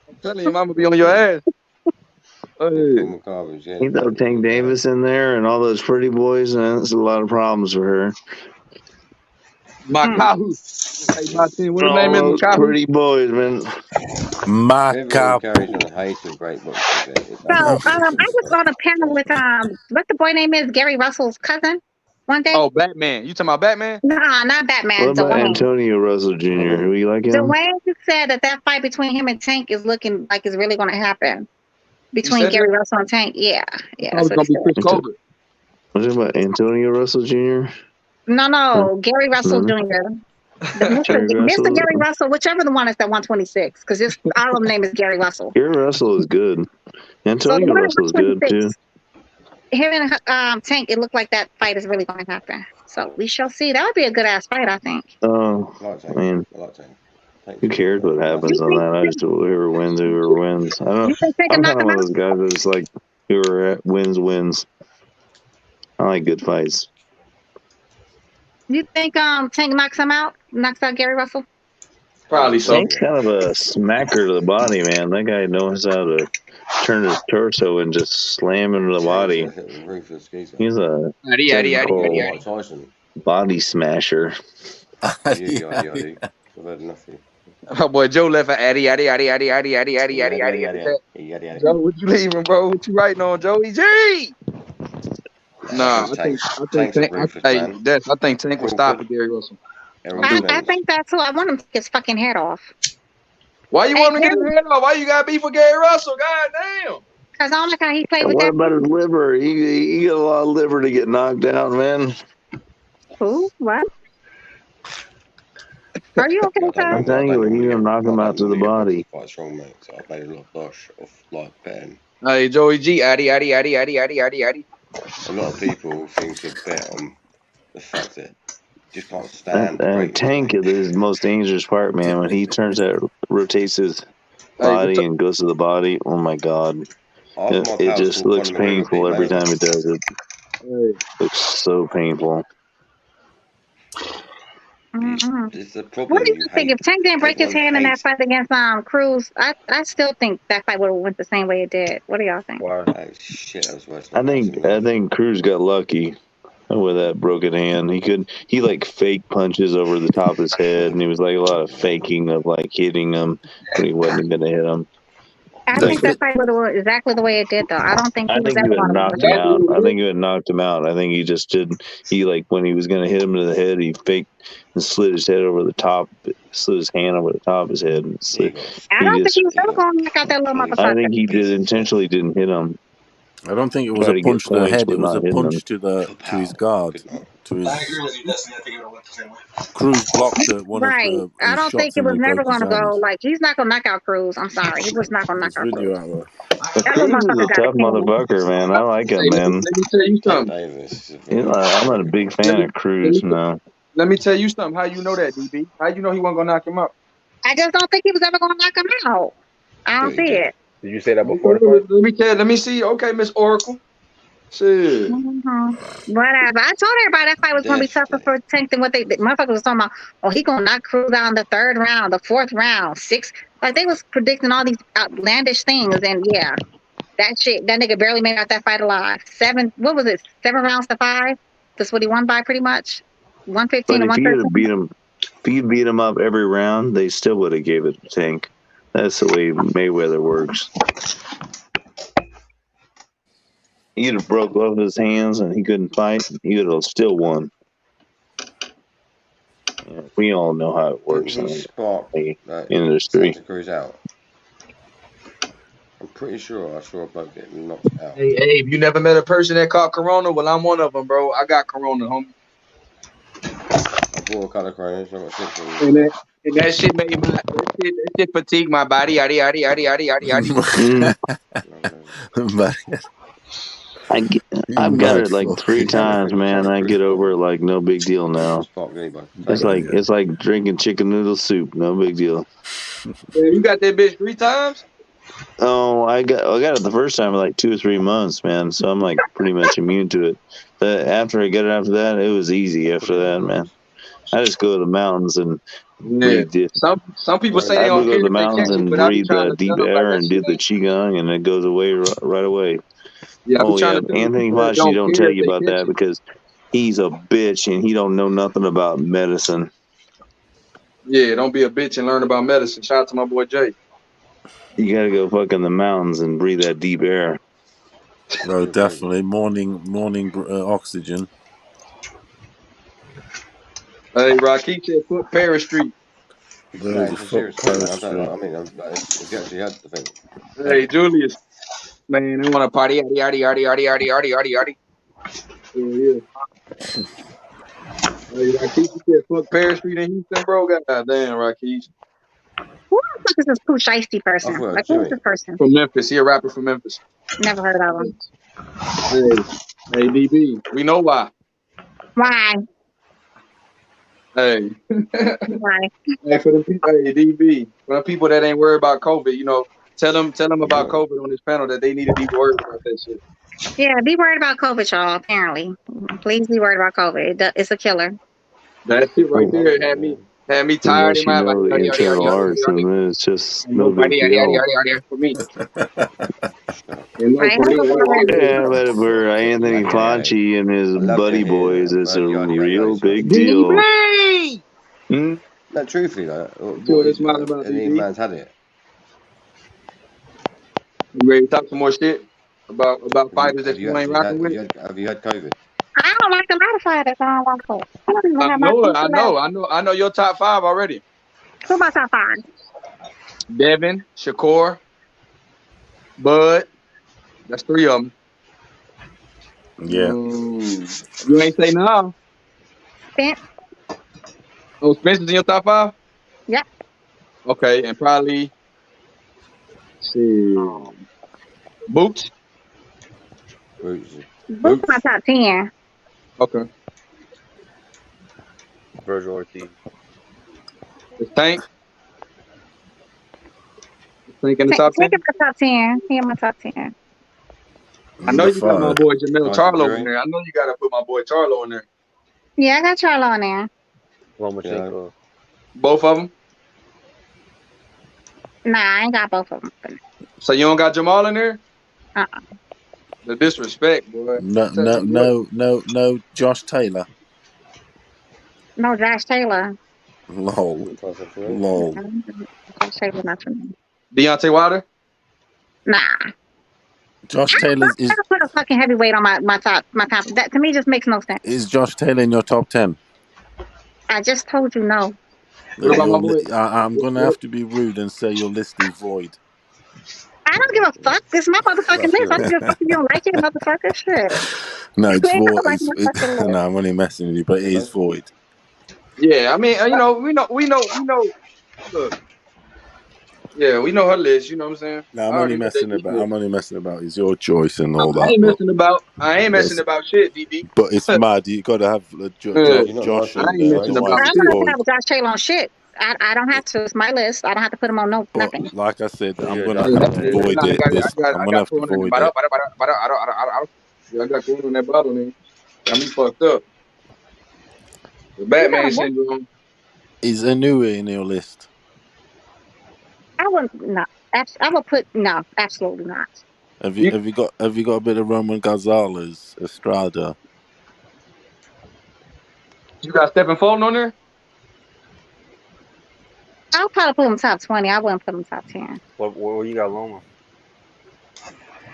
I'm telling you, mama be on your ass. Hey. You throw Tank Davis in there and all those pretty boys, and that's a lot of problems for her. Macabre. Hey, Martin, what his All name is? those Macabre? pretty boys, man. Everyone carries on hate and great books. So I was on a panel with what the boy name is, Gary Russell's cousin one day. Oh, Batman. You talking about Batman? Nah, not Batman. What about Dwayne. Antonio Russell Jr.? Who you like him? Dwayne said that fight between him and Tank is looking like it's really going to happen between said Gary that? Russell and Tank. Yeah, I was that's gonna what be he Chris said. Colbert. What's it about Antonio Russell Jr.? No, Gary Russell No. Jr. The Gary Mr. Russell. Gary Russell, whichever the one is at 126, because just all of them name is Gary Russell. Gary Russell is good. So the Antonio one at Russell is good too. 126, him and Tank, it looked like that fight is really going to happen. So we shall see. That would be a good ass fight, I think. Oh man, who cares what happens on that? I just whoever wins. I don't. You think Tank I'm can knock kind of him one of out? those guys that's like whoever wins. I like good fights. You think Tank knocks him out? Knocks out Gary Russell? Probably so. Tank's kind of a smacker to the body, man. That guy knows how to turn his torso and just slam into the body. He's a typical body smasher. I've heard nothing. My boy Joe left for Addy. Joe, what you leaving, bro? What you writing on, Joey G? Nah, I think Tank will stop at Gary Russell. I think that too. I want him to get his fucking head off. Why you want him to get his head off? Why you got beef with Gary Russell? God damn. Because I don't like how he played with What that. about his liver? He got a lot of liver to get knocked out, man. Who? What? Are you okay, I'm sir? telling you, he's gonna knock him out to the body. Quite wrong, mate. So I've made a lot of betting. Hey, Joey G, Addy. A lot of people seem to bet on the fact that you just can't stand. Tank is his most dangerous part, man. When he rotates his body and goes to the body, oh my god, it just looks painful every time it does it. It looks so painful. It's the problem. What do you think? If Tank didn't break his hand in that fight against Cruz, I still think that fight would have went the same way it did. What do y'all think? I think Cruz got lucky with that broken hand. He like fake punches over the top of his head, and he was like a lot of faking of like hitting him when he wasn't gonna hit him. I think that fight would have went exactly the way it did, though. I don't think I he was think he ever would have going to knocked him out. I think he would have knocked him out. I think he just didn't. He like when he was going to hit him to the head, he faked and slid his head over the top, slid his hand over the top of his head. And slid, I don't think he was ever going to knock out that little I motherfucker. think he did intentionally didn't hit him. I don't think it was Try a to get punch to the points head. It with was not a hitting him. punch to his guard. To his Cruz blocked one of Right. the I his don't think shots it and was it never broke his going to hand. go like he's not going to knock out Cruz. I'm sorry, he was not going to knock There's out video Cruz. out there. But That Cruz little is a motherfucker got a tough can. motherfucker, man. I like him, man. Let me tell you something. Davis is You know, I'm not a big fan of Cruz now. Let me tell you something. How you know that, DB? How you know he wasn't gonna knock him out? I just don't think he was ever going to knock him out. I don't see it. Did you say that before the fight? Let me see. Okay, Miss Oracle. Shit. Whatever. I told everybody that fight was going to be tougher for Tank than what the motherfuckers was talking about. Oh, he going to knock Cruz out in the 3rd round, the 4th round, 6th. Like they was predicting all these outlandish things, and yeah, that shit. That nigga barely made out that fight alive. 7. What was it? 7 rounds to 5. That's what he won by, pretty much. 115 But to if he had 113. beat him, if he beat him up every round, they still would have gave it to Tank. That's the way Mayweather works. He'd have broke both his hands and he couldn't fight. He would have still won. Yeah, we all know how it works in he sparked the industry. Santa Cruz out? I'm pretty sure I saw a bloke get knocked out. Hey, Abe, you never met a person that caught corona? Well, I'm one of them, bro. I got corona, homie. I bought a couple of coronas. I got 6 of them. And that shit made my that shit fatigued my body. Yaddy. I've got it like 3 times, man. I get over it like no big deal now. It's like drinking chicken noodle soup, no big deal. You got that bitch 3 times? Oh, I got it the first time in like 2 or 3 months, man. So I'm like pretty much immune to it. But after I got it after that, it was easy after that, man. I just go to the mountains and breathe deep. Some people say I they don't go care to the if they mountains catch it, and but I be breathe trying to deep tell them like air that and shit do the qigong, and it goes away right away. Yeah, I be Oh trying yeah, to tell Anthony people that Fauci don't don't tell care if you they about catch that it. because he's a bitch and he don't know nothing about medicine. Yeah, don't be a bitch and learn about medicine. Shout out to my boy Jay. You gotta go fuck in the mountains and breathe that deep air. Oh, definitely morning oxygen. Hey, Rakeem said foot Paris Street. No, it's a serious point, man. I mean, if you actually had the thing. Hey, Julius. Man, they want to party. Yeah. Hey, Rakeem said foot Paris Street in Houston, bro. God damn, Rakeem. Who the fuck is this Pooh Shiesty person? well, Like, who is this person? From Memphis. He a rapper from Memphis. Never heard of him. Hey, DB. We know why. Why? Hey. Why? Hey, for the people, hey, DB. For the people that ain't worried about COVID, you know, tell them about COVID on this panel that they need to be worried about that shit. Yeah, be worried about COVID, y'all. Apparently, please be worried about COVID. It's a killer. That shit right there had me tired Unless in you my know the internal arts, and it's just no big deal. for me. Right? Yeah, but for Anthony Fauci and his buddy boys, it's a real big deal. DB! No, truthfully, though, any man's had it. You ready to talk some more shit about fighters that you ain't rocking with? Have you had COVID? I don't like a lot of fighters. I don't like it. I don't even have my I know your top 5 already. Who my top 5? Devin, Shakur, Bud. That's 3 of them. Yeah. You ain't say no. Spence. Oh, Spencer's in your top 5? Yep. Okay, and probably Boots. Boots my top 10. Okay. Virgil Ortiz. It's Tank. Tank in the top 10. Tank in my top 10. He in my top 10. I know you got my boy Jamel Charlo in there. I know you got to put my boy Charlo in there. Yeah, I got Charlo in there. Lomachenko. Both of them? Nah, I ain't got both of them. So you don't got Jamal in there? Uh-uh. The disrespect, boy. No. Josh Taylor. No, Josh Taylor. Lol. Josh Taylor not for me. Deontay Wilder? Nah. Josh I Taylor is never put a fucking heavyweight on my top. That to me just makes no sense. is Josh Taylor in your top 10? I just told you no. What about my boy? I'm gonna have to be rude and say your list is void. I don't give a fuck. This is my motherfucking list. I don't give a fuck if you don't like it, motherfucker. Shit. No, You it's ain't void. gotta like my fucking list. No, I'm only messing with you, but it is void. Yeah, I mean, you know, we know. Look, yeah, we know her list. You know what I'm saying? No, I I'm only already know that messing list. about. I'm only messing about. It's your choice and all I that. ain't But messing about. I ain't messing about shit, DB. but it's mad. You got to have Yeah. Josh I in ain't there, messing about otherwise I'm it's not shit. gonna void. have Josh Taylor on shit. I don't have to. It's my list. I don't have to put him on no But nothing. like I said, I'm Yeah, gonna Josh have Taylor to is void void. it. I'm I gonna got have to corn in void but it. I got corn on that bottle, nigga. Got me fucked up. The You Batman got what? syndrome. Is Anua in your list? I wouldn't. No. I would put no. Absolutely not. Have you got a bit of Roman Gonzalez, Estrada? You got Stephen Fulton on there? I'll probably put him top 20. I wouldn't put him top 10. Where you got Loma?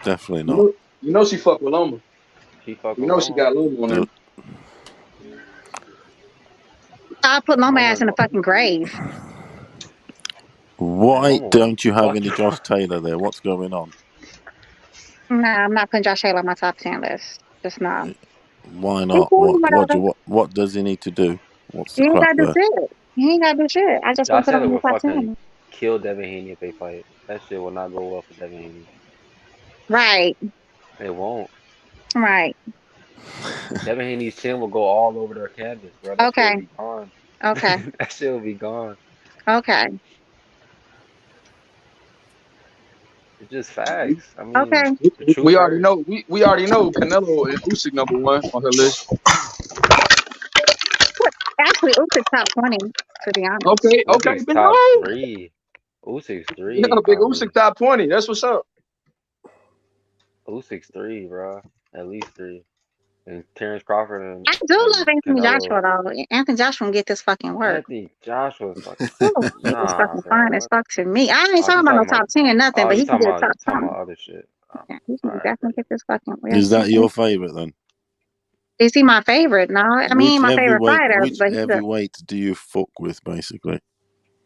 Definitely not. You know she fuck with Loma. She fuck You with know she Loma. got Loma on there. I'll put my ass Loma's in the fucking grave. Why Loma will don't you have fuck any you. Josh Taylor there? What's going on? Nah, I'm not putting Josh Taylor on my top 10 list. Just no. Why He's not? doing whatever. What does he need to do? What's He the ain't crack gotta do there? shit. He ain't gotta do shit. I just wouldn't Josh put him Taylor on the will top fucking 10. kill Devin Haney if they fight. That shit will not go well for Devin Haney. Right. It won't. Right. Devin Haney's chin will go all over their canvas, bro. That shit will Okay. be gone. Okay. That shit will be gone. Okay. It's just facts. I mean, Okay. the truth We already hurts. know. We already know Canelo and Usyk number one on her list. Actually, Usyk top 20, to be honest. Okay, Usyk's big top bro. 3. Usyk's We 3, got a big probably. Usyk top 20. That's what's up. Usyk's 3, bro. At least 3. And Terrence Crawford I do and love Anthony Canelo. Joshua, though. Anthony Joshua can get this fucking work. Anthony Joshua's fucking Ooh, he was nah, fucking fine bro. as What? fuck to me. I ain't Oh, talking you about no talking about? top 10, nothing, Oh, but you he can talking get about top 20. other shit. Oh, Yeah, he all can right, definitely get this fucking Is that your favorite then? Is he my favorite? No, I mean, my favorite fighter, Which but he's a, heavyweight do you fuck with, basically?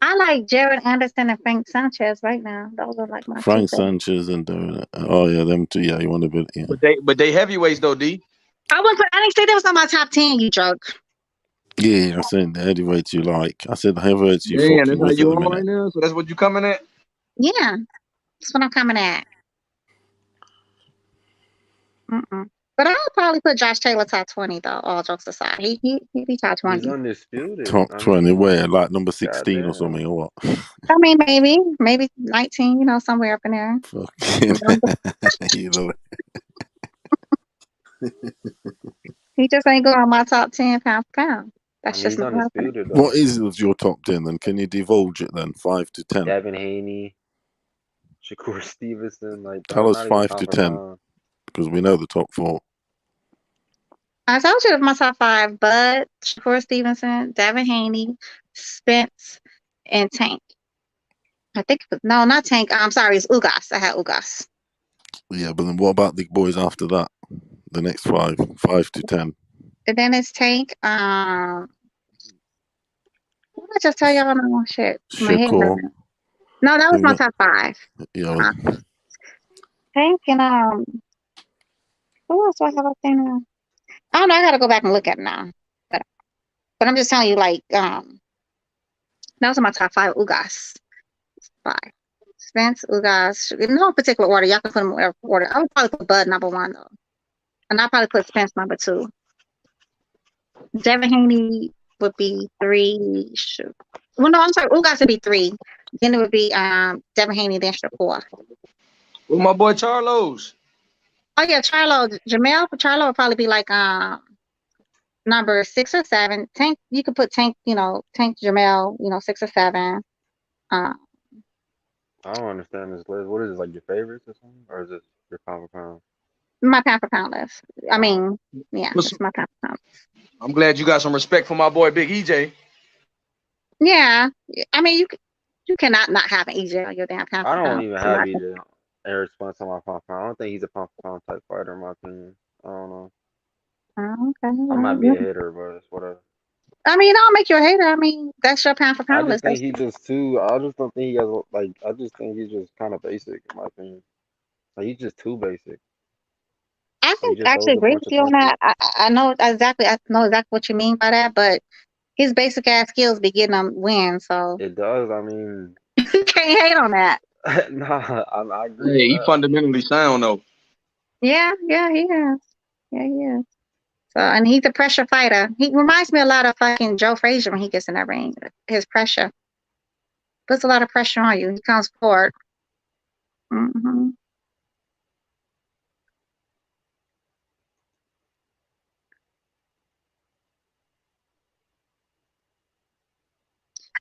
I like Jared Anderson and Frank Sanchez right now. Those are like my two Frank favorites. Sanchez and oh yeah, them two. Yeah, you want a bit. Yeah. But they heavyweights though, D. I didn't say that was on my top 10, you jerk. Yeah, I said the heavyweights you like. I said the heavyweights you Man, fucking that's how with at you the on minute. right now. So that's what you coming at. Yeah, that's what I'm coming at. But I'll probably put Josh Taylor top 20 though. All jokes aside, he be top He's 20. undisputed. Top I 20, mean, where like number 16 or goddamn. something or what? I mean, maybe 19. Somewhere up in there. Fucking either way. He just ain't going on my top 10 pound for pound. That's I mean, just he's not happening. undisputed though. What is your top 10 then? Can you divulge it then? 5 to 10. Devin Haney, Shakur Stevenson, like Tell us not even 5 pound to for 10 pound. because we know the top 4. I told you my top 5: Bud, Shakur Stevenson, Devin Haney, Spence, and Tank. I think no, not Tank. I'm sorry, it's Ugas. I had Ugas. Yeah, but then what about the boys after that? The next 5 to 10. And then it's Tank. What did I just tell y'all? No shit. My head Shakur. hurting. No, that was my top 5. Yeah. Tank and who else do I have up there now? I don't know. I gotta go back and look at it now. But I'm just telling you, like, that was my top 5. Ugas. 5. Spence, Ugas. In no particular order. Y'all can put them in whatever order. I would probably put Bud number 1 though. And I'll probably put Spence number 2. Devin Haney would be 3. Well, no, I'm sorry. Ugas would be 3. Then it would be Devin Haney, then Shakur. With my boy Charlos. Oh yeah, Charlo. Charlo would probably be like number 6 or 7. Tank, you could put Tank, Tank Jamel, 6 or 7. I don't understand this list. What is it, like your favorites or something? Or is it your pound for pound? My pound for pound list. I mean, yeah, it's my pound for pound. I'm glad you got some respect for my boy Big EJ. Yeah, I mean, you cannot not have an EJ on your damn pound I for don't pound. even have EJ in response to my pound for pound. I don't think he's a pound for pound type fighter, in my opinion. I don't know. Oh, okay. I might be a hater, but it's whatever. I mean, I'll make you a hater. I mean, that's your pound for I pound just list. think he just too. I just don't think he has like. I just think he's just kind of basic, in my opinion. Like he's just too basic. I Like, can he just actually throws a agree bunch with of you on punches. that. I know exactly. I know exactly what you mean by that. But his basic ass skills be getting him wins. So It does. I mean, you can't hate on that. nah, I agree with Hey, he that. fundamentally sound though. Yeah, yeah, he is. Yeah, he is. So, and he's a pressure fighter. He reminds me a lot of fucking Joe Frazier when he gets in that ring. His pressure puts a lot of pressure on you. He comes forward. Hmm.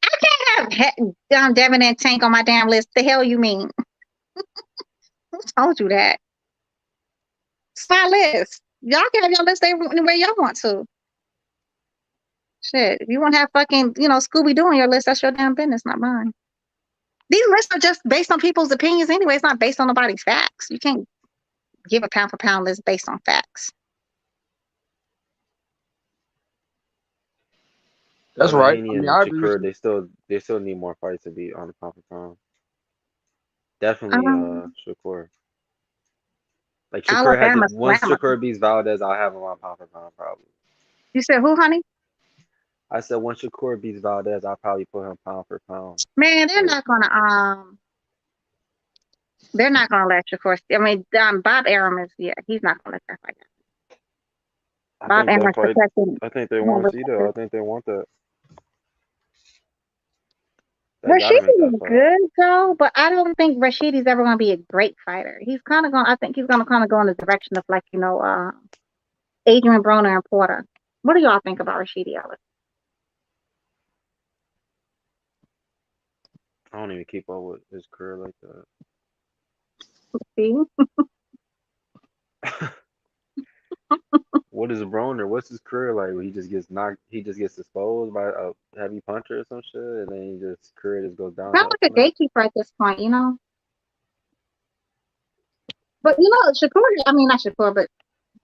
I can't have Devin and Tank on my damn list. The hell you mean? Who told you that? It's my list. Y'all can have your list any way y'all want to. Shit, if you want to have fucking, Scooby Doo on your list, that's your damn business, not mine. These lists are just based on people's opinions anyway. It's not based on nobody's facts. You can't give a pound for pound list based on facts. That's Devin right. Haney I mean, and I agree with Shakur, you. they still need more fights to be on the pound for pound. Definitely, Um, Shakur. Like Shakur has it. Alabama, Once slam 'em. Shakur beats Valdez, I'll have him on pound for pound probably. You said who, honey? I said once Shakur beats Valdez, I'll probably put him pound for pound. Man, Like, they're not gonna let Shakur. I mean, Bob Arum is, yeah, he's not gonna let that fight happen. I Bob think that Arum's fight. protecting. I think they want to see that. I think they want that. They gotta make Rashidi that is fight. good though, but I don't think Rashidi's ever gonna be a great fighter. He's kind of going. I think he's gonna kind of go in the direction of like Adrian Broner and Porter. What do y'all think about Rashidi Ellis? I don't even keep up with his career like that. See, What is Broner? What's his career like? He just gets knocked. He just gets exposed by a heavy puncher or some shit, and then he just career just goes kind of downhill like from a there. gatekeeper at this point, you know. But Shakur. I mean, not Shakur, but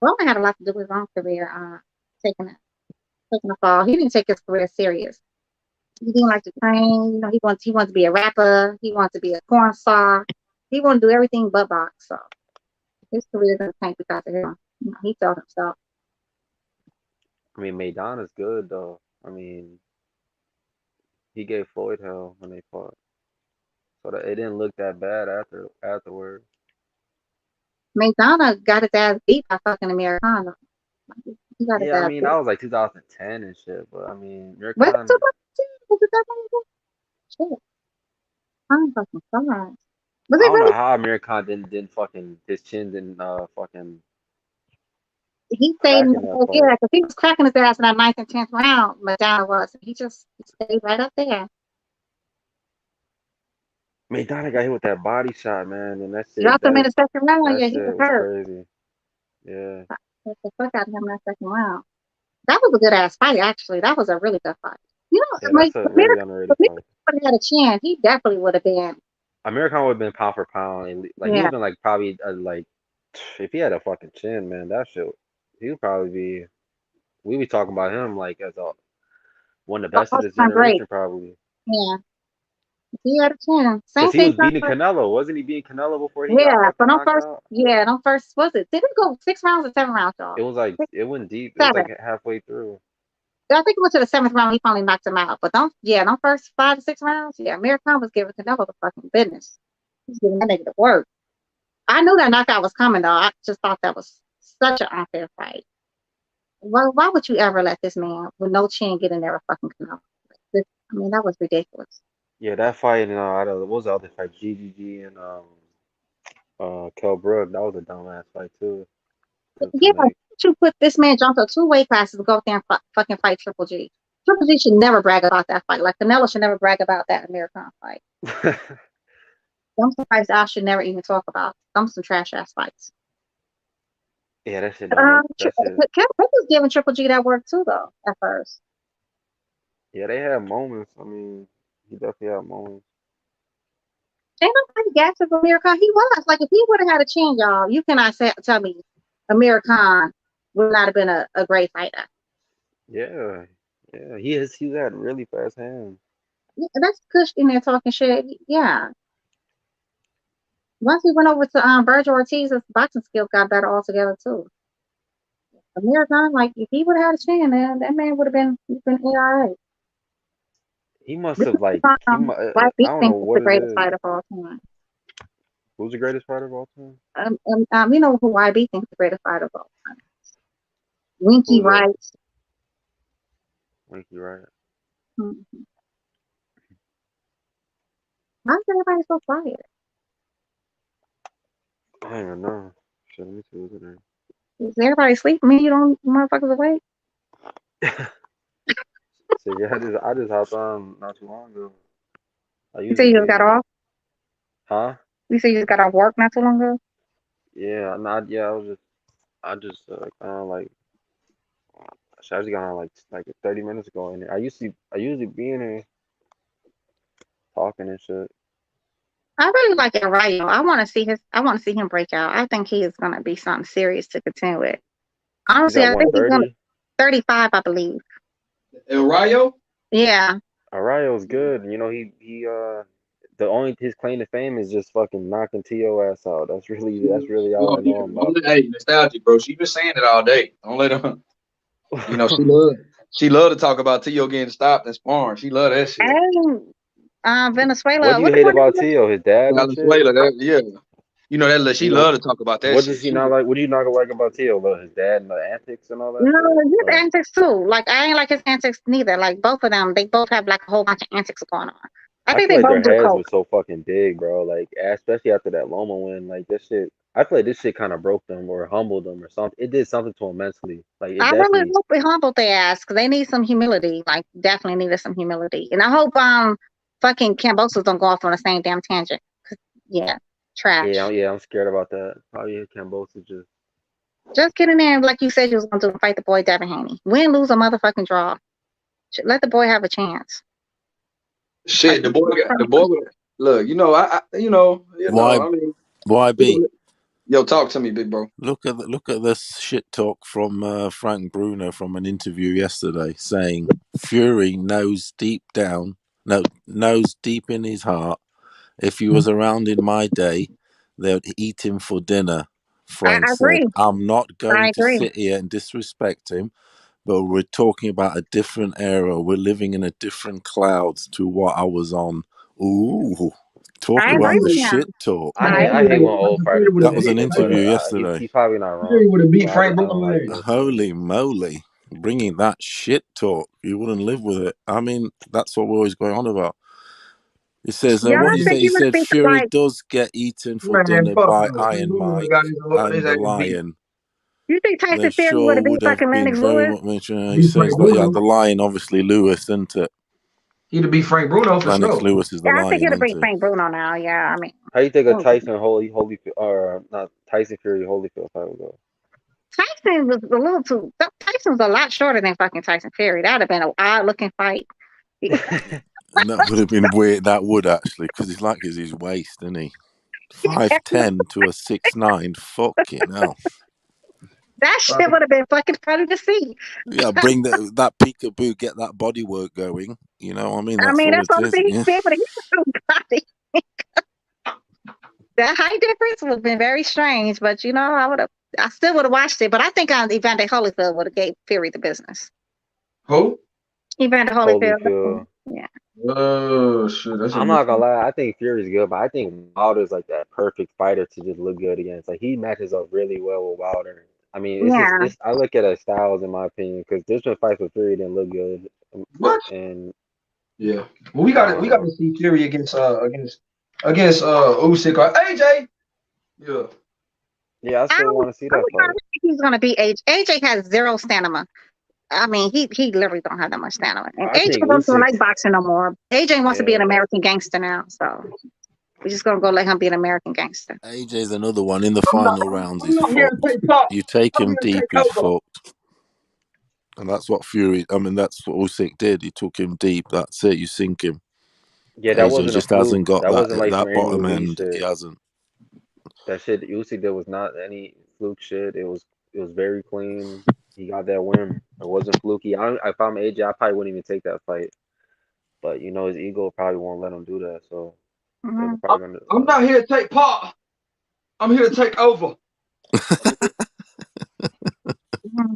Broner had a lot to do with his own career. Taking a fall. He didn't take his career serious. He didn't like to train. He wants to be a rapper. He wants to be a porn star. He want to do everything but box. So his career is going to tank because of him. He felt himself. I mean, Maidana's good though. I mean, he gave Floyd hell when they fought, so that it didn't look that bad afterwards. McDonough got his ass beat by fucking Americano. He got his Yeah, I ass mean beat. that was like 2010 and shit, but I mean, Was it Americano. 2010? Was it that long ago? Shit. I'm fucking sorry. Was I it don't know really? how Americano didn't fucking his chin didn't fucking He stayed in crack in the that whole fight. year because he was cracking his ass in that 9th and 10th round. McDonough was. He stayed right up there. Maidana got hit with that body shot, man, and Dropped him in the second round. that Yeah, he was shit was hurt. crazy. Yeah. Took the fuck out of him in that second round. That was a good ass fight, actually. That was a really good fight. Yeah, Like, that's a very underrated if fight. he had a chance, he definitely would have been. Americano would have been pound for pound, and like he would Yeah. have been like probably like if he had a fucking chin, man, that shit he would probably be. We be talking about him like as one of the best of this All-time great. generation, probably. Yeah. If he had a chance. Same Cause he was thing. beating Canelo, wasn't he? Beating Canelo before he got Yeah. fucking But on knocked first, out. was it? Did it go 6 rounds or 7 rounds, y'all? It was like it went deep. It was 7. like halfway through. I think it went to the 7th round. He finally knocked him out. But don't first 5 to 6 rounds. Yeah, American was giving Canelo the fucking business. He's giving that nigga the work. I knew that knockout was coming though. I just thought that was such an unfair fight. Why would you ever let this man with no chin get in there with fucking Canelo? I mean, that was ridiculous. Yeah, that fight and what was the other fight? GGG and Kell Brook. That was a dumbass fight too. Yeah, you put this man jumped up 2 weight classes to go up there and fucking fight Triple G. Triple G should never brag about that fight. Like Canelo should never brag about that American fight. Them some fights I should never even talk about. Them some trash ass fights. Yeah, that shit don't look. That shit. Kevin was giving Triple G that work too, though. At first. Yeah, they had moments. I mean, he definitely had moments. Ain't nobody gassing for Amir Khan. He was like, if he would have had a chance, y'all, you cannot tell me Amir Khan would not have been a great fighter. Yeah, yeah, he's had really fast hands. Yeah, that's Kush in there talking shit. Yeah. Once he went over to Virgil Ortiz's boxing skills got better altogether too. Amir Khan, like if he would have had a chance, man, that man would have been ARA. He must This have is like he. why I he don't know thinks he's the what it greatest is. fighter of all time. Who's the greatest fighter of all time? You know who YB thinks the greatest fighter of all time. Winky Who's that? Wright. Winky Wright. Mm-hmm. Why is everybody so quiet? I don't even know. Shit, let me see what's in there. Is everybody sleeping? Me, you don't motherfuckers awake? So yeah, I just hopped on not too long ago. You say you just got off? Huh? You say you just got off work not too long ago? Yeah, not yeah. I just like. So I just got on like 30 minutes ago, and I usually be in here talking and shit. I really like Arroyo. I want to see him break out. I think he is going to be something serious to contend with. Honestly, I think he's going to 35, I believe. Arroyo? Yeah. Arroyo's good. You know, his claim to fame is just fucking knocking T.O. ass out. That's really all I know him about. Hey, nostalgic, bro. She been saying it all day. Don't let her. You know, she love to talk about T.O. getting stopped and sparring. She love that shit. And Venezuela. What do you hate about T.O.? His dad and shit? Venezuela, yeah. You know that she love to talk about that what shit. Does he not like? What do you not like about T.O.? His dad and the antics and all that No, shit? his antics too. Like I ain't like his antics neither. Like both of them, they both have like a whole bunch of antics going on. I think feel they like both their do heads coke. were so fucking big, bro. Like especially after that Loma win, like this shit. I feel like this shit kind of broke them or humbled them or something. It did something to them mentally. Like it I definitely. really hope it humbled their ass because they need some humility. Like definitely needed some humility. And I hope fucking Kambosos don't go off on the same damn tangent. Yeah, trash. Yeah, I'm scared about that. Probably Kambosos just get in there and like you said you was gonna do fight the boy Devin Haney. Win, lose, or motherfucking draw. Let the boy have a chance. Shit, the boy. Look, you know, I mean, YB. Yo, talk to me, big bro. Look at this shit talk from Frank Bruno from an interview yesterday, saying Fury knows deep in his heart, if he was around in my day, they would eat him for dinner. Frank said, I'm not going to sit here and disrespect him, but we're talking about a different era. We're living in a different cloud to what I was on. Ooh. Talking about the shit talk. I hate when old fighters. That was an interview yesterday. He's probably not wrong. Would have beat Frank Bruno. Holy moly. Bringing that shit talk. You wouldn't live with it. I mean, that's what we're always going on about. He says, what do you say? He said, Fury does get eaten for dinner by Iron Mike and the Lion. You think Tyson They Fury sure would have been would have fucking been Lennox very Lewis? much. He says, the Lion, obviously, Lewis, isn't it? He'd beat Frank Bruno for Lennox sure. Lewis is the Yeah, I Lion, think it'll isn't beat it? Frank Bruno now. Yeah, I mean. How you think a Tyson Holyfield or not Tyson Fury Holyfield fight would go? Tyson was a little too. Tyson was a lot shorter than fucking Tyson Fury. That'd have been an odd looking fight. And that would have been weird. That would actually, because he's like his waist, isn't he? 5'10" to a 6'9". Fucking hell. That shit would have been fucking funny to see. Yeah, bring that peekaboo, get that body work going. You know what I mean? That's all all it is. he's able to hit body. That height difference would have been very strange, but you know, I still would have watched it. But I think Evander Holyfield would have gave Fury the business. Who? Evander Holyfield. Yeah. Oh shit! I'm not gonna lie. I think Fury's good, but I think Wilder's like that perfect fighter to just look good against. Like he matches up really well with Wilder. I mean, it's I look at styles in my opinion because there's been fights with Fury didn't look good. What? And yeah, well, we got to see Fury against Usyk or AJ. Yeah. Yeah, I still want to see that fight. He's gonna beat AJ. AJ has zero stamina. I mean, he literally don't have that much stamina. And AJ don't like boxing no more. AJ wants to be an American gangster now, so we're just gonna go let him be an American gangster. AJ's another one in the final rounds. He's fucked. You take him deep, he's fucked. And that's what that's what Usyk did. He took him deep. That's it. You sink him. Yeah, that AJ wasn't a just fluke. hasn't got That wasn't like some that Andy bottom Ruiz end. He shit. hasn't. That shit Usyk did was not any fluke shit. It was very clean. He got that win. It wasn't fluky. If I'm AJ, I probably wouldn't even take that fight. But you know his ego probably won't let him do that. So they're probably gonna. I'm not here to take part. I'm here to take over.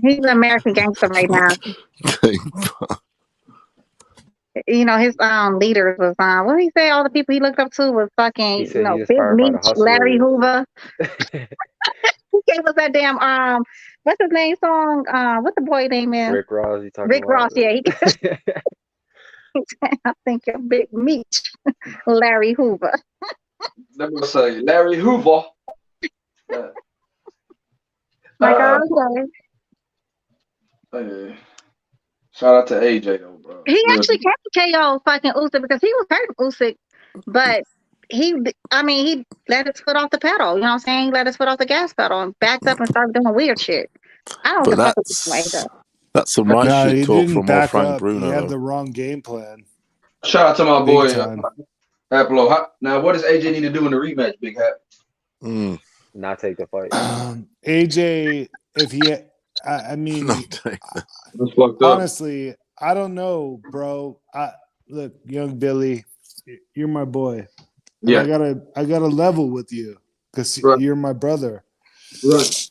He's an American gangster right now. You know, his leaders was what did he say? All the people he looked up to was fucking, He you said know, he Big inspired by the Meech, Larry hustlers. Hoover. He gave us that damn what's his name song? What the boy name is? Rick Ross. You talking Rick about? Ross, yeah. I think you're Big Meech, Larry Hoover. Let me say Larry Hoover. Like, okay. Hey, shout out to AJ though, bro. He Real actually deal. can't KO fucking Usyk because he was hurting Usyk, but he let his foot off the pedal. You know what I'm saying? He let his foot off the gas pedal and backed up and started doing weird shit. I don't But give a fuck with that's some right No, shit he talk didn't from old back Frank up. He Bruno. had Though. the wrong game plan. Shout out to my Big boy time. Apollo. Now, what does AJ need to do in the rematch, Big Hat? Not take the fight. AJ, if he, I mean, That's fucked up. honestly, I don't know, bro. Look, young Billy, you're my boy. And Yeah. I gotta level with you because you're my brother. Right.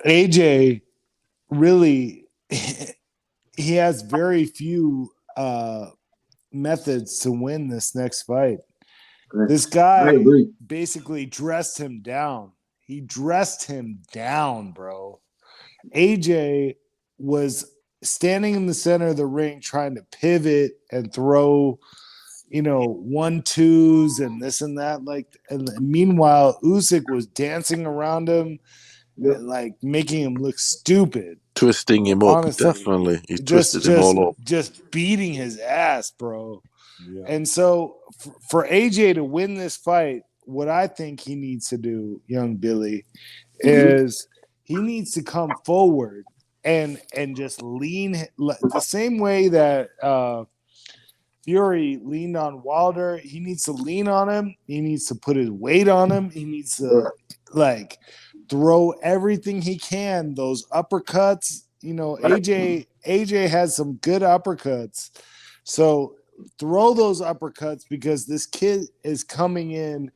AJ really, he has very few methods to win this next fight. This guy basically dressed him down. He dressed him down, bro. AJ was standing in the center of the ring trying to pivot and throw, 1-2s and this and that. And meanwhile, Usyk was dancing around him, and, making him look stupid. Twisting him up, Honestly, definitely. He twisted him all up. Just beating his ass, bro. Yeah. And so for AJ to win this fight, what I think he needs to do, young Billy, is he needs to come forward and just lean the same way that Fury leaned on Wilder. He needs to lean on him. He needs to put his weight on him. He needs to throw everything he can. Those uppercuts, AJ has some good uppercuts. So throw those uppercuts because this kid is coming in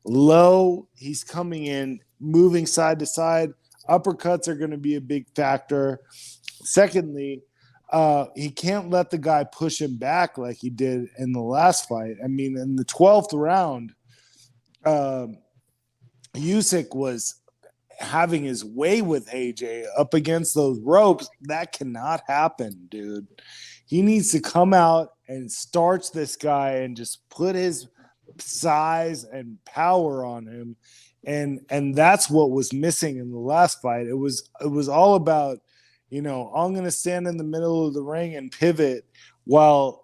low. He's coming in moving side to side. Uppercuts are going to be a big factor. Secondly, he can't let the guy push him back like he did in the last fight. I mean, in the 12th round, Usyk was having his way with AJ up against those ropes. That cannot happen, dude. He needs to come out and starch this guy and just put his size and power on him. And that's what was missing in the last fight. It was all about, I'm going to stand in the middle of the ring and pivot while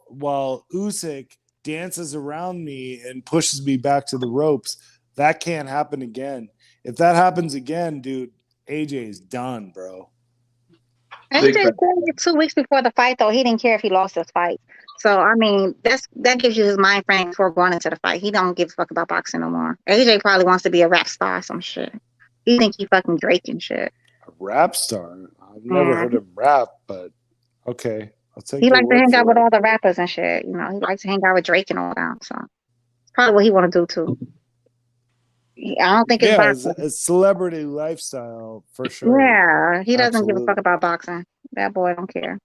Usyk dances around me and pushes me back to the ropes. That can't happen again. If that happens again, dude, AJ is done, bro. AJ said 2 weeks before the fight, though, he didn't care if he lost this fight. So, I mean, that gives you his mind frame before going into the fight. He don't give a fuck about boxing no more. AJ probably wants to be a rap star or some shit. He think he fucking Drake and shit. A rap star? I've never heard him rap, but okay. I'll take He your likes to word hang out for with it. all the rappers and shit. He likes to hang out with Drake and all that. So, probably what he want to do, too. I don't think it's boxing. It's a celebrity lifestyle for sure. Yeah, he doesn't give a fuck about boxing. That boy don't care.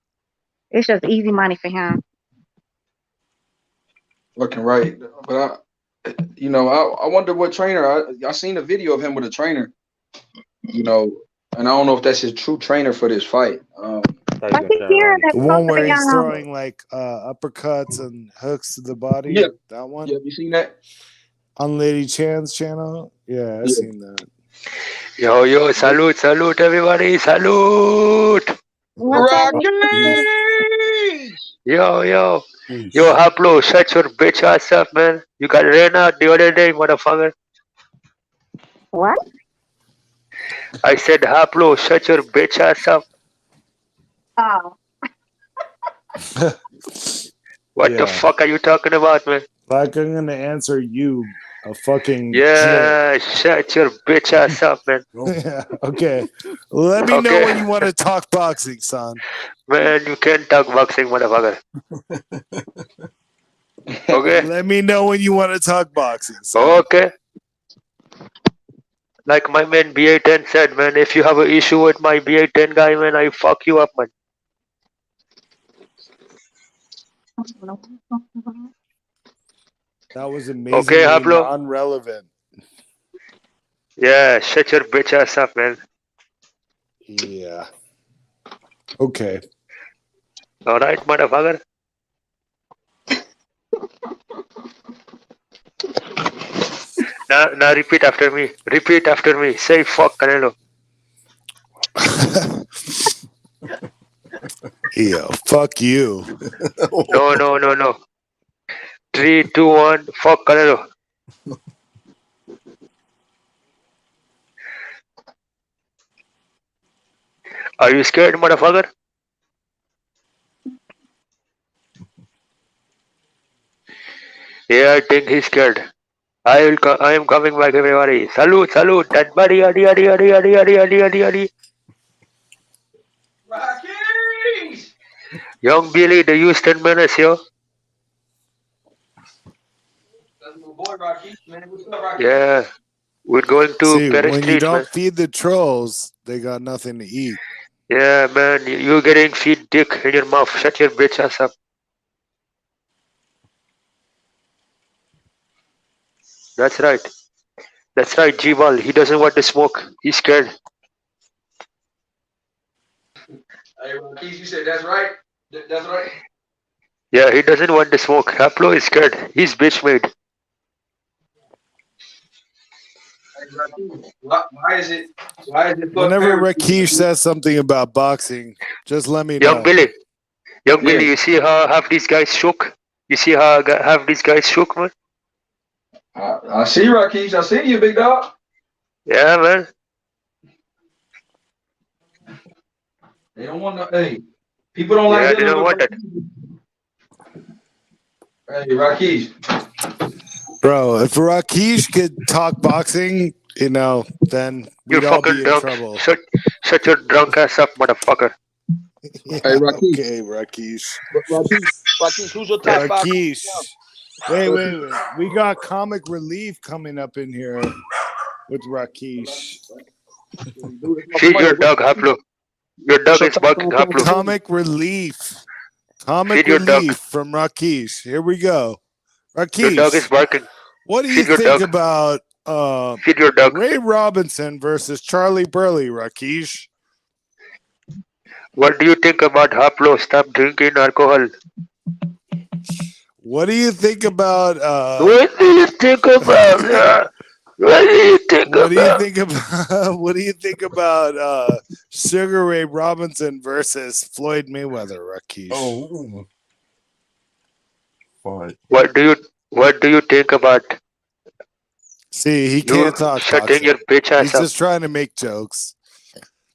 It's just easy money for him. Looking right, but I wonder what trainer. I seen a video of him with a trainer. And I don't know if that's his true trainer for this fight. The one where he's throwing uppercuts and hooks to the body. Yeah, that one. Yeah, you seen that? On Lady Chan's channel. Yeah, I've seen that. Yo, salute, everybody, salute. Yo, Haplo, shut your bitch ass up, man. You got ran out the other day, motherfucker. What? I said, Haplo, shut your bitch ass up. Oh. What the fuck are you talking about, man? Like I'm gonna answer you, a fucking Yeah, shut your bitch ass up, man. yeah, okay. Let me know when you want to talk boxing, son. Man, you can't talk boxing, motherfucker. Okay? Let me know when you want to talk boxing, son. Okay. Like my man BA10 said, man, if you have an issue with my BA10 guy, man, I fuck you up, man. That was Okay, amazingly Hablo? non-relevant. Yeah, shut your bitch ass up, man. Yeah. Okay. Alright, motherfucker. Now repeat after me. Repeat after me. Say fuck Canelo. Yeah, fuck you. No. 3, 2, 1. Fuck Canelo. Are you scared, motherfucker? Yeah, I think he's scared. I am coming back, everybody. Salute. Everybody, adi. Young Billy, the Houston Menace, yo. That's my boy Rocky. Man, what's up, Rocky? Yeah. We're going to See, Paris when you Street, man. don't feed the trolls, they got nothing to eat. Yeah, man. You're getting feed dick in your mouth. Shut your bitch ass up. That's right, G-Ball. He doesn't want to smoke. He's scared. Hey, Rocky, you said that's right. That's right. Yeah, he doesn't want to smoke. Haplo is scared. He's bitch made. Hey, Rocky, why is it? Whenever Rakesh says something about boxing, just let me know. Young Billy, you see how half these guys shook? You see how half these guys shook, man? I see Rakesh. I see you, big dog. Yeah, man. They don't want to. Hey, people don't like Yeah, they dealing don't with want that. Hey, Rakesh. Bro, if Rakesh could talk boxing, then we'd You all be fucking in drunk. trouble. Shut your drunk ass up, motherfucker. Yeah, Hey, Rakesh. okay, Rakesh. Rakesh, who's your top five? Rakesh. Wait. We got comic relief coming up in here with Rakesh. Feed your dog, Haplo. Your dog is barking, Haplo. Comic relief. Feed your dog. From Rakesh. Here we go. Your dog is Rakesh, barking. what do you Feed your think dog. about Feed your dog. Ray Robinson versus Charlie Burley, Rakesh? What do you think about Haplo? Stop drinking alcohol. What do you think about What do you think about? What do you think what do you about? think about what do you think about Sugar Ray Robinson versus Floyd Mayweather, Rakesh? Oh, fine. What do you think about? See, he You can't talk shutting boxing. your bitch ass He's up. just trying to make jokes.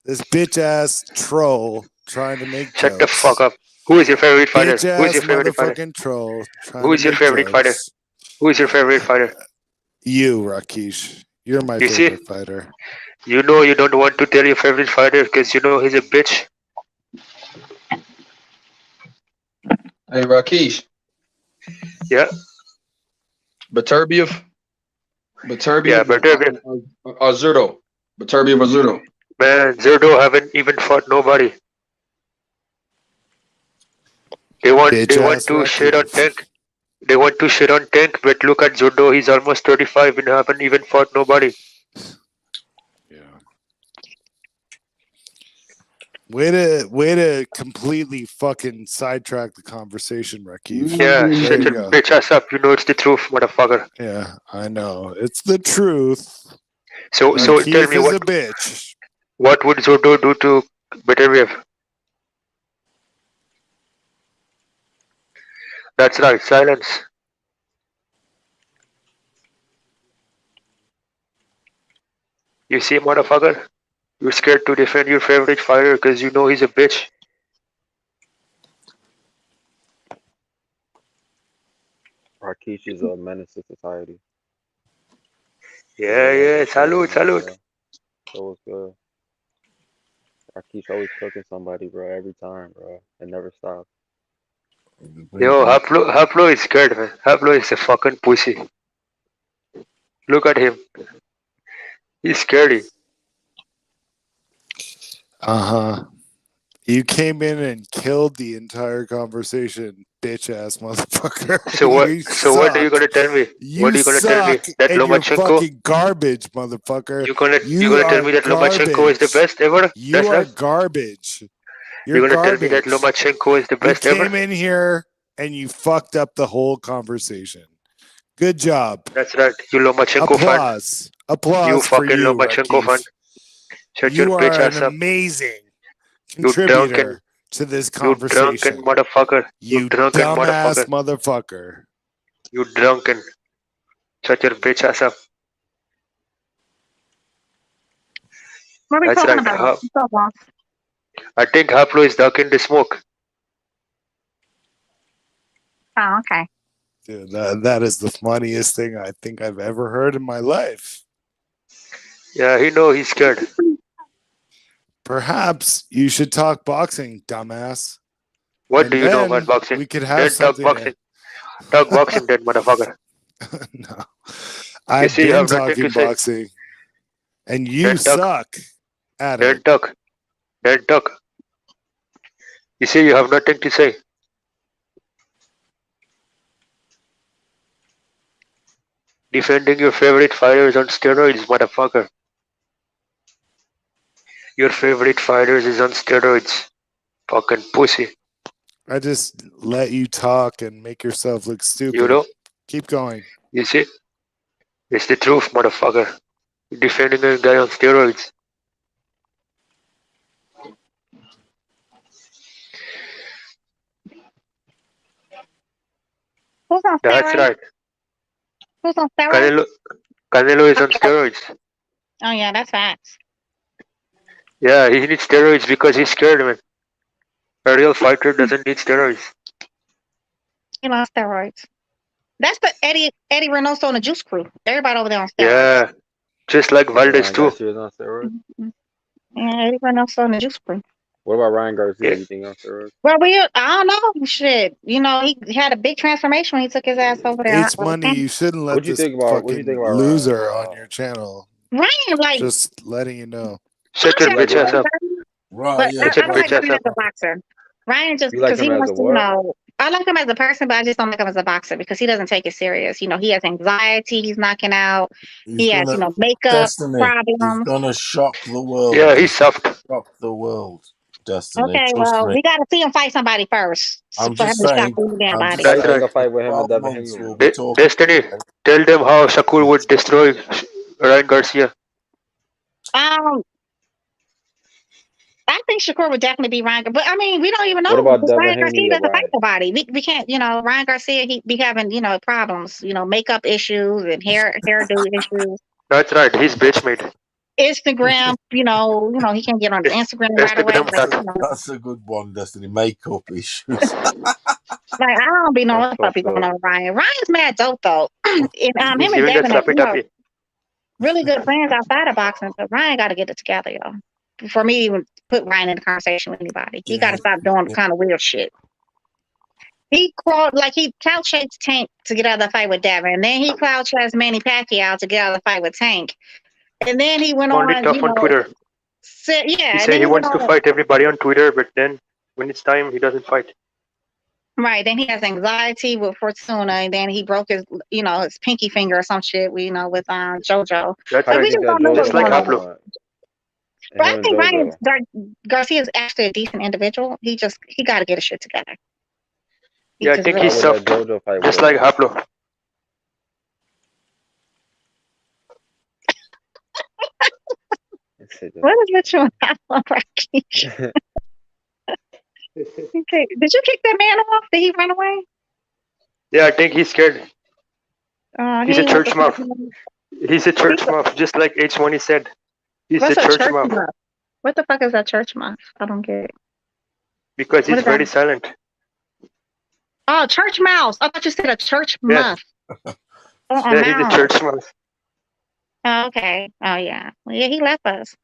This bitch ass troll trying to make Shut jokes. the fuck up. Who is your favorite fighter? Bitch Who's ass your favorite fighter? motherfucking troll trying Who to is your make favorite fighter? jokes. Who is your favorite fighter? You, Rakesh. You're my You see? favorite fighter. You know you don't want to tell your favorite fighter because you know he's a bitch. Hey, Rakesh. Yeah. Beterbiev. Yeah, Beterbiev. Or Zurdo. Beterbiev or Zurdo. Man, Zerdo haven't even fought nobody. They want to shit on Tank. They want to shit on Tank, but look at Zerdo. He's almost 35 and haven't even fought nobody. Way to completely fucking sidetrack the conversation, Rakesh. Yeah, There shut you your go. bitch ass up. You know it's the truth, motherfucker. Yeah, I know. It's the truth. So tell Rakesh me is what a bitch. What would Zerdo do to Beterbiev? That's right, silence. You see, motherfucker? You're scared to defend your favorite fighter because you know he's a bitch. Rakesh Rakish is a menace to society. Yeah. Salute. So was good. Rakish always cooking somebody, bro. Every time, bro. It never stops. Yo, Haplo is scared, man. Haplo is a fucking pussy. Look at him. He's scary. You came in and killed the entire conversation, bitch ass motherfucker. So what? You So what are you suck. gonna tell me? You What are you gonna tell me? suck, That and you're Lomachenko? fucking garbage, motherfucker. You gonna You tell are me that Lomachenko is the garbage. best ever? You That's are right. garbage. You're You're gonna tell me that garbage. Lomachenko is the You best ever? came in here and you fucked up the whole conversation. Good job. That's right. You Lomachenko fan. Applause. You Applause for fucking you, Lomachenko fan. Rakif. Shut You your bitch are an ass up. amazing You drunken, contributor to this you drunken conversation. motherfucker. You You drunken dumbass motherfucker. motherfucker. You drunken. Shut your bitch ass up. What are we That's talking right. about? What's up, boss? I think Haplo is ducking the smoke. Oh, okay. Dude, that is the funniest thing I think I've ever heard in my life. Yeah, he know he's scared. Perhaps you should talk boxing, dumbass. What And do you know then about boxing? we could have Then talk something. boxing. Talk boxing then, motherfucker. No, I've see, you been have nothing talking to say. boxing, and you Then talk. suck at Then it. talk. Then talk. You see, you have nothing to say. Defending your favorite fighters on steroids, motherfucker. Your favorite fighters is on steroids. Fucking pussy. I just let you talk and make yourself look stupid. You know? Keep going. You see? It's the truth, motherfucker. You're defending a guy on steroids. Who's on That's steroids? right. Who's on steroids? Canelo is on steroids. Oh yeah, that's facts. Yeah, he needs steroids because he's scared, man. A real fighter doesn't need steroids. He lost steroids. That's the Eddie Reynoso and the Juice Crew. Everybody over there on steroids. Yeah, just like Valdez Ryan too. Garcia is on steroids. Yeah, Eddie Reynoso and the Juice Crew. What about Ryan Garcia? Yeah. You think on steroids? Well, I don't know. Shit, you know, he had a big transformation when he took his ass over there. H Money, you shouldn't let What'd you this think about? What'd you think fucking about loser on your channel. Ryan, like, Just letting you know. Shut your bitch ass up. but I don't like him as a boxer. Ryan just You like because he him as wants a to, you what? know, I like him as a person, but I just don't like him as a boxer because he doesn't take it serious. You know, he has anxiety. He's knocking out. He has, you know, makeup Destiny. He's problems. gonna shock the world. Yeah, he's soft. Shock the world. Destiny. Okay, Trust well, me. we got to see him fight somebody first I'm for him just to shock saying. the damn I'm body. just That's saying. right. Make a fight with him and 12 Devin months Haney. we'll be talking. Destiny, tell them how Shakur would destroy Ryan Garcia. I think Shakur would definitely be Ryan, but I mean, we don't even know What about because Devin Ryan Garcia Haney, doesn't fight Ryan? nobody. We can't, you know, Ryan Garcia he be having, you know, problems, you know, makeup issues and hairdo issues. That's right. He's bitch made. Instagram, you know, he can get on Instagram right away. Instagram Like, you know, That's a good one, Destiny. Makeup issues. like I don't be knowing what the fuck be going on with Ryan. Ryan's mad dope though. And He's him and giving that Devin are, slappy you know, tappy. really good friends outside of boxing, but Ryan got to get it together, y'all. For me to even put Ryan in the conversation with anybody, he got to stop doing kind of weird shit. He called like he clout chased Tank to get out of the fight with Devin, and then he clout chased Manny Pacquiao to get out of the fight with Tank, and then he went Only on, tough you on know, Twitter. said, yeah, He and say then he he went wants to on, fight everybody on Twitter, but then when it's time, he doesn't fight. right? Then he has anxiety with Fortuna, and then he broke his, you know, his pinky finger or some shit, you know, with JoJo. That's Like How do we you just think that don't know what's just like going on. Haplo. But I Him and think Ryan JoJo. Garcia is actually a decent individual. He got to get his shit together. Yeah, I think How he's would that soft, JoJo fight just with like him? Haplo. What is with you and Pablo Rakic? Okay. Did you kick that man off? Did he run away? Yeah, I think he's scared. He's a He church wants mouse. to- He's a church mouse, just like H1 said. He's What's a a church church mouse mouse? What the fuck is that church mouse? I don't get it. because What he's is that? very silent. Oh, church mouse. I thought you said a church Yes. muff. Oh, Yeah, he's a no. church mouse. Oh, okay. Oh, yeah. Well, yeah, he left us.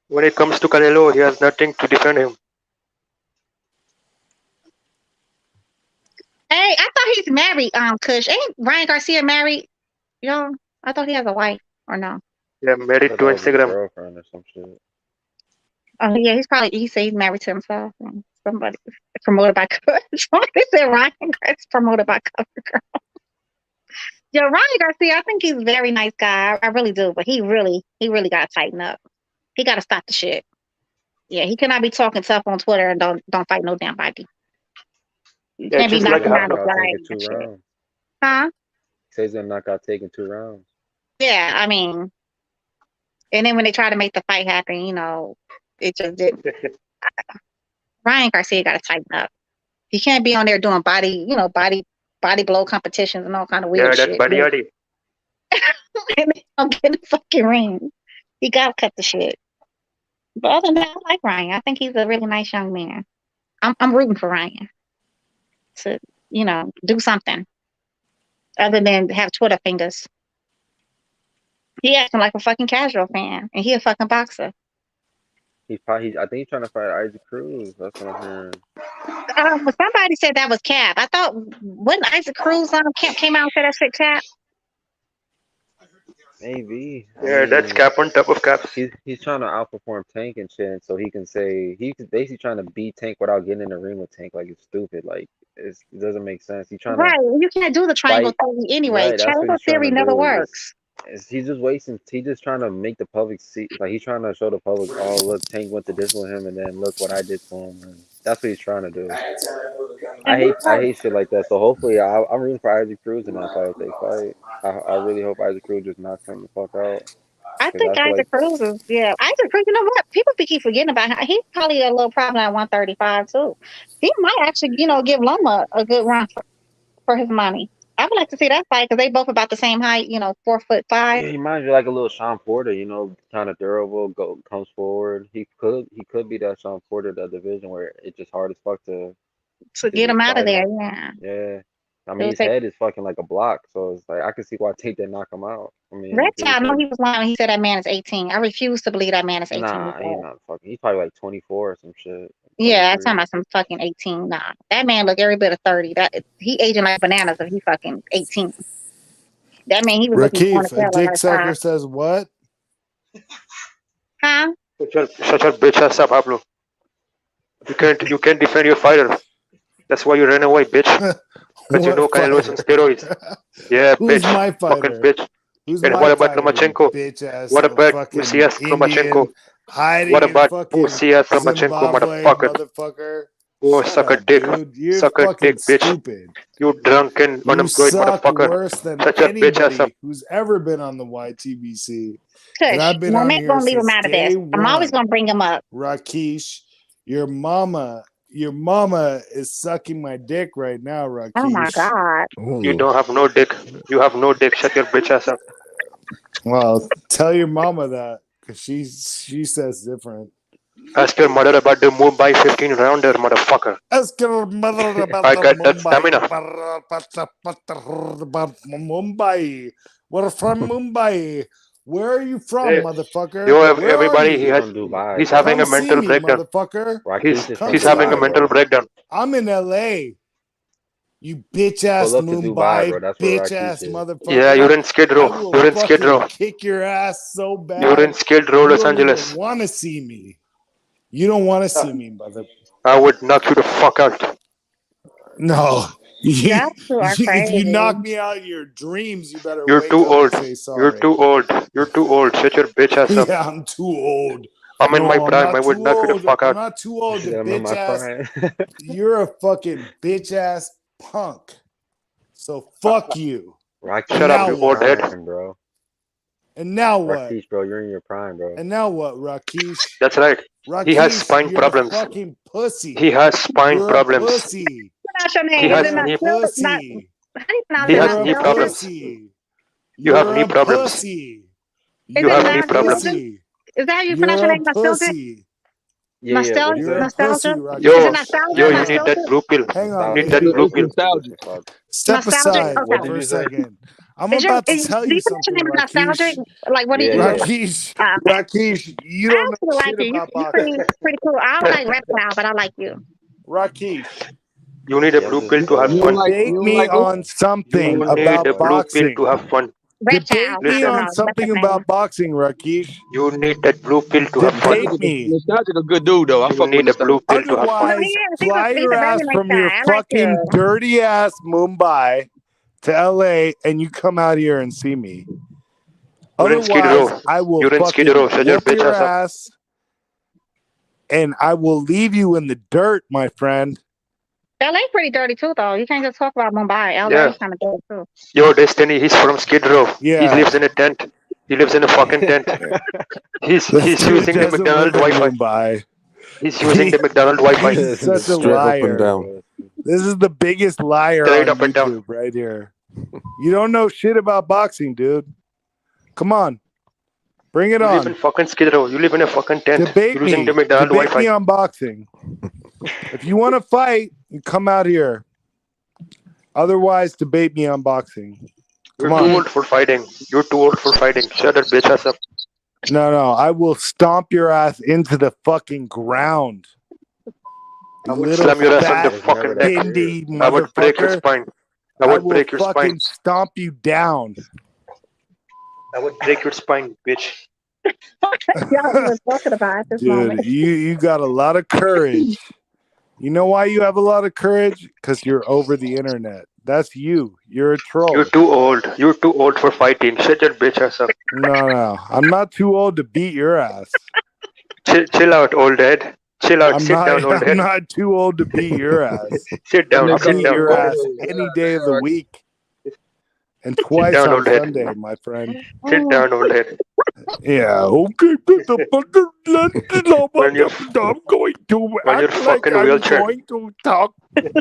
When it comes to Canelo, he has nothing to defend him. Hey, I thought he's married, Kush. Ain't Ryan Garcia married? Y'all, I thought he has a wife, or no? Yeah, married Thought to that was his Instagram. girlfriend or some shit. Oh, yeah, he said he's married to himself. And somebody promoted by Kush. Somebody said Ryan Garcia promoted by Cover Girl. Yo, Ryan Garcia, I think he's a very nice guy. I really do, but he really got to tighten up. He got to stop the shit. Yeah, he cannot be talking tough on Twitter and don't fight no damn body. You Yeah, can't be just like knocking Knock out a out guy taking and 2 shit. rounds. Huh? Says he's gonna knock out taking 2 rounds. Yeah, I mean, and then when they try to make the fight happen, it just didn't. Ryan Garcia got to tighten up. He can't be on there doing body blow competitions and all kind of yeah, weird that's shit. Buddy Hardy. And then I'll get in the fucking ring. He got to cut the shit. But other than that, I like Ryan. I think he's a really nice young man. I'm rooting for Ryan to, do something other than have Twitter fingers. He acting like a fucking casual fan, and he a fucking boxer. I think he's trying to fight Isaac Cruz. That's what I'm hearing. Somebody said that was Cap. I thought when Isaac Cruz came out and said that shit Cap. Maybe. Yeah, that's Cap on top of Cap. He's trying to outperform Tank and shit, so he can say he's basically trying to beat Tank without getting in the ring with Tank. Like it's stupid. Like it doesn't make sense. He's trying Right, you can't do the triangle fight. theory anyway. Right, that's what Triangle he's trying theory to never do. works. He's just wasting. He's just trying to make the public see. Like he's trying to show the public, oh look, Tank went to this with him, and then look what I did to him. And that's what he's trying to do. I hate shit like that. So hopefully, I'm rooting for Isaac Cruz in that fight if they fight. I really hope Isaac Cruz just knocks him the fuck out. I 'Cause think I feel Isaac Cruz is, Isaac Cruz, you know what? People keep forgetting about him. He's probably a little problem at 135 too. He might actually, give Loma a good run for his money. I would like to see that fight because they both about the same height, 4'5". Yeah, he reminds me like a little Sean Porter, kind of durable, comes forward. He could be that Sean Porter, that division where it's just hard as fuck to get him just out of fight there. him. Yeah. Yeah. I It mean, would his take head is fucking like a block, so it's like I can see why Tate didn't knock him out. I mean, Red if it was Child. No, him, he was lying when he said that man is 18. I refuse to believe that man is 18. nah, he's not fucking. He's probably like 24 or some shit. Yeah, I'm 23. talking about some fucking 18. Nah, that man look every bit of 30. That he aging like bananas if he fucking 18. That mean he was looking Rakif, a at dick sucker says what? Huh? Shut your bitch ass up, Pablo. You can't defend your fighter. That's why you ran away, bitch. Because you know Canelo's on steroids. Yeah, Who's bitch. my fighter? Fucking bitch. Who's And my what about fighter, Lomachenko? bitch ass? What about fucking Usias Lomachenko? Indian hiding What in about fucking Usias Lomachenko, Zimbabwe, motherfucker? motherfucker? Oh, Shut suck a up, dick. dude. You're Suck a fucking dick, bitch. stupid. You drunken, You unemployed suck motherfucker. worse than Shut your bitch ass up. anybody who's ever been on the YTBC. And Kush, I've been no on man here gonna leave him since out of this. day I'm always one. gonna bring him up. Rakesh, your mama is sucking my dick right now, Rakesh. Oh my god. You don't have no dick. You have no dick. Shut your bitch ass up. Well, tell your mama that because she says different. Ask your mother about the Mumbai 15 rounder, motherfucker. Ask your mother about I got that stamina. Mumbai. We're from Mumbai. Where are you from, Hey, motherfucker? yo, Where everybody, are he you? has, From Dubai, he's bro. having a Come see mental me, breakdown. motherfucker. Rakesh is Come from He's see having a Dubai, me. mental bro. breakdown. I'm in LA. You bitch ass Pull up to Dubai, Mumbai, bro. That's where bitch Rakesh ass is. motherfucker. Yeah, you're in Skid I Row. will You're in Skid Row. fucking kick your ass so You're in bad. Skid Row, You Los don't Angeles. even want to see me. You don't want to see me, mother. I would knock you the fuck out. No. Y'all two are If you crazy. knock me out in your dreams, you better You're wake too up old. and say You're sorry. too old. You're too old. Shut your bitch ass up. Yeah, I'm too old. I'm in my No, I'm prime. I not would too knock you the old. fuck I'm out. not too old to I'm in bitch my ass. prime. You're a fucking bitch ass punk. So fuck you. Rakesh Shut And up, now you what? old head. prime, bro. And now what? Rakesh, bro, you're in your prime, bro. And now what, Rakesh? That's right. He has Rakesh, spine you're problems. a fucking pussy. He has spine You're problems. a pussy. Pronounce your He name. has Is it not knee. Silver? Pussy. How do you pronounce He it? has Not knee Silver? problems. Pussy. You have You're knee a problems. pussy. Is You it have not knee Silver? problems. Pussy. Is that how you pronounce You're your a name? Not Silver? pussy. Yeah, yeah. What Nostalgia? you You're a say? pussy, Nostalgia? Yo, Is it Rakesh. nostalgia? yo, Hang you need on. that Nostalgia? blue pill. Hang on. Need Nostalgia. that blue It's pill. nostalgic. Step Nostalgic? aside What Okay. did for you a say? second. I'm about to Is tell do you you pronounce your something, name nostalgic? Rakesh. Like, what do Yeah, you yeah. Rakesh. okay. Rakesh, you I don't know actually like shit you. about You pretty boxing. pretty cool. I don't like reptile, but I like you. Rakesh, You need a Yeah, I'm blue just pill to have fun. debate me on something You need a about blue pill to boxing. have fun. Reptile. Debate me Listen, on That's his something name. about boxing, Rakesh. you need that blue pill to have fun. Debate me. Nostalgic a good dude though. I You fuck with need a blue nostalgic. pill to have fun. No, Otherwise, he's fly he's your a very ass nice from guy. your I like fucking you. dirty ass Mumbai to LA and you come out here and see me. You're in Skid Otherwise, Row. I will You're in Skid fucking Row. Shut your whoop bitch your ass up. ass and I will leave you in the dirt, my friend. LA pretty dirty too, though. You can't just talk about Mumbai. LA Yeah. kind of dirty too. Yo, Destiny, he's from Skid Row. He Yeah. lives in a tent. He lives in a fucking tent. He's This dude using the doesn't McDonald's live in Wi-Fi. Mumbai. He's using the McDonald's Wi-Fi. He's such a Straight up and liar. down. This is the biggest liar Straight on up and down. YouTube right here. You don't know shit about boxing, dude. Come on. Bring it You live in on. fucking Skid Row. You live in a fucking tent. Debate You're using me. the McDonald's Debate me Wi-Fi. on boxing. If you want to fight, you come out here. Otherwise, debate me on boxing. You're Come too on. old for fighting. You're too old for fighting. Shut that bitch ass up. No. I will stomp your ass into the fucking ground. I You would little slam your ass on the fat, fucking neck. pindy I would break your motherfucker. spine. I I would will break your spine. fucking stomp you down. I would break your spine, bitch. Y'all even talking about at this moment. Dude, you got a lot of courage. You know why you have a lot of courage? Because you're over the internet. That's you. You're a troll. You're too old. You're too old for fighting. Shut your bitch ass up. No. I'm not too old to beat your ass. Chill out, old head. Chill out. Sit down, old I'm head. not too old to beat your ass. Sit down. I'll Sit beat down. your ass any day of the week. And twice down, on old head. Sunday, my friend. Sit down, old head. Yeah, okay. When you're, I'm going to when you're act like fucking I'm wheelchair. going to talk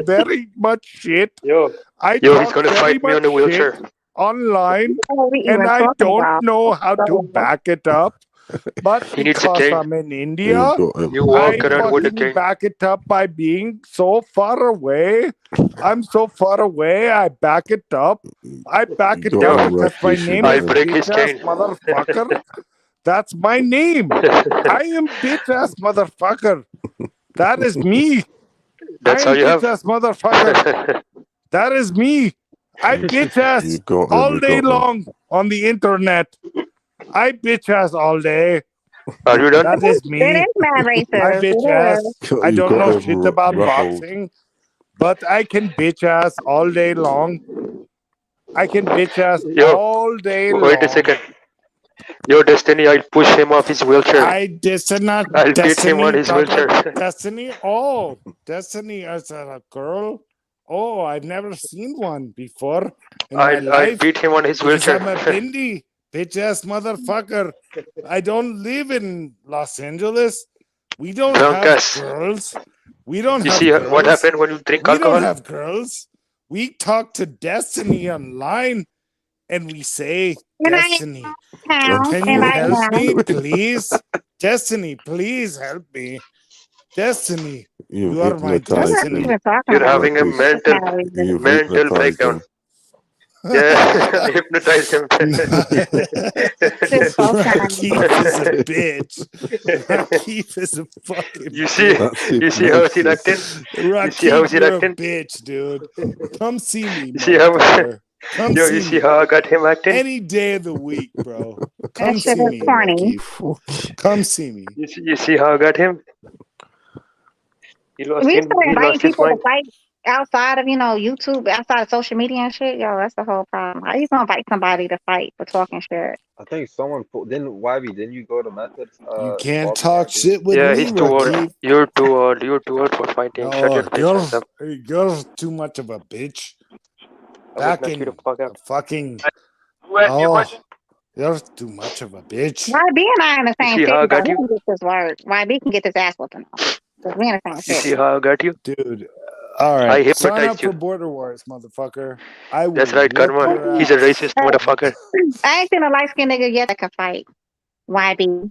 very much shit. Yo, I he's talk gonna very fight me much on a wheelchair. shit online, What are we and even I talking don't about? know how to back it up. But He needs a because cane. I'm in You India, got him. You I walk around with a fucking cane. back it up by being so far away. I'm so far away, I back it up. I back You it got up him, because my Rakesh. name You I'll is got him. break his bitch ass chain. motherfucker. That's my name. I am bitch ass motherfucker. That is me. That's I how am you bitch have. ass motherfucker. That is me. I bitch You ass got him. all You day got him. long on the internet. I bitch ass all day. Are you done? That is It me. is mad I racist. bitch It ass. is. I You don't got know him shit about rattled. boxing, but I can bitch ass all day long. I can bitch ass Yo, all day wait a long. second. Yo, Destiny, I'll push him off his wheelchair. I not I'll beat him on Destiny. his Talk wheelchair. about Destiny. Oh, Destiny as a girl. Oh, I've never seen one before in my I'll life beat him on his because wheelchair. I'm a bindi, bitch ass motherfucker. I don't live in Los Angeles. We don't Drunk have ass. girls. We don't You have see what girls. happened when you drink We don't alcohol? have girls. We talk to Destiny online and we say, And I Destiny, pounds can and you I help me, am. please? Destiny, please help me. Destiny, You've you are my What are hypnotized we him, destiny. even talking You're about? having a Rakesh. It's mad racist. You've mental hypnotized breakdown. him. Yeah, I hypnotized him. Just so Rakif is a That's bitch. Rakif is a fucking You see, bitch. you see how he acting? hypnosis. You see how Rakif, he you're a acting? bitch, dude. Come see me, You see how? motherfucker. Come Yo, see you see me. how I got him acting? Any day of the week, bro. That Come shit see is me, corny. Rakif. Come see me. You see how I got him? He lost We him. start He inviting lost his people to mind. fight outside of, YouTube, outside of social media and shit. Yo, that's the whole problem. How you gonna invite somebody to fight for talking shit? I think someone put, didn't YB, didn't you go to Method's You can't Baltimore talk too? shit with Yeah, me, he's too old. Rakif. You're too old. You're too old for fighting. Shut your No, bitch ass up. you're too much of a bitch. I would Back knock you the in fuck out. fucking Who asked you a question? you're too much of a bitch. YB and I in the You same see how I city, though. got He you? can get this work. YB can get this ass whooping though. Because we in the You same see city. how I got you? Dude. All I right. Sign up hypnotized for you. Border Wars, motherfucker. I will That's right, whoop Karma. your He's a ass. racist motherfucker. I ain't seen a light skinned nigga yet that can fight. YB.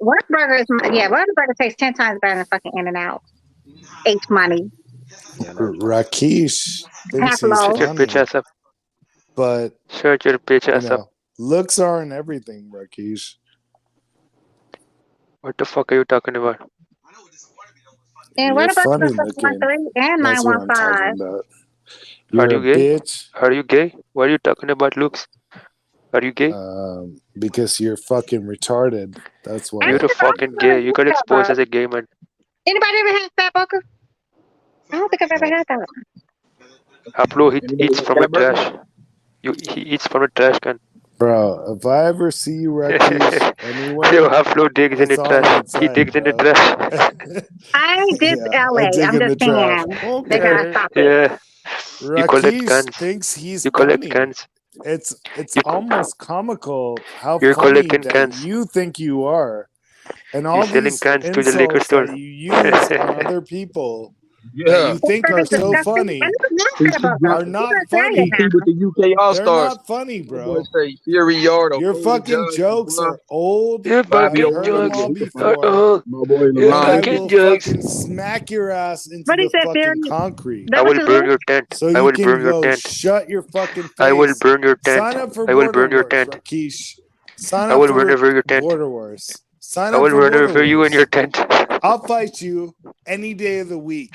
Whataburger is Whataburger tastes 10 times better than fucking In-N-Out. H money. Rakesh thinks Half low. he's Shut your bitch funny, ass up. but Shut your bitch you ass up. know, looks aren't everything, Rakesh. What the fuck are you talking about? And You're Whataburger funny is looking. 613 and That's what I'm 915. talking about. Are You're you a gay? bitch. Are you gay? What are you talking about looks? Are you gay? Because you're fucking retarded. That's why. You're a fucking gay. You got exposed as a gay man. Anybody ever had Fat Burger? I don't think I've ever had that. Haplo, he Anybody eats got from a Fat Burger? trash. He eats from a trash can. Bro, if I ever see you, Rakesh, anywhere, Yo, Haplo digs in it's the on trash. outside, He digs in the bro. trash. I did Yeah, I LA. dig I'm in the just trash. saying they gotta Okay. stop it. Yeah. You collect Rakesh cans. thinks he's You collect funny. cans. It's You, almost comical how you're funny collecting that cans. you think you are, and You're all selling these cans to the liquor insults store. that you use on other people that Yeah. you think are so Disgusting. funny I never met He Fat Burger. are You're not Italian funny. he with now. the UK All They're Stars. not funny, My boy bro. say Fury Yard or Your Cody fucking Johnson, jokes bro. are old. Your Bobby fucking I've heard them jokes all O'Reilly. are before, old. My boy Your and I Lamont. fucking will jokes. fucking smack your ass into What he the said, fucking Fury? concrete. That I what will you burn said? your tent. So I you will can burn your go tent. shut your fucking I will face. burn your tent. Sign up for I will Border burn your Wars, tent. Rakesh. Sign I up will for run over your tent. Border Wars. Sign I up will for run Border over you in your Wars. tent. I'll fight you any day of the week.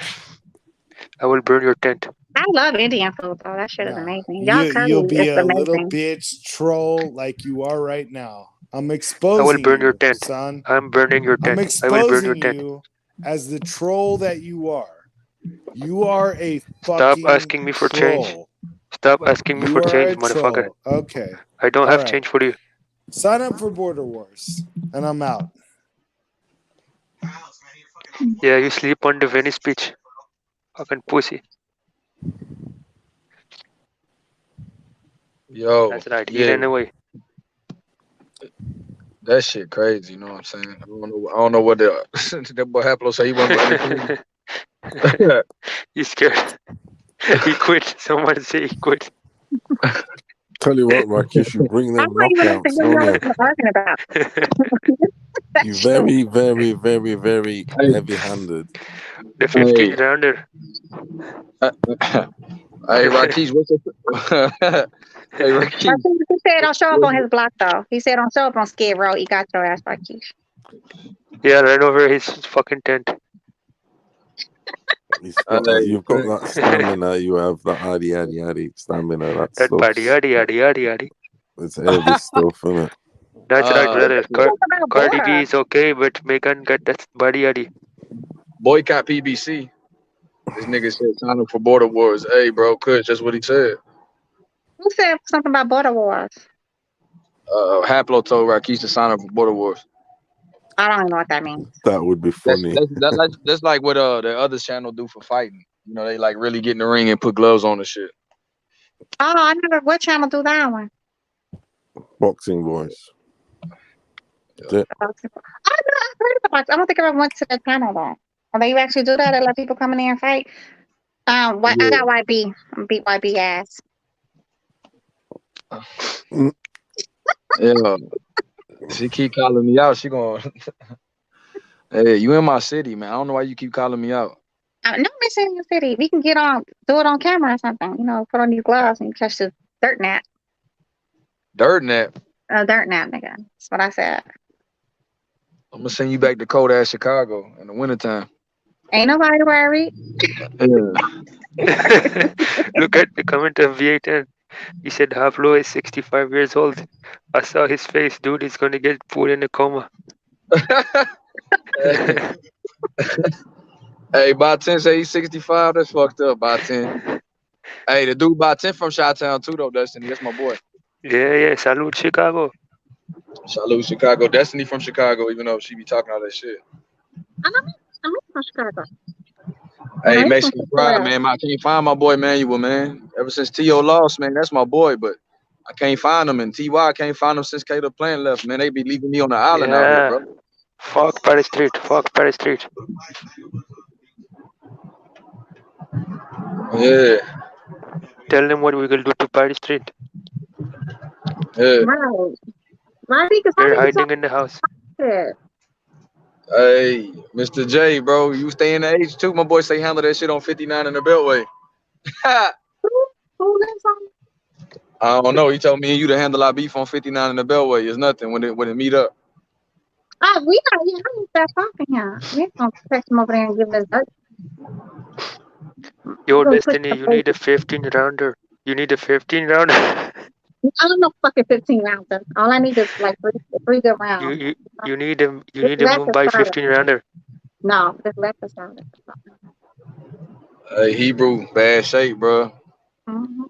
I will burn your tent. I love Indian food though. That shit is Nah, amazing. Y'all you'll curry be is a little amazing. bitch troll like you are right now. I'm I will exposing burn your you, tent. son. I'm burning your I'm tent. I will burn your exposing tent. you as the troll that you are. You are a Stop fucking asking me for change. troll. Stop asking me You for are change, a motherfucker. troll. Okay. I don't All have right. change for you. Sign up for Border Wars, and I'm out. Yeah, you sleep on the Venice beach. Fucking pussy. Yo, That's right. He yeah, ran away. that shit crazy. You know what I'm saying? I don't know what the that boy Haplo say he wasn't entertained. He's scared. He quit. Someone say he quit. Tell you what, Rakesh, you bring I them thought you were listening. knockouts, What y'all don't was arguing about? you? You very, very, very, very Hey, The heavy-handed. 15th rounder. Hey, Rakesh, what's your hey Rakesh? He said don't show up What's on his block though. He said don't show up on Skid Row. He got your ass, Rakesh. Yeah, ran over his fucking tent. He's got that. You've got that stamina. You have that addy stamina. That Stuff's, body, yaddy. it's heavy stuff, isn't it? That's right, brother. about Cardi B border. is okay, but Megan got that body, yaddy. boycott PBC? This nigga said sign up for Border Wars. Hey, bro, Kush, that's what he said. Who said something about Border Wars? Haplo told Rakesh to sign up for Border Wars. I don't even know what that means. That would be funny. That's like what the other channel do for fighting. You know, they like really get in the ring and put gloves on and shit. Oh, I never. What channel do that one? Boxing Boys. I've heard of the box. I don't think I ever went to that channel though. Or they actually do that? They let people come in there and fight. I got YB. I'm beat YB ass. Yeah. She keep calling me out. She going, hey, you in my city, man. I don't know why you keep calling me out. No, I'm in your city. We can get on, do it on camera or something. You know, put on these gloves and catch the dirt gnat. Dirt net. Dirt gnat, nigga. That's what I said. I'm gonna send you back to cold ass Chicago in the wintertime. Ain't nobody worried. Look at the comment of V8N. He said Haplo is 65 years old. I saw his face, dude. He's gonna get put in a coma. Hey, Bob10 say he's 65. That's fucked up, Bob10. Hey, the dude Bob10 from Chi-Town too, though, Destiny. That's my boy. Yeah. Salute, Chicago. Salute, Chicago. Destiny from Chicago, even though she be talking all that shit. I'm from Chicago. Hey, Mexican Pride, man. I can't find my boy Manuel, man. Ever since T.O. lost, man, that's my boy, but I can't find him. And T.Y. I can't find him since Caleb Plant left, man. They be leaving me on the island out here, bro. Fuck Paris Street. Yeah. Tell them what we will do to Paris Street. Yeah. Right. They're hiding in the house. Hey, Mr. J, bro, you stay in the age too. My boy say handle that shit on 59 in the Beltway. Who lives on? I don't know. He told me and you to handle our beef on 59 in the Beltway. It's nothing when it meet up. Oh, we got I need that talking here. We gonna text him over there and give us dirt. Yo, Destiny, you need a 15 rounder. You need a 15 rounder. I don't know fucking 15 rounds. All I need is like three good rounds. You need him. You Just need him let to the buy starter. 15 rounder. No, just let the starter. Hey, Hebrew, bad shape, bro. Mm-hmm.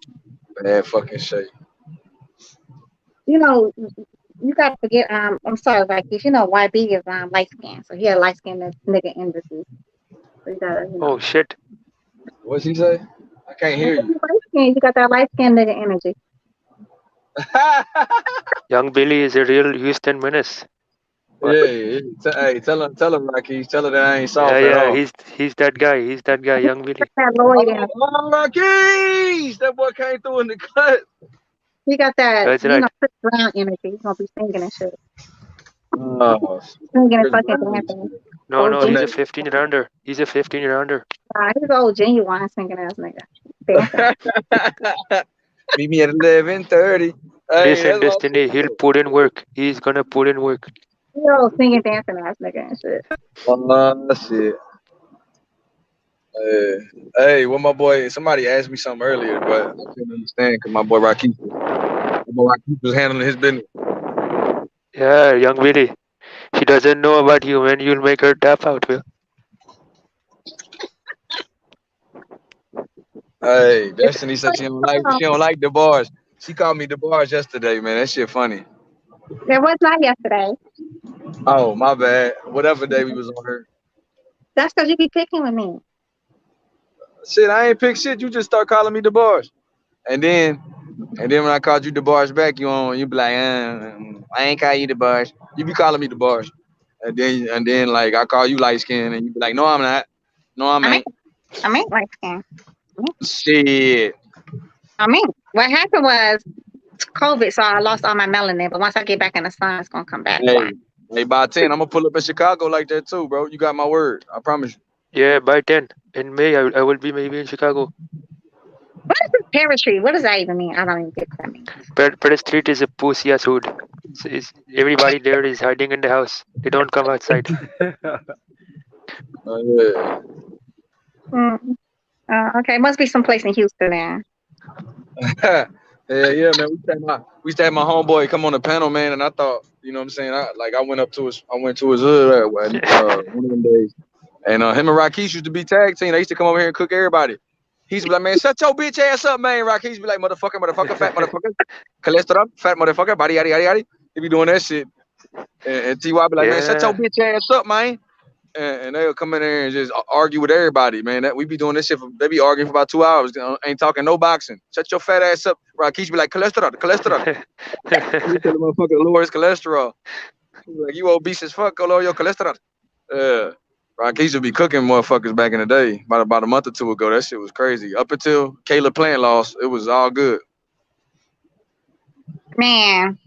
Bad fucking shape. You know, you got to forget. I'm sorry, like if you know YB is light skin, so he had light skin nigga industry. So you gotta, Oh shit. What's he say? I can't hear you. Light skin, you got that light skin nigga energy. Young Billy is a real Houston menace. Yeah. Hey, tell him, Rocky. Tell her that I ain't soft at Yeah, all. he's that guy. He's that guy, Young Billy. That Lloyd energy. Oh, Rockies! That boy came through in the cut. He got that, That's you right. know, Chris Brown energy. He's gonna be singing and shit. Oh, Singing and Chris fucking Brown. dancing. No, OG. he's a 15 rounder. He's a 15 rounder. He's old genuine singing ass nigga. Dancing. Meet me at 11:30. Hey, Listen, that's what Destiny, he'll put in work. He's gonna put in work. He's old singing dancing ass nigga and shit. Shit. Hey, what my boy? Somebody asked me something earlier, but I couldn't understand because my boy Rocky was handling his business. Yeah, Young Billy. She doesn't know about you, man. You'll make her tap out, Will. Hey, Destiny said she don't like the bars. She called me the bars yesterday, man. That shit funny. It was not yesterday. Oh, my bad. Whatever day we was on her. That's because you be picking with me. Shit, I ain't pick shit. You just start calling me the bars, and then when I called you the bars back, you be like, I ain't call you the bars. You be calling me the bars, and then like I call you light skin, and you be like, no, I'm not. No, I ain't. I mean, light skin. Shit. I mean, what happened was COVID, so I lost all my melanin. But once I get back in the sun, it's gonna come back. Hey, by 10, I'm gonna pull up in Chicago like that too, bro. You got my word. I promise you. Yeah, by 10. In May, I will be maybe in Chicago. What is this parachute? What does that even mean? I don't even get what that means. Paris Street is a pussy ass hood. Everybody there is hiding in the house. They don't come outside. Yeah. Okay, must be someplace in Houston then. Yeah, man. We used to have my homeboy come on the panel, man, and I thought, you know what I'm saying? I went to his hood one of them days. And him and Rakesh used to be tag team. They used to come over here and cook everybody. He used to be like, man, shut your bitch ass up, man. Rakesh be like, motherfucker, fat motherfucker, cholesterol, fat motherfucker, body, yaddy, yaddy, yaddy. He be doing that shit. And T.Y. be like, man, shut your bitch ass up, man. And they'll come in there and just argue with everybody, man. That we be doing this shit. They be arguing for about 2 hours. Ain't talking no boxing. Shut your fat ass up. Rakesh be like, cholesterol. He tell the motherfucker lower his cholesterol. He be like, you obese as fuck. Go lower your cholesterol. Rakesh would be cooking motherfuckers back in the day. About a month or two ago, that shit was crazy. Up until Caleb Plant lost, it was all good. Man.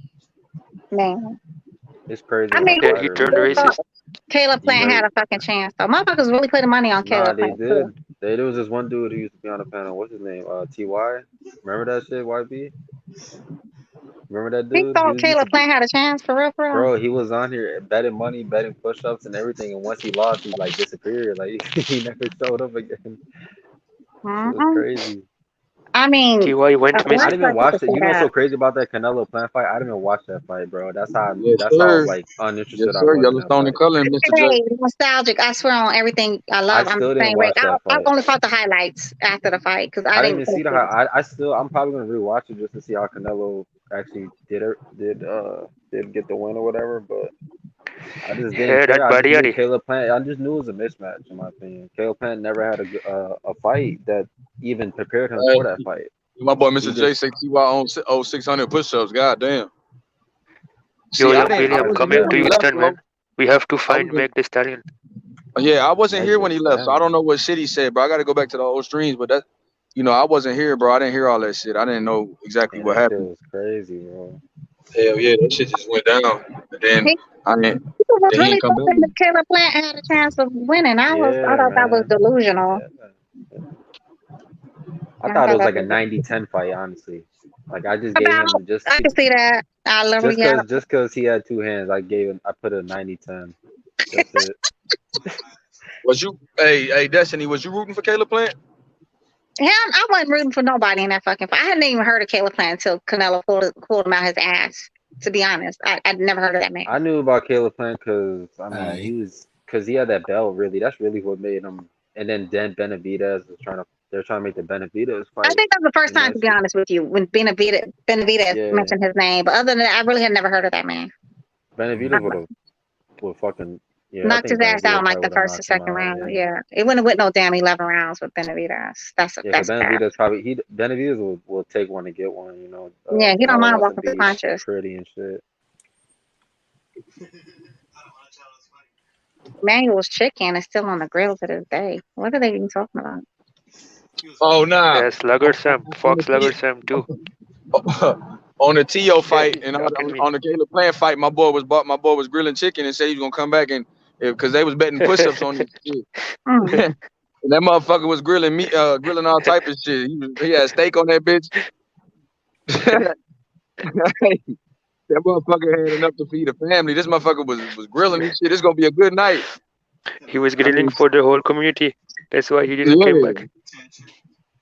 It's crazy. I mean, Then he turned racist. Caleb Plant had a fucking chance. So motherfuckers really putting money on Caleb They Plant. did. There was this one dude who used to be on the panel. What's his name? Ty. Remember that shit, YB? Remember that He dude? thought Caleb Plant had a chance for real, Bro, he was on here betting money, betting push-ups and everything. And once he lost, he like disappeared. Like he never showed up again. It was crazy. I mean, T.Y. went I missing. didn't even watch it. You know what's so crazy about that Canelo Plant fight? I didn't even watch that fight, bro. That's how like uninterested I was in that Yellowstone fight. and color, Mr. J. Hey, nostalgic. I swear on everything I love. I'm still the didn't same way. watch I that fight. only caught the highlights after the fight because I I didn't didn't even see the I'm probably gonna rewatch it just to see how Canelo actually did get the win or whatever. But I just didn't care. I just knew Caleb Plant. I just knew it was a mismatch in my opinion. Caleb Plant never had a fight that even prepared him for that fight. My boy Mr. J say T.Y. on 600 push-ups. God damn. Yo, Young Billy, I'm coming to Houston, man. We have to find Meg the Stallion. Yeah, I wasn't here when he left, so I don't know what shit he said, bro. I got to go back to the old streams, but that, I wasn't here, bro. I didn't hear all that shit. I didn't know exactly what happened. It was crazy, bro. Hell yeah, that shit just went down. And then People was he really ain't come back. thinking that Caleb Plant had a chance of winning. I thought that was delusional. I thought it was like a 90-10 fight, honestly. Like I just gave him I can see that. I literally just because he had two hands, I put a 90-10. That's it. Was you hey Destiny, was you rooting for Caleb Plant? Yeah, I wasn't rooting for nobody in that fucking fight. I hadn't even heard of Caleb Plant until Canelo pulled him out his ass. To be honest, I'd never heard of that man. I knew about Caleb Plant because he had that belt. Really, that's really what made him. And then Benavidez was they're trying to make the Benavidez fight. I think that was the first time, to be honest with you, when Benavidez mentioned his name. But other than that, I really had never heard of that man. Benavidez would fucking knocked his ass out in like the first or second round. Yeah, it wouldn't have went no damn 11 rounds with Benavidez. That's Benavidez Benavidez will take one to get one. You know. Yeah, he don't mind walking through punches. Pretty and shit. Manuel's chicken is still on the grill to this day. What are they even talking about? Oh nah. Yeah, Slugger Sam, Fox Slugger Sam too. On the T.O. fight and on the Caleb Plant fight, my boy was grilling chicken and said he was gonna come back and because they was betting push-ups on it. And that motherfucker was grilling meat, grilling all type of shit. He had steak on that bitch. That motherfucker had enough to feed a family. This motherfucker was grilling this shit. It's gonna be a good night. He was grilling for the whole community. That's why he didn't come back.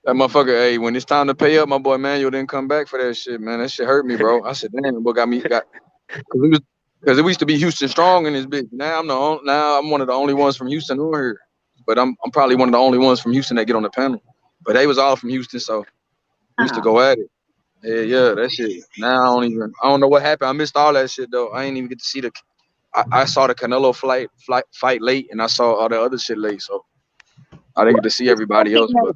That motherfucker, hey, when it's time to pay up, my boy Manuel didn't come back for that shit, man. That shit hurt me, bro. I said, damn, boy because it used to be Houston strong in this bitch. Now I'm one of the only ones from Houston on here, but I'm probably one of the only ones from Houston that get on the panel. But they was all from Houston, so we used to go at it. Yeah, that shit. Now I don't know what happened. I missed all that shit though. I ain't even get to see I saw the Canelo fight late, and I saw all the other shit late, so I didn't get to see everybody else. But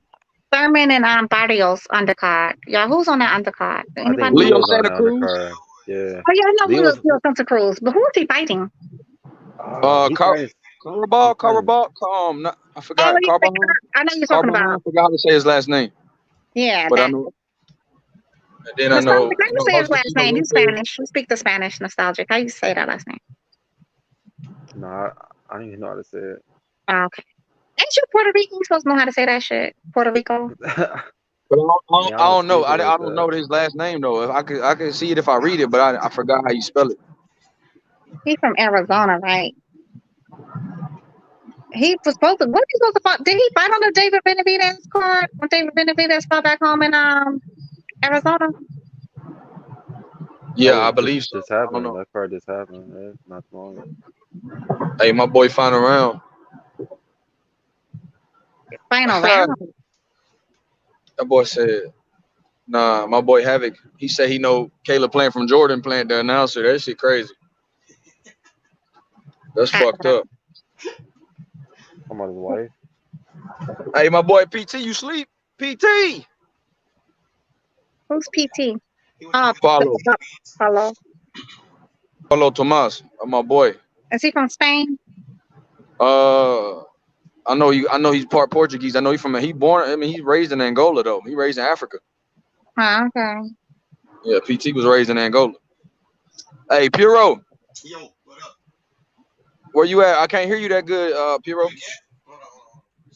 Thurman and Barrios undercard. Yeah, who's on that undercard? Anybody? Leo Santa Cruz. Yeah. Oh yeah, I know Leo Santa Cruz, but who is he fighting? Carabao. I forgot. Carbajal. I know you're talking about. I forgot how to say his last name. Yeah, but I know. And then I know. How you say his last name? You Spanish. You speak the Spanish nostalgic. How you say that last name? No, I don't even know how to say it. Oh, okay. Ain't you Puerto Rican? You supposed to know how to say that shit. Puerto Rico. But I don't know. I don't know his last name though. If I could see it if I read it, but I forgot how you spell it. He's from Arizona, right? He was supposed to. What he supposed to fight? Did he fight on the David Benavidez card when David Benavidez fought back home in Arizona? Yeah, I believe so. Just happened. That card just happened. Right? Not long. Hey, my boy, final round. Final round. That boy said, "Nah, my boy Havoc. He said he know Caleb Plant from Jordan Plant, the announcer. That shit crazy. That's fucked up." I'm on his wife. Hey, my boy PT, you sleep? PT. Who's PT? Paulo Tomas, my boy. Is he from Spain? I know he's part Portuguese. I know he's raised in Angola though. He raised in Africa. Oh, okay. Yeah, PT was raised in Angola. Hey, Puro. Yo, what up? Where you at? I can't hear you that good, Puro.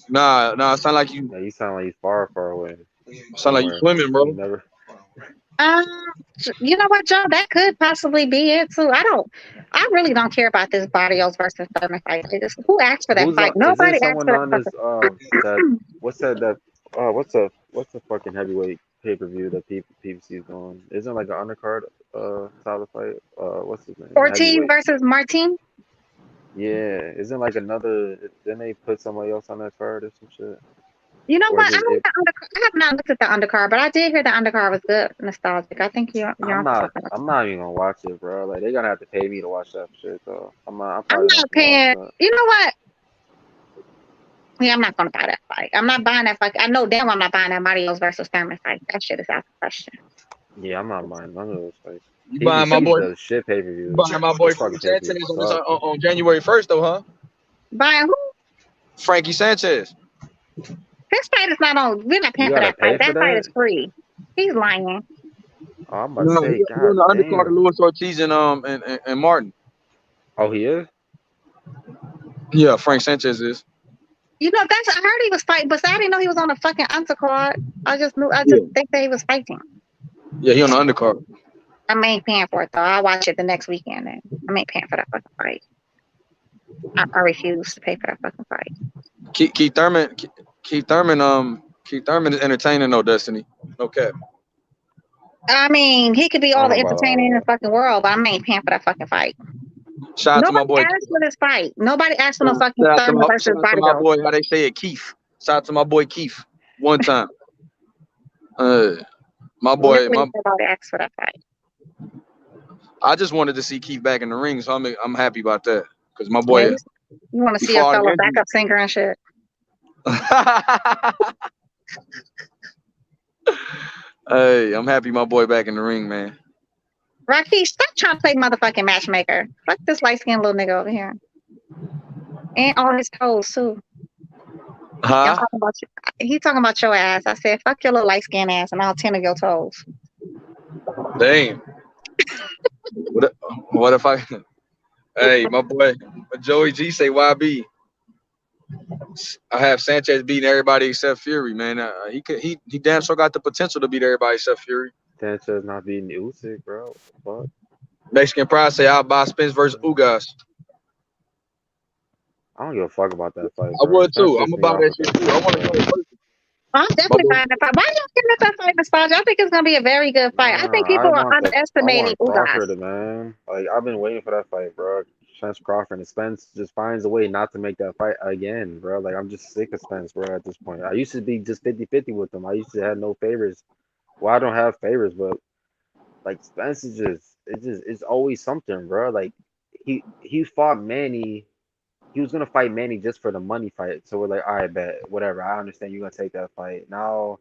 Nah, it sound like you. Yeah, you sound like you far away. Sound like you swimming, bro. Never. You know what, Joe? That could possibly be it too. I really don't care about this Barrios versus Thurman fight. Who asked for that fight? Nobody asked for that. What's the fucking heavyweight pay-per-view that PBC is on? Isn't like an undercard solid fight? What's his name? Ortiz versus Martin? Yeah, isn't like another? Didn't they put somebody else on that card or some shit? You know what? I have not looked at the undercard, but I did hear the undercard was good, nostalgic. I think you're I'm not even gonna watch it, bro. Like they're gonna have to pay me to watch that shit, though. I'm not paying. You know what? Yeah, I'm not gonna buy that fight. I'm not buying that fight. I know damn well I'm not buying that Barrios versus Thurman fight. That shit is out of question. Yeah, I'm not buying none of those fights. You buying my boy? Shit pay-per-view. Buying my boy Frankie Sanchez on January 1st, though, huh? Buying who? Frankie Sanchez. This fight is not on. We're not paying for that fight. That fight is free. He's lying. Oh, I'm about to say, he's on the undercard of Luis Ortiz and Martin. Oh, he is? Yeah, Frank Sanchez is. You know, I heard he was fighting, but I didn't know he was on the fucking undercard. I just think that he was fighting. Yeah, he on the undercard. I ain't paying for it though. I'll watch it the next weekend. Then I ain't paying for that fucking fight. I refuse to pay for that fucking fight. Keith Thurman Keith Thurman is entertaining, no Destiny, no cap. I mean, he could be I all don't the know about all entertaining in the that. fucking world, but I ain't paying for that fucking fight. Shout out to my Nobody boy. asked for this fight. Nobody asked for no fucking Shout out to Thurman my, versus shout out to my Bodybuilder. boy. How they say it, Keith. Shout out to my boy Keith. One time. My boy. Nobody asked for that fight. I just wanted to see Keith back in the ring, so I'm happy about that. Because my Yeah, boy. you want to he see a fought fellow injury. backup singer and shit. Hey, I'm happy my boy back in the ring, man. Rakesh, stop trying to play motherfucking matchmaker. Fuck this light skinned little nigga over here. And all his toes too. Huh? He talking about your ass. I said, fuck your little light skinned ass and all 10 of your toes. Damn. What if I? Hey, my boy Joey G say YB. I have Sanchez beating everybody except Fury, man. He damn sure got the potential to beat everybody except Fury. Sanchez not beating Usyk, bro. What the fuck? Mexican Pride say I'll buy Spence versus Ugas. I don't give a fuck about that fight, I bro. would Spence too. I'm pissed me about off that with shit that too. I shit, want to bro. go in person. I'm definitely buying that fight. Why don't you get that fight, Nostalgia? I think it's gonna be a very good fight. I think I people are want underestimating Ugas. Crawford, man. Like I've been waiting for that fight, bro. Spence Crawford and Spence just finds a way not to make that fight again, bro. Like I'm just sick of Spence, bro. At this point, I used to be just 50-50 with him. I used to have no favorites. Well, I don't have favorites, but like Spence is it's always something, bro. Like he fought Manny. He was gonna fight Manny just for the money fight. So we're like, all right, bet, whatever. I understand you're gonna take that fight now.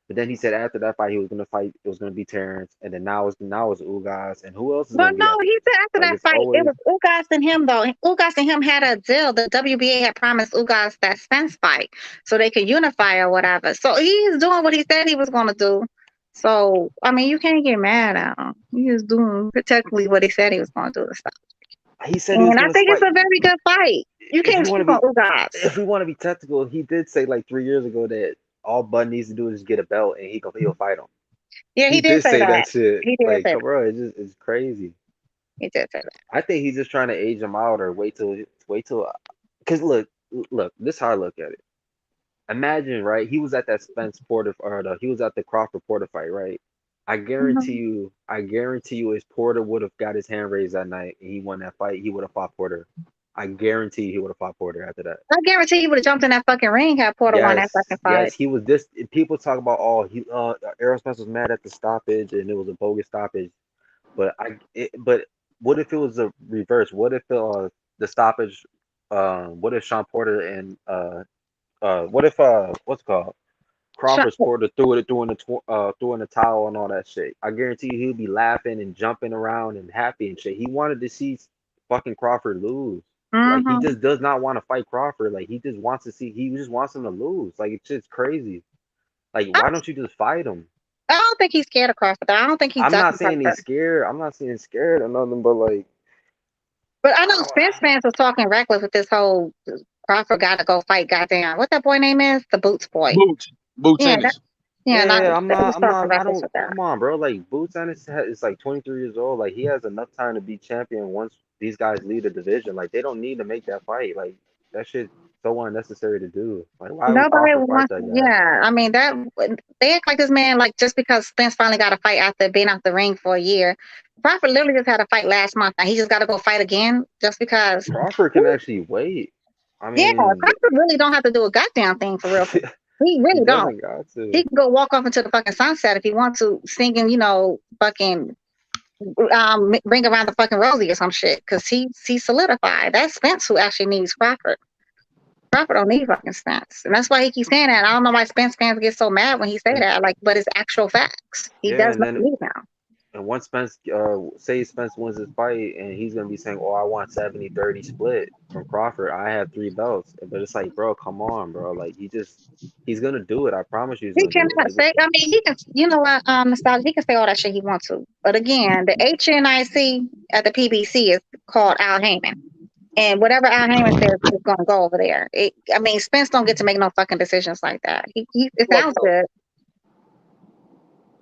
But then he said after that fight he was gonna fight. It was gonna be Terrence, and then now it's Ugas, and who else is But gonna be no, after? he said after Like that it's fight, it always was Ugas and him though. Ugas and him had a deal. The WBA had promised Ugas that Spence fight so they could unify or whatever. So he's doing what he said he was gonna do. So I mean, you can't get mad at him. He's doing technically what he said he was gonna do. Stuff. he said he was And I gonna think it's fight. a very good fight. You If can't we want sleep to on be, Ugas. if we want to be technical, he did say like 3 years ago that all Bud needs to do is get a belt and he'll fight him. Yeah, He he did did say say that that. shit. He did Like, say that. bro, it's crazy. He did say that. I think he's just trying to age him out or wait till, because look, this is how I look at it. Imagine, right? He was at that Spence Porter he was at the Crawford Porter fight, right? I guarantee you, if Porter would have got his hand raised that night and he won that fight, he would have fought Porter. I guarantee he would have fought Porter after that. I guarantee he would have jumped in that fucking ring had Porter won that fucking fight. Yes, he was this. People talk about Errol Spence was mad at the stoppage and it was a bogus stoppage, but but what if it was a reverse? What if the stoppage? What if Sean Porter and what if what's it called? Crawford's Porter threw in the towel and all that shit. I guarantee you he'll be laughing and jumping around and happy and shit. He wanted to see fucking Crawford lose. Like he just does not want to fight Crawford. Like he just wants him to lose. Like it's just crazy. Like why don't you just fight him? I don't think he's scared of Crawford. I don't think he's. I'm not saying he's scared. I'm not saying scared or nothing, but like. But I know Spence fans was talking reckless with this whole Crawford got to go fight. Goddamn, what that boy name is? The Boots boy. Boots Ennis. I'm not. Come on, bro. Like Boots Ennis is like 23 years old. Like he has enough time to be champion once these guys leave the division. Like they don't need to make that fight. Like that shit so unnecessary to do. Like why would Nobody Crawford fight wants. that guy? Yeah, I mean that they act like this man like just because Spence finally got a fight after being out the ring for a year. Crawford literally just had a fight last month, and he just got to go fight again just because. Crawford can actually wait. I mean, Crawford really don't have to do a goddamn thing for real. He really don't. Got to. He can go walk off into the fucking sunset if he wants to, singing, fucking Ring Around the Fucking Rosie or some shit, because he's solidified. That's Spence who actually needs Crawford. Crawford don't need fucking Spence, and that's why he keeps saying that. I don't know why Spence fans get so mad when he say that, but it's actual facts. He does not need him. And once Spence, say Spence wins his fight, and he's gonna be saying, "Oh, I want 70-30 split from Crawford. I have 3 belts." But it's like, bro, come on, bro. Like he's gonna do it. I promise you, He cannot say. I mean, he can. You know what? Nostalgia. He can say all that shit he wants to. But again, the HNIC at the PBC is called Al Heyman, and whatever Al Heyman says is gonna go over there. I mean, Spence don't get to make no fucking decisions like that. It sounds good.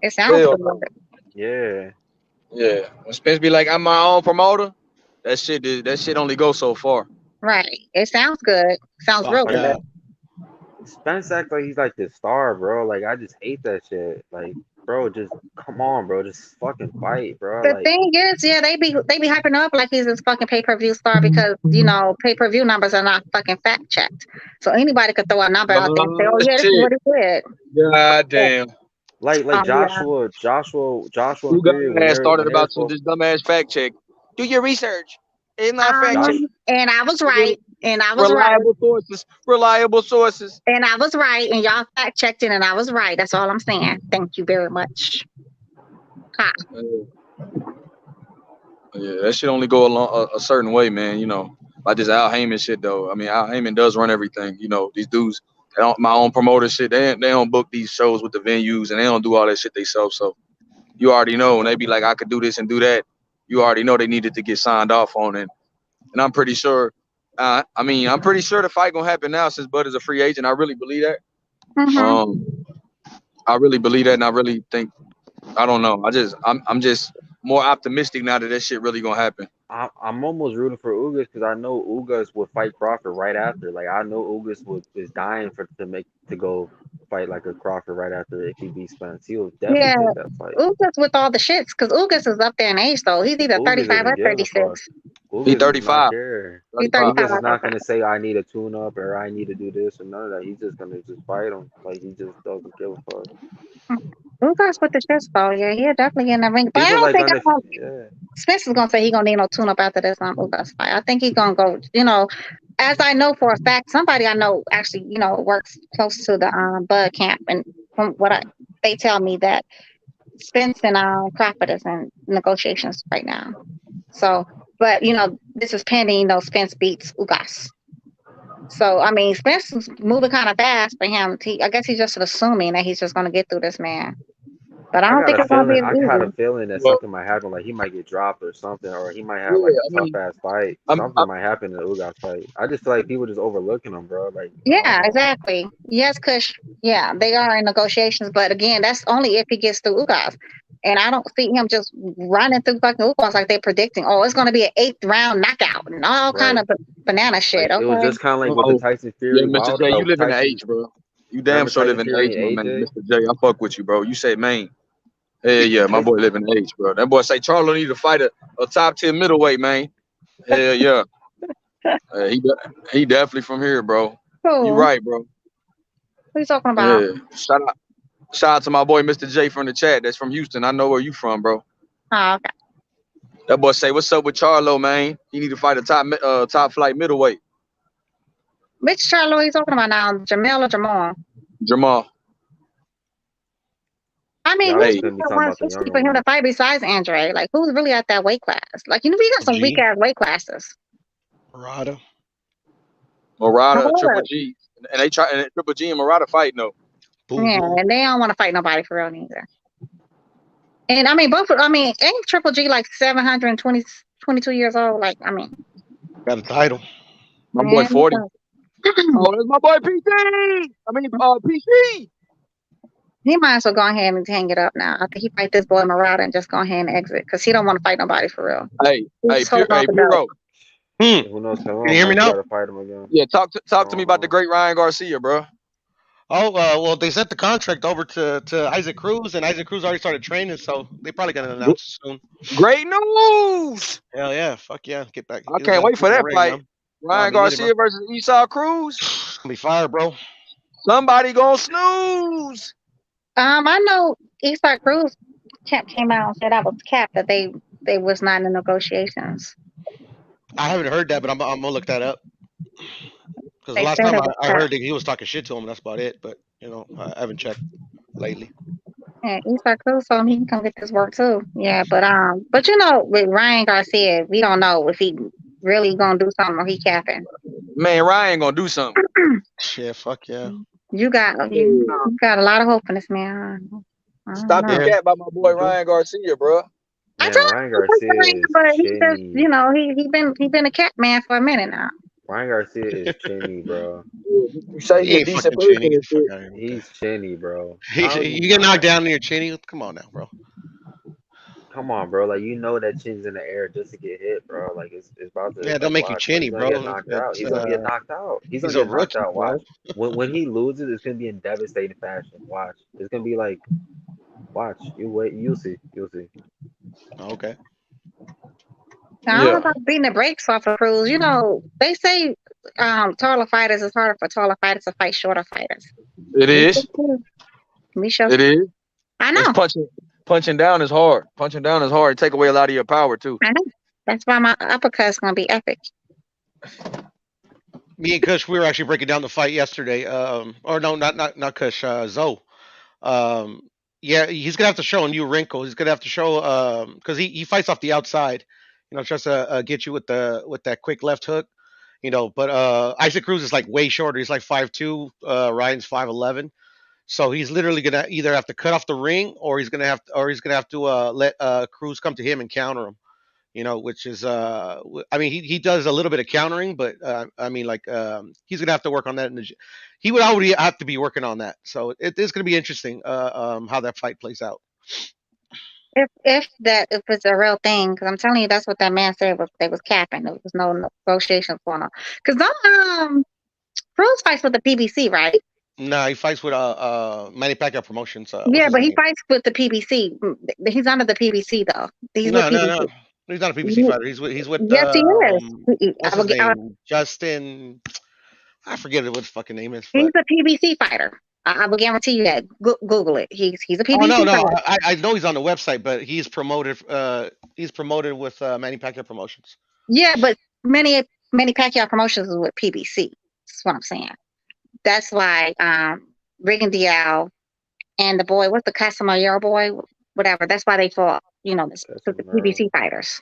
It sounds good. Yeah. When Spence be like, "I'm my own promoter," that shit only goes so far. Right. It sounds good. Sounds real good. Spence acts like he's like the star, bro. Like I just hate that shit. Like, bro, just come on, bro. Just fucking fight, bro. The Like, thing is, yeah, they be hyping up like he's this fucking pay-per-view star because pay-per-view numbers are not fucking fact checked. So anybody could throw a number out there and say, "Oh yeah, this is Shit. what he did." God damn. like Yeah. Joshua You and got Fury ass started when they were about some this dumbass fact check. Do your research. It's not fact check. And I was right. And I was right. Reliable sources. Reliable sources. And I was right. And y'all fact checked it, and I was right. That's all I'm saying. Thank you very much. Ha. Yeah, that shit only go along a certain way, man. You know, like this Al Heyman shit though. I mean, Al Heyman does run everything. You know, these dudes, they don't, my own promoter shit. They don't book these shows with the venues, and they don't do all that shit themselves. So you already know when they be like, I could do this and do that. You already know they needed to get signed off on it. And I'm pretty sure. I'm pretty sure the fight gonna happen now since Bud is a free agent. I really believe that. I really believe that, and I really think. I don't know. I'm just more optimistic now that that shit really gonna happen. I'm almost rooting for Ugas because I know Ugas would fight Crawford right after. Like I know Ugas is dying to go fight like a Crawford right after if he beats Spence. He'll definitely take that fight. Ugas with all the shits because Ugas is up there in age though. He's either Ugas 35 or doesn't give a 36. He Ugas 35. He's 35. Ugas is not gonna say I need a tune up or I need to do this or none of that. He's just gonna fight him. Like he just doesn't give a fuck. Ugas with the shits though. Yeah, he'll definitely get in the ring. But I People don't like think Spence is gonna say he gonna need no tune up after this Ugas fight. I think he's gonna go, as I know for a fact, somebody I know actually, works close to the Bud camp, and from what they tell me that Spence and Crawford is in negotiations right now. So, but this is pending. Spence beats Ugas. So I mean, Spence is moving kind of fast for him. I guess he's just assuming that he's just going to get through this man. But I don't think it's going to be as easy. I had a feeling that something might happen, like he might get dropped or something, or he might have like a tough ass fight. Something might happen in the Ugas fight. I just feel like people just overlooking him, bro. Like, yeah, exactly. Yes, Kush. Yeah, they are in negotiations, but again, that's only if he gets through Ugas. And I don't see him just running through fucking Ugas like they're predicting. Oh, it's going to be an 8th round knockout and all kind of banana shit. Like, it was just kind of like with the Tyson Fury. Yeah, Mr. J, you live in the H, bro. You damn sure live in the H, my man. Mr. J, I fuck with you, bro. You say Maine. Yeah, my boy live in the H, bro. That boy say Charlo need to fight a top 10 middleweight, man. Hell yeah. He definitely from here, bro. Cool. You right, bro. What are you talking about? Yeah. Shout out to my boy Mr. J from the chat. That's from Houston. I know where you from, bro. Oh, okay. That boy say, what's up with Charlo, man? He need to fight a top flight middleweight. Which Charlo are you talking about now? Jamel or Jamal? Jamal. I mean, who's for him to fight besides Andre? Like, who's really at that weight class? Like, we got some weak ass weight classes. Murata, Triple G, and Triple G and Murata fight no. Yeah, and they don't want to fight nobody for real neither. And I mean, ain't Triple G like 22 years old? Like, I mean, got a title. My boy 40. Oh, that's my boy PC. PC. He might as well go ahead and hang it up now. I think he fight this boy Murata and just go ahead and exit because he don't want to fight nobody for real. Hey, Puro. Who knows? Can you hear me now? Fight him again. Yeah, talk to me about the great Ryan Garcia, bro. Oh, well, they sent the contract over to Isaac Cruz, and Isaac Cruz already started training, so they probably gonna announce it soon. Great news! Hell yeah, fuck yeah, get back. I can't wait for that fight. Ryan Garcia versus Esau Cruz. It's gonna be fire, bro. Somebody gonna snooze. I know Esau Cruz came out and said that was capped, that they was not in negotiations. I haven't heard that, but I'm gonna look that up. Because the last time I heard that he was talking shit to him, that's about it. But I haven't checked lately. Yeah, Esau Cruz told him he can come get this work too. Yeah, but with Ryan Garcia, we don't know if he really gonna do something or he capping. Man, Ryan gonna do something. Shit, fuck yeah. You got a lot of hope in this man. Stop the cat by my boy Ryan Garcia, bro. Man, Ryan Garcia is but he just, he been a cat man for a minute now. Ryan Garcia is chinny, bro. You say he's a decent person. He's chinny, bro. You get knocked down in your chinny. Come on now, bro. Come on, bro. Like, you know that chin's in the air just to get hit, bro. Like, it's about to, Yeah, like, don't make you watch, bro. chinny, He's gonna get bro. knocked out. He's gonna get knocked out. He's gonna He's a get knocked rookie, out. bro. Watch. When he loses, it's gonna be in devastating fashion. Watch. It's gonna be like, watch. You wait. You'll see. You'll see. Okay. I don't know about beating the brakes off of Cruz. You know, they say taller fighters it's harder for taller fighters to fight shorter fighters. It is. Me sure. It is. I know. It's punching down is hard. Punching down is hard. Take away a lot of your power too. I know. That's why my uppercut's gonna be epic. Me and Kush, we were actually breaking down the fight yesterday. Or no, not Kush. Zoe. Yeah, he's gonna have to show a new wrinkle. He's gonna have to show because he fights off the outside. You know, tries to get you with that quick left hook. You know, but Isaac Cruz is like way shorter. He's like 5'2". Ryan's 5'11". So he's literally gonna either have to cut off the ring, or he's gonna have to let Cruz come to him and counter him. You know, which is I mean, he does a little bit of countering, but I mean, like he's gonna have to work on that. He would already have to be working on that. So it is gonna be interesting how that fight plays out. If it's a real thing, because I'm telling you, that's what that man said they was capping. There was no negotiations going on. Because Cruz fights with the PBC, right? Nah, he fights with Manny Pacquiao Promotions. Yeah, but he fights with the PBC. He's under the PBC though. He's with PBC. No. He's not a PBC fighter. He's with Yes, he is. what's his name? Justin. I forget what his fucking name is. He's a PBC fighter. I will guarantee you that. Google it. He's a PBC Oh no, fighter. I know he's on the website, but he's promoted. He's promoted with Manny Pacquiao Promotions. Yeah, but many Pacquiao Promotions is with PBC. That's what I'm saying. That's why Regan Dial and the boy, what's the Casamaro boy, whatever. That's why they fought. You know, the PBC fighters.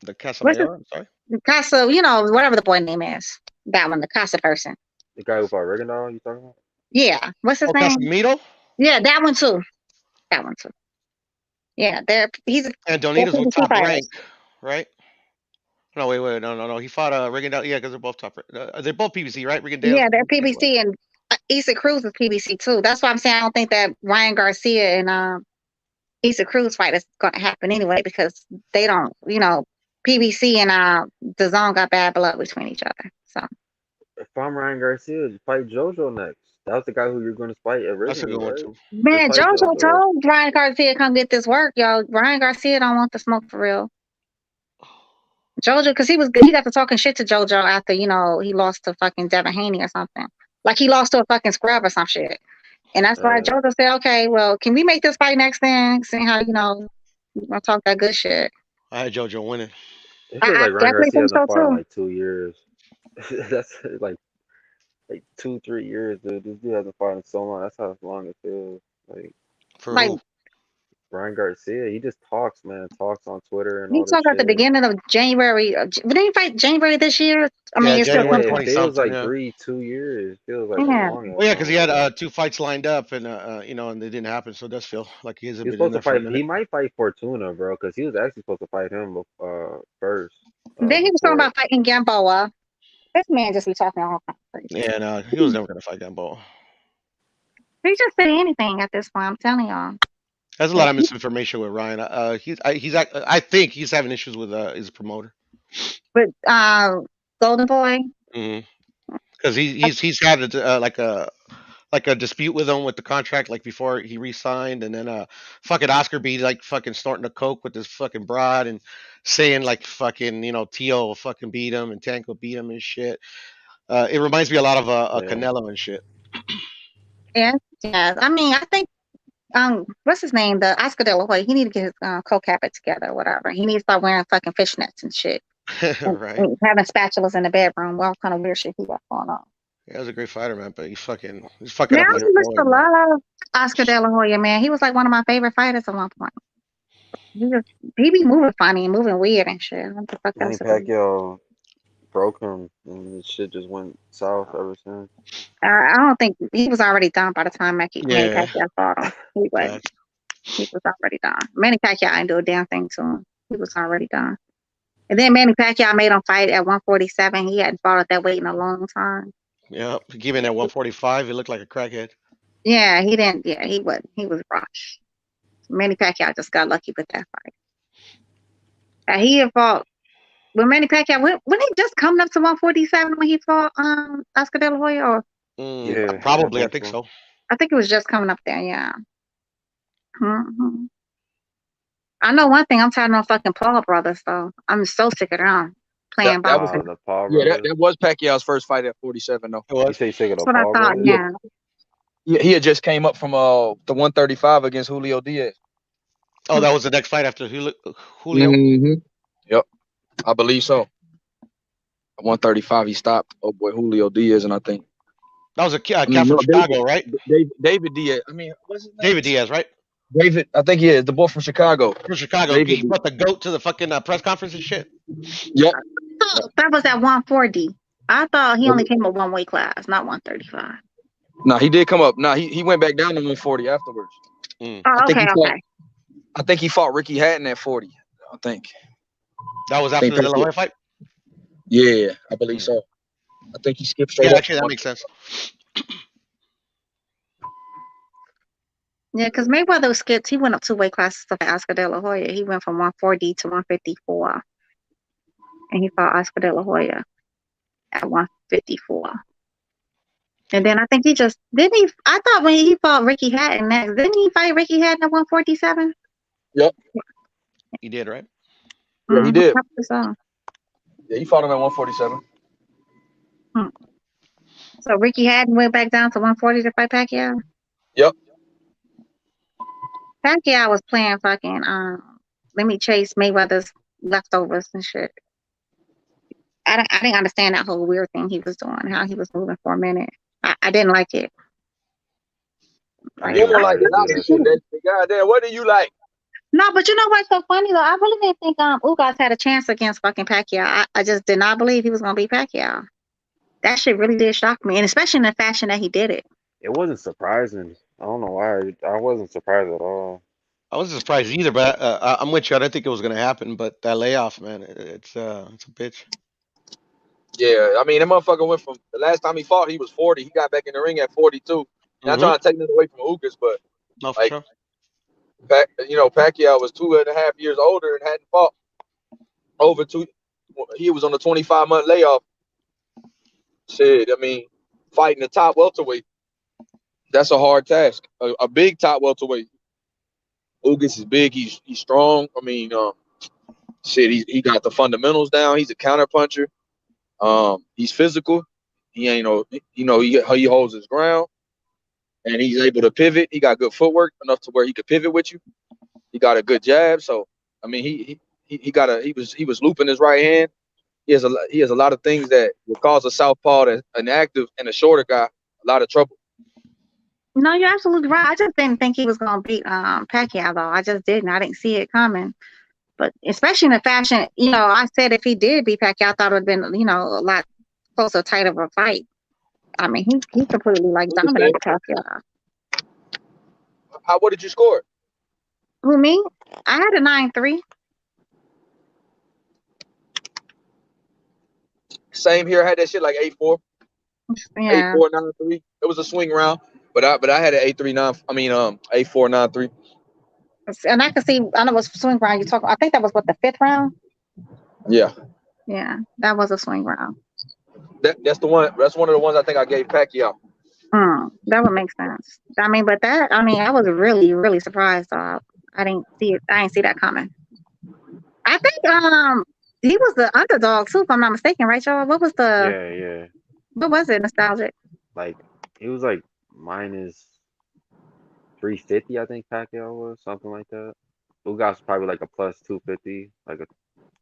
The Casamaro. I'm sorry. Casa, you know, whatever the boy name is. That one, the Casa person. The guy who fought Regendal, you talking about? Yeah. What's his name? Casamiro? Yeah, that one too. Yeah, he's and Donita's with Top Rank, right? No, wait, no. He fought Regendale, yeah, because they're both top. They're both PBC, right? Regendale. Yeah, they're PBC, and Issa Cruz is PBC too. That's why I'm saying I don't think that Ryan Garcia and Issa Cruz fight is going to happen anyway, because they don't, you know, PBC and DAZN got bad blood between each other. So if I'm Ryan Garcia, fight JoJo next. That was the guy who you're going to fight originally. That's a good one too. Man, JoJo told Ryan Garcia come get this work, y'all. Ryan Garcia don't want the smoke for real. JoJo, because he got to talking shit to JoJo after, you know, he lost to fucking Devin Haney or something. Like he lost to a fucking scrub or some shit. And that's why JoJo said, okay, well, can we make this fight next then? Seeing how, you know, you want to talk that good shit. I had JoJo winning. It feels like Ryan Garcia hasn't fought in like 2 years. That's like 2-3 years, dude. This dude hasn't fought in so long. That's how long it feels. Like for who? Ryan Garcia, he just talks, man. Talks on Twitter and You all this talk at the shit. beginning of January. Didn't he fight January this year? I mean, it's January still it feels like 2 years. It feels like long. Well, yeah, because he had 2 fights lined up, and you know, and they didn't happen. So it does feel like he hasn't He's been supposed in to there for a fight. minute. He might fight Fortuna, bro, because he was actually supposed to fight him first. Then he was talking about fighting Gamboa. This man just be talking all kinds of crazy. Yeah, no, he was never gonna fight Gamboa. He just say anything at this point. I'm telling y'all. There's a lot of misinformation with Ryan. I think he's having issues with his promoter. But Golden Boy. Because he's had like a dispute with him with the contract, like before he re-signed, and then fucking Oscar B like fucking snorting the coke with this fucking broad and saying like fucking, you know, Tio fucking beat him and Tanko beat him and shit. It reminds me a lot of Canelo and shit. Yeah. I mean, I think what's his name? The Oscar De La Hoya. He need to get his coke habit together or whatever. He needs to start wearing fucking fishnets and shit. Right. And having spatulas in the bedroom. Well, kind of weird shit he got going on. Yeah, he was a great fighter, man, but he's fucking Man, up I like used to love Oscar De La Hoya, man. He was like one of my favorite fighters at one point. He be moving funny and moving weird and shit. What the fuck Manny Pacquiao broke him, and the shit just went south ever since. I don't think he was already done by the time Manny Pacquiao fought him. He was already done. Manny Pacquiao didn't do a damn thing to him. He was already done. And then Manny Pacquiao made him fight at 147. He hadn't fought at that weight in a long time. Yeah, given at 145, he looked like a crackhead. Yeah, he didn't. Yeah, he was rushed. Manny Pacquiao just got lucky with that fight. He had fought with Manny Pacquiao. When he just coming up to 147 when he fought Oscar De La Hoya, or Yeah, probably. I that think one. so. I think it was just coming up there. Yeah. I know one thing. I'm tired of no fucking Paul brothers, though. I'm so sick of them playing That was boxing. The Paul yeah. brothers. That was Pacquiao's first fight at 47 though. You say sick of That's the what I Paul thought. brothers? Yeah. Yeah, he had just came up from the 135 against Julio Diaz. Oh, that was the next fight after Julio. Mm-hmm. Yep, I believe so. At 135, he stopped. Oh boy, Julio Diaz, and I think That was a cat from Chicago, right? David Diaz. I mean, what's his name? David Diaz, right? David, I think he is the boy from Chicago. From Chicago. David He brought the goat to the fucking press conference and shit. Yep. That was at 140. I thought he only came up one weight class, not 135. No, he did come up. No, he went back down to 140 afterwards. Oh, I think he okay. fought Ricky Hatton at 40. I think. That was after the De La Hoya fight? Yeah, I believe so. I think he skipped straight Yeah, up. actually, that makes sense. Yeah, because Mayweather skipped. He went up 2 weight classes for Oscar De La Hoya. He went from 140 to 154, and he fought Oscar De La Hoya at 154. And then I think he just didn't he. I thought when he fought Ricky Hatton next, didn't he fight Ricky Hatton at 147? Yep. He did, right? Yeah, he did. So. Yeah, he fought him at 147. So Ricky Hatton went back down to 140 to fight Pacquiao. Yep. Pacquiao was playing fucking let me chase Mayweather's leftovers and shit. I didn't understand that whole weird thing he was doing, how he was moving for a minute. I didn't like it. You don't like the Nazi shit. Goddamn, what do you like? No, but you know what's so funny though? I really didn't think Ugas had a chance against fucking Pacquiao. I just did not believe he was gonna beat Pacquiao. That shit really did shock me, and especially in the fashion that he did it. It wasn't surprising. I don't know why. I wasn't surprised at all. I wasn't surprised either, but I'm with you. I didn't think it was gonna happen, but that layoff, man, it's a bitch. Yeah, I mean, that motherfucker went from the last time he fought, he was 40. He got back in the ring at 42. Not trying to take it away from Ugas, but no, for sure. Pacquiao was 2.5 years older and hadn't fought over 2. He was on a 25-month layoff. Shit, I mean, fighting the top welterweight, that's a hard task. A big top welterweight. Ugas is big. He's strong. I mean, he got the fundamentals down. He's a counter puncher. He's physical. He ain't he holds his ground, and he's able to pivot. He got good footwork enough to where he could pivot with you. He got a good jab. So I mean, he was looping his right hand. He has a lot of things that would cause a southpaw, an active and a shorter guy, a lot of trouble. No, you're absolutely right. I just didn't think he was gonna beat Pacquiao though. I just didn't. I didn't see it coming. But especially in the fashion, I said if he did beat Pacquiao, I thought it would have been, a lot closer, tight of a fight. I mean, he completely dominated Pacquiao. What did you score? Who, me? I had a 9-3. Same here. I had that shit like 8-4. Yeah. 8-4, 9-3. It was a swing round, but I had an 8-3-9. I mean 8-4, 9-3. And I could see. I know it was swing round. I think that was the 5th round. Yeah. Yeah, that was a swing round. That's the one. That's one of the ones I think I gave Pacquiao. That would make sense. I mean, but I was really, really surprised. I didn't see it. I didn't see that coming. I think he was the underdog too, if I'm not mistaken, right, y'all? What was the? Yeah. What was it? Nostalgic. Like he was like minus 350, I think Pacquiao was, something like that. Ugas probably like a plus 250, like a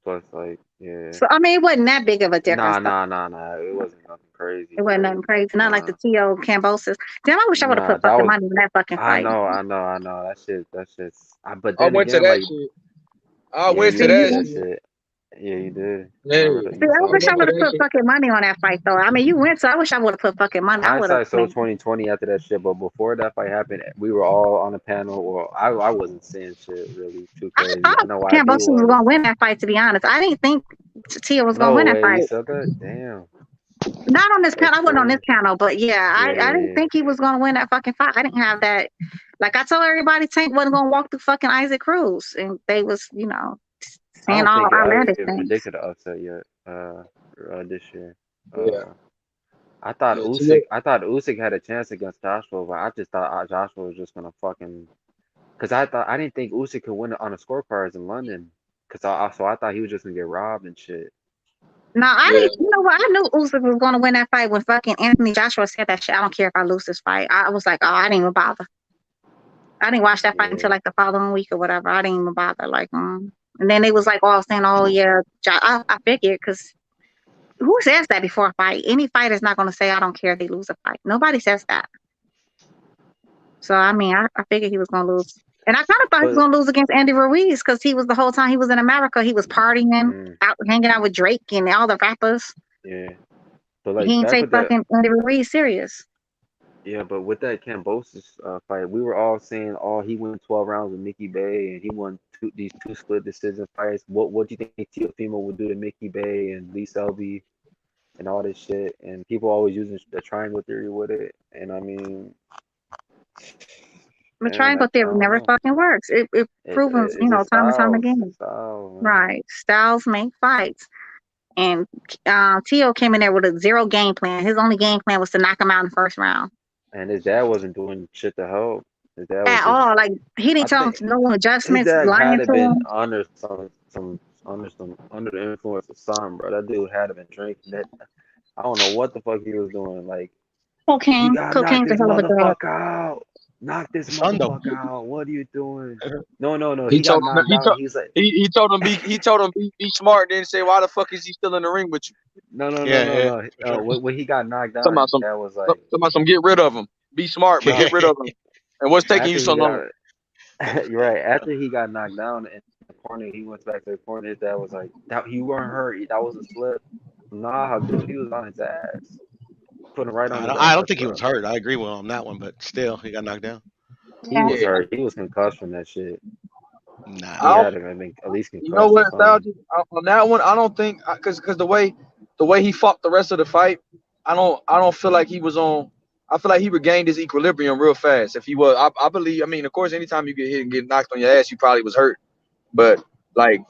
plus yeah. So I mean, it wasn't that big of a difference. Nah. It wasn't nothing crazy. It wasn't nothing crazy. Not like the T.O. Kambosos. Damn, I wish I would have put fucking money in that fucking fight. I know. That shit's. But I then went again, to that shit. I went to that shit. Yeah, you did. Yeah. See, I wish I would have put fucking money on that fight, though. I mean, you went, so I wish I would have put fucking money. Hindsight so 2020 after that shit, but before that fight happened, we were all on the panel. Well, I wasn't saying shit really too crazy. I know why Kambosos was gonna win that fight. To be honest, I didn't think Tia was gonna win that fight. You said that? Damn. Not on this panel. I wasn't on this panel, but I didn't think he was gonna win that fucking fight. I didn't have that. Like I told everybody, Tank wasn't gonna walk through fucking Isaac Cruz, and they was, I saying don't all think I outlandish even things. predicted an upset yet. This year. Yeah. I thought Yeah, Usyk. I thought Usyk had a chance against Joshua, but I just thought Joshua was just gonna fucking. Cause I didn't think Usyk could win it on the scorecards in London. Cause I thought he was just gonna get robbed and shit. No, I Yeah. didn't. You know what? I knew Usyk was going to win that fight when fucking Anthony Joshua said that shit. I don't care if I lose this fight. I was like, oh, I didn't even bother. I didn't watch that fight until Yeah, like the following week or whatever. I didn't even bother. Like, and then they was like all saying, oh yeah, I figured because who says that before a fight? Any fighter is not going to say I don't care if they lose a fight. Nobody says that. So I mean, I figured he was going to lose. And I kind of thought he was but going to lose against Andy Ruiz because he was the whole time he was in America. He was partying, out hanging out with Drake and all the rappers. yeah, but He like didn't back take with that. fucking Andy Ruiz serious. Yeah, but with that Kambosos fight, we were all saying, "Oh, he won 12 rounds with Mickey Bay, and he won these two split decision fights." What do you think Teofimo would do to Mickey Bay and Lee Selby and all this shit? And people always using the triangle theory with it. And I mean, The man, triangle I theory don't never know. fucking works. It proven, It's just time and time styles, again. man. Right. Styles make fights. And Tio came in there with a zero game plan. His only game plan was to knock him out in the first round. And his dad wasn't doing shit to help. His dad was At just. all. Like he I didn't tell him think no his adjustments, dad had lying to to been him. under under the influence of something, bro. That dude had to been drinking that. I don't know what the fuck he was doing. Like, you Cocaine. gotta knock Cocaine's a this hell of a drug. motherfucker out. Knock this His son though. motherfucker out. What are you doing? No. He He got told him. knocked out. He's like, He told him be smart. Then say why the fuck is he still in the ring with you? no. Yeah, for sure. When he got knocked out, Talking about his some. dad was Talking like, about some. Get rid of him. Be smart, but nah. get rid of him. And what's taking you After so he long? got, you're right. After he got knocked down in the corner, he went back to the corner. His dad was like, "That you weren't hurt. That was a slip." Nah, dude, he was on his ass, putting him right on his I don't ass, think he was bro. hurt. I agree with him on that one, but still, he got knocked down. He was Yeah. hurt. He was concussed from that shit. Nah. He had to been at least You know concussed or what, something. nostalgia on that one? I don't think because the way he fought the rest of the fight, I don't feel like he was on. I feel like he regained his equilibrium real fast. If he was, I believe. I mean, of course, anytime you get hit and get knocked on your ass, you probably was hurt. But like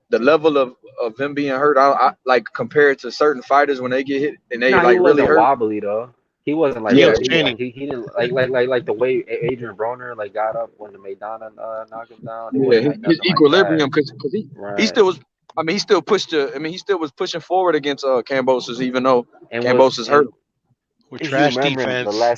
the level of him being hurt, I like compared to certain fighters when they get hit and they No, he like really wasn't hurt. wobbly though. He wasn't like He Yeah, was ready. training. Like he didn't like the way Adrian Broner like got up when the Maidana knocked him down. It yeah, wasn't like his nothing like equilibrium that. because he Right. still was. I mean, he still pushed. He still was pushing forward against Kambosos, even though And Kambosos hurt. With if you trash remember in the defense.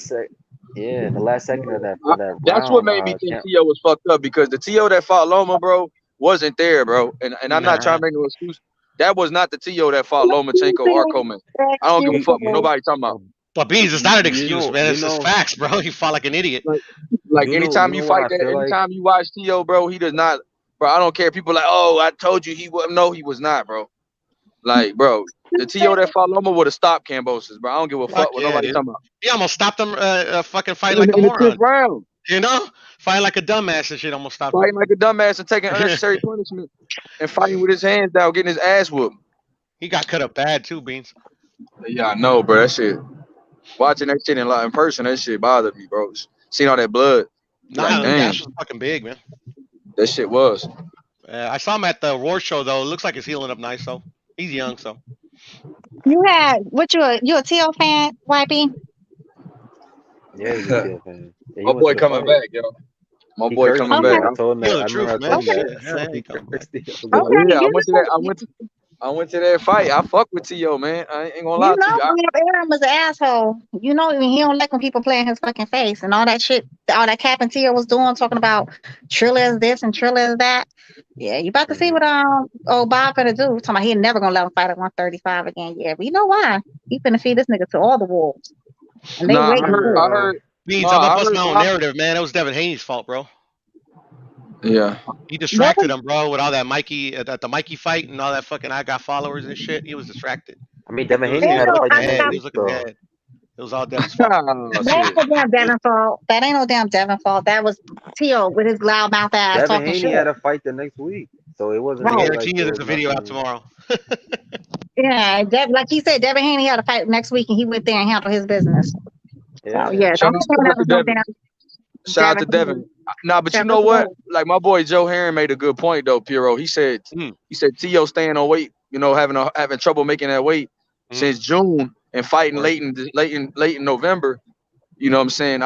in the last second of that That's what round, made me think T.O. was fucked up because the T.O. that fought Loma, bro, wasn't there, bro. And I'm not trying Nah. to make no excuse. That was not the T.O. that fought Lomachenko or Coleman. I don't give a fuck what nobody talking about. But Beans, it's not an you excuse, know, man. you It's just know, facts, bro. You fought like an idiot. Like you anytime you know what fight I that, feel like. anytime you watch T.O., bro, he does not, bro. I don't care. People like, oh, I told you he wasn't. No, he was not, bro. Like, bro, the T.O. that fought Loma would have stopped Kambosos, bro. I don't give a Fuck fuck what yeah, nobody dude. talking about. He almost stopped him fucking fighting In like a the 10th moron. round, You know? Fighting like a dumbass and shit almost stopped him. fighting like a dumbass and taking unnecessary punishment and fighting with his hands down, getting his ass whooped. He got cut up bad too, Beans. Yeah, I know, bro. That shit. Watching that shit in person, that shit bothered me, bro. Seeing all that blood, Nah, like, the damn, gash was fucking big, man. that shit was. I saw him at the Roar show though. It looks like he's healing up nice, so he's young, so. You had what you a Tio fan, YB? Yeah, he's a T.O. fan. Yeah, he My went boy to the coming fight. back, yo. My He boy cursed coming me. back. I told him Tell that. the I truth, remember I man. told him Okay. that. Shit. He Come cursed me. Okay. Yeah, You I went to that fight. I fuck with T.O., man. I ain't gonna lie to you. Aaron was an asshole. You know, he don't like when people play in his fucking face and all that shit, all that Cap and Tio was doing, talking about Trilla is this and Trilla is that. Yeah, you about to see what old Bob gonna do. Talking about he never gonna let him fight at 135 again. Yeah, but you know why? He finna feed this nigga to all the wolves. And they Nah, waiting I too. heard. Beans, I'm gonna bust my own narrative, man. It was Devin Haney's fault, bro. Yeah. He distracted him, bro, with all that Mikey at the Mikey fight and all that fucking I got followers and shit. He was distracted. I mean, Devin He was Haney had a looking fight the bad. next He week, was looking though. bad. It was all Devin's fault. Oh, That ain't no damn Devin fault. That ain't no damn Devin fault. That was Tio with his loud mouth ass Devin talking Haney shit. had a fight the next week, so it wasn't I Right. really guarantee like you there there's was a video out nothing. tomorrow. Yeah, like he said, Devin Haney had a fight next week and he went there and handled his business. Yeah. So yeah, Shout don't out, tell me that was no Devin. damn Shout out to Devin Devin. Nah, but you know what? Like my boy Joe Herring made a good point though, Piero. He said T.O. staying on weight, having trouble making that weight since June and fighting late in November. You know what I'm saying?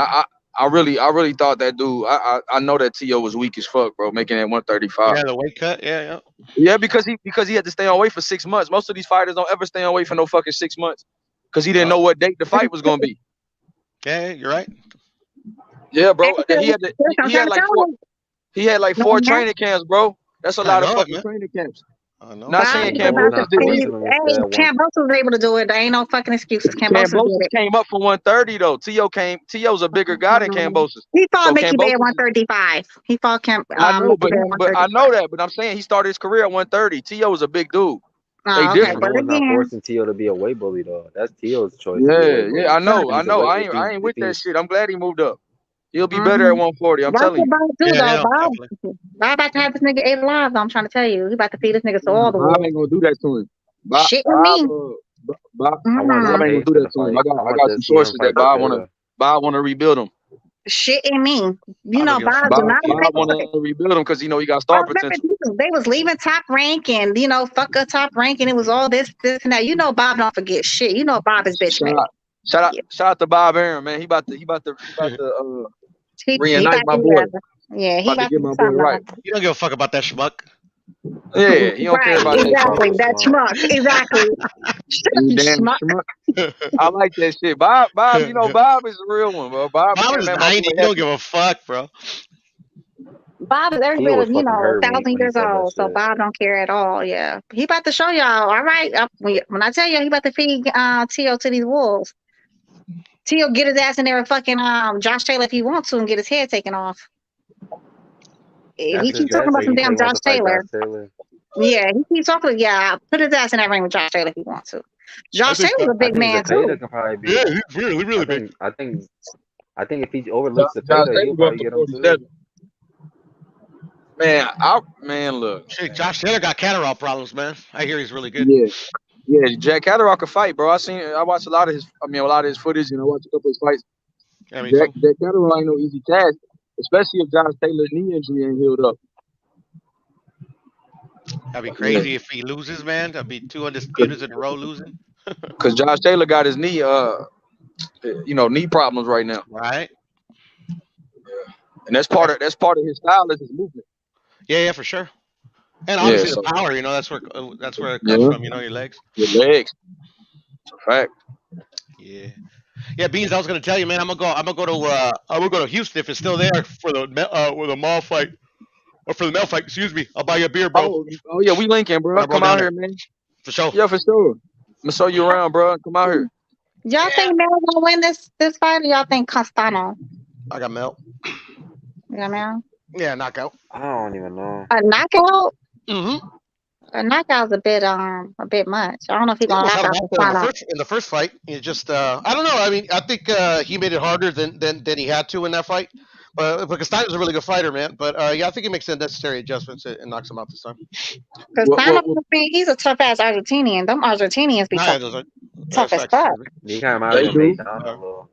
I really thought that dude. I know that T.O. was weak as fuck, bro, making that 135. Yeah, the weight cut. Yeah. Yeah, because he had to stay on weight for 6 months. Most of these fighters don't ever stay on weight for no fucking 6 months because he didn't know what date the fight was gonna be. Yeah, you're right. Yeah, bro. He had like 4 training camps, bro. That's a lot of fucking training camps. Not saying Kambosos did either. Hey, Kambosos was able to do it. There ain't no fucking excuses. Kambosos did it. came up from 130 though. T.O.'s a bigger guy than Kambosos. He fought Mickey Bay at 135. He fought I know, but I know that. But I'm saying he started his career at 130. T.O. was a big dude. Oh, they okay, different. No one's not forcing T.O. to be a weight bully though. That's T.O.'s choice. To be a Yeah, weight bully. yeah, I know. If he's a weight- if I ain't with he- that if shit. I'm glad he moved up. He'll be better at 140. I'm That's telling what you. Bob do though. Bob about to have this nigga ate alive. Though, I'm trying to tell you, he about to feed this nigga to all the Bob wolves. ain't gonna do that to him. Shit with me. Bob I want ain't that gonna bait do in that the to him. fight. I I want got to some see him sources fight that Taylor. Bob wanna rebuild him. Shit in me. You know, Bob do Bob not forget. wanna rebuild him because he got I star remember potential. they was leaving Top Rank and fuck a Top Rank and it was all this and that. You know, Bob don't forget shit. You know, Bob is bitch made. Shout out to Bob Aaron, man. He about to He reunite about my to, boy. yeah, he About to about get to do my boy something. right. You don't give a fuck about that schmuck. Yeah, he don't care Right, about exactly. that. That schmuck. Exactly. Shut up, You you damn schmuck. schmuck. I like that shit. Bob, Bob is a real one, bro. Bob is made my 90. boy You don't happy. give a fuck, bro. Bob is every He bit was of, fucking hurt 1,000 when he years said that old, so shit. Bob don't care at all. Yeah, he about to show y'all. All right, when I tell you he about to feed T.O. to these wolves. T.O. get his ass in there and fucking Josh Taylor if he wants to and get his head taken off. That's He his keeps talking dad about said. some He said damn he Josh wants to fight Taylor. Josh Taylor. Yeah, he keeps talking. Yeah, put his ass in that ring with Josh Taylor if he wants to. Josh Taylor's a I big think man Taylor too. can probably beat Yeah, him. he's really big. I think if he overlooks the Josh Taylor, Taylor he'll go up probably to get him too. 47. Man, look. Shit, Josh Taylor got cataract problems, man. I hear he's really good. Yeah, Jack Catterall can fight, bro. I watched a lot of his footage and I watched a couple of his fights. Yeah, me Jack too. Catterall ain't no easy task, especially if Josh Taylor's knee injury ain't healed up. That'd be crazy if he loses, man. That'd be 2 undisputeds in a row losing. Because Josh Taylor got his knee knee problems right now. Right. And that's part of his style is his movement. Yeah, for sure. And obviously the power, that's where it comes from, your legs. Your legs. Fact. Yeah. Yeah, Beans, I was gonna tell you, man, I'm gonna go to Houston if it's still there for the mall fight. Or for the male fight, excuse me. I'll buy you a beer, bro. Oh yeah, we linking, bro. Come out here, man. For sure. Yeah, for sure. I'm gonna show you around, bro. Come out here. Y'all think Mel gonna win this fight, or y'all think Castano? I got Mel. You got Mel? Yeah, knockout. I don't even know. A knockout? Mm-hmm. A knockout's a bit much. I don't know if he's gonna knock out Castano. In the first fight, it just I don't know. I mean, I think he made it harder than he had to in that fight. But Castano's a really good fighter, man. But yeah, I think he makes the necessary adjustments and knocks him out this time. Castano, he's a tough ass Argentinian. Them Argentinians be tough as fuck. He kind of reminds me of Maidana a little.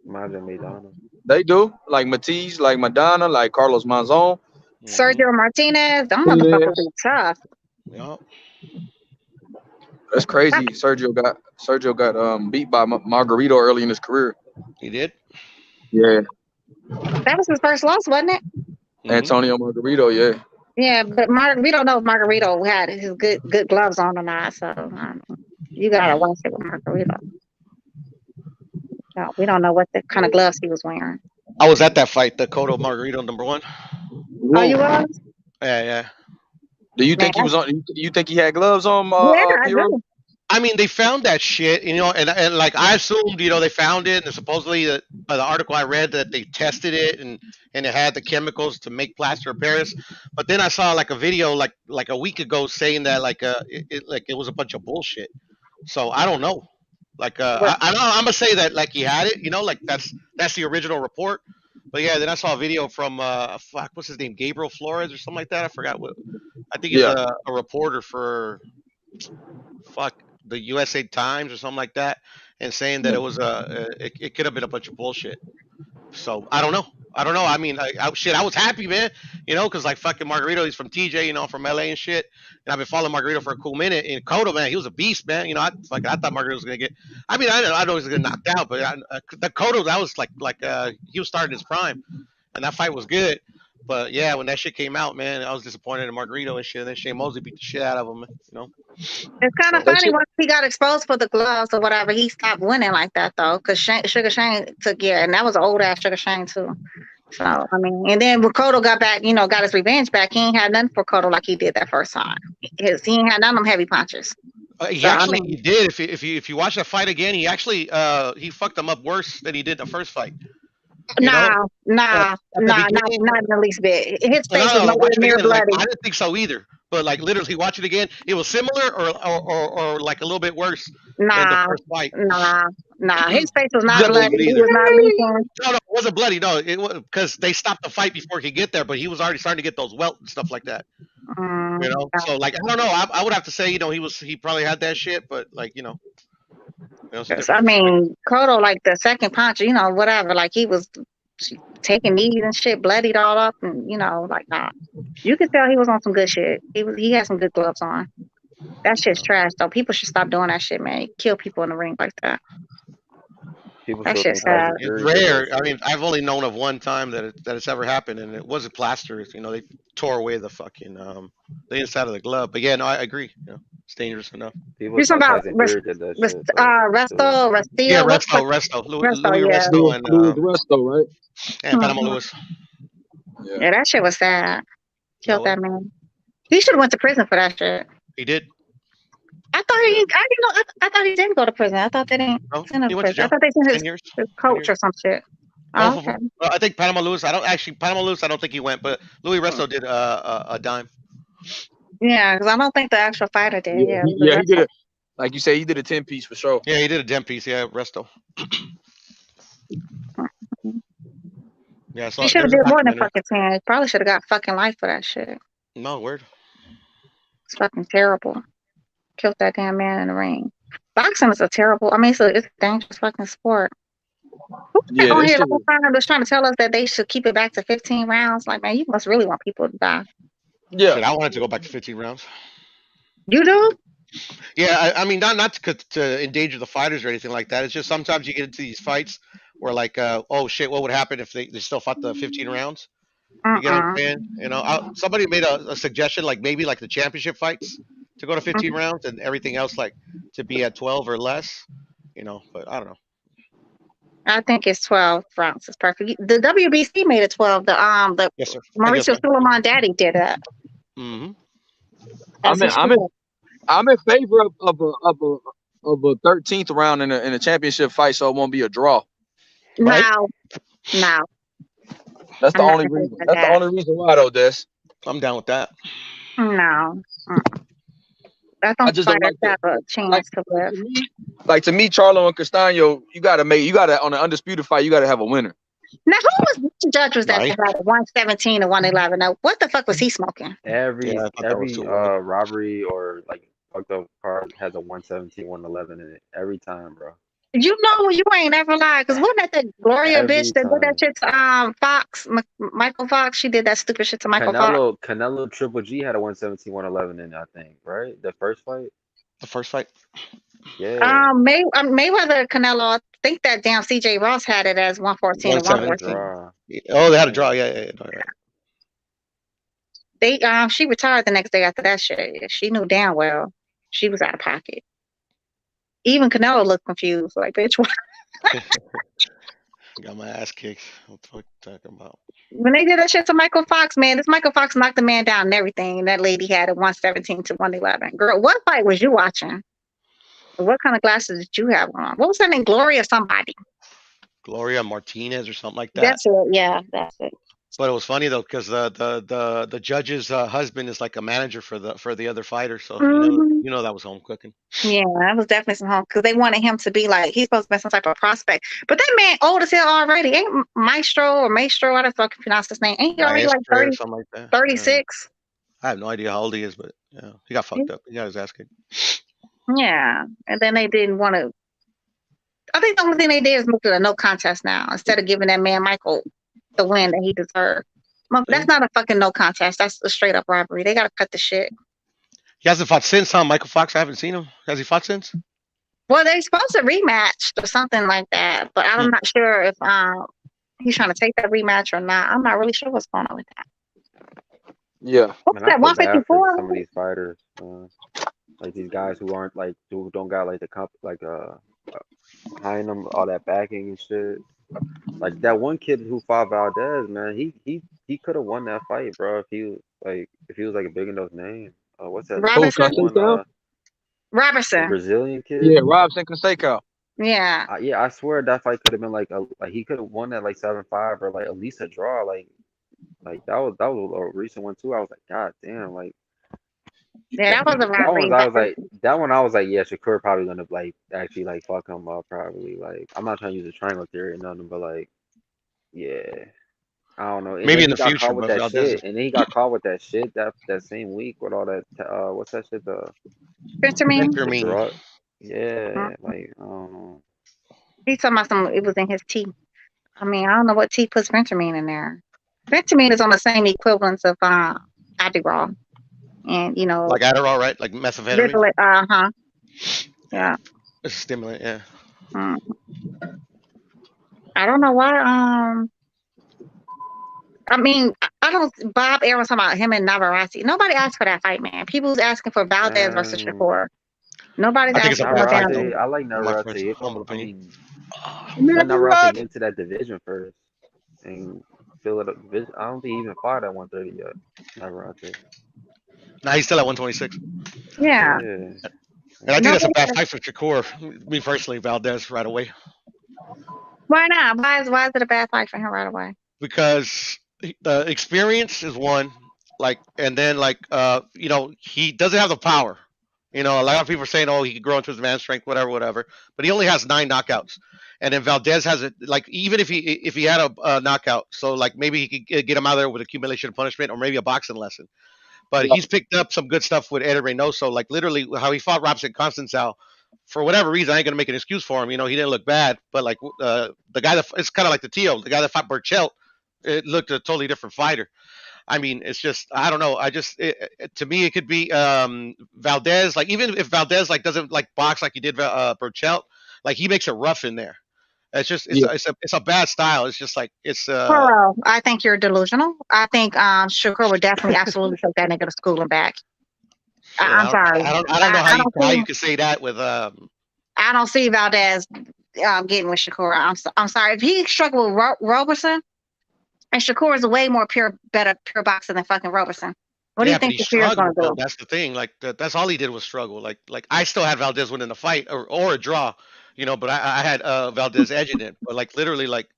Reminds me of Maidana. They do, like Matisse, like Madonna, like Carlos Monzon, Sergio Martinez. Them motherfuckers be tough. Yeah. That's crazy. Sergio got beat by Margarito early in his career. He did? Yeah. That was his first loss, wasn't it? Antonio Margarito, yeah. Yeah, but we don't know if Margarito had his good gloves on or not. So you gotta watch it with Margarito. No, we don't know what the kind of gloves he was wearing. I was at that fight, the Cotto Margarito #1. Oh, you was? Yeah. Do you think he was on? You think he had gloves on? Yeah, I do. I mean, they found that shit, and like I assumed, they found it, and supposedly by the article I read that they tested it and it had the chemicals to make plaster of Paris. But then I saw like a video like a week ago saying that it was a bunch of bullshit. So I don't know. Like I'm gonna say that like he had it, like that's the original report. But yeah, then I saw a video from what's his name, Gabriel Flores or something like that. I forgot what. I think he's a reporter for the USA Times or something like that, and saying that it was it could have been a bunch of bullshit. So I don't know. I don't know. I mean, I was happy, man. You know, because like fucking Margarito, he's from TJ, you know, from LA and shit. And I've been following Margarito for a cool minute. And Cotto, man, he was a beast, man. You know, I thought Margarito was gonna get. I mean, I know he was gonna knock out, but the Cotto, that was like he was starting his prime, and that fight was good. But yeah, when that shit came out, man, I was disappointed in Margarito and shit. And then Shane Mosley beat the shit out of him, you know. It's kind of So funny once he got exposed for the gloves or whatever, he stopped winning like that though, because Sugar Shane took and that was an old ass Sugar Shane too. So I mean, and then when Cotto got back, you know, got his revenge back, he ain't had nothing for Cotto like he did that first time. He ain't had none of them heavy punches. he did. If you watch that fight again, he actually he fucked him up worse than he did the first fight. You know? Nah, not in the least bit. His face was No, nowhere watch it near again. Like, bloody. I didn't think so either. But like literally, watch it again. It was similar, or like a little bit worse than the first fight. Nah. His face was not Wasn't bloody. bleeding He either. was not leaking. No, it wasn't bloody. No, it was because they stopped the fight before he could get there. But he was already starting to get those welts and stuff like that. You know, so like I don't know. I would have to say, you know, he probably had that shit, but like you know it's a I different mean, Cotto, like the second punch, you know, whatever. Like he was taking knees and shit, bloodied all up, and you know, like nah. You could tell he was on some good shit. He had some good gloves on. That shit's trash though. People should stop doing that shit, man. You kill people in the ring like that. People That still shit's think that was sad. a It's jury did rare. that I shit. mean, I've only known of one time that it's ever happened, and it wasn't plaster. You know, they tore away the fucking the inside of the glove. But yeah, no, I agree. You know, it's dangerous enough. People You're talking think about Tyson Fury did that shit. Too. Yeah, Restil, Resto, Resto, Louis yeah. Resto, and Louis Resto, right? Panama Mhm. Lewis. Yeah, that shit was sad. Killed No, that man. He should have went to prison for that shit. he did. I thought I didn't know. I thought he didn't go to prison. I thought they didn't No, send him he to went to prison. I jail. thought they sent 10 years. his 10 coach years. or some shit. Both Oh, of okay. them. I think Panama Lewis. Panama Lewis. I don't think he went, but Louis Resto did a dime. Yeah, because I don't think the actual fighter did. Yeah, Yeah, he did it. Like you say, he did a 10-piece for sure. Yeah, he did a 10 piece. Yeah, Resto. Yeah, so He should have there's a did more than documentary. fucking 10. He probably should have got fucking life for that shit. No word. It's fucking terrible. Killed that damn man in the ring. Boxing is a terrible. I mean, it's a dangerous fucking sport. Who Yeah, on that here shit the whole time was trying to tell us that they should keep it back to 15 rounds? Like, man, you must really want people to die. Yeah. Shit, I wanted to go back to 15 rounds. You do? Yeah, I mean, not to endanger the fighters or anything like that. It's just sometimes you get into these fights where, like, oh shit, what would happen if they still fought the 15 rounds? You get what I'm saying? You know, somebody made a suggestion, like maybe like the championship fights to go to 15 rounds and everything else like to be at 12 or less. You know, but I don't know. I think it's 12 rounds is perfect. The WBC made it 12. The Yes, sir. Mauricio Suleiman Daddy did that. Mm-hmm. I'm in favor of a 13th round in a championship fight, so it won't be a draw. No. That's the I'm not only in favor reason. of That's the that. only reason why, though, Des. I'm down with that. No. I I don't just don't fighters like have a chance to live. Like to me, Charlo and Castaño, you gotta on an undisputed fight, you gotta have a winner. Now, which judge was that that had 117 and 111? Now, what the fuck was he smoking? Every Yeah, I thought that was too early. robbery or like fucked up card has a 117, 111 in it every time, bro. You know you ain't ever lied, because wasn't that the Gloria Every bitch that did that time. shit to Fox, Michael Fox? She did that stupid shit to Michael Fox. Canelo Triple G had a 117, 111 in it, I think, right? The first fight. Yeah. Mayweather Canelo. I think that damn CJ Ross had it as 114 and 114. Oh, they had a draw. Yeah. No, right. She retired the next day after that shit. She knew damn well she was out of pocket. Even Canelo looked confused, like, bitch, what? Got my ass kicked. What the fuck you talking about? When they did that shit to Michael Fox, man, this Michael Fox knocked the man down and everything. And that lady had a 117 to 111. Girl, what fight was you watching? What kind of glasses did you have on? What was her name? Gloria somebody. Gloria Martinez or something like that. That's it. Yeah, that's it. But it was funny though, because the judge's husband is like a manager for the other fighter, so you know that was home cooking. Yeah, that was definitely some home, because they wanted him to be like, he's supposed to be some type of prospect. But that man old as hell already. Ain't Maestro, how the fuck you pronounce his name? Ain't he already like 30, something like that. 36? I have no idea how old he is, but yeah, he got fucked up. He got his ass kicked. Yeah, and then they didn't want to. I think the only thing they did is make it a no contest now, instead of giving that man Michael the win that he deserved. That's not a fucking no contest. That's a straight up robbery. They gotta cut the shit. He hasn't fought since, huh? Michael Fox, I haven't seen him. Has he fought since? Well, they're supposed to rematch or something like that, but I'm not sure if he's trying to take that rematch or not. I'm not really sure what's going on with that. Yeah. What's Man, I that? feel bad for 154? some of these fighters, like these guys who aren't like who don't got like the behind them all that backing and shit. Like that one kid who fought Valdez, man, he could have won that fight, bro. If he was like a big enough name. What's that? Who, Robertson? One Canseco? the Robertson. Brazilian kid. Yeah, Robson Canseco. Yeah. Yeah, I swear that fight could have been like he could have won that like 7-5 or like at least a draw. Like that was a recent one too. I was like, God damn, like Yeah, that was a that robbery. one I was like yeah, Shakur probably gonna like actually like fuck him up probably. Like I'm not trying to use the triangle theory or nothing, but like yeah. I don't know. And Maybe then in he the got future, caught with but that Valdez. shit. And then he got caught with that shit that same week with all that what's that shit, the Phentermine? drug. Yeah, like I don't know. He's talking about some. It was in his tea. I mean, I don't know what tea puts phentermine in there. Phentermine is on the same equivalence of Adderall, and Like Adderall, right? Like methamphetamine. Ritalin. Yeah. It's a stimulant, yeah. Mm. I don't know why. I mean, I don't. Bob Arum was talking about him and Navarrete. Nobody asked for that fight, man. People's asking for Valdez versus Shakur. Nobody's I think it's asking a for bad fight, Valdez. though. I like My Navarrete. humble I opinion. mean, let Navarrete get into that division first and fill it up. I don't think he even fought at 130 yet. Navarrete. Nah, he's still at 126. Yeah. Yeah. And I think that's a Nobody. bad fight for Shakur. Me personally, Valdez right away. Why not? Why is it a bad fight for him right away? Because the experience is one, like, and then like he doesn't have the power. A lot of people are saying, oh, he could grow into his man strength, whatever, but he only has 9 knockouts, and then Valdez has it. Like, even if he had a knockout, so like maybe he could get him out of there with accumulation of punishment or maybe a boxing lesson. But he's picked up some good stuff with Ed Reynoso, like literally how he fought Robson Constanzao. For whatever reason, I ain't gonna make an excuse for him. He didn't look bad, but like the guy that it's kind of like the Tio, the guy that fought Burchelt, it looked a totally different fighter. I mean, it's just I don't know. To me, it could be Valdez. Like, even if Valdez like doesn't like box like he did Burchelt, like he makes it rough in there. It's just it's a bad style. It's just like it's Hello. I think you're delusional. I think Shakur would definitely absolutely take that nigga to school and back. I'm sorry. I don't know how you could say that with I don't see Valdez getting with Shakur. I'm sorry. If he struggled with Roberson, and Shakur is a way more better boxer than fucking Roberson. What do you think Shakur is going to do? That's the thing. Like that's all he did was struggle. Like I still had Valdez winning the fight or a draw, but I had Valdez edging it. But like literally, like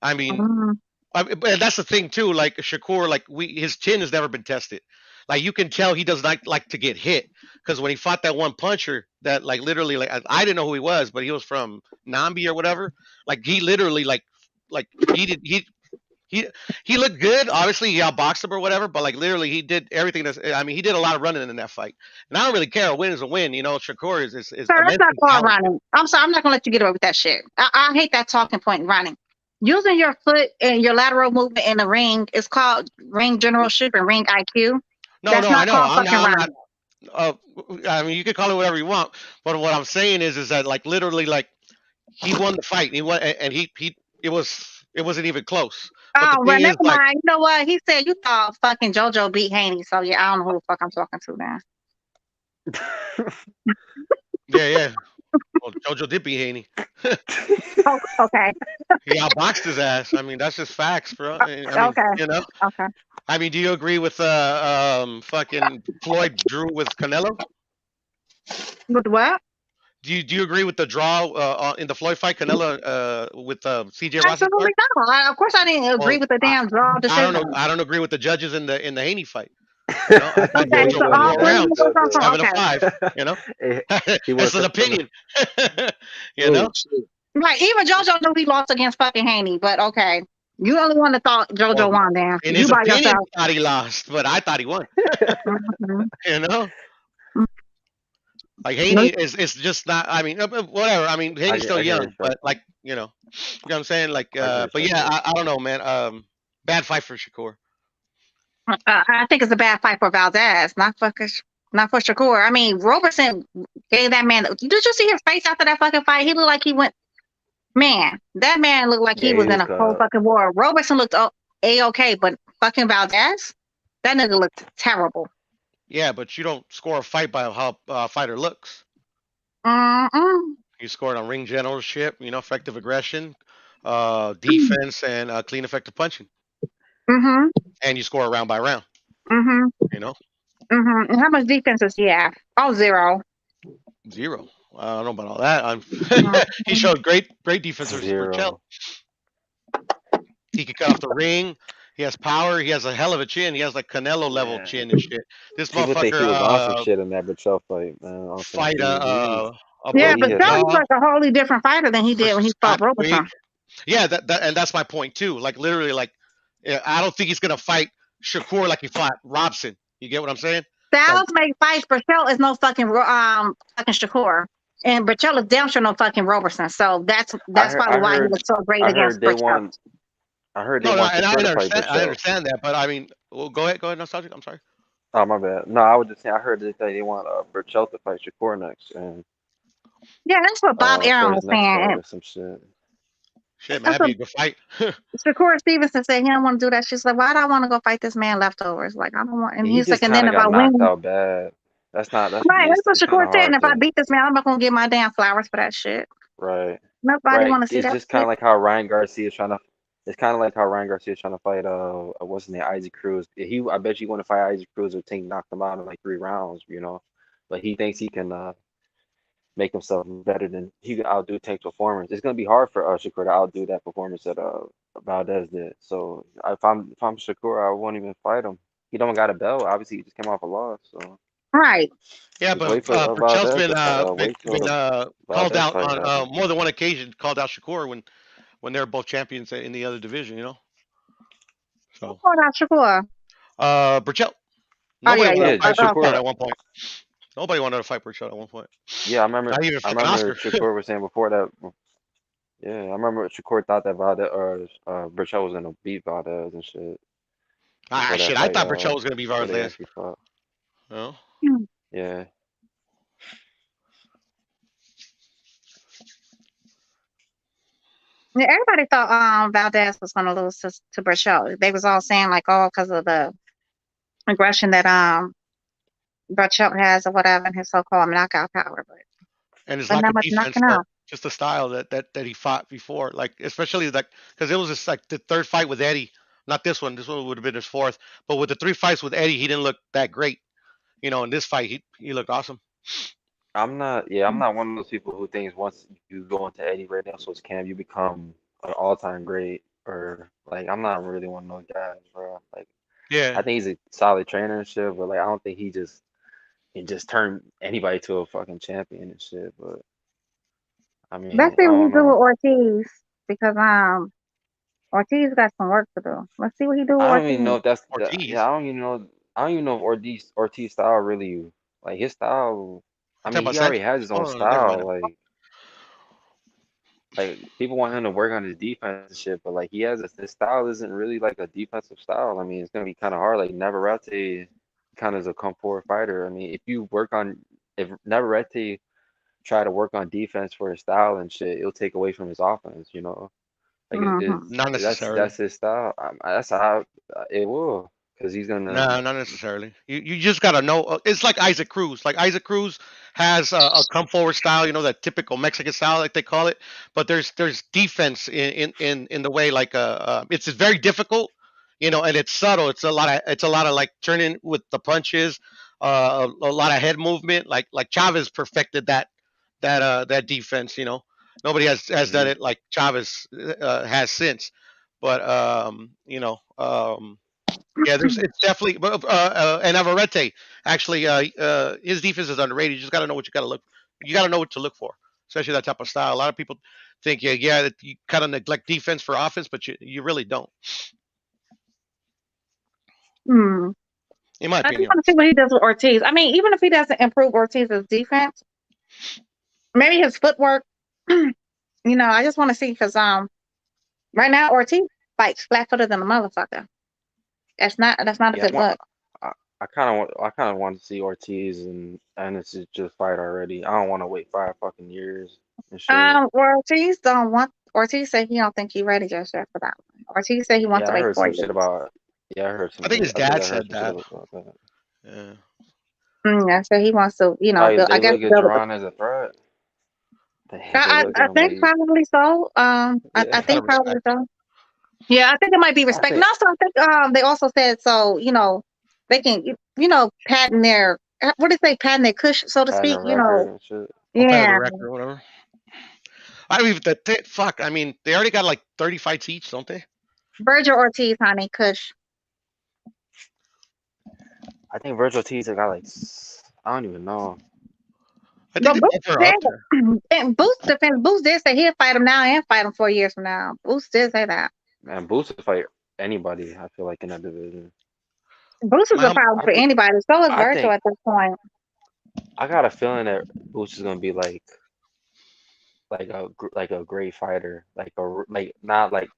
I mean, but that's the thing too. Like Shakur, like his chin has never been tested. Like you can tell he does not like to get hit, because when he fought that one puncher that like literally like I didn't know who he was, but he was from Nambi or whatever. Like he literally like he looked good. Obviously, he outboxed him or whatever, but like literally, he did everything. He did a lot of running in that fight, and I don't really care. A win is a win. Shakur is Sir, that's not called running. I'm sorry, I'm not gonna let you get away with that shit. I hate that talking point running. Using your foot and your lateral movement in the ring is called ring generalship and ring IQ. That's not called fucking running. I mean, you can call it whatever you want, but what I'm saying is that like literally, like he won the fight. He won, and it wasn't even close. Oh, well, never mind. You know what? He said you thought fucking JoJo beat Haney, so yeah, I don't know who the fuck I'm talking to now. Yeah. Well, JoJo did beat Haney. Oh, okay. He outboxed his ass. I mean, that's just facts, bro. Okay. Okay. I mean, do you agree with fucking Floyd Drew with Canelo? With what? Do you agree with the draw in the Floyd fight, Canelo with CJ Ross? Absolutely not. Of course, I didn't agree with the damn draw decision. I don't agree with the judges in the Haney fight. Okay, so all three of you was on 7-5. That's an opinion. Right. Even JoJo knew he lost against fucking Haney, but okay. You only one that thought JoJo won there. In you his by opinion, yourself. thought he lost, but I thought he won. Like Haney is just not. I mean, whatever. I mean, Haney's still I get young, it, but like you know what I'm saying. Like, I get but it, yeah, I don't know, man. Bad fight for Shakur. I think it's a bad fight for Valdez, not for Shakur. I mean, Roberson gave that man. Did you see his face after that fucking fight? He looked like he went. Man, that man looked like he Yeah, was he in was a whole cut. fucking war. Roberson looked a-okay, but fucking Valdez, that nigga looked terrible. Yeah, but you don't score a fight by how a fighter looks. Mm-mm. You score it on ring generalship, effective aggression, defense, and clean, effective punching. Mm-hmm. And you score round by round. Mm-hmm. You know, Mm-hmm. And how much defense does he have? Oh, 0. 0. I don't know about all that. He Mhm. showed great defense versus Burchell. 0. He could cut off the ring. He has power. He has a hell of a chin. He has like Canelo level Man, chin and shit. This people think he was on some motherfucker shit in that Berchelt fight, man. On some fight PEDs. a Boy, Yeah, he but broken hit still, some. he's jaw like a wholly different fighter than he did when versus he fought Scott Quigg. Roberson. Yeah, and that's my point too. Like literally, like I don't think he's gonna fight Shakur like he fought Robson. You get what I'm saying? Like Styles make fights. Burchell is no fucking Shakur, and Burchell is damn sure no fucking Roberson. So that's probably why he looks so great I against heard they Burchell. want. I heard they no, want and I Shakur to fight understand. I Berchelt. understand that, but I mean, well, go ahead, nostalgic. I'm sorry. Oh my bad. No, I was just saying. I heard that they want Berchelt to fight Shakur next, and Yeah, that's what Bob for Aaron his was next saying. fight And or some shit. Shit, man, that's that'd be what a good fight. Shakur Stevenson said. He don't want to do that. She's like, why do I want to go fight this man leftovers? Like, I don't want. And He he's like, just and kind then of if I got knocked win, out bad. That's not. That's right? That's what it's kind Shakur of said. And hard if I to. beat this man, I'm not gonna get my damn flowers for that shit. Right. Nobody Right. want to see It's that just kind shit. of like how Ryan Garcia is trying to. It's kind of like how Ryan Garcia is trying to fight what's his name, Isaac Cruz. I bet you want to fight Isaac Cruz or Tank knocked him out in like 3 rounds. But he thinks he can make himself better than he can outdo Tank's performance. It's gonna be hard for Shakur to outdo that performance that Valdez did. So if I'm Shakur, I won't even fight him. He don't got a belt. Obviously, he just came off a loss. So Right. Yeah, just but wait for Burchell's Valdez to wait till been the called Valdez out fight on happens. more than one occasion. Called out Shakur when they're both champions in the other division. Who So called out Shakur? Burchell. Oh Nobody yeah, wanted yeah. to Yeah, fight Shakur Okay. at one point. Nobody wanted to fight Burchell at one point. yeah. I remember. Not even I fucking remember Oscar. Shakur was saying before that. Yeah, I remember Shakur thought that Valdez or Berchelt was gonna beat Valdez and shit before that Shit. I fight. thought Burchell was gonna be Before they Valdez. actually fought. No. Yeah. Yeah, everybody thought Valdez was gonna lose to Burchell. They was all saying like, oh, because of the aggression that Burchell has or whatever, and his so-called knockout power, And his but lack not of much defense, knocking but out. just the style that he fought before, like especially like because it was just like the third fight with Eddie, not this one. This one would have been his fourth, but with the 3 fights with Eddie, he didn't look that great. In this fight, he looked awesome. I'm not. Yeah, I'm not one of those people who thinks once you go into Eddie Redmayne's camp, you become an all-time great. Or like, I'm not really one of those guys, bro. Like, Yeah, I think he's a solid trainer and shit, but like, I don't think he just turned anybody to a fucking champion and shit. But I Let's mean, see I what he don't do with know. Ortiz because Ortiz got some work to do. Let's see what he do with I don't even know Ortiz. if that's the. Yeah, Ortiz. I don't even know. I don't even know if Ortiz style really like his style. I I'm talking mean, about he already Sanchez. has his own Oh, never mind. style. Like people want him to work on his defense and shit, but like he has his style isn't really like a defensive style. I mean, it's gonna be kind of hard. Like Navarrete kind of is a come forward fighter. I mean, if Navarrete try to work on defense for his style and shit, it'll take away from his offense. Like Mm-hmm. Not necessarily. that's his style. That's how it will, because he's No, gonna. not necessarily. You just gotta know. It's like Isaac Cruz. Like Isaac Cruz has a come forward style, that typical Mexican style, like they call it. But there's defense in the way, like it's very difficult, and it's subtle. It's a lot of like turning with the punches, a lot of head movement. Like Chavez perfected that defense. Nobody has done Mhm. it like Chavez has since. But yeah, it's definitely, and Navarrete actually, his defense is underrated. You just got to know what you got to know what to look for, especially that type of style. A lot of people think, yeah, that you kind of neglect defense for offense, but you really don't, Hmm. in my I just opinion. want to see what he does with Ortiz. I mean, even if he doesn't improve Ortiz's defense, Maybe his footwork. I just want to see because right now Ortiz fights flat footed than a motherfucker. That's not a Yeah, good look. I kind of want to see Ortiz and this is just fight already. I don't want to wait 5 fucking years and shit. Well, Ortiz said he don't think he's ready just yet for that one. Ortiz said he wants Yeah, to I wait heard 4 some shit years. about. Yeah, I heard some. I think his I think dad I heard said some shit that. about that. Yeah. Yeah, so he wants to, Like I they guess look at build up. Duran as a threat. They look I at him think like, probably so. yeah. I think probably so. Yeah, I think it might be I respect. And think also, I think they also said so. They can patent their what did they say, patent their cush, so to having speak. a record and shit. I'll play the Yeah. record or whatever. I mean, fuck. I mean, they already got like 30 fights each, don't they? Virgil Ortiz, honey, kush. I think Virgil Ortiz got like, I don't even know. I think they both are up there. And Boost did say he'll fight him now and fight him 4 years from now. Boost did say that. Man, Boots will fight anybody. I feel like in that division. Boost is a problem for anybody. So is I Virgil think at this point. I got a feeling that Boots is gonna be like a great fighter, not like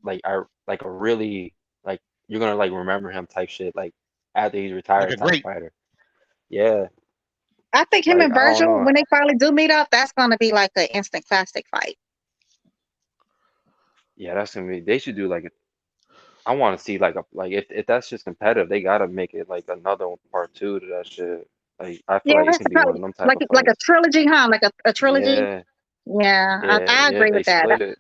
like a really like you're gonna like remember him type shit like after he's Like retired a type great. fighter. Yeah, I think him like and I don't Virgil, know. when they finally do meet up, that's going to be like an instant classic fight. Yeah, that's gonna be. They should do like I want to see like if that's just competitive, they gotta make it like another part two to that shit. Like I feel Yeah, like it that's can be one of them type of like a fights. trilogy, huh? Like a trilogy. Yeah, Yeah, I yeah. agree If they with that. split it,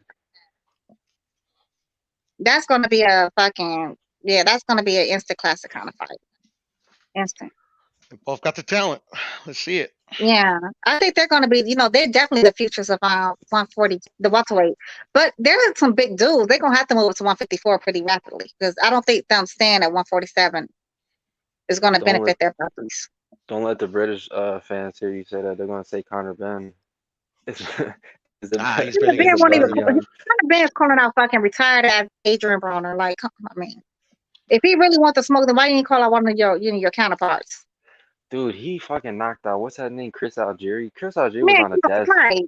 That's going to be a that's going to be an instant classic kind of fight. Instant. They both got the talent. Let's see it. Yeah, I think they're going to be, they're definitely the futures of 140, the welterweight. But there are some big dudes. They're going to have to move to 154 pretty rapidly because I don't think them staying at 147 is going to benefit their bodies. don't let the British fans hear you say that. They're gonna say Conor Ben. Is the He's is barely the getting better started. young. Conor Ben's calling out fucking retired ass Adrian Broner. Like, if he really wants to smoke, then why didn't you call out one of your counterparts? Dude, he fucking knocked out. What's that name? Chris Algieri. Chris Algieri was Man, on the desk. right.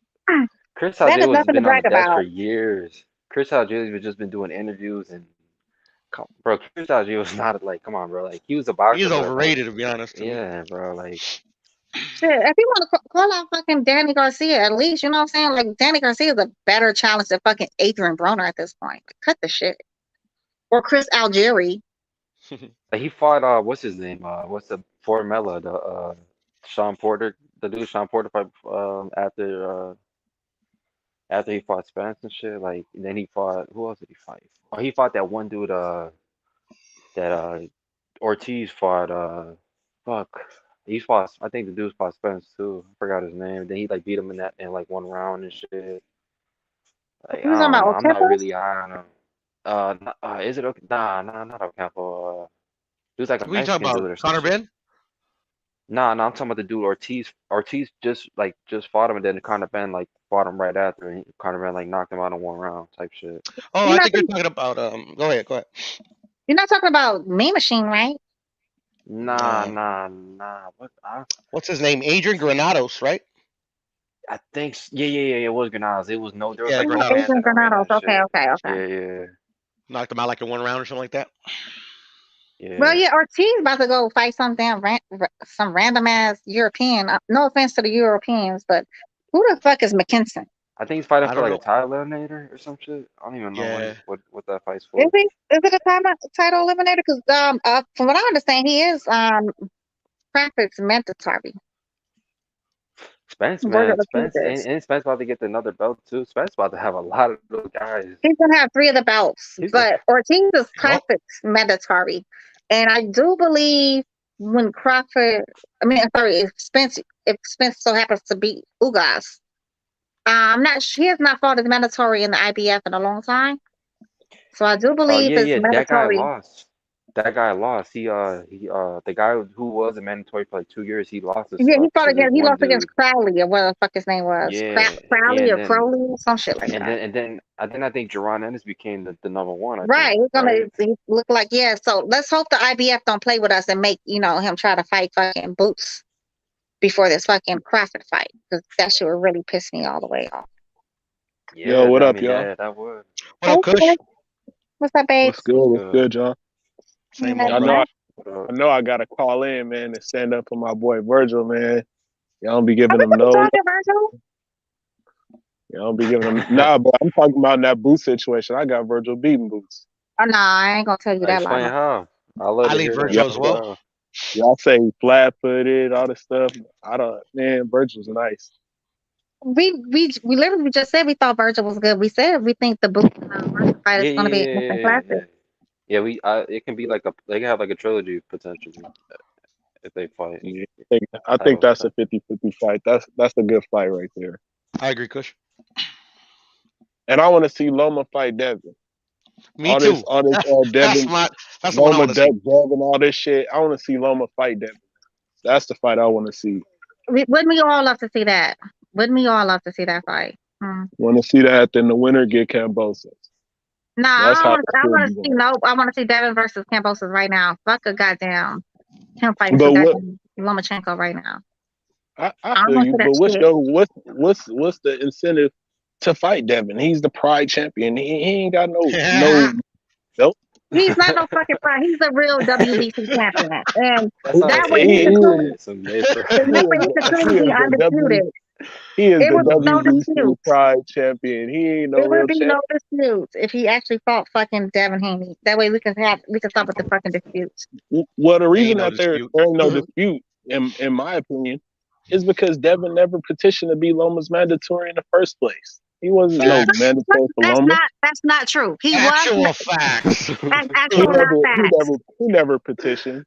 Chris That is Algieri has nothing to been on the brag desk for about. years. Chris Algieri has just been doing interviews and, bro, Chris Algieri was not like, come on, bro. Like he was a boxer. He's but, overrated, like, to be honest. To me. yeah, bro. Like Shit, if you want to call out fucking Danny Garcia, at least, you know what I'm saying? Like, Danny Garcia is a better challenge than fucking Adrian Broner at this point. Like, cut the shit. Or Chris Algieri. he fought. What's his name? What's the Formella? The Sean Porter. The dude Sean Porter fight. After he fought Spence and shit. Like and then he fought. Who else did he fight? Oh, he fought that one dude. That Ortiz fought. Fuck. He fought. I think the dude fought Spence too. I forgot his name. Then he like beat him in like one round and shit. Like You I talking don't about know. I'm not Ocampo? really high on him. Is it okay? Nah, not Ocampo. He was like a What are you talking Mexican about? dude or some Conor shit. Ben? Nah, I'm talking about the dude Ortiz. Ortiz just fought him and then Conor Ben like fought him right after. And Conor Ben like knocked him out in one round type shit. Oh, You're I not, think you're talking about. Go ahead. you're not talking about Mean Machine, right? Nah. What? What's his name? Adrian Granados, right? I think yeah. It was Granados. It was no. There was Yeah, like no Granados. fans in the arena and Okay, shit. okay. Yeah. Knocked him out like in one round or something like that. Well, Yeah. yeah, Ortiz about to go fight some random ass European. No offense to the Europeans, but who the fuck is McKinson? I think he's fighting I for don't like a know. title eliminator or some shit. I don't even know Yeah. what that fight's Is for. it a title eliminator? Because from what I understand, he is Crawford's mandatory. Spence, Virgil man, Spence, Ortiz. and Spence about to get another belt too. Spence about to have a lot of those guys. He's gonna have 3 of the belts, He's but Ortiz is Crawford's mandatory, and I do believe when if Spence so happens to beat Ugas, I'm not. He has not fought as mandatory in the IBF in a long time, so I do believe it's yeah, that guy mandatory. lost. That guy lost. The guy who was a mandatory for like 2 years, he lost Yeah, he fought to this against. He one lost against dude. Crowley or whatever the fuck his name was. Yeah, Crowley and or then Crowley, some shit like that. and then I think Jerron Ennis became the number one. I Right, think, he's gonna right? he look like So let's hope the IBF don't play with us and make him try to fight fucking Boots. before this fucking Crawford fight, because that shit would really piss me all the way off. Yo, Yeah, what I up, mean y'all? that would. What up, Kush? What's up, babe? What's good? What's good, y'all? Same I old, know. bro. I know. I gotta call in, man, and stand up for my boy Virgil, man. Y'all don't be giving him no. Talking, Virgil? Y'all don't be giving him. Nah, but I'm talking about in that boot situation. I got Virgil beating boots. Oh, no, I ain't gonna tell you that Explain lie. how. I love I to leave hear that. Virgil as well. Y'all say flat footed, all this stuff. I don't. Man, Virgil's nice. We literally just said we thought Virgil was good. We said we think the boot fight is gonna be instant classic. Yeah, it can be like they can have like a trilogy potentially if they fight. Yeah, I think that's a 50-50 fight. That's a good fight right there. I agree, Kush. And I want to see Loma fight Devin. Me too. Devin, that's the one I Loma, want to see. Devin, all this shit. I want to see Loma fight Devin. That's the fight I want to see. Wouldn't we all love to see that? Wouldn't we all love to see that fight? Want to see that, then the winner get Kambosos. Nah, That's how I want to see I want to see Devin versus Kambosos right now. Fuck a goddamn him fighting But goddamn Lomachenko right now. I feel you, but what's the incentive to fight Devin? He's the Pride champion. He ain't got no belt. He's not no fucking pride. He's a real WBC champion, and That's that how way he could truly be undisputed. He is It the would be no WBC dispute. Pride champion. He ain't no It real would be champion. no disputes if he actually fought fucking Devin Haney. That way we can stop with the fucking disputes. Well, the reason no that there ain't no dispute, in my opinion, is because Devin never petitioned to be Loma's mandatory in the first place. He wasn't no mandatory for Loma. That's not true. He Actual was facts. actual not facts. He never petitioned.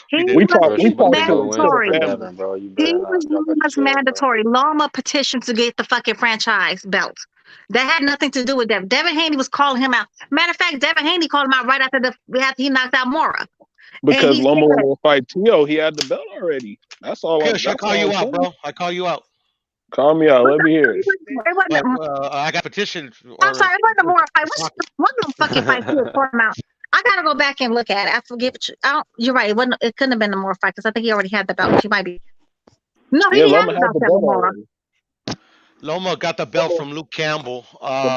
He We talked mandatory. Devin, bro. You He better was not. Loma's mandatory. Loma petitioned to get the fucking franchise belt. That had nothing to do with Devin. Devin Haney was calling him out. Matter of fact, Devin Haney called him out right after he knocked out Mora. Because Loma wanted to fight Tio, he had the belt already. That's all. Kush, I call you out, bro. I call you out. Call me out. Let me hear it. I got petitioned. I'm sorry, it wasn't a Mora fight. One of them fucking fights he was talking about. I gotta go back and look at it. I forget. You're right. It couldn't have been the Mora fight because I think he already had the belt. He might be. No, he didn't have the belt Mora. Loma got the belt from Luke Campbell.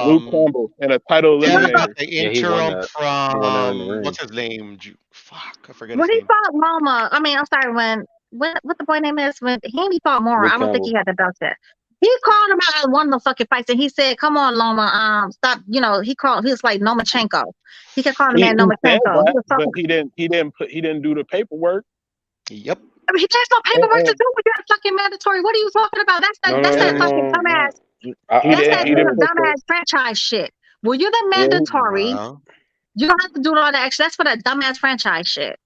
Luke Campbell and a title eliminator. Got the interim from what's his name? Fuck, I forget When his he name. fought Loma, I mean, I'm sorry. What the boy name is? When Haney fought Mora, Luke I don't think Campbell. he had the belt yet. He called him out at one of the fucking fights, and he said, "Come on, Loma, stop." You know, he was like Nomachenko. He kept calling the man Nomachenko. But he didn't do the paperwork. Yep. I mean, there's no paperwork to do with that fucking mandatory. What are you talking about? That's that fucking dumbass. That's that dumbass franchise shit. Well, you're the mandatory. You don't have to do all that extra. That's for that dumbass franchise shit.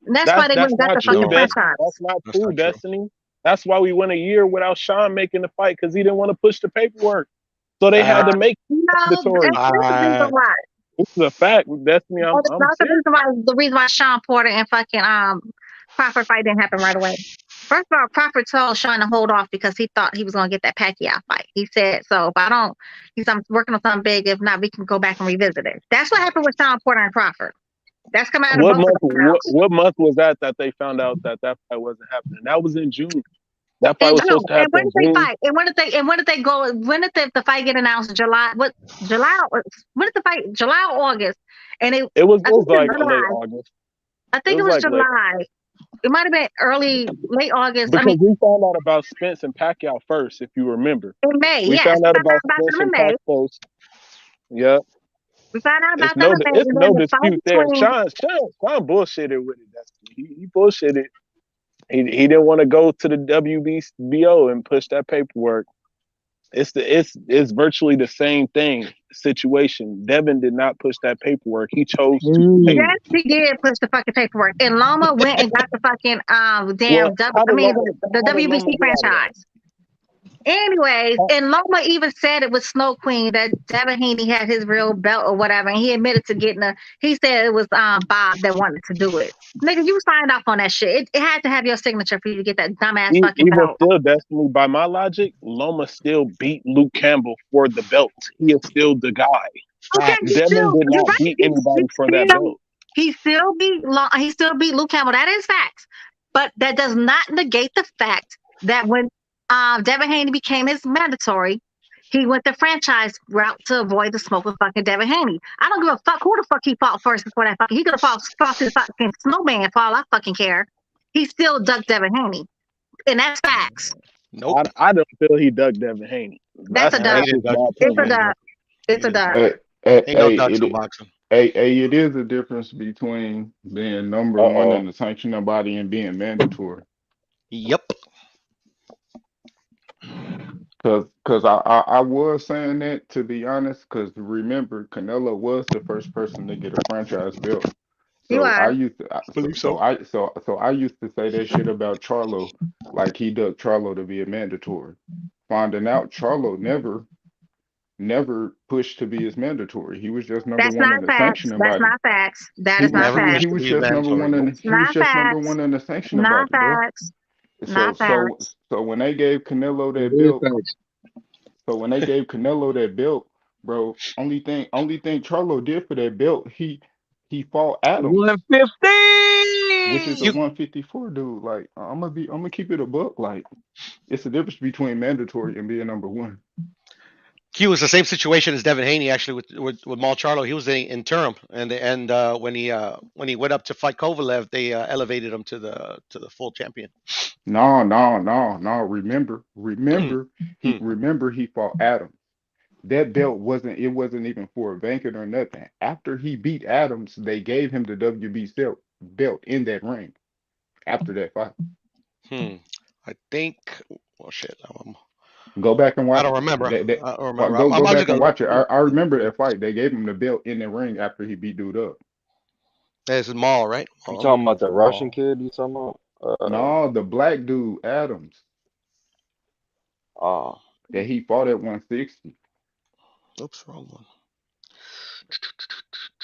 And that's why they went got the fucking franchise. That's not true, Destiny. That's why we went a year without Sean making the fight because he didn't want to push the paperwork. So they had to make mandatory. This is a fact, Destiny. The reason why Sean Porter and fucking Crawford fight didn't happen right away. First of all, Crawford told Sean to hold off because he thought he was going to get that Pacquiao fight. He said, so if I don't, I'm working on something big. If not, we can go back and revisit it. That's what happened with Sean Porter and Crawford. That's coming out of both of them. What month was that they found out that fight wasn't happening? That was in June. That fight was supposed to happen. And when did they fight? And when did they go? When did the fight get announced? July? What? July? When did the fight? July or August? And it was like late August. I think it was July. It might have been late August. Because we found out about Spence and Pacquiao first, if you remember. In May, we found out about Spence and Pacquiao first. Yep. We found out about it's no dispute there. Sean bullshitted with it. He bullshitted. He didn't want to go to the WBO and push that paperwork. It's virtually the same situation. Devin did not push that paperwork. He chose to. Yes, he did push the fucking paperwork. And Loma went and got the fucking the WBC franchise. Anyways, and Loma even said it was Snow Queen that Devin Haney had his real belt or whatever, and he admitted to getting he said it was Bob that wanted to do it. Nigga, you signed off on that shit. It had to have your signature for you to get that dumbass fucking belt. Still, Destiny, by my logic, Loma still beat Luke Campbell for the belt. He is still the guy. Okay, Devin did not beat anybody for that belt. He still beat Luke Campbell. That is facts. But that does not negate the fact that when Devin Haney became his mandatory, he went the franchise route to avoid the smoke with fucking Devin Haney. I don't give a fuck who the fuck he fought first before that fucking. He could have fought his fucking snowman for all I fucking care. He still ducked Devin Haney, and that's facts. Nope. I don't feel he dug Devin Haney. That's a duck. just my It's a opinion. duck. It's a duck. Ain't no ducks in boxing. It is a difference between being number one in the sanctioning body and being mandatory. Yep. Because I was saying that, to be honest, because remember, Canelo was the first person to get a franchise belt. So I used to I used to say that shit about Charlo, like he ducked Charlo to be a mandatory. Finding out Charlo never pushed to be his mandatory. He was just number one in the sanctioning body. That's not facts. That is not facts. He was just number one in the sanctioning body, bro. So when they gave Canelo that belt, bro, only thing Charlo did for that belt, he fought Adams, 150, which is a 154 dude. Like I'm gonna keep it a buck. Like it's the difference between mandatory and being number one. Q was the same situation as Devin Haney actually with Mal Charlo. He was in interim, and when he went up to fight Kovalev, they elevated him to the full champion. No. Remember, he fought Adams. That belt wasn't even for a banquet or nothing. After he beat Adams, they gave him the WB belt in that ring. After that fight. I think. Well, shit. Go back and watch. I don't remember. I don't remember. Go back and watch it. I remember that fight. They gave him the belt in the ring after he beat dude up. That's Maul, right? You talking about the Russian kid? You talking about? No, the black dude Adams. That he fought at 160. Oops, wrong one.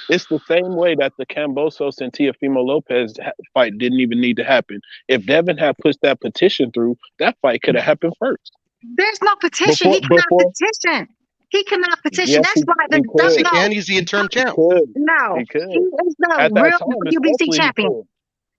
It's the same way that the Kambosos and Teofimo Lopez fight didn't even need to happen. If Devin had pushed that petition through, that fight could have happened first. There's no petition. He cannot petition. He cannot petition. Yes, That's why he can. He's the interim champ. No, he is the real WBC champion.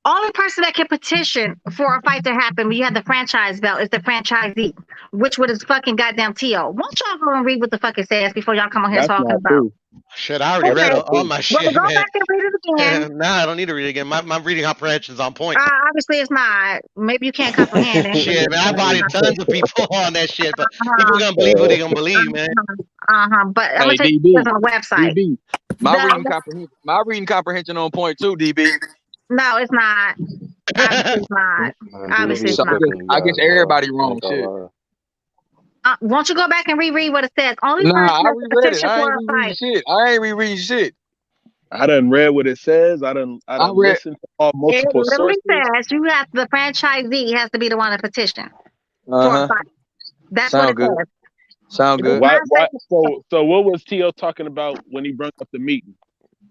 Only person that can petition for a fight to happen when you have the franchise belt is the franchisee, which would is fucking goddamn T.O. Won't y'all go and read what the fuck it says before y'all come on here talking about? Shit, I already read all my shit. Well, go back and read it again. Nah, I don't need to read it again. My reading comprehension's on point. Obviously, it's not. Maybe you can't comprehend it. Shit, man, I bodied tons of people on that shit, but people gonna believe who they gonna believe, man. But I'm gonna tell you this on the website. DB. My reading comprehension on point too, DB. No, it's not. Obviously, it's not. Obviously, it's not. I guess everybody wrong shit. Won't you go back and reread what it says? Only person I that reread it. petition I for ain't a rereading fight. shit. I ain't rereading shit. I done read what it says. I done listened to all It multiple literally sources. says the franchisee has to be the one to petition for a fight. That's Sound what it good. says. Sound good. So what was T.O. talking about when he brought up the meeting?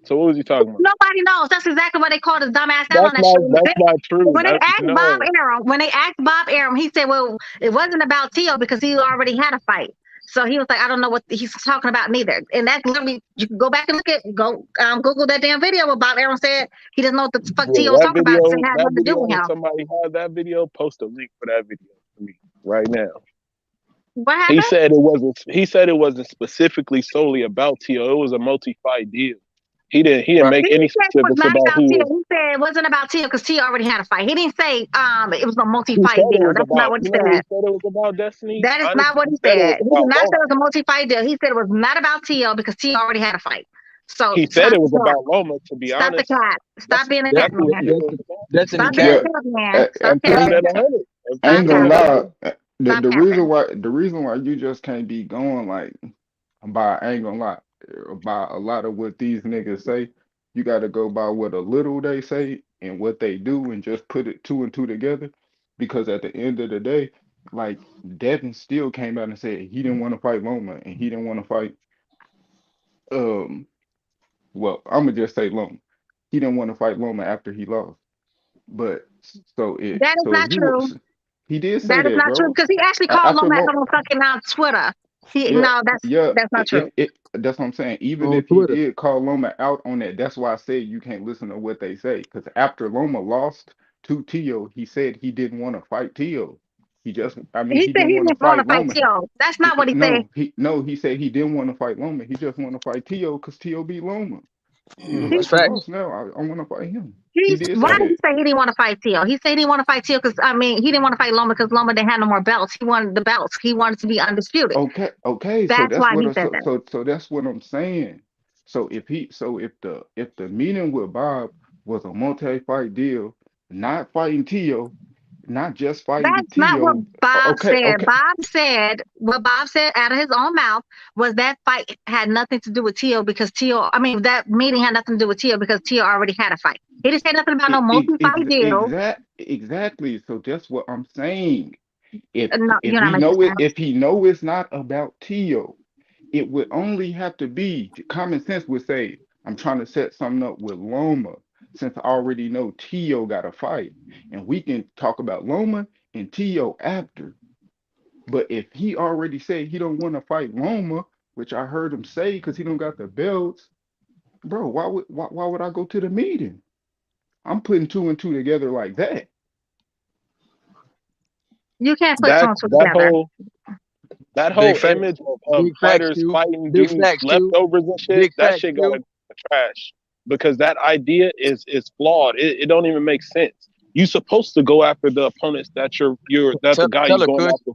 So what was he talking about? Nobody knows. That's exactly what they called his dumbass out on that That's not true. When they asked Bob Arum, he said, "Well, it wasn't about T.O. because he already had a fight." So he was like, "I don't know what he's talking about neither." And that's literally, you can go back and Google that damn video where Bob Arum said he doesn't know what the fuck T.O. was talking about. It had nothing to do with him. Somebody have that video. Post a link for that video for me right now. What happened? He said it wasn't specifically solely about T.O. It was a multi-fight deal. He didn't make any specifics about who. He said it wasn't about T.O. because T.O. already had a fight. He didn't say it was a multi-fight deal. That's not what he said. He said it was about Destiny. That is not what he said. He did not say it was a multi-fight deal. He said it was not about T.O. because T.O. already had a fight. So he said it was about Loma. To be stop honest, the cat. Stop being a cat man. Destiny Stop being a cat man. Stop I ain't gonna lie. The reason why you just can't be going like I ain't gonna lie. By a lot of what these niggas say, you got to go by what a little they say and what they do and just put it two and two together. Because at the end of the day, like Devin still came out and said he didn't want to fight Loma and he didn't want to fight well, I'm gonna just say Loma. He didn't want to fight Loma after he lost. But that is not true. He did say that is not true because he actually called Loma out on fucking Twitter. That's not true. That's what I'm saying. Even if he did call Loma out on that, that's why I said you can't listen to what they say. Because after Loma lost to T.O., he said he didn't want to fight T.O. He just, I mean, He he said didn't he want to didn't want fight to fight Loma. Tio. That's not what he said. He said he didn't want to fight Loma. He just want to fight Tio because Tio beat Loma. He was That's like, he facts. lost now. I want to fight him. He did Why say did he that. say he didn't want to fight Tio? He said he didn't want to fight Tio because he didn't want to fight Loma because Loma didn't have no more belts. He wanted the belts. He wanted to be undisputed. Okay. So That's that's why what he said that. so that's what I'm saying. So if the meeting with Bob was a multi-fight deal, not fighting Tio, not just fighting That's not what Tio. Bob Okay, said. okay. What Bob said out of his own mouth was that fight had nothing to do with Tio because that meeting had nothing to do with Tio because Tio already had a fight. He didn't say nothing about no multi-fight deal. Exactly. So that's what I'm saying. No, you're not making sense. If he know it's not about Tio, it would only have to be common sense would say, I'm trying to set something up with Loma since I already know Tio got a fight. And we can talk about Loma and Tio after. But if he already said he don't want to fight Loma, which I heard him say because he don't got the belts, bro, why would I go to the meeting? I'm putting two and two together like that. You can't put That two and two together. that Big whole facts. image of Big facts, fighters Q. fighting Big dudes facts, Q. leftovers and shit, Big that facts, shit gotta Q. go in the trash. Because that idea is flawed. It don't even make sense. You supposed to go after the opponents that the guy Tell you're her, going Kush. after.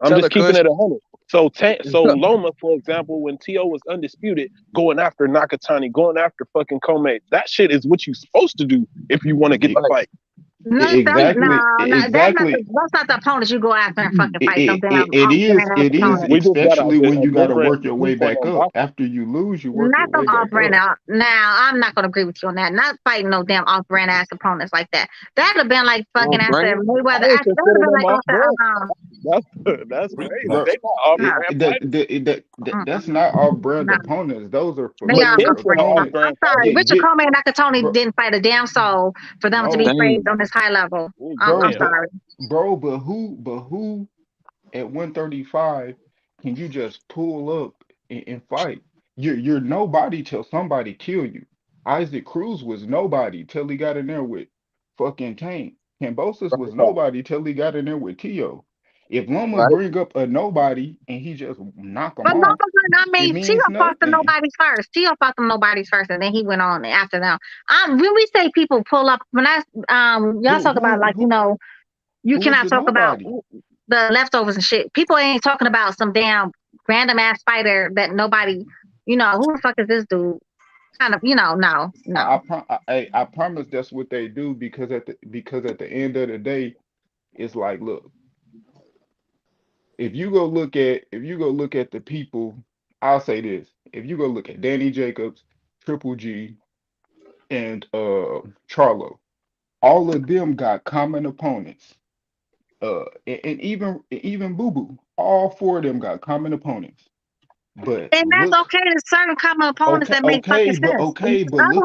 I'm Tell her, just keeping Kush. it 100. So Loma, for example, when Tio was undisputed, going after Nakatani, going after fucking Kome, that shit is what you supposed to do if you want to get the fight. No, Exactly. that's not the opponents you go after and fucking fight them damn It is, opponents. We just got especially when a you got to different work your way viewpoint back on up. boxing. After you lose, you work Not your them way back off-brand up. out. Now, I'm not going to agree with you on that. Not fighting no damn off-brand ass opponents like that. That would have been like fucking after Off-brand? Mayweather. I ain't That would consider have been them like off-brand. That's crazy. Bro, They not off-brand fighters. that's not off-brand no. opponents. Those are They are familiar Potential off-brand. I'm opponents. off-brand sorry. fighters. Richard Coleman and Nakatoni Bro, didn't fight a damn soul for them to be no, praised on this high level. I'm sorry. but who at 135 can you just pull up and fight? You're nobody till somebody kill you. Isaac Cruz was nobody till he got in there with fucking Tank. Kambosos was nobody till he got in there with Tio. If Loma Right. bring up a nobody and he just knock him But off, it Tio means fought the nothing. nobodies first. Tio fought them nobodies first, and then he went on after them. When we say people pull up, when y'all talk about like you Who's cannot the talk about nobody? the leftovers and shit. People ain't talking about some damn random ass fighter that nobody, who the fuck is this dude? Kind of, no. I promise that's what they do because at the end of the day, it's like, look, if you go look at the people, I'll say this. If you go look at Danny Jacobs, Triple G, and Charlo, all of them got common opponents. And even Boo Boo, all four of them got common opponents. But And that's look, okay. There's certain common opponents that make fucking sense. Other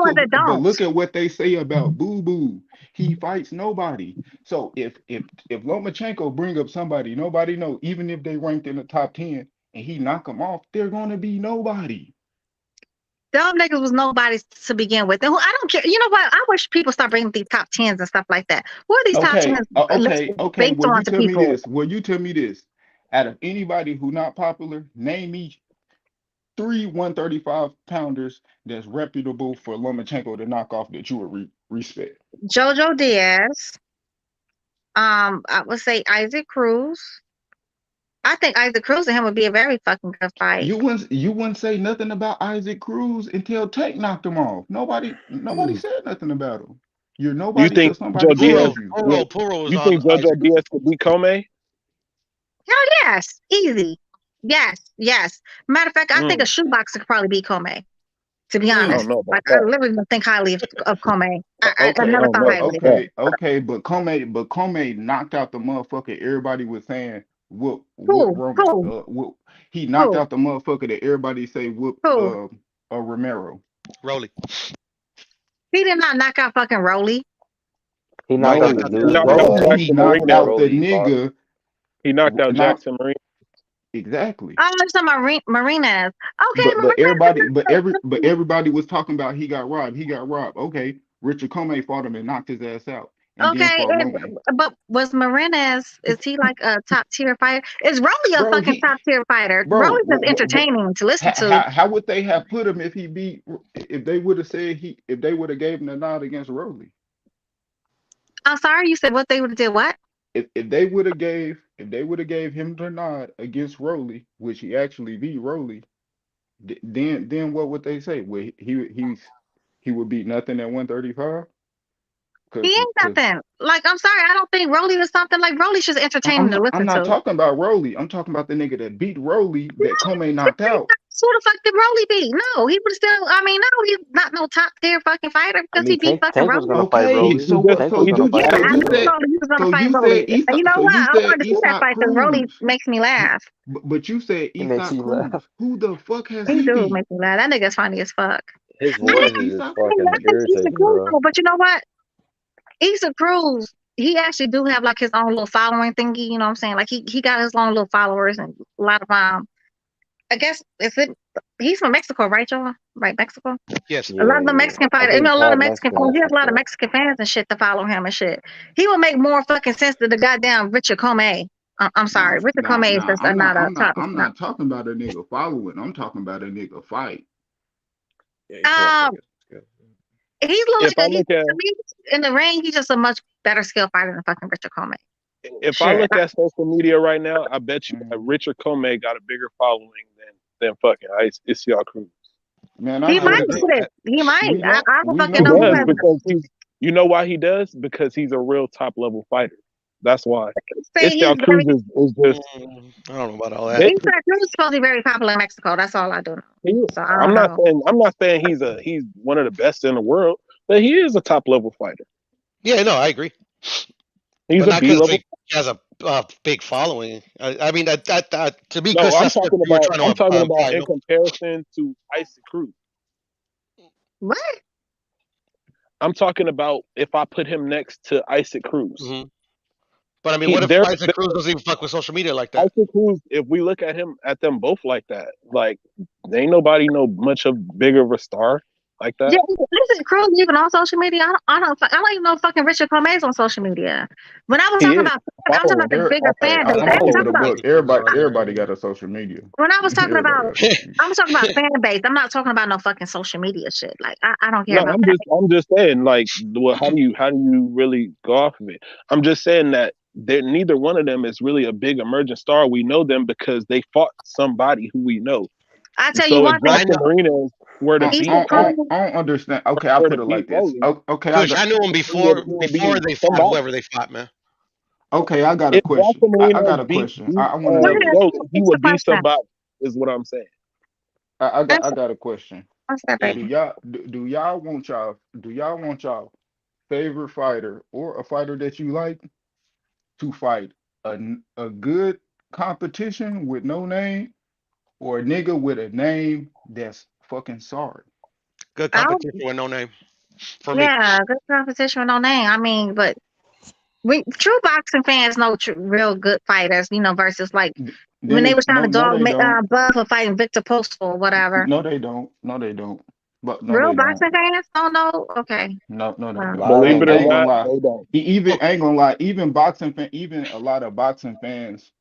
ones that don't. look at what they say about Boo Boo. He fights nobody. So if Lomachenko bring up somebody nobody know, even if they ranked in the top 10 and he knock them off, they're gonna be nobody. Them niggas was nobody to begin with. And I don't care. You know what? I wish people start bringing these top tens and stuff like that. Who are these top tens Okay. based on to people? You tell me this. Out of anybody who not popular, name me 3 135 pounders that's reputable for Lomachenko to knock off that you would respect. Jojo Diaz. I would say Isaac Cruz. I think Isaac Cruz and him would be a very fucking good fight. You wouldn't say nothing about Isaac Cruz until Tank knocked him off. Nobody said nothing about him. You're You nobody till think somebody kills you. Puro was You on think JoJo Diaz could beat Kome? Hell yes, easy. Yes. Matter of fact, I think a shoebox could probably beat Kome. To be honest, know about I literally don't think highly of Kome. I never thought highly of him. Okay, but Kome knocked out the motherfucker. Everybody was saying whoop Who? Roman. He knocked out the motherfucker that everybody say whoop Romero. Rolly. He did not knock out fucking Rolly. He knocked out the dude. He knocked out the nigga. He knocked out Jackson Marine. Exactly. Oh, there's some Marinas. Okay, but everybody was talking about he got robbed. Okay, Richard Comey fought him and knocked his ass out. And then Okay, fought Loman. but was Marinez, is he like a top tier fighter? Is Rolly a Bro, fucking top tier fighter? bro, Rolly's just entertaining to listen to. how would they have put him if they would have said if they would have gave him the nod against Rolly? I'm sorry, you said what they would have did what? If they would have gave him the nod against Rolly, which he actually beat Rolly, then what would they say? Well, he would beat nothing at 135. He ain't nothing. Like, I'm sorry, I don't think Rolly was something like Rolly's just entertaining to I'm listen not to. talking about Rolly. I'm talking about the nigga that beat Rolly that Comey knocked out. Who the fuck did Rolly beat? No, he would still. I mean, no, he's not no top tier fucking fighter because he beat fucking Tank was Rolly. gonna fight Rolly. So what? Tank So was gonna you fight Yeah, I Rolly. knew Rolly was gonna fight Rolly. You know what? I wanted to see that fight because Rolly makes me laugh. But you said He makes Eastside you Cruz. laugh. Who the fuck has He he do beat? make me laugh. That nigga's funny as fuck. His Who voice has is just Eastside fucking I think Issa irritating, Cruz, bro. but you know what? Issa Cruz, he actually do have like his own little following thingy. You know what I'm saying? Like he got his own little followers and a lot of I guess he's from Mexico, right, y'all? Right, Mexico. Yes. A lot of the Mexican I fighters, think a lot of half Mexican Mexican fans. and He has some a lot of shit. Mexican fans and shit to follow him and shit. He would make more fucking sense than the goddamn Richard Comey. I'm sorry, Richard Comey is just not a top. I'm not talking about a nigga following. I'm talking about a nigga fight. He's a little If I to look at me in the ring. He's just a much better skill fighter than fucking Richard Comey. if I look at social media right now, I bet you that Richard Comey got a bigger following than fucking Isiah Cruz. Man, He might. He might. I don't fucking He know who does has. because you know why he does? Because he's a real top level fighter. That's why. Say he's Isiah Cruz very. is just. I don't know about all that. Isiah Cruz is supposed to be very popular in Mexico. That's all I do know. So I I'm don't know. not saying he's one of the best in the world, but he is a top level fighter. Yeah, no, I agree. He's but a not B because level. he has a big following. I mean that to me, No, Chris, I'm that's what talking you were about. trying to I'm talking about imply, in no? comparison to Isiah Cruz. What? I'm talking about if I put him next to Isiah Cruz. Mm-hmm. But I mean, what if Isaac Cruz doesn't even fuck with social media like that? Isiah Cruz, if we look at them both like that, like ain't nobody know much of bigger of a star like that. Yeah, Isaac Cruz even on social media. I don't even know fucking Richard Comey's on social media. When I was talking about, I'm talking about the bigger fan base. I I'm ain't over talking the about. book. Everybody got a social media. When I was talking Everybody about, got a social media. I was talking about fan base. I'm not talking about no fucking social media shit. Like I don't care No, about I'm that. just saying, like, well, how do you really go off of it? I'm just saying that neither one of them is really a big emerging star. We know them because they fought somebody who we know. I tell so you one if Jackson Marinas were to beat, I don't understand. Okay, I'll put it like this. Okay, I knew him before they fought whoever they fought, man. Okay, I got a if question. Jackson I Marinas got a beat question. I want to know Rolly, this. he would beat somebody. Is what I'm saying. I got a question. What's that, baby? Do y'all want y'all favorite fighter or a fighter that you like to fight a good competition with no name or a nigga with a name that's fucking sorry? Good competition with no name. For me. Yeah, good competition with no name. I mean, but true boxing fans know real good fighters, versus like when they were trying to dog Bud for fighting Victor Postal or whatever. No, they don't. No, they don't. But no, real they boxing don't. fans don't know. Okay. No, they don't. Believe it or not, they don't. Even ain't gonna lie. Even a lot of boxing fans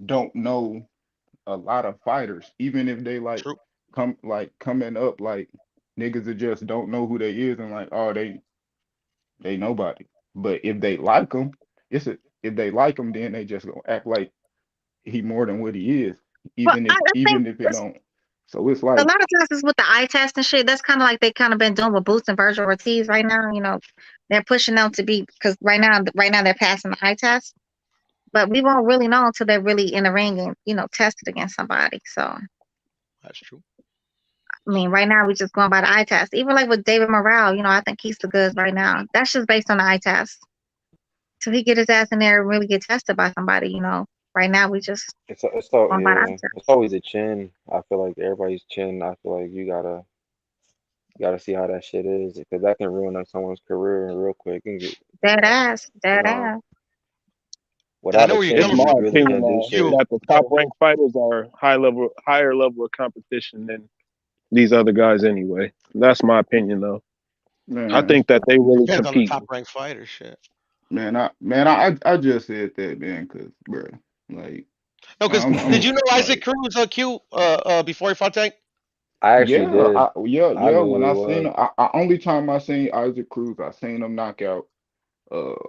don't know a lot of fighters. Even if they coming up, like niggas that just don't know who they is and like, oh, they nobody. But if they like them, if they like him, then they just gonna act like he more than what he is, even if it don't. So it's like a lot of times it's with the eye test and shit. That's kind of like they kind of been doing with Boots and Virgil Ortiz right now. They're pushing them to be because right now they're passing the eye test, but we won't really know until they're really in the ring and tested against somebody. So that's true. I mean, right now we're just going by the eye test. Even like with David Morrell, I think he's the goods right now. That's just based on the eye test. So he get his ass in there and really get tested by somebody. Right now we just it's always a chin. I feel like everybody's chin. I feel like you gotta see how that shit is because that can ruin someone's career real quick and get dead ass. Without know where you're it's coming my from. opinion that the top ranked fighters are higher level of competition than these other guys anyway. That's my opinion though. Man. I think that they really Depends compete. on the top ranked fighter shit. I just said that, man, because, bro, like, No, because did I'm you know Isaac like, Cruz Q before he fought Tank? I actually yeah, did. I yeah. knew When who he I seen was. him, only time I seen Isaac Cruz, I seen him knock out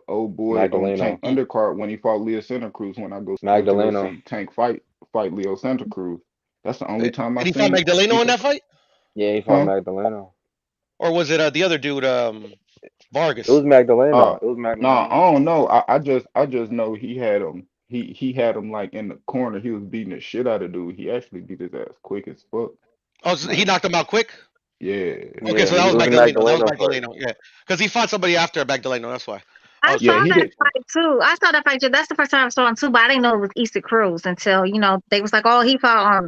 old boy on Tank Magdaleno. undercard when he fought Leo Santa Cruz. When I went to go Magdaleno. see Tank fight Leo Santa Cruz. That's the only Did time I he fight seen Magdaleno in either. that fight, Yeah, he fought Huh? Magdaleno. or was it the other dude, It was Vargas? Magdaleno. It was Nah, Magdaleno. I don't know. I just know he had him. He had him like in the corner. He was beating the shit out of dude. He actually beat his ass quick as fuck. Oh, so he Like, knocked him out quick. yeah. Okay, Yeah, so that it was was a Magdaleno. That was Magdaleno fight. Magdaleno. Yeah, because he fought somebody after Magdaleno. That's why I I was saw Yeah, trying to he that did. remember. fight too. I saw that fight too. That's the first time I saw him too, but I didn't know it was Easter Cruz until, they was like, oh, he fought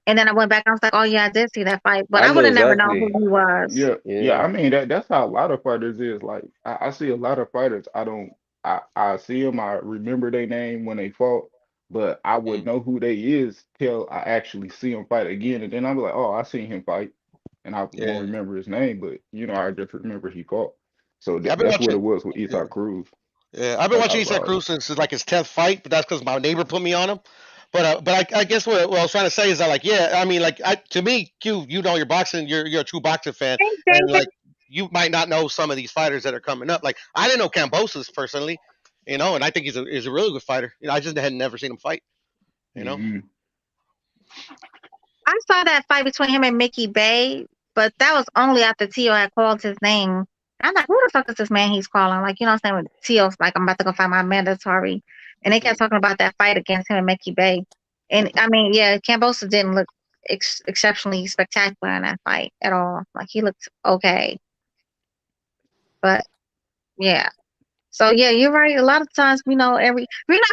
and then I went back and I was like, oh yeah, I did see that fight. But I would have never known who Exactly. he was. Yeah. Yeah. I mean that's how a lot of fighters is. Like I see a lot of fighters. I don't. I see them. I remember their name when they fought, but I would know who they is till I actually see them fight again, and then I'm like, oh, I seen him fight, and I won't Yeah, remember his name, but I just remember he fought. So yeah. I've been that's what watching. it was with Yeah, Isak Cruz. yeah. I've been That's watching how Isak about it. Cruz since like his 10th fight, but that's because my neighbor put me on him. But I guess what I was trying to say is that, like, yeah, I mean, like, to me, Q, you're boxing, you're a true boxing fan, Hey, and David. like you might not know some of these fighters that are coming up. Like, I didn't know Kambosos personally, and I think he's a really good fighter. I just had never seen him fight. You know. Hmm. I saw that fight between him and Mickey Bay, but that was only after Tio had called his name. I'm like, who the fuck is this man he's calling? Like, what I'm saying? When Tio's like, I'm about to go find my mandatory. And they kept talking about that fight against him and Mickey Bay. And I mean, yeah, Cambosa didn't look exceptionally spectacular in that fight at all. Like, he looked okay. But yeah. So yeah, you're right. A lot of times, we're not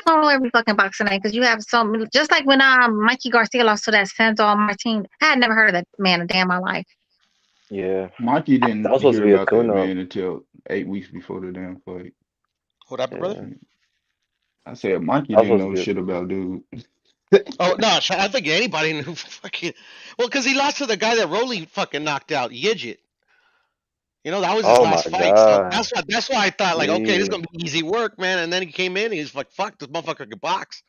gonna know every fucking boxing name because you have so many. Just like when Mikey Garcia lost to that Sandor Martin, I had never heard of that man a day in my life. Yeah. Mikey That didn't was supposed to hear be a about that tune-up. man until 8 weeks before the damn fight. What happened, brother? Yeah. I said Mikey That was didn't supposed to know be a shit tune-up. about dude. Oh no, I think anybody knew fucking. Well, because he lost to the guy that Rolly fucking knocked out, Yidget. That was his Oh my last fight. So God. that's why I thought, like, okay, this is Yeah. gonna be easy work, man. And then he came in, and he's like, fuck, this motherfucker can box.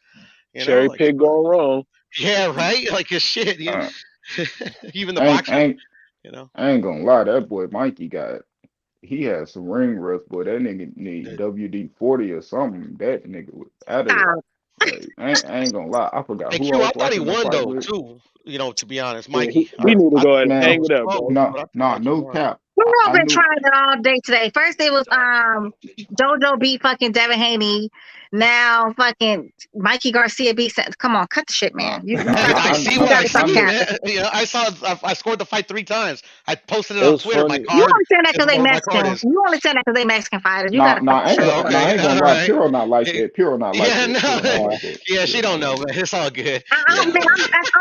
Cherry Like, pick gone wrong. yeah, right. Like his shit. Uh, Even the I ain't, I boxers, ain't, you know. I ain't gonna lie, that boy Mikey he had some ring rust, boy. That nigga need WD-40 or something. That nigga was out of there. Stop. Like, I ain't gonna lie, I forgot And who I Q, I was thought he watching that won fight though with. too. To be honest, Yeah, Mikey. he need to I go ahead and thought Man, it hang was it up, close, bro. no, but I thought no, Mikey no won. cap. We've all I been knew. trying it all day today. First it was JoJo beat fucking Devin Haney. Now fucking Mikey Garcia beat. Come on, cut the shit, man. You Nah, gotta I stop. see You what I gotta stop I see, knew. capping. man. I scored the fight 3 times. I posted it It on was Twitter. My funny. You card only saying that says because they what my card Mexican. is. You only saying that because they Mexican fighters. You Nah, gotta nah, stop. I ain't All gonna, nah, I right, ain't all gonna lie. right. Puro not like that. Puro not like Yeah, that. no, Puro not like that. yeah, she Puro not don't know, like man. that. It's all good. I mean, I'm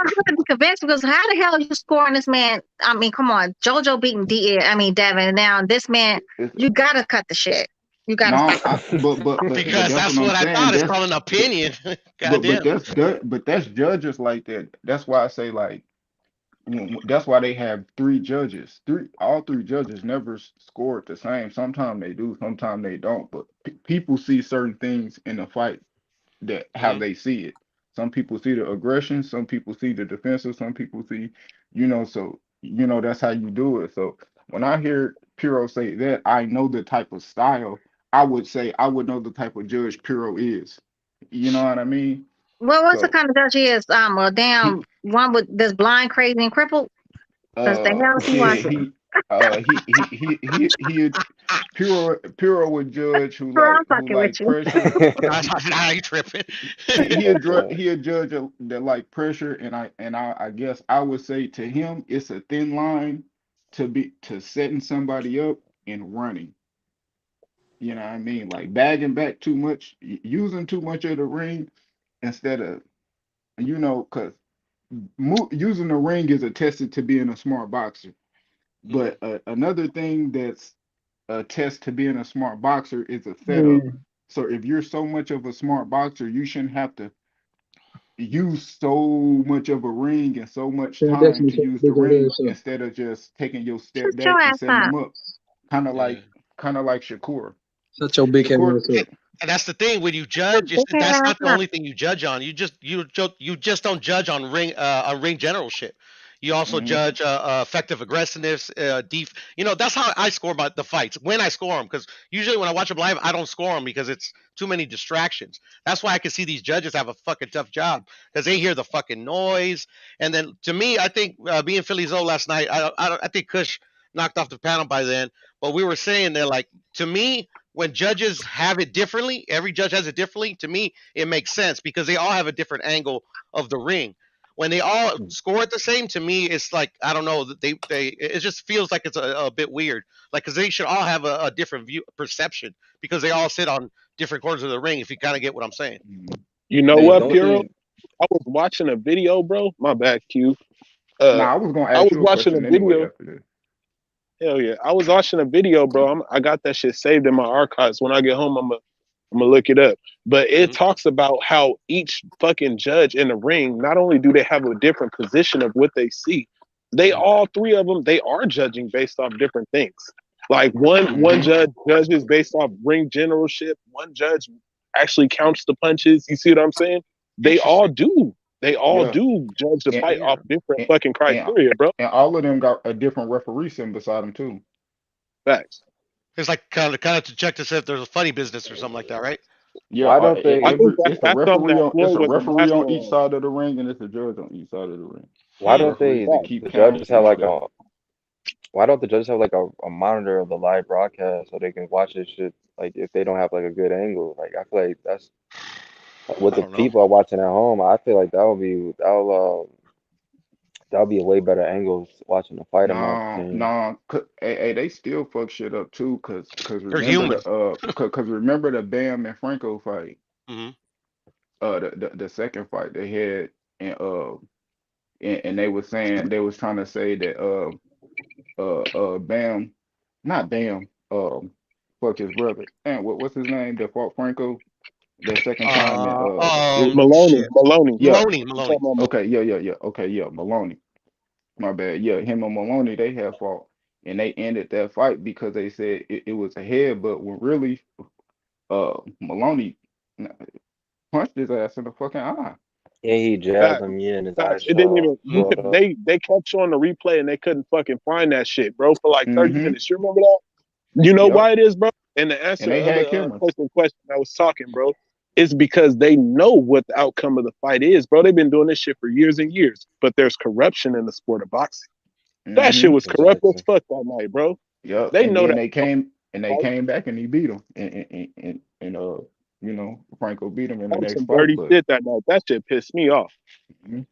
going to be convinced because how the hell are you scoring this man? I mean, come on, JoJo beating Devin. Now this man, It's, you gotta cut the shit. You gotta nah, stop. but Because that's what that's I'm what I saying. thought. It's called an opinion. But Goddamn. that's judges like that. That's why I say like that's why they have three judges. All three judges never scored the same. Sometimes they do, sometimes they don't. But people see certain things in the fight that how Hmm. they see it. Some people see the aggression, some people see the defensive, some people see, so that's how you do it. So when I hear Piro say that, I know the type of style. I would say I would know the type of judge Piro is. You know what I mean? Well, what's the So kind of judge he is? A he damn one with this blind, crazy, and crippled. Because the hell is he yeah, watching? he Piro would judge who Bro, I'm who fucking with like you. pressure. Now you tripping. He a judge that like pressure, and I guess I would say to him it's a thin line to setting somebody up and running. You know what I mean? Like bagging back too much, using too much of the ring instead of because using the ring is attested to being a smart boxer. Hmm. But another thing that's a test to being a smart boxer is a setup. Yeah, So if you're so much of a smart boxer, you shouldn't have to use so much of a ring and so much yeah, time definitely to so use the big on ring this. So. instead of just taking your step Shut your back and ass setting up. them up, kind of Yeah. like kind of like Shakur. Shut your big head And, ass up. and that's the thing when you judge. That's not the only thing you judge on. You just don't judge on ring generalship. You also judge effective aggressiveness, that's how I score the fights when I score them. Because usually when I watch them live, I don't score them because it's too many distractions. That's why I can see these judges have a fucking tough job because they hear the fucking noise. And then to me, I think being Philly Zoe last night, I think Kush knocked off the panel by then. But we were saying that, like, to me, when judges have it differently, every judge has it differently. To me, it makes sense because they all have a different angle of the ring. When they all score it the same, to me, it's like, I don't know. It just feels like it's a bit weird. Like, because they should all have a different view perception because they all sit on different corners of the ring. If you kind of get what I'm saying. You know Hey, what, don't Piero? they? I was watching a video, bro. My bad, Q. Nah, I was gonna I ask was you a watching a question anyway video. after this. Hell yeah, I was watching a video, bro. I got that shit saved in my archives. When I get home, I'm gonna look it up. But it talks about how each fucking judge in the ring, not only do they have a different position of what they see, they all three of them, they are judging based off different things. Like one judge judges based off ring generalship. One judge actually counts the punches. You see what I'm saying? They all do. They all Yeah, do judge the and, fight off different and fucking and criteria, bro. and all of them got a different referee sitting beside them too. Facts. It's like kind of to check to see if there's a funny business or something like that, right? Yeah, Why don't they? I think every it's a that's something referee that on Floyd was a on master each of. side of the ring, and it's a judge on each side of the ring. Why The don't referees they? they Facts. keep The counts judges have and like stuff. Why don't the judges have like a monitor of the live broadcast so they can watch this shit? Like if they don't have like a good angle, like I feel like that's what I the don't know. people are watching at home. I feel like that'll be a way better angle watching the fight, in my No, opinion. no, hey, they still fuck shit up too, They're human. cause remember the Bam and Franco fight, Hmm. the second fight they had, and and they was saying they was trying to say that Bam, not Bam, fuck his brother, and what's his name that fought Franco that second time, and Maloney. Shit. Maloney. yeah, You talking about okay, yeah, okay, yeah, Maloney. My bad. Yeah, him and Maloney, they had fought, and they ended that fight because they said it was a headbutt when really, Maloney punched his ass in the fucking eye. Yeah, he jabbed Facts. him. Yeah, and his Facts. eyes It didn't even. swelled up. They kept showing the replay and they couldn't fucking find that shit, bro, for like 30 Mm-hmm. minutes. You remember that? You know Yep. why it is, bro? And the And answer they of had the cameras. question I was talking, bro, is because they know what the outcome of the fight is, bro. They've been doing this shit for years and years. But there's corruption in the sport of boxing. That shit Mm-hmm. was corrupt as Exactly. fuck that night, bro. Yep. They And know then that. they Right? came back and he beat him, and Franco beat him in the That was next some fight, dirty but. shit that night. That shit pissed me off. Mhm.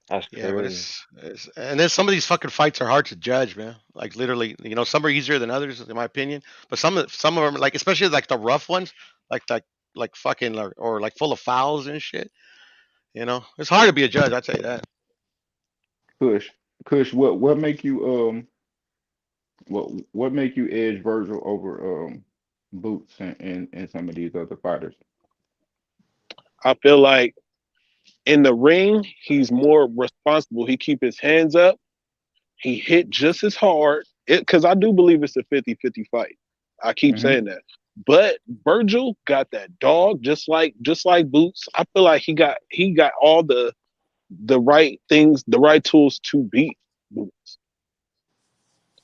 That's Yeah, but crazy. it's and then some of these fucking fights are hard to judge, man. Like literally, some are easier than others, in my opinion. But some of them, like especially like the rough ones, like like fucking or like full of fouls and shit. It's hard to be a judge. I tell you that. Kush, Kush, what make you what make you edge Virgil over Boots and some of these other fighters? I feel like in the ring, he's more responsible. He keep his hands up. He hit just as hard. Because I do believe it's a 50-50 fight. I keep Mm-hmm. saying that. But Virgil got that dog just like Boots. I feel like he got all the right things, the right tools to beat Boots.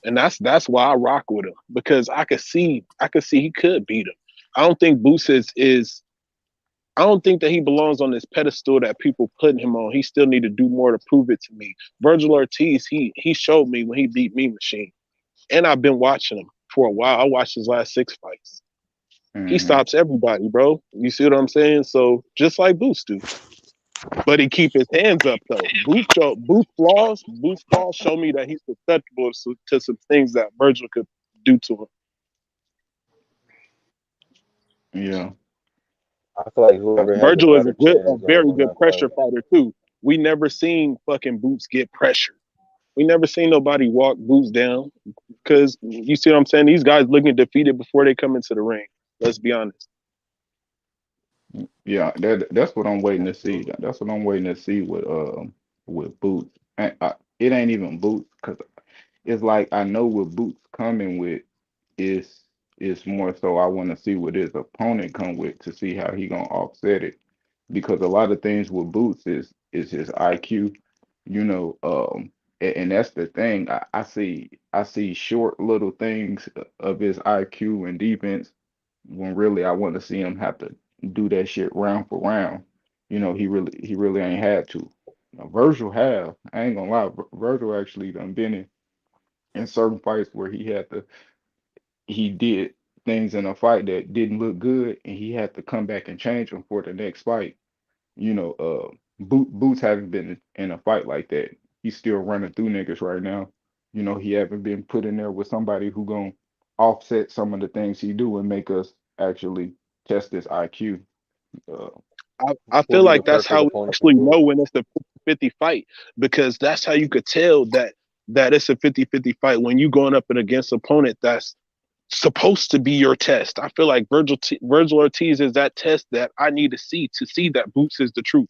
And that's why I rock with him. Because I could see he could beat him. I don't think Boots is I don't think that he belongs on this pedestal that people putting him on. He still need to do more to prove it to me. Virgil Ortiz, he showed me when he beat Me Machine. And I've been watching him for a while. I watched his last 6 fights. He Mm-hmm. stops everybody, bro. You see what I'm saying? So just like Boots do. But he keep his hands up though. Boots flaws show me that he's susceptible to some things that Virgil could do to him. Yeah. I feel like whoever has a Virgil is better a chance gonna very win good that fight. pressure fighter too. We never seen fucking Boots get pressure. We never seen nobody walk Boots down because you see what I'm saying. These guys looking defeated before they come into the ring. Let's be honest. Yeah, that's what I'm waiting to see. That's what I'm waiting to see with Boots. It ain't even Boots because it's like I know what Boots coming with is It's more so I want to see what his opponent come with to see how he gonna offset it. Because a lot of things with Boots is his IQ, you know, and that's the thing. I see short little things of his IQ and defense when really I want to see him have to do that shit round for round. You know, he really ain't had to. Now, Virgil have. I ain't gonna lie, Virgil actually done been in certain fights where he did things in a fight that didn't look good, and he had to come back and change them for the next fight. You know, Boots haven't been in a fight like that. He's still running through niggas right now. You know, he haven't been put in there with somebody who gonna offset some of the things he do and make us actually test his IQ. Uh, I Who'll feel be the like that's perfect how we opponent for actually Boots? know when it's a 50 fight, because that's how you could tell that it's a 50-50 fight when you going up and against an opponent that's supposed to be your test. I feel like Virgil Ortiz is that test that I need to see that Boots is the truth,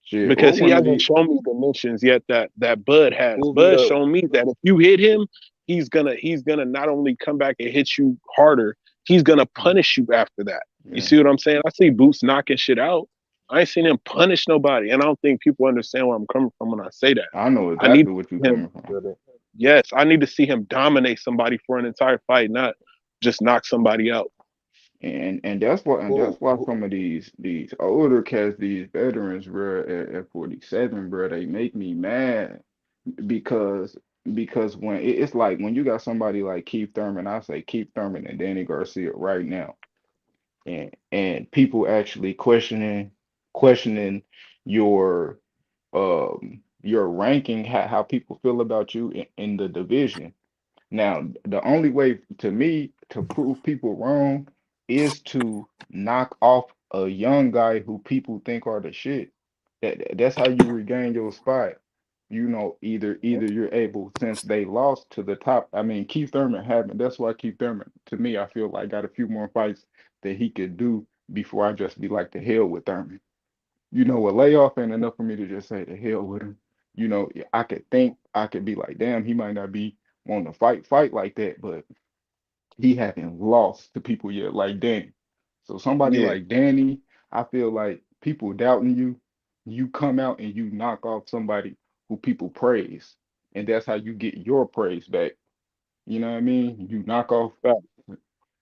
shit, or because he one of hasn't the shown me dimensions yet that Bud has. Who'll be Bud the shown me that if you hit him, he's gonna not only come back and hit you harder, he's gonna punish you after that. You yeah. see what I'm saying? I see Boots knocking shit out. I ain't seen him punish nobody, and I don't think people understand where I'm coming from when I say that. I know I need exactly what you're him. coming from. Yes, I need to see him dominate somebody for an entire fight, not just knock somebody out. And that's why some of these older cats, these veterans, bro, at 47, bro, they make me mad because when it's like when you got somebody like Keith Thurman, I say Keith Thurman and Danny Garcia right now, and people actually questioning your your ranking, how people feel about you in the division. Now, the only way to me to prove people wrong is to knock off a young guy who people think are the shit. That's how you regain your spot. You know, either you're able, since they lost to the top. I mean, Keith Thurman haven't. That's why Keith Thurman, to me, I feel like got a few more fights that he could do before I just be like the hell with Thurman. You know, a layoff ain't enough for me to just say the hell with him. You know, I could think, I could be like, damn, he might not be wanting to fight like that, but he haven't lost to people yet, like Danny. So somebody Yeah, like Danny, I feel like people doubting you, you come out and you knock off somebody who people praise, and that's how you get your praise back. You know what I mean? You knock off fact.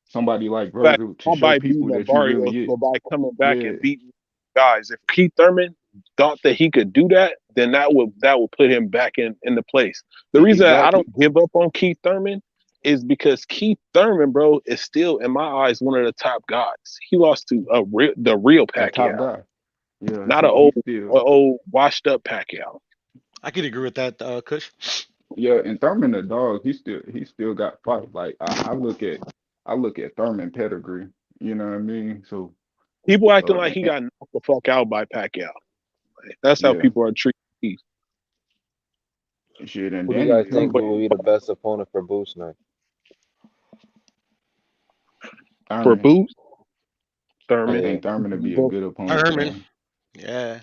somebody like Fact. Virgil to Not show by beating people up that you Barrios, really but is. by coming back Yeah, and beating guys. If Keith Thurman thought that he could do that, then that would put him back in the place. The reason I exactly. don't give up on Keith Thurman is because Keith Thurman, bro, is still in my eyes one of the top guys. He lost to the real A top Pacquiao, guy. Yeah, not he still. an old washed up Pacquiao. I could agree with that, Kush. Yeah, and Thurman the dog, he still got fight. Like I look at Thurman pedigree. You know what I mean? So People acting like and, he and got knocked the fuck out by Pacquiao. That's how yeah, people are treating Keith. shit, and Who do you Danny guys too, think But will be the best opponent for Boots next? for Thurman. Boots, I Thurman, Yeah. think Thurman would be a good opponent for Herman. him. Yeah.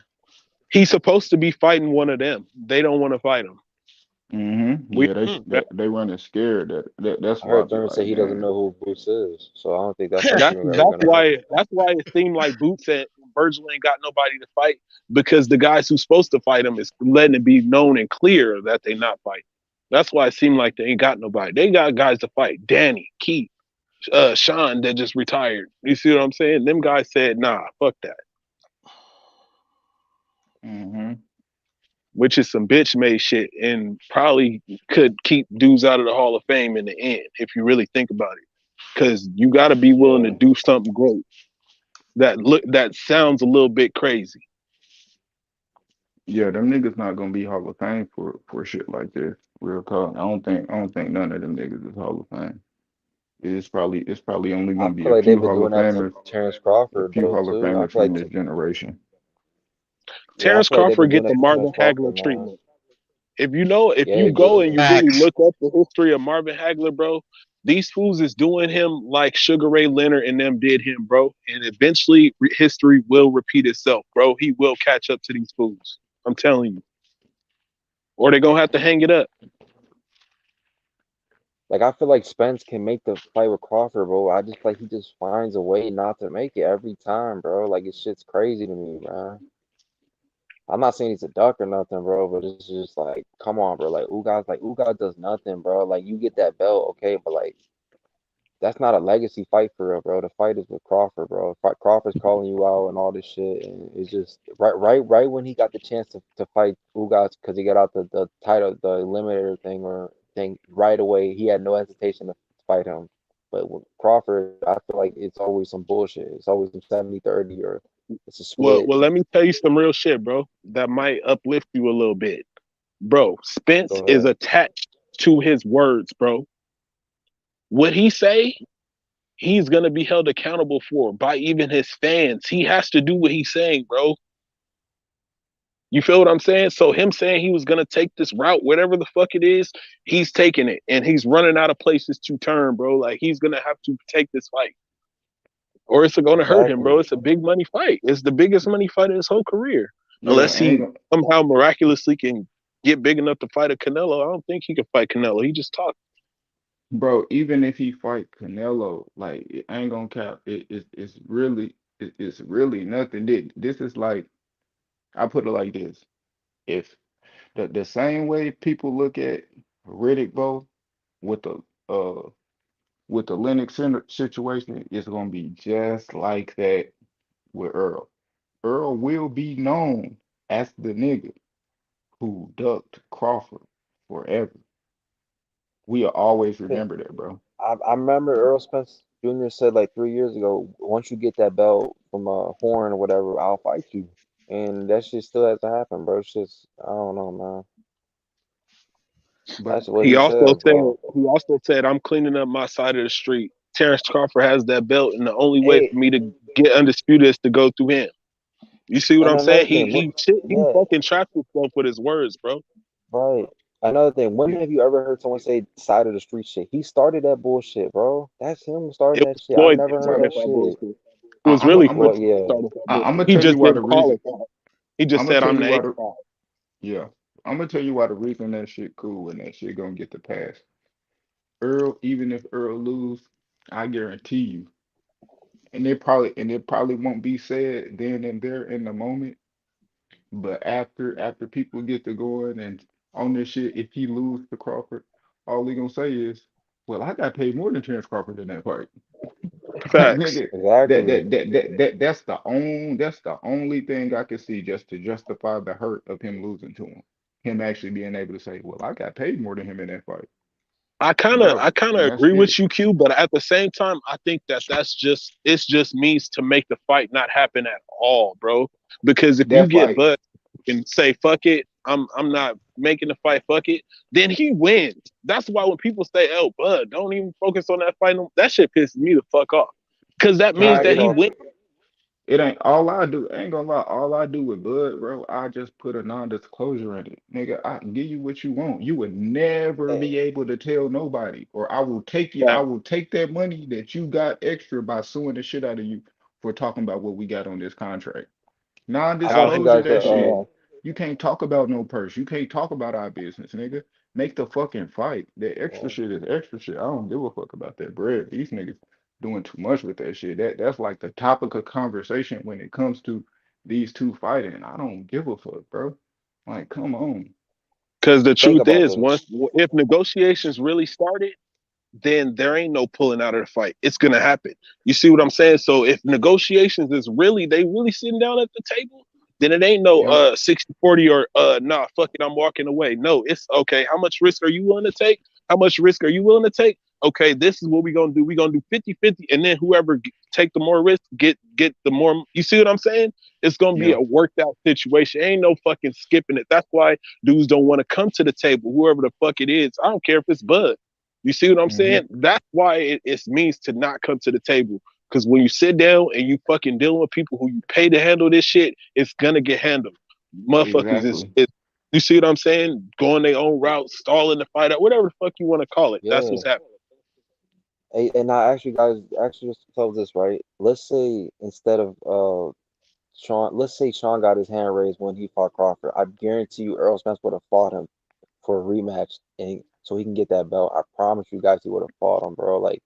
he's supposed to be fighting one of them. They don't want to fight him. We Yeah, Hmm. they running scared. That's I why I heard be Thurman say like, he doesn't damn. know who Boots is, so I don't think that's that's actually ever that's gonna why happen. that's why it seemed like Boots and Virgil ain't got nobody to fight, because the guys who's supposed to fight him is letting it be known and clear that they not fighting. That's why it seemed like they ain't got nobody. They got guys to fight. Danny, Keith, Sean that just retired. You see what I'm saying? Them guys said, nah, fuck that. Hmm. Which is some bitch made shit and probably could keep dudes out of the Hall of Fame in the end if you really think about it. Because you got to be willing to Yeah, do something great that sounds a little bit crazy. yeah, them niggas not gonna be Hall of Fame for shit like this. Real talk. I don't think none of them niggas is Hall of Fame. It's probably only I gonna be feel a like they've few been Hall doing of that to Famers, Terrence a Crawford few though Hall of too. I Famers feel from like this generation. yeah, I Terrence feel like they've been Crawford doing get that the to Terrence Marvin Hagler Crawford, man. treatment. If Yeah, you he go do. and you really Facts. look up the history of Marvin Hagler, bro, these fools is doing him like Sugar Ray Leonard and them did him, bro. And eventually history will repeat itself, bro. He will catch up to these fools. I'm telling you. Or they're gonna have to hang it up. Like I feel like Spence can make the fight with Crawford, bro. I just like he just finds a way not to make it every time, bro. Like it's shit's crazy to me, man. I'm not saying he's a duck or nothing, bro, but it's just like, come on, bro. Like Ugas does nothing, bro. Like you get that belt, okay, but like that's not a legacy fight for real, bro. The fight is with Crawford, bro. Crawford's calling you out and all this shit, and it's just right when he got the chance to fight Ugas because he got out the title, the eliminator thing right away. He had no hesitation to fight him. But with Crawford, I feel like it's always some bullshit. It's always some 70-30 or it's a Well, split. let me tell you some real shit, bro. That might uplift you a little bit, bro. Spence Go is ahead. attached to his words, bro. What he say, he's gonna be held accountable for by even his fans. He has to do what he's saying, bro. You feel what I'm saying? So him saying he was gonna take this route, whatever the fuck it is, he's taking it, and he's running out of places to turn, bro. Like he's gonna have to take this fight, or it's gonna hurt him, bro. Exactly. It's a big money fight. It's the biggest money fight in his whole career, Yeah, unless ain't he gonna, somehow miraculously can get big enough to fight a Canelo. I don't think he can fight Canelo. He just talked. bro. Even if he fight Canelo, like it ain't gonna cap. It's really nothing. This is like I put it like this. If the same way people look at Riddick Bowe with the uh with the Lennox situation, it's gonna be just like that with Earl. Earl will be known as the nigga who ducked Crawford forever. We'll always remember that, bro. I remember Earl Spence Jr. said like 3 years ago, once you get that belt from Horn or whatever, I'll fight you. And that shit still has to happen, bro. It's just I don't know, man. But That's what He he also says, said bro. I'm cleaning up my side of the street. Terrence Crawford has that belt, and the only way Hey, for me to get undisputed is to go through him. You see what and I'm another saying? thing, He yeah, fucking trapped himself with his words, bro. right. Another thing, when have you ever heard someone say side of the street shit? He started that bullshit, bro. That's him starting It that was shit. I Floyd never that heard started that that shit. bullshit. It was really Floyd Well, that yeah. started that I'm bullshit. gonna He tell you just why the didn't call reason. it that. He just I'm gonna said tell I'm you the why A the side. yeah. I'm gonna tell you why the reason that shit cool and that shit gonna get the pass. Earl, even if Earl lose, I guarantee you, and it probably won't be said then and there in the moment, but after people get to going and on this shit, if he lose to Crawford, all he gonna say is, "Well, I got paid more than Terrence Crawford in that fight." Like Facts. nigga, Exactly. that's the only thing I can see just to justify the hurt of him losing to him. Him actually being able to say, "Well, I got paid more than him in that fight," I bro, kind and of that's agree it. with you, Q. But at the same time, I think it's just means to make the fight not happen at all, bro. Because if you That get fight, Bud and say fuck it, I'm not making the fight, fuck it, then he wins. That's why when people say, "Oh, Bud, don't even focus on that fight," that shit pisses me the fuck off. Because that means nah, that it he ain't. wins. It ain't all I do. I ain't gonna lie. All I do with Bud, bro, I just put a non-disclosure in it. Nigga, I can give you what you want. You would never Eh, be able to tell nobody, or I will take you. I Facts. will take that money that you got extra by suing the shit out of you for talking about what we got on this contract. I want you Non-disclosure guys to that shit. You can't talk about no purse. You can't talk about our business, nigga. Make the fucking fight. That extra yeah. shit is extra shit. I don't give a fuck about that bread. These niggas doing too much with that shit. That's like the topic of conversation when it comes to these two fighting. I don't give a fuck, bro. Like, come on. Because the Think truth about is, this. if negotiations really started, then there ain't no pulling out of the fight. It's gonna happen. You see what I'm saying? So if negotiations is they really sitting down at the table, then it ain't no Yep. 60-40 or nah, fuck it, I'm walking away. No, it's okay. How much risk are you willing to take? How much risk are you willing to take? Okay, this is what we're gonna do. We're gonna do 50-50, and then whoever take the more risk get the more. You see what I'm saying? It's gonna be Yeah. a worked out situation. Ain't no fucking skipping it. That's why dudes don't want to come to the table, whoever the fuck it is. I don't care if it's Bud. You see what I'm Hmm. saying? That's why it means to not come to the table. Because when you sit down and you fucking dealing with people who you pay to handle this shit, it's gonna get handled. Motherfuckers Exactly. you see what I'm saying? Going their own route, stalling the fight out, whatever the fuck you want to call it. That's Yeah. what's happening. And I actually, guys, actually just tell this right. Let's say instead of Sean, let's say Sean got his hand raised when he fought Crawford. I guarantee you, Earl Spence would have fought him. for a rematch, and so he can get that belt. I promise you guys, he would have fought him, bro. Like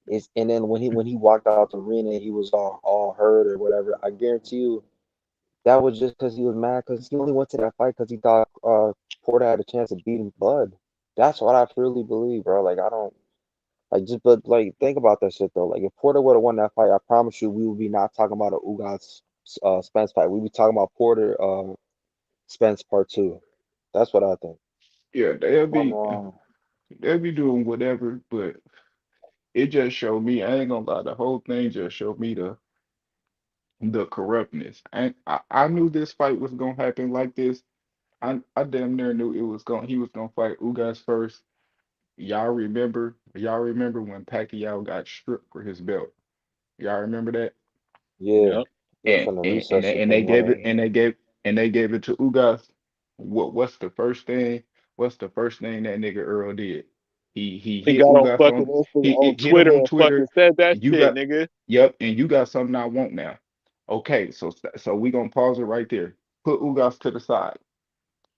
it's and then when he walked out the arena, and he was all hurt or whatever. I guarantee you that was just because he was mad because he only went to that fight because he thought Porter had a chance of beating Bud. That's what I truly believe, bro. Like I don't like just but like think about that shit though. Like if Porter would have won that fight, I promise you we would be not talking about a Ugas Spence fight. We'd be talking about Porter Spence part two. That's what I think. Yeah, I'm wrong. they'll be doing whatever, but it just showed me. I ain't gonna lie, the whole thing just showed me the corruptness. I knew this fight was gonna happen like this. I damn near knew it was going. He was gonna fight Ugas first. Y'all remember when Pacquiao got stripped for his belt? Y'all remember that? Yeah, Yep. they were And finna and reset and shit they, and for the they gave it money. and they gave it to Ugas. What's the first thing? What's the first thing that nigga Earl did? He He hit got on Ugas fucking on he on hit him Twitter on and fucking Twitter. said that You shit, got nigga. Yep, and you got something I want now. Okay, so we gonna pause it right there. Put Ugas to the side.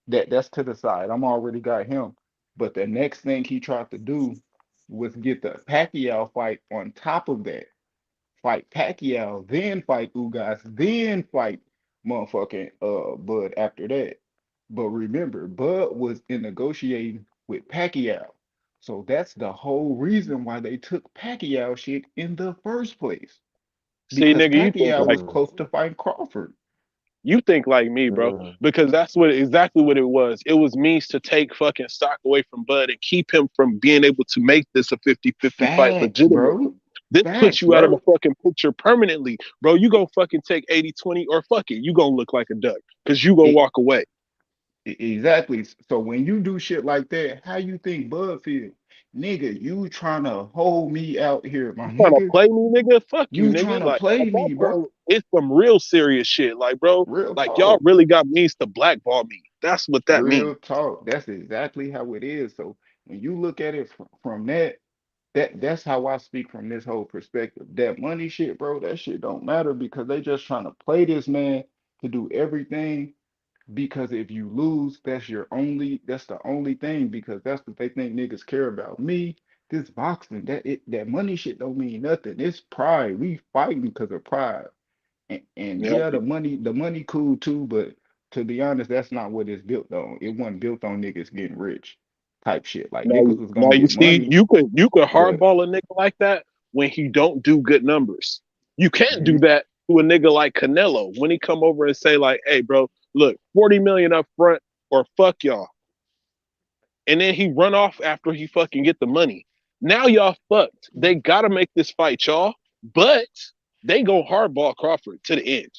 That's to the side. I'm already got him. But the next thing he tried to do was get the Pacquiao fight on top of that. Fight Pacquiao, then fight Ugas, then fight motherfucking Bud after that. But remember, Bud was in negotiating with Pacquiao. So that's the whole reason why they took Pacquiao shit in the first place. See, Because nigga, you think Pacquiao like was close to fighting Crawford. you think like me, bro, because that's what exactly what it was. It was means to take fucking stock away from Bud and keep him from being able to make this a 50-50 fight Facts, legitimately. bro. This puts Facts, you out of the bro. fucking picture permanently, bro. You gonna fucking take 80-20 or fuck it. You gonna look like a duck because you gonna It, walk away. exactly. So when you do shit like that, how you think Bud feel? Nigga, you trying to hold me out here, my Trying to nigga. play me, nigga? Fuck you, You nigga. trying to Like at play that me, bro. point, it's some real serious shit. Like, bro, Real like y'all talk. really got means to blackball me. That's what that means. Real talk. That's exactly how it is. So when you look at it from that's how I speak from this whole perspective. That money shit, bro, that shit don't matter because they just trying to play this man to do everything. Because if you lose, that's the only thing because that's what they think niggas care about. Me, this boxing, that money shit don't mean nothing. It's pride. We fighting because of pride. And Yep. yeah, the money cool too, but to be honest, that's not what it's built on. It wasn't built on niggas getting rich type shit. Like Now, niggas was now gonna you get see, money, you could but hardball a nigga like that when he don't do good numbers. You can't do mhm, that to a nigga like Canelo when he come over and say like, "Hey, bro, look, 40 million up front or fuck y'all," and then he run off after he fucking get the money. Now y'all fucked. They gotta make this fight, y'all, but they go hardball Crawford to the end.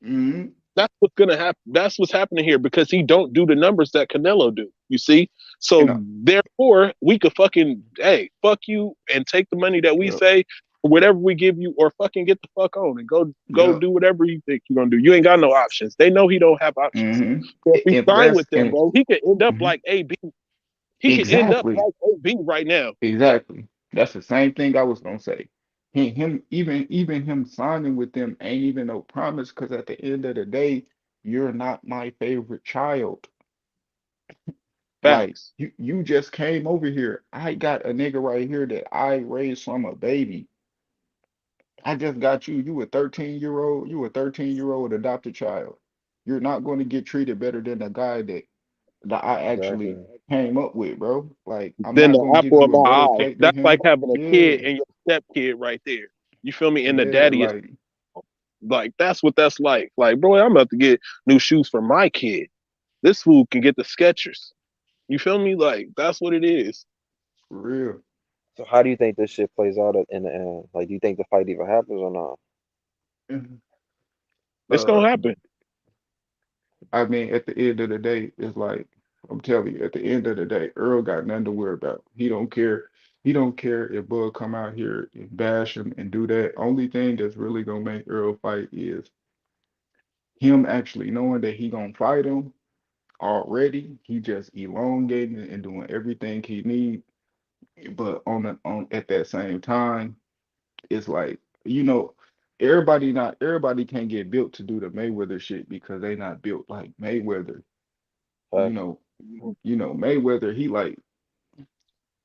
mhm, That's what's gonna happen. That's what's happening here because he don't do the numbers that Canelo do. You see, you so know, therefore we could fucking hey fuck you and take the money that we yep, say or whatever we give you or fucking get the fuck on and go yep, do whatever you think you're gonna do. You ain't got no options. They know he don't have options. mhm. So if he If sign that's with them, and bro, he could end up mhm, like AB. He could end up exactly. like AB right now. Exactly. That's the same thing I was gonna say. Him even him signing with them ain't even no promise because at the end of the day, you're not my favorite child. Like Facts. you just came over here. I got a nigga right here that I raised from a baby. I just got you. You a 13-year-old, you a 13-year-old adopted child. You're not going to get treated better than the guy that I actually Exactly. came up with, bro. Like I'm Then not the gonna give apple of you a my better eye. fight than That's like him. having a kid Yeah, and your step kid right there. You feel me? And the yeah, daddy is like. like that's what that's like. Like, bro, I'm about to get new shoes for my kid. This fool can get the Skechers. You feel me? Like that's what it is. For real. So how do you think this shit plays out in the end? Like, do you think the fight even happens or not? Mhm. It's Uh, gonna happen. I mean, at the end of the day, it's like I'm telling you, at the end of the day, Earl got nothing to worry about. He don't care. He don't care if Bud come out here and bash him and do that. Only thing that's really gonna make Earl fight is him actually knowing that he gonna fight him already. He just elongating and doing everything he need. But on at that same time, it's like everybody can't get built to do the Mayweather shit because they not built like Mayweather. Facts. You know, Mayweather, he like,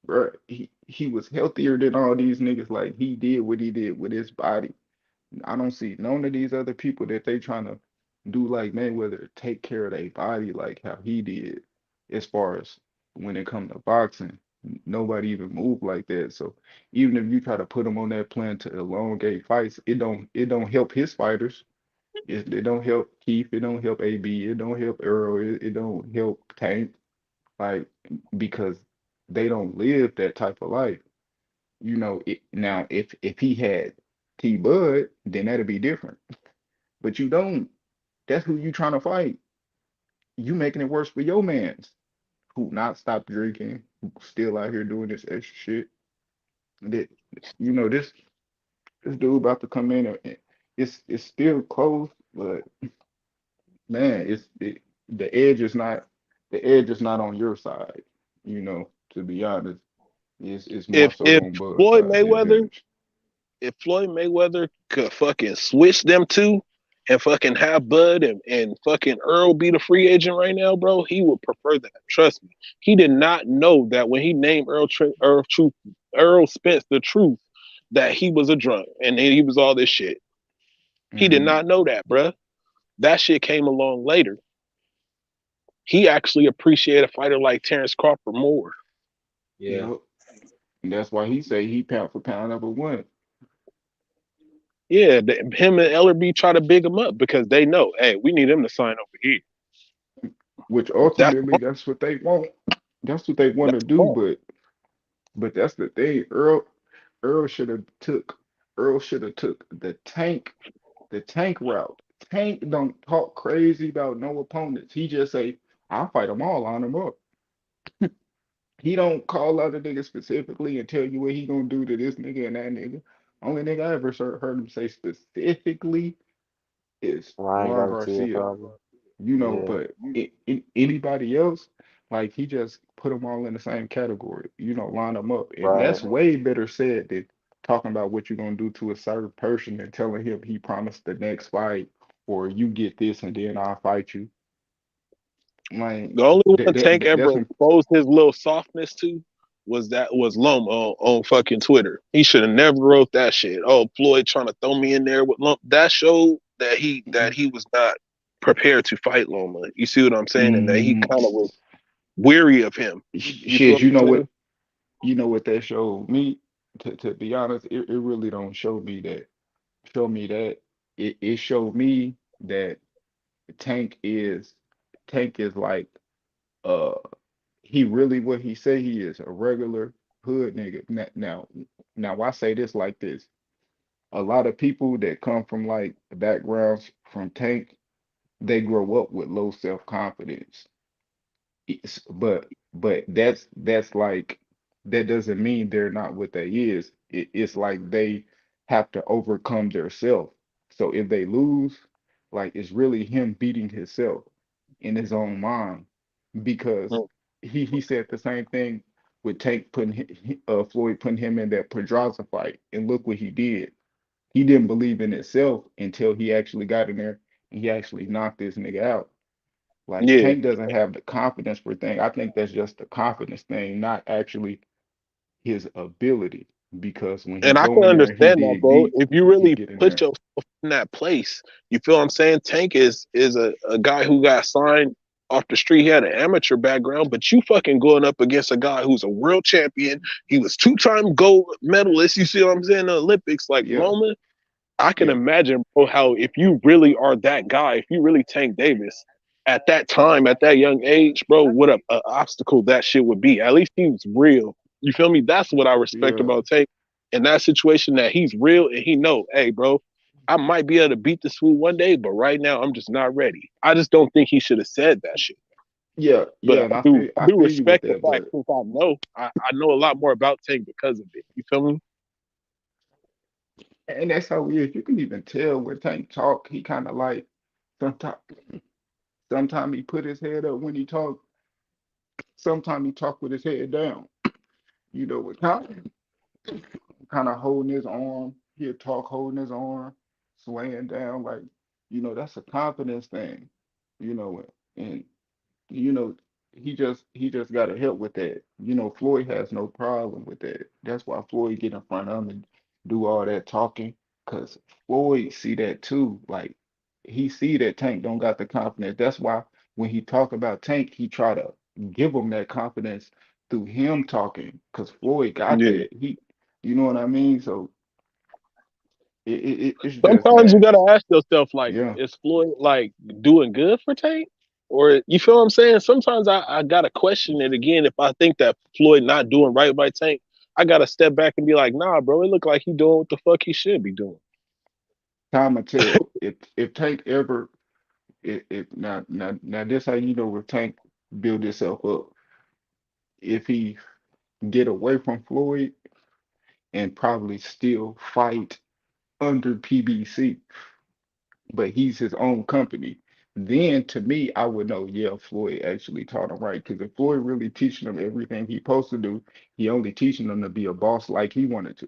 bro, he was healthier than all these niggas. Like he did what he did with his body. I don't see none of these other people that they trying to do like Mayweather take care of their body like how he did. As far as when it come to boxing, nobody even move like that. So even if you try to put him on that plan to elongate fights, it don't help his fighters. It don't help Keith. It don't help AB. It don't help Earl. It don't help Tank. Like because they don't live that type of life. You know, now if he had T Bud, then that'd be different. But you don't. That's who you trying to fight. You making it worse for your mans who not stop drinking, who still out here doing this extra shit. That this dude about to come in and it's still close, but man, the edge is not on your side. You know, to be honest, it's more If so if on Bud's Floyd side, the Mayweather advantage. if Floyd Mayweather could fucking switch them two and fucking have Bud and fucking Earl be the free agent right now, bro, he would prefer that. Trust me. He did not know that when he named Earl Spence the truth, that he was a drunk and he was all this shit. He did Hmm. not know that, bruh. That shit came along later. He actually appreciated a fighter like Terrence Crawford more. Yeah. Yep. And that's why he say he pound for pound number one. Yeah, him and Ellerby try to big him up because they know, hey, we need him to sign over here. Which That's ultimately that's what they want. That's what they want to do, smart. but that's the thing. Earl should have took the tank route. Tank don't talk crazy about no opponents. He just say, I'll fight them all, line them up. He don't call out a nigga specifically and tell you what he gonna do to this nigga and that nigga. Only nigga I ever heard him say specifically is Ryan Ron Garcia Garcia. probably. Yeah. But anybody else, like he just put them all in the same category, line them up. And Right. that's way better said than talking about what you're going to do to a certain person and telling him he promised the next fight or you get this and then I'll fight you. Like, The only one Tank ever that's, exposed his little softness to was Loma on fucking Twitter. He should have never wrote that shit. Oh, Floyd trying to throw me in there with Loma. That showed that he was not prepared to fight Loma. You see what I'm saying? And that he kind of was weary of him. You feel shit, what I'm saying? you know what that showed me? To be honest, it really don't show me that. It showed me that Tank is Tank is like uh he really what he say he is, a regular hood nigga. Now I say this like this. A lot of people that come from like backgrounds from Tank, they grow up with low self-confidence. But that's like that doesn't mean they're not what they is. It's like they have to overcome their self. So if they lose, like it's really him beating himself in his own mind because Mm. he said the same thing with Tank Floyd putting him in that Pedraza fight, and look what he did. He didn't believe in himself until he actually got in there and he actually knocked this nigga out. Like Yeah. Tank doesn't have the confidence for thing. I think that's just the confidence thing, not actually his ability. Because when he And I go can in there and he understand that, dig bro. deep, If you he really get in put there. yourself in that place, you feel what I'm saying? Tank is a guy who got signed off the street. He had an amateur background, but you fucking going up against a guy who's a world champion. He was two-time gold medalist. You see what I'm saying? In the Olympics, like Yeah, Loma. I can yeah, imagine, bro, how if you really are that guy, if you really Tank Davis at that time, at that young age, bro, what a obstacle that shit would be. At least he was real. You feel me? That's what I respect yeah, about Tank in that situation, that he's real and he know, hey, bro, I might be able to beat this fool one day, but right now I'm just not ready. I just don't think he should have said that shit. yeah, But yeah. And I I do feel you with respect the that, fact but since I know a lot more about Tank because of it. You feel me? and that's how he is. You can even tell when Tank talk, he kind of like sometimes sometimes he put his head up when he talk, sometimes he talk with his head down. With kind of holding his arm. He'll talk holding his arm, swaying down that's a confidence thing, you know, and you know, he just got to help with that. You know, Floyd has no problem with that. That's why Floyd get in front of him and do all that talking, cause Floyd see that too. Like he see that Tank don't got the confidence. That's why when he talk about Tank, he try to give him that confidence through him talking, cause Floyd got Yeah. that. You know what I mean? So it's just, Sometimes you man, gotta ask yourself, like, yeah. is Floyd like doing good for Tank? Or you feel what I'm saying? Sometimes I gotta question it again. If I think that Floyd not doing right by Tank, I gotta step back and be like, nah, bro, it look like he doing what the fuck he should be doing. Time will tell. If Tank ever, if now this how you know if Tank build himself up. If he get away from Floyd and probably still fight under PBC, but he's his own company, then to me, I would know, yeah, Floyd actually taught him right. Because if Floyd really teaching him everything he supposed to do, he only teaching him to be a boss like he wanted to.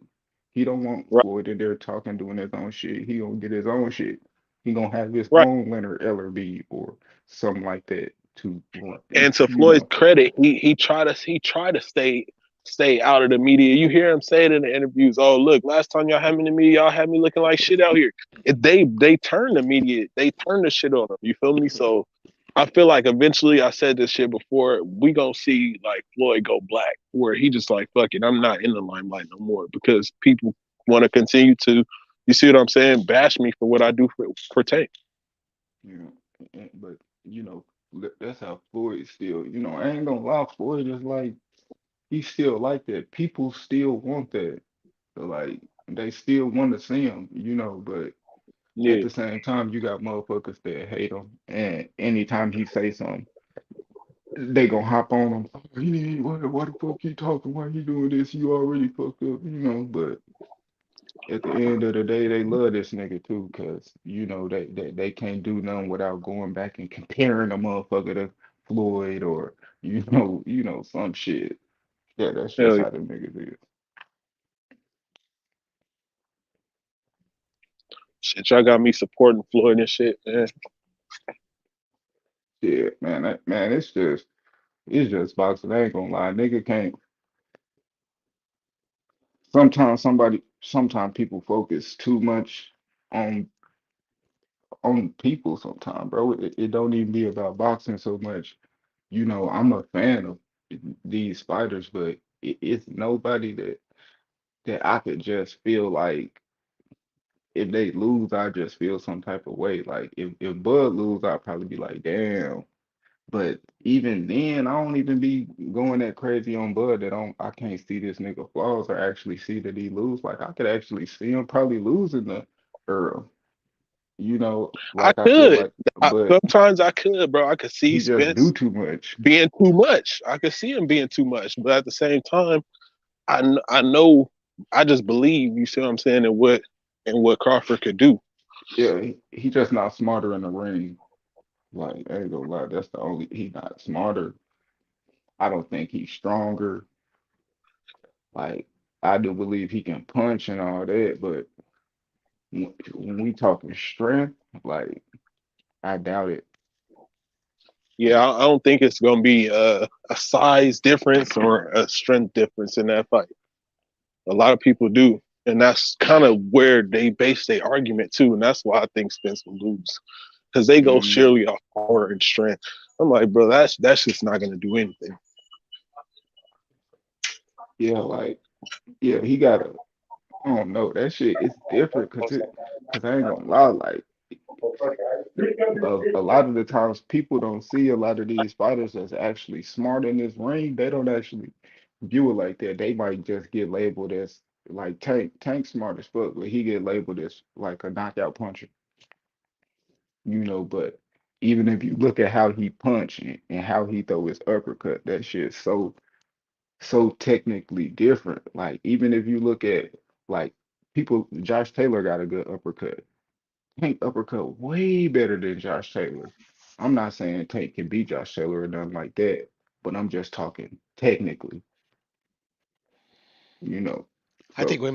He don't want Right. Floyd in there talking, doing his own shit. He gonna get his own shit. He gonna have his Right. own Leonard Ellerby or something like that to run, And to you Floyd's know. credit, he tried to stay out of the media. You hear him say it in the interviews. Oh, look, last time y'all had me in the media, y'all had me looking like shit out here. They turn the media, they turn the shit on him. You feel me? So I feel like eventually, I said this shit before, we gonna see like Floyd go black, where he just like, fuck it, I'm not in the limelight no more, because people want to continue to, you see what I'm saying, bash me for what I do for Tank. You know, but you know, that's how Floyd still, you know, I ain't gonna lie, Floyd is like he's still like that. People still want that. So, like they still want to see him, you know, but at Yeah. the same time you got motherfuckers that hate him, and anytime he say something, they gonna hop on him. "Oh, why the fuck he talking? Why he doing this? You already fucked up, you know, but at the end of the day, they love this nigga too, cause you know they can't do nothing without going back and comparing a motherfucker to Floyd or some shit. Yeah, that's just Hell how them niggas is. shit, y'all got me supporting Floyd and shit, man. Yeah, man, man, it's just boxing. I ain't gonna lie, nigga can't. Sometimes people focus too much on people. Sometimes, bro, it don't even be about boxing so much. You know, I'm a fan of these fighters, but it's nobody that I could just feel like if they lose, I just feel some type of way. Like if Bud lose, I'd probably be like, damn. But even then, I don't even be going that crazy on Bud that I can't see this nigga flaws or actually see that he lose. Like I could actually see him probably losing the Earl. You know, I like I feel could. like, but Sometimes I could, bro. I could see he just do Spence too much. being too much. I could see him being too much, but at the same time, I know, I just believe. You see what I'm saying? And what Crawford could do. Yeah, he just not smarter in the ring. Like I ain't gonna lie, that's the only he not smarter. I don't think he's stronger. Like I do believe he can punch and all that, but when we talking strength, like I doubt it. Yeah, I don't think it's gonna be a size difference or a strength difference in that fight. A lot of people do, and that's kind of where they base their argument too, and that's why I think Spence will lose, because they go Mhm. surely off power and strength. I'm like, bro, that's just not gonna do anything. Yeah, like yeah, he got a. I don't know. That shit is different because I ain't gonna lie. Like a lot of the times, people don't see a lot of these fighters that's actually smart in this ring. They don't actually view it like that. They might just get labeled as like Tank smart as fuck, but he get labeled as like a knockout puncher. You know, but even if you look at how he punch and how he throw his uppercut, that shit's so technically different. Like even if you look at like people, Josh Taylor got a good uppercut. Tank uppercut way better than Josh Taylor. I'm not saying Tank can beat Josh Taylor or nothing like that, but I'm just talking technically, you know. I think So we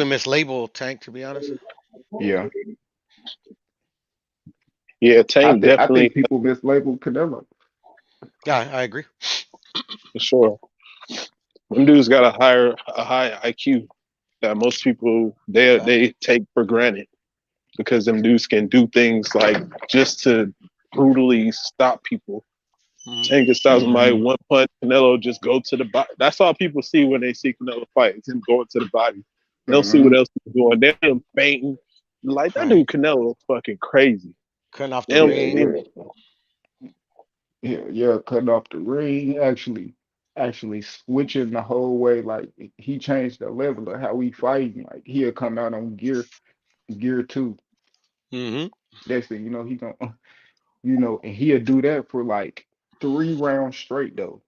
mislabeled Tank, to be honest. yeah, Yeah, I Tank think I definitely. think people mislabeled Canelo. Yeah, I agree. For sure. Them dudes got a high IQ that most people they take for granted because them dudes can do things like just to brutally stop people. Tank can stop somebody one punch. Canelo just go to the body. That's all people see when they see Canelo fight. It's him going to the body. They don't see what else he's doing. They're fainting. Like that dude Canelo is fucking crazy. Cutting off They the don't ring. see it. Yeah, cutting off the ring, actually switching the whole way. Like he changed the level of how we fighting. Like he'll come out on gear 2. Mm-hmm. Next thing you know, he gonna and he'll do that for like 3 rounds straight though,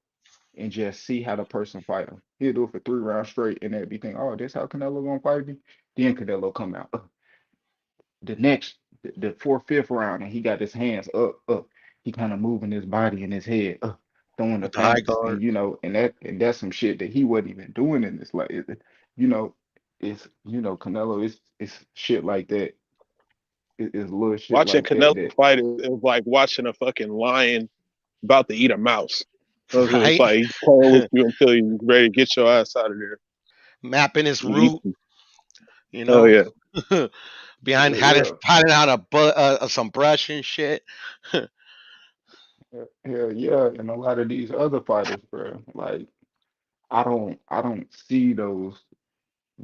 and just see how the person fight him. He'll do it for 3 rounds straight, and then be thinking, oh, this how Canelo gonna fight me. Then Canelo come out the fourth, fifth round, and he got his hands up. He kind of moving his body and his head, throwing the With the high feints, guard. and that's some shit that he wasn't even doing in this. Like, you know, Canelo is shit like that. It's little shit Watching like that Canelo fight is like watching a fucking lion about to eat a mouse. It's Right. like he's playing with you until he's ready to get your ass out of there. Mapping his He- route. You Oh know. yeah. Behind Yeah, hiding out some brush and shit. yeah, and a lot of these other fighters, bro. Like, I don't see those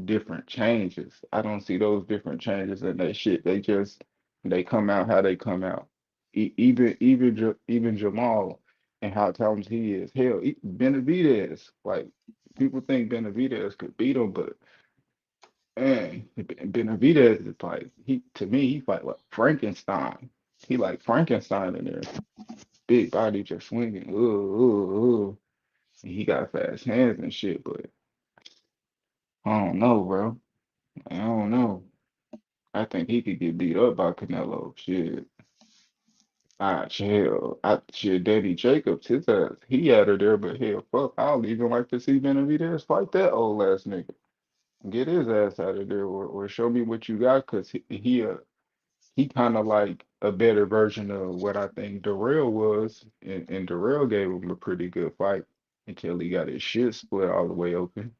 different changes. I don't see those different changes in that shit. They come out how they come out. Even Jamal and how talented he is. Hell, Benavidez. Like people think Benavidez could beat him, but man, Benavidez is like to me he fight like Frankenstein. He like Frankenstein in there. Big body just swinging. And he got fast hands and shit, but I don't know, bro. I don't know. I think he could get beat up by Canelo. Shit. Chill. Shit, Danny Jacobs, his ass, he out of there, but hell, fuck, I don't even like to see Benavidez fight that old ass nigga. Get his ass out of there, or show me what you got, cause he kind of like a better version of what I think Darrell was, and Darrell gave him a pretty good fight until he got his shit split all the way open.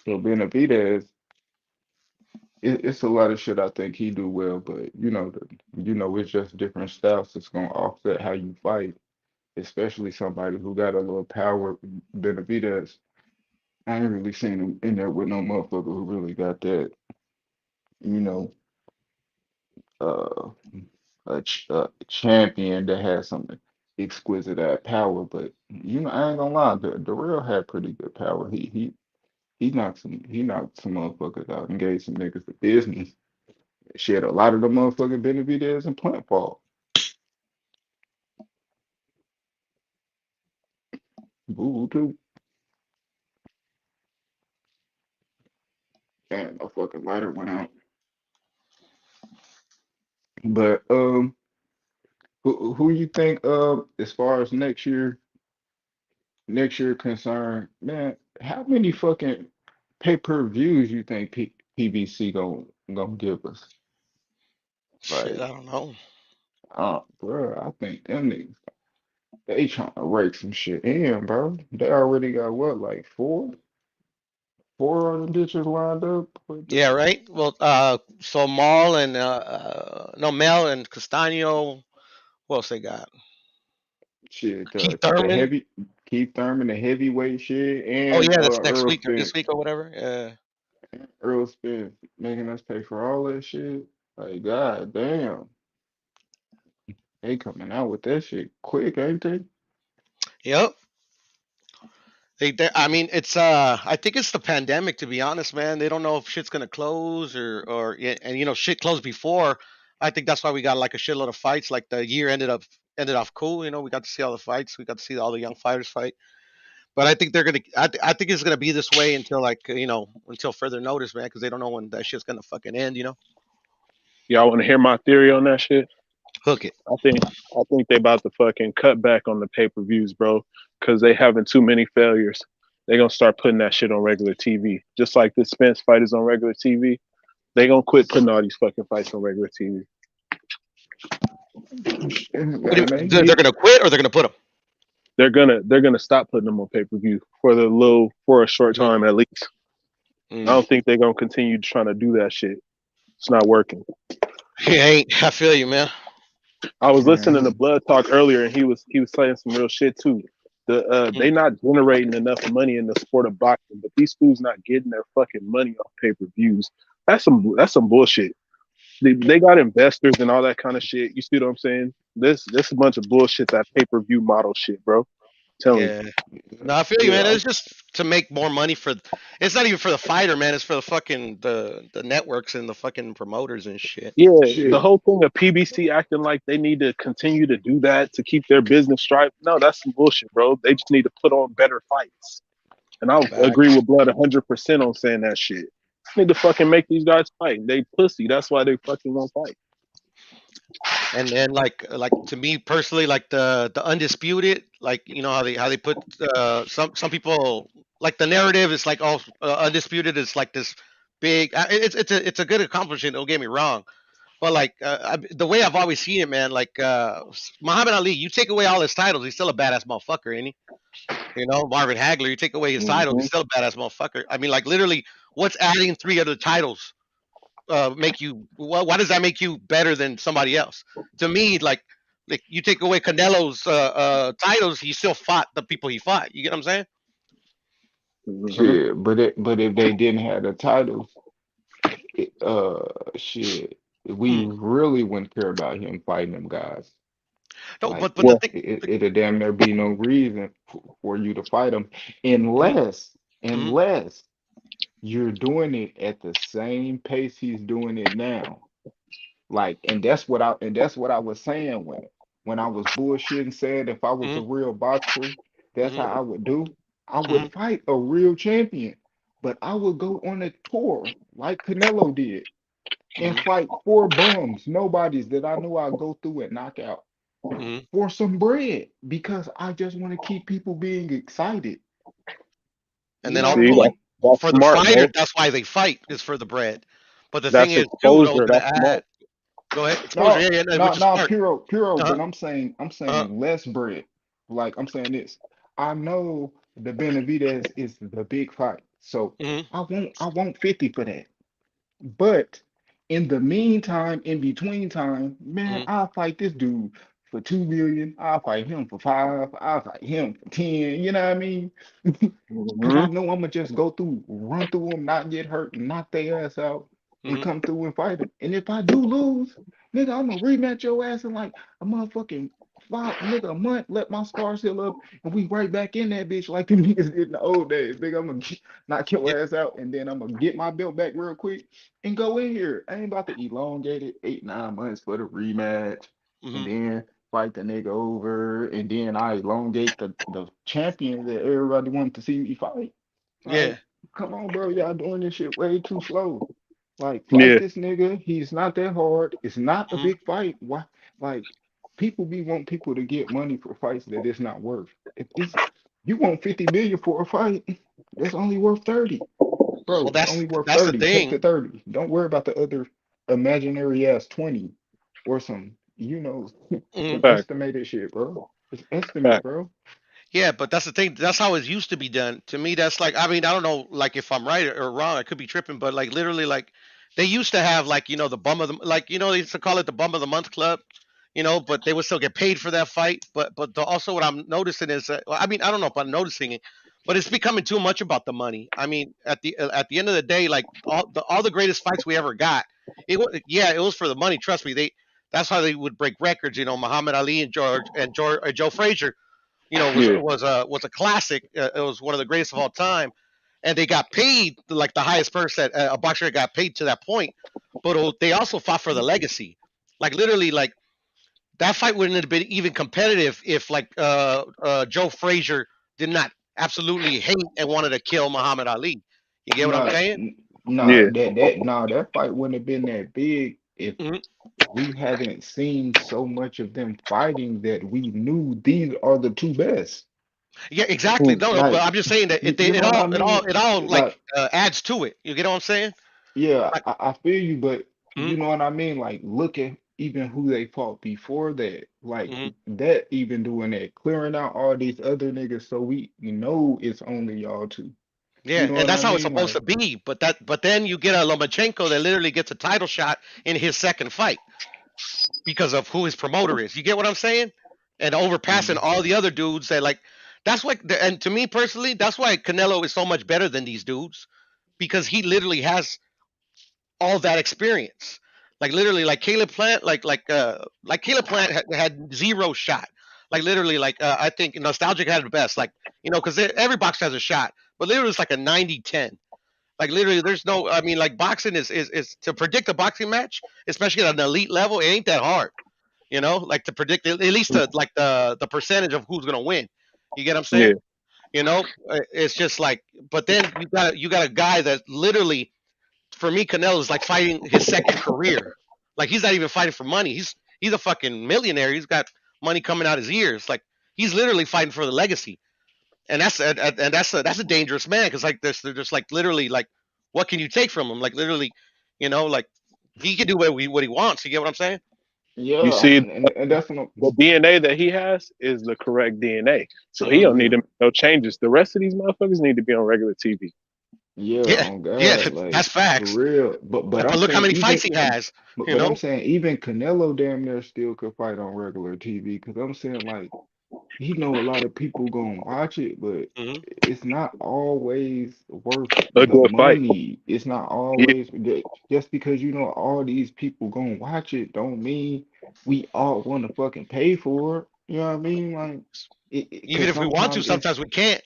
So Benavidez, it's a lot of shit I think he do well, but it's just different styles that's gonna offset how you fight, especially somebody who got a little power. Benavidez, I ain't really seen him in there with no motherfucker who really got that, you know, uh, a champion that has some exquisite power. But I ain't gonna lie, Darrell had pretty good power. He knocked some motherfuckers out and gave some niggas the business. Shit, a lot of the motherfucking Benavidez and Plant fault. Boo too. Damn, my fucking lighter went out. But who you think as far as next year concerned, man, how many fucking pay-per-views you think PBC gonna give us? Shit, Like, I don't know. bro, I think them niggas they trying to rake some shit in, bro. They already got what, like four of them bitches lined up. Yeah, right. Well, so Maul and no Mel and Castaño. What else they got? Shit, Keith the Thurman. heavy Keith Thurman, the heavyweight shit, Oh and yeah, that's next Earl week or Spence. this week or whatever. Yeah. Earl Spence making us pay for all that shit. Like, god damn, they coming out with that shit quick, ain't they? Yep. I mean, it's I think it's the pandemic, to be honest, man. They don't know if shit's gonna close or yeah, and shit closed before. I think that's why we got like a shitload of fights. Like the year ended off cool. We got to see all the fights. We got to see all the young fighters fight. But I think they're gonna. I think it's gonna be this way until until further notice, man, because they don't know when that shit's gonna fucking end. Y'all want to hear my theory on that shit? Hook it. I think they about to fucking cut back on the pay-per-views, bro, because they having too many failures. They gonna start putting that shit on regular TV, just like the Spence fight is on regular TV. They gonna quit putting all these fucking fights on regular TV. What do you, Man, they're gonna quit or they're gonna put him? They're gonna stop putting them on pay per view for a short time at least. I don't think they're gonna continue trying to do that shit. It's not working. He ain't. I feel you, man. I was listening to Blood Talk earlier, and he was saying some real shit too. They not generating enough money in the sport of boxing, but these fools not getting their fucking money off pay per views. That's some bullshit. They got investors and all that kind of shit. You see what I'm saying? This a bunch of bullshit. That pay per view model shit, bro. Telling Yeah. No, I feel you, man. It's just to make more money for. It's not even for the fighter, man. It's for the fucking the networks and the fucking promoters and shit. Yeah, the whole thing of PBC acting like they need to continue to do that to keep their business straight. No, that's some bullshit, bro. They just need to put on better fights. And I agree with Blood 100% on saying that shit. Need to fucking make these guys fight. They pussy. That's why they fucking won't fight. And then like to me personally, like the undisputed, like you know how they put some people like the narrative is like all undisputed is like this big. It's a good accomplishment. Don't get me wrong, but like the way I've always seen it, man, like Muhammad Ali, you take away all his titles, he's still a badass motherfucker, ain't he? You know, Marvin Hagler, you take away his titles, he's still a badass motherfucker. I mean, like literally, what's adding 3 other titles make you? Why does that make you better than somebody else? To me, like you take away Canelo's titles, he still fought the people he fought. You get what I'm saying? Shit, but if they didn't have the titles, shit, we really wouldn't care about him fighting them guys. No, Like, but the thing, it'd damn near be no reason for you to fight him unless you're doing it at the same pace he's doing it now. Like, and that's what I was saying when I was bullshitting, saying if I was a real boxer, that's how I would do. I would fight a real champion, but I would go on a tour like Canelo did and fight 4 bums, nobodies that I knew I'd go through and knock out for some bread because I just want to keep people being excited. and You then know also what I like mean? for the fighter, that's why they fight is for the bread. But the thing is, too, what I was gonna add. Go ahead, exposure. No, Yeah, no, which is no, smart. puro. Uh-huh. But I'm saying less bread. Like I'm saying this. I know the Benavidez is the big fight, so I want 50 for that. But in the meantime, in between time, man, I'll fight this dude for 2 million. I'll fight him for 5. I'll fight him for 10. You know what I mean? Because I know I'm gonna just run through them, not get hurt, and knock their ass out, and come through and fight them. And if I do lose, nigga, I'm gonna rematch your ass in like a motherfucking a month. Let my scars heal up, and we right back in that bitch like the niggas did in the old days. Nigga, I'm gonna knock your ass out, and then I'm gonna get my belt back real quick and go in here. I ain't about to elongate it 8-9 months for the rematch, and then fight the nigga over, and then I elongate the champion that everybody wanted to see me fight. Like, come on, bro, y'all doing this shit way too slow. Like, fight this nigga. He's not that hard. It's not a big fight. Why? Like, people want people to get money for fights that it's not worth. If it's you want 50 million for a fight, that's only worth 30. Bro, Well, it's only worth that's the 30. Take the thing. 30. Don't worry about the other imaginary ass 20 or some, some estimated shit, bro. It's estimate, bro. Yeah, but that's the thing. That's how it used to be done. To me, that's like, I mean, I don't know, like if I'm right or wrong. I could be tripping, but like literally, like they used to have like the bum of the like they used to call it the bum of the month club. But they would still get paid for that fight. But also what I'm noticing is that, well, I mean, I don't know if I'm noticing it, but it's becoming too much about the money. I mean, at the end of the day, like all the greatest fights we ever got, it was for the money. Trust me, that's how they would break records. Muhammad Ali and Joe Frazier, was a classic. It was one of the greatest of all time, and they got paid like the highest person a boxer got paid to that point. But they also fought for the legacy. Like literally, like that fight wouldn't have been even competitive if like Joe Frazier did not absolutely hate and wanted to kill Muhammad Ali. You get what I'm Nah, saying? that fight wouldn't have been that big if we haven't seen so much of them fighting that we knew these are the 2 best. Yeah, exactly. No, but Like, I'm just saying that you know what I mean? it all Like, like adds to it. You get what I'm saying? yeah, Like, I feel you, but you know what I mean? Like, look at even who they fought before that. Like Hmm. that even doing that, clearing out all these other niggas so we know it's only y'all two. You Yeah, know and what that's I how it's mean? supposed Like to be. But then you get a Lomachenko that literally gets a title shot in his second fight because of who his promoter is. You get what I'm saying? And overpassing mm, all the other dudes that like. That's why, and to me personally, that's why Canelo is so much better than these dudes because he literally has all that experience. Like literally, like Caleb Plant, like Caleb Plant had zero shot. Like literally, I think Nostalgic had the best. Like because every boxer has a shot, but literally it's like a 90-10. Like literally, there's no. I mean, like boxing is to predict a boxing match, especially at an elite level. It ain't that hard. Like to predict at least like the percentage of who's gonna win. You get what I'm Yeah. saying? It's just like, but then you got a guy that literally for me, Canelo is like fighting his second career. Like he's not even fighting for money. He's a fucking millionaire. He's got money coming out his ears. Like he's literally fighting for the legacy, and that's a dangerous man because like they're just like literally like what can you take from him? Like literally, like he can do what he wants. You get what I'm saying? You yeah, see, and that's what the DNA that he has is the correct DNA. So he Hmm. don't need yeah. to make no changes. The rest of these motherfuckers need to be on regular TV. Yeah, Yeah, on yeah, God, like that's for facts. real. But But I'm look how saying many even fights he has. but, You but I'm know. saying even Canelo damn near still could fight on regular TV because I'm saying like he know a lot of people gonna watch it, but Hmm. it's not always worth A the good fight. money. It's not Yeah, always just because you know all these people gonna watch it don't mean we all want to fucking pay for it. You know what I mean? Like Even because if we want to, sometimes sometimes we can't.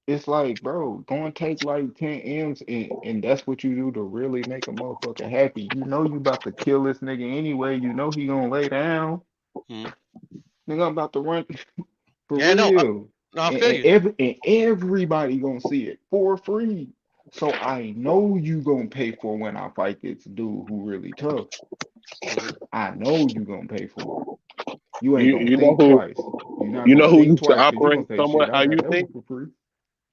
it's like, bro, go and take like 10 M's and that's what you do to really make a motherfucker happy. You know you about to kill this nigga anyway. You know he gonna lay down. Hmm. Nigga, I'm about to run for Yeah, no, real. no, I And, feel and you. everybody gonna see it for free. So I know you gonna pay for when I fight this dude who really tough. Hmm. I know you gonna pay for it. You ain't you gonna you know think who twice. You're not you know gonna who think used to twice because you're operate gonna say, shit, somewhat I how got you that think. one for free.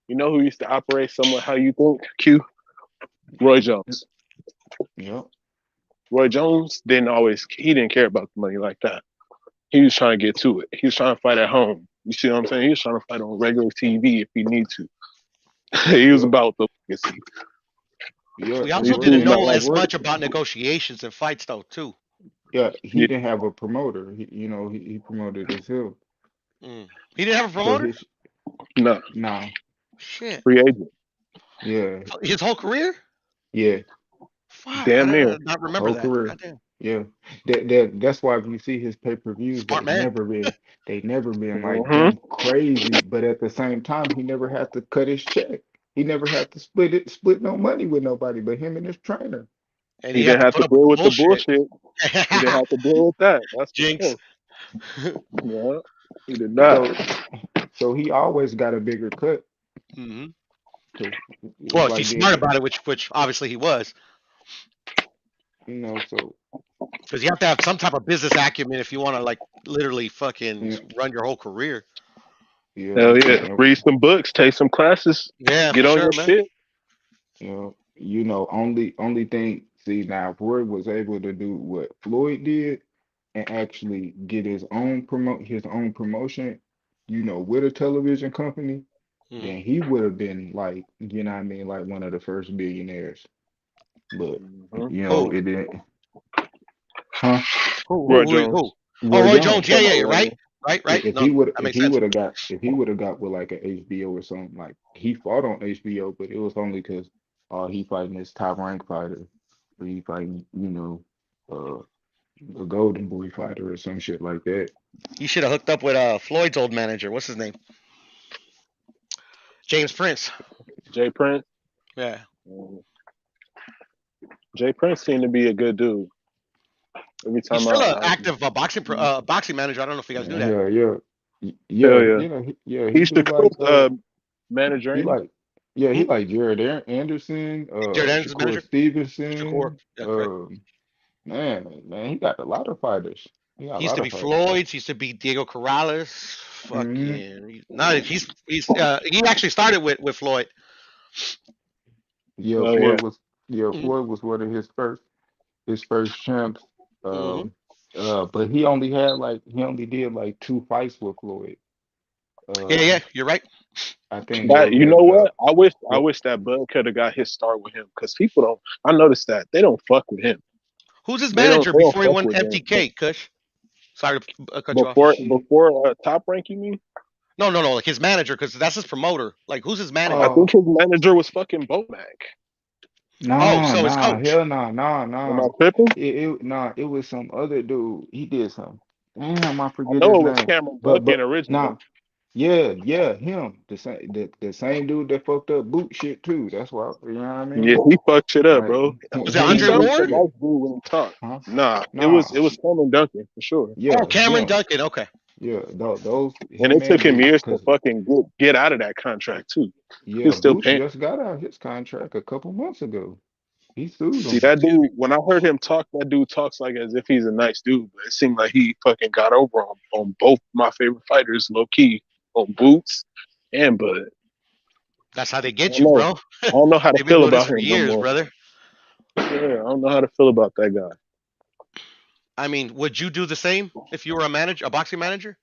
You know who used to operate somewhat how you think. Q. Roy Jones. Yep. Roy Jones he didn't care about the money like that. He was trying to get to it. He was trying to fight at home. You see what I'm saying? He was trying to fight on regular TV if he need to. He was Yep. about the legacy. Yeah, We and also These didn't dudes not know and like as Roy, much about negotiations and fights though too. yeah, he yeah, didn't have a promoter. He promoted himself. Mm. He didn't have a So promoter. no nah, Shit, free agent. yeah, his whole career. yeah, Fuck, I Damn near. did not remember whole that. career. Goddamn, Yeah, that's why if you see his pay-per-views, smart man. they never been like Hmm. them crazy. But at the same time, he never had to cut his check. He never had to split no money with nobody but him and his trainer. And He he had didn't to have put to up with deal the with the bullshit. bullshit. He didn't have to deal with that. That's for Jinx. sure. Yeah, he did not. So so he always got a bigger cut Hmm. because Well, it's if he's like smart being about it, which obviously he was, so because you have to have some type of business acumen if you want to like literally fucking yeah, run your whole career. yeah, Hell yeah. Read some books, take some classes, Yeah, get for on sure, your man. shit. only thing. See now, if Roy was able to do what Floyd did and actually get his own promotion, with a television company, Hmm. then he would have been like, what I mean, like one of the first billionaires. But Hmm. Who? it didn't. Huh? Who? Roy Who? Who? Who? Jones. Oh, Roy Roy Jones. Jones. Yeah, Talking yeah, about yeah. Roy Right, Jones. right, I- right. If No, he would that if makes he sense. would have got with like a HBO or something, like he fought on HBO, but it was only because he fighting this top rank fighter, or he fighting uh a Golden Boy fighter or some shit like that. He should have hooked up with Floyd's old manager. What's his name? James Prince. Jay Prince. Yeah. Mhm. Jay Prince seemed to be a good dude. Every He's time still an I active boxing manager. I don't know if you guys knew that. Yeah, yeah, hell yeah. yeah. He He's the do like coach, manager, he ain't like yeah, Hmm? he like Jared Anderson, Jared Anderson's Shakur manager. Shakur. Stevenson, Yeah, correct. man, he got a lot of fighters. He got a He used lot to of be fighters. Floyd's. He used to be Diego Corrales. Hmm. Fucking. No, he actually started with Floyd. Yeah, Oh yeah. Floyd was one of his first champs. Mm-hmm. But he only did like 2 fights with Floyd. Yeah, you're right. I think That what you know was what? I what wish that Bud could have got his start with him because people don't. I noticed that they don't fuck with him. Who's his They don't. manager They don't before he fuck went with him. MTK, Kush? Sorry to cut you off. Before Top Rank, you mean? No, like his manager, because that's his promoter. Like, who's his I manager? think his manager was fucking Bomac. Oh, so his Nah, coach. hell Am nah. I tripping? It was some other dude. He did something. Damn, I I forget know his it was name. Cameron But Duncan originally. nah, yeah, him. The same dude that fucked up boot shit too. That's why, you know what I Yeah, mean? he fucked shit up, Like bro. Was it him He and Andre seemed boot like a Ward? shit. nice dude when he talked. Huh? Nah, Nah, it was Cameron Duncan for sure. Oh, yeah, Cameron him. Duncan. Okay. Yeah, those And him it took and him boot. years to Cause fucking get out of that contract too. yeah, He's still Boots paying. just got out his contract a couple months ago. He sued See him. that dude. When I heard him talk, that dude talks like as if he's a nice dude, but it seemed like he fucking got over on both my favorite fighters, low key, on Boots and Bud. That's how they I get don't you, know. bro. I don't know how to They've been feel doing this about for him no years, more. brother. Yeah, I don't know how to feel about that guy. I mean, would you do the same if you were a boxing manager?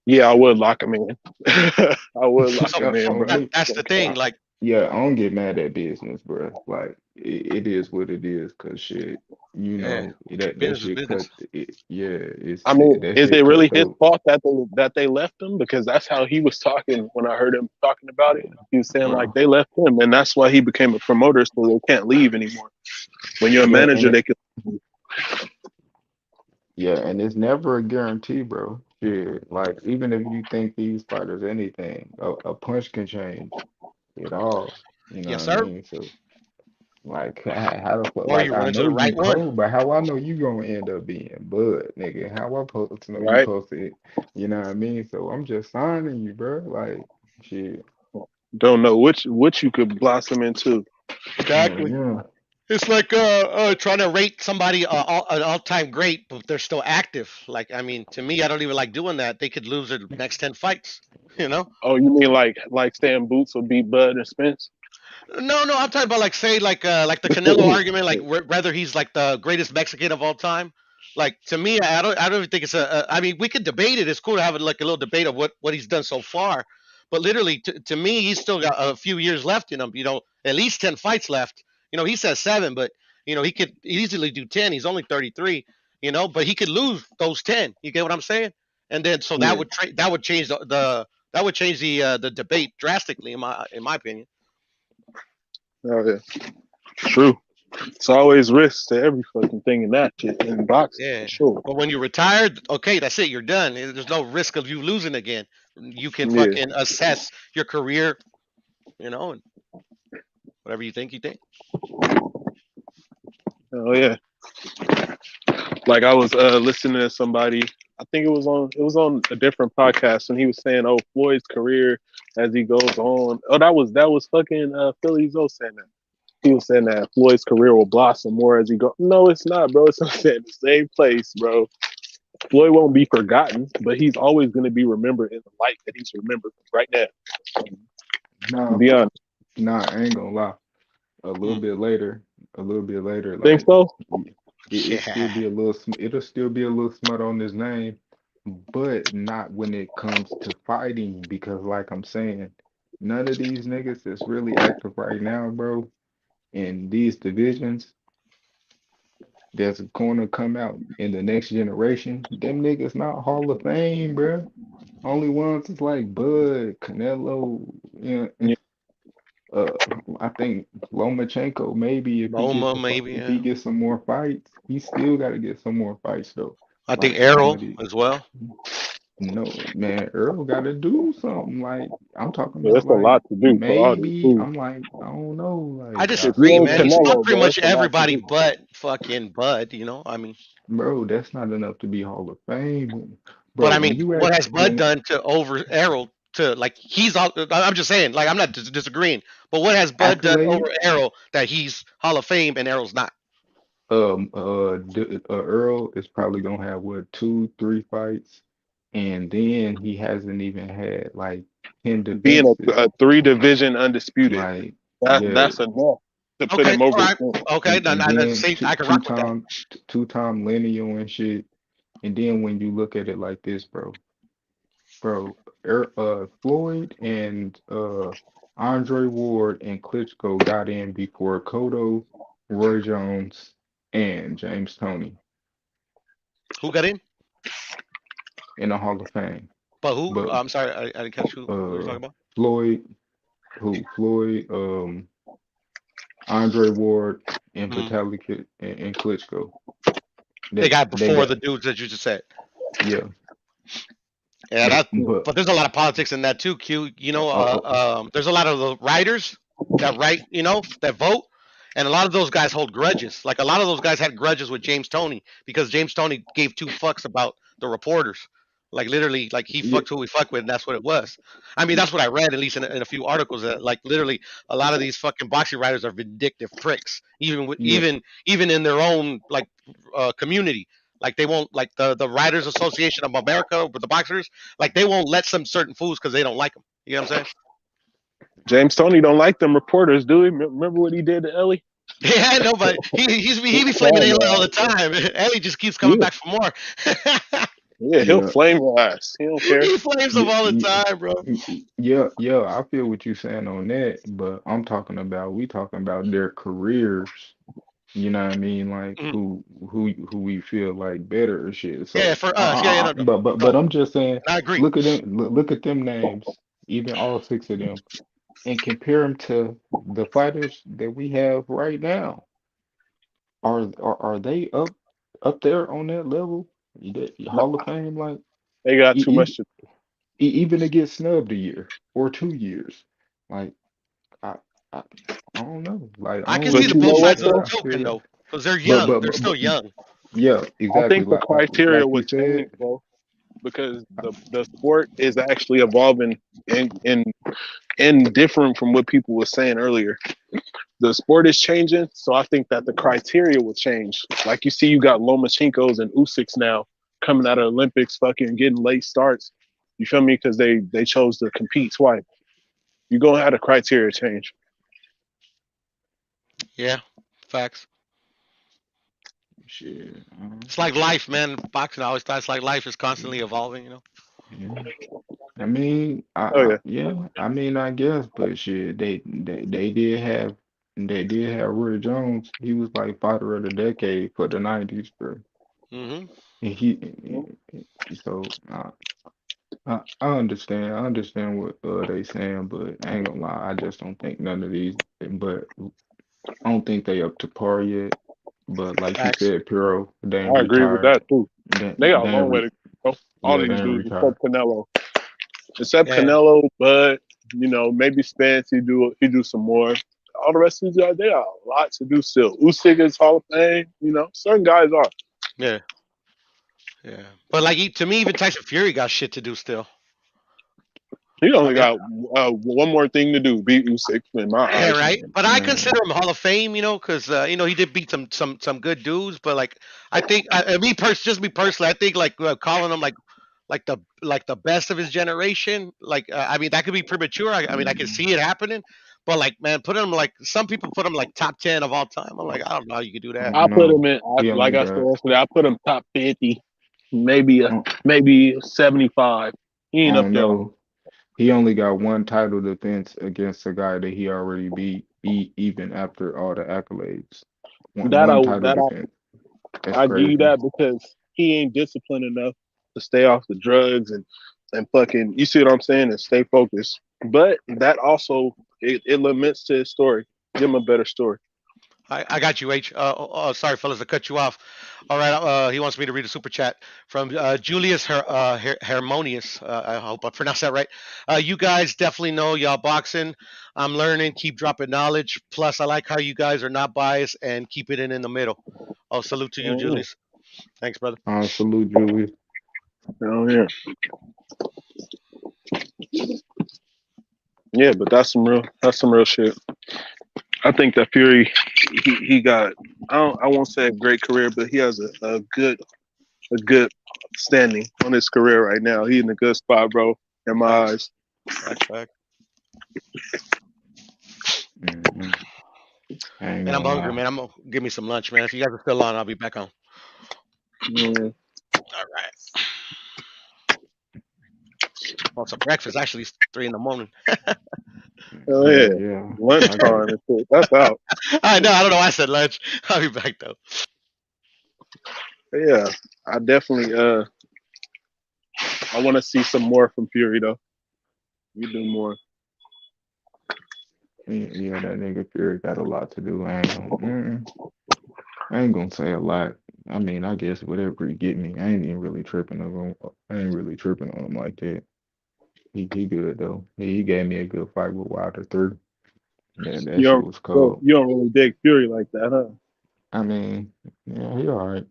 Yeah, I would lock him in. I would lock So him in, On bro. me. that's the thing. Like, Yeah, I don't get mad at business, bro. Like it is what it is, cause shit, yeah, that business is shit cut. business. Yeah, I mean, that is it shit cut really his throat. fault that they left him? Because that's how he was talking when I heard him talking about it. He was saying like Uh, they left him, and that's why he became a promoter, so they can't leave anymore. When you're a yeah, and manager, it, they can. yeah, and it's never a guarantee, bro. Shit, like even if you think these fighters anything, a punch can change it all. You know what Yes, I sir. mean? So. Like how the fuck? Or Like you I run into know the you right one. cold, but how I know you gonna end up being Bud, nigga? How I supposed to know you Right? supposed to? You know what I mean? So I'm just signing you, bro. Like shit. Don't know which you could blossom into. Exactly. Yeah. It's like trying to rate somebody an all-time great, but they're still active. Like, I mean, to me, I don't even like doing that. They could lose their next 10 fights. You know? Oh, you mean like Stan Boots will beat Bud and Spence? No, I'm talking about like say like the Canelo argument, like whether he's like the greatest Mexican of all time. Like to me, I don't even think it's I mean, we could debate it. It's cool to have like a little debate of what he's done so far. But literally, to me, he's still got a few years left in him. You know, at least 10 fights left. You know, he says 7, but you know he could easily do 10. He's only 33. You know, but he could lose those 10. You get what I'm saying? And then so that Yeah. would that would change that would change the debate drastically in my opinion. Oh yeah, true. It's always risks to every fucking thing in that shit in boxing Yeah, for sure. but when you're retired, okay, that's it. You're done. There's no risk of you losing again. You can Yeah. fucking assess your career, you know, and whatever you think, you think. Oh yeah. Like I was listening to somebody. I think it was on a different podcast, and he was saying, "Oh, Floyd's career as he goes on." Oh, that was fucking Philly Zoe saying that. He was saying that Floyd's career will blossom more as he go. No, it's not, bro. It's not in the same place, bro. Floyd won't be forgotten, but he's always going to be remembered in the light that he's remembered right now. To No, be honest, I ain't gonna lie. A little bit later, think like so? it still Yeah, be a little. It'll still be a little smut on his name, but not when it comes to fighting. Because, like I'm saying, none of these niggas that's really active right now, bro, in these divisions that's gonna come out in the next generation, them niggas not Hall of Fame, bro. Only ones is like Bud, Canelo, you know, Yeah. uh, I think Lomachenko maybe if he Loma maybe. if he Yeah. gets some more fights, he still got to get some more fights though. I think Like some of Errol the as well. no man, Earl got to do something. Like I'm talking Yeah, about it's a like lot to do for all these maybe fools. I'm like I don't know I like If you disagree, ain't man. He's fought Canelo, pretty bro, much it's a lot to everybody do. but fucking Bud. You know, I mean, bro, that's not enough to be Hall of Fame, but bro. I When mean, you what act has Bud when done to over Errol to like he's all? I'm just saying, like I'm not disagreeing, but what has Bud done over accolades, Errol that he's Hall of Fame and Errol's not? Earl is probably gonna have what 2, 3 fights, and then he hasn't even had like 10 Being defenses. a 3 division undisputed, Like, yeah, that's enough. to put Okay, him all over right. the fence. Okay, and I then see. I can rock with that. two-time lineal and shit. And then when you look at it like this, bro, Floyd and Andre Ward and Klitschko got in before Cotto, Roy Jones, and James Toney Who got in? in the Hall of Fame. But who? But I'm sorry, I didn't catch who you're talking about. Floyd, Andre Ward, and Mhm. Vitalik and Klitschko. They got They before got the dudes that you just said. yeah. Yeah, But but there's a lot of politics in that too. Q, there's a lot of the writers that write, that vote, and a lot of those guys hold grudges. Like a lot of those guys had grudges with James Toney because James Toney gave two fucks about the reporters. Like literally, like he yeah, fucked who he fucked with, and that's what it was. I mean, that's what I read at least in a few articles that like literally a lot of these fucking boxing writers are vindictive pricks, even with yeah. even in their own like community. Like they won't like the Writers Association of America with the boxers. Like they won't let some certain foods because they don't like them. You know what I'm saying? James Toney don't like them reporters, do he? Remember what he did to Ellie? Yeah, no, but he be flaming Flame Ellie your all the ass, bro. time. Ellie just keeps coming Yeah, back for more. yeah, he'll Yeah, flame your ass. He don't care. He flames them yeah, all the time, bro. yeah. I feel what you're saying on that, but we talking about their careers. You know what I mean? Like Mhm. who we feel like better or shit. Yeah, So, for us. Yeah, no, no, but no. I'm just saying, I agree. look at them names, even all six of them, and compare them to the fighters that we have right now. Are they up there on that level? No, Hall of Fame, like they got e- too much to. even to get snubbed a year or 2 years, like I, I, I don't know. Like I I can don't see But the you know. know both what sides of though? the I token feel, though, because they're but young. They're still young. yeah, I exactly. think the criteria Like you would change, said. bro, because the sport is actually evolving and different from what people were saying earlier. The sport is changing, so I think that the criteria will change. Like you see, you got Lomachinkos and Usyks now coming out of Olympics, fucking getting late starts. You feel me? Because they chose to compete twice. You gonna have the criteria change. Yeah, facts. Shit. It's like life, man. Boxing, I always thought it's like life is constantly evolving. Yeah. I mean, Oh yeah, yeah. I mean, I guess, but shit, they did have Roy Jones. He was like fighter of the decade for the '90s, bro. Hmm. And so I understand. I understand what they saying, but I ain't gonna lie. I just don't think none of these. But I don't think they up to par yet. But like you Facts. said, Puro, they ain't I agree with retired. that too. They They got a ain't long way to go. All yeah, they these ain't dudes retired. except Canelo. Except Yeah. Canelo, but maybe Spence he do some more. All the rest of these guys, they got a lot to do still. Usyk is Hall of Fame. Certain guys are. Yeah. Yeah. But like to me, even Tyson Fury got shit to do still. He I only mean, got one more thing to do: beat Usyk in my yeah, eyes. right. But I Man, consider him Hall of Fame, because he did beat some good dudes. But like, I think just me personally, I think like calling him like the best of his generation. Like, I mean, that could be premature. I mean, I can see it happening. But like, man, put him like some people put him like top 10 of all time. I'm like, I don't know how you could do that. I put him no, in. he Like only I said got. yesterday, I put him top 50, I maybe 75. He I ain't up don't there. know. He only got one title defense against a guy that he already beat, even after all the accolades. That I One title that defense. That's I give you crazy. that because he ain't disciplined enough to stay off the drugs and fucking. You see what I'm saying? And stay focused. But that also it laments to his story. Give him a better story. I got you, H. Sorry, fellas, to cut you off. All right, he wants me to read a super chat from Julius Harmonious. I hope I pronounced that right. You guys definitely know y'all boxing. I'm learning. Keep dropping knowledge. Plus, I like how you guys are not biased and keep it in the middle. Oh, salute to you, Oh Julius. Thanks, brother. Salute, Julius. yeah, yeah. But that's some real shit. I think that Fury, he got. I won't say a great career, but he has a good standing on his career right now. He in a good spot, bro. In my Facts. eyes. Facts. Mhm. I ain't And I'm gonna hungry, lie. man. I'm gonna give me some lunch, man. If you guys are still on, I'll be back on. Mm. All right. Well, some breakfast. Actually, it's 3 in the morning. Oh Yeah, yeah, yeah. I got. lunchtime and shit. That's out. I know. I don't know why I said lunch. I'll be back though. But yeah, I definitely I want to see some more from Fury though. You do more. Yeah, that nigga Fury got a lot to do. I ain't gonna say a lot. I mean, I guess whatever he get me, I ain't even really tripping on him. I ain't really tripping on him like that. He good though. He gave me a good fight with Wilder 3. Yeah, that shit was cold. You don't really dig Fury like that, huh? I mean, yeah, he all right.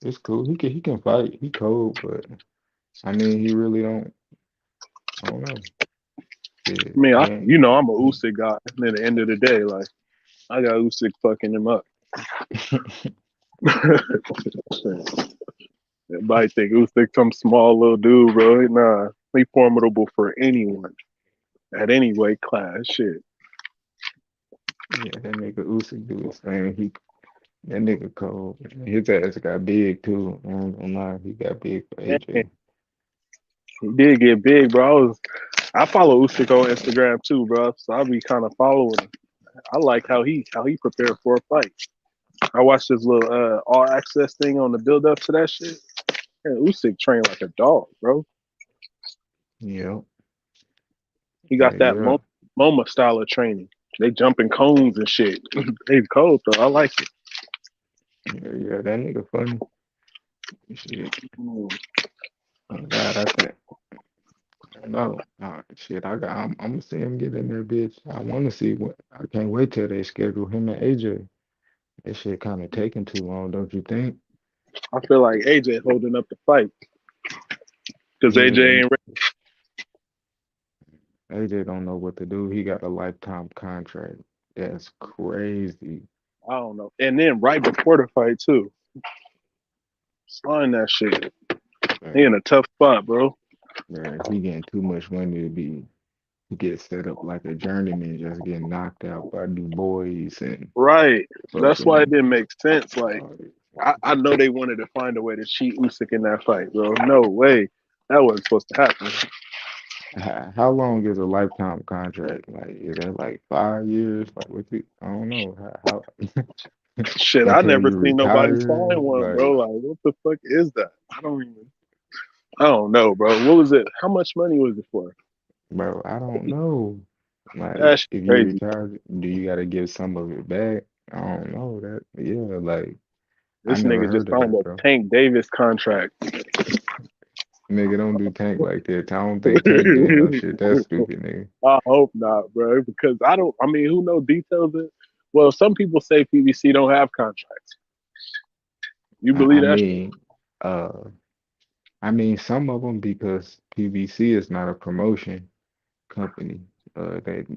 It's cool. He can fight. He cold, but I mean, he really don't. I don't know. Yeah, I mean, yeah. I'm a Usyk guy. And at the end of the day, like I got Usyk fucking him up. Everybody think Usyk some small little dude, bro. Nah, he formidable for anyone at any weight class. Shit. Yeah, that nigga Usyk do his thing. That nigga cold. His ass got big too. I ain't gonna lie, he got big for Man, AJ. he did get big, bro. I follow Usyk on Instagram too, bro. So I be kind of following him. I like how he prepared for a fight. I watched this little all access thing on the build up to that shit. Man, Usyk trained like a dog, bro. Yeah, He yeah, got that yeah, MoMA style of training. They jumping cones and shit. They cold though. I like it. yeah. That nigga funny. Shit. Mm. Oh God, I think. No, shit. I'm gonna see him get in there, bitch. I want to see what. I can't wait till they schedule him and AJ. That shit kind of taking too long, don't you think? I feel like AJ holding up the fight because Yeah, AJ ain't ready. AJ don't know what to do. He got a lifetime contract. That's crazy. I don't know. And then right before the fight too, sign that shit. He in Man, a tough spot, bro. man, he getting too much money to get set up like a journeyman, just getting knocked out by Du Bois and Right. That's why it fucking. didn't make sense. Like I know they wanted to find a way to cheat Usyk in that fight, bro. No way. That wasn't supposed to happen. How long is a lifetime contract? Like, is that like 5 years? Like, I don't know. How Shit, I until never you seen nobody retire? sign one, bro. Like, Like, what the fuck is that? I don't know, bro. What was it? How much money was it for? bro, I don't know. Like, That's if you crazy. retire, do you got to give some of it back? I don't know that. Yeah, like, I This never nigga just heard of signed that a though. Tank Davis contract. Nigga, don't do Tank like that. I don't think Tank doing no shit. That's stupid, nigga. I hope not, bro. Because I don't. I mean, who knows details? Well, some people say PBC don't have contracts. You I believe that? mean, uh, some of them because PBC is not a promotion company.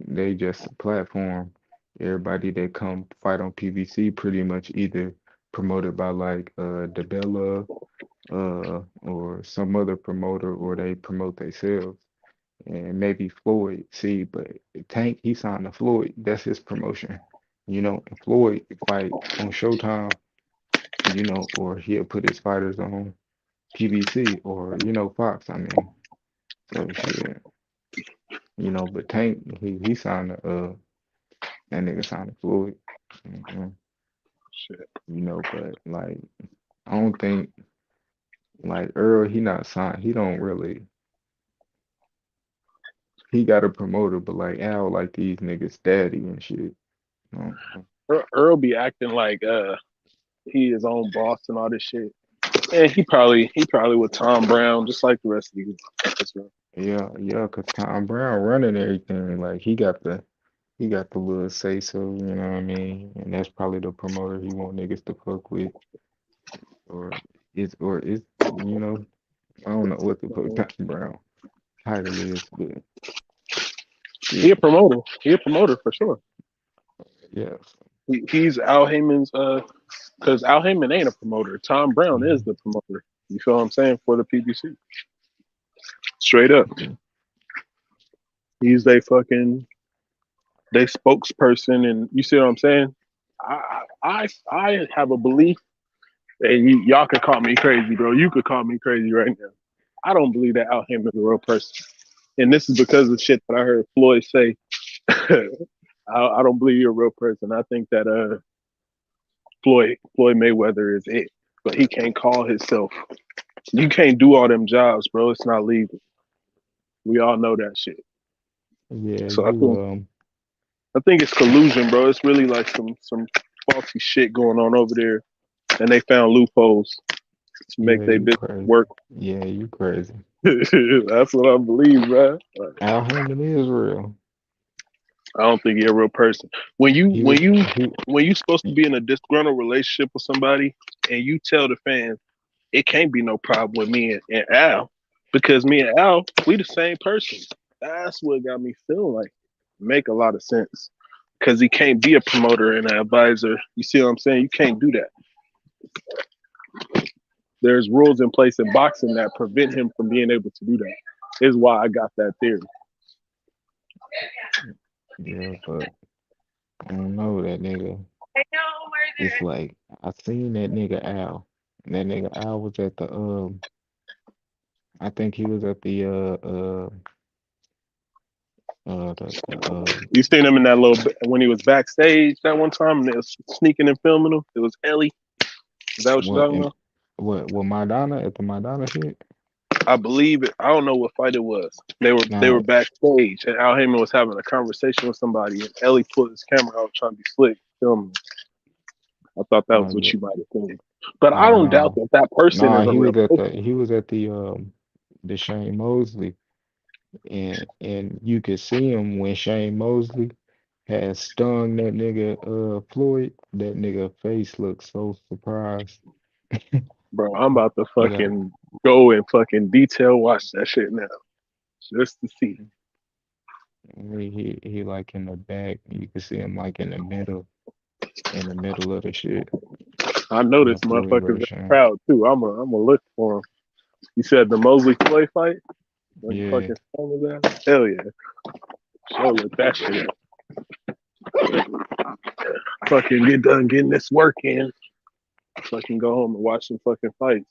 They just a platform. Everybody that come fight on PBC pretty much either promoted by like DeBella or some other promoter or they promote themselves. And maybe Floyd, see, but Tank, he signed to Floyd. That's his promotion. And Floyd fight on Showtime, or he'll put his fighters on PBC or, Fox, I mean. So shit, but Tank, he signed that nigga signed to Floyd. Mhm. Shit. But like I don't think like Earl, he not signed. He don't really. He got a promoter, but like Al, like these niggas daddy and shit. Uh, Earl be acting like he his own boss and all this shit. And he probably with Tom Brown, just like the rest of these guys, bro. yeah, yeah, cause Tom Brown running everything. Like he got the little say so, you know what I mean? And that's probably the promoter he want niggas to fuck with, or it's I don't know what the fuck Tom Brown title is, but He a shit, promoter. He a promoter for sure. yeah. He's Al Heyman's because Al Heyman ain't a promoter. Tom Brown is Mhm. the promoter. You feel what I'm saying for the PBC? Straight up. Yeah. He's they fucking they spokesperson, and you see what I'm saying? I have a belief, and y'all could call me crazy, bro. You could call me crazy right now. I don't believe that Al Haymon is a real person, and this is because of shit that I heard Floyd say. I don't believe you're a real person. I think that Floyd Mayweather is it, but he can't call himself. You can't do all them jobs, bro. It's not legal. We all know that shit. Yeah, So you I think it's collusion, bro. It's really like some faulty shit going on over there, and they found loopholes to make yeah, their you business crazy. work. Yeah, you crazy. That's what I believe, man. Al Haymon is real. I don't think you're a real person. When He was you supposed to be in a disgruntled relationship with somebody, and you tell the fans it can't be no problem with me and Al, because me and Al, we the same person. That's what got me feeling like make a lot of sense. Because he can't be a promoter and an advisor. You see what I'm saying? You can't do that. There's rules in place in boxing that prevent him from being able to do that. Is why I got that theory. yeah, but I don't know that nigga. It's like I seen that nigga Al. And that nigga Al was at the I think he was at the You seen him in that little when he was backstage that one time and they was sneaking and filming him. It was Ellie. Is that what you're what talking about? what Madonna at the Madonna shit? I believe it. I don't know what fight it was. They Nah, were backstage and Al Heyman was having a conversation with somebody and Ellie pulled his camera out trying to be slick filming. I thought that oh was what yeah. you might have seen. But I Oh don't doubt no. that that person Nah, is a real person. he was at the Shane Mosley, and you could see him when Shane Mosley had stung that nigga Floyd. That nigga face looked so surprised. Bro, I'm about to He like fucking go and fucking detail watch that shit now. Just to see. he like in the back. You could see him like in the middle of the shit. I know this When Floyd motherfucker's in versus the Shane. crowd too. I'm a look for him. You said the Mosley Floyd fight? When the Yeah. fucking phone was that? Hell yeah. Show look that shit up. Fucking get done getting this work in. Fucking go home and watch some fucking fights.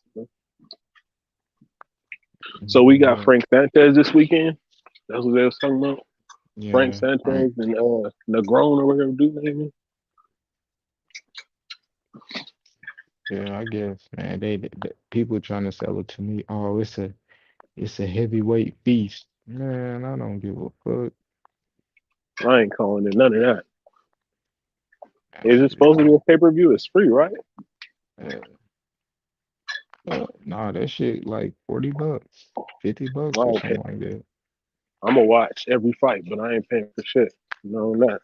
So we got Yeah. Frank Sanchez this weekend. That's what they was talking about. Frank Yeah. Sanchez and Negron or whatever dude name is. Yeah, I guess, man. They people trying to sell it to me. Oh, it's a heavyweight feast. Man, I don't give a fuck. I ain't calling it none of that. That Is it shit. supposed to be a pay-per-view? It's free, right? Nah, that shit like $40, $50 or Okay. something like that. I'm gonna watch every fight, but I ain't paying for shit. You know that.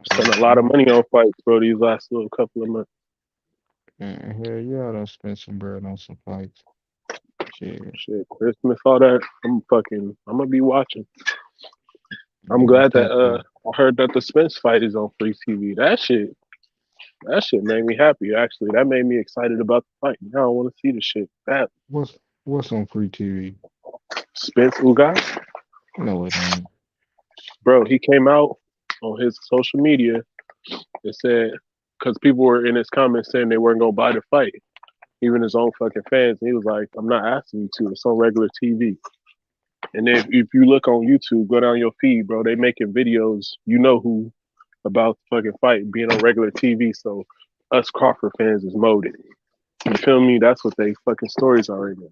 Spent a lot of I'm money on fights, bro, these last little couple of months. hell yeah, I done spent some bread on some fights. Shit. Shit, Christmas, all that. I'm gonna be watching. I'm Yeah, I glad that think I heard that the Spence fight is on free TV. That shit made me happy actually. That made me excited about the fight. Now I want to see the shit. That what's on free TV? Spence Ugas, No, it ain't. bro, he came out on his social media and said because people were in his comments saying they weren't gonna buy the fight, even his own fucking fans. And he was like, "I'm not asking you to. It's on regular TV." And if you look on YouTube, go down your feed, bro. They making videos. You know who about the fucking fight being on regular TV. So us Crawford fans is molded. You feel me? That's what they fucking stories are right now.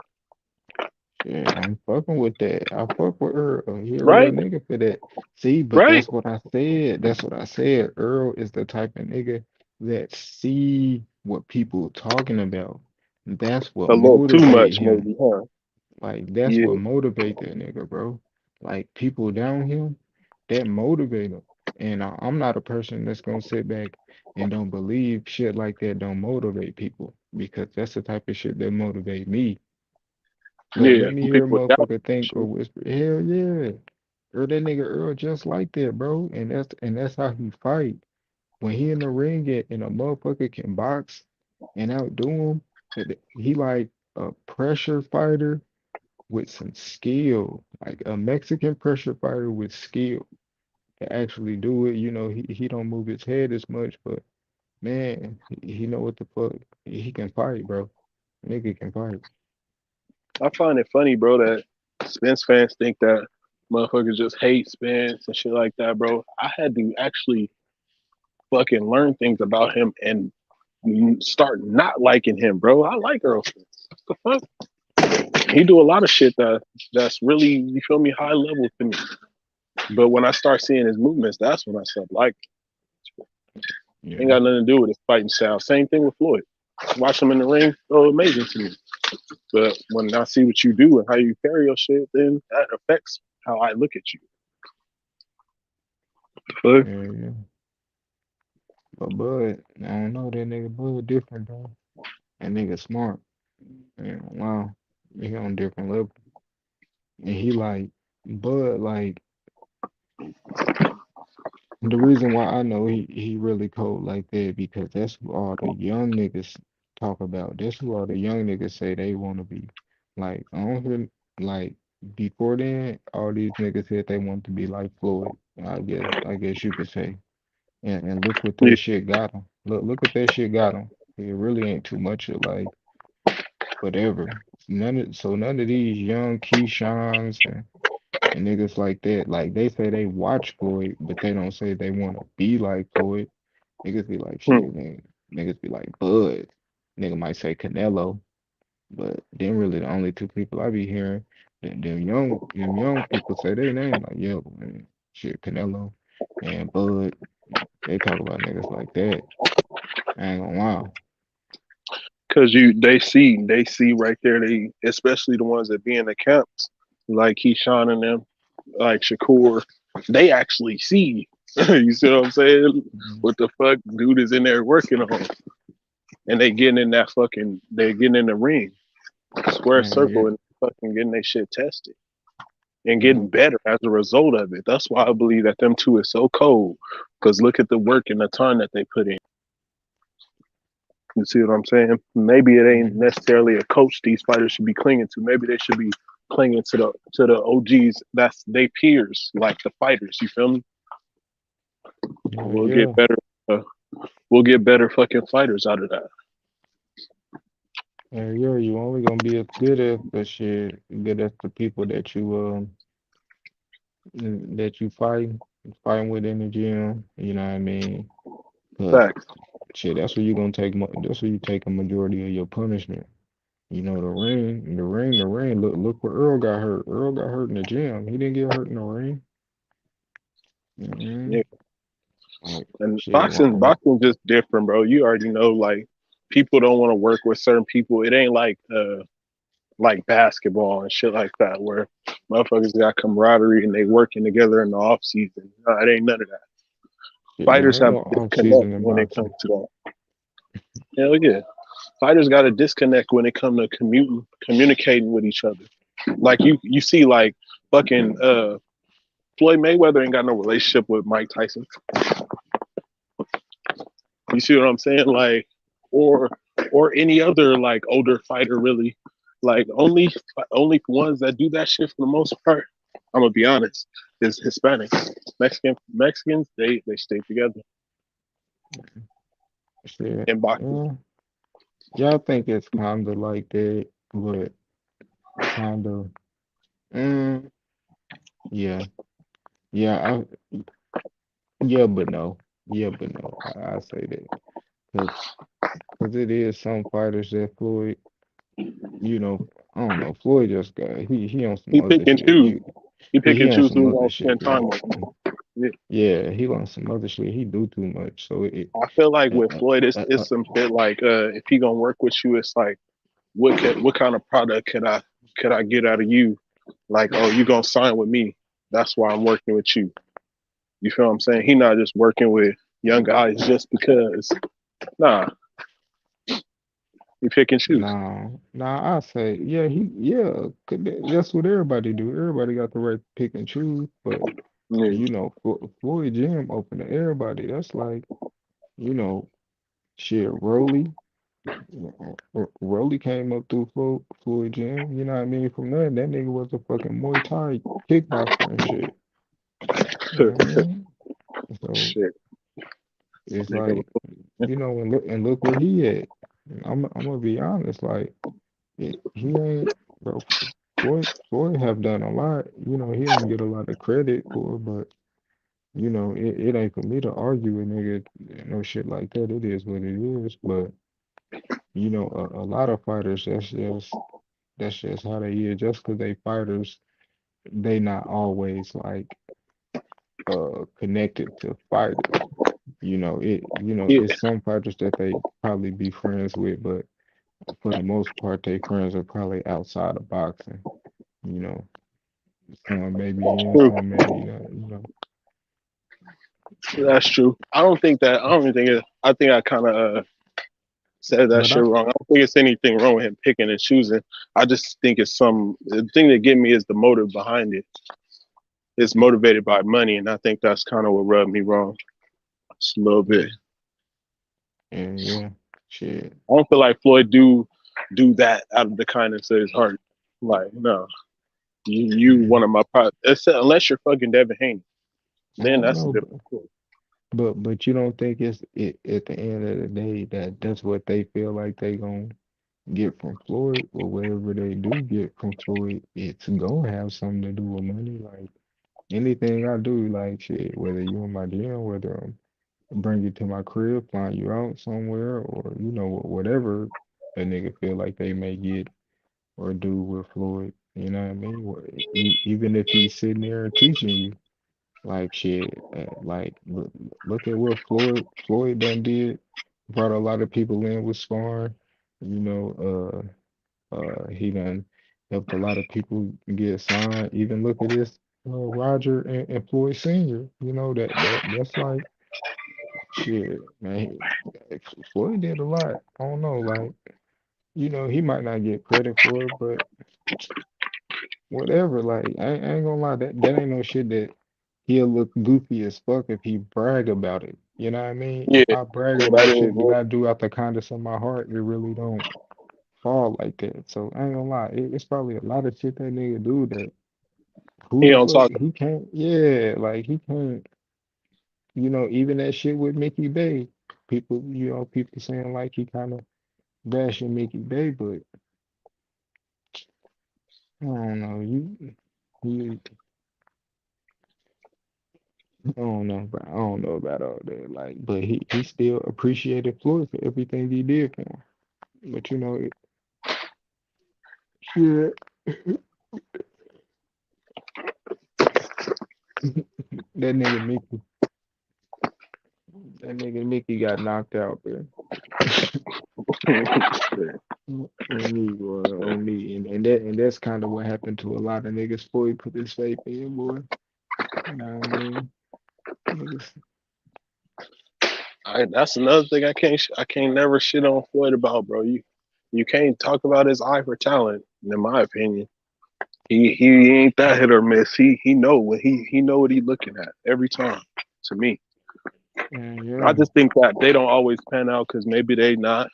Yeah, I'm fucking with that. I fuck with Earl. He a real Right? nigga for that. See, but Right? that's what I said. That's what I said. Earl is the type of nigga that see what people talking about. That's what A little too motivate much, him. maybe, huh? Like that's Yeah. what motivate that nigga, bro. Like people down him, that motivate him. And I'm not a person that's gonna sit back and don't believe shit like that don't motivate people because that's the type of shit that motivate me. But Yeah. let me hear a People doubt motherfucker think or shit. whisper, hell yeah. Or that nigga Earl just like that, bro. And that's how he fight. When he in the ring and a motherfucker can box and outdo him, he like a pressure fighter with some skill, like a Mexican pressure fighter with skill. can actually do it. You know, he don't move his head as much, but man, he know what the fuck. He can fight, bro. Nigga can fight. I find it funny, bro, that Spence fans think that motherfuckers just hate Spence and shit like that, bro. I had to actually fucking learn things about him and start not liking him, bro. I like Earl Spence. What the fuck? He do a lot of shit that's really, you feel me, high level to me. But when I start seeing his movements, that's when I start liking him. Ain't got nothing to do with his fighting style. Same thing with Floyd. Watch him in the ring, oh, amazing to me. But when I see what you do and how you carry your shit, then that affects how I look at you. Fuck. Yeah. But Bud, I don't know, that nigga Bud different, bro. That nigga smart. Yeah, wow. He on a different level. And he like Bud, like the reason why I know he really cold like that because that's who all the young niggas talk about. That's who all the young niggas say they want to be. Like I don't hear like before then, all these niggas said they want to be like Floyd. I guess you could say. And look what Yeah. that shit got him. Look what that shit got him. It really ain't too much of like whatever. None of these young Keyshans and niggas like that, like they say they watch Floyd, but they don't say they want to be like Floyd. Niggas be like shit, man. Niggas be like Bud. Nigga might say Canelo, but then really the only two people I be hearing, them young people say they name like yo, man, shit, Canelo and Bud. They talk about niggas like that. I ain't gonna lie. Cause they see right there, they especially the ones that be in the camps, like Keyshawn and them, like Shakur, they actually see. You see what I'm saying? What the fuck dude is in there working on. And they getting in the ring, square Man, yeah, circle and fucking getting their shit tested. And yeah, getting better as a result of it. That's why I believe that them two is so cold. Cause look at the work and the time that they put in. You see what I'm saying? Maybe it ain't mhm. necessarily a coach these fighters should be clinging to. Maybe they should be clinging to the OGs that's they peers, like the fighters. You feel me? Yeah, We'll yeah, get better. Uh, we'll get better fucking fighters out of that. yeah. You only gonna be as good as the shit, good as the people that you fighting with in the gym. You know what I mean? Cause Facts. shit, that's where you gonna take. That's where you take a majority of your punishment. You know, the ring. Look where Earl got hurt. Earl got hurt in the gym. He didn't get hurt in the ring. Yeah. Mm-hmm. Like And shit. boxing just different, bro. You already know, like people don't want to work with certain people. It ain't like basketball and shit like that, where motherfuckers got camaraderie and they working together in the off season. It ain't none of that. Shit, man, Fighters ain't have no a off disconnect season in when it comes boxing. to that. Hell yeah. Fighters got a disconnect when it comes to communicating with each other. Like you see like fucking Floyd Mayweather ain't got no relationship with Mike Tyson. You see what I'm saying? Like or any other like older fighter really. Like only ones that do that shit for the most part, I'm gonna be honest, is Hispanics. Mexicans, they stay together Shit. in boxing. Yeah. Yeah, I think it's kind of like that, but kind of. Mm, yeah. Yeah. Yeah, but no. Yeah, but no. I say that because it is some fighters that Floyd. You know, I don't know. Floyd just got he on some He other pick and shit. choose. He pick He and on choose some who he other gonna shit, spend time bro. with. Yeah. Yeah, he on some other shit. He do too much. So I feel like uh, with uh, Floyd, uh, it's uh, some shit like if he gonna work with you, it's like what kind of product could I get out of you? Like, oh, you gonna sign with me? That's why I'm working with you. You feel what I'm saying? He not just working with young guys just because. Nah, he pick and choose. nah. I say yeah. 'Cause that's what everybody do. Everybody got the right to pick and choose, but Yeah. you know, Floyd Jim open to everybody. That's like you know, shit. Rolly came up through Floyd Jim. You know what I mean? From there, that nigga was a fucking Muay Thai kickboxer and shit. You know what I mean? So Shit. it's like, and look where he at. I'm gonna be honest, like he ain't, bro. Floyd have done a lot. He don't get a lot of credit for, but it ain't for me to argue with nigga, no shit like that. It is what it is. But a lot of fighters, that's just how they is. Just 'cause they fighters, they not always like connected to fighters. Yeah. It's some fighters that they probably be friends with, but for the most part, they friends are probably outside of boxing. You know, some maybe in, True. some maybe not. That's true. I don't even think it. I think I kind of said that But shit wrong. I don't think it's anything wrong with him picking and choosing. I just think the thing that get me is the motive behind it. It's motivated by money, and I think that's kind of what rubbed me wrong. Just a little bit. And yeah, shit. I don't feel like Floyd do that out of the kindness of his heart. Like, no, you one of my unless you're fucking Devin Haney, I then don't that's a know, different story. but you don't think at the end of the day that's what they feel like they gonna get from Floyd, or whatever they do get from Floyd, it's gonna have something to do with money. Like anything I do, like shit, whether you in my DM, whether I'm bring you to my crib, flying you out somewhere, or whatever a nigga feel like they may get or do with Floyd. You know what I mean? Even if he's sitting there and teaching you, like shit, like look at what Floyd done did. Brought a lot of people in with sparring. You know, he done helped a lot of people get signed. Even look at this, Roger and Floyd Senior. That's like shit, man. Floyd did a lot. I don't know, like he might not get credit for it, but whatever. Like I ain't gonna lie, that ain't no shit that he'll look goofy as fuck if he brag about it. You know what I mean? Yeah, If I brag that about is. shit that I do out the kindness of my heart, it really don't fall like that. So I ain't gonna lie, it's probably a lot of shit that nigga do that who He the don't fuck talk. he can't. Yeah, like he can't. Even that shit with Mickey Bay, people saying like he kind of bashing Mickey Bay, but I don't know. You, I don't know, but I don't know about all that. Like, but he still appreciated Floyd for everything he did for him. But shit, that nigga Mickey, that nigga Mickey got knocked out, man. On me, boy, on me, and that's kind of what happened to a lot of niggas. Floyd put his faith in, boy. You know what I mean? Niggas. That's another thing I can't never shit on Floyd about, bro. You can't talk about his eye for talent, in my opinion. He ain't that hit or miss. He know what he know what he looking at every time. To me, I Yeah, just think that they don't always pan out because maybe they not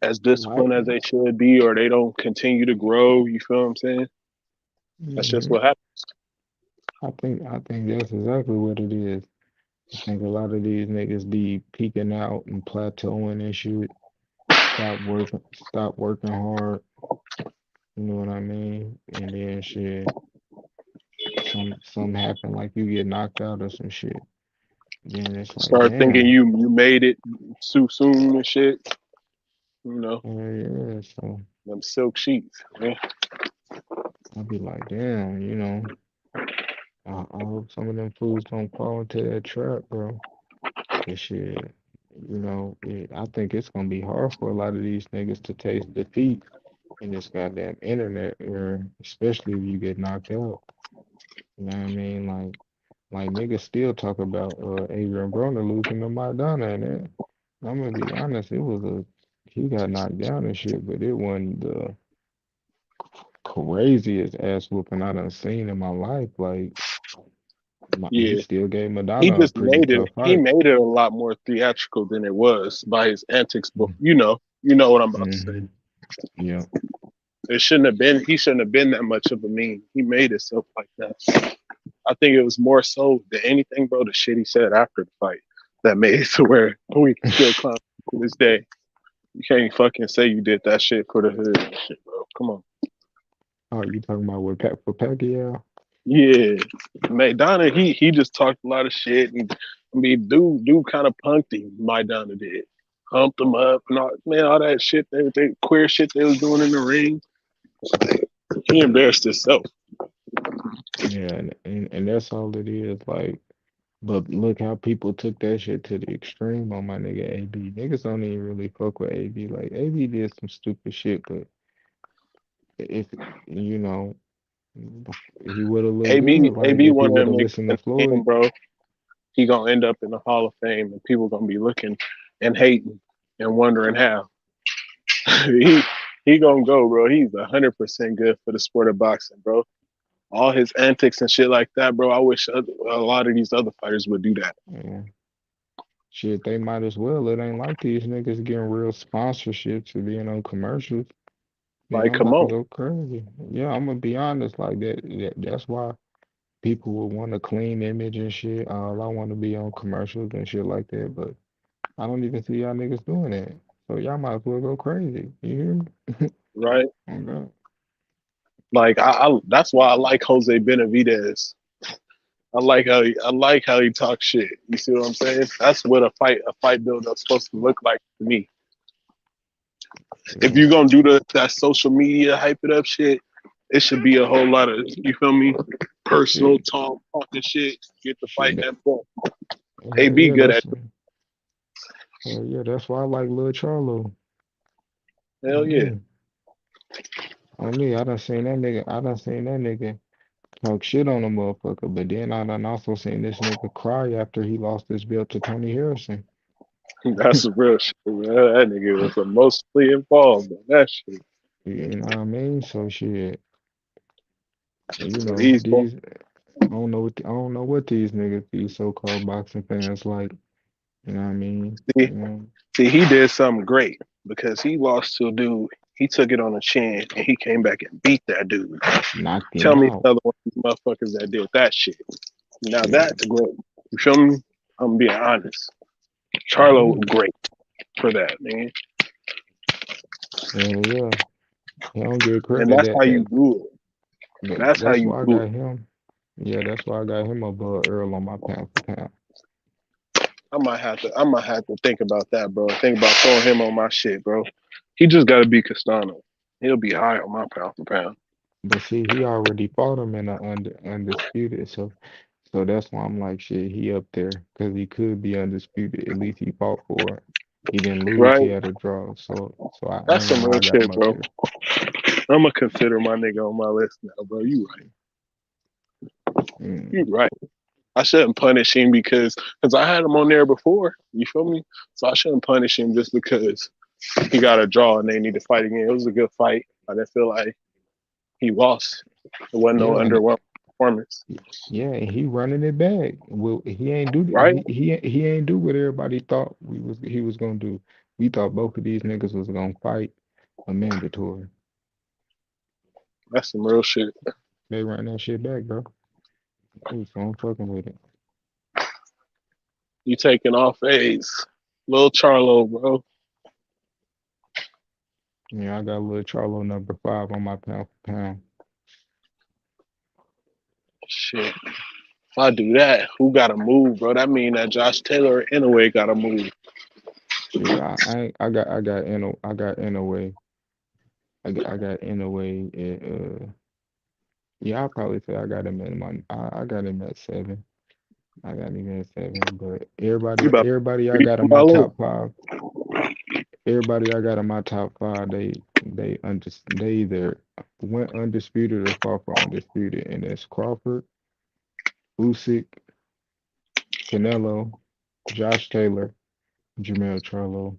as like, disciplined as they should be, or they don't continue to grow. You feel what I'm saying? That's just hmm what happens. I think that's exactly what it is. I think a lot of these niggas be peaking out and plateauing and shit. Stop working hard. You know what I mean? And then shit, some happen like you get knocked out or some shit. Then it's like, Start thinking damn. you made it too soon and shit. You know, Yeah. So them silk sheets. Man. I'll be like, damn. I hope some of them fools don't fall into that trap, bro. Cause shit, I think it's gonna be hard for a lot of these niggas to taste defeat in this goddamn internet era, especially if you get knocked out. You know what I mean? Like niggas still talk about Adrian Broner losing to Maidana, and that, I'm gonna be honest, he got knocked down and shit, but it wasn't the craziest ass whooping I done seen in my life. Like he Yeah. still gave He Madonna a just pretty made it. tough He fight. made it a lot more theatrical than it was by his antics. But Mm-hmm. you know what I'm about to say. Yeah. It shouldn't have been. He shouldn't have been that much of a meme. He made himself like that. I think it was more so than anything, bro, the shit he said after the fight that made it to where we can still clown to this day. You can't fucking say you did that shit for the hood and shit, bro. Come on. Oh, you talking about with for Pacquiao? Yeah. Maidana, he just talked a lot of shit. And, I mean, dude kind of punked him, Maidana did. Humped him up and all that shit, they queer shit they was doing in the ring. He embarrassed himself. Yeah, and that's all it is. Like, but look how people took that shit to the extreme on my nigga AB. Niggas don't even really fuck with AB. Like AB did some stupid shit, but if you know he would have looked good, like AB if he one of would them have niggas listened in to the game, Floyd. bro. He gonna end up in the Hall of Fame, and people gonna be looking and hating and wondering how. he gonna go, bro. He's 100% good for the sport of boxing, bro. All his antics and shit like that, bro. I wish a lot of these other fighters would do that. Yeah. Shit, they might as well. It ain't like these niggas getting real sponsorships or being on commercials. Man, Like, I'm come about to on, go crazy. Yeah, I'm gonna be honest. Like that's why people would want a clean image and shit. All I want to be on commercials and shit like that. But I don't even see y'all niggas doing that. So y'all might as well go crazy. You hear me? right? Oh, God. Like, I that's why I like Jose Benavidez. I like how he talks shit. You see what I'm saying? That's what a fight build up's supposed to look like to me. If Yeah. you're gonna do that social media hype it up shit, it should be a whole lot of, you feel me, personal Shit. talking shit. Get the fight Shit. in that point. Hell AB yeah, good at that's hell yeah. That's why I like Lil Charlo. it. Hell On yeah. me. On me. I done seen that nigga. I done seen that nigga talk shit on a motherfucker, but then I done also seen this nigga cry after he lost his belt to Tony Harrison. That's some real shit, man. That nigga was emotionally involved in that shit. You know what I mean? So shit, you But know, these boys, I don't know what these niggas, these so-called boxing fans like. You know what I mean? see, You know, he did something great because he lost to a dude. He took it on the chin and he came back and beat that dude. knocked him Tell me out. another one of these motherfuckers that did that shit. Now Yeah, that's great. You feel me? I'm being honest. Charlo yeah, was great for that, man. yeah, yeah. He don't get And credit that's how you that do it. That's how that's you why I do got it. him. Yeah, that's why I got him above Earl on my pound for pound. I might have to think about that, bro. Think about throwing him on my shit, bro. He just gotta be Castano. He'll be high on my pound for pound. But see, he already fought him in the undisputed, so that's why I'm like, shit, he up there because he could be undisputed. At least he fought for it. He didn't lose. He Right? had a draw. So I That's ain't gonna some lie, real I got him shit, up bro. there. I'm gonna consider my nigga on my list now, bro. You right. You Mm, right. I shouldn't punish him because I had him on there before. You feel me? So I shouldn't punish him just because he got a draw and they need to fight again. It was a good fight. I didn't feel like he lost. It wasn't no yeah, underwhelming performance. yeah, and he running it back. Well, he ain't do Right? he ain't do what everybody thought he was gonna do. We thought both of these niggas was gonna fight a mandatory. That's some real shit. They ran that shit back, bro. Ooh, so I'm fucking with it. You taking off A's. Lil Charlo, bro. Yeah, I got a little Charlo number 5 on my pound for pound. Shit. If I do that, who gotta move, bro? That mean that Josh Taylor anyway gotta move. Shit, I got Inouye. I got Inouye at yeah, I'll probably say I got him in I got him at 7. I got him at 7. But You about everybody I to got in my my list. top 5, everybody I got in my top 5, they either went undisputed or fought for undisputed, and it's Crawford, Usyk, Canelo, Josh Taylor, Jamel Charlo.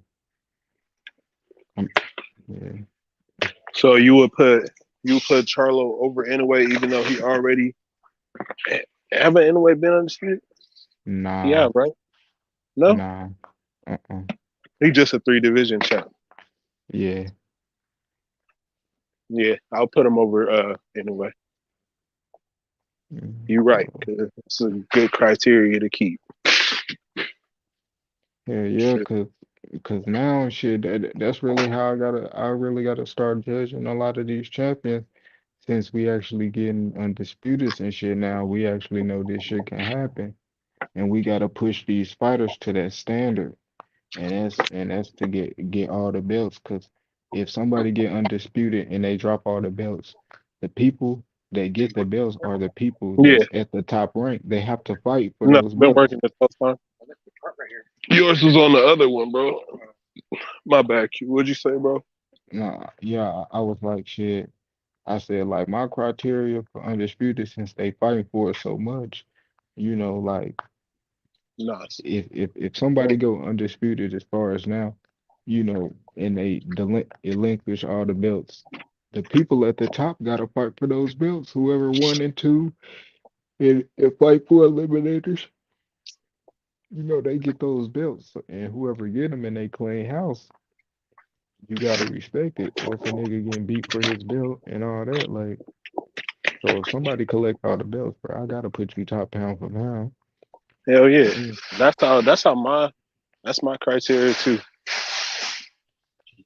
Yeah. So you put Charlo over anyway, even though he already haven't anyway been undisputed? Nah, Yeah, right? No? nah. Uh-uh. He just a 3 division champ. Yeah. Yeah, I'll put him over anyway. You're right. 'Cause it's a good criteria to keep. Yeah, cause now shit, that's really how I really gotta start judging a lot of these champions. Since we actually getting undisputed and shit now, we actually know this shit can happen, and we gotta push these fighters to that standard, and that's to get all the belts. Cause if somebody get undisputed and they drop all the belts, the people that get the belts are the people Yeah. that's at the top rank. They have to fight for No, those been belts. working this whole time. Yours was on the other one, bro. My bad, Q. What'd you say, bro? Nah, yeah, I was like, shit. I said, like, my criteria for undisputed, since they fighting for it so much, like, Nice. if somebody go undisputed as far as now, and they relinquish all the belts, the people at the top gotta fight for those belts. Whoever won and two, and fight for eliminators, they get those belts, and whoever get them and they clean house, you gotta respect it. Or if a nigga getting beat for his belt and all that, like. So if somebody collect all the belts, bro, I gotta put you top pound for pound. Hell yeah. Mm. That's my criteria too.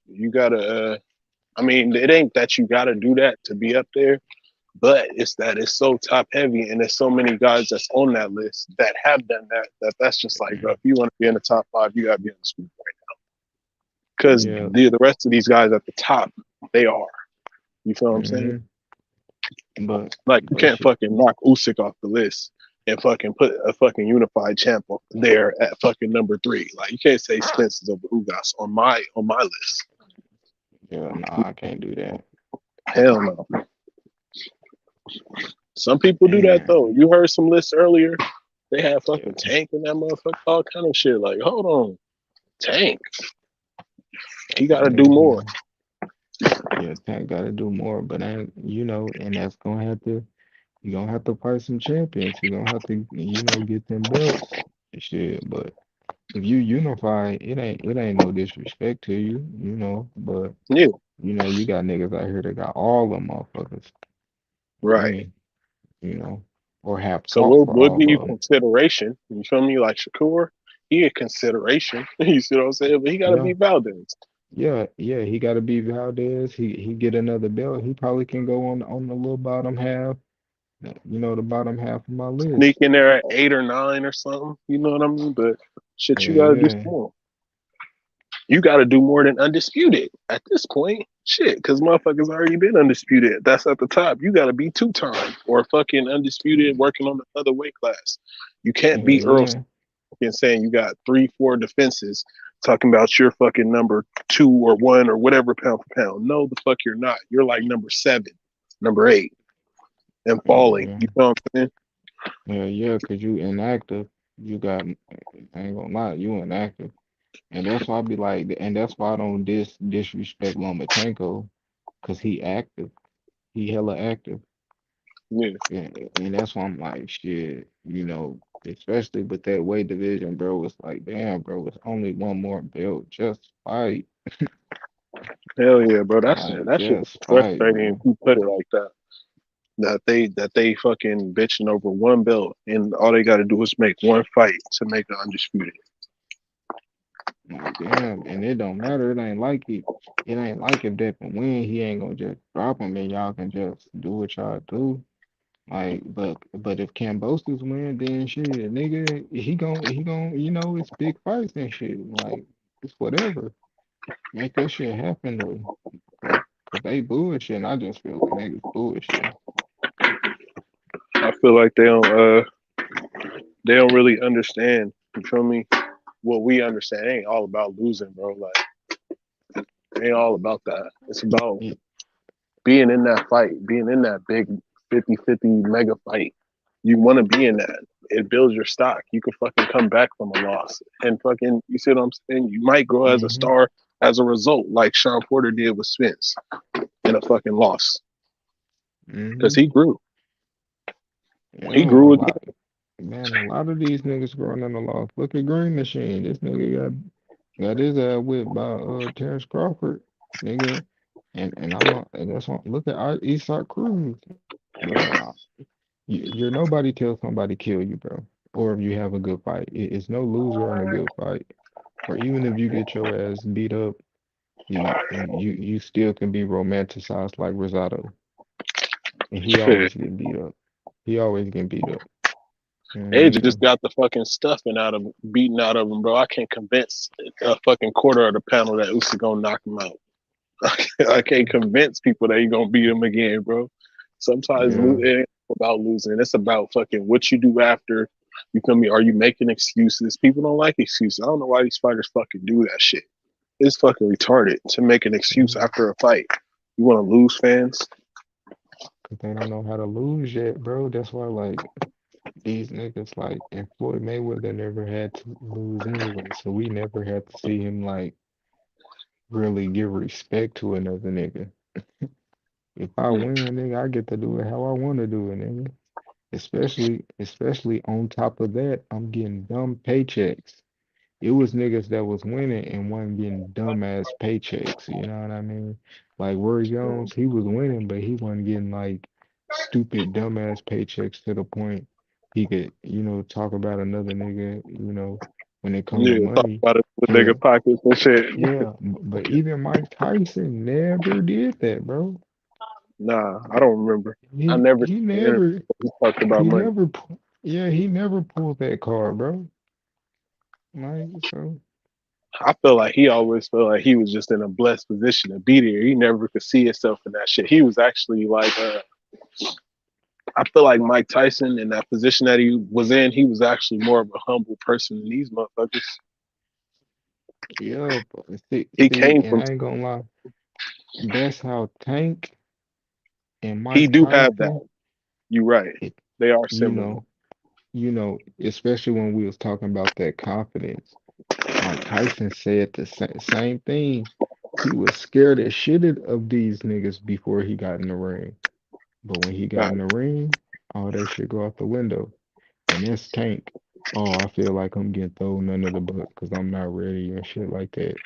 You gotta I mean, it ain't that you gotta do that to be up there, but it's that it's so top heavy and there's so many guys that's on that list that have done that's just like, bro, if you want to be in the top 5, you gotta be in the scoop right now. Because Yeah. the rest of these guys at the top, they are. You feel what I'm saying? But Like you can't shit. fucking knock Usyk off the list and fucking put a fucking unified champ there at fucking number 3. Like you can't say Spence is over Ugas on my list. Yeah, nah, I can't do that. Hell no. Some people do that though. You heard some lists earlier. They have fucking Tank in that motherfucker, all kind of shit. Like, hold on, Tank. He got to do more. Yeah, Tank got to do more, but and that's gonna have to. You're gonna have to fight some champions. You're gonna have to, get them belts and shit. But if you unify, it ain't no disrespect to you, But yeah, you got niggas out here that got all them motherfuckers. Right. Or have So fought for we'll all give you of them. consideration. You feel me? Like Shakur, he a consideration. You see what I'm saying? But he got to Yeah. be Valdez. Yeah, he got to be Valdez. He get another belt. He probably can go on the little bottom half. The bottom half of my list. Sneak in there at 8 or 9 or something. You know what I mean? But shit, you Yeah, got to do yeah. more. You got to do more than undisputed at this point. Shit, because motherfuckers already been undisputed. That's at the top. You got to be 2-time or fucking undisputed working on the other weight class. You can't be Earl and saying you got 3-4 defenses talking about your fucking number 2 or 1 or whatever pound for pound. No, the fuck you're not. You're like number 7, number 8 and falling. Yeah. You know what I'm saying? Yeah, because you inactive. You got, I ain't gonna lie, you inactive. And that's why I be like, and that's why I don't disrespect Lomachenko, because he active. He hella active. Yeah. And that's why I'm like, shit, especially with that weight division, bro. It's like, damn, bro, it's only one more belt. Just fight. Hell yeah, bro. That shit is Just fight, frustrating if bro. you put it like that. That they fucking bitching over one belt and all they gotta do is make one fight to make it undisputed. Like, damn, and it don't matter. It ain't like it. It ain't like if Devin win, he ain't gonna just drop him and y'all can just do what y'all do. Like, but if Kambosos win, then shit, nigga, he gon' it's big fights and shit. Like, it's whatever. Make that shit happen though. Cause they bullshit. And I just feel like niggas bullshit. I feel like they don't really understand. You feel me? What we understand, it ain't all about losing, bro. Like, it ain't all about that. It's about being in that fight, being in that big 50-50 mega fight. You want to be in that. It builds your stock. You can fucking come back from a loss and fucking, you see what I'm saying? You might grow as a star as a result, like Sean Porter did with Spence in a fucking loss. Because he grew. He Yeah, grew again. Man, a lot of these niggas growing in the loss. Look at Green Machine. This nigga got his ass whipped by Terrence Crawford, nigga. And that's why look at Isak Cruz, bro. you're nobody till somebody kill you, bro. Or if you have a good fight. It's no loser in a good fight. Or even if you get your ass beat up, you still can be romanticized like Rosado. And he Shit. always get beat up. He always get beat up. You know what I Age just mean? got the fucking stuffing out of him, beaten out of him, bro. I can't convince a fucking quarter of the panel that Usyk gonna knock him out. I can't convince people that he gonna beat him again, bro. Sometimes Yeah. it ain't about losing. It's about fucking what you do after. You feel me? Are you making excuses? People don't like excuses. I don't know why these fighters fucking do that shit. It's fucking retarded to make an excuse after a fight. You want to lose fans? Cause they don't know how to lose yet, bro. That's why, like, these niggas, like, and Floyd Mayweather never had to lose anyway, so we never had to see him, like, really give respect to another nigga. If I win, nigga, I get to do it how I want to do it, nigga. Especially on top of that, I'm getting dumb paychecks. It was niggas that was winning and wasn't getting dumbass paychecks. You know what I mean? Like Roy Jones, he was winning, but he wasn't getting like stupid dumbass paychecks to the point he could, talk about another nigga, when it come to Yeah, talk money. about it with Yeah, nigga pockets and shit. yeah. But even Mike Tyson never did that, bro. Nah, I don't remember. I He never he seen the interview never where he talked about he money. never yeah, he never pulled that card, bro. Like, so I feel like he always felt like he was just in a blessed position to be there. He never could see himself in that shit. He was actually like, I feel like Mike Tyson in that position that he was in, he was actually more of a humble person than these motherfuckers. yeah, but He see, came and from, I ain't gonna lie, that's how Tank and he Mike do have that. Tyson, You right. it, They are you similar. know, especially when we was talking about that confidence. Mike Tyson said the same thing. He was scared as shit of these niggas before he got in the ring. But when he got in the ring, all that shit go out the window. And that's Tank. Oh, I feel like I'm getting thrown under the bus because I'm not ready and shit like that.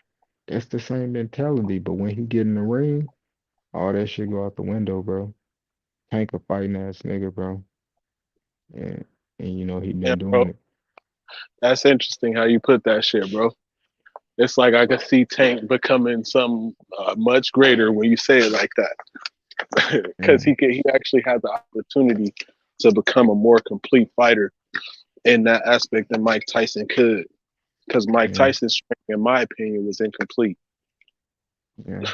That's the same mentality. But when he get in the ring, all that shit go out the window, bro. Tank a fighting ass nigga, bro. And he Yeah, been bro. doing it. That's interesting how you put that shit, bro. It's like I could see Tank becoming some much greater when you say it like that, because Mm, he actually has the opportunity to become a more complete fighter in that aspect than Mike Tyson could. Because Mike yeah, Tyson's strength, in my opinion, was incomplete. yeah.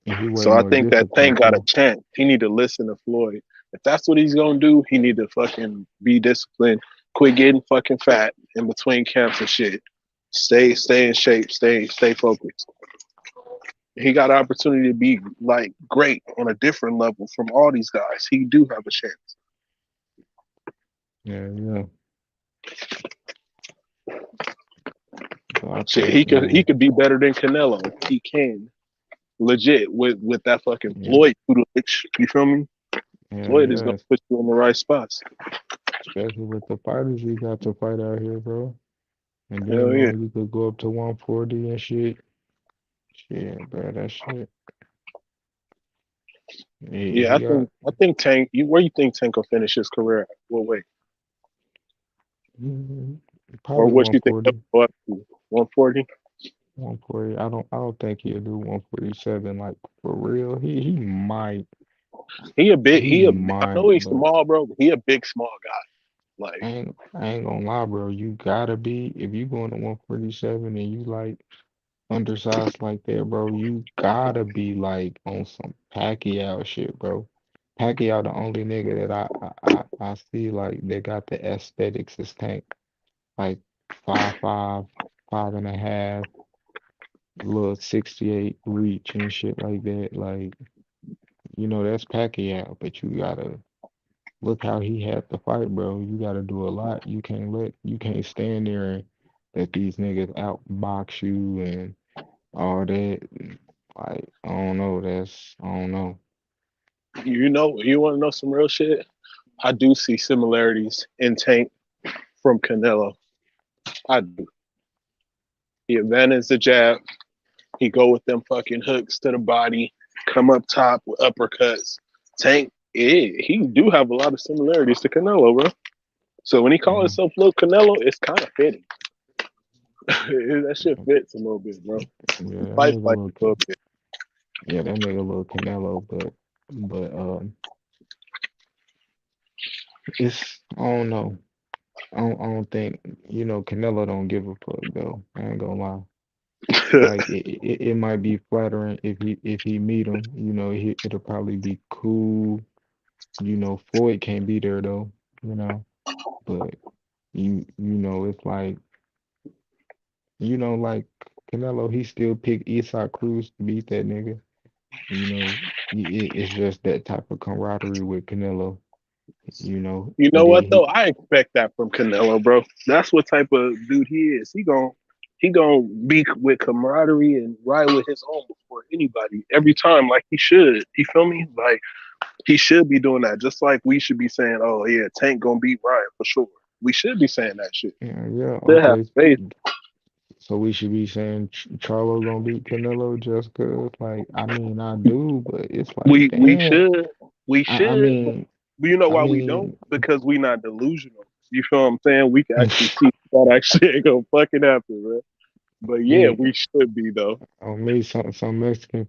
And he way So I more think that disciplined Tank got a too. chance. He need to listen to Floyd. If that's what he's gonna do, he need to fucking be disciplined. Quit getting fucking fat in between camps and shit. Stay in shape. Stay focused. He got an opportunity to be like great on a different level from all these guys. He do have a chance. Yeah, yeah. So I Shit, think, he could be better than Canelo. He can legit with that fucking yeah, Floyd tutelage. You feel me? yeah, Floyd is gonna yeah. put you in the right spots. Especially with the fighters we got to fight out here, bro. And then Hell yeah. knowing you could go up to 140 and shit. Shit, bro, that shit. Yeah, He got I think Tank. Where you think Tank will finish his career at? What way? mm, Or probably what you think he'll 140. go up to? 140. 140. I don't think he'll do 147 like for real. He might. He I might, know he's but small, bro. But he a big small guy. Like I ain't gonna lie, bro. You gotta be if you going to 147 and you like undersized like that, bro, you gotta be like on some Pacquiao shit, bro. Pacquiao the only nigga that I see like they got the aesthetics as Tank. Like 5'5", 5.5, little 68 reach and shit like that. Like, that's Pacquiao, but you gotta look how he had to fight, bro. You gotta do a lot. You can't stand there and let these niggas outbox you and all that. Like, I don't know. you want to know some real shit? I do see similarities in Tank from Canelo. I do. He advances the jab. He go with them fucking hooks to the body, come up top with uppercuts. Tank he do have a lot of similarities to Canelo, bro. So when he calls himself Lil Canelo, it's kind of fitting. That shit fits a little bit, bro. Yeah, He that fights nigga like little, a little bit. yeah, that nigga little Canelo, but it's I don't know. I don't think Canelo don't give a fuck though. I ain't gonna lie. Like it might be flattering if he meet him. It'll probably be cool. Floyd can't be there though. But it's like Canelo, he still pick Eastside Cruz to beat that nigga. It's just that type of camaraderie with Canelo. You know And then what though? I expect that from Canelo, bro. That's what type of dude he is. He gon' be with camaraderie and ride with his own before anybody every time, like he should. You feel me? Like he should be doing that, just like we should be saying, "Oh yeah, Tank gonna beat Ryan for sure." We should be saying that shit. yeah, They have okay. faith. So we should be saying Charlo gonna beat Canelo just cause, like, I mean, I do, but it's like, We damn. should. We I should. But you know why we don't? mean, Because we not delusional. You feel what I'm saying? We can actually see that actually ain't gonna fucking happen, man. But yeah, me, we should be though. on me, some Mexican